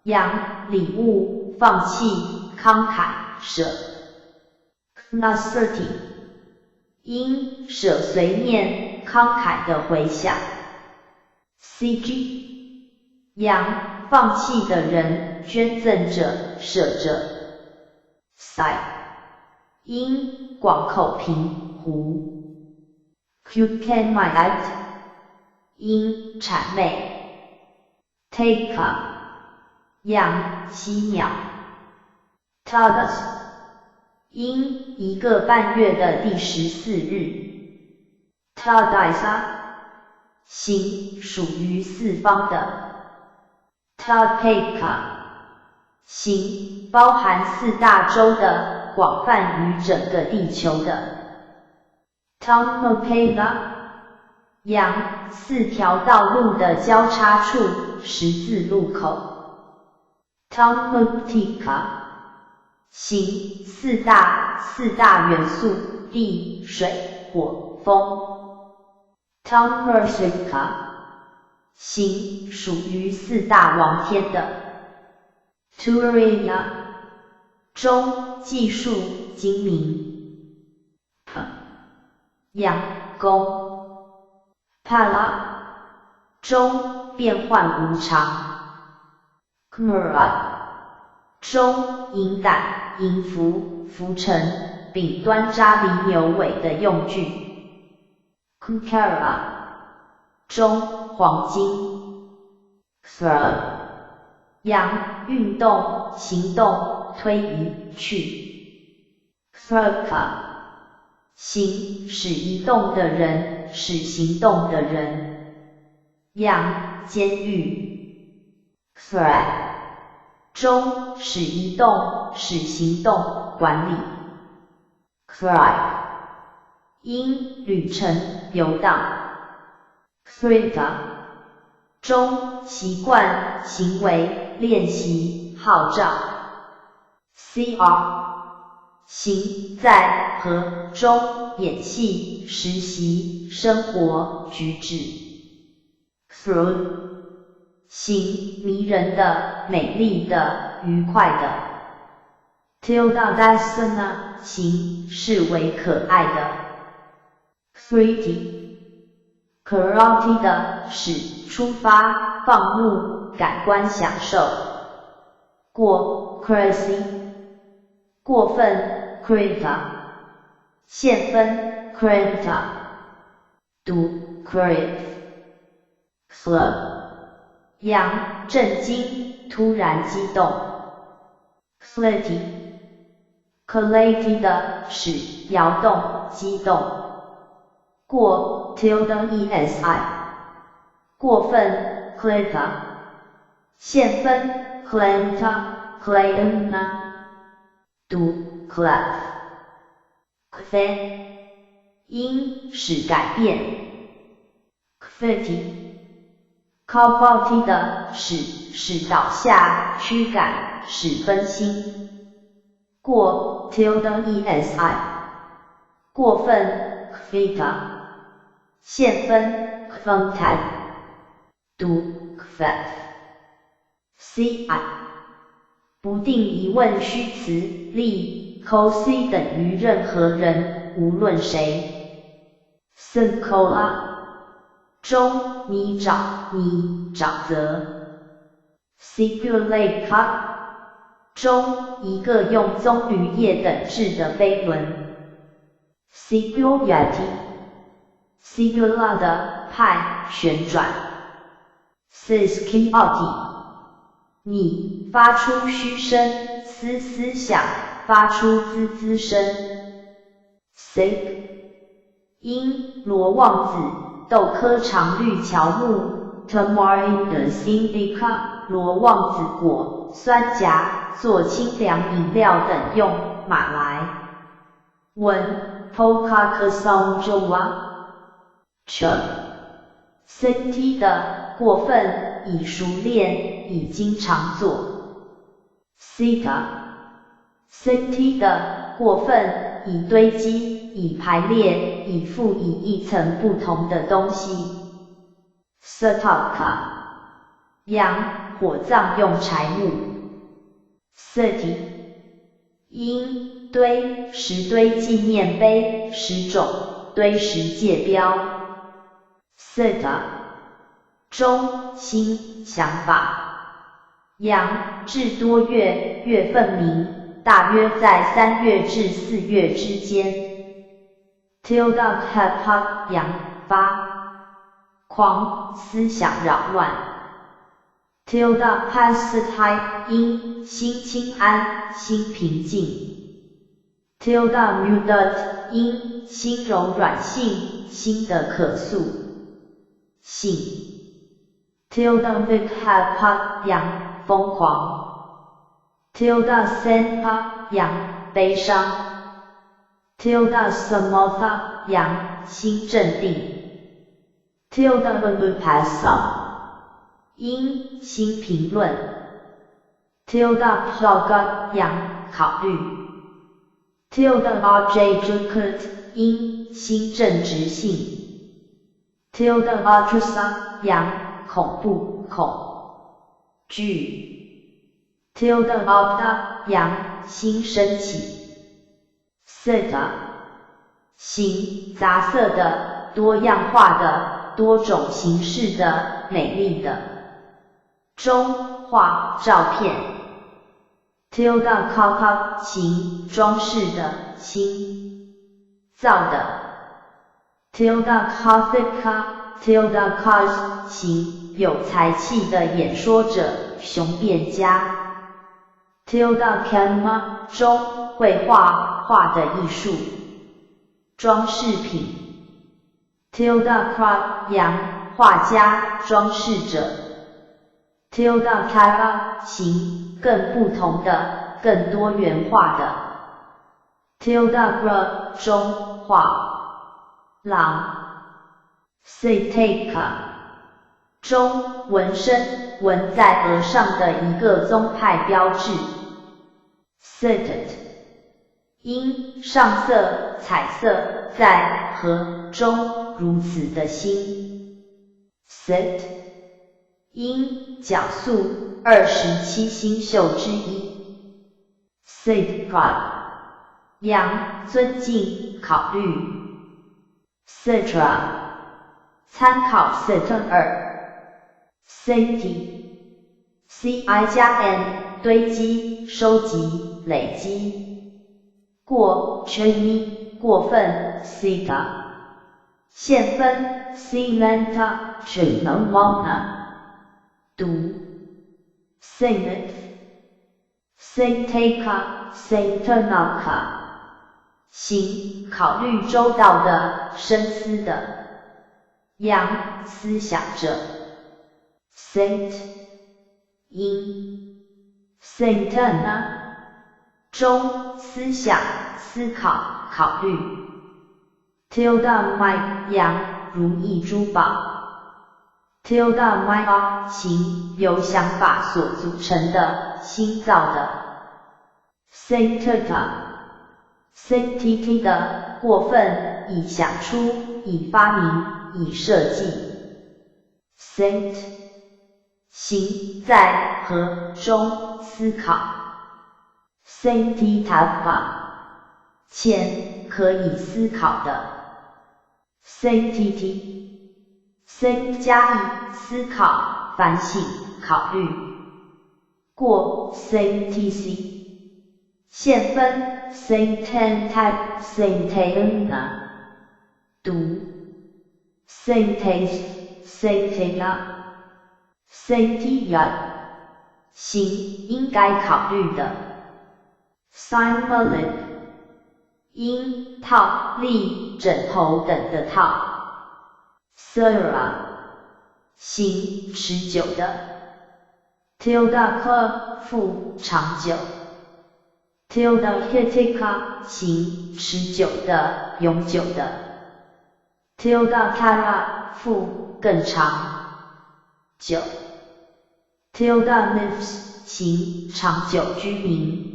羊礼物放弃慷慨舍 generosity 因舍随念慷慨的回响 cg 羊放弃的人捐赠者舍者 side 因广口平湖 Q-Can my light 因谄媚 take up 样7秒 Tadas 因1个半月的第14日 Tadaisa 行属于四方的 Tadpeka 行包含4大洲的广泛于整个地球的 Tamopela 羊4条道路的交叉处十字路口 Tamoptika 行四大元素地、水、火、风 Tammersika 行属于4大王天的 Turia 中技术精明阳宫 Pala 中变幻无常 Kmura 中银胆、银符、浮尘、柄端扎犁牛尾的用具 Kunkara 中黄金 Throw 阳运动、行动、推移、去 Throka 行使移动的人、使行动的人阳监狱 Threat 中使移动、使行动、管理 Thrive 因旅程、游荡 Thriva 中习惯、行为、练习、号召 CR 行在和中演戏、实习、生活、举止 Through 行迷人的、美丽的、愉快的 Tildasana 行视为可爱的 3D Karate 的使出发、放牧、感官享受过 Crazy 过分 Krita 现分 Krenta 读 Crave Slow 阳震惊、突然激动 Clarity Clarity 的使摇动、激动过 tilde esi 过分 Cleta 现分 Clenta Cleana 读 Clef Cfe 因使改变 Cfeti Cofati 的使倒下、驱赶、使分心过 tilde esi 过分 Cfita 现分 Kfungtad 读 Kfef Ci 不定疑问虚词例 Coc 等于任何人，无论谁 Sincola 中你沼泽 Cipulate 中一个用棕榈叶等制的飞轮 Cipulati Cipula 的派旋转 Siskioti 你发出嘘声思想发出滋声 Sig 因罗望子豆科常绿乔木 Tamarind indica 罗望子果酸荚做清凉饮料等用马来文 Pokakasongjawa Ch CT 的过分已熟练已经常做 Sita CT 的过分已堆积已排列已附以一层不同的东西 Sataka 阳火葬用柴木 30因堆石堆纪念碑石冢堆石界标。set 中心想法。阳至多月，月份明，大约在3月至4月之间。tilde kapa 阳发狂，思想扰乱。tilde pacify 因心清安，心平静。tilde muted 因心柔软性，心的可塑性。tilde vikapa 阳疯狂。tilde senpa 阳悲伤。tilde samotha 阳心镇定。tilde lupasa 因心评论。tilde ploga 阳考虑。tilde object 因心正直性。tilde atrasa 阳恐怖恐惧。tilde opta 阳心升起。set 形杂色的，多样化的，多种形式的，美丽的。中画照片。tilde kaka 形装饰的，新造的。tilde kathika tilde cause 形有才气的演说者，雄辩家。tilde kanma 中绘画画的艺术，装饰品。tilde kra 阳画家，装饰者。tilde kara 形更不同的，更多元化的。tilde gra 中画廊。siteka 中纹身，纹在额上的一个宗派标志。seted 因上色彩色在和中如此的心。set 因角宿27星宿之一。safeguard 阳尊敬考虑。cetra 参考 set2。safety ci 加 n 堆积收集累积。过 chini 过分 sita 线分 silenta 只能忘了。读 Saint Sainteka Saintanaka 行考虑周到的，深思的。阳思想者。Saint 因 Saintana 中思想思考考虑。tilde my 阳如意珠宝。tilde my 形由想法所组成的，新造的。sanctita sanctity 的过分，已想出，已发明，已设计。saint 行在和中思考。sanctitava 前可以思考的。sanctity saint 加以思考、反省、考虑。过 sanctity 线分 saintantap saintana 读 saintes saintena saintia 行应该考虑的。symbolic 因套、例、枕头等的套。sera 行持久的。tilde k 复长久。tilde hitika 行持久的，永久的。tilde kara 复更长久。tilde lives 行长久居民。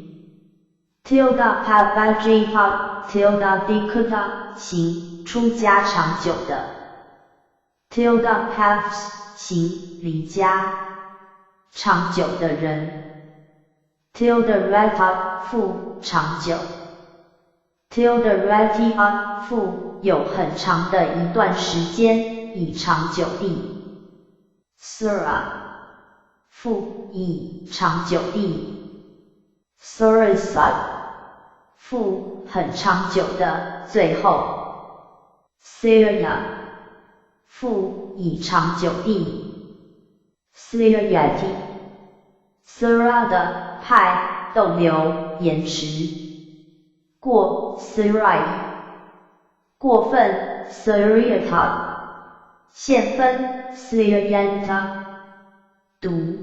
tilde pavajipa tilde dikuta 行出家长久的。tilde paths 行离家长久的人。tilde reta 复长久 tilde retia 复有很长的一段时间以长久地 sura 复以长久地 surisa 复很长久的最后 syria 复以长久地 syriati sura 的派逗留延迟过 syri 过分 syriata 现分 syrianta 读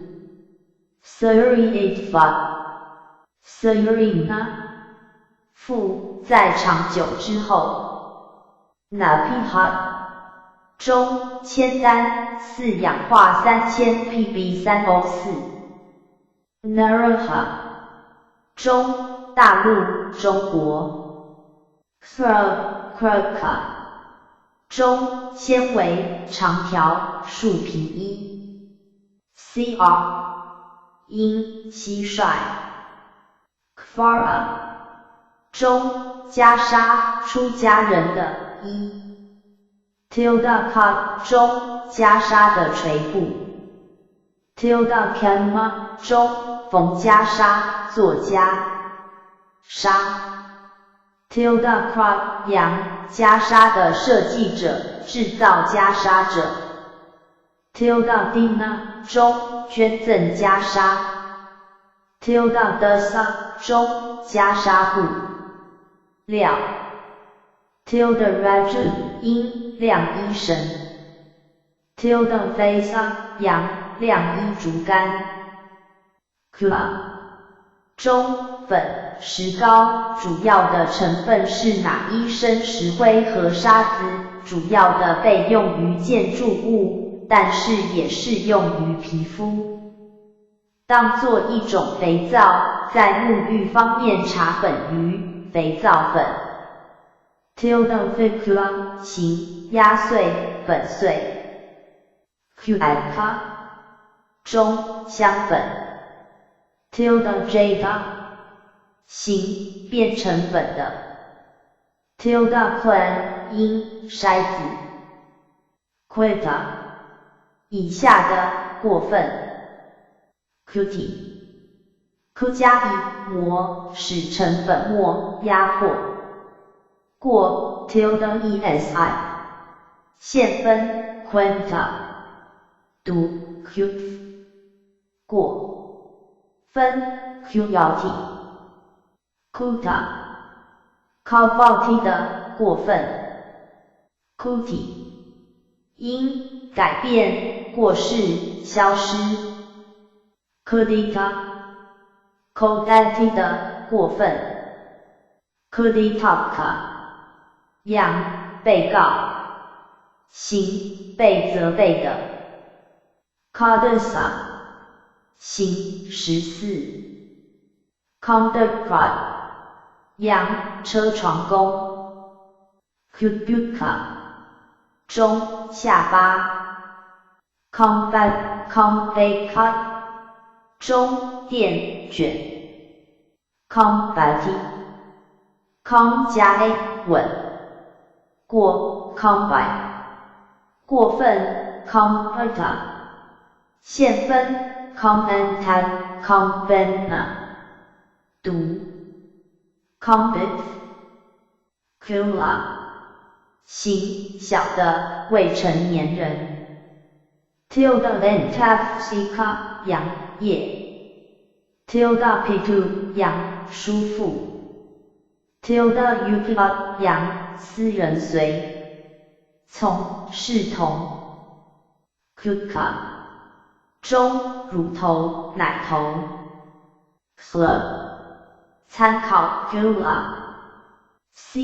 syriatva syrina 复在长久之后 napiha 中铅单4氧化3000 Pb3O4 Naraha 中大陆中国 Krka 中纤维长条树皮衣 Cr 因蟋蟀 Kfara 中袈裟出家人的衣 Tildaka 中袈裟的垂布 Tildakama 中缝袈裟做袈裟 Tildakra 羊袈裟的设计者制造袈裟者 Tildadina 中捐赠袈裟 Tildadasa 中袈裟布料 Tildaraju 因晾衣绳 Tildavasa 羊晾衣竹竿 Kula 中粉石膏主要的成分是哪一生石灰和沙子，主要的被用于建筑物，但是也适用于皮肤。当作一种肥皂，在沐浴方面茶粉鱼肥皂粉 Tildavicula 形压碎粉碎 Cueca 中香粉 Tildajada 形变成粉的 Tildaclan 因筛子 Queta 以下的过分 Cutie 加以磨使成粉末压迫过 Tilde-esi 现分 Quenta 读 Cute 过分 Curiosity Kuta Cavity 的过分 Kuti 因改变过世消失 Kudita Kodati 的过分 Kuditaka 样被告刑被责备的 Kadasa 刑14 Conductor 样车床工 Kubuka 中下巴 Conveca 中电卷 Convati Con 加 a 稳过 Combine 过分 Converta 现分 Commentat Convena 读 Convict Kula 刑小的未成年人 Tildaventafsika 羊叶 Tildapitu 羊叔父 Tildaupa 羊私人随从视同 Kuka 中乳头奶头 Club 参考 Kula C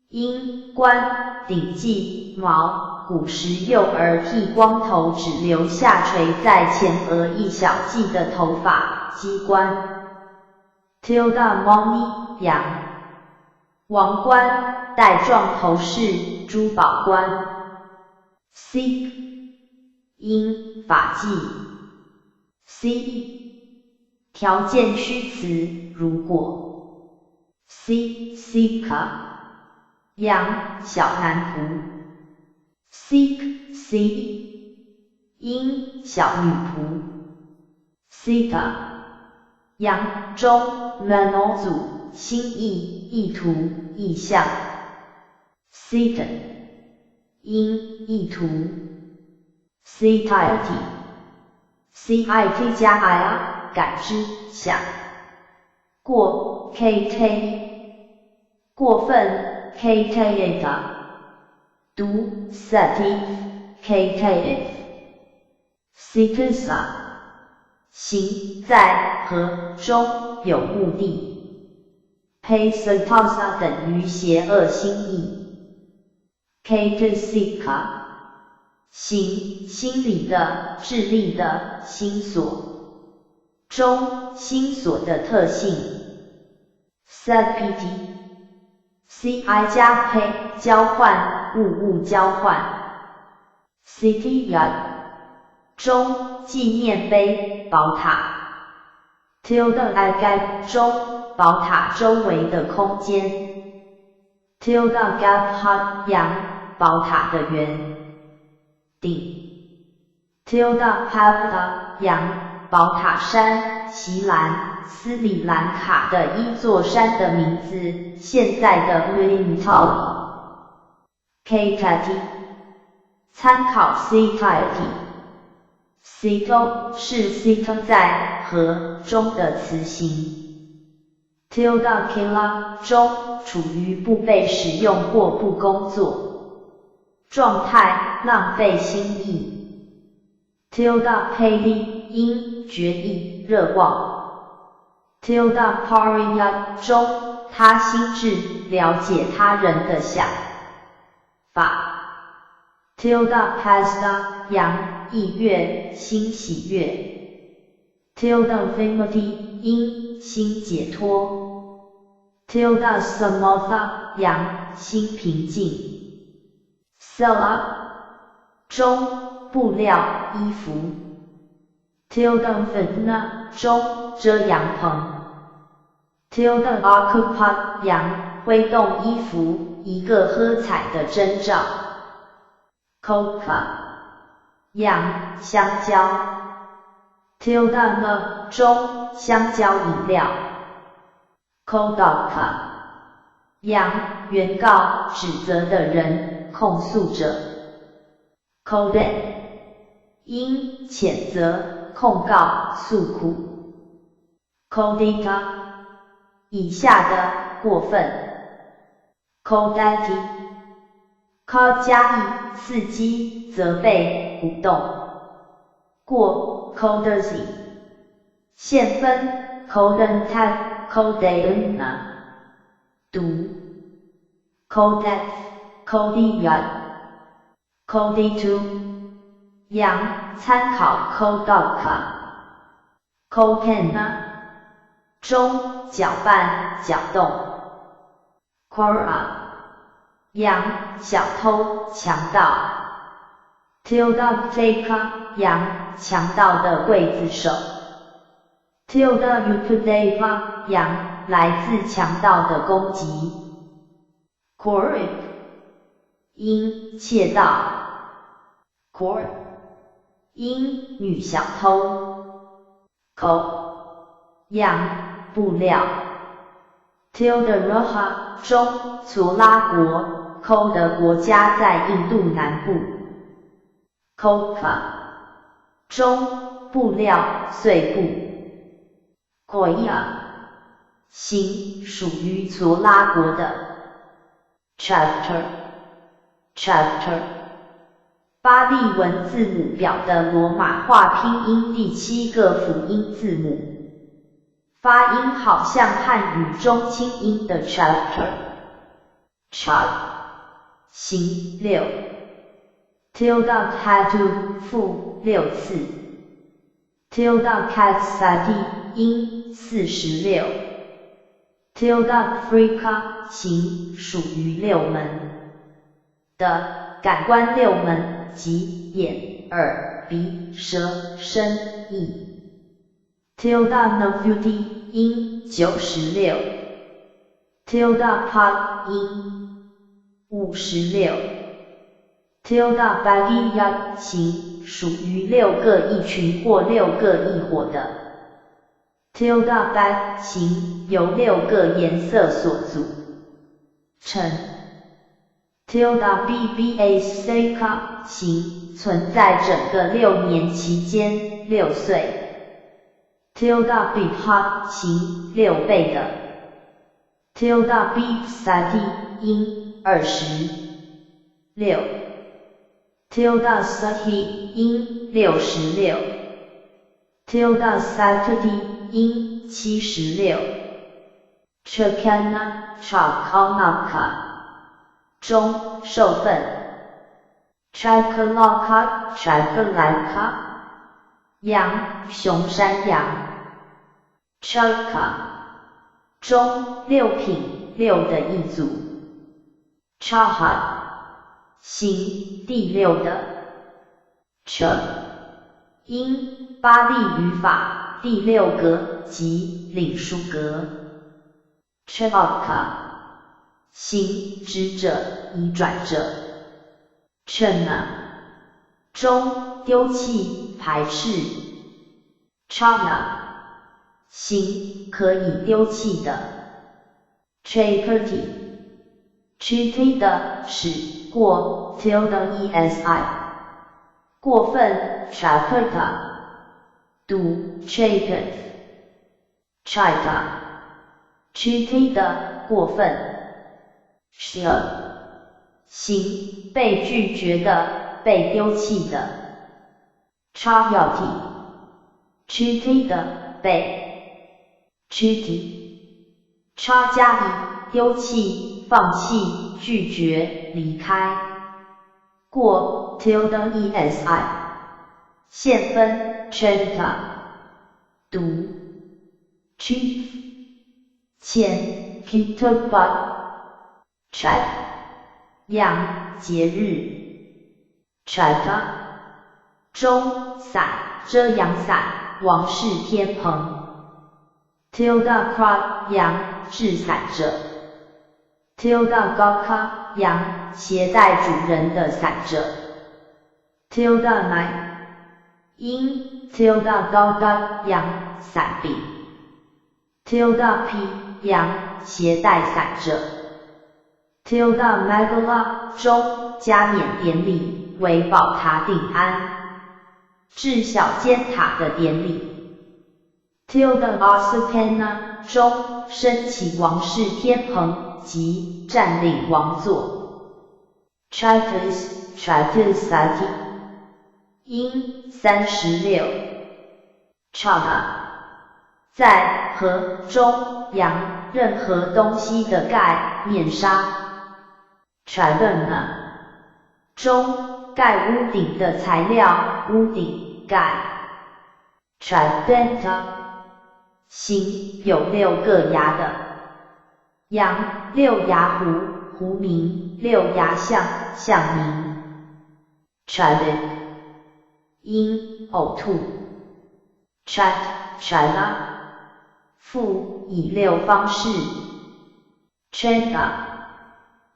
因冠顶髻毛古时幼儿剃光头只留下垂在前额一小髻的头发鸡冠 Tildamoni 羊王冠带状头饰珠宝冠 C 因发髻 C 条件虚词，如果 seek 羊小男仆 seek 鹰小女仆 seek 羊中 menozu 心意意图意向 seek 鹰意图 cit加 I 感知想过 kt 过分 kt 读 sativ kt sequence 行在和中有目的 pesatosa 等于邪恶心意 kt行心理的智力的心所中心所的特性 setpt ci 加 p 交换物交换 citya 中纪念碑宝塔 tilde gap 中宝塔周围的空间 tilde gap 阳宝塔的圆顶 tilde pavda 阳宝塔山锡兰斯里兰卡的一座山的名字，现在的 Mlintal Ktati 参考 Citati Cito 是 Cito 在和中的词形 tilde killa 中处于不被使用或不工作状态，浪费心意 tilde peli 因决意热望 tilde pariya 中他心智了解他人的想法 tilde pasta 阳意悦心喜悦 tilde vimati 因心解脱 tilde samotha 阳心平静 sella 中布料衣服 tilde fitna 中遮阳棚 tilde occupy 阳挥动衣服一个喝彩的征兆 coca 阳香蕉 tilde ne 中香蕉饮料 kodoka 阳原告指责的人控诉者 kode 因谴责控告诉苦 kodika 以下的过分 kodati k 加以刺激责备鼓动过 codacy 现分 codentat codeuna 读 codet codiyat coditu 阳参考 codoka cotena 中搅拌搅动 quora 阳小偷强盗 tilde fake 阳强盗的刽子手 tilde updeva 阳来自强盗的攻击 corip 因窃盗 cor 因女小偷 co 阳布料 tilde roha 中矬拉国 co 的国家在印度南部 coca 中布料碎布 koya 行属于矬拉国的 chapter 巴利文字母表的罗马化拼音第7个辅音字母，发音好像汉语中清音的 chapter 形6 tilde hatu 负6次 tilde katsati 音46 tilde frika 形属于六门的感官六门即眼、耳、鼻、舌、身、意 tilde novudi 音96 tilde pod 音56 tilde bagiya 形属于6个一群或6个一伙的 tilde bag 形由6个颜色所组成 tilde bba seka 形存在整个6年期间6岁 tilde bihak 形6倍的 tilde bsati 音26 tilde sahi 音66 tilde satudi 音76 chakana chakalnaka 中受分 chakalaka chakalaka 羊熊山羊 chaka 中6品6的一组 chaha 形第6的 ch 音巴利语法第6格及领书格 chaka 形直者移转者 chana 中丢弃排斥 chana 形可以丢弃的 chapati chiti 的使过 tilde esi 过分 chapata 读 chapat chita chiti 的过分 shia 形被拒绝的被丢弃的 chayati chiti 的被 chiti 差加以丢弃放弃拒绝离开过 tilde esi 现分 chenta 读 chief 前 kitaba chat 阳节日 chata 中伞遮阳伞王室天棚 tilde kra 阳制伞者 tilde gaka 阳携带主人的伞者 tilde nai 因 tilde gauda 阳伞柄 tilde pi 阳携带伞者 tilde magala 中加冕典礼为宝塔定安至小尖塔的典礼 tilde asapana 中升起王室天棚及占领王座 chatus chatusati 音36 chana 在河中扬任何东西的盖面纱 chavana 中盖屋顶的材料屋顶盖 chaventa 形有6个牙的羊6牙狐名6牙象名 chavic 因呕吐 chat chala 复以6方式 changa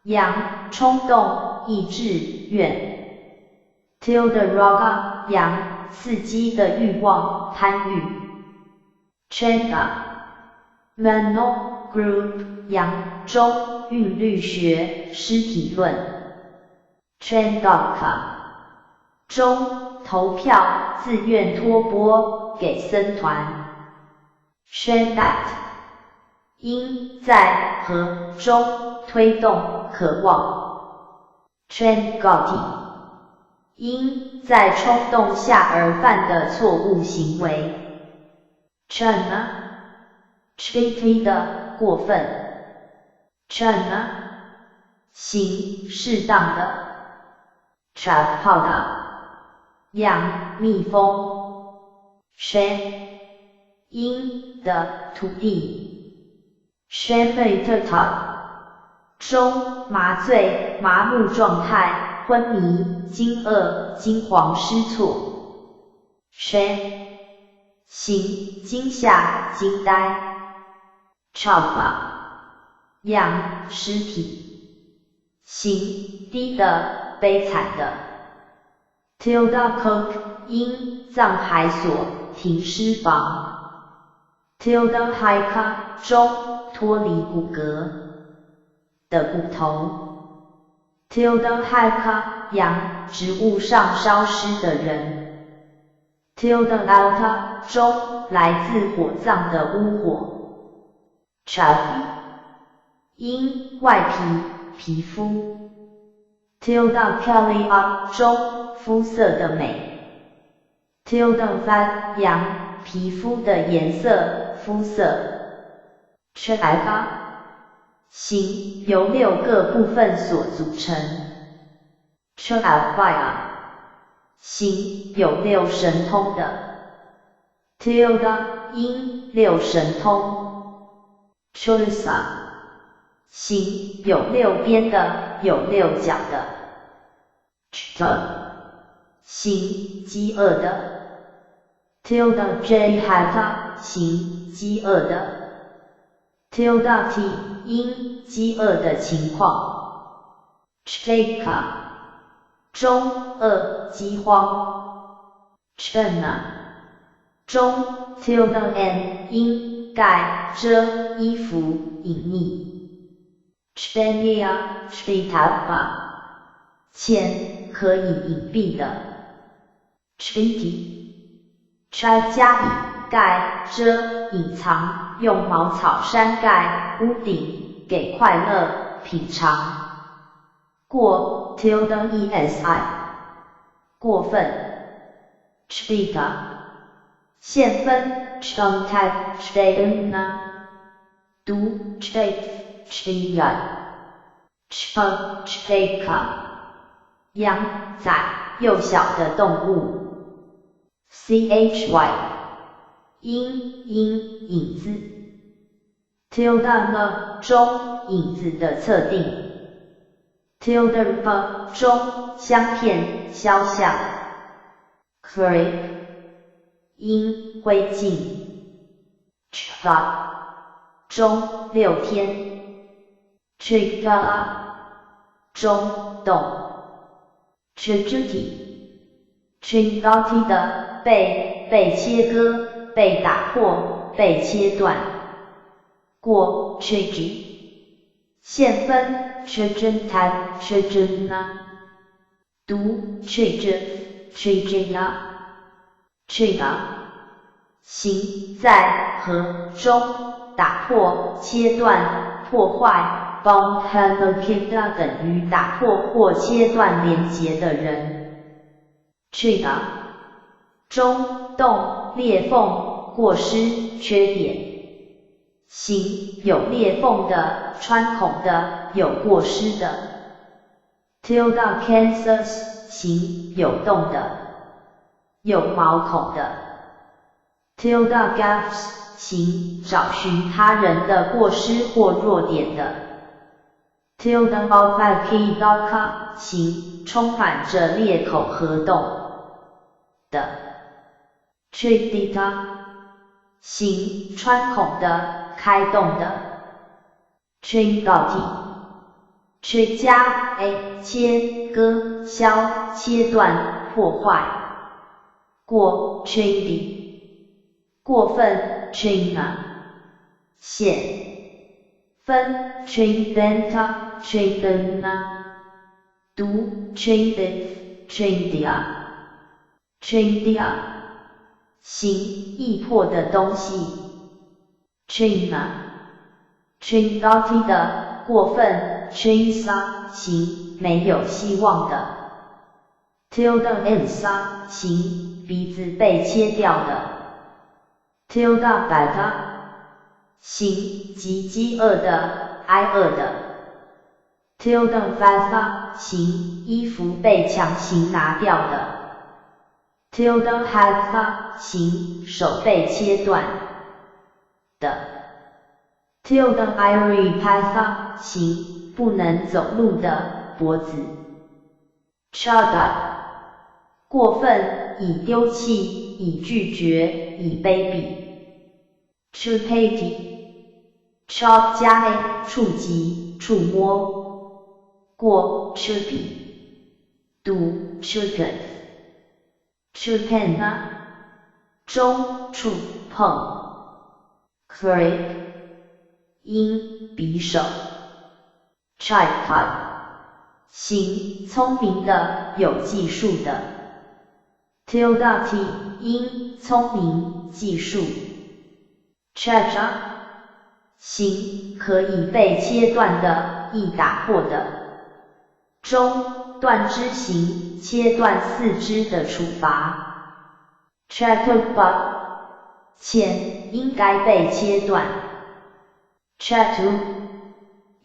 羊冲动意志愿 tilde raga 羊刺激的欲望贪欲 changa mano group 羊中韵律学诗体论 chandaka 中投票自愿托钵给僧团 shandat 因在河中推动渴望 changati 因在冲动下而犯的错误行为 chana chiti 的过分 chana 行适当的 chapada 养蜜蜂 shan 因的土地 shamatata 中麻醉麻木状态昏迷惊愕惊惶失措 shan 形惊吓、惊呆。Chava 样尸体。形低的、悲惨的。Tilda Cook 因藏海所停尸房。Tilda Haika 中脱离骨骼的骨头。Tilda Haika 阳植物上烧尸的人。Tilda Alta 中来自火葬的污火。Chavi 因外皮肤。Tilda Kalia 中肤色的美。Tilda Van 阳皮肤的颜色、肤色。Chava 形由6个部分所组成。Chavaya 形有6神通的。Tilda 因6神通。Chulsa 形有6边的，有6角的。Chta 形饥饿的。Tilda J Hata 形饥饿的。Tilda T 因饥饿的情况。Cheka 中饿饥荒。Chena 中 Tilda N 因盖遮衣服隐匿。Chenia Chitapa 钱可以隐蔽的。Chiti 加以盖遮隐藏，用茅草山盖屋顶，给快乐品尝。过 tilde esi 过分。Chita 现分 Chontat Chdeuna 读 Chate Chia Chpa Cheka 养仔幼小的动物。Chy 因影子。Tilda ne 中影子的测定。Tilda p 中香片肖像。Creep 因灰烬。Chva 中6天。Chigala 中动。Chiguti Chigati 的被切割、被打破、被切断。过 Chigi 现分 Chigenta Chigina 读 Chigi Chigina Chiga 形在和中打破、切断、破坏。Bond Hanokita 等于打破或切断连结的人。Chiga 中洞、裂缝、过失、缺点。形有裂缝的、穿孔的、有过失的。Tilda Kansas 形有洞的、有毛孔的。Tilda Gaffs 形找寻他人的过失或弱点的。Tilda Alvakidaka 形充满着裂口和洞的。Tridita 形穿孔的、开洞的。Tringati 加 a 切割、削、切断、破坏。过 Trindi 过分 Trina 线分 Trindenta Trindena 读 Trindif Trindia Trindia 形易破的东西。Trina Trindati 的过分。Trinsa 形没有希望的。Tilda Ensa 形鼻子被切掉的。Tilda Bata 形极饥饿的、挨饿的。Tilda Vasa 形衣服被强行拿掉的。Tilda Hatha 形手被切断的。Tilda Irie Patha 形不能走路的脖子。Chada 过分以丢弃，以拒绝，以卑鄙。chupati。chop 加 a 触及，触摸。过 chupi。do chupet。chupena。中触碰。creep。因匕首。tripod。行，聪明的，有技术的。tilde 因，聪明，技术。treasure。行，可以被切断的，易打破的。中，断肢刑，切断四肢的处罚。trapdoor。钱，应该被切断。trap。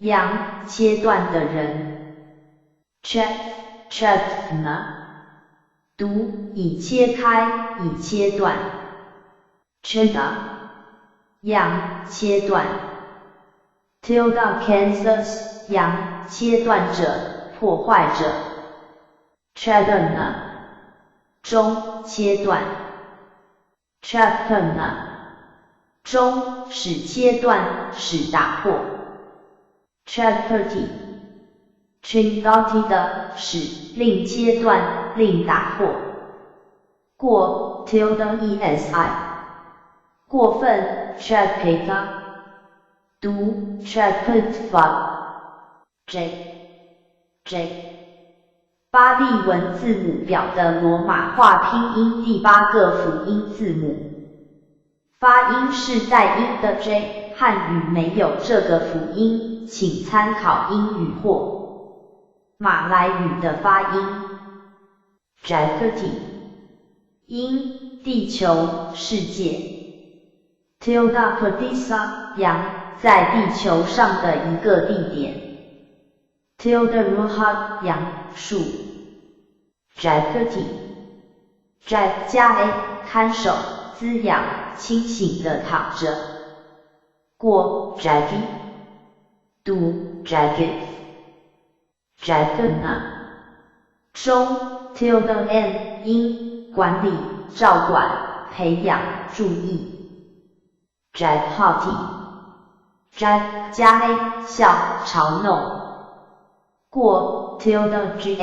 羊，切断的人。trap 呢？毒，以切开，以切断。trigger。羊，切断。tilde cancers。羊，切断者，破坏者。trigger 呢？中，切断。trapper 呢？中，使切断，使打破。trapperty。trinity 的，使，令切断，令打破。过 tilde esi。过分 trapeta。毒 trapetfa。巴利文字母表的罗马化拼音第8个辅音字母。发音是带音的 J， 汉语没有这个辅音，请参考英语或马来语的发音。Jagati。音，地球，世界。tilde perdisa。羊，在地球上的一个地点。tilde ruha。杨树。Jagati。Jag 加 a 看守，滋养，清醒的躺着。过 jaggy。do jagged。jagged 中 tilde n 因，管理，照管，培养，注意。jaghati。jag 加 a 笑，嘲弄。过 tilde ghi。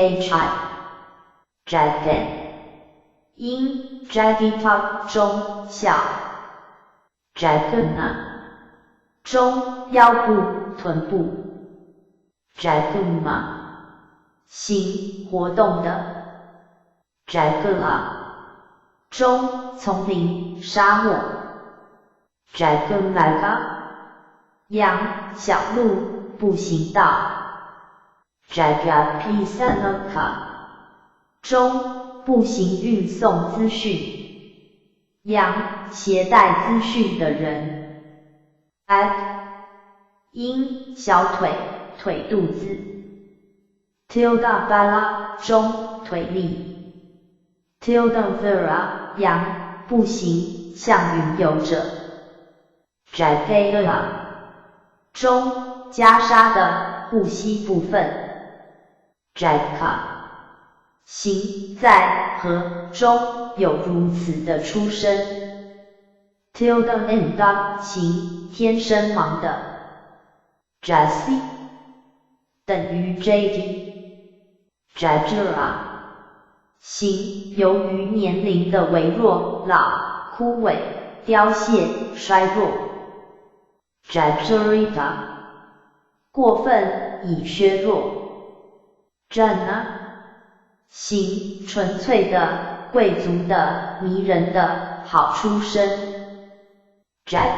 jagged。因 jagged 中，笑。jagged 中，腰部，臀部。jagguma。行，活动的。jaggula。中，丛林，沙漠。jaggulaga。羊，小路，步行道。jaggapisanaka。中，步行运送资讯。羊，携带资讯的人。ag。因，小腿，腿肚子。tilde bala。中，腿力。tilde vera。羊，步行，像云游者。jaggeda。中，袈裟的，不息部分。jagka。行，在，和，中，有如此的出身。tilde enda。行，天生盲的。jazzy。等于 jd。jagera。行，由于年龄的微弱，老，枯萎，凋谢，衰弱。jaggerita。过分，以削弱。jana。行，纯粹的，贵族的，迷人的，好出身。jag。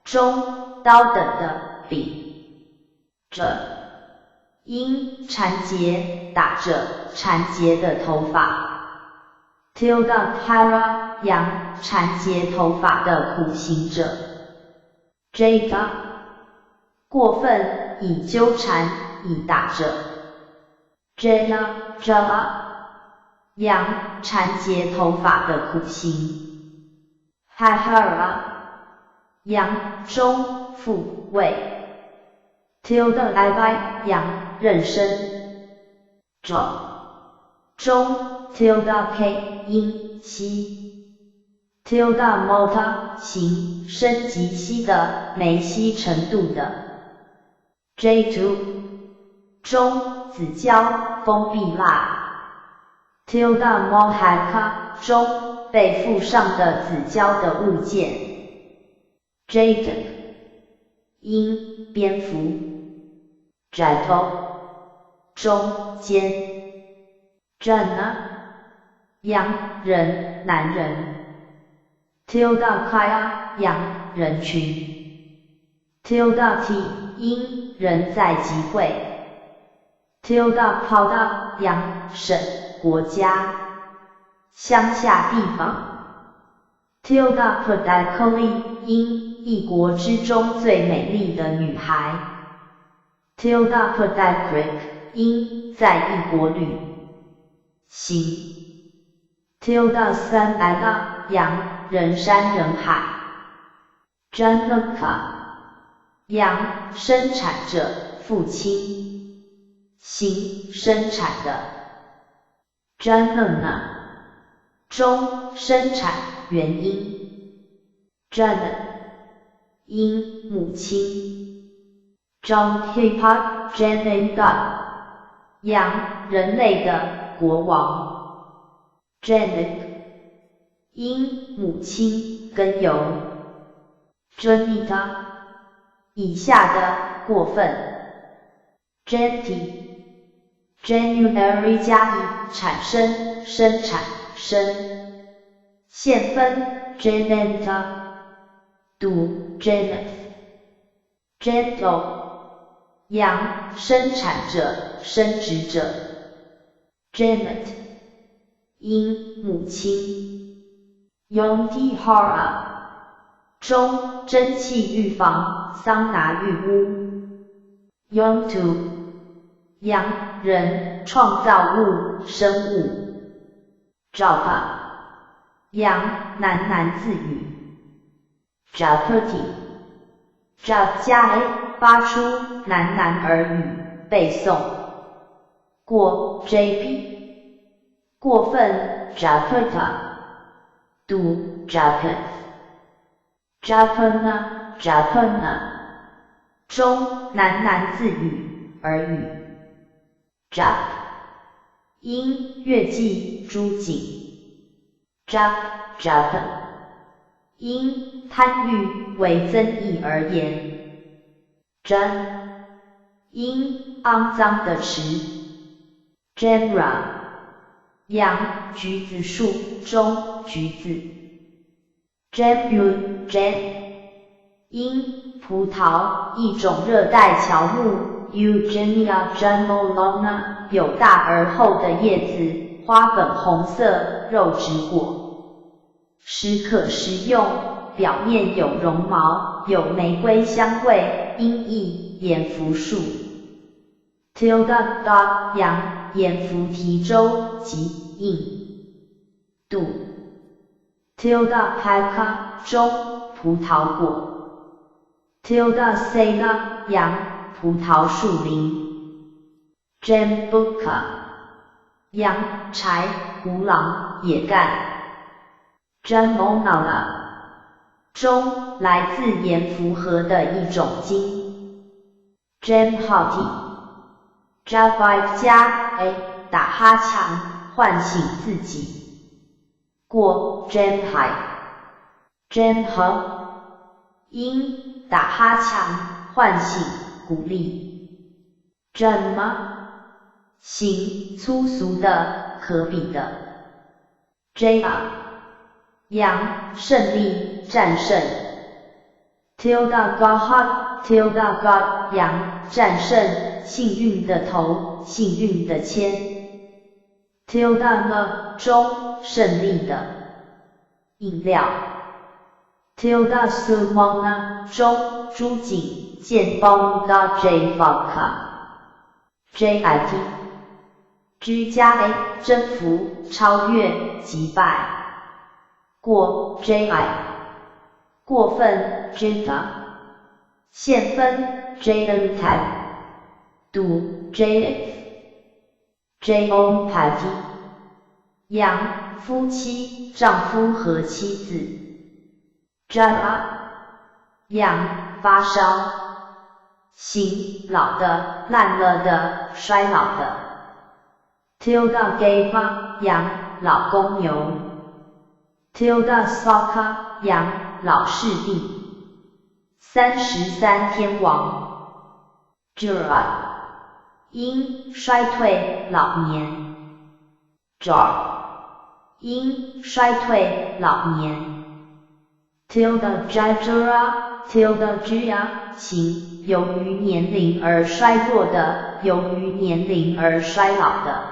中，刀等的，柄。这。因，缠结，打着，缠结的头发。tilde hara。羊，缠结头发的苦行者。jaga。过分，以纠缠，以打着。jala。羊，缠结头发的苦行。hahara。羊，中，腹，胃。tilde ibai。羊，妊娠。中 tilde k 音西 tilde mota 形升及西的梅西程度的 J2 中子胶封闭蜡 tilde mohaka 中被附上的子胶的物件 Jade 因蝙蝠 Jato 中间 Jana 洋人男人 tilde kaya 洋人群 tilde t 因人在集会 tilde pauda 洋省国家乡下地方 tilde pedicoli 因一国之中最美丽的女孩 tilde pedicric 因在一国旅行 tilde san ada 洋人山人海 janaka 洋生产者父亲行生产的 janana 中生产原因 jana 因母亲 John Hipa Janaka 洋人类的国王 Janek 因母亲根由 Janita 以下的过分 Janty January 加以产生生产生现分 Janenta 读 Janeth Gentle 洋生产者生殖者 Janet 因母亲 Yontihara 中蒸汽浴房桑拿浴屋 Yontu 洋人创造物生物 Japa 洋喃喃自语 Japati Jap 加 a 发出喃喃耳语背诵过 JP 过分 Japata 读 Japan Japana Japana 中喃喃自语耳语 Jap 因月季朱景 Jap Japan 因贪欲为增益而言 Jan 因肮脏的池 Genra 洋橘子树中橘子 Jambu Jam 因葡萄一种热带乔木 Eugenia jamolona 有大而厚的叶子，花粉红色，肉质果实可食用，表面有绒毛，有玫瑰香味，音译蝙蝠树 tilde dog 洋蝙蝠蹄洲及印度 tilde peka 中葡萄果 tilde sega 洋葡萄树林 jambuca 洋柴胡狼野干 jamonala 中来自盐湖河的一种茎 jamhati Javive 加 a 打哈欠唤醒自己过 Jamhai Jamha 因打哈欠唤醒鼓励 Jamma 行粗俗的可比的 Jaya 洋胜利战胜 Tilda Gahat Tilda God 洋战胜幸运的头幸运的签 Tilda 呢中胜利的饮料 Tilda Sumona 中朱景见邦的 J Vodka JIT G 加 A 征服超越击败过 JI 过分 Jita 现分 JN Type 读 JF Jon Patty 阳，夫妻，丈夫和妻子。Jara， 阳，发烧。形，老的，烂了的，衰老的。Tilda Gava， 阳，老公牛。Tilda Saka， 阳，老士弟。33天王。Jura， 阴，衰退，老年。Jar， 阴，衰退，老年。Tilda Jajara， Tilda Jia， 形，由于年龄而衰弱的，由于年龄而衰老的。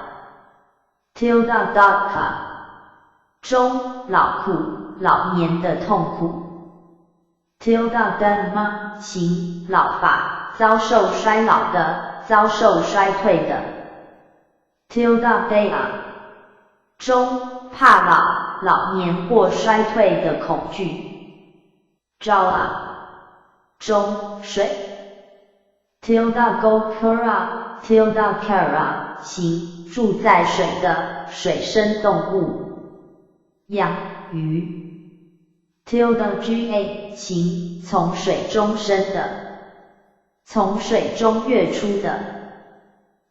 Tilda Daka， 中，劳苦，老年的痛苦。Tilda Dhamma， 形，老发，遭受衰老的，遭受衰退的。Tilda Daya， 中，怕老，老年或衰退的恐惧。Jala， 中，水。Tilda Gokara， Tilda Kara， 形，住在水的，水生动物。阳，鱼。Tilda Ga， 形，从水中生的，从水中跃出的。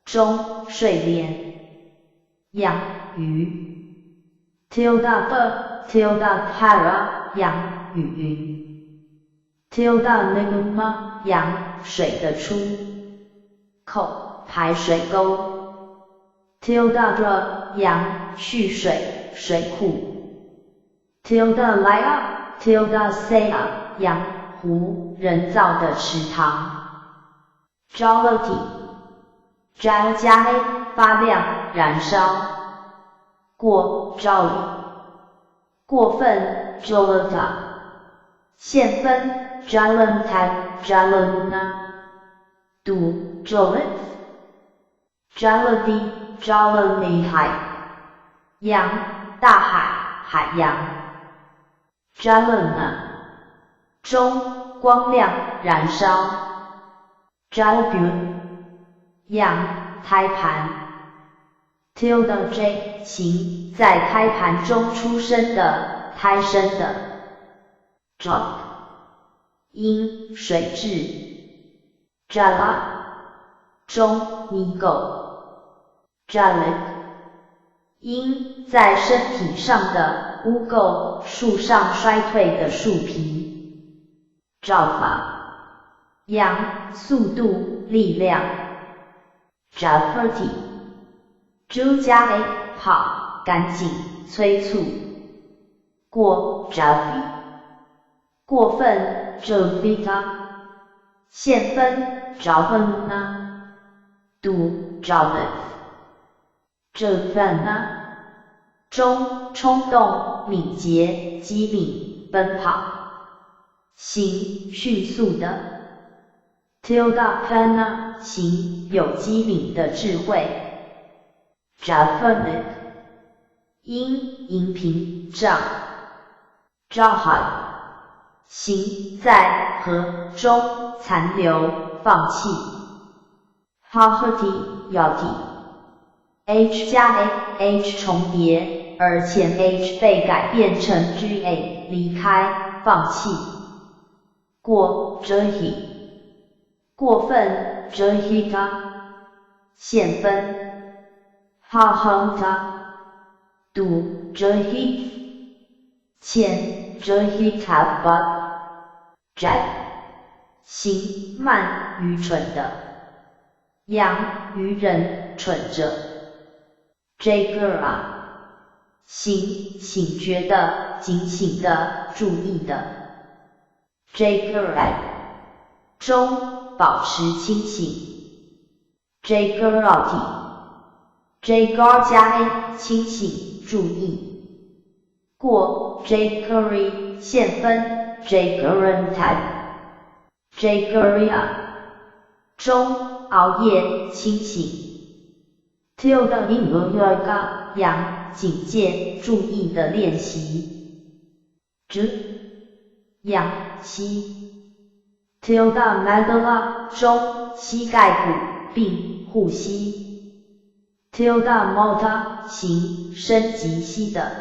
中，睡莲。阳，鱼。Tilda B， Tilda Kara， 阳，雨云。Tilda Nigma， 阳，水的出口，排水沟。Tilda Dra， 阳，蓄水，水库。Tilda Laya， Tilda Saya， 阳，湖，人造的池塘。Jalati， Jal 加 A， 发亮，燃烧。过，Jolly， 过分 ，Jolata， 现分。Jalantat Jalana， 度 Jolit， Jaladi Jalanihai， 洋，大海，海洋。Jalana， 中，光亮，燃烧。Jalbun， 阳，胎盘。Tilda J， 形，在胎盘中出生的，胎生的。Drop，阴，水质。Jala， 中，泥垢。Jalik， 阴，在身体上的污垢，树上衰退的树皮。Java， 阳，速度，力量。Jafferty， J 加 A， 跑，赶紧，催促。过 Jaffy， 过分。Jovita， 现分 Javana， 度 Javeth。Javana， 中，冲动，敏捷，机敏，奔跑。行，迅速的。Tilda Pana， 行，有机敏的智慧。Japhanic， 阴，银屏障。Jahad，行，在河中残留，放弃。Hahati Yati， H 加 A，H 重叠，而前 H 被改变成 GA， 离开，放弃。过 Jahi， 过分 Jahita， 现分。Hahanta， 度 Jahit， 前 Jahitaba。Jack， 行，慢，愚蠢的。羊，愚人，蠢着。Jagera， 行，醒觉的，警醒的，注意的。Jagerite， 中，保持清醒。Jagerati， Jagar 加 A， 清醒，注意。过 Jagery， 现分。Jagerantad， Jageria， 中，熬夜，清醒。Tilda Ingoyaga， 阳，警戒，注意的练习。阳，膝。Tilda Madala， 中，膝盖骨，并，护膝。tilde multa 形声极稀的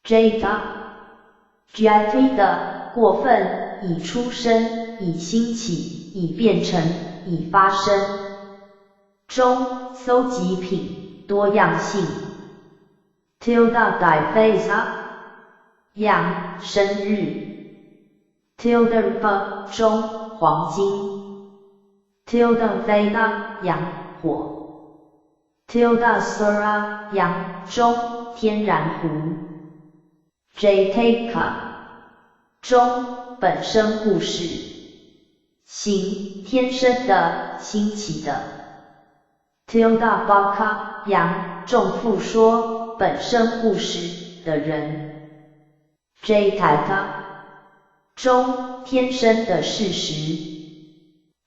jeta jetty 的过分，已出生，已兴起，已变成，已发生。中搜集品多样性 tilde diversa 样生日 tilde per 中黄金 tilde veda 阳火 tilde sura 阳中天然湖 jtaka 中本身故事形天生的兴起的 tilde baka 阳重复说本身故事的人 jtata 中天生的事实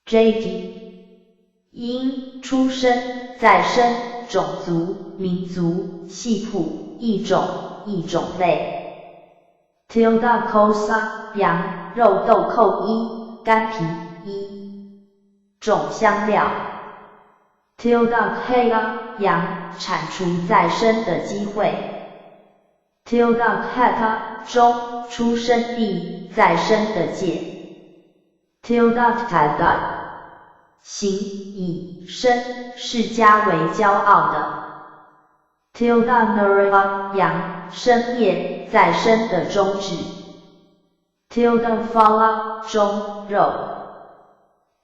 jd 因出生再生种族民族系谱一种类 tilde cosa 羊肉豆蔻一干皮一种香料 tilde hea 羊铲除再生的机会 tilde heta 中出生地再生的界 tilde tada 形以生世家为骄傲的 tilde nerva 羊生叶再生的宗旨 tilde fala 中肉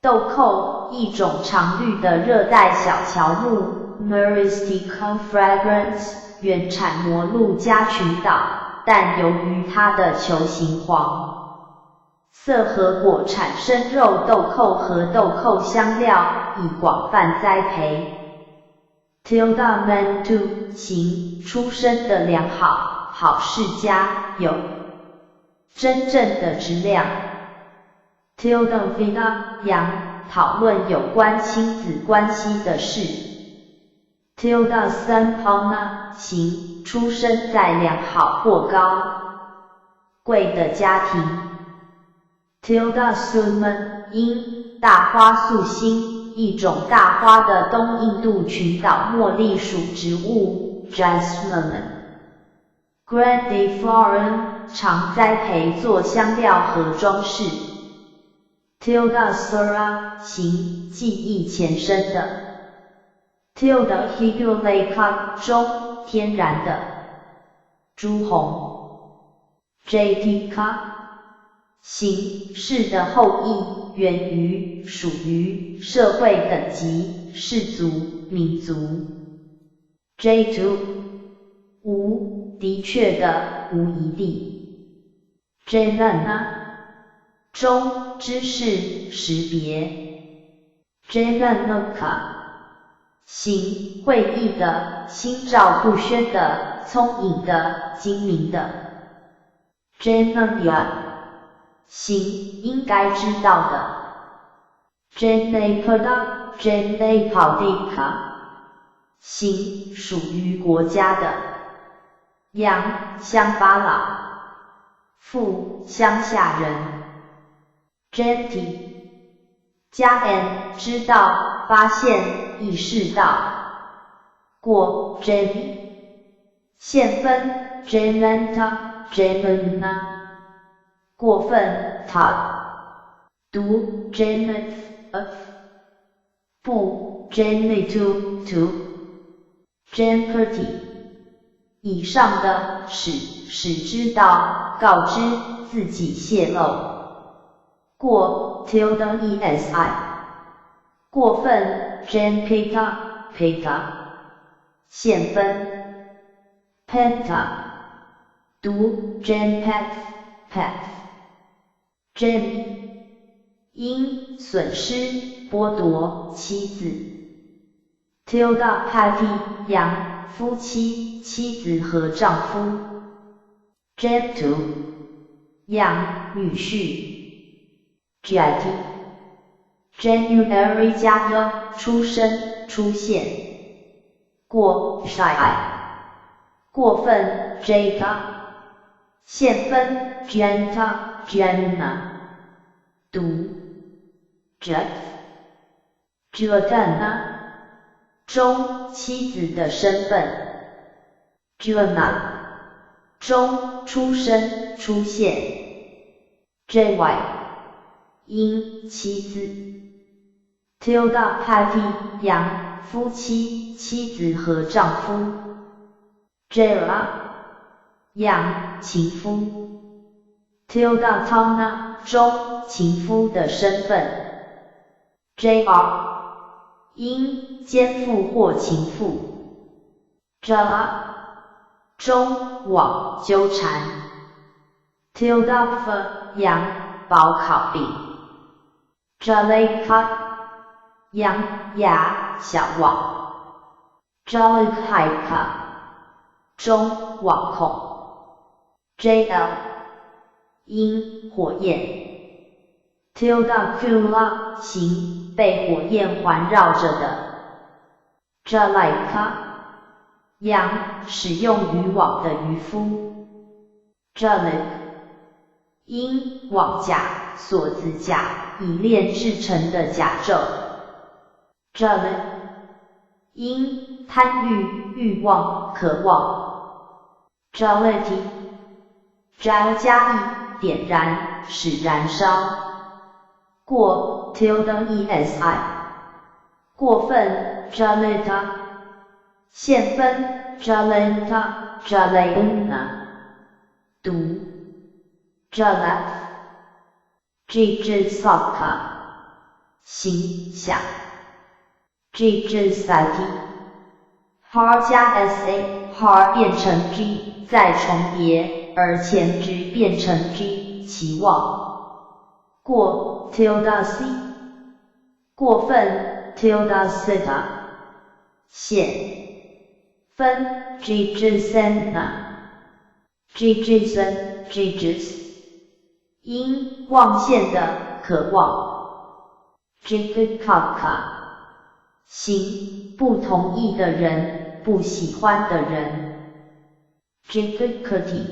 豆蔻一种常绿的热带小乔木 Myristica fragrans 原产摩鹿加群岛，但由于它的球形黄色和果产生肉豆蔻和豆蔻香料，已广泛栽培。tilde mentu 形出生的良好，好世家有真正的质量。tilde vida 羊讨论有关亲子关系的事。tilde sempona 形出生在良好或高贵的家庭。tilde sumen 因大花素心一种大花的东印度群岛茉莉属植物 jasmine grandiflorum 常栽培做香料和装饰。tilde sura 形记忆前身的。tilde hidulaka 中天然的朱红 jtika 形式的后裔，源于属于社会等级氏族民族 j2 无的确的无疑地 jnana 中知识识别 jnanaka 形会意的心照不宣的聪颖的精明的 jnanya 形应该知道的 jnapada jnapadika 形属于国家的羊乡巴佬父乡下人 genti 加 n 知道发现意识到过 jemi 现分 jementa jemena 过分 ta 读 jemeth of 不 jemitu to jeopardy 以上的使知道告知自己泄露过 tilde esi 过分 genpeta peta 现分 penta 读 genpath path gem 因损失剥夺妻子 tilde pati 养夫妻妻子和丈夫 gentu 养女婿Jati January 加的出生出现过 shy 过分 Jata 现分 Janta Janna 读 Jeff Jordana 中妻子的身份 Juana 中出生出现 Jy 因妻子 tilde happy 阳夫妻妻子和丈夫 Jera 阳情夫 tilde tana 中情夫的身份 Jr 因奸妇或情妇 Jala 中网纠缠 tilde f 阳保烤饼 Jalaka 阳牙小网 Jalakaika 中网孔 JL 因火焰 tilde kula 形被火焰环绕着的 Jalika 阳使用渔网的渔夫 Jalik 因网甲锁子甲以炼制成的甲胄 Jalik 因贪欲欲望渴望 Jality 加意点燃使燃烧过 tilde esi 过分 Jalita 现分 Jalenta Jalena 毒 Jalaf Jijisaka 形象 Jijisati har 加 sa har 变成 g 再重叠而前句变成 g 期望过 tilde c 过分 tilde seta 线分 Jijisena Jijisen Jijis 因望线的渴望 Jigikaka 行不同意的人不喜欢的人 Jigikati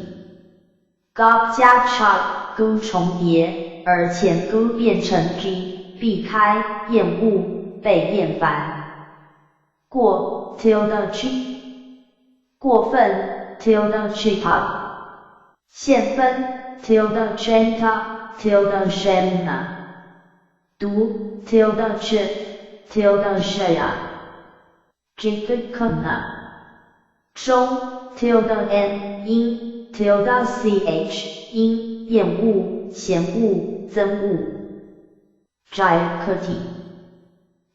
Gab 加 cha 勾重叠而前勾变成 g 避开厌恶被厌烦过 tilde chi 过分 tilde chita 现分 tilde chenta tilde shemna 读 tilde ch tilde shaya jigikana 中 tilde n 因 tilde ch 因厌恶嫌恶憎恶 jikati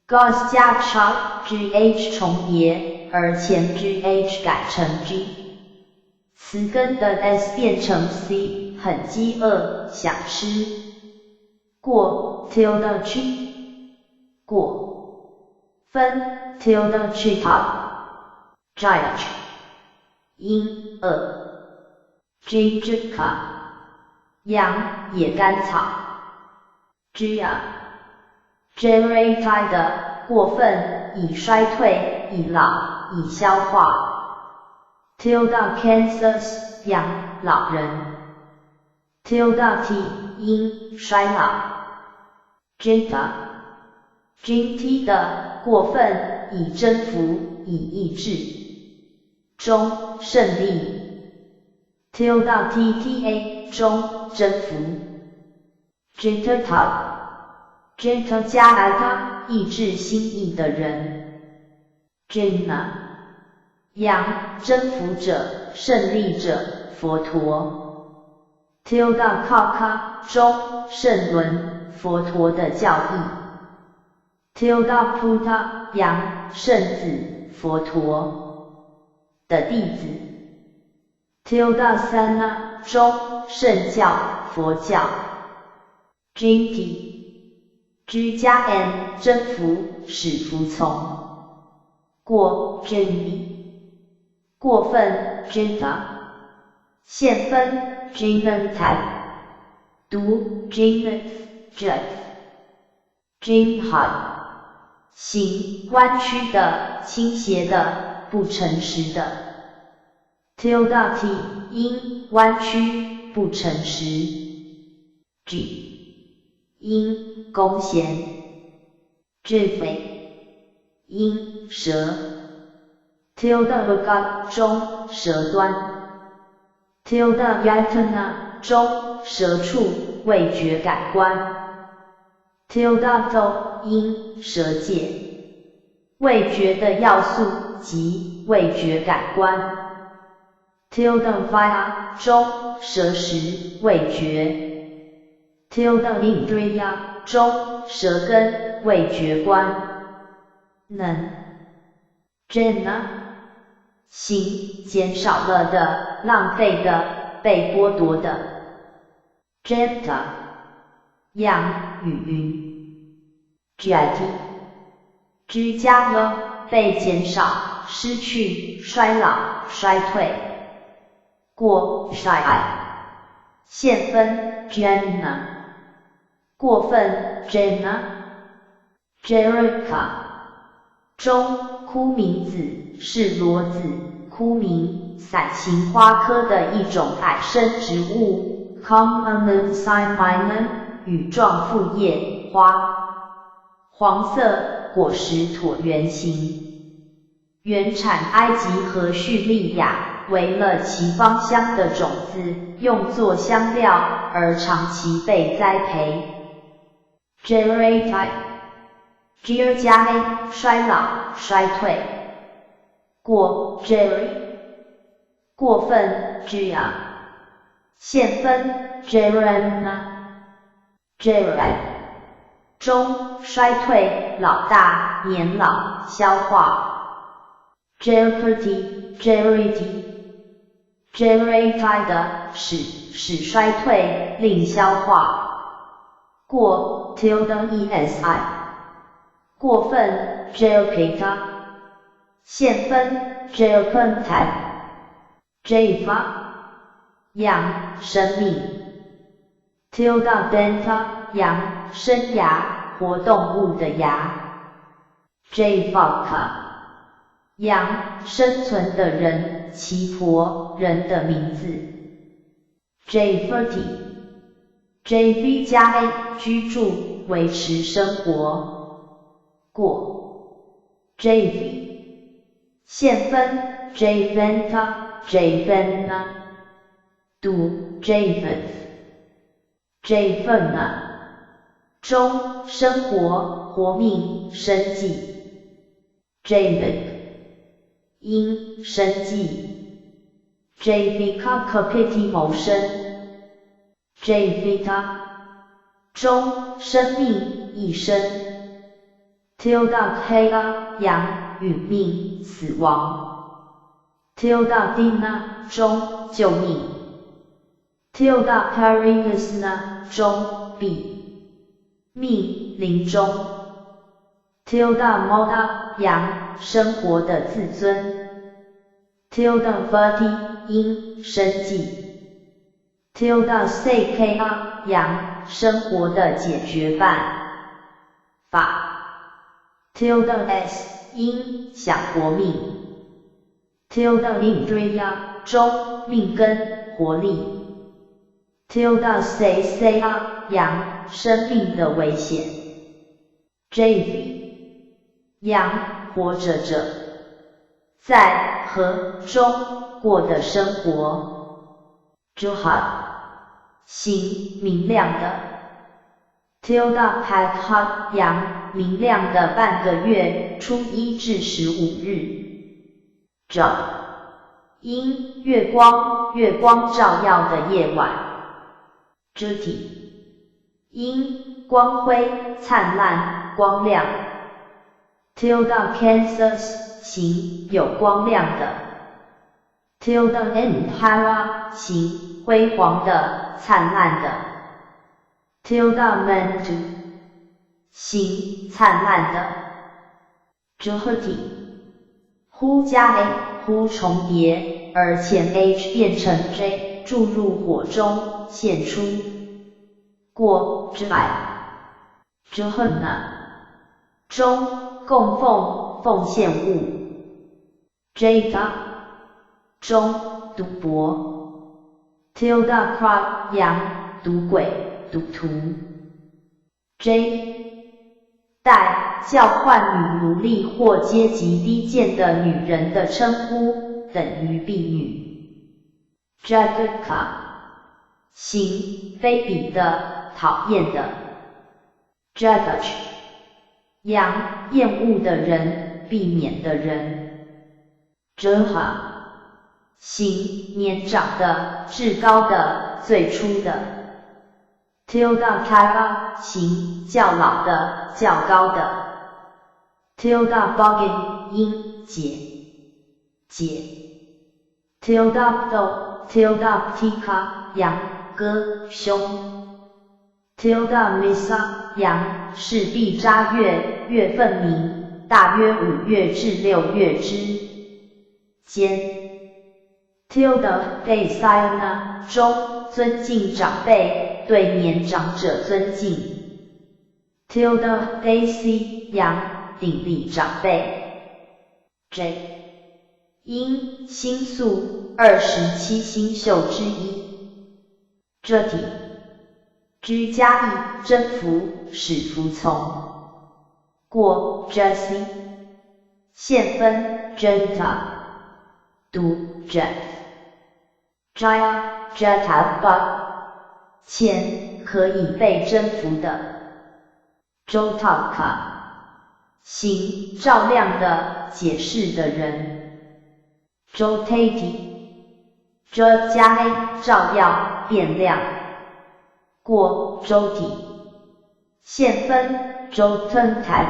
gas 加 cha gh 重叠而前 gh 改成 g 词根的 s 变成 c 很饥饿想吃过 tilde chi 过分 tilde chita jich 因饿 jijika 羊野甘草 gia generate 的过分以衰退以老以消化 tilde cancers 养老人 tilde t 因衰老 jinta gt 的过分以征服以抑制中胜利 tilde tta 中征服 jintata Jenta 加 alta 抑制心意的人 Jinna 阳征服者胜利者佛陀 tilde kaka 中圣伦佛陀的教义 tilde puta 阳圣子佛陀的弟子 tilde sana 中圣教佛教 Jinti G 加 n 征服使服从过 Jinni 过分 Jinta 现分 Jinentai 读 Jinnet Jeff Jinhad 行弯曲的倾斜的不诚实的 tilde t 因弯曲不诚实 G 因弓弦 智匪因舌 tilde bagat 中舌端 tilde yatana 中舌处味觉感官 tilde to 因舌界味觉的要素及味觉感官 tilde via 中舌识味觉 tilde indriya 中舌根味觉观能 jena 行减少了的浪费的被剥夺的 jeta 样与云 jati 居家了被减少失去衰老衰退过 shy 限分 jena 过分 jena jerica 中枯明子是裸子枯明伞形花科的一种矮生植物 Common Cyminum 羽状复叶花，黄色，果实椭圆形，原产埃及和叙利亚，为了其芳香的种子，用作香料而长期被栽培。Gerative Ger 加 a 衰老衰退，过 Gery 过分 Ger 限分 Gerana Gery 中衰退老大年老消化 Jeopardy Gerity Gerate 的使衰退令消化过 tilde esi 过分 Geopita 限分 Geopenta Java 养生命 tilde denta 养生涯活动物的牙 Javaca 养生存的人奇婆人的名字 Jverty JV 加 a 居住维持生活过 JV 限分 Jventa Jvena 读 Jven Jvena 中生活活命生计 Jvic 因生计 Jvica capiti 谋生 Jvita 中生命一生 tilde hea 阳殒命死亡 tilde dina 中救命 tilde periusna 中毙命临终 tilde moda 阳生活的自尊 tilde verti 因生计 tilde sekea 阳生活的解决办法 tilde s 因想活命 tilde indriya 中命根活力 tilde sea 阳生命的危险 jv 阳活着者在和中过的生活 juhad 行明亮的 tilde padhad 阳明亮的半个月初1至15日 j 因月光照耀的夜晚 jyoti 因光辉灿烂光亮 tilde kansas 行有光亮的 tilde enhara 行辉煌的灿烂的 tilde mantu 行灿烂的 juhati 呼加 a 呼重叠而前 h 变成 j 注入火中现出过 jai juhana 中供奉奉献物 jata 中赌博 tilde kra 阳赌鬼赌徒 j 代叫唤女奴隶或阶级低贱的女人的称呼，等于婢女。Jagaka 形卑鄙的、讨厌的。Jagach 扬厌恶的人、避免的人。Jaha 形年长的、至高的、最初的。Tildakara 形较老的、较高的。Tildabogin 音解。Tildapto、Tildaptika 羊、歌、凶。Tildamisa 羊是必扎月，月份明，大约5月至6月之间。Tildadesayana 中尊敬长辈，对年长者尊敬。Tildadesi 羊顶礼长辈。J 因星宿27星宿之一。这题居加意征服，使服从。过 Jesse 现分 Jeta 读 Jet Jaya Jetaba 前可以被征服的。Jotaka 行照亮的、解释的人。Jotati 加黑照耀、变亮。过 Joti 现分 Jotuntai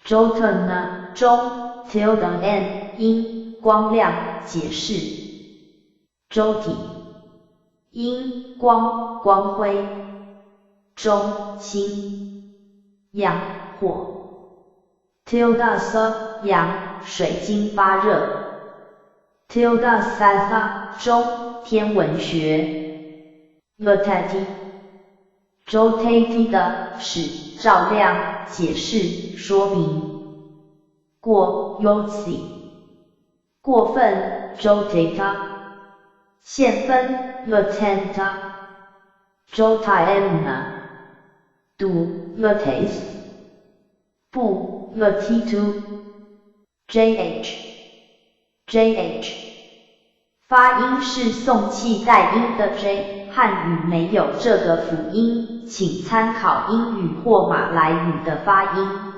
Jotun 中 tilde n 因光亮解释。Joti 因光光辉。中星阳火。Tildasa 阳水晶发热。Tildasatha 中天文学。Vatati Jotati 的使照亮、解释、说明。过 Yotsi 过分 Jotata 现分 Vatanta Jotaemna 读 Vates 不 Vatitu JH 发音是送气带音的 J， 汉语没有这个辅音，请参考英语或马来语的发音。